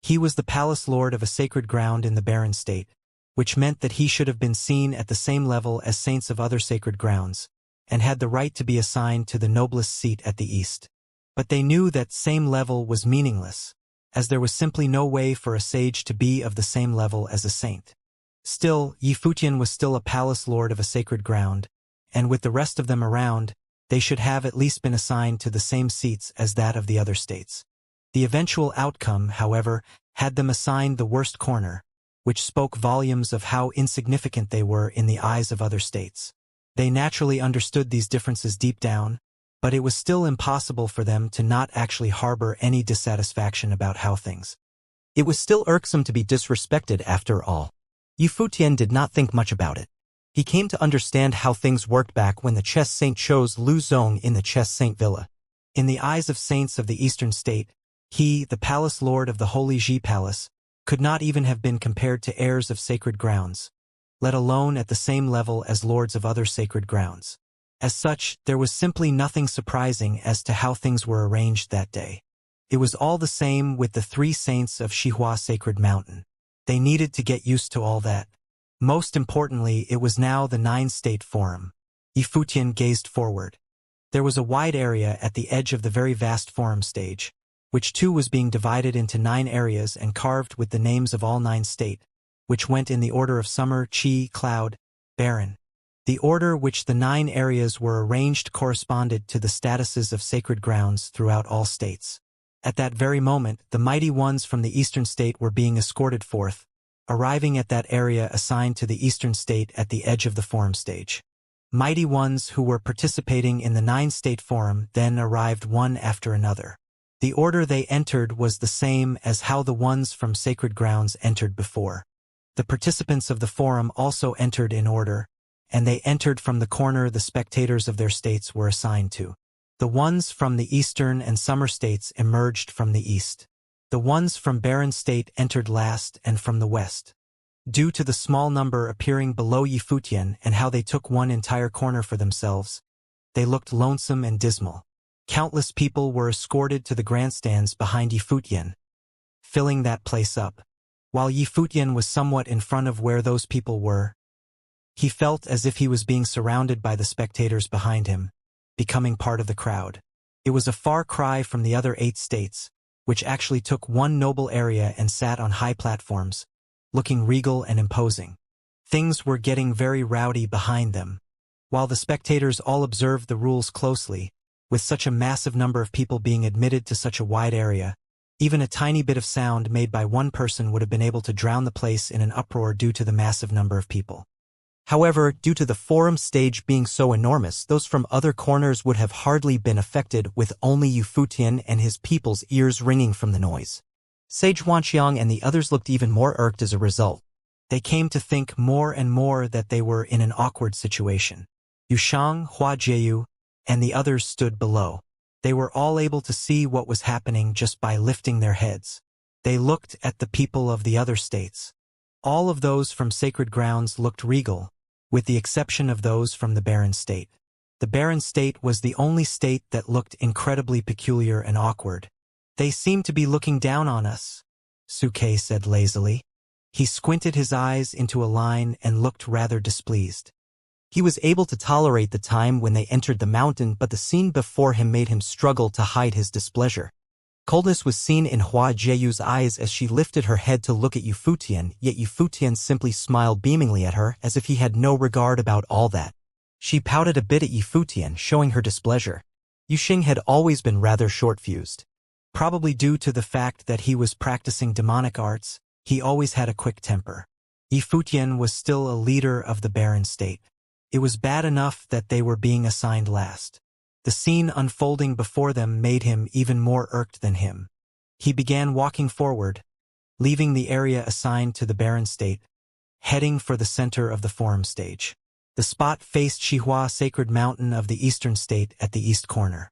He was the palace lord of a sacred ground in the Barren State, which meant that he should have been seen at the same level as saints of other sacred grounds, and had the right to be assigned to the noblest seat at the east. But they knew that same level was meaningless, as there was simply no way for a sage to be of the same level as a saint. Still, Yi Futian was still a palace lord of a sacred ground, and with the rest of them around, they should have at least been assigned to the same seats as that of the other states. The eventual outcome, however, had them assigned the worst corner, which spoke volumes of how insignificant they were in the eyes of other states. They naturally understood these differences deep down, but it was still impossible for them to not actually harbor any dissatisfaction about how things. It was still irksome to be disrespected after all. Yi Futian did not think much about it. He came to understand how things worked back when the Chess Saint chose Lu Zong in the Chess Saint Villa. In the eyes of saints of the Eastern State, he, the palace lord of the Holy Ji Palace, could not even have been compared to heirs of sacred grounds, let alone at the same level as lords of other sacred grounds. As such, there was simply nothing surprising as to how things were arranged that day. It was all the same with the 3 saints of Xihua Sacred Mountain. They needed to get used to all that. Most importantly, it was now the 9-state forum. Yi Futian gazed forward. There was a wide area at the edge of the very vast forum stage, which too was being divided into 9 areas and carved with the names of all 9 state, which went in the order of summer, Qi, cloud, barren. The order which the 9 areas were arranged corresponded to the statuses of sacred grounds throughout all states. At that very moment, the mighty ones from the Eastern State were being escorted forth, arriving at that area assigned to the Eastern State at the edge of the forum stage. Mighty ones who were participating in the 9-state forum then arrived one after another. The order they entered was the same as how the ones from sacred grounds entered before. The participants of the forum also entered in order, and they entered from the corner the spectators of their states were assigned to. The ones from the Eastern and Summer states emerged from the East. The ones from Barren State entered last and from the West. Due to the small number appearing below Yi Futian and how they took one entire corner for themselves, they looked lonesome and dismal. Countless people were escorted to the grandstands behind Yi Futian, filling that place up. While Yi Futian was somewhat in front of where those people were, he felt as if he was being surrounded by the spectators behind him, becoming part of the crowd. It was a far cry from the other 8 states, which actually took one noble area and sat on high platforms, looking regal and imposing. Things were getting very rowdy behind them. While the spectators all observed the rules closely, with such a massive number of people being admitted to such a wide area, even a tiny bit of sound made by one person would have been able to drown the place in an uproar due to the massive number of people. However, due to the forum stage being so enormous, those from other corners would have hardly been affected, with only Yufutian and his people's ears ringing from the noise. Sage Wanxiang and the others looked even more irked as a result. They came to think more and more that they were in an awkward situation. Yushang, Hua Jieyu, and the others stood below. They were all able to see what was happening just by lifting their heads. They looked at the people of the other states. All of those from sacred grounds looked regal, with the exception of those from the barren state. The barren state was the only state that looked incredibly peculiar and awkward. They seemed to be looking down on us, Suke said lazily. He squinted his eyes into a line and looked rather displeased. He was able to tolerate the time when they entered the mountain, but the scene before him made him struggle to hide his displeasure. Coldness was seen in Hua Jieyu's eyes as she lifted her head to look at Yufutian, yet Yufutian simply smiled beamingly at her as if he had no regard about all that. She pouted a bit at Yufutian, showing her displeasure. Yuxing had always been rather short-fused. Probably due to the fact that he was practicing demonic arts, he always had a quick temper. Yifutian was still a leader of the barren state. It was bad enough that they were being assigned last. The scene unfolding before them made him even more irked than him. He began walking forward, leaving the area assigned to the barren state, heading for the center of the forum stage. The spot faced Xihua Sacred Mountain of the eastern state at the east corner.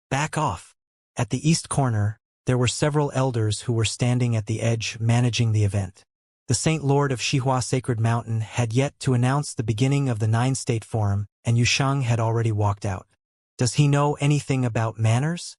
Back off! At the east corner, there were several elders who were standing at the edge managing the event. The Saint Lord of Xihua Sacred Mountain had yet to announce the beginning of the 9-state forum, and Yusheng had already walked out. Does he know anything about manners?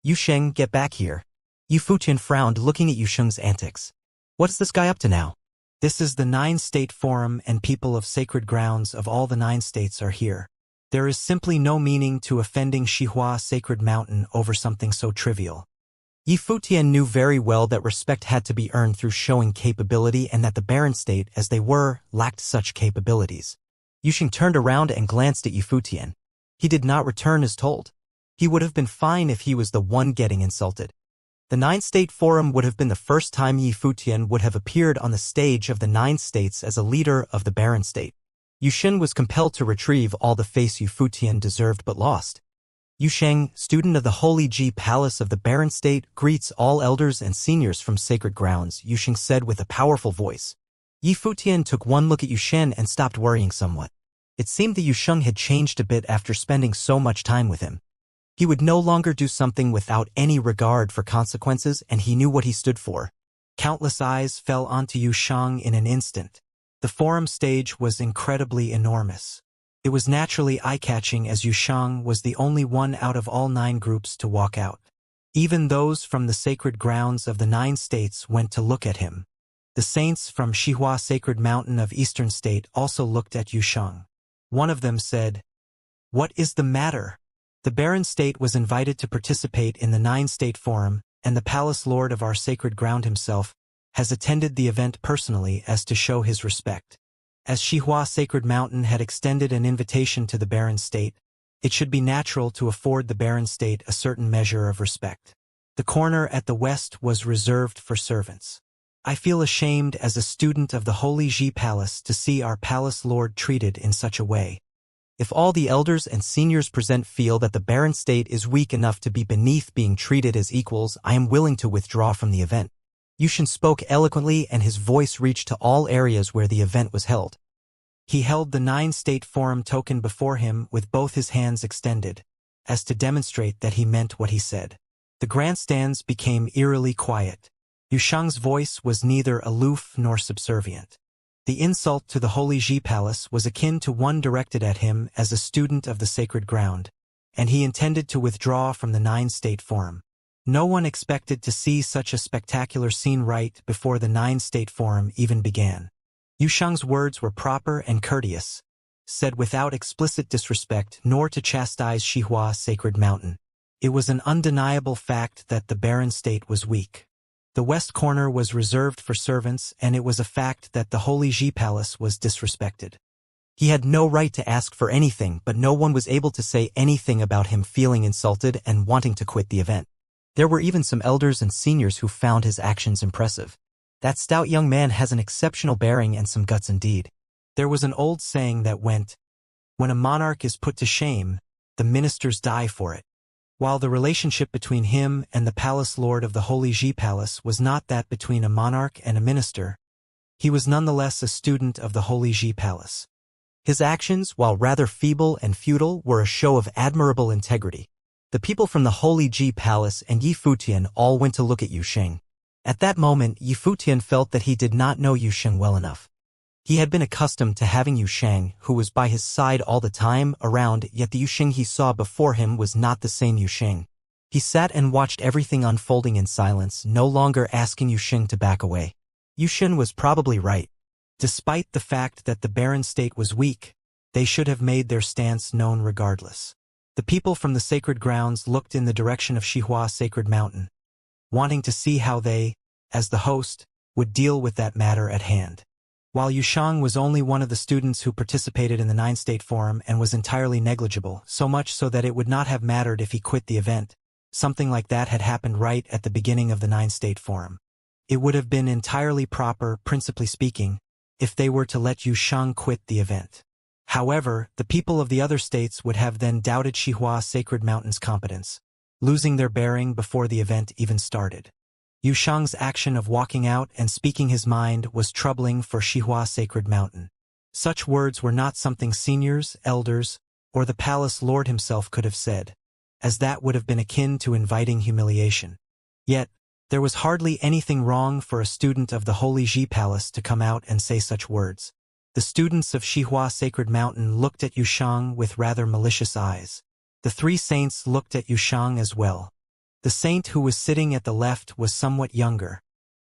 Yusheng, get back here. Yufutian frowned, looking at Yusheng's antics. What's this guy up to now? This is the 9-state forum, and people of sacred grounds of all the 9 states are here. There is simply no meaning to offending Xihua Sacred Mountain over something so trivial. Yifutian knew very well that respect had to be earned through showing capability, and that the barren state, as they were, lacked such capabilities. Yusheng turned around and glanced at Yifutian. He did not return as told. He would have been fine if he was the one getting insulted. The 9-state forum would have been the first time Yifutian would have appeared on the stage of the 9 states as a leader of the barren state. Yusheng was compelled to retrieve all the face Yifutian deserved but lost. Yusheng, student of the Holy Ji Palace of the Barren State, greets all elders and seniors from sacred grounds, Yusheng said with a powerful voice. Yifutian took one look at Yusheng and stopped worrying somewhat. It seemed that Yusheng had changed a bit after spending so much time with him. He would no longer do something without any regard for consequences, and he knew what he stood for. Countless eyes fell onto Yusheng in an instant. The forum stage was incredibly enormous. It was naturally eye-catching as Yusheng was the only one out of all 9 groups to walk out. Even those from the sacred grounds of the 9 states went to look at him. The saints from Xihua Sacred Mountain of Eastern State also looked at Yusheng. One of them said, "What is the matter?" The barren state was invited to participate in the 9-state forum, and the palace lord of our sacred ground himself has attended the event personally as to show his respect. As Xihua Sacred Mountain had extended an invitation to the barren state, it should be natural to afford the barren state a certain measure of respect. The corner at the west was reserved for servants. I feel ashamed as a student of the Holy Ji Palace to see our palace lord treated in such a way. If all the elders and seniors present feel that the barren state is weak enough to be beneath being treated as equals, I am willing to withdraw from the event. Yushin spoke eloquently, and his voice reached to all areas where the event was held. He held the 9-state forum token before him with both his hands extended, as to demonstrate that he meant what he said. The grandstands became eerily quiet. Yushang's voice was neither aloof nor subservient. The insult to the Holy Ji Palace was akin to one directed at him as a student of the sacred ground, and he intended to withdraw from the 9-state forum. No one expected to see such a spectacular scene right before the 9-state forum even began. Yushang's words were proper and courteous, said without explicit disrespect nor to chastise Xihua Sacred Mountain. It was an undeniable fact that the barren state was weak. The west corner was reserved for servants, and it was a fact that the Holy Ji Palace was disrespected. He had no right to ask for anything, but no one was able to say anything about him feeling insulted and wanting to quit the event. There were even some elders and seniors who found his actions impressive. That stout young man has an exceptional bearing and some guts indeed. There was an old saying that went, "When a monarch is put to shame, the ministers die for it." While the relationship between him and the palace lord of the Holy Ji Palace was not that between a monarch and a minister, he was nonetheless a student of the Holy Ji Palace. His actions, while rather feeble and futile, were a show of admirable integrity. The people from the Holy Ji Palace and Yi Futian all went to look at Yu Sheng. At that moment, Yi Futian felt that he did not know Yu Sheng well enough. He had been accustomed to having Yu Sheng, who was by his side all the time, around, yet the Yu Sheng he saw before him was not the same Yu Sheng. He sat and watched everything unfolding in silence, no longer asking Yu Sheng to back away. Yu Sheng was probably right. Despite the fact that the barren state was weak, they should have made their stance known regardless. The people from the sacred grounds looked in the direction of Xihua Sacred Mountain, wanting to see how they, as the host, would deal with that matter at hand. While Yu Shang was only one of the students who participated in the Nine-State Forum and was entirely negligible, so much so that it would not have mattered if he quit the event, something like that had happened right at the beginning of the Nine-State Forum. It would have been entirely proper, principally speaking, if they were to let Yu Shang quit the event. However, the people of the other states would have then doubted Xihua Sacred Mountain's competence, losing their bearing before the event even started. Yu Shang's action of walking out and speaking his mind was troubling for Xihua Sacred Mountain. Such words were not something seniors, elders, or the palace lord himself could have said, as that would have been akin to inviting humiliation. Yet, there was hardly anything wrong for a student of the Holy Ji Palace to come out and say such words. The students of Xihua Sacred Mountain looked at Yu Shang with rather malicious eyes. The three saints looked at Yu Shang as well. The saint who was sitting at the left was somewhat younger,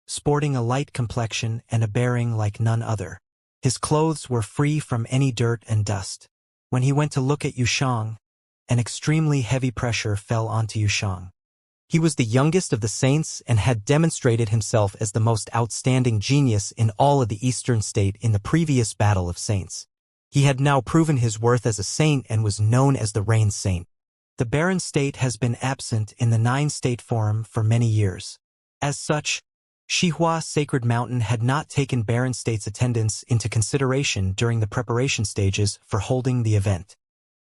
sporting a light complexion and a bearing like none other. His clothes were free from any dirt and dust. When he went to look at Yu Shang, an extremely heavy pressure fell onto Yu Shang. He was the youngest of the saints and had demonstrated himself as the most outstanding genius in all of the Eastern State in the previous Battle of Saints. He had now proven his worth as a saint and was known as the Rain Saint. The barren state has been absent in the Nine-State Forum for many years. As such, Xihua Sacred Mountain had not taken barren state's attendance into consideration during the preparation stages for holding the event.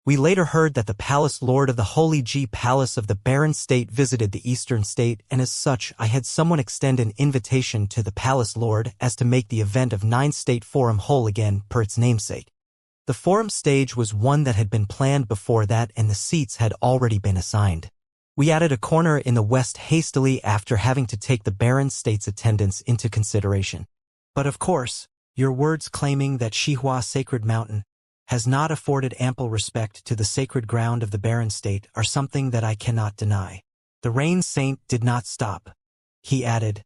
We later heard that the palace lord of the Holy Ji Palace of the barren state visited the eastern state, and as such I had someone extend an invitation to the palace lord as to make the event of Nine-State Forum whole again per its namesake. The forum stage was one that had been planned before that, and the seats had already been assigned. We added a corner in the west hastily after having to take the barren state's attendance into consideration. But of course, your words claiming that Xihua Sacred Mountain has not afforded ample respect to the sacred ground of the barren state are something that I cannot deny. The Rain Saint did not stop. He added,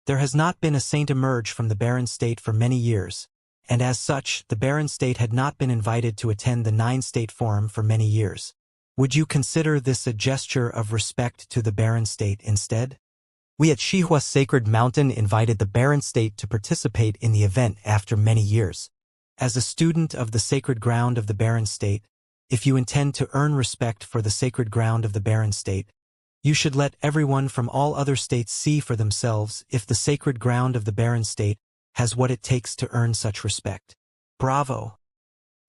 "There has not been a saint emerge from the barren state for many years, and as such, the barren state had not been invited to attend the Nine-State Forum for many years. Would you consider this a gesture of respect to the barren state instead?" We at Xihua Sacred Mountain invited the barren state to participate in the event after many years. As a student of the sacred ground of the barren state, if you intend to earn respect for the sacred ground of the barren state, you should let everyone from all other states see for themselves if the sacred ground of the barren state has what it takes to earn such respect. Bravo!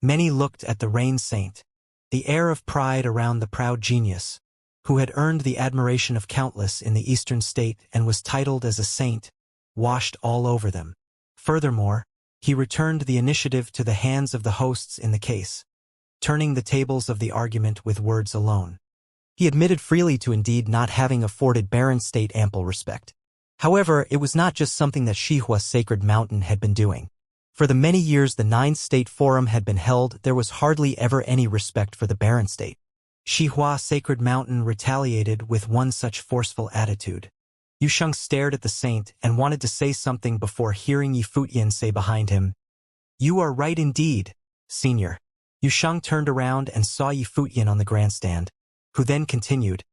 Many looked at the Rain Saint. The air of pride around the proud genius, who had earned the admiration of countless in the eastern state and was titled as a saint, washed all over them. Furthermore, he returned the initiative to the hands of the hosts in the case, turning the tables of the argument with words alone. He admitted freely to indeed not having afforded barren state ample respect. However, it was not just something that Xihua Sacred Mountain had been doing. For the many years the Nine-State Forum had been held, there was hardly ever any respect for the barren state. Xihua Sacred Mountain retaliated with one such forceful attitude. Yu Sheng stared at the saint and wanted to say something before hearing Yi Futian say behind him, "You are right indeed, senior." Yu Sheng turned around and saw Yi Futian on the grandstand, who then continued,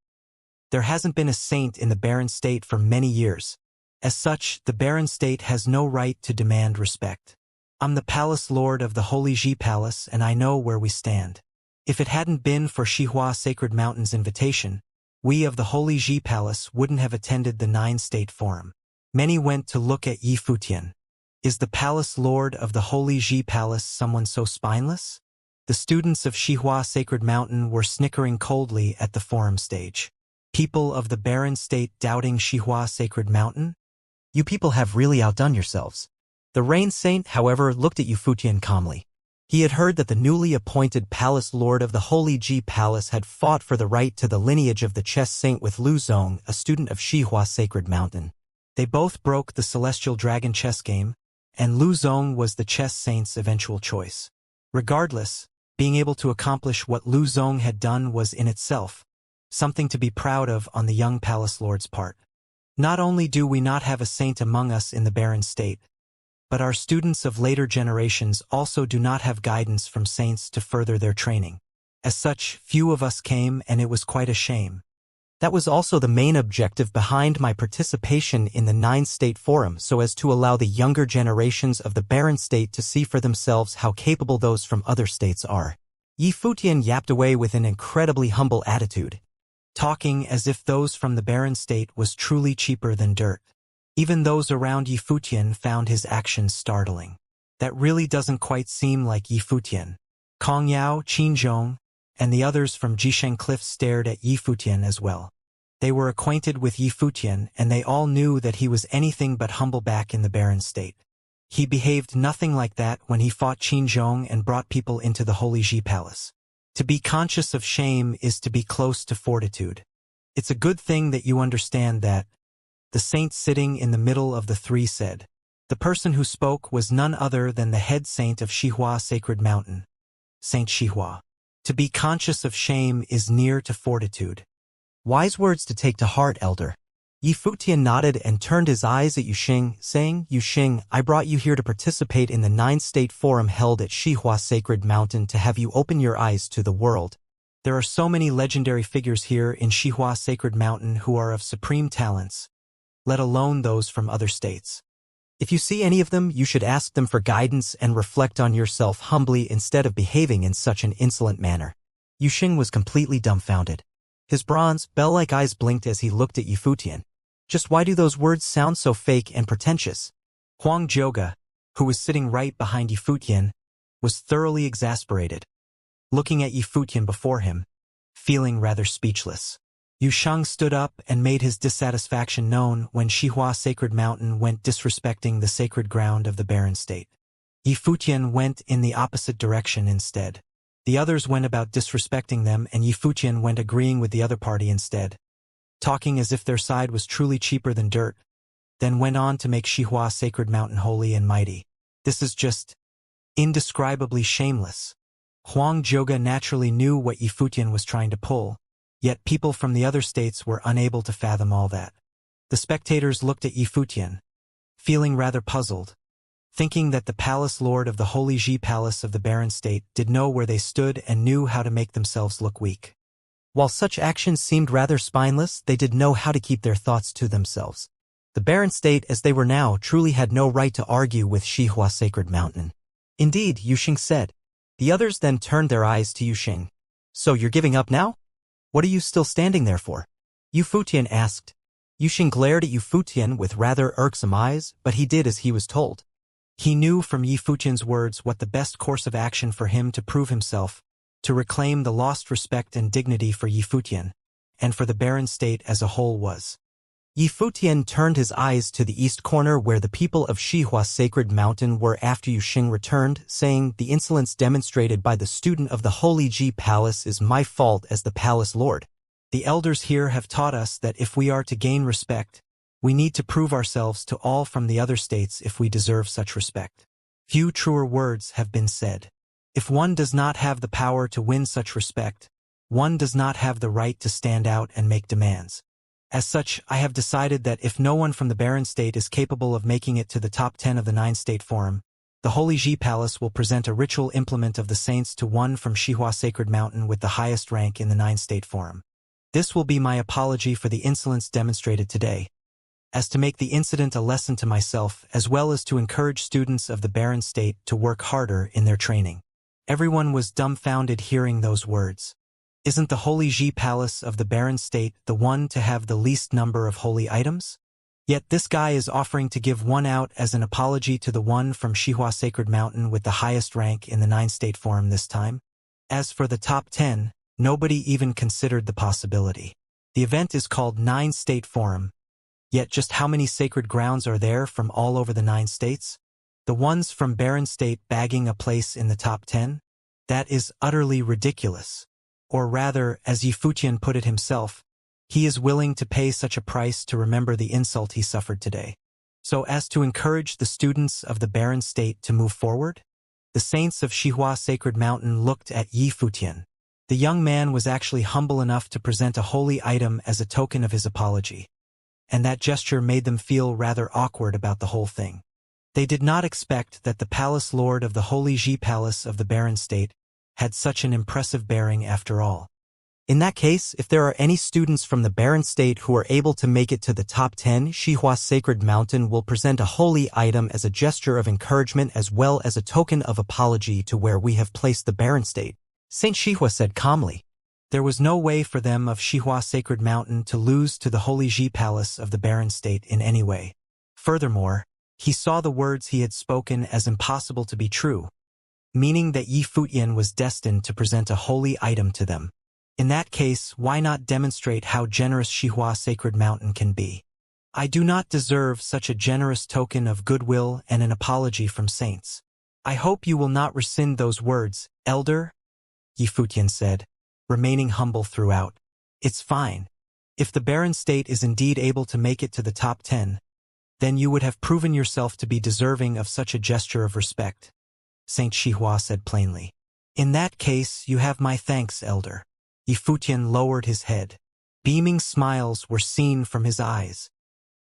"There hasn't been a saint in the barren state for many years. As such, the barren state has no right to demand respect. I'm the palace lord of the Holy Ji Palace, and I know where we stand. If it hadn't been for Xihua Sacred Mountain's invitation, we of the Holy Ji Palace wouldn't have attended the 9-state forum. Many went to look at Yi Futian. Is the palace lord of the Holy Ji Palace someone so spineless? The students of Xihua Sacred Mountain were snickering coldly at the forum stage. People of the barren state doubting Xihua Sacred Mountain? You people have really outdone yourselves. The Rain Saint, however, looked at Yi Futian calmly. He had heard that the newly appointed palace lord of the Holy Ji Palace had fought for the right to the lineage of the chess saint with Lu Zong, a student of Xihua Sacred Mountain. They both broke the celestial dragon chess game, and Lu Zong was the chess saint's eventual choice. Regardless, being able to accomplish what Lu Zong had done was in itself something to be proud of on the young palace lord's part. Not only do we not have a saint among us in the barren state, but our students of later generations also do not have guidance from saints to further their training. As such, few of us came, and it was quite a shame. That was also the main objective behind my participation in the 9-state forum, so as to allow the younger generations of the barren state to see for themselves how capable those from other states are. Yi Futian yapped away with an incredibly humble attitude, talking as if those from the barren state was truly cheaper than dirt. Even those around Yi Futian found his actions startling. That really doesn't quite seem like Yi Futian. Kong Yao, Qin Zhong, and the others from Jisheng Cliff stared at Yi Futian as well. They were acquainted with Yi Futian, and they all knew that he was anything but humble back in the barren state. He behaved nothing like that when he fought Qin Zhong and brought people into the Holy Ji Palace. To be conscious of shame is to be close to fortitude. It's a good thing that you understand that. The saint sitting in the middle of the three said. The person who spoke was none other than the head saint of Xihua Sacred Mountain, Saint Xihua. To be conscious of shame is near to fortitude. Wise words to take to heart, elder. Yi Futian nodded and turned his eyes at Yuxing, saying, Yuxing, I brought you here to participate in the 9-state forum held at Xihua Sacred Mountain to have you open your eyes to the world. There are so many legendary figures here in Xihua Sacred Mountain who are of supreme talents, let alone those from other states. If you see any of them, you should ask them for guidance and reflect on yourself humbly instead of behaving in such an insolent manner. Yuxing was completely dumbfounded. His bronze, bell-like eyes blinked as he looked at Yi Futian. Just why do those words sound so fake and pretentious? Huang Zhouge, who was sitting right behind Yi Futian, was thoroughly exasperated, looking at Yi Futian before him, feeling rather speechless. Yu Sheng stood up and made his dissatisfaction known when Xihua Sacred Mountain went disrespecting the sacred ground of the barren state. Yi Futian went in the opposite direction instead. The others went about disrespecting them, and Yi Futian went agreeing with the other party instead, talking as if their side was truly cheaper than dirt, then went on to make Xihua Sacred Mountain holy and mighty. This is just indescribably shameless. Huang Zhouge naturally knew what Yi Futian was trying to pull, yet people from the other states were unable to fathom all that. The spectators looked at Yi Futian, feeling rather puzzled, thinking that the palace lord of the Holy Ji Palace of the barren state did know where they stood and knew how to make themselves look weak. While such actions seemed rather spineless, they did know how to keep their thoughts to themselves. The barren state, as they were now, truly had no right to argue with Xihua Sacred Mountain. Indeed, Yuxing said. The others then turned their eyes to Yuxing. So you're giving up now? What are you still standing there for? Yi Futian asked. Yuxing glared at Yi Futian with rather irksome eyes, but he did as he was told. He knew from Yi Futian's words what the best course of action for him to prove himself, to reclaim the lost respect and dignity for Yi Futian, and for the barren state as a whole was. Yi Futian turned his eyes to the east corner where the people of Xihua Sacred Mountain were after Yuxing returned, saying, The insolence demonstrated by the student of the Holy Ji Palace is my fault as the palace lord. The elders here have taught us that if we are to gain respect, we need to prove ourselves to all from the other states if we deserve such respect. Few truer words have been said. If one does not have the power to win such respect, one does not have the right to stand out and make demands. As such, I have decided that if no one from the barren state is capable of making it to the top 10 of the 9-state forum, the Holy Ji Palace will present a ritual implement of the saints to one from Xihua Sacred Mountain with the highest rank in the 9-state forum. This will be my apology for the insolence demonstrated today. as to make the incident a lesson to myself as well as to encourage students of the barren state to work harder in their training. Everyone was dumbfounded hearing those words. Isn't the Holy Ji Palace of the barren state the one to have the least number of holy items? Yet this guy is offering to give one out as an apology to the one from Xihua Sacred Mountain with the highest rank in the 9-state forum this time. As for the top 10, nobody even considered the possibility. The event is called 9-state forum. Yet just how many sacred grounds are there from all over the 9 states? The ones from barren state bagging a place in the top 10? That is utterly ridiculous. Or rather, as Yifutian put it himself, he is willing to pay such a price to remember the insult he suffered today. So as to encourage the students of the barren state to move forward? The saints of Xihua Sacred Mountain looked at Yifutian. The young man was actually humble enough to present a holy item as a token of his apology. And that gesture made them feel rather awkward about the whole thing. They did not expect that the palace lord of the Holy Ji Palace of the barren state had such an impressive bearing after all. In that case, if there are any students from the barren state who are able to make it to the top 10, Xihua Sacred Mountain will present a holy item as a gesture of encouragement as well as a token of apology to where we have placed the barren state, Saint Xihua said calmly. There was no way for them of Xihua Sacred Mountain to lose to the Holy Ji Palace of the barren state in any way. Furthermore, he saw the words he had spoken as impossible to be true, meaning that Yifutian was destined to present a holy item to them. In that case, why not demonstrate how generous Xihua Sacred Mountain can be? I do not deserve such a generous token of goodwill and an apology from saints. I hope you will not rescind those words, elder, Yifutian said, remaining humble throughout. It's fine. If the barren state is indeed able to make it to the top 10, then you would have proven yourself to be deserving of such a gesture of respect, Saint Xihua said plainly. In that case, you have my thanks, elder. Yifutian lowered his head. Beaming smiles were seen from his eyes.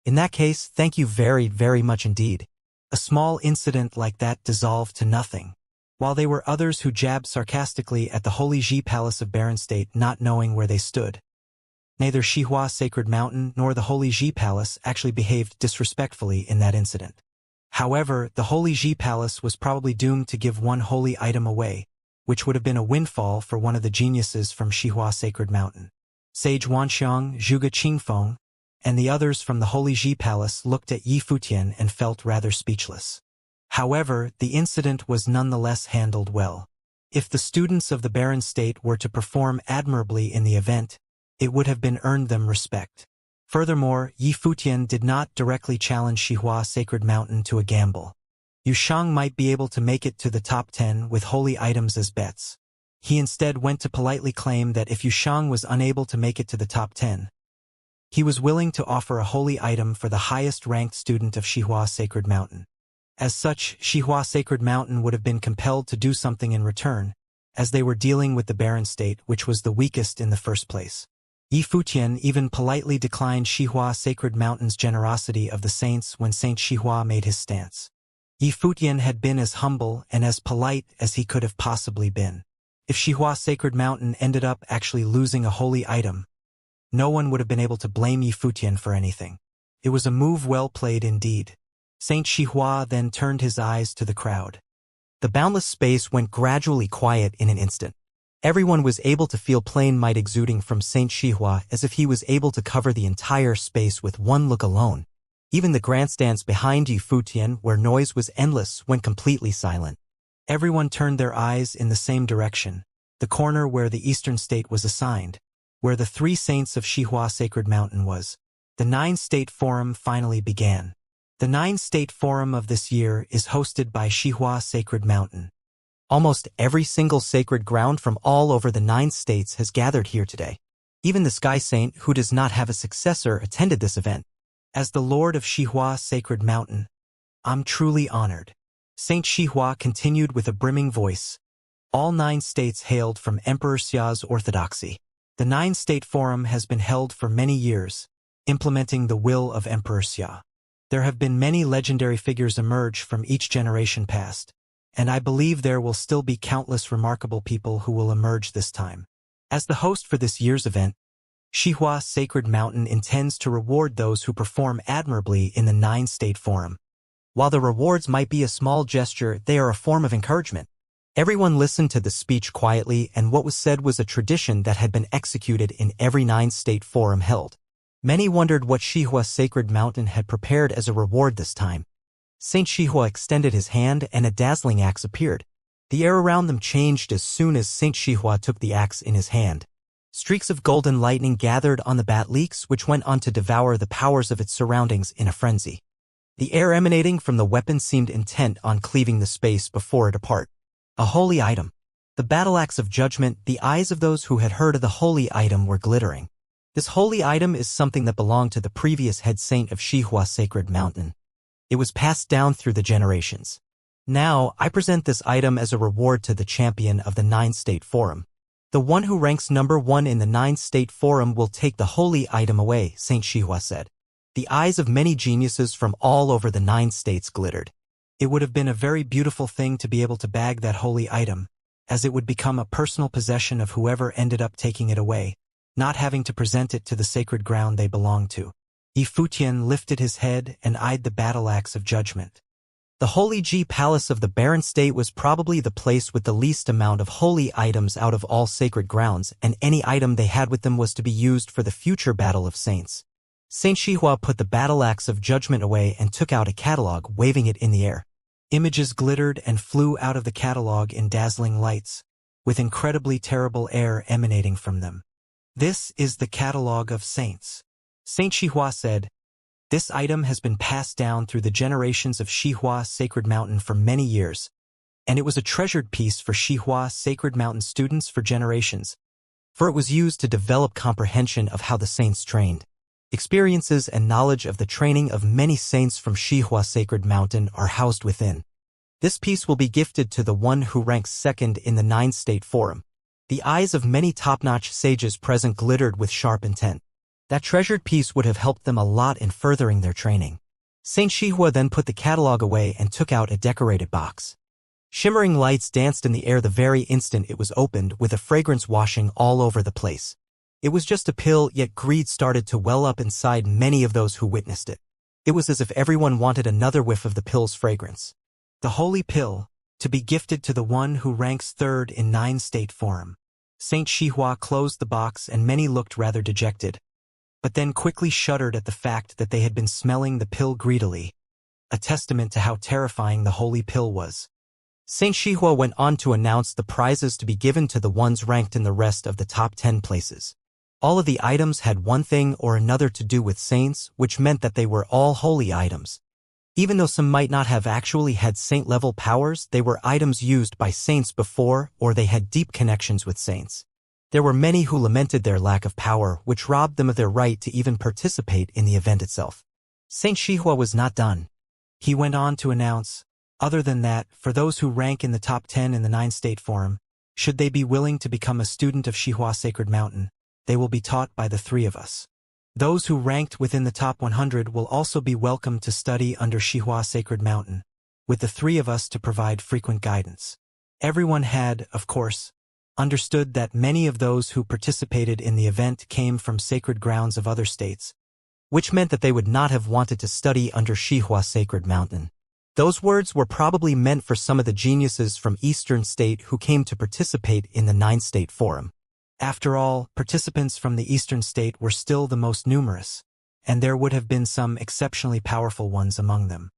In that case, thank you very, very much indeed. A small incident like that dissolved to nothing. While there were others who jabbed sarcastically at the Holy Ji Palace of barren state not knowing where they stood. Neither Xihua Sacred Mountain nor the Holy Ji Palace actually behaved disrespectfully in that incident. However, the Holy Ji Palace was probably doomed to give one holy item away, which would have been a windfall for one of the geniuses from Xihua Sacred Mountain. Sage Wanxiang, Zhuge Qingfeng, and the others from the Holy Ji Palace looked at Yifutian and felt rather speechless. However, the incident was nonetheless handled well. If the students of the barren state were to perform admirably in the event, it would have been earned them respect. Furthermore, Yifutian did not directly challenge Xihua Sacred Mountain to a gamble. Yushang might be able to make it to the top 10 with holy items as bets. He instead went to politely claim that if Yushang was unable to make it to the top 10, he was willing to offer a holy item for the highest-ranked student of Xihua Sacred Mountain. As such, Xihua Sacred Mountain would have been compelled to do something in return, as they were dealing with the barren state which was the weakest in the first place. Yifutian even politely declined Xihua Sacred Mountain's generosity of the saints when Saint Xihua made his stance. Yifutian had been as humble and as polite as he could have possibly been. If Xihua Sacred Mountain ended up actually losing a holy item, no one would have been able to blame Yifutian for anything. It was a move well played indeed. Saint Xihua then turned his eyes to the crowd. The boundless space went gradually quiet in an instant. Everyone was able to feel plain might exuding from Saint Xihua as if he was able to cover the entire space with one look alone. Even the grandstands behind Yifutian, where noise was endless, went completely silent. Everyone turned their eyes in the same direction, the corner where the eastern state was assigned, where the 3 saints of Xihua Sacred Mountain was. The 9-state forum finally began. The 9-state forum of this year is hosted by Xihua Sacred Mountain. Almost every single sacred ground from all over the 9 states has gathered here today. Even the Sky Saint, who does not have a successor, attended this event. As the Lord of Xihua Sacred Mountain, I'm truly honored. Saint Xihua continued with a brimming voice. All 9 states hailed from Emperor Xia's orthodoxy. The 9-state forum has been held for many years, implementing the will of Emperor Xia. There have been many legendary figures emerge from each generation past, and I believe there will still be countless remarkable people who will emerge this time. As the host for this year's event, Xihua Sacred Mountain intends to reward those who perform admirably in the 9-state forum. While the rewards might be a small gesture, they are a form of encouragement. Everyone listened to the speech quietly, and what was said was a tradition that had been executed in every 9-state forum held. Many wondered what Xihua Sacred Mountain had prepared as a reward this time. Saint Xihua extended his hand, and a dazzling axe appeared. The air around them changed as soon as Saint Xihua took the axe in his hand. Streaks of golden lightning gathered on the bat leaks, which went on to devour the powers of its surroundings in a frenzy. The air emanating from the weapon seemed intent on cleaving the space before it apart. A holy item. The battle axe of judgment. The eyes of those who had heard of the holy item were glittering. This holy item is something that belonged to the previous head saint of Xihua Sacred Mountain. It was passed down through the generations. Now, I present this item as a reward to the champion of the 9-state forum. The one who ranks number 1 in the 9-state forum will take the holy item away, Saint Xihua said. The eyes of many geniuses from all over the 9 states glittered. It would have been a very beautiful thing to be able to bag that holy item, as it would become a personal possession of whoever ended up taking it away, not having to present it to the sacred ground they belonged to. Yifutian lifted his head and eyed the battle axe of judgment. The Holy Ji Palace of the Barren State was probably the place with the least amount of holy items out of all sacred grounds, and any item they had with them was to be used for the future battle of saints. Saint Xihua put the battle axe of judgment away and took out a catalog, waving it in the air. Images glittered and flew out of the catalog in dazzling lights, with incredibly terrible air emanating from them. This is the catalog of saints. Saint Xihua said, "This item has been passed down through the generations of Xihua Sacred Mountain for many years, and it was a treasured piece for Xihua Sacred Mountain students for generations, for it was used to develop comprehension of how the saints trained. Experiences and knowledge of the training of many saints from Xihua Sacred Mountain are housed within. This piece will be gifted to the one who ranks second in the 9-state forum." The eyes of many top-notch sages present glittered with sharp intent. That treasured piece would have helped them a lot in furthering their training. Saint Xihua then put the catalog away and took out a decorated box. Shimmering lights danced in the air the very instant it was opened, with a fragrance washing all over the place. It was just a pill, yet greed started to well up inside many of those who witnessed it. It was as if everyone wanted another whiff of the pill's fragrance. The holy pill, to be gifted to the one who ranks third in 9-state forum. Saint Xihua closed the box and many looked rather dejected, but then quickly shuddered at the fact that they had been smelling the pill greedily, a testament to how terrifying the holy pill was. Saint Xihua went on to announce the prizes to be given to the ones ranked in the rest of the top 10 places. All of the items had one thing or another to do with saints, which meant that they were all holy items. Even though some might not have actually had saint-level powers, they were items used by saints before, or they had deep connections with saints. There were many who lamented their lack of power, which robbed them of their right to even participate in the event itself. Saint Xihua was not done. He went on to announce, other than that, for those who rank in the top 10 in the 9-state forum, should they be willing to become a student of Xihua Sacred Mountain, they will be taught by the 3 of us. Those who ranked within the top 100 will also be welcome to study under Xihua Sacred Mountain, with the 3 of us to provide frequent guidance. Everyone had, of course, understood that many of those who participated in the event came from sacred grounds of other states, which meant that they would not have wanted to study under Xihua Sacred Mountain. Those words were probably meant for some of the geniuses from Eastern State who came to participate in the 9-state forum. After all, participants from the Eastern State were still the most numerous, and there would have been some exceptionally powerful ones among them.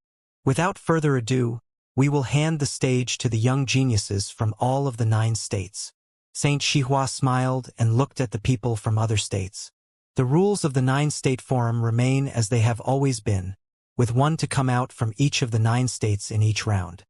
Without further ado, we will hand the stage to the young geniuses from all of the 9 states. Saint Xihua smiled and looked at the people from other states. The rules of the 9-state forum remain as they have always been, with one to come out from each of the 9 states in each round.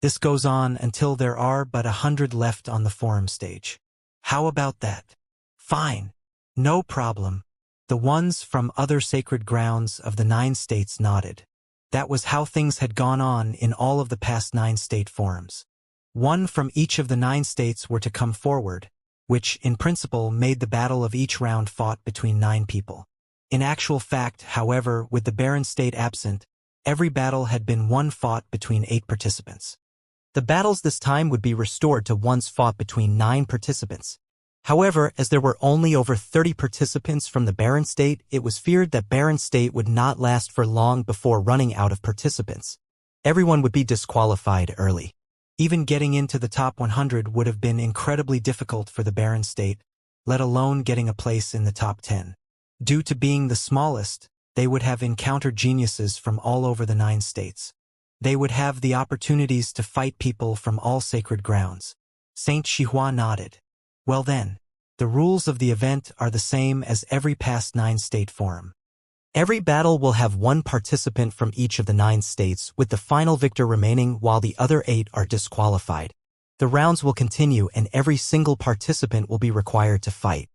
This goes on until there are but 100 left on the forum stage. How about that? Fine. No problem. The ones from other sacred grounds of the 9 states nodded. That was how things had gone on in all of the past 9-state forums. One from each of the 9 states were to come forward, which, in principle, made the battle of each round fought between 9 people. In actual fact, however, with the barren state absent, every battle had been one fought between 8 participants. The battles this time would be restored to ones fought between 9 participants. However, as there were only over 30 participants from the Barren State, it was feared that Barren State would not last for long before running out of participants. Everyone would be disqualified early. Even getting into the top 100 would have been incredibly difficult for the Barren State, let alone getting a place in the top 10. Due to being the smallest, they would have encountered geniuses from all over the 9 states. They would have the opportunities to fight people from all sacred grounds. Saint Xihua nodded. Well then, the rules of the event are the same as every past 9-state forum. Every battle will have 1 participant from each of the 9 states, with the final victor remaining while the other 8 are disqualified. The rounds will continue and every single participant will be required to fight.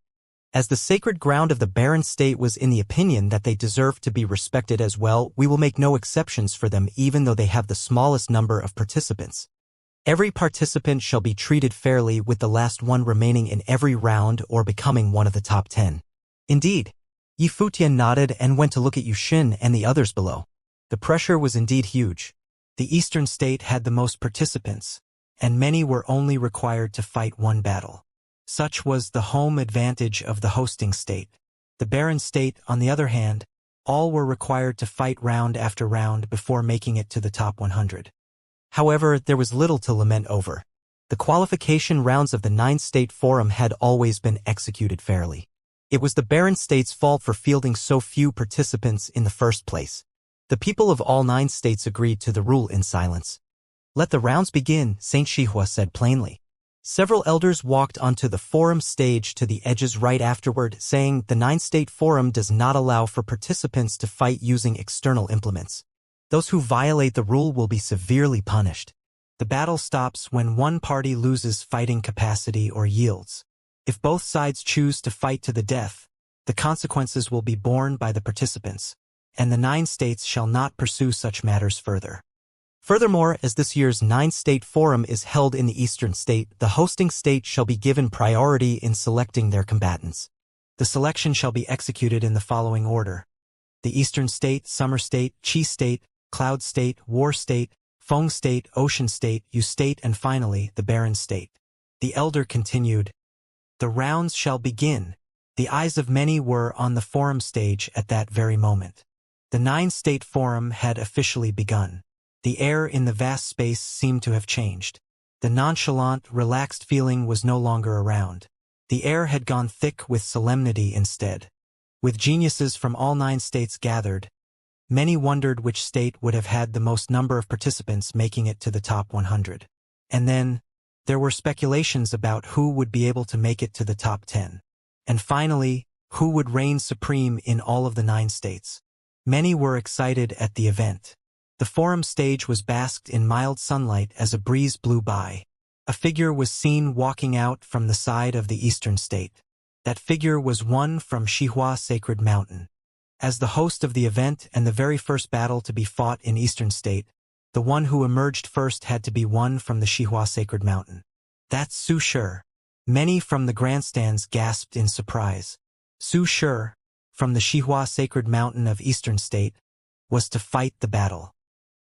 As the sacred ground of the Barren State was in the opinion that they deserved to be respected as well, we will make no exceptions for them even though they have the smallest number of participants. Every participant shall be treated fairly, with the last one remaining in every round or becoming one of the top 10. Indeed. Yi Futian nodded and went to look at Yushin and the others below. The pressure was indeed huge. The Eastern State had the most participants, and many were only required to fight 1 battle. Such was the home advantage of the hosting state. The Barren State, on the other hand, all were required to fight round after round before making it to the top 100. However, there was little to lament over. The qualification rounds of the 9-state forum had always been executed fairly. It was the Barren State's fault for fielding so few participants in the first place. The people of all 9 states agreed to the rule in silence. Let the rounds begin, Saint Xihua said plainly. Several elders walked onto the forum stage to the edges right afterward, saying the 9-state forum does not allow for participants to fight using external implements. Those who violate the rule will be severely punished. The battle stops when one party loses fighting capacity or yields. If both sides choose to fight to the death, the consequences will be borne by the participants, and the 9 states shall not pursue such matters further. Furthermore, as this year's 9-state forum is held in the Eastern State, the hosting state shall be given priority in selecting their combatants. The selection shall be executed in the following order: the Eastern State, Summer State, Qi State, Cloud State, War State, Feng State, Ocean State, Yu State, and finally, the Barren State. The elder continued, "The rounds shall begin." The eyes of many were on the forum stage at that very moment. The 9-state forum had officially begun. The air in the vast space seemed to have changed. The nonchalant, relaxed feeling was no longer around. The air had gone thick with solemnity instead. With geniuses from all 9 states gathered, many wondered which state would have had the most number of participants making it to the top 100. And then, there were speculations about who would be able to make it to the top 10. And finally, who would reign supreme in all of the 9 states. Many were excited at the event. The forum stage was basked in mild sunlight as a breeze blew by. A figure was seen walking out from the side of the Eastern State. That figure was one from Xihua Sacred Mountain. As the host of the event and the very first battle to be fought in Eastern State, the one who emerged first had to be one from the Xihua Sacred Mountain. That's Su Shi. Many from the grandstands gasped in surprise. Su Shi, from the Xihua Sacred Mountain of Eastern State, was to fight the battle.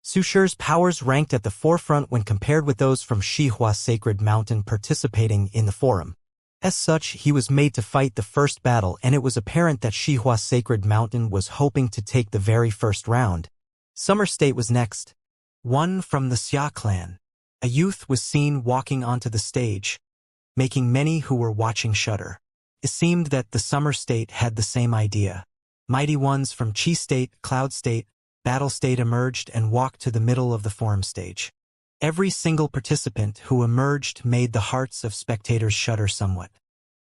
Su Shi's powers ranked at the forefront when compared with those from Xihua Sacred Mountain participating in the forum. As such, he was made to fight the first battle, and it was apparent that Xihua Sacred Mountain was hoping to take the very first round. Summer State was next. One from the Xia clan. A youth was seen walking onto the stage, making many who were watching shudder. It seemed that the Summer State had the same idea. Mighty ones from Qi State, Cloud State, Battle State emerged and walked to the middle of the forum stage. Every single participant who emerged made the hearts of spectators shudder somewhat.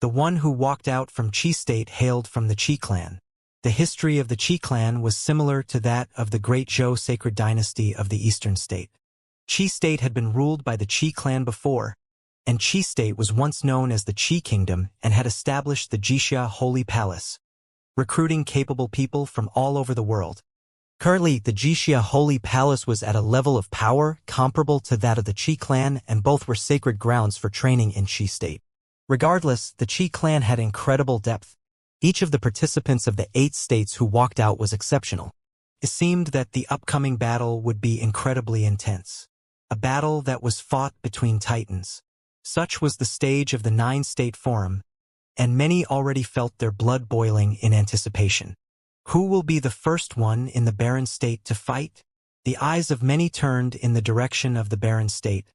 The one who walked out from Qi State hailed from the Qi clan. The history of the Qi clan was similar to that of the great Zhou sacred dynasty of the Eastern State. Qi State had been ruled by the Qi clan before, and Qi State was once known as the Qi Kingdom and had established the Xianxia Holy Palace, recruiting capable people from all over the world. Currently, the Xianxia Holy Palace was at a level of power comparable to that of the Qi clan, and both were sacred grounds for training in Qi State. Regardless, the Qi clan had incredible depth. Each of the participants of the 8 states who walked out was exceptional. It seemed that the upcoming battle would be incredibly intense. A battle that was fought between titans. Such was the stage of the 9-state forum, and many already felt their blood boiling in anticipation. Who will be the first one in the barren state to fight? The eyes of many turned in the direction of the barren state,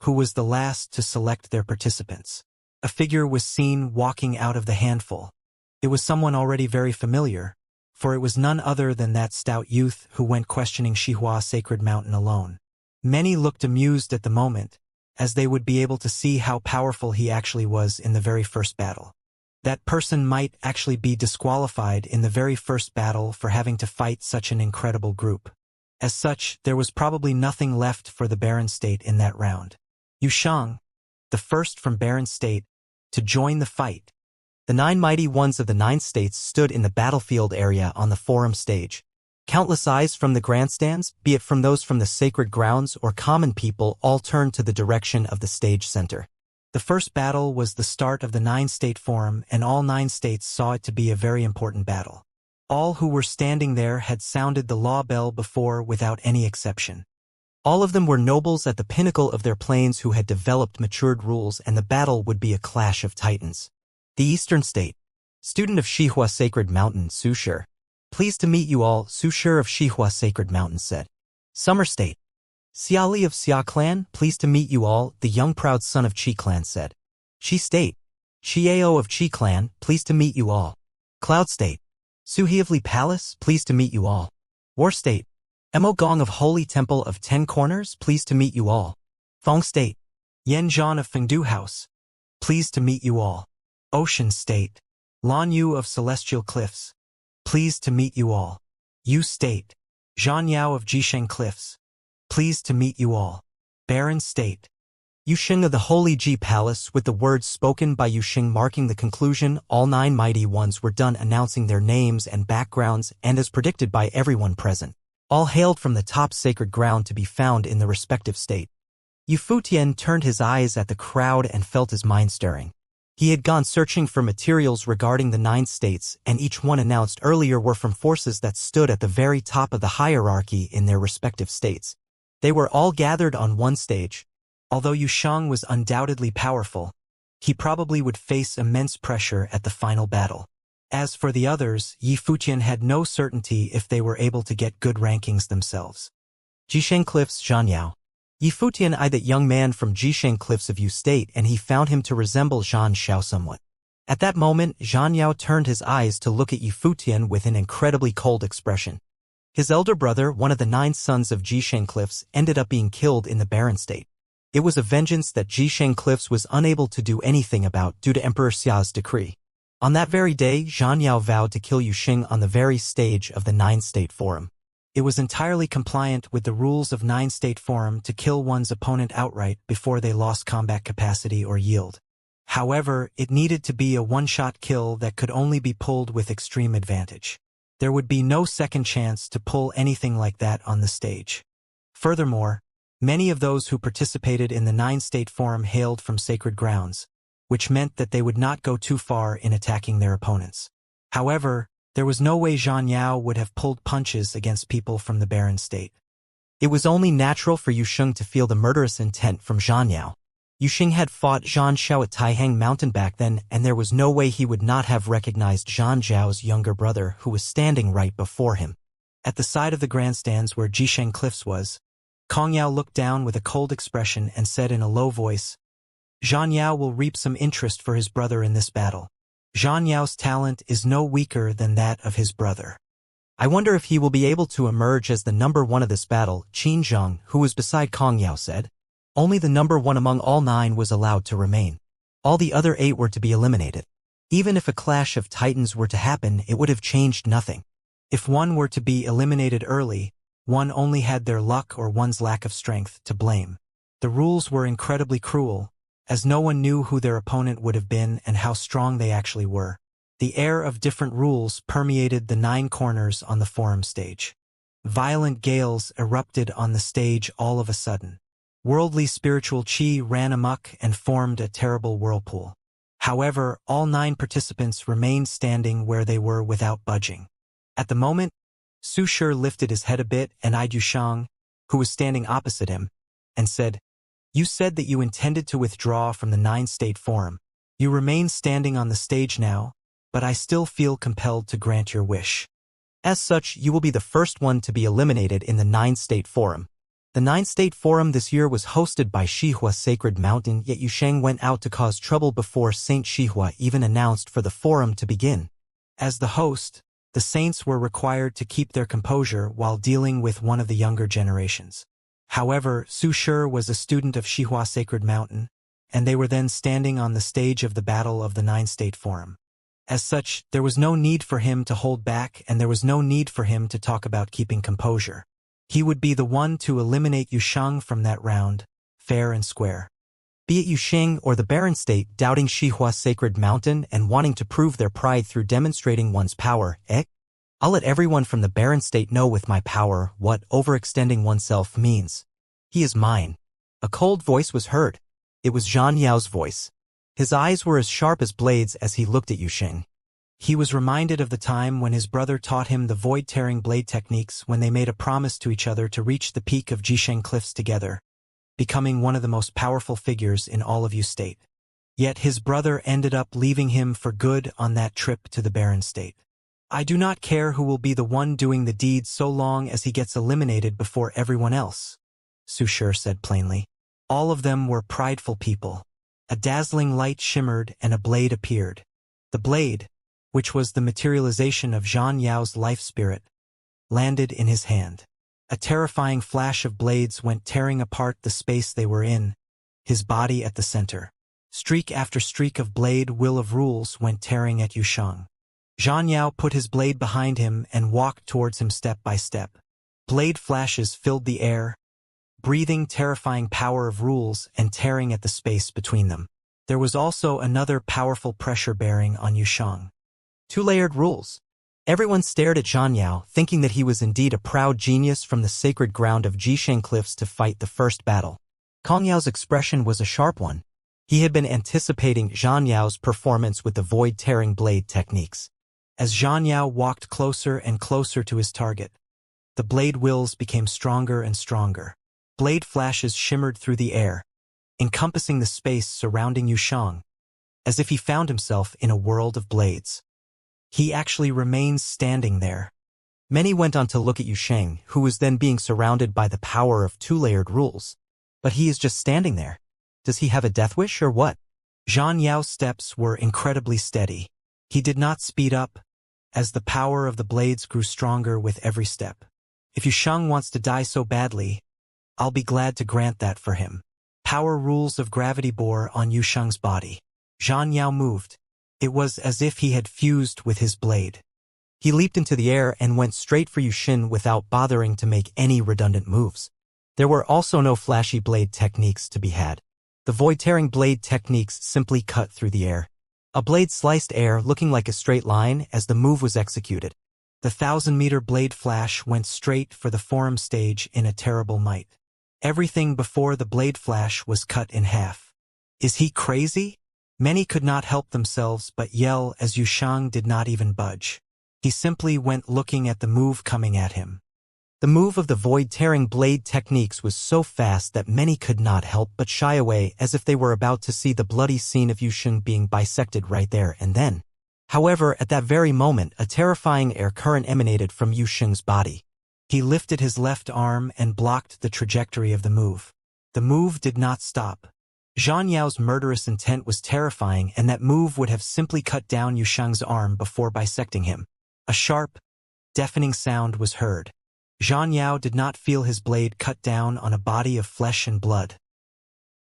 who was the last to select their participants. A figure was seen walking out of the handful. It was someone already very familiar, for it was none other than that stout youth who went questioning Xihua Sacred Mountain alone. Many looked amused at the moment, as they would be able to see how powerful he actually was in the very first battle. That person might actually be disqualified in the very first battle for having to fight such an incredible group. As such, there was probably nothing left for the barren state in that round. Yusheng, the first from barren state, to join the fight. The 9 mighty ones of the 9 states stood in the battlefield area on the forum stage. Countless eyes from the grandstands, be it from those from the sacred grounds or common people, all turned to the direction of the stage center. The first battle was the start of the 9-state forum, and all 9 states saw it to be a very important battle. All who were standing there had sounded the law bell before without any exception. All of them were nobles at the pinnacle of their planes who had developed matured rules, and the battle would be a clash of titans. The Eastern State. Student of Xihua Sacred Mountain, Su Shi. Pleased to meet you all, Su Shi of Xihua Sacred Mountain said. Summer State. Xiali of Xia Clan, pleased to meet you all, the young proud son of Qi Clan said. Qi State. Xiao of Qi Clan, pleased to meet you all. Cloud State. Suhi of Li Palace, pleased to meet you all. War State. Mo Gong of Holy Temple of 10 Corners, pleased to meet you all. Feng State. Yan Zhan of Fengdu House, pleased to meet you all. Ocean State. Lan Yu of Celestial Cliffs, pleased to meet you all. Yu State. Zhan Yao of Jisheng Cliffs, pleased to meet you all. Barren State. Yusheng of the Holy Ji Palace. With the words spoken by Yusheng marking the conclusion, all 9 mighty ones were done announcing their names and backgrounds, and as predicted by everyone present, all hailed from the top sacred ground to be found in the respective state. Yu Futian turned his eyes at the crowd and felt his mind stirring. He had gone searching for materials regarding the 9 states, and each one announced earlier were from forces that stood at the very top of the hierarchy in their respective states. They were all gathered on one stage. Although Yusheng was undoubtedly powerful, he probably would face immense pressure at the final battle. As for the others, Yi Futian had no certainty if they were able to get good rankings themselves. Jisheng Cliffs Zhan Yao. Yi Futian eyed that young man from Jisheng Cliffs of Yu State, and he found him to resemble Zhan Xiao somewhat. At that moment, Zhan Yao turned his eyes to look at Yi Futian with an incredibly cold expression. His elder brother, one of the 9 sons of Jisheng Cliffs, ended up being killed in the barren state. It was a vengeance that Jisheng Cliffs was unable to do anything about due to Emperor Xia's decree. On that very day, Zhan Yao vowed to kill Yusheng on the very stage of the 9-state forum. It was entirely compliant with the rules of 9-state forum to kill one's opponent outright before they lost combat capacity or yield. However, it needed to be a one-shot kill that could only be pulled with extreme advantage. There would be no second chance to pull anything like that on the stage. Furthermore, many of those who participated in the 9-state forum hailed from sacred grounds, which meant that they would not go too far in attacking their opponents. However, there was no way Zhan Yao would have pulled punches against people from the barren state. It was only natural for Yusheng to feel the murderous intent from Zhan Yao. Yusheng had fought Zhan Xiao at Taihang Mountain back then, and there was no way he would not have recognized Zhan Zhao's younger brother who was standing right before him. At the side of the grandstands where Jisheng Cliffs was, Kong Yao looked down with a cold expression and said in a low voice, Zhan Yao will reap some interest for his brother in this battle. Zhan Yao's talent is no weaker than that of his brother. I wonder if he will be able to emerge as the number 1 of this battle, Qin Zheng, who was beside Kong Yao, said. Only the number 1 among all 9 was allowed to remain. All the other 8 were to be eliminated. Even if a clash of titans were to happen, it would have changed nothing. If one were to be eliminated early, one only had their luck or one's lack of strength to blame. The rules were incredibly cruel, as no one knew who their opponent would have been and how strong they actually were. The air of different rules permeated the 9 corners on the forum stage. Violent gales erupted on the stage all of a sudden. Worldly spiritual qi ran amok and formed a terrible whirlpool. However, all 9 participants remained standing where they were without budging. At the moment, Su Shi lifted his head a bit and eyed Yusheng, who was standing opposite him, and said, You said that you intended to withdraw from the 9-state forum. You remain standing on the stage now, but I still feel compelled to grant your wish. As such, you will be the first one to be eliminated in the 9-State Forum. The 9-State Forum this year was hosted by Xihua Sacred Mountain, yet Yusheng went out to cause trouble before Saint Xihua even announced for the forum to begin. As the host, the saints were required to keep their composure while dealing with one of the younger generations. However, Su Shi was a student of Xihua Sacred Mountain, and they were then standing on the stage of the Battle of the 9-State Forum. As such, there was no need for him to hold back, and there was no need for him to talk about keeping composure. He would be the one to eliminate Yusheng from that round, fair and square. Be it Yusheng or the Barren State doubting Xihua Sacred Mountain and wanting to prove their pride through demonstrating one's power, I'll let everyone from the Barren State know with my power what overextending oneself means. He is mine. A cold voice was heard. It was Xianxia's voice. His eyes were as sharp as blades as he looked at Yusheng. He was reminded of the time when his brother taught him the void-tearing blade techniques when they made a promise to each other to reach the peak of Jisheng Cliffs together, becoming one of the most powerful figures in all of Yu State. Yet his brother ended up leaving him for good on that trip to the Barren State. I do not care who will be the one doing the deed so long as he gets eliminated before everyone else, Su Shi said plainly. All of them were prideful people. A dazzling light shimmered and a blade appeared. The blade, which was the materialization of Zhan Yao's life spirit, landed in his hand. A terrifying flash of blades went tearing apart the space they were in, his body at the center. Streak after streak of blade will of rules went tearing at Yusheng. Zhan Yao put his blade behind him and walked towards him step by step. Blade flashes filled the air, breathing terrifying power of rules and tearing at the space between them. There was also another powerful pressure bearing on Yusheng. 2-layered rules. Everyone stared at Zhan Yao, thinking that he was indeed a proud genius from the sacred ground of Jisheng Cliffs to fight the first battle. Kong Yao's expression was a sharp one. He had been anticipating Zhan Yao's performance with the void-tearing blade techniques. As Zhan Yao walked closer and closer to his target, the blade wills became stronger and stronger. Blade flashes shimmered through the air, encompassing the space surrounding Yusheng, as if he found himself in a world of blades. He actually remains standing there. Many went on to look at Yusheng, who was then being surrounded by the power of 2-layered rules. But he is just standing there. Does he have a death wish or what? Zhan Yao's steps were incredibly steady. He did not speed up, as the power of the blades grew stronger with every step. If Yusheng wants to die so badly, I'll be glad to grant that for him. Power rules of gravity bore on Yusheng's body. Zhan Yao moved. It was as if he had fused with his blade. He leaped into the air and went straight for Yusheng without bothering to make any redundant moves. There were also no flashy blade techniques to be had. The void-tearing blade techniques simply cut through the air. A blade sliced air looking like a straight line as the move was executed. The 1,000-meter blade flash went straight for the forum stage in a terrible might. Everything before the blade flash was cut in half. Is he crazy? Many could not help themselves but yell as Yusheng did not even budge. He simply went looking at the move coming at him. The move of the void-tearing blade techniques was so fast that many could not help but shy away as if they were about to see the bloody scene of Yusheng being bisected right there and then. However, at that very moment, a terrifying air current emanated from Yusheng's body. He lifted his left arm and blocked the trajectory of the move. The move did not stop. Zhan Yao's murderous intent was terrifying, and that move would have simply cut down Yusheng's arm before bisecting him. A sharp, deafening sound was heard. Zhan Yao did not feel his blade cut down on a body of flesh and blood.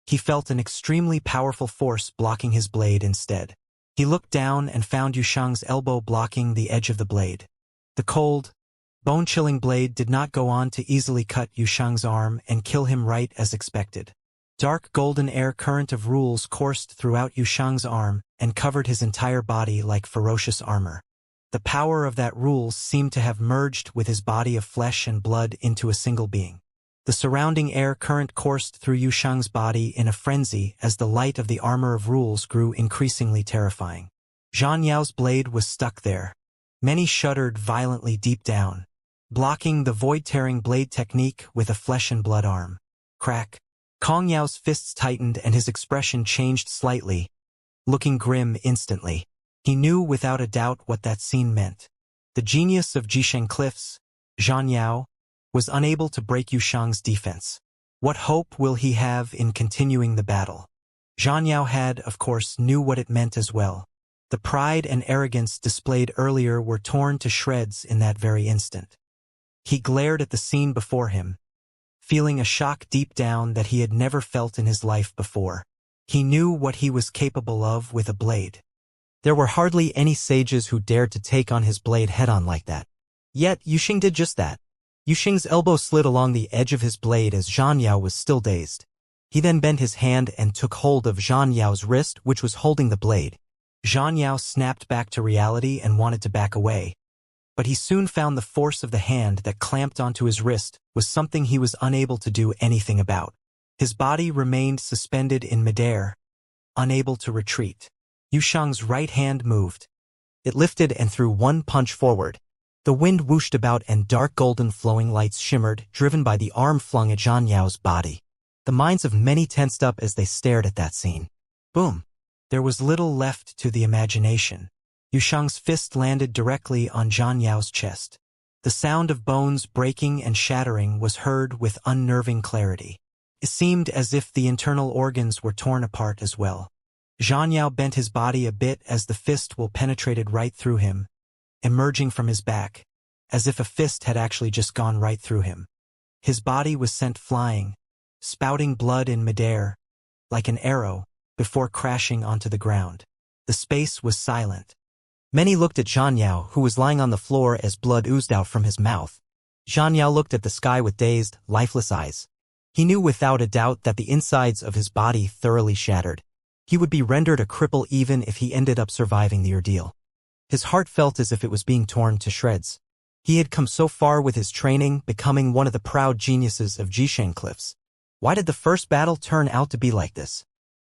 He felt an extremely powerful force blocking his blade instead. He looked down and found Yusheng's elbow blocking the edge of the blade. The cold, bone-chilling blade did not go on to easily cut Yusheng's arm and kill him right as expected. Dark golden air current of rules coursed throughout Yusheng's arm and covered his entire body like ferocious armor. The power of that rules seemed to have merged with his body of flesh and blood into a single being. The surrounding air current coursed through Yusheng's body in a frenzy as the light of the armor of rules grew increasingly terrifying. Zhan Yao's blade was stuck there. Many shuddered violently deep down, blocking the void-tearing blade technique with a flesh and blood arm. Crack. Kong Yao's fists tightened and his expression changed slightly, looking grim instantly. He knew without a doubt what that scene meant. The genius of Jisheng Cliffs, Xianxia, was unable to break Yushang's defense. What hope will he have in continuing the battle? Xianxia had, of course, knew what it meant as well. The pride and arrogance displayed earlier were torn to shreds in that very instant. He glared at the scene before him, feeling a shock deep down that he had never felt in his life before. He knew what he was capable of with a blade. There were hardly any sages who dared to take on his blade head-on like that. Yet Yusheng did just that. Yusheng's elbow slid along the edge of his blade as Xianxia was still dazed. He then bent his hand and took hold of Xianxiao's wrist, which was holding the blade. Xianxia snapped back to reality and wanted to back away, but he soon found the force of the hand that clamped onto his wrist was something he was unable to do anything about. His body remained suspended in midair, unable to retreat. Yushang's right hand moved. It lifted and threw one punch forward. The wind whooshed about and dark golden flowing lights shimmered, driven by the arm flung at Xianxiao's body. The minds of many tensed up as they stared at that scene. Boom! There was little left to the imagination. Yushang's fist landed directly on Xianxiao's chest. The sound of bones breaking and shattering was heard with unnerving clarity. It seemed as if the internal organs were torn apart as well. Xianxiao bent his body a bit as the fist penetrated right through him, emerging from his back, as if a fist had actually just gone right through him. His body was sent flying, spouting blood in midair, like an arrow, before crashing onto the ground. The space was silent. Many looked at Xianxiao, who was lying on the floor as blood oozed out from his mouth. Xianxiao looked at the sky with dazed, lifeless eyes. He knew without a doubt that the insides of his body thoroughly shattered. He would be rendered a cripple even if he ended up surviving the ordeal. His heart felt as if it was being torn to shreds. He had come so far with his training, becoming one of the proud geniuses of Jisheng Cliffs. Why did the first battle turn out to be like this?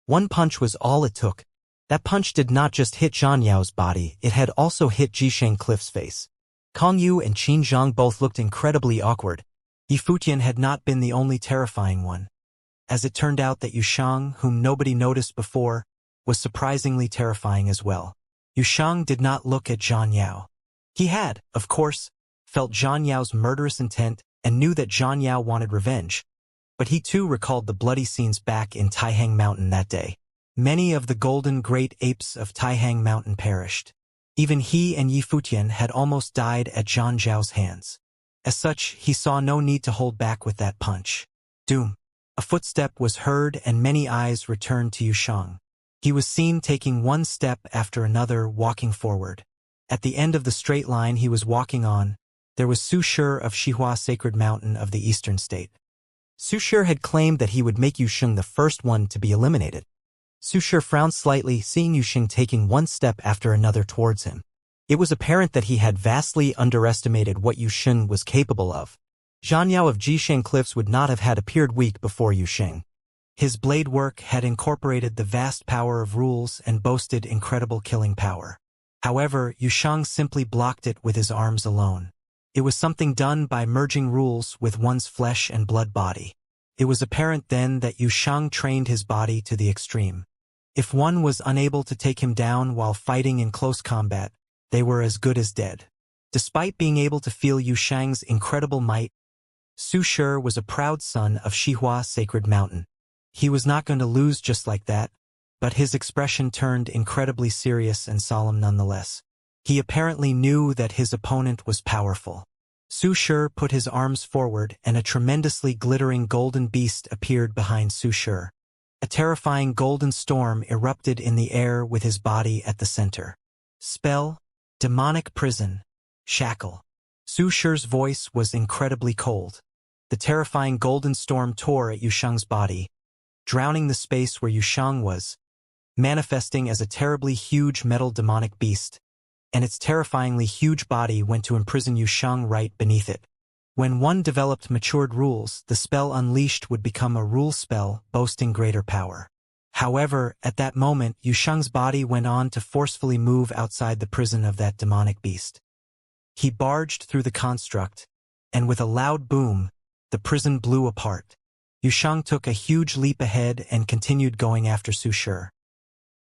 One punch was all it took. That punch did not just hit Xianxiao's body, it had also hit Jisheng Cliff's face. Kong Yu and Qin Zhang both looked incredibly awkward. Yifutian had not been the only terrifying one. As it turned out that Yushang, whom nobody noticed before, was surprisingly terrifying as well. Yushang did not look at Xianxiao. He had, of course, felt Xianxiao's murderous intent and knew that Xianxiao wanted revenge. But he too recalled the bloody scenes back in Taihang Mountain that day. Many of the golden great apes of Taihang Mountain perished. Even he and Yifutian had almost died at Xianxiao's hands. As such, he saw no need to hold back with that punch. Doom! A footstep was heard and many eyes returned to Yushang. He was seen taking one step after another, walking forward. At the end of the straight line he was walking on, there was Su Shi of Xihua Sacred Mountain of the Eastern State. Su Shi had claimed that he would make Yusheng the first one to be eliminated. Su Shi frowned slightly, seeing Yusheng taking one step after another towards him. It was apparent that he had vastly underestimated what Yusheng was capable of. Xianxiao of Jisheng Cliffs would not have had appeared weak before Yusheng. His blade work had incorporated the vast power of rules and boasted incredible killing power. However, Yusheng simply blocked it with his arms alone. It was something done by merging rules with one's flesh and blood body. It was apparent then that Yusheng trained his body to the extreme. If one was unable to take him down while fighting in close combat, they were as good as dead. Despite being able to feel Yusheng's incredible might, Su Shi was a proud son of Xihua Sacred Mountain. He was not going to lose just like that, but his expression turned incredibly serious and solemn nonetheless. He apparently knew that his opponent was powerful. Su Shi put his arms forward and a tremendously glittering golden beast appeared behind Su Shi. A terrifying golden storm erupted in the air with his body at the center. Spell, demonic prison, shackle. Su Shi's voice was incredibly cold. The terrifying golden storm tore at Yusheng's body, drowning the space where Yusheng was, manifesting as a terribly huge metal demonic beast, and its terrifyingly huge body went to imprison Yusheng right beneath it. When one developed matured rules, the spell unleashed would become a rule spell boasting greater power. However, at that moment, Yusheng's body went on to forcefully move outside the prison of that demonic beast. He barged through the construct, and with a loud boom, the prison blew apart. Yusheng took a huge leap ahead and continued going after Su Shi.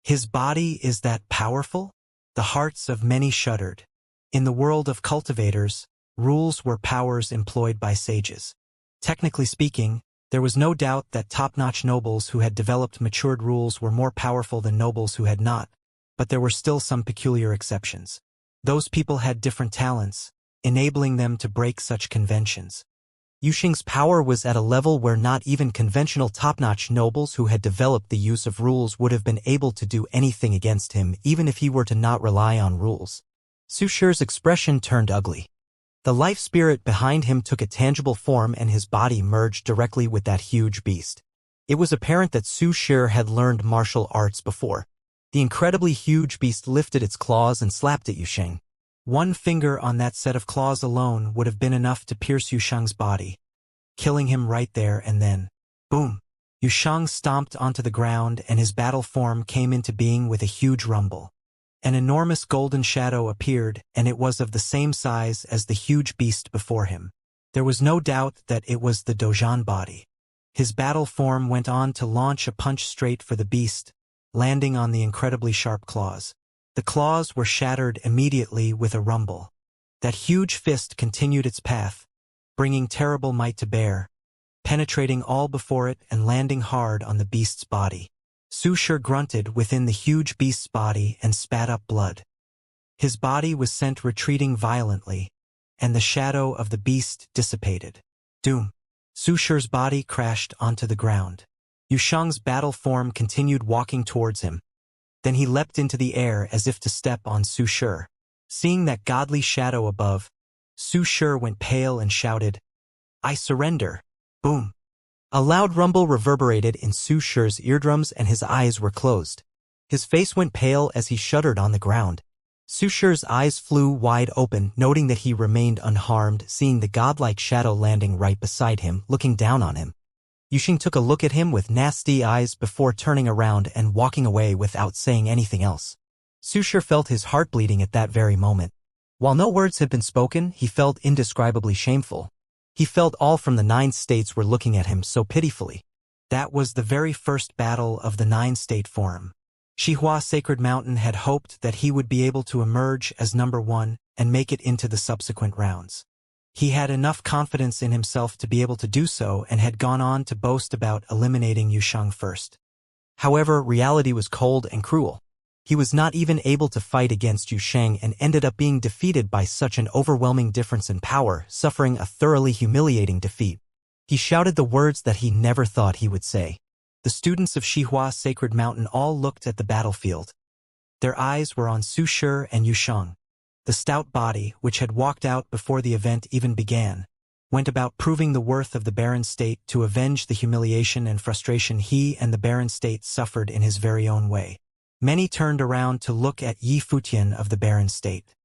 His body is that powerful? The hearts of many shuddered. In the world of cultivators, rules were powers employed by sages. Technically speaking, there was no doubt that top-notch nobles who had developed matured rules were more powerful than nobles who had not, but there were still some peculiar exceptions. Those people had different talents, enabling them to break such conventions. Yuxing's power was at a level where not even conventional top-notch nobles who had developed the use of rules would have been able to do anything against him, even if he were to not rely on rules. Su Shi's expression turned ugly. The life spirit behind him took a tangible form and his body merged directly with that huge beast. It was apparent that Su Shi had learned martial arts before. The incredibly huge beast lifted its claws and slapped at Yuxing. One finger on that set of claws alone would have been enough to pierce Yushang's body, killing him right there and then. Boom! Yushang stomped onto the ground and his battle form came into being with a huge rumble. An enormous golden shadow appeared, and it was of the same size as the huge beast before him. There was no doubt that it was the Dozhan body. His battle form went on to launch a punch straight for the beast, landing on the incredibly sharp claws. The claws were shattered immediately with a rumble. That huge fist continued its path, bringing terrible might to bear, penetrating all before it and landing hard on the beast's body. Su Shi grunted within the huge beast's body and spat up blood. His body was sent retreating violently, and the shadow of the beast dissipated. Doom! Su Shi's body crashed onto the ground. Yushang's battle form continued walking towards him. Then he leapt into the air as if to step on Su Shi. Seeing that godly shadow above, Su Shi went pale and shouted, "I surrender!" Boom! A loud rumble reverberated in Su Shi's eardrums and his eyes were closed. His face went pale as he shuddered on the ground. Su Shi's eyes flew wide open, noting that he remained unharmed, seeing the godlike shadow landing right beside him, looking down on him. Yuxing took a look at him with nasty eyes before turning around and walking away without saying anything else. Su Shi felt his heart bleeding at that very moment. While no words had been spoken, he felt indescribably shameful. He felt all from the 9 states were looking at him so pitifully. That was the very first battle of the 9-state forum. Xihua Sacred Mountain had hoped that he would be able to emerge as number 1 and make it into the subsequent rounds. He had enough confidence in himself to be able to do so and had gone on to boast about eliminating Yushang first. However, reality was cold and cruel. He was not even able to fight against Yushang and ended up being defeated by such an overwhelming difference in power, suffering a thoroughly humiliating defeat. He shouted the words that he never thought he would say. The students of Xihua Sacred Mountain all looked at the battlefield. Their eyes were on Su Shi and Yushang. The stout body, which had walked out before the event even began, went about proving the worth of the barren state to avenge the humiliation and frustration he and the barren state suffered in his very own way. Many turned around to look at Yi Futian of the barren state.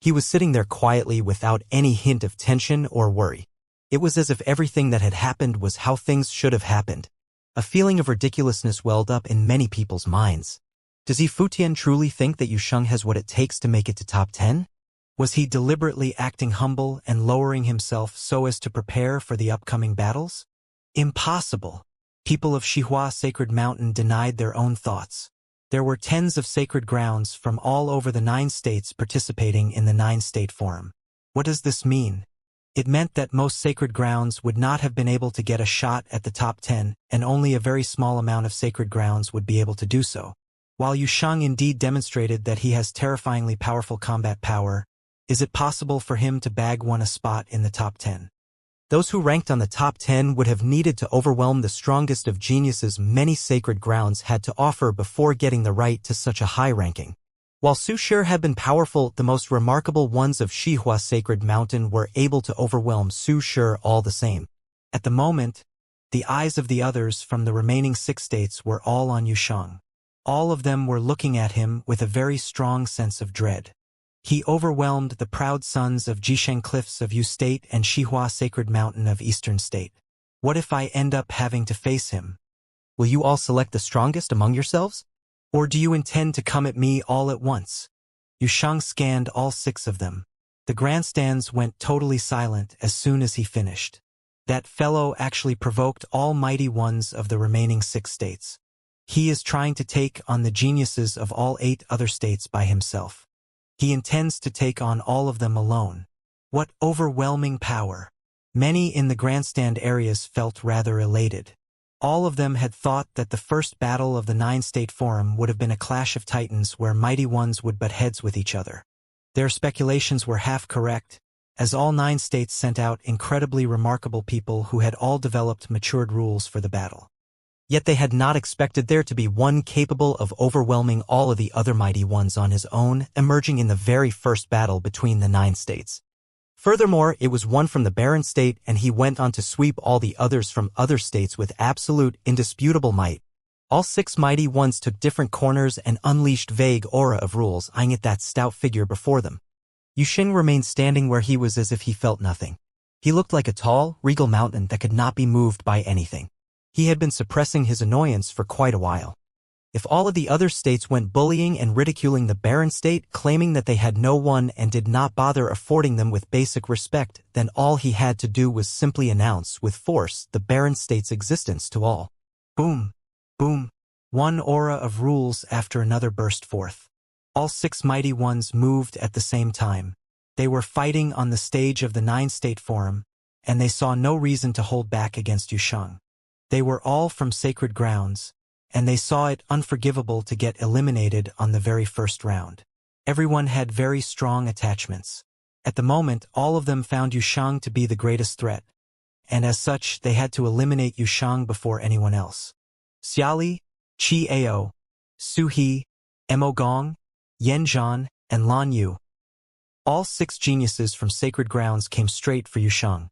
He was sitting there quietly without any hint of tension or worry. It was as if everything that had happened was how things should have happened. A feeling of ridiculousness welled up in many people's minds. Does Yi Futian truly think that Yushang has what it takes to make it to top 10? Was he deliberately acting humble and lowering himself so as to prepare for the upcoming battles? Impossible. People of Xihua Sacred Mountain denied their own thoughts. There were tens of sacred grounds from all over the 9 states participating in the 9-state forum. What does this mean? It meant that most sacred grounds would not have been able to get a shot at the top 10, and only a very small amount of sacred grounds would be able to do so. While Yushang indeed demonstrated that he has terrifyingly powerful combat power, is it possible for him to bag a spot in the top 10? Those who ranked on the top 10 would have needed to overwhelm the strongest of geniuses many sacred grounds had to offer before getting the right to such a high ranking. While Su Shi had been powerful, the most remarkable ones of Xihua Sacred Mountain were able to overwhelm Su Shi all the same. At the moment, the eyes of the others from the remaining 6 states were all on Yushang. All of them were looking at him with a very strong sense of dread. He overwhelmed the proud sons of Jisheng Cliffs of Yu State and Xihua Sacred Mountain of Eastern State. What if I end up having to face him? Will you all select the strongest among yourselves? Or do you intend to come at me all at once? Yushang scanned all 6 of them. The grandstands went totally silent as soon as he finished. That fellow actually provoked all mighty ones of the remaining 6 states. He is trying to take on the geniuses of all 8 other states by himself. He intends to take on all of them alone. What overwhelming power! Many in the grandstand areas felt rather elated. All of them had thought that the first battle of the 9-state forum would have been a clash of titans where mighty ones would butt heads with each other. Their speculations were half correct, as all 9 states sent out incredibly remarkable people who had all developed matured rules for the battle. Yet they had not expected there to be one capable of overwhelming all of the other mighty ones on his own, emerging in the very first battle between the 9 states. Furthermore, it was one from the Barren state, and he went on to sweep all the others from other states with absolute, indisputable might. All 6 mighty ones took different corners and unleashed vague aura of rules, eyeing at that stout figure before them. Yuxing remained standing where he was as if he felt nothing. He looked like a tall, regal mountain that could not be moved by anything. He had been suppressing his annoyance for quite a while. If all of the other states went bullying and ridiculing the Barren state, claiming that they had no one and did not bother affording them with basic respect, then all he had to do was simply announce with force the Barren state's existence to all. Boom! Boom! One aura of rules after another burst forth. All 6 mighty ones moved at the same time. They were fighting on the stage of the 9-state forum, and they saw no reason to hold back against Yusheng. They were all from sacred grounds, and they saw it unforgivable to get eliminated on the very first round. Everyone had very strong attachments. At the moment, all of them found Yusheng to be the greatest threat, and as such, they had to eliminate Yusheng before anyone else. Xiali, Qi Ao, Su He, Mo Gong, Yan Zhan, and Lan Yu. All 6 geniuses from sacred grounds came straight for Yusheng.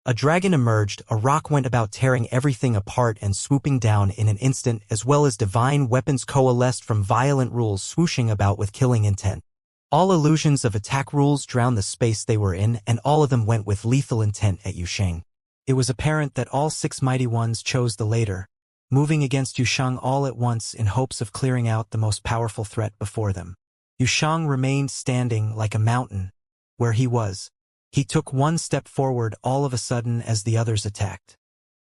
A dragon emerged, a rock went about tearing everything apart and swooping down in an instant, as well as divine weapons coalesced from violent rules swooshing about with killing intent. All illusions of attack rules drowned the space they were in, and all of them went with lethal intent at Yusheng. It was apparent that all 6 mighty ones chose the later, moving against Yusheng all at once in hopes of clearing out the most powerful threat before them. Yusheng remained standing like a mountain, where he was. He took one step forward all of a sudden as the others attacked.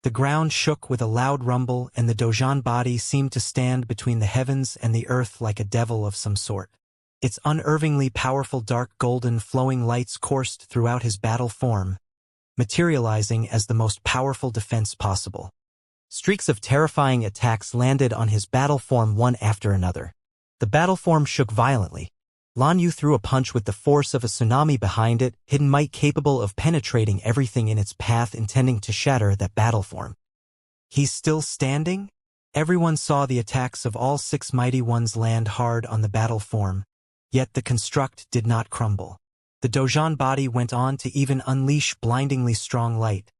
The ground shook with a loud rumble, and the Dozhan body seemed to stand between the heavens and the earth like a devil of some sort. Its unervingly powerful dark golden flowing lights coursed throughout his battle form, materializing as the most powerful defense possible. Streaks of terrifying attacks landed on his battle form one after another. The battle form shook violently. Lan Yu threw a punch with the force of a tsunami behind it, hidden might capable of penetrating everything in its path, intending to shatter that battle form. He's still standing? Everyone saw the attacks of all 6 mighty ones land hard on the battle form, yet the construct did not crumble. The Dozhan body went on to even unleash blindingly strong light,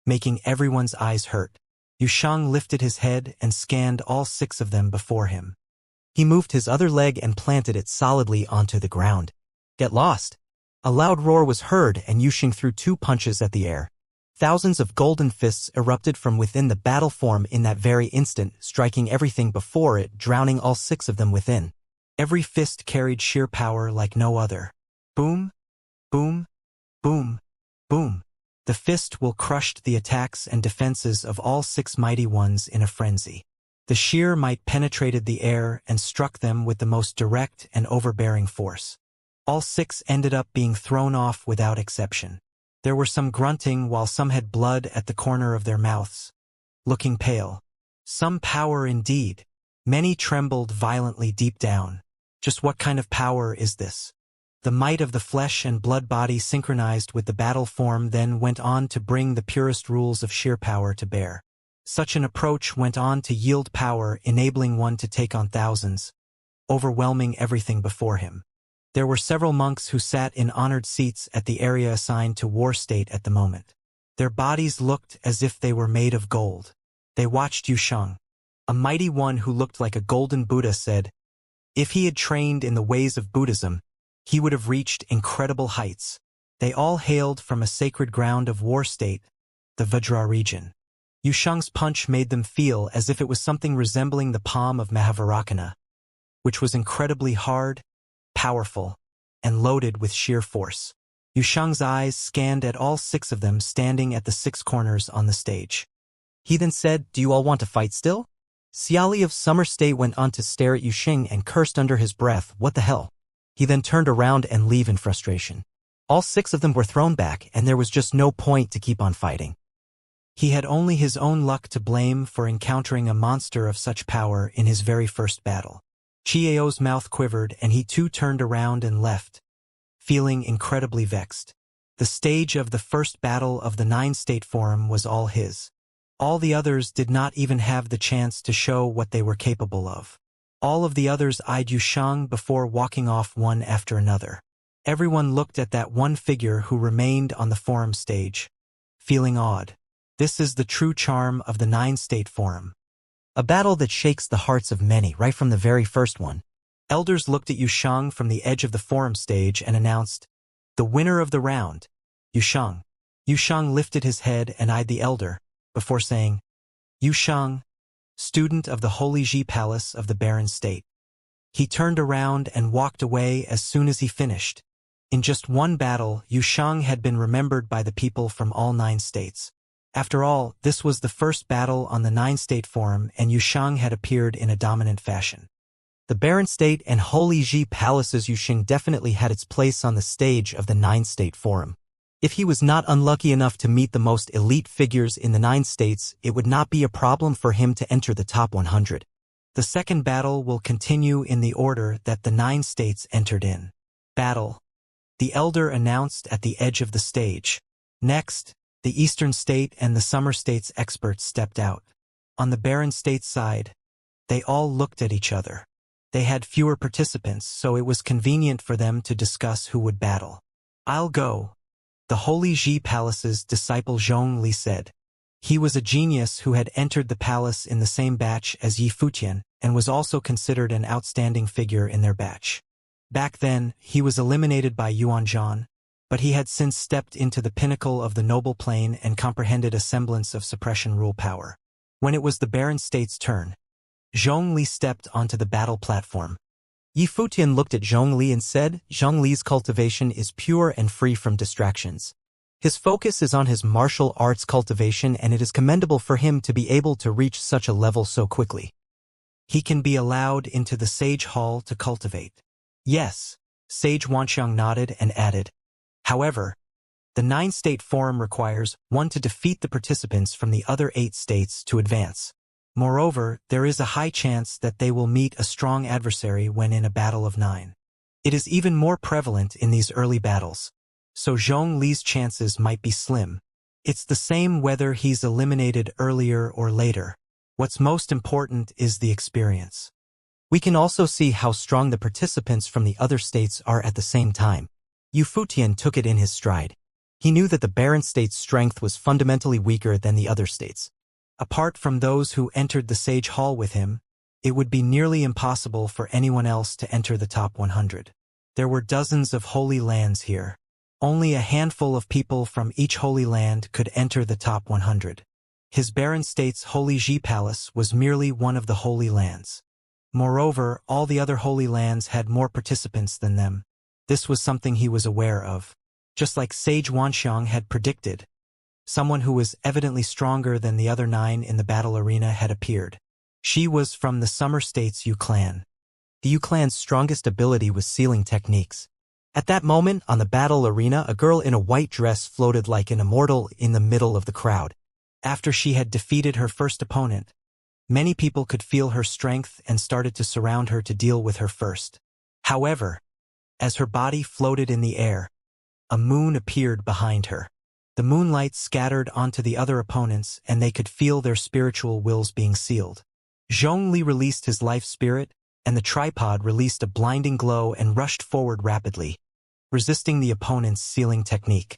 making everyone's eyes hurt. Yusheng lifted his head and scanned all 6 of them before him. He moved his other leg and planted it solidly onto the ground. Get lost! A loud roar was heard, and Yusheng threw 2 punches at the air. Thousands of golden fists erupted from within the battle form in that very instant, striking everything before it, drowning all 6 of them within. Every fist carried sheer power like no other. Boom! Boom! Boom! Boom! The fist will crushed the attacks and defenses of all 6 mighty ones in a frenzy. The sheer might penetrated the air and struck them with the most direct and overbearing force. All 6 ended up being thrown off without exception. There were some grunting while some had blood at the corner of their mouths, looking pale. Some power indeed. Many trembled violently deep down. Just what kind of power is this? The might of the flesh and blood body synchronized with the battle form then went on to bring the purest rules of sheer power to bear. Such an approach went on to yield power, enabling one to take on thousands, overwhelming everything before him. There were several monks who sat in honored seats at the area assigned to War State at the moment. Their bodies looked as if they were made of gold. They watched Yusheng. A mighty one who looked like a golden Buddha said, if he had trained in the ways of Buddhism, he would have reached incredible heights. They all hailed from a sacred ground of War State, the Vajra region. Yusheng's punch made them feel as if it was something resembling the palm of Mahavarakana, which was incredibly hard, powerful, and loaded with sheer force. Yusheng's eyes scanned at all 6 of them standing at the 6 corners on the stage. He then said, do you all want to fight still? Xiali of Summer State went on to stare at Yuxing and cursed under his breath, "What the hell?" He then turned around and leave in frustration. All 6 of them were thrown back, and there was just no point to keep on fighting. He had only his own luck to blame for encountering a monster of such power in his very first battle. Chiao's mouth quivered, and he too turned around and left, feeling incredibly vexed. The stage of the first battle of the 9-state forum was all his. All the others did not even have the chance to show what they were capable of. All of the others eyed Yushang before walking off one after another. Everyone looked at that one figure who remained on the forum stage, feeling awed. This is the true charm of the 9-state forum. A battle that shakes the hearts of many right from the very first one. Elders looked at Yushang from the edge of the forum stage and announced, "The winner of the round, Yushang." Yushang lifted his head and eyed the elder, before saying, "Yushang, student of the Holy Ji Palace of the Barren State." He turned around and walked away as soon as he finished. In just one battle, Yushang had been remembered by the people from all 9 states. After all, this was the first battle on the 9-state forum, and Yushang had appeared in a dominant fashion. The Barren State and Holy Ji Palace's Yushing definitely had its place on the stage of the 9-state forum. If he was not unlucky enough to meet the most elite figures in the 9 states, it would not be a problem for him to enter the top 100. The second battle will continue in the order that the 9 states entered in. Battle. The elder announced at the edge of the stage. Next, the Eastern State and the Summer State's experts stepped out. On the Barren State side, they all looked at each other. They had fewer participants, so it was convenient for them to discuss who would battle. "I'll go," the Holy Ji Palace's disciple Zhongli said. He was a genius who had entered the palace in the same batch as Yi Futian and was also considered an outstanding figure in their batch. Back then, he was eliminated by Yuan Zhan, but he had since stepped into the pinnacle of the noble plane and comprehended a semblance of suppression rule power. When it was the Barren State's turn, Zhongli stepped onto the battle platform. Yi Futian looked at Zhongli and said, "Zhongli's cultivation is pure and free from distractions. His focus is on his martial arts cultivation, and it is commendable for him to be able to reach such a level so quickly. He can be allowed into the Sage Hall to cultivate." "Yes," Sage Wanxiang nodded and added. "However, the 9-state forum requires one to defeat the participants from the other 8 states to advance. Moreover, there is a high chance that they will meet a strong adversary when in a battle of 9. It is even more prevalent in these early battles, so Zhong Li's chances might be slim. It's the same whether he's eliminated earlier or later. What's most important is the experience." We can also see how strong the participants from the other states are at the same time. Yu Futian took it in his stride. He knew that the Barren State's strength was fundamentally weaker than the other states. Apart from those who entered the Sage Hall with him, it would be nearly impossible for anyone else to enter the top 100. There were dozens of holy lands here. Only a handful of people from each holy land could enter the top 100. His Barren State's Holy Ji Palace was merely one of the holy lands. Moreover, all the other holy lands had more participants than them. This was something he was aware of. Just like Sage Wanxiang had predicted, someone who was evidently stronger than the other 9 in the battle arena had appeared. She was from the Summer State's Yu clan. The Yu clan's strongest ability was sealing techniques. At that moment, on the battle arena, a girl in a white dress floated like an immortal in the middle of the crowd. After she had defeated her first opponent, many people could feel her strength and started to surround her to deal with her first. However, as her body floated in the air, a moon appeared behind her. The moonlight scattered onto the other opponents, and they could feel their spiritual wills being sealed. Zhongli released his life spirit, and the tripod released a blinding glow and rushed forward rapidly, resisting the opponent's sealing technique.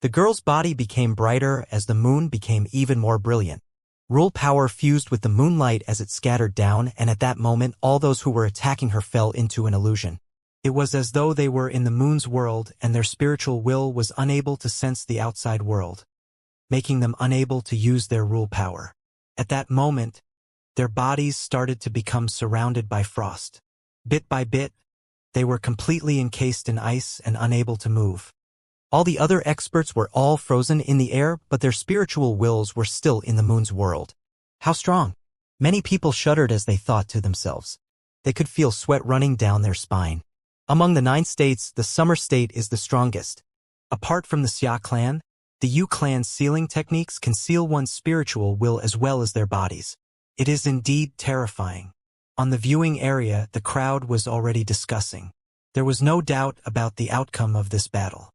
The girl's body became brighter as the moon became even more brilliant. Rule power fused with the moonlight as it scattered down, and at that moment all those who were attacking her fell into an illusion. It was as though they were in the moon's world and their spiritual will was unable to sense the outside world, making them unable to use their rule power. At that moment, their bodies started to become surrounded by frost. Bit by bit, they were completely encased in ice and unable to move. All the other experts were all frozen in the air, but their spiritual wills were still in the moon's world. How strong! Many people shuddered as they thought to themselves. They could feel sweat running down their spine. Among the 9 states, the summer state is the strongest. Apart from the Xia clan, the Yu clan's sealing techniques conceal one's spiritual will as well as their bodies. It is indeed terrifying. On the viewing area, the crowd was already discussing. There was no doubt about the outcome of this battle.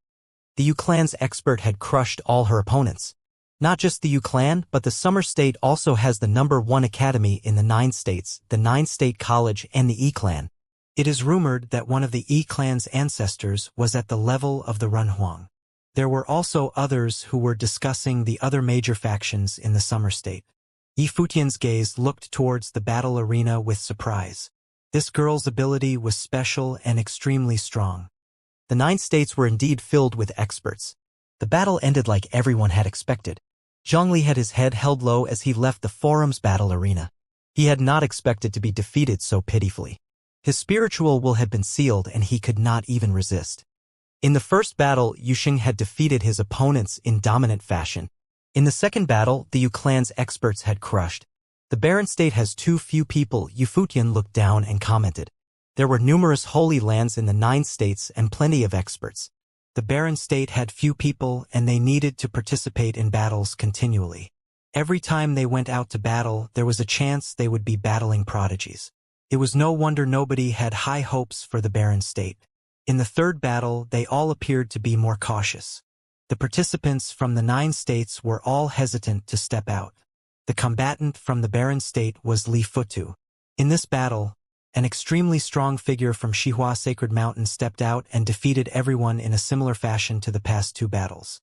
The Yu clan's expert had crushed all her opponents. Not just the Yu clan, but the Summer State also has the #1 academy in the 9 states, the 9-state college and the E-clan. It is rumored that one of the E-clan's ancestors was at the level of the Runhuang. There were also others who were discussing the other major factions in the Summer State. Yi Futian's gaze looked towards the battle arena with surprise. This girl's ability was special and extremely strong. The 9 states were indeed filled with experts. The battle ended like everyone had expected. Zhongli had his head held low as he left the forum's battle arena. He had not expected to be defeated so pitifully. His spiritual will had been sealed and he could not even resist. In the first battle, Yuxing had defeated his opponents in dominant fashion. In the second battle, the Yu clan's experts had crushed. The barren state has too few people. Yu Futian looked down and commented. There were numerous holy lands in the 9 states and plenty of experts. The barren state had few people and they needed to participate in battles continually. Every time they went out to battle, there was a chance they would be battling prodigies. It was no wonder nobody had high hopes for the barren state. In the third battle, they all appeared to be more cautious. The participants from the 9 states were all hesitant to step out. The combatant from the barren state was Li Futu. In this battle, an extremely strong figure from Xihua Sacred Mountain stepped out and defeated everyone in a similar fashion to the past 2 battles.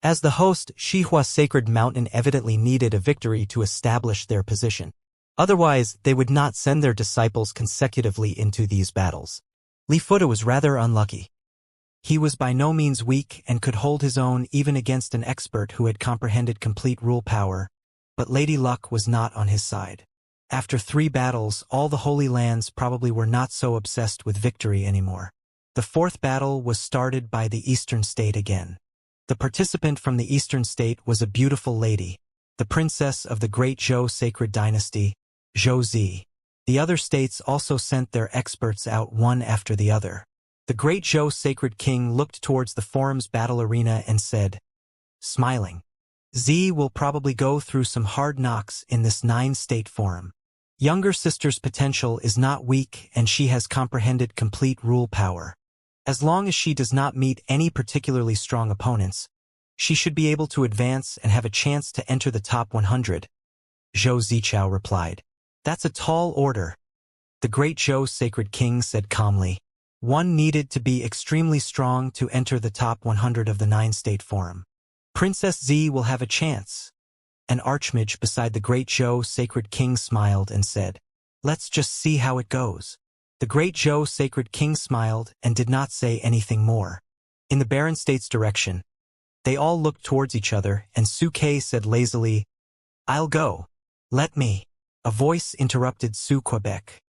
As the host, Xihua Sacred Mountain evidently needed a victory to establish their position. Otherwise, they would not send their disciples consecutively into these battles. Li Futu was rather unlucky. He was by no means weak and could hold his own even against an expert who had comprehended complete rule power, but Lady Luck was not on his side. After 3 battles, all the Holy Lands probably were not so obsessed with victory anymore. The 4th battle was started by the Eastern State again. The participant from the Eastern State was a beautiful lady, the princess of the Great Zhou Sacred Dynasty, Zhou Zi. The other states also sent their experts out one after the other. The Great Zhou Sacred King looked towards the forum's battle arena and said, smiling, Z will probably go through some hard knocks in this 9-state forum. Younger sister's potential is not weak and she has comprehended complete rule power. As long as she does not meet any particularly strong opponents, she should be able to advance and have a chance to enter the top 100. Zhou Zichao replied. That's a tall order. The Great Zhou Sacred King said calmly. One needed to be extremely strong to enter the top 100 of the 9-state forum. Princess Z will have a chance. An archmage beside the Great Zhou Sacred King smiled and said, let's just see how it goes. The Great Zhou Sacred King smiled and did not say anything more. In the barren state's direction, they all looked towards each other and Su Ke said lazily, I'll go. Let me. A voice interrupted Su Quebec.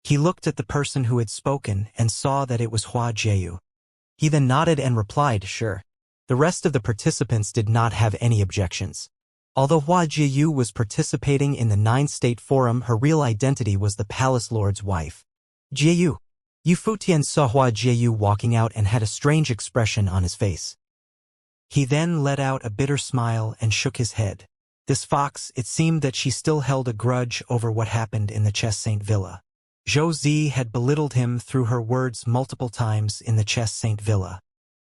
He looked at the person who had spoken and saw that it was Hua Jieyu. He then nodded and replied, sure. The rest of the participants did not have any objections. Although Hua Jieyu was participating in the 9-state forum, her real identity was the palace lord's wife. Jieyu. Yu Futian saw Hua Jieyu walking out and had a strange expression on his face. He then let out a bitter smile and shook his head. This fox, it seemed that she still held a grudge over what happened in the Chess Saint Villa. Zhou Zi had belittled him through her words multiple times in the Chess Saint Villa.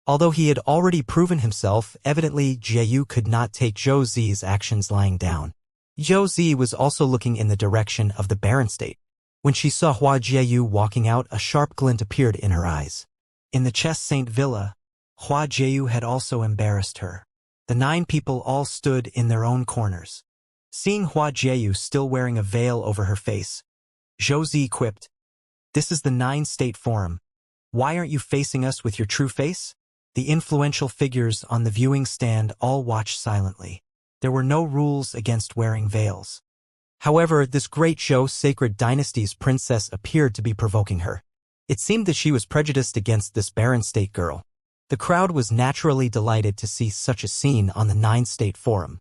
Although he had already proven himself, evidently Jieyu could not take Zhou Zi's actions lying down. Zhou Zi was also looking in the direction of the barren state. When she saw Hua Jieyu walking out, a sharp glint appeared in her eyes. In the Chess Saint Villa, Hua Jieyu had also embarrassed her. The 9 people all stood in their own corners. Seeing Hua Jieyu still wearing a veil over her face, Zhou Zi quipped, this is the 9-state forum. Why aren't you facing us with your true face? The influential figures on the viewing stand all watched silently. There were no rules against wearing veils. However, this Great Zhou Sacred Dynasty's princess appeared to be provoking her. It seemed that she was prejudiced against this barren state girl. The crowd was naturally delighted to see such a scene on the 9-state forum.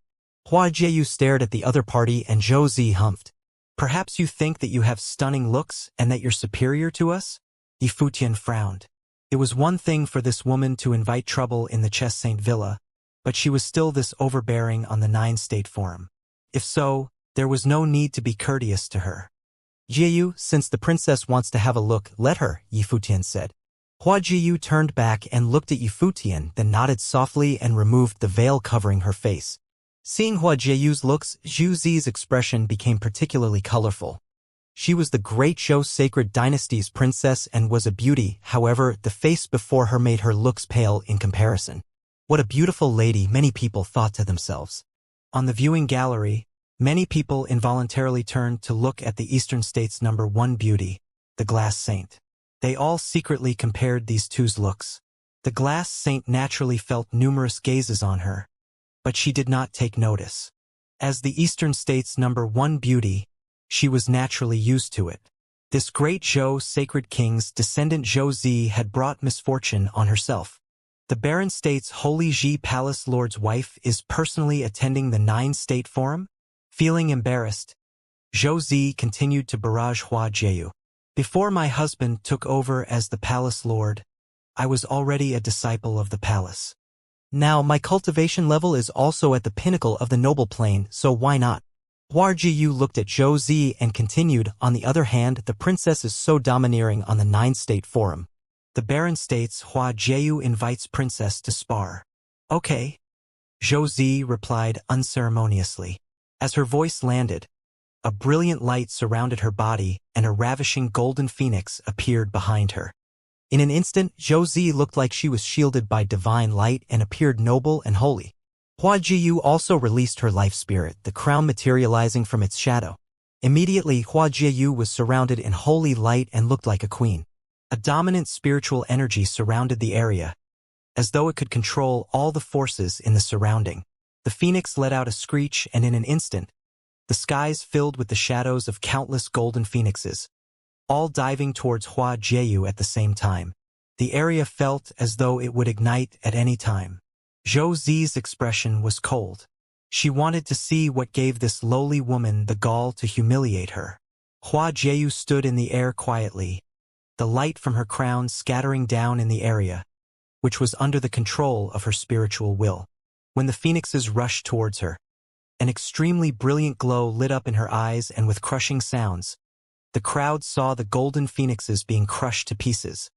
Hua Jieyu stared at the other party and Zhou Zi humphed. Perhaps you think that you have stunning looks and that you're superior to us? Yifutian frowned. It was one thing for this woman to invite trouble in the Chess Saint Villa, but she was still this overbearing on the Nine-State Forum. If so, there was no need to be courteous to her. Jiyu, since the princess wants to have a look, let her, Yifutian said. Hua Jiyu turned back and looked at Yifutian, then nodded softly and removed the veil covering her face. Seeing Hua Jiyu's looks, Zhu Zi's expression became particularly colorful. She was the great Zhou Sacred Dynasty's princess and was a beauty, however, the face before her made her looks pale in comparison. What a beautiful lady, many people thought to themselves. On the viewing gallery, many people involuntarily turned to look at the Eastern State's #1 beauty, the Glass Saint. They all secretly compared these two's looks. The Glass Saint naturally felt numerous gazes on her, but she did not take notice. As the Eastern State's #1 beauty, she was naturally used to it. This great Zhou Sacred King's descendant Zhou Zi had brought misfortune on herself. The Barren State's Holy Ji Palace Lord's wife is personally attending the Nine-State Forum? Feeling embarrassed, Zhou Zi continued to barrage Hua Jiu. Before my husband took over as the palace lord, I was already a disciple of the palace. Now my cultivation level is also at the pinnacle of the noble plane, so why not? Hua Jiyu looked at Zhou Zi and continued, on the other hand, the princess is so domineering on the Nine-State Forum. The Barren State's Hua Jiu invites princess to spar. Okay. Zhou Zi replied unceremoniously. As her voice landed, a brilliant light surrounded her body and a ravishing golden phoenix appeared behind her. In an instant, Zhou Zi looked like she was shielded by divine light and appeared noble and holy. Hua Jiyu also released her life spirit, the crown materializing from its shadow. Immediately, Hua Jiyu was surrounded in holy light and looked like a queen. A dominant spiritual energy surrounded the area, as though it could control all the forces in the surrounding. The phoenix let out a screech and in an instant, the skies filled with the shadows of countless golden phoenixes, all diving towards Hua Jiyu at the same time. The area felt as though it would ignite at any time. Zhou Zi's expression was cold. She wanted to see what gave this lowly woman the gall to humiliate her. Hua Jiu stood in the air quietly, the light from her crown scattering down in the area, which was under the control of her spiritual will. When the phoenixes rushed towards her, an extremely brilliant glow lit up in her eyes and with crushing sounds, the crowd saw the golden phoenixes being crushed to pieces.